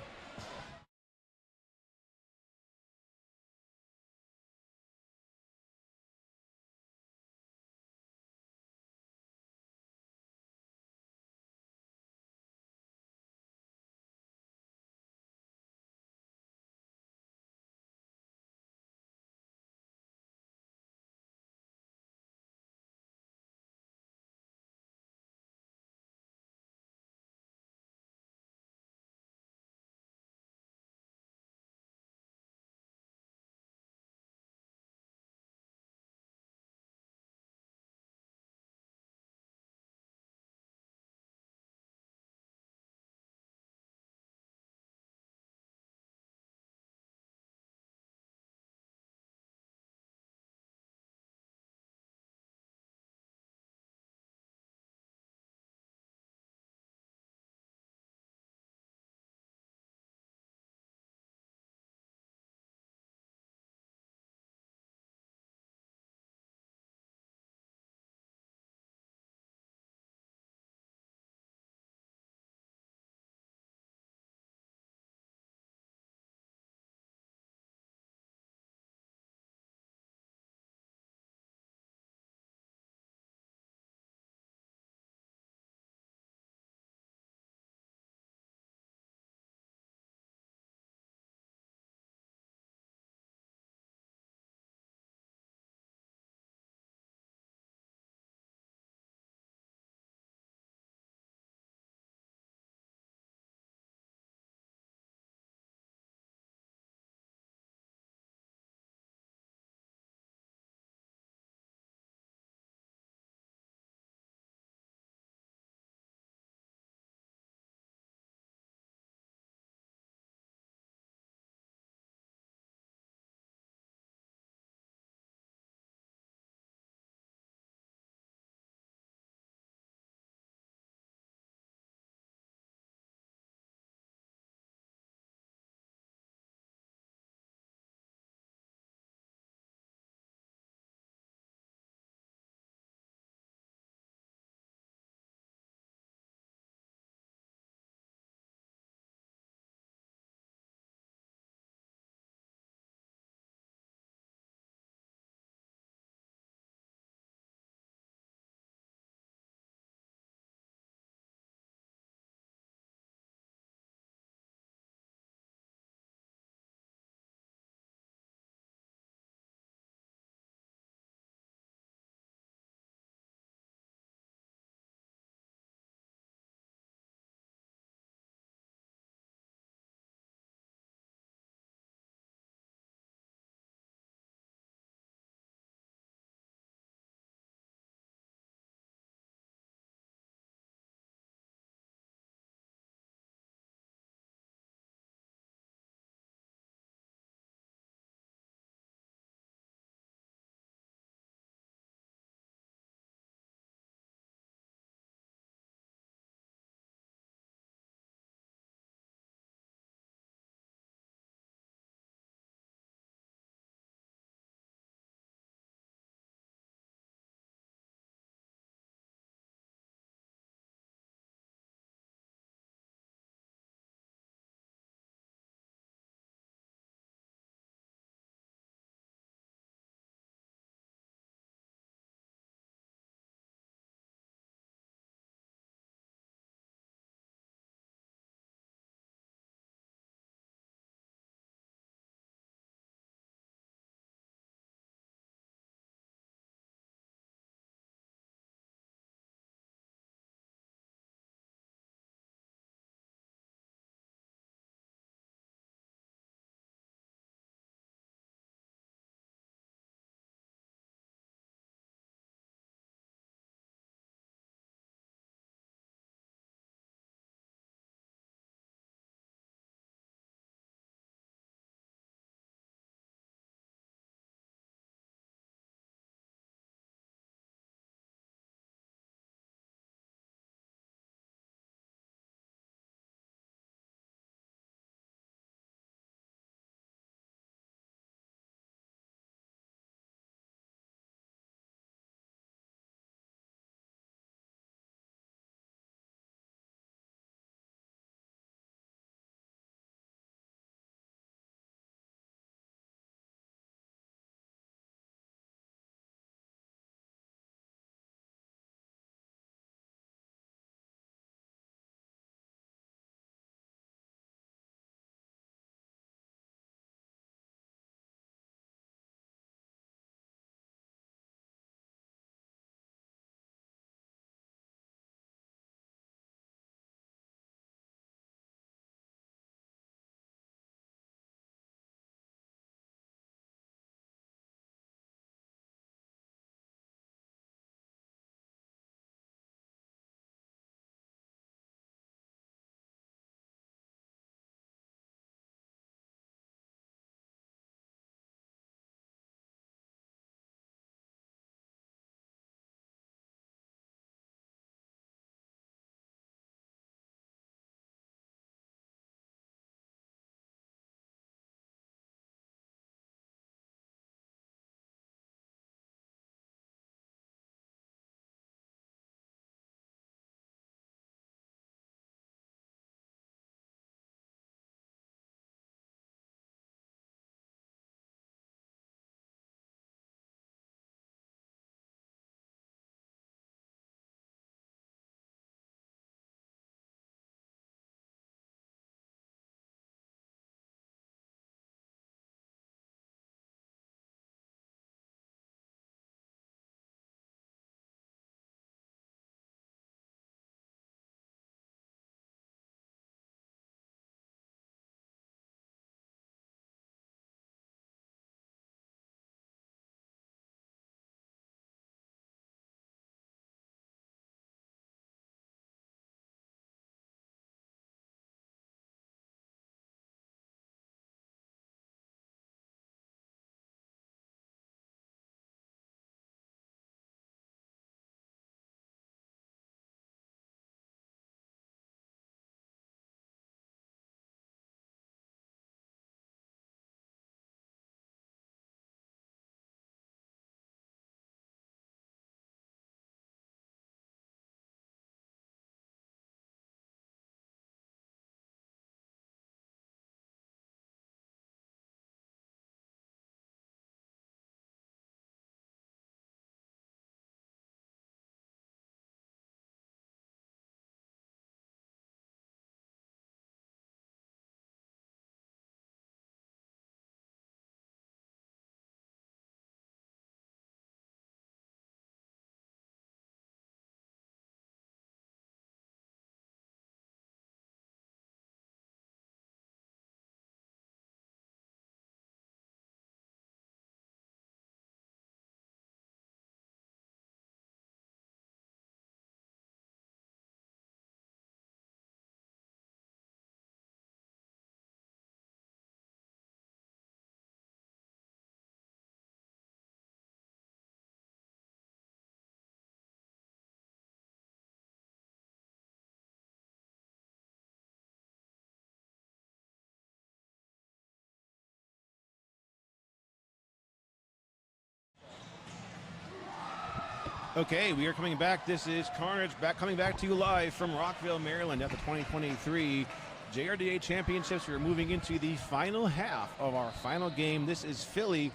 Okay, we are coming back. This is Carnage coming back to you live from Rockville, Maryland at the 2023 JRDA Championships. We're moving into the final half of our final game. This is Philly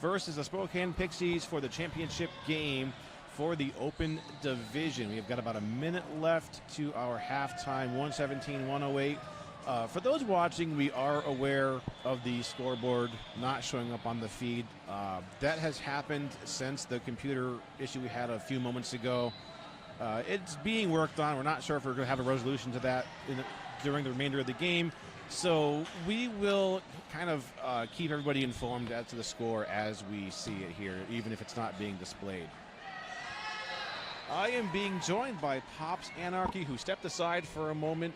versus the Spokane Pixies for the championship game for the Open Division. We've got about a minute left to our halftime, 117-108. For those watching, we are aware of the scoreboard not showing up on the feed. That has happened since the computer issue we had a few moments ago. It's being worked on. We're not sure if we're going to have a resolution to that during the remainder of the game. So we will kind of keep everybody informed as to the score as we see it here, even if it's not being displayed. I am being joined by Pops Anarchy, who stepped aside for a moment.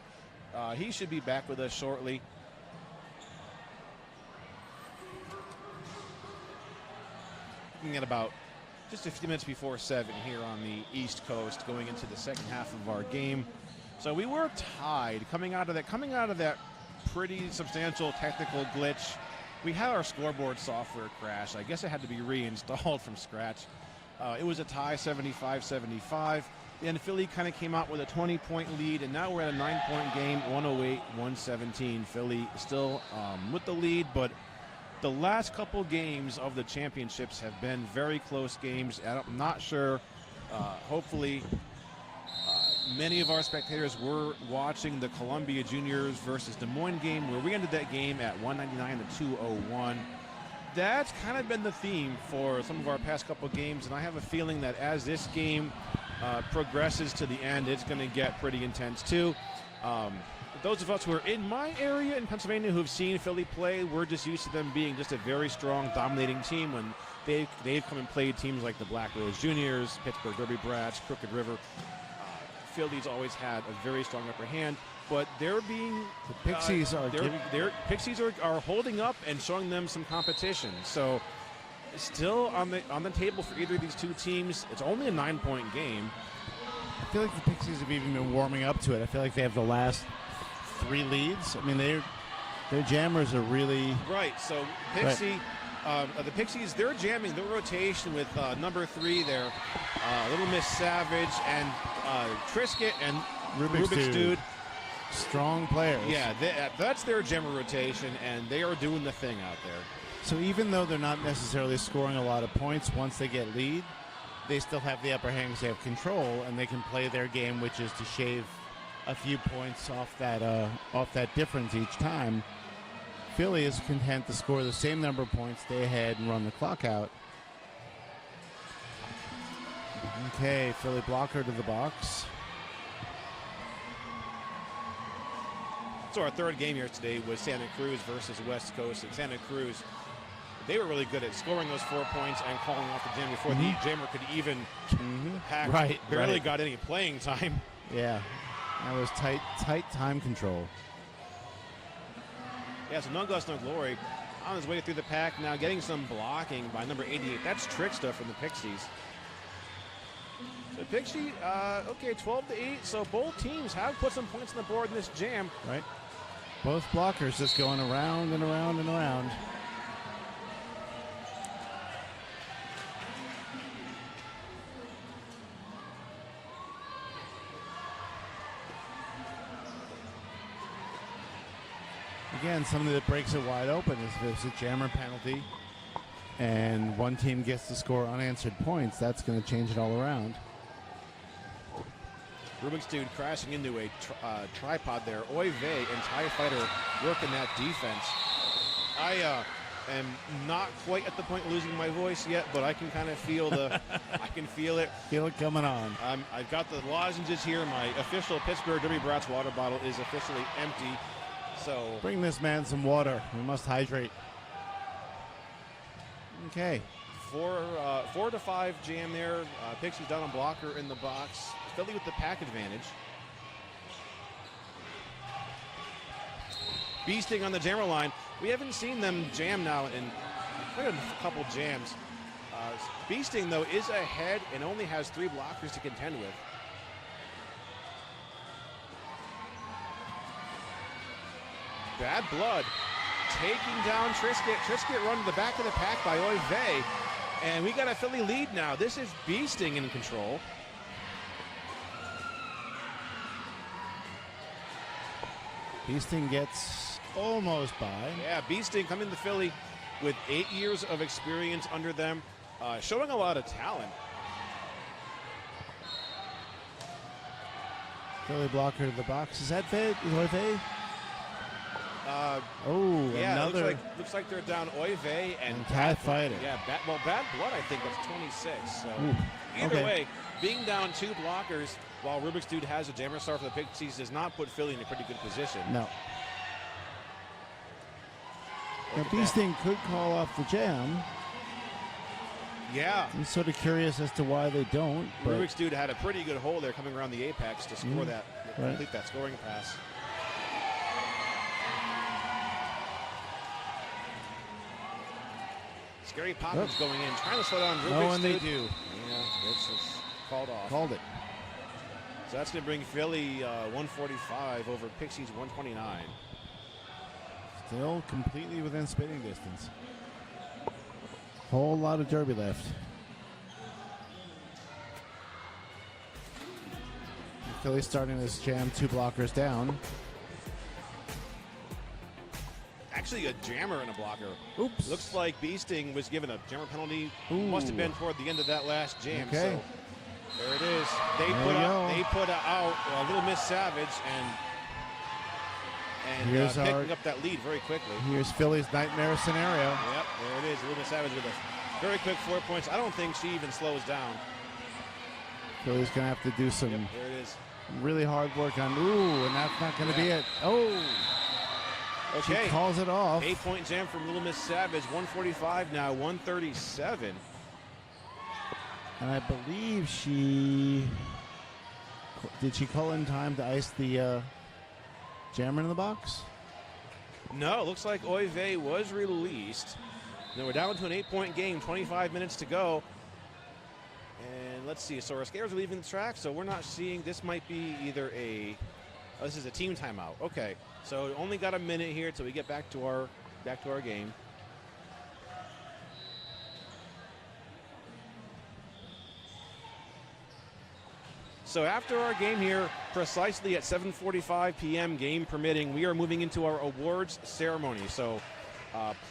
He should be back with us shortly. Looking at about just a few minutes before 7 here on the East Coast, going into the second half of our game. So we were tied coming out of that pretty substantial technical glitch. We had our scoreboard software crash. I guess it had to be reinstalled from scratch. It was a tie, 75-75. And Philly kind of came out with a 20-point lead, and now we're at a 9-point game, 108-117. Philly still with the lead, but the last couple games of the championships have been very close games. I'm not sure. Hopefully, many of our spectators were watching the Columbia Juniors versus Des Moines game, where we ended that game at 199-201. That's kind of been the theme for some of our past couple games, and I have a feeling that as this game progresses to the end, it's going to get pretty intense too. Those of us who are in my area in Pennsylvania who've seen Philly play, we're just used to them being just a very strong, dominating team. When they've come and played teams like the Black Rose Juniors, Pittsburgh Derby Brats, Crooked River, Philly's always had a very strong upper hand. But they're being the Pixies Pixies are holding up and showing them some competition. So still on the table for either of these two teams. It's only a 9-point game. I feel like the Pixies have even been warming up to it. I feel like they have the last 3 leads. I mean, their jammers are really right. So the Pixies, they're jamming their rotation with number 3 there, Little Miss Savage and Trisket and Rubik's Dude. Strong players. Yeah, that's their jammer rotation, and they are doing the thing out there. So even though they're not necessarily scoring a lot of points once they get lead, they still have the upper hand because they have control, and they can play their game, which is to shave a few points off that difference each time. Philly is content to score the same number of points, stay ahead, and run the clock out. Okay, Philly blocker to the box. So our third game here today was Santa Cruz versus West Coast. And Santa Cruz, they were really good at scoring those 4 points and calling off the jam before the jammer could even hack. Barely got any playing time. Yeah, that was tight time control. Yeah, so None Guts, No Glory on his way through the pack now, getting some blocking by number 88. That's Trickster from the Pixies. So Pixie, okay, 12-8. So both teams have put some points on the board in this jam. Right. Both blockers just going around and around and around. Again, something that breaks it wide open is if there's a jammer penalty and one team gets to score unanswered points, that's going to change it all around. Rubik's Dude crashing into a tripod there. Oy Vey and TIE Fighter working that defense. I am not quite at the point of losing my voice yet, but I can kind of feel I can feel it. Feel it coming on. I've got the lozenges here. My official Pittsburgh Derby Brats water bottle is officially empty. So bring this man some water. We must hydrate. Okay. 4 to 5 jam there. Pixie's down on blocker in the box. Philly with the pack advantage. Beasting on the jammer line. We haven't seen them jam now in quite a couple jams. Beasting, though, is ahead and only has 3 blockers to contend with. Bad Blood taking down Trisket. Trisket run to the back of the pack by Oy Vey. And we got a Philly lead now. This is Beasting in control. Beasting gets almost by. Yeah, Beasting coming to Philly with 8 years of experience under them, showing a lot of talent. Philly blocker to the box. Is that Oive? Yeah, another. looks like they're down Oive and Bad Fighter. Yeah, bad blood, I think that's 26. So Ooh, either okay. way, being down 2 blockers while Rubik's Dude has a jammer star for the Pixies does not put Philly in a pretty good position. No. Now, Look at Beasting could call off the jam. Yeah. I'm sort of curious as to why they don't. But Rubik's Dude had a pretty good hole there coming around the apex to score that, right. complete that scoring pass. Scary Poppins going in, trying to slow down Rubik's and they Dude. do. Yeah, it's called off. Called it. So that's going to bring Philly 145 over Pixies 129. Still completely within spitting distance. Whole lot of derby left. Philly starting this jam 2 blockers down. Actually, a jammer and a blocker. Oops. Looks like Beasting was given a jammer penalty. Ooh. Must have been toward the end of that last jam. Okay. So there it is. They There put out a Little Miss Savage and Here's picking up that lead very quickly. Here's Philly's nightmare scenario. Yep, there it is. Little Miss Savage with a very quick 4 points. I don't think she even slows down. Philly's going to have to do some There it is. really hard work on. Ooh, and that's not going to be it. Oh. Okay. She calls it off. 8-point jam from Little Miss Savage. 145 now, 137. And I believe did she call in time to ice the jammer in the box? No, it looks like Oive was released. Now we're down to an 8-point game, 25 minutes to go. And let's see, so our skaters are leaving the track, so we're not seeing, this might be either this is a team timeout. Okay, so only got a minute here till we get back to our game. So after our game here, precisely at 7:45 p.m., game permitting, we are moving into our awards ceremony. So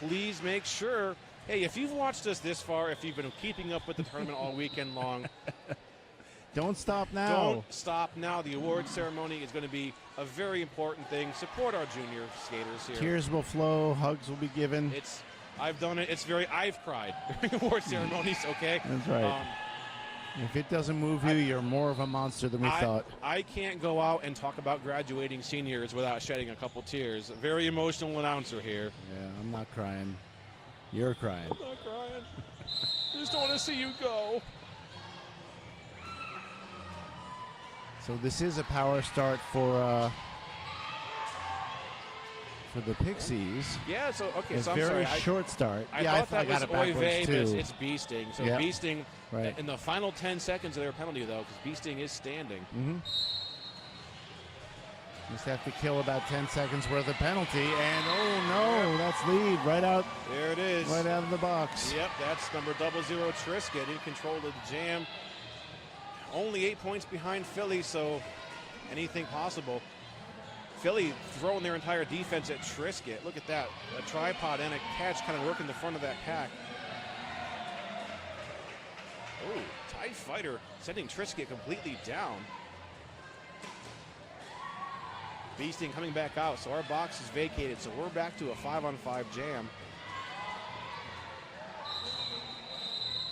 please make sure, hey, if you've watched us this far, if you've been keeping up with the tournament all weekend long, don't stop now. Don't stop now. The awards ceremony is going to be a very important thing. Support our junior skaters here. Tears will flow, hugs will be given. I've done it. I've cried during award ceremonies, okay? That's right. If it doesn't move you, you're more of a monster than we thought. I can't go out and talk about graduating seniors without shedding a couple tears. A very emotional announcer here. Yeah, I'm not crying. You're crying. I'm not crying. I just don't want to see you go. So this is a power start for the Pixies. Yeah, so, okay, It's so I'm very sorry. short start. I Yeah, thought I that got was it Oive, backwards, but too. it's Beasting. So Yep. Beasting, Right. in the final 10 seconds of their penalty, though, because Beasting is standing. Mm-hmm. Just have to kill about 10 seconds worth of penalty, and oh no, that's lead right out. There it is. Right out of the box. Yep, that's number 00 Trisket in control of the jam. Only 8 points behind Philly, so anything possible. Philly throwing their entire defense at Trisket. Look at that. A tripod and a catch kind of working the front of that pack. Oh, TIE Fighter sending Trisket completely down. Beasting coming back out, so our box is vacated, so we're back to a 5-on-5 jam.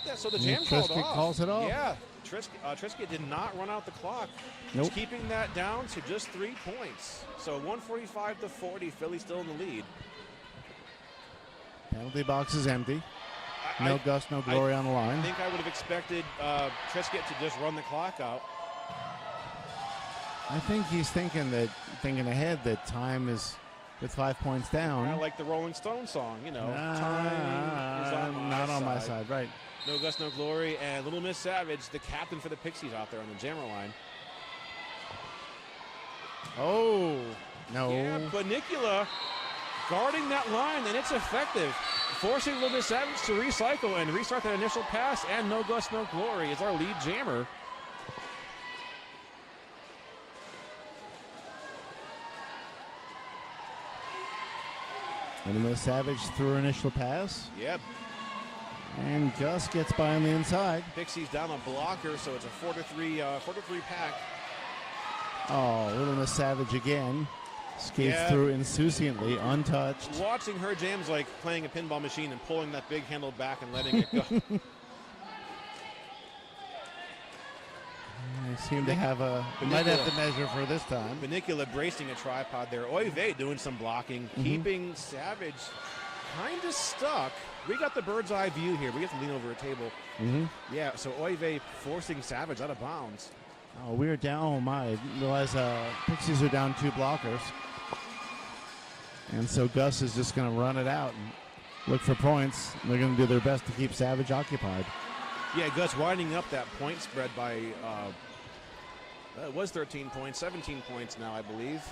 Yeah, so the jam called Trisket off. calls it off. Yeah, Trisket did not run out the clock. Nope. Just keeping that down to just 3 points. So 145-40, Philly still in the lead. Penalty box is empty. No Gus, no Glory on the line. I think I would have expected Trisket to just run the clock out. I think he's thinking ahead that time is with 5 points down. Kind of like the Rolling Stones song, you know. Time is on not on my side, right. No Gus, no Glory, and Little Miss Savage, the captain for the Pixies out there on the jammer line. Oh, no. Yeah, but Nicula guarding that line, and it's effective. forcing Little Miss Savage to recycle and restart that initial pass, and No Guts, No Glory is our lead jammer. Little Miss Savage threw her initial pass. Yep. And Gus gets by on the inside. Pixie's down a blocker, so it's a 4-3 pack. Oh, Little Miss Savage again. Skates Yeah. through insouciantly, untouched. Watching her jam's like playing a pinball machine and pulling that big handle back and letting it go. They seem to have might have to measure for this time. Benicula bracing a tripod there. Oy vey doing some blocking, keeping Savage kind of stuck. We got the bird's eye view here. We have to lean over a table. Yeah, so Oy vey forcing Savage out of bounds. Oh, we're down. Oh, my. I didn't realize Pixies are down 2 blockers. And so Gus is just going to run it out and look for points. They're going to do their best to keep Savage occupied. Yeah, Gus winding up that point spread by, it was 13 points, 17 points now, I believe.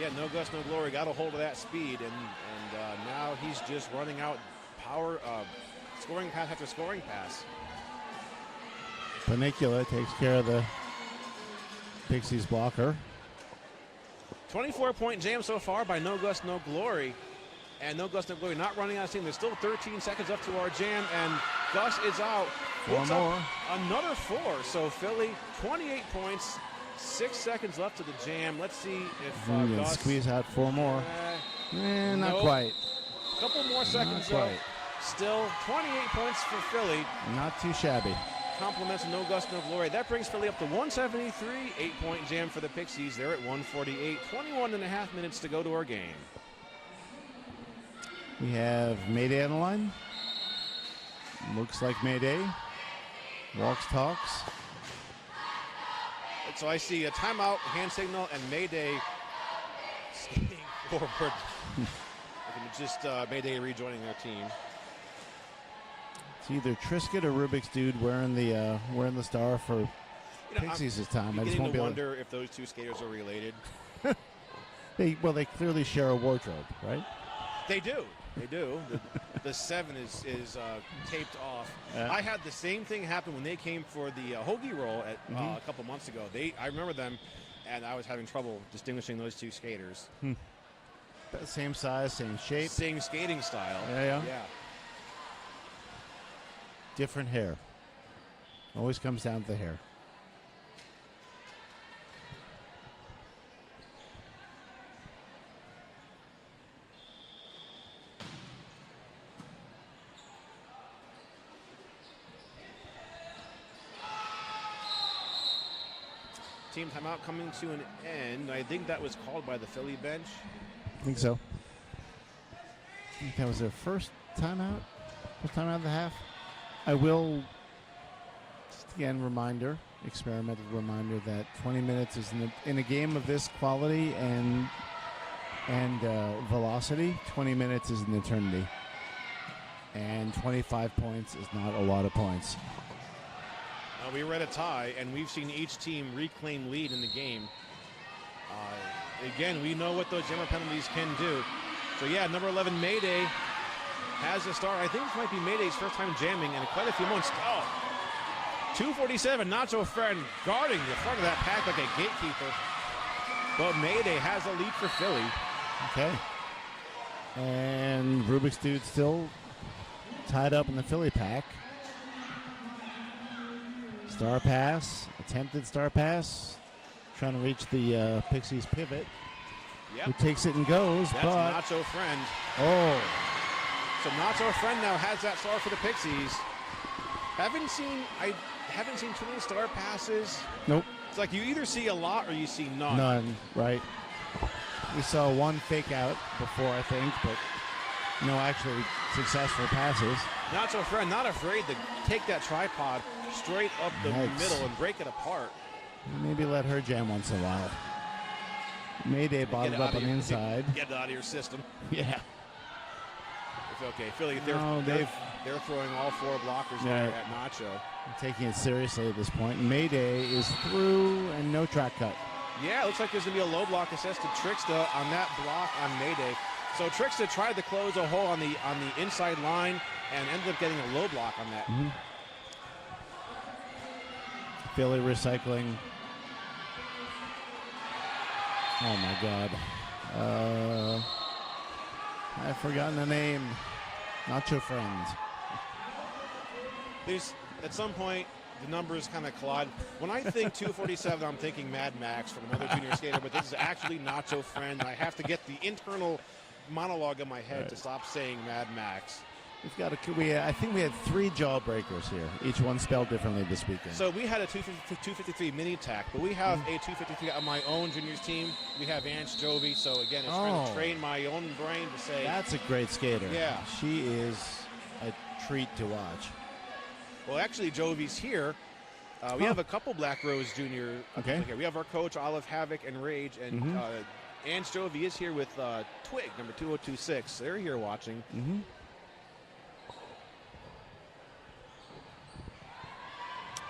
Yeah, No Gus, No Glory got a hold of that speed, and now he's just running out power, scoring pass after scoring pass. Benicula takes care of the Pixies blocker. 24-point jam so far by No Gus, No Glory. And No Gus, No Glory not running out of steam. There's still 13 seconds up to our jam, and Gus is out. Four more. Another 4. So Philly, 28 points, 6 seconds left to the jam. Let's see if Gus squeeze out 4 more. Not nope. quite. A couple more seconds though. Still 28 points for Philly. Not too shabby. Compliments of No Gus, No Glory. That brings Philly up to 173. 8-point jam for the Pixies. They're at 148. 21 and a half minutes to go to our game. We have Mayday on the line. Looks like Mayday. Walks, talks. So I see a timeout, hand signal, and Mayday skating forward. Just Mayday rejoining their team. It's either Trisket or Rubik's Dude wearing the star for Pixies this time. I just won't be able wonder if those two skaters are related. They clearly share a wardrobe, right? They do. They do. The 7 is taped off. Yeah. I had the same thing happen when they came for the hoagie roll at a couple months ago. I remember them, and I was having trouble distinguishing those two skaters. Same size, same shape. Same skating style. Yeah. Different hair. Always comes down to the hair. Team timeout coming to an end. I think that was called by the Philly bench. I think so. I think that was their first timeout. First timeout of the half. I will, just again, experimental reminder that 20 minutes is in a game of this quality and velocity, 20 minutes is an eternity. And 25 points is not a lot of points. We were at a tie, and we've seen each team reclaim lead in the game. Again, we know what those jammer penalties can do. So, yeah, number 11, Mayday, has a start. I think this might be Mayday's first time jamming in quite a few months. 247, Nacho Friend guarding the front of that pack like a gatekeeper. But Mayday has a lead for Philly. Okay. And Rubik's Dude still tied up in the Philly pack. Star pass, attempted star pass, trying to reach the Pixies pivot. Yep. Who takes it and goes, That's but Nacho Friend. Oh. So Nacho Friend now has that star for the Pixies. I haven't seen too many star passes. Nope. It's like you either see a lot or you see none. None, right. We saw one fake out before, I think, but no actually successful passes. Nacho Friend not afraid to take that tripod straight up the middle and break it apart. Maybe let her jam once in a while. Mayday bottled up on the inside. Get it out of your system. Yeah. It's okay. Philly, they're throwing all 4 blockers there at Nacho. Taking it seriously at this point. Mayday is through and no track cut. Yeah, it looks like there's going to be a low block assessed to Trixta on that block on Mayday. So Trixta tried to close a hole on the inside line and ended up getting a low block on that. Philly recycling. Oh my God. I've forgotten the name. Not your friend. At some point, the numbers kind of collide. When I think 247, I'm thinking Mad Max from another junior skater, but this is actually Nacho Friend. I have to get the internal monologue in my head to stop saying Mad Max. I think we had 3 jawbreakers here. Each one spelled differently this weekend. So we had a 253 mini tack, but we have a 253 on my own juniors team. We have Ange Jovi, so again, it's trying to train my own brain to say. That's a great skater. Yeah. She is a treat to watch. Well, actually, Jovi's here. We have a couple Black Rose Junior. Okay. We have our coach, Olive Havoc and Rage, and Ange Jovi is here with Twig, number 2026. They're here watching.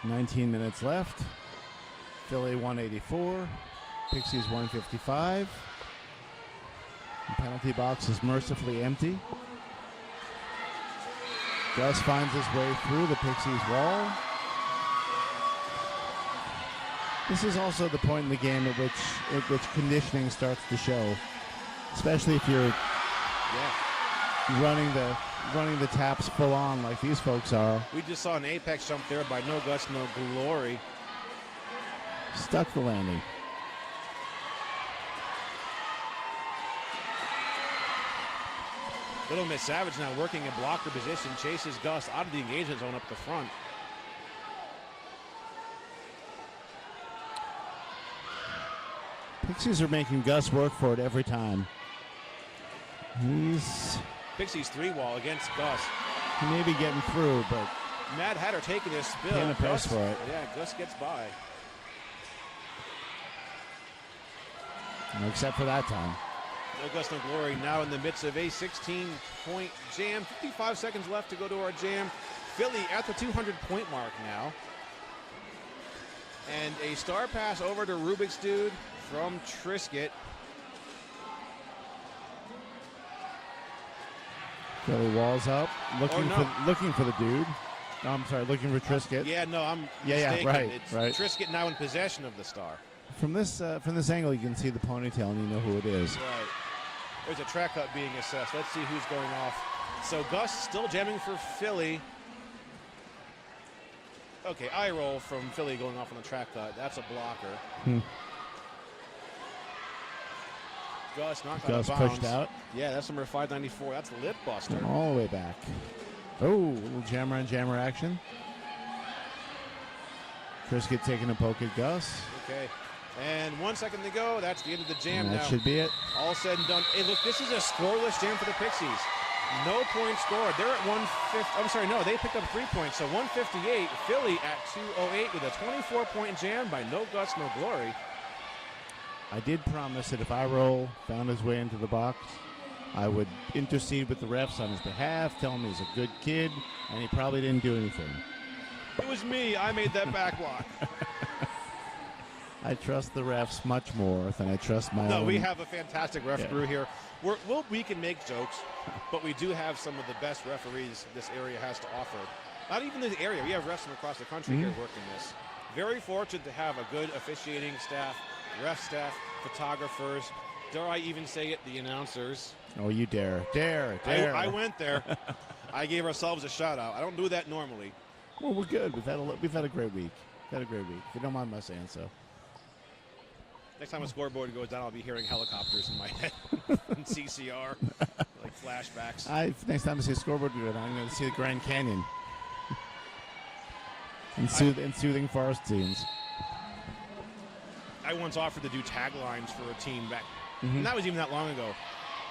19 minutes left. Philly 184. Pixies 155. The penalty box is mercifully empty. Gus finds his way through the Pixies wall. This is also the point in the game at which conditioning starts to show, especially if you're running the taps full on like these folks are. We just saw an apex jump there by No Guts, No Glory. Stuck the landing. Little Miss Savage now working in blocker position, chases Gus out of the engagement zone up the front. Pixies are making Gus work for it every time. Pixies 3-wall against Gus. He may be getting through, but Mad Hatter taking his spill. Can't press for it. Yeah, Gus gets by. Except for that time. No Gus, No Glory now in the midst of a 16-point jam. 55 seconds left to go to our jam. Philly at the 200-point mark now. And a star pass over to Rubik's Dude from Trisket. Philly walls up, looking for the dude. No, I'm sorry, looking for Trisket. Yeah, no, I'm mistaken. mistaken. Right. It's Trisket now in possession of the star. From this angle, you can see the ponytail and you know who it is. Right. There's a track cut being assessed. Let's see who's going off. So Gus still jamming for Philly. Okay, eye roll from Philly going off on the track cut. That's a blocker. Gus knocked out of bounds. Pushed out. Yeah, that's number 594. That's Lip Buster. All the way back. Oh, a little jammer on jammer action. Trisket taking a poke at Gus. Okay. And 1 second to go. That's the end of the jam and that now. should be it. All said and done. Hey, look, this is a scoreless jam for the Pixies. No points scored. They're at 150. I'm sorry, no, they picked up 3 points. So 158. Philly at 208 with a 24-point jam by No Guts, No Glory. I did promise that if Iroll found his way into the box, I would intercede with the refs on his behalf, tell him he's a good kid, and he probably didn't do anything. It was me. I made that back block. I trust the refs much more than I trust my own. No, we have a fantastic ref crew here. We can make jokes, but we do have some of the best referees this area has to offer. Not even this area. We have refs from across the country here working this. Very fortunate to have a good officiating staff, ref staff, photographers. Dare I even say it, the announcers. Oh, you dare. I went there. I gave ourselves a shout out. I don't do that normally. Well, we're good. We've had a great week. If you don't mind my saying so. Next time a scoreboard goes down, I'll be hearing helicopters in my head and CCR, like flashbacks. Next time I see a scoreboard go down, I'm going to see the Grand Canyon. and soothing forest scenes. I once offered to do taglines for a team back, and that was even that long ago.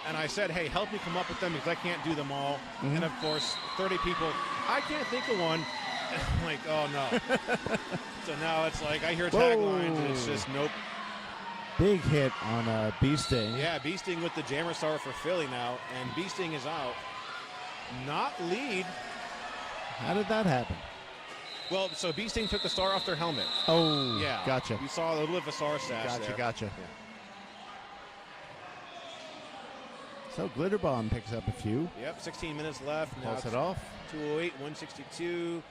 And I said, hey, help me come up with them because I can't do them all. And of course, 30 people, I can't think of one. And I'm like, oh no. So now it's like I hear taglines and it's just nope. Big hit on Bee-Sting. Yeah, Bee-Sting with the jammer star for Philly now, and Bee-Sting is out. Not lead. How did that happen? Well, so Bee Sting took the star off their helmet. Oh, Yeah. gotcha. You saw a little bit of a star sash there. Gotcha. Yeah. So Glitter Bomb picks up a few. Yep, 16 minutes left. Now Pulls it's it off. 208, 162.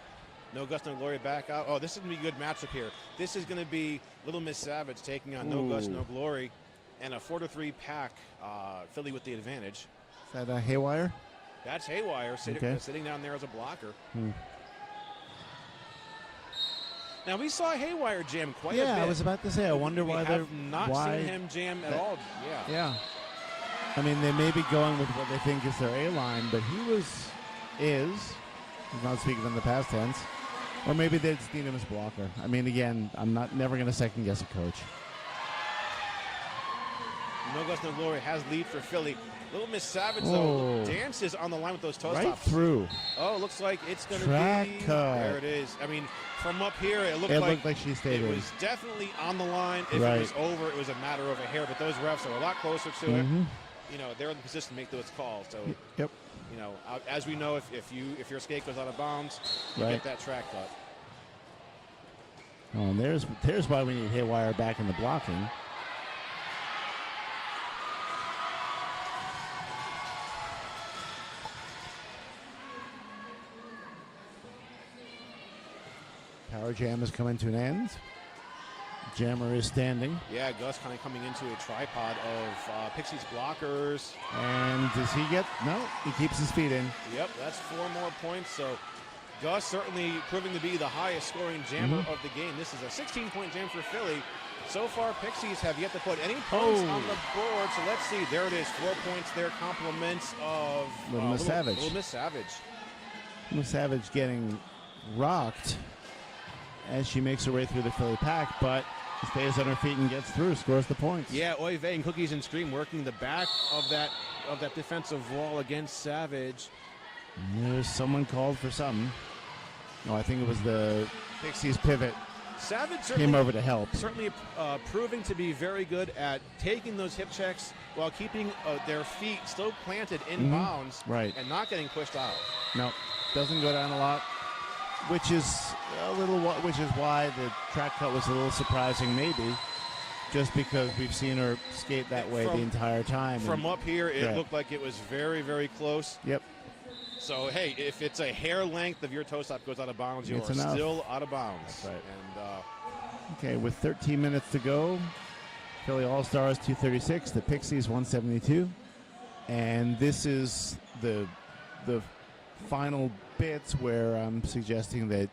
No Gus, No Glory back out. Oh, this is going to be a good matchup here. This is going to be Little Miss Savage taking on No Gus, No Glory, and a 4-3 pack. Philly with the advantage. Is that Haywire? That's Haywire sitting down there as a blocker. Now, we saw Haywire jam quite a bit. Yeah, I was about to say, I wonder why they're... We have not seen him jam at all. Yeah. I mean, they may be going with what they think is their A-line, but I'm not speaking in the past tense, or maybe they just need him as blocker. I mean, again, I'm never going to second-guess a coach. No Gus, No Glory has lead for Philly. Little Miss Savage, though, dances on the line with those toe Right stops. through. Oh, looks like it's going to Track be... cut. There it is. I mean, from up here, it looked like she stayed it in. was definitely on the line. If Right. it was over, it was a matter of a hair, but those refs are a lot closer to it. You know, they're in the position to make those calls. So, Yep. you know, as we know, if your skate goes out of bounds, you Right. get that track cut. Oh, and there's why we need Haywire back in the blocking. Power Jam is coming to an end. Jammer is standing. Yeah, Gus kind of coming into a tripod of Pixie's blockers. And does he get... No, he keeps his feet in. Yep, that's 4 more points. So Gus certainly proving to be the highest scoring jammer of the game. This is a 16-point jam for Philly. So far, Pixies have yet to put any points on the board. So let's see. There it is. 4 points there. Compliments of Little Miss Savage. Little Miss Savage. Miss Savage getting rocked as she makes her way through the Philly pack, but stays on her feet and gets through, scores the points. Yeah, Oy Vey and Cookies and Stream working the back of that defensive wall against Savage. There's someone called for something. No, I think it was the Pixies pivot. Savage came over to help. Certainly proving to be very good at taking those hip checks while keeping their feet still planted in bounds and not getting pushed out. No, doesn't go down a lot, which is why the track cut was a little surprising, maybe, just because we've seen her skate that way the entire time. From up here, it looked like it was very, very close. Yep. So, hey, if it's a hair length of your toe stop goes out of bounds, you are still out of bounds. That's right. And okay, with 13 minutes to go, Philly All-Stars 236, the Pixies 172. And this is the final bits where I'm suggesting that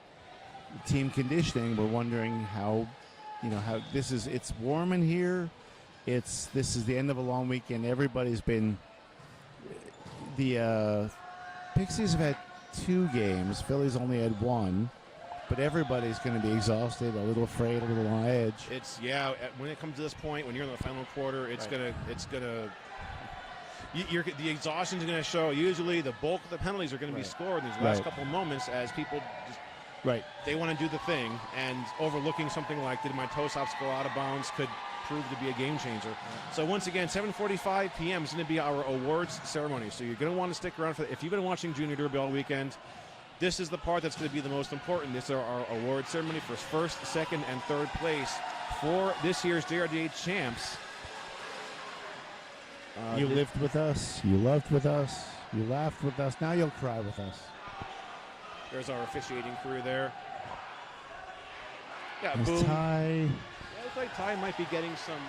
team conditioning, we're wondering how it's warm in here. This is the end of a long weekend. Everybody's been Pixies have had 2 games. Philly's only had 1. But everybody's going to be exhausted, a little afraid, a little on edge. When it comes to this point, when you're in the final quarter, the exhaustion is going to show. Usually the bulk of the penalties are going to be scored in these last couple moments as people just, they want to do the thing, and overlooking something like, did my toe stops go out of bounds, could prove to be a game changer. So once again, 7:45 p.m. is going to be our awards ceremony. So you're going to want to stick around for that. If you've been watching Junior Derby all weekend, this is the part that's going to be the most important. This is our award ceremony for first, second, and third place for this year's JRDA champs. You lived with us. You loved with us. You laughed with us. Now you'll cry with us. There's our officiating crew there. Yeah, Miss boom. Ty. Yeah, it looks like Ty might be getting some...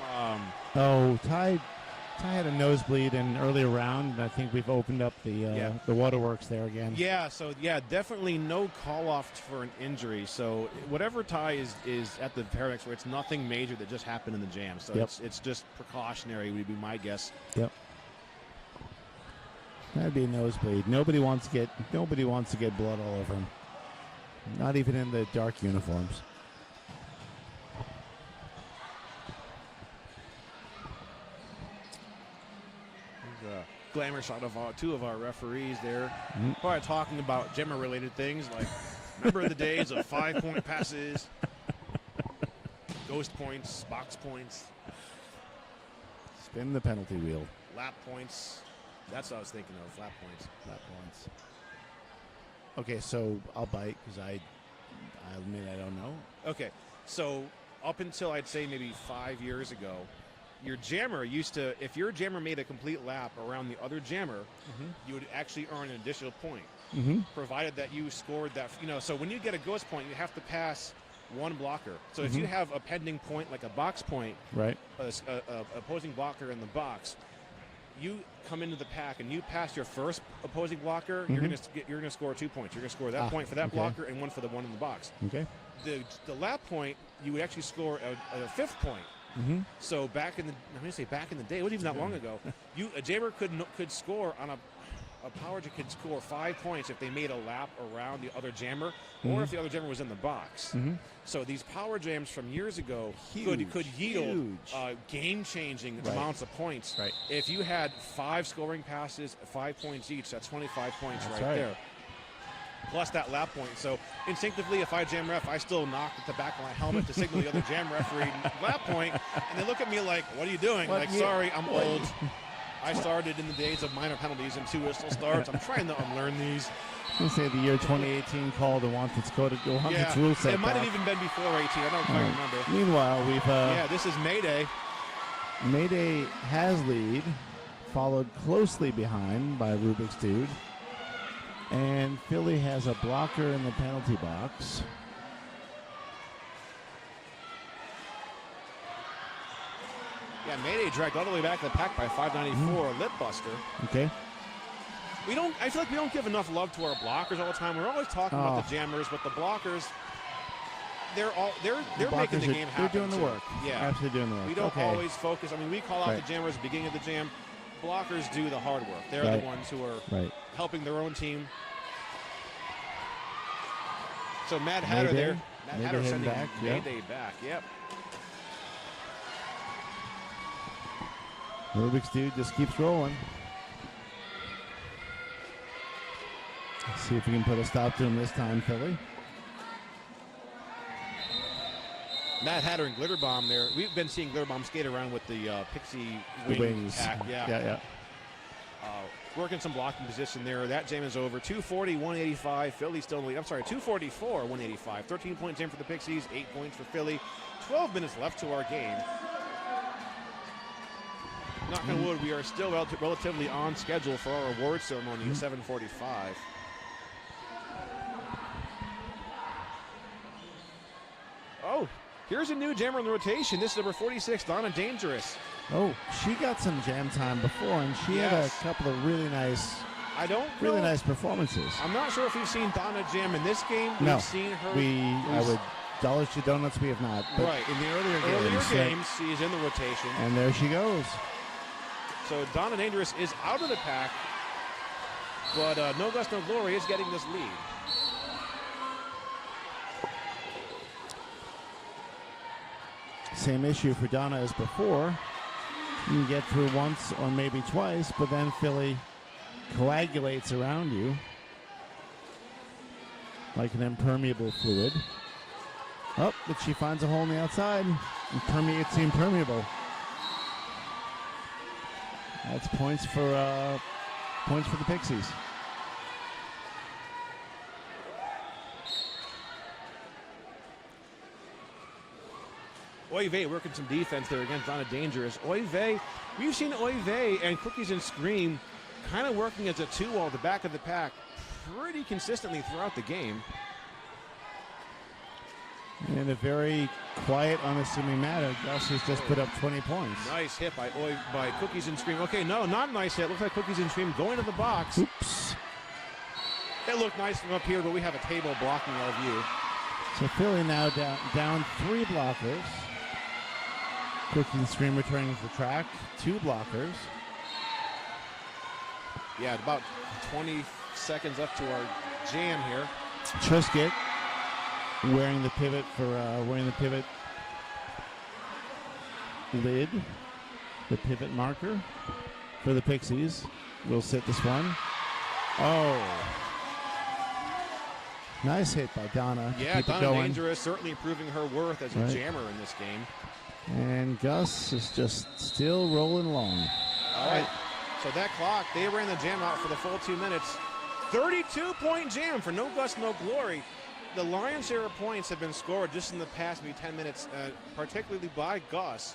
Ty had a nosebleed in an earlier round, and I think we've opened up the waterworks there again. Yeah, so definitely no call-off for an injury. So whatever Ty is at the Paradox, where it's nothing major that just happened in the jam. So it's just precautionary would be my guess. Yep. That'd be a nosebleed. Nobody wants to get blood all over him. Not even in the dark uniforms. Glamour shot of two of our referees there. Probably talking about Gemma-related things like, remember the days of 5-point passes, ghost points, box points. Spin the penalty wheel. Lap points. That's what I was thinking of, lap points. Lap points. Okay, so I'll bite because I admit I don't know. Okay, so up until I'd say maybe 5 years ago, your jammer used to, if your jammer made a complete lap around the other jammer, you would actually earn an additional point, provided that you scored that. So when you get a ghost point, you have to pass one blocker. So if you have a pending point, like a box point, Right. a opposing blocker in the box, you come into the pack and you pass your first opposing blocker, you're gonna score 2 points. You're gonna score that point for that blocker and one for the one in the box. Okay. The lap point, you would actually score a fifth point. So back in the day, it wasn't even that long ago. A jammer could score on a power jam could score 5 points if they made a lap around the other jammer, or if the other jammer was in the box. So these power jams from years ago could yield game-changing amounts of points. Right. If you had 5 scoring passes, 5 points each, that's 25 points That's right right. there. Plus that lap point. So instinctively, if I jam ref, I still knock at the back of my helmet to signal the other jam referee lap point, and they look at me like, "What are you doing?" Sorry, I'm old. I started in the days of minor penalties and 2 whistle starts. I'm trying to unlearn these. I'm going to say the year 2018 called and wants its code to go on its rule set. It might have even been before 18. I don't quite remember. Meanwhile, we've this is Mayday. Mayday has lead, followed closely behind by Rubik's Dude. And Philly has a blocker in the penalty box. Yeah, Mayday dragged all the way back to the pack by 594, a lip buster. Okay. I feel like we don't give enough love to our blockers all the time. We're always talking about the jammers, but the blockers, they're making the game happen. They're doing the too. work. Yeah, absolutely doing the work. We don't always focus. I mean, we call out the jammers at the beginning of the jam. Blockers do the hard work. They're the ones who are helping their own team. So Mad Hatter Mayday. there. Mad Hatter Mayday sending back, Mayday back. Yep. Rubik's Dude just keeps rolling. Let's see if we can put a stop to him this time, Philly. Mad Hatter and Glitter Bomb there. We've been seeing Glitter Bomb skate around with the Pixie wings. Attack. Yeah. Working some blocking position there. That jam is over. 240, 185. Philly still in the lead. I'm sorry, 244, 185. 13-point jam for the Pixies, 8 points for Philly. 12 minutes left to our game. Knock on wood, we are still relatively on schedule for our award ceremony at 7:45. Oh, here's a new jammer in the rotation. This is number 46, Donna Dangerous. Oh, she got some jam time before, and she had a couple of really nice nice performances. I'm not sure if we've seen Donna jam in this game. No, we've seen her. I would dollars to donuts. We have not. But Right. in the earlier games, she's in the rotation. And there she goes. So Donna Dangerous is out of the pack, but No Gust, No Glory is getting this lead. Same issue for Donna as before. You can get through once or maybe twice, but then Philly coagulates around you like an impermeable fluid. Oh, but she finds a hole on the outside and permeates the impermeable. That's points for the Pixies. Oy Vey working some defense there against Donna Dangerous. Oy Vey, we've seen Oy Vey and Cookies and Scream kind of working as a 2-wall at the back of the pack pretty consistently throughout the game. In a very quiet, unassuming manner, Gus has just put up 20 points. Nice hit by Cookies and Scream. Okay, no, not a nice hit. Looks like Cookies and Scream going to the box. Oops. It looked nice from up here, but we have a table blocking our view. So Philly now down 3 blockers. Cookies and Scream returning to the track, 2 blockers. Yeah, about 20 seconds up to our jam here. Trisket wearing the pivot lid, the pivot marker for the Pixies. We'll sit this one. Oh. Nice hit by Donna. Yeah, Donna Dangerous certainly proving her worth as a jammer in this game. And Gus is just still rolling along. All right. So that clock, they ran the jam out for the full 2 minutes. 32-point jam for No Gust, No Glory. the lion's share of points have been scored just in the past maybe 10 minutes, particularly by Gus.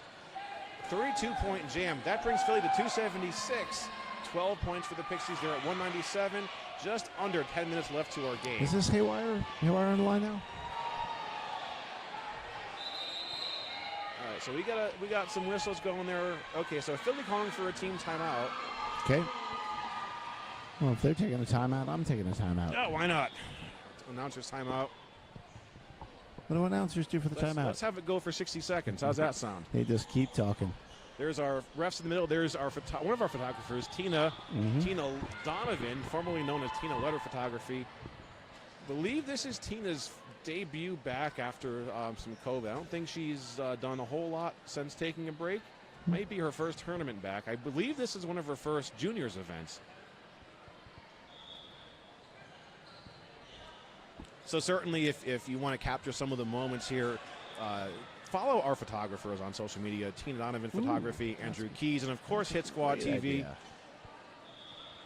32-point jam. That brings Philly to 276. 12 points for the Pixies. They're at 197. Just under 10 minutes left to our game. Is this Haywire? Haywire on the line now? All right, so we got some whistles going there. Okay, so Philly calling for a team timeout. Okay. Well, if they're taking a timeout, I'm taking a timeout. Oh, why not? Announcers timeout. What do announcers do for the timeout? Let's have it go for 60 seconds. How's that sound? They just keep talking. There's our refs in the middle. There's our one of our photographers, Tina Donovan, formerly known as Tina Letter Photography. Believe this is Tina's debut back after some COVID. I don't think she's done a whole lot since taking a break. Might be her first tournament back. I believe this is one of her first juniors events. So certainly if you want to capture some of the moments here, follow our photographers on social media, Tina Donovan Photography, Andrew Keys, and of course Hit Squad TV. Idea.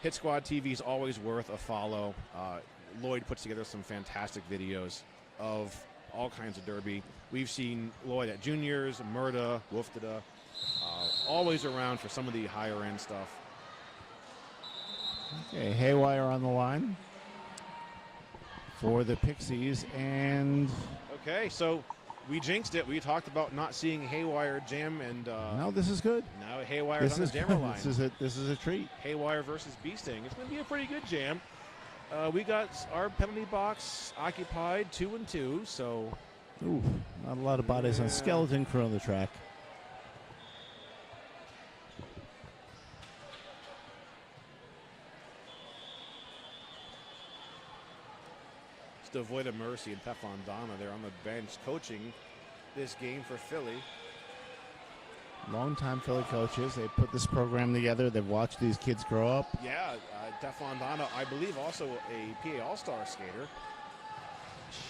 Hit Squad TV is always worth a follow. Lloyd puts together some fantastic videos of all kinds of derby. We've seen Lloyd at juniors, Murda, Wolftada, always around for some of the higher end stuff. Okay, Haywire on the line for the Pixies, and okay, so we jinxed it. We talked about not seeing Haywire jam, and no, this is good. Now Haywire's on the jammer line. This is a treat. Haywire versus Bee Sting. It's going to be a pretty good jam. We got our penalty box occupied 2-2, so ooh, not a lot of bodies on Skeleton Crew on the track. Avoid a Mercy and Teflon Donna. They're on the bench coaching this game for Philly. Longtime Philly coaches. They put this program together. They've watched these kids grow up. Yeah, Teflon Donna, I believe, also a PA All-Star skater.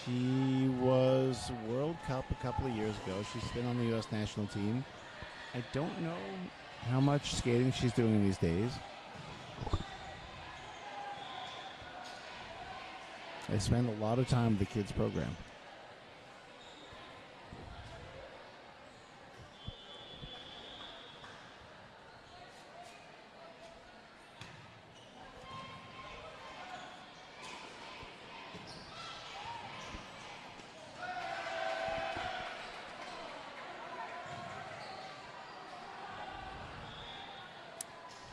She was World Cup a couple of years ago. She's been on the U.S. national team. I don't know how much skating she's doing these days. I spend a lot of time with the kids program.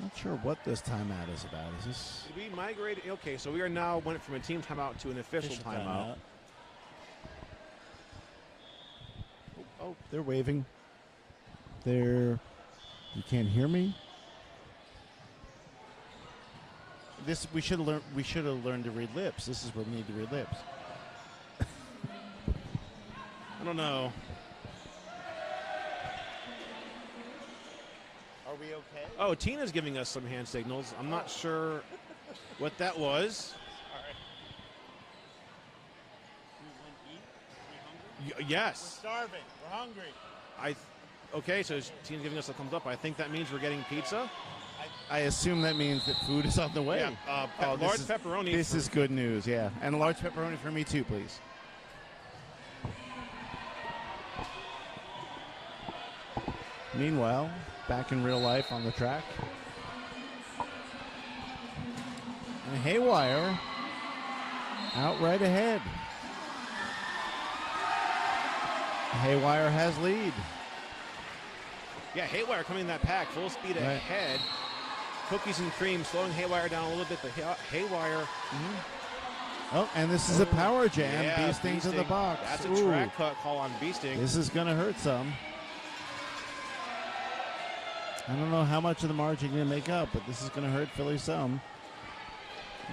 Not sure what this timeout is about. Is this? Did we migrate? Okay, so we are now went from a team timeout to an official timeout. Oh, they're waving. You can't hear me. We should have learned. We should have learned to read lips. This is where we need to read lips. I don't know. Are we okay? Oh, Tina's giving us some hand signals. I'm not sure what that was. All right. Yes. We're starving. We're hungry. Okay, so Tina's giving us a thumbs up. I think that means we're getting pizza. I assume that means that food is on the way. Yeah, large pepperoni. This is good news, yeah. And a large pepperoni for me too, please. Meanwhile, back in real life on the track. And Haywire out right ahead. Haywire has lead. Yeah, Haywire coming in that pack, full speed ahead. Cookies and cream slowing Haywire down a little bit, but Haywire. Oh, and this is a power jam. Yeah, Bee Sting to the box. That's a track cut call on Bee Sting. This is going to hurt some. I don't know how much of the margin you're going to make up, but this is going to hurt Philly some.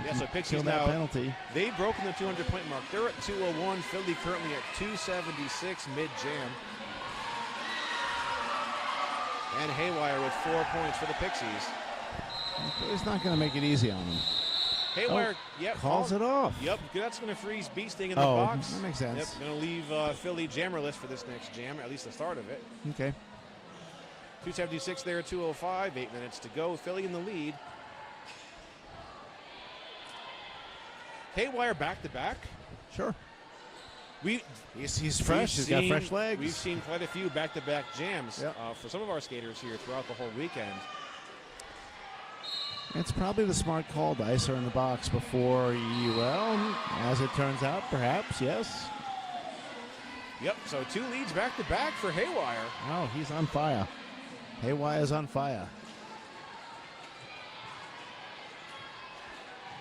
Yeah, so Pixies that now, penalty. They've broken the 200-point mark. They're at 201. Philly currently at 276 mid-jam. And Haywire with 4 points for the Pixies. Philly's not going to make it easy on them. Haywire, calls it off. Yep, that's going to freeze Bee Sting in the Oh, box. that makes sense. Yep, going to leave Philly jammerless for this next jam, at least the start of it. Okay. 276 there, 205, 8 minutes to go. Philly in the lead. Haywire back to back. Sure. He's fresh. He's got fresh legs. We've seen quite a few back-to-back jams for some of our skaters here throughout the whole weekend. It's probably the smart call to ice her in the box before well, as it turns out, perhaps, yes. Yep, so 2 leads back-to-back for Haywire. Oh, he's on fire. Haywire's on fire.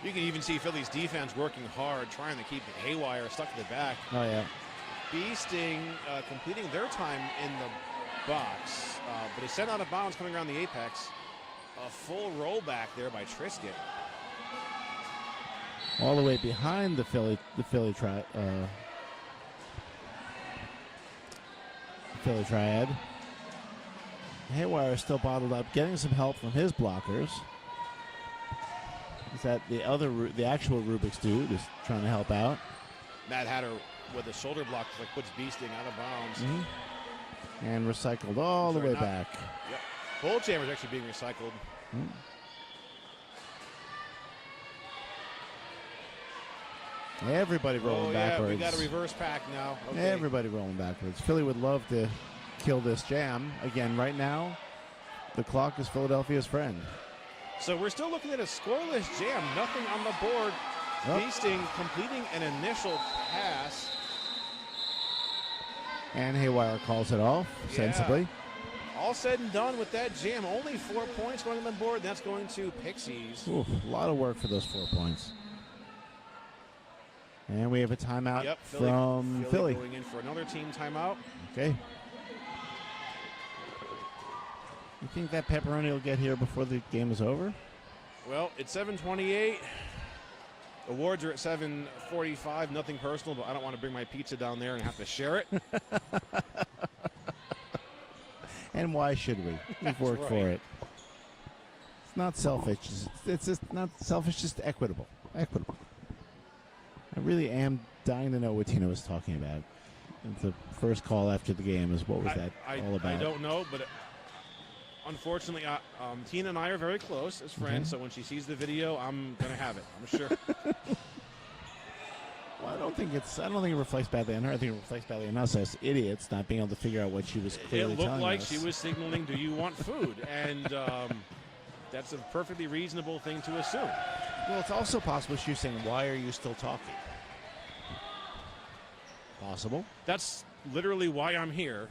You can even see Philly's defense working hard, trying to keep Haywire stuck in the back. Oh, yeah. Beasting completing their time in the box, but is sent out of bounds coming around the apex. A full rollback there by Trisket. All the way behind the Philly triad. Haywire is still bottled up, getting some help from his blockers. Is that the actual Rubik's dude is trying to help out? Matt Hatter with a shoulder block like puts Beasting out of bounds. And recycled all the way back. Yep. Bull Chamber is actually being recycled. Everybody rolling backwards. We got a reverse pack now. Okay. Everybody rolling backwards. Philly would love to kill this jam. Again, right now, the clock is Philadelphia's friend. So we're still looking at a scoreless jam. Nothing on the board. Beasting completing an initial pass. And Haywire calls it off sensibly. All said and done with that jam. Only 4 points going on the board. That's going to Pixies. Ooh, a lot of work for those 4 points. And we have a timeout from Philly. Going in for another team timeout. Okay. You think that pepperoni will get here before the game is over? Well, it's 7:28. Awards are at 7:45. Nothing personal, but I don't want to bring my pizza down there and have to share it. And why should we? We've worked for it. It's not selfish. It's just not selfish, just equitable. Equitable. I really am dying to know what Tina was talking about. The first call after the game is what was that all about? I don't know, but unfortunately, Tina and I are very close as friends, so when she sees the video, I'm going to have it, I'm sure. Well, I don't think it reflects badly on her. I think it reflects badly on us as idiots not being able to figure out what she was clearly telling us. It looked like she was signaling, do you want food? And that's a perfectly reasonable thing to assume. Well, it's also possible she was saying, why are you still talking? Possible. That's literally why I'm here.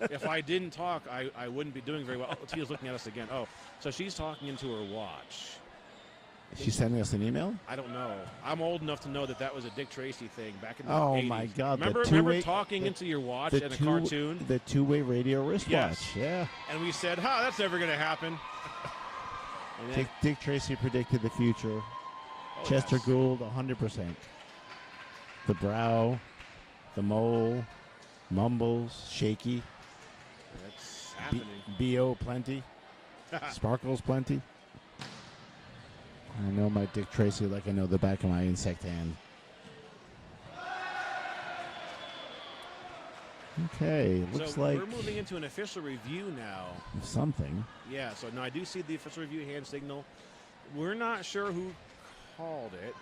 If I didn't talk, I wouldn't be doing very well. Oh, Tia's looking at us again. Oh, so she's talking into her watch. Is she sending us an email? I don't know. I'm old enough to know that was a Dick Tracy thing back in the 80s. Oh, my God. Remember talking into your watch in a cartoon? The two-way radio wristwatch. Yes. Yeah. And we said, that's never going to happen. Dick Tracy predicted the future. Chester Gould, 100%. The brow, the mole, mumbles, shaky. That's happening. B.O. plenty. Sparkles plenty. I know my Dick Tracy like I know the back of my insect hand. Okay, looks like we're moving into an official review now. Something. Yeah, so now I do see the official review hand signal. We're not sure who called it.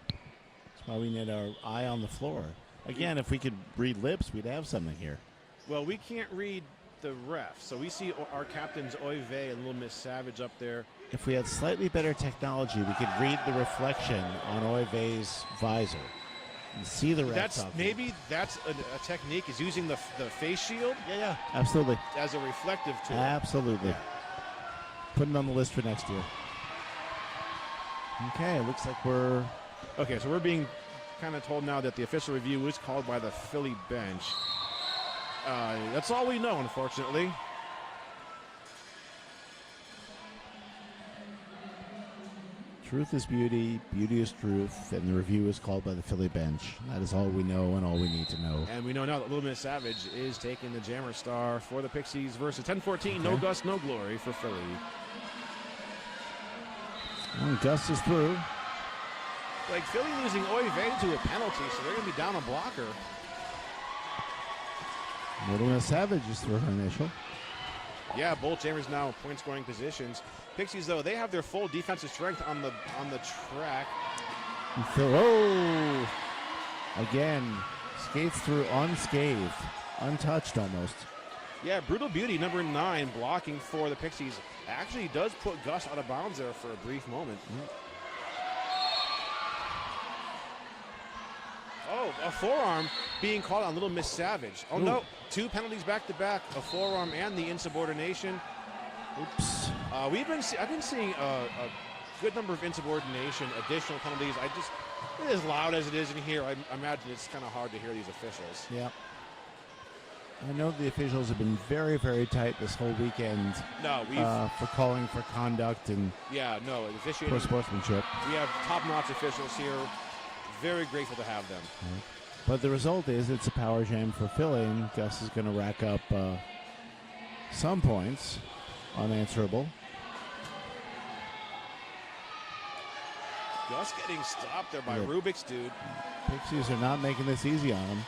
That's why we need our eye on the floor. Again, if we could read lips, we'd have something here. Well, we can't read the ref, so we see our captains Oive and Little Miss Savage up there. If we had slightly better technology, we could read the reflection on Oive's visor and see the ref talking. Maybe that's a technique, is using the face shield. Yeah, absolutely. As a reflective tool. Absolutely. Yeah. Put it on the list for next year. Okay, it looks like we're... Okay, so we're being kind of told now that the official review is called by the Philly bench. That's all we know, unfortunately. Truth is beauty, beauty is truth, and the review is called by the Philly bench. That is all we know and all we need to know. And we know now that Little Miss Savage is taking the Jammer Star for the Pixies versus 10-14. No Gus, no glory for Philly. Well, Gus is through. Like Philly losing Oive to a penalty, so they're going to be down a blocker. Little Miss Savage is through her initial. Yeah, both Jammers now in point scoring positions. Pixies, though, they have their full defensive strength on the track. again, skates through unscathed, untouched almost. Yeah, Brutal Beauty, number 9, blocking for the Pixies. Actually does put Gus out of bounds there for a brief moment. Oh, a forearm being called on Little Miss Savage. Oh, no, 2 penalties back-to-back, a forearm and the insubordination. Oops. I've been seeing a good number of insubordination, additional penalties. As loud as it is in here, I imagine it's kind of hard to hear these officials. Yeah. I know the officials have been very, very tight this whole weekend. No, for calling for conduct and officiating. for sportsmanship. We have top-notch officials here. Very grateful to have them. But the result is it's a power jam for Philly, and Gus is going to rack up some points, unanswerable. Gus getting stopped there by Rubik's dude. Pixies are not making this easy on him.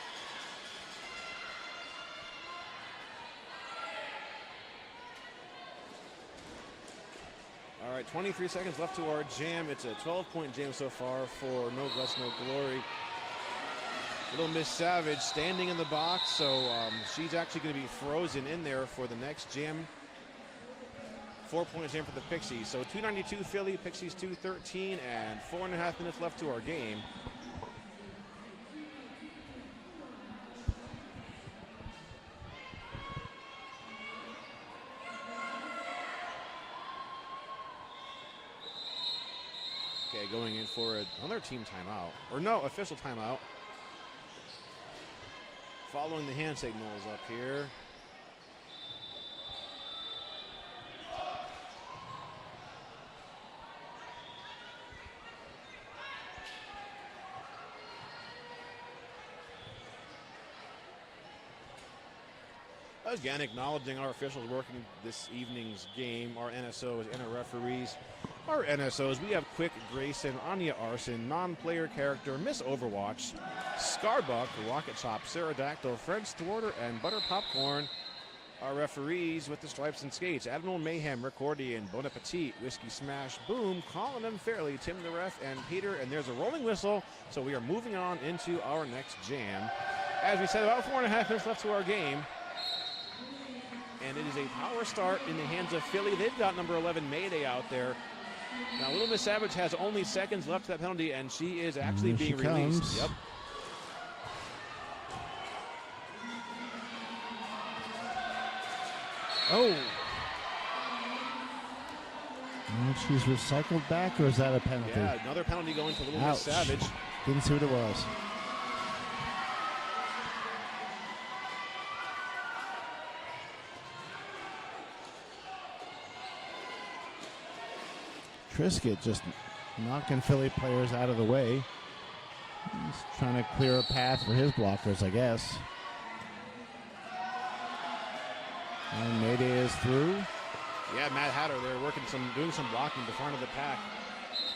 All right, 23 seconds left to our jam. It's a 12-point jam so far for No Gus, No Glory. Little Miss Savage standing in the box, so she's actually going to be frozen in there for the next jam. 4-point jam for the Pixies. So 292 Philly, Pixies 213, and 4.5 minutes left to our game. Okay, going in for another team timeout. Or no, official timeout. Following the hand signals up here. Again, acknowledging our officials working this evening's game, our NSOs and our referees. Our NSOs, we have Quick Grayson, Anya Arson, non-player character, Miss Overwatch, Scarbuck, Rocket Chop, Pterodactyl, Fred Thwarter, and Butter Popcorn. Our referees with the stripes and skates, Admiral Mayhem, Recordian, Bon Appetit, Whiskey Smash, Boom, Colin Unfairly, Tim the Ref, and Peter. And there's a rolling whistle, so we are moving on into our next jam. As we said, about 4.5 minutes left to our game. And it is a power start in the hands of Philly. They've got number 11 Mayday out there. Now, Little Miss Savage has only seconds left to that penalty, and she is actually being released. Yep. Oh. And she's recycled back, or is that a penalty? Yeah, another penalty going to Little Miss Savage. Didn't see what it was. Trisket just knocking Philly players out of the way. He's trying to clear a path for his blockers, I guess. And Mayday is through. Yeah, Matt Hatter there doing some blocking at the front of the pack.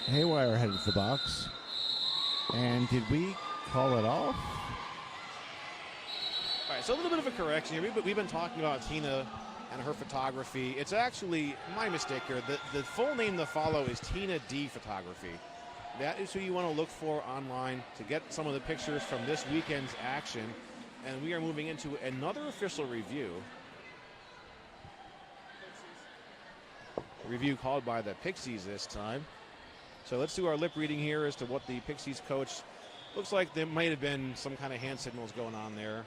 Haywire headed to the box. And did we call it off? All right, so a little bit of a correction here. We've been talking about Tina and her photography. It's actually my mistake here. The full name to follow is Tina D Photography. That is who you want to look for online to get some of the pictures from this weekend's action. And we are moving into another official review. A review called by the Pixies this time. So let's do our lip reading here as to what the Pixies coach looks like. There might have been some kind of hand signals going on there.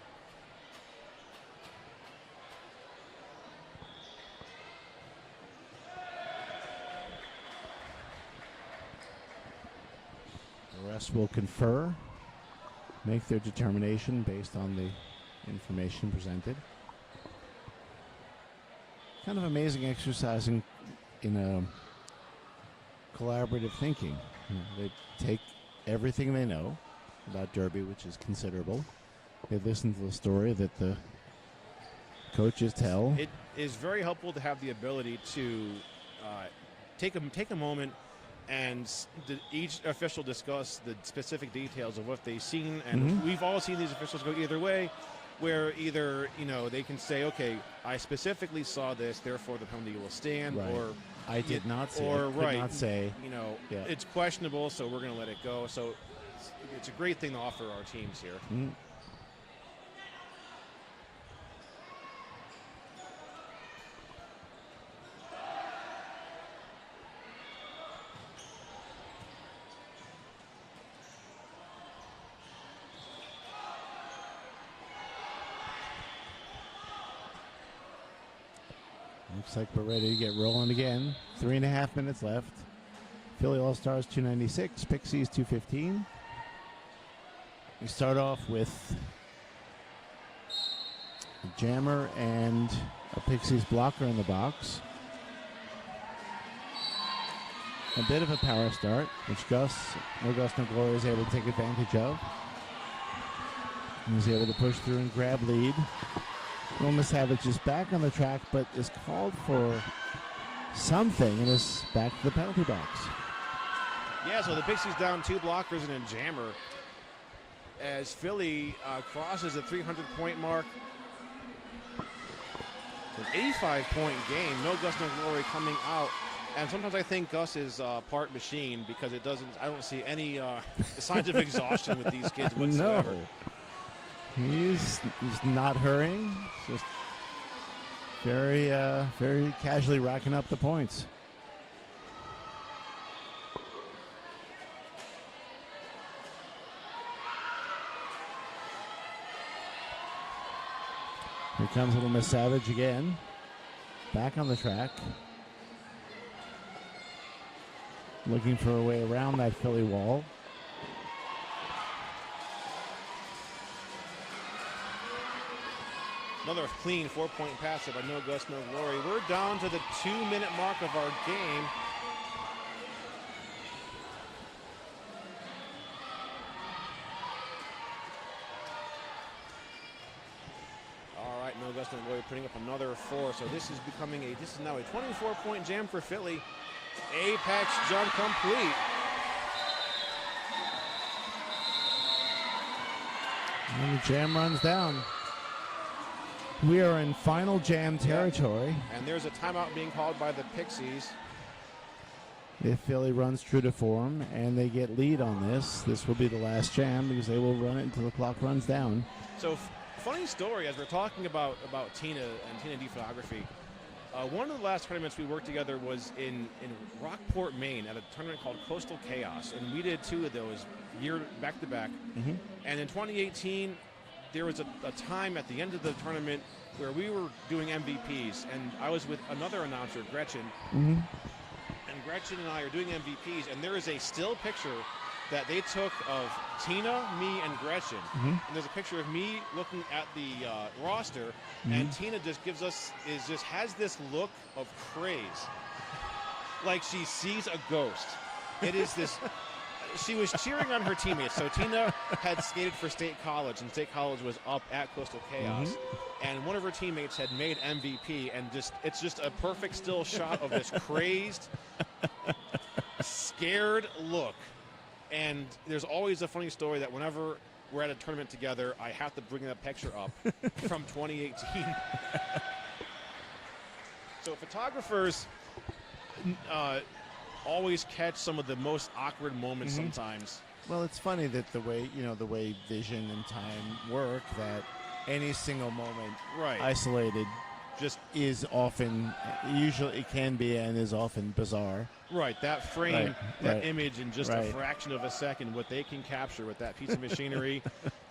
The rest will confer, make their determination based on the information presented. Kind of amazing exercise in collaborative thinking. They take everything they know about Derby, which is considerable. They listen to the story that the coaches tell. It is very helpful to have the ability to take a moment and each official discuss the specific details of what they've seen. And we've all seen these officials go either way, where either, they can say, okay, I specifically saw this, therefore the penalty will stand, right. or I did not say, or could right, not say. It's questionable, so we're going to let it go. So it's a great thing to offer our teams here. Mhm. Looks like we're ready to get rolling again. 3.5 minutes left. Philly All-Stars 296, Pixies 215. We start off with a jammer and a Pixies blocker in the box. A bit of a power start, which no glory is able to take advantage of. He's able to push through and grab lead. Wilma Savage is back on the track, but is called for something and is back to the penalty box. Yeah, so the Pixies down 2 blockers and a jammer as Philly crosses the 300-point mark. An 85-point game. No Gus, no glory coming out. And sometimes I think Gus is part machine because I don't see any signs of exhaustion with these kids whatsoever. No. He's not hurrying. Just very casually racking up the points. Here comes Little Miss Savage again. Back on the track. Looking for a way around that Philly wall. Another clean 4-point pass by No Gus, No Glory. We're down to the 2-minute mark of our game. All right, No Gus, No Glory putting up another 4. So this is now a 24-point jam for Philly. Apex jump complete. And the jam runs down. We are in final jam territory. And there's a timeout being called by the Pixies. If Philly runs true to form and they get lead on this will be the last jam because they will run it until the clock runs down. So funny story, as we're talking about Tina and Tina D photography. One of the last tournaments we worked together was in Rockport, Maine, at a tournament called Coastal Chaos, and we did 2 of those back to back. Mm-hmm. And in 2018, there was a time at the end of the tournament where we were doing MVPs, and I was with another announcer, Gretchen, Mm-hmm. and Gretchen and I are doing MVPs, and there is a still picture that they took of Tina, me, and Gretchen. Mm-hmm. And there's a picture of me looking at the roster, and Tina just has this look of craze, like she sees a ghost. It is this. She was cheering on her teammates. So Tina had skated for State College, and State College was up at Coastal Chaos. And one of her teammates had made MVP, and it's just a perfect still shot of this crazed, scared look. And there's always a funny story that whenever we're at a tournament together, I have to bring that picture up from 2018. So photographers always catch some of the most awkward moments sometimes. Well, it's funny that the way vision and time work, that any single moment isolated just is often, usually it can be and is often bizarre. Right, that frame, that image in just a fraction of a second, what they can capture with that piece of machinery,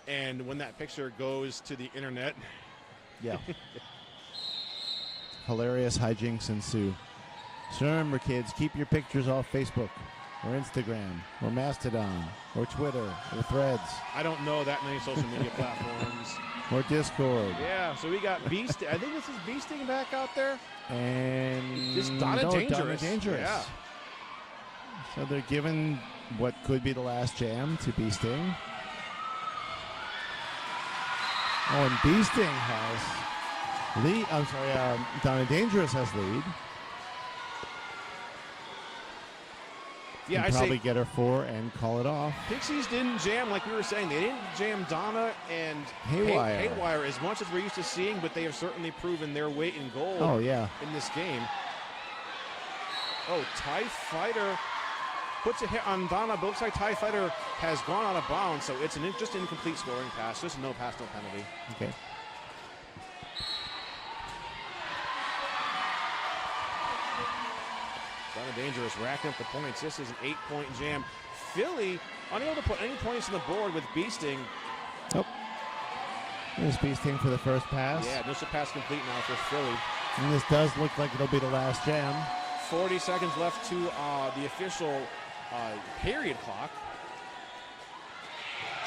and when that picture goes to the internet. Yeah. Hilarious hijinks ensue. So remember, kids, keep your pictures off Facebook or Instagram or Mastodon or Twitter or Threads. I don't know that many social media platforms. Or Discord. Yeah, so we got Beast. I think this is Beasting back out there. And just Donna Dangerous. Donna Dangerous. Yeah. So they're giving what could be the last jam to Beasting. Oh, and Beasting has lead. I'm sorry, Donna Dangerous has lead. Yeah, I probably get her 4 and call it off. Pixies didn't jam, like we were saying. They didn't jam Donna and Haywire as much as we're used to seeing, but they have certainly proven their weight in gold. Oh, yeah. In this game. Oh, TIE Fighter puts a hit on Donna, but looks like TIE Fighter has gone out of bounds, so it's just an incomplete scoring pass. Just no pass, no penalty. Okay. Donna Danger is racking up the points. This is an 8-point jam. Philly unable to put any points on the board with Beasting. Nope. There's Beasting for the first pass. Yeah, initial pass complete now for Philly. And this does look like it'll be the last jam. 40 seconds left to the official period clock.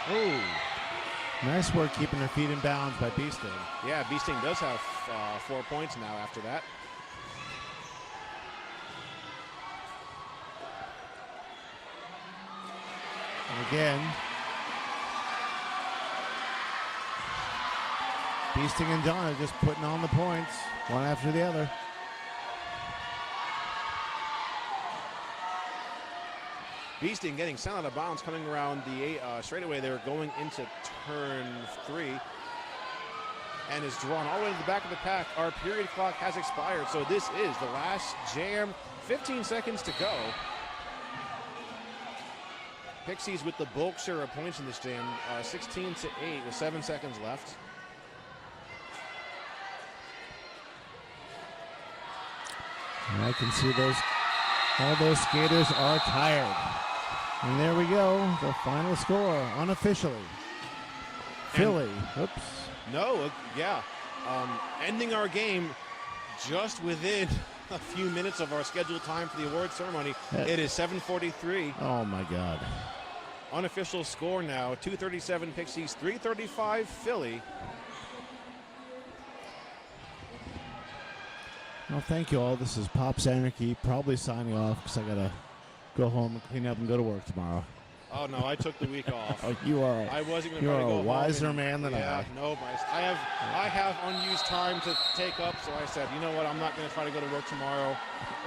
Oh, nice work keeping her feet in bounds by Beasting. Yeah, Beasting does have 4 points now after that. And again, Beasting and Donna just putting on the points, one after the other. Beasting getting sent out of bounds coming around the straightaway. They were going into turn 3 and is drawn all the way to the back of the pack. Our period clock has expired, so this is the last jam. 15 seconds to go. Pixies with the bulk share of points in this jam, 16-8 with 7 seconds left. And I can see all those skaters are tired. And there we go, the final score, unofficially. Philly, oops. No, yeah. Ending our game just within a few minutes of our scheduled time for the award ceremony. It is 7:43. Oh, my God. Unofficial score now, 237 Pixies, 335 Philly. Well, thank you all. This is Pops Anarchy, probably signing off because I got to go home and clean up and go to work tomorrow. Oh, no, I took the week off. Oh, you are. I wasn't going to You try to are go a home wiser and- man than yeah, I. no, I have unused time to take up, so I said, you know what, I'm not going to try to go to work tomorrow.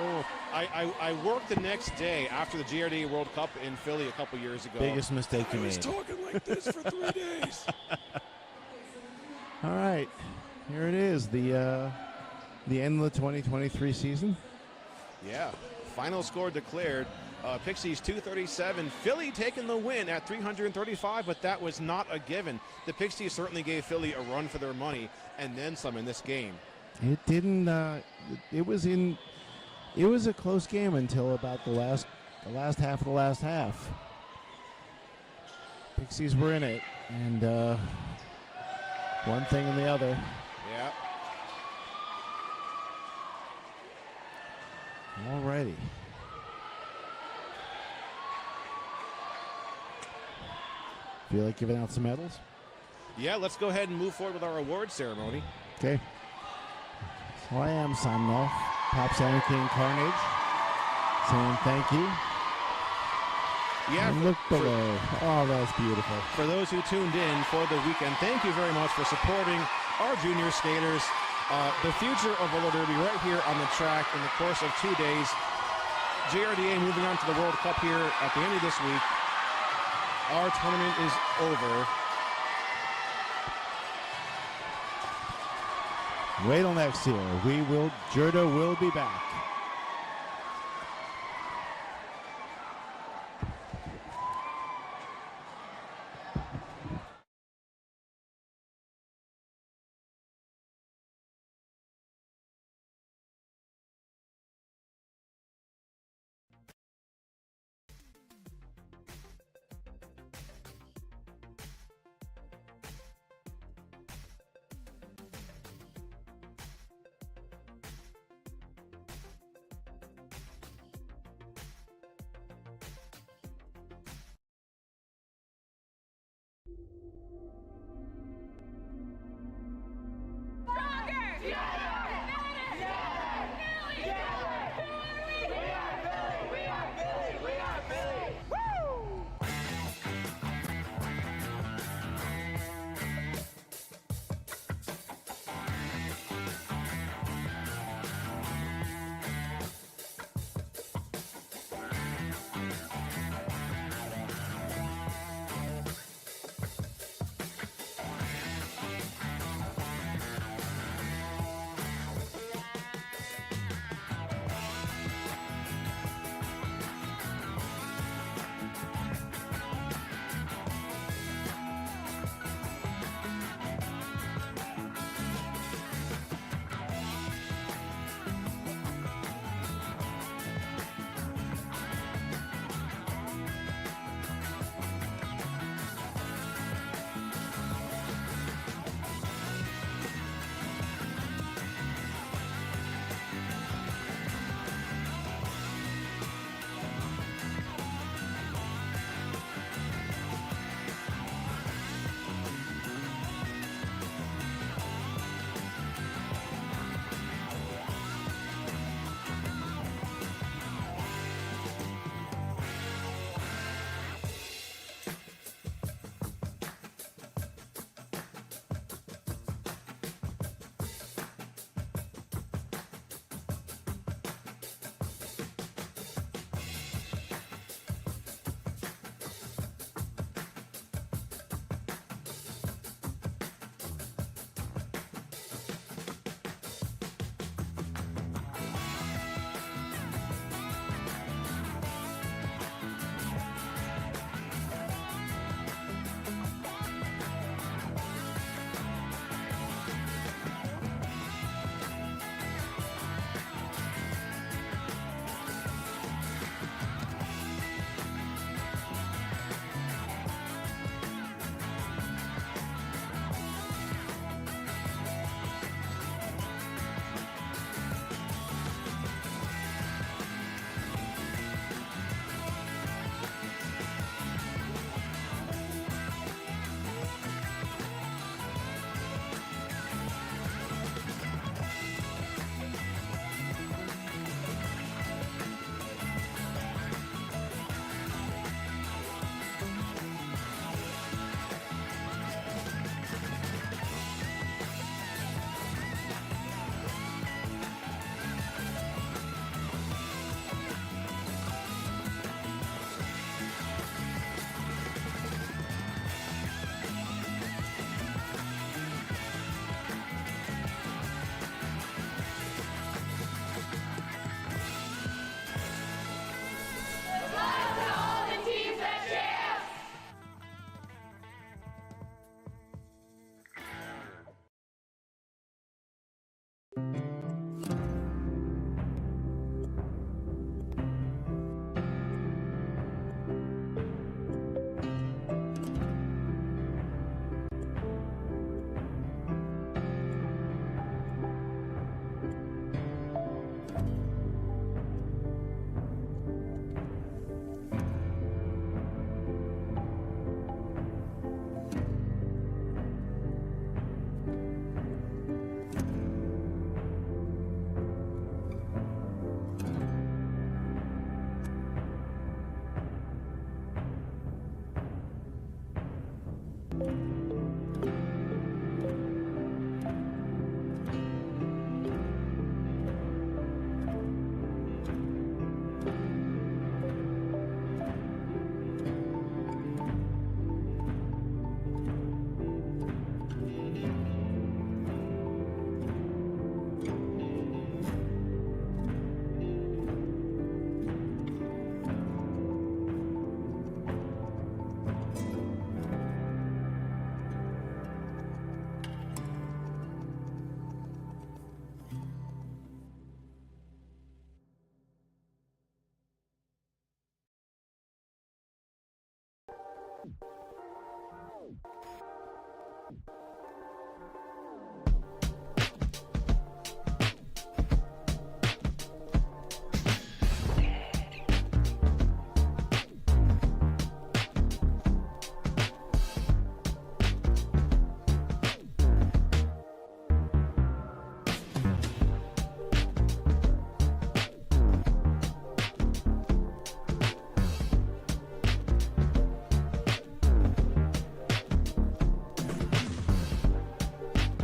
Oh, I worked the next day after the JRDA World Cup in Philly a couple years ago. Biggest mistake you I was made. talking like this for 3 days. All right, here it is, the end of the 2023 season. Yeah, final score declared. Pixies 237. Philly taking the win at 335, but that was not a given. The Pixies certainly gave Philly a run for their money and then some in this game. It didn't. It was a close game until about the last half of the last half. Pixies were in it, and one thing and the other. Yeah. Alrighty. Feel like giving out some medals? Yeah, let's go ahead and move forward with our award ceremony. Okay. So I am signing off. Pops Anarchy and Carnage saying thank you. Yeah. And look below. Oh, that's beautiful. For those who tuned in for the weekend, thank you very much for supporting our junior skaters. The future of roller derby right here on the track in the course of 2 days. JRDA moving on to the World Cup here at the end of this week. Our tournament is over. Wait till next year. JRDA will be back.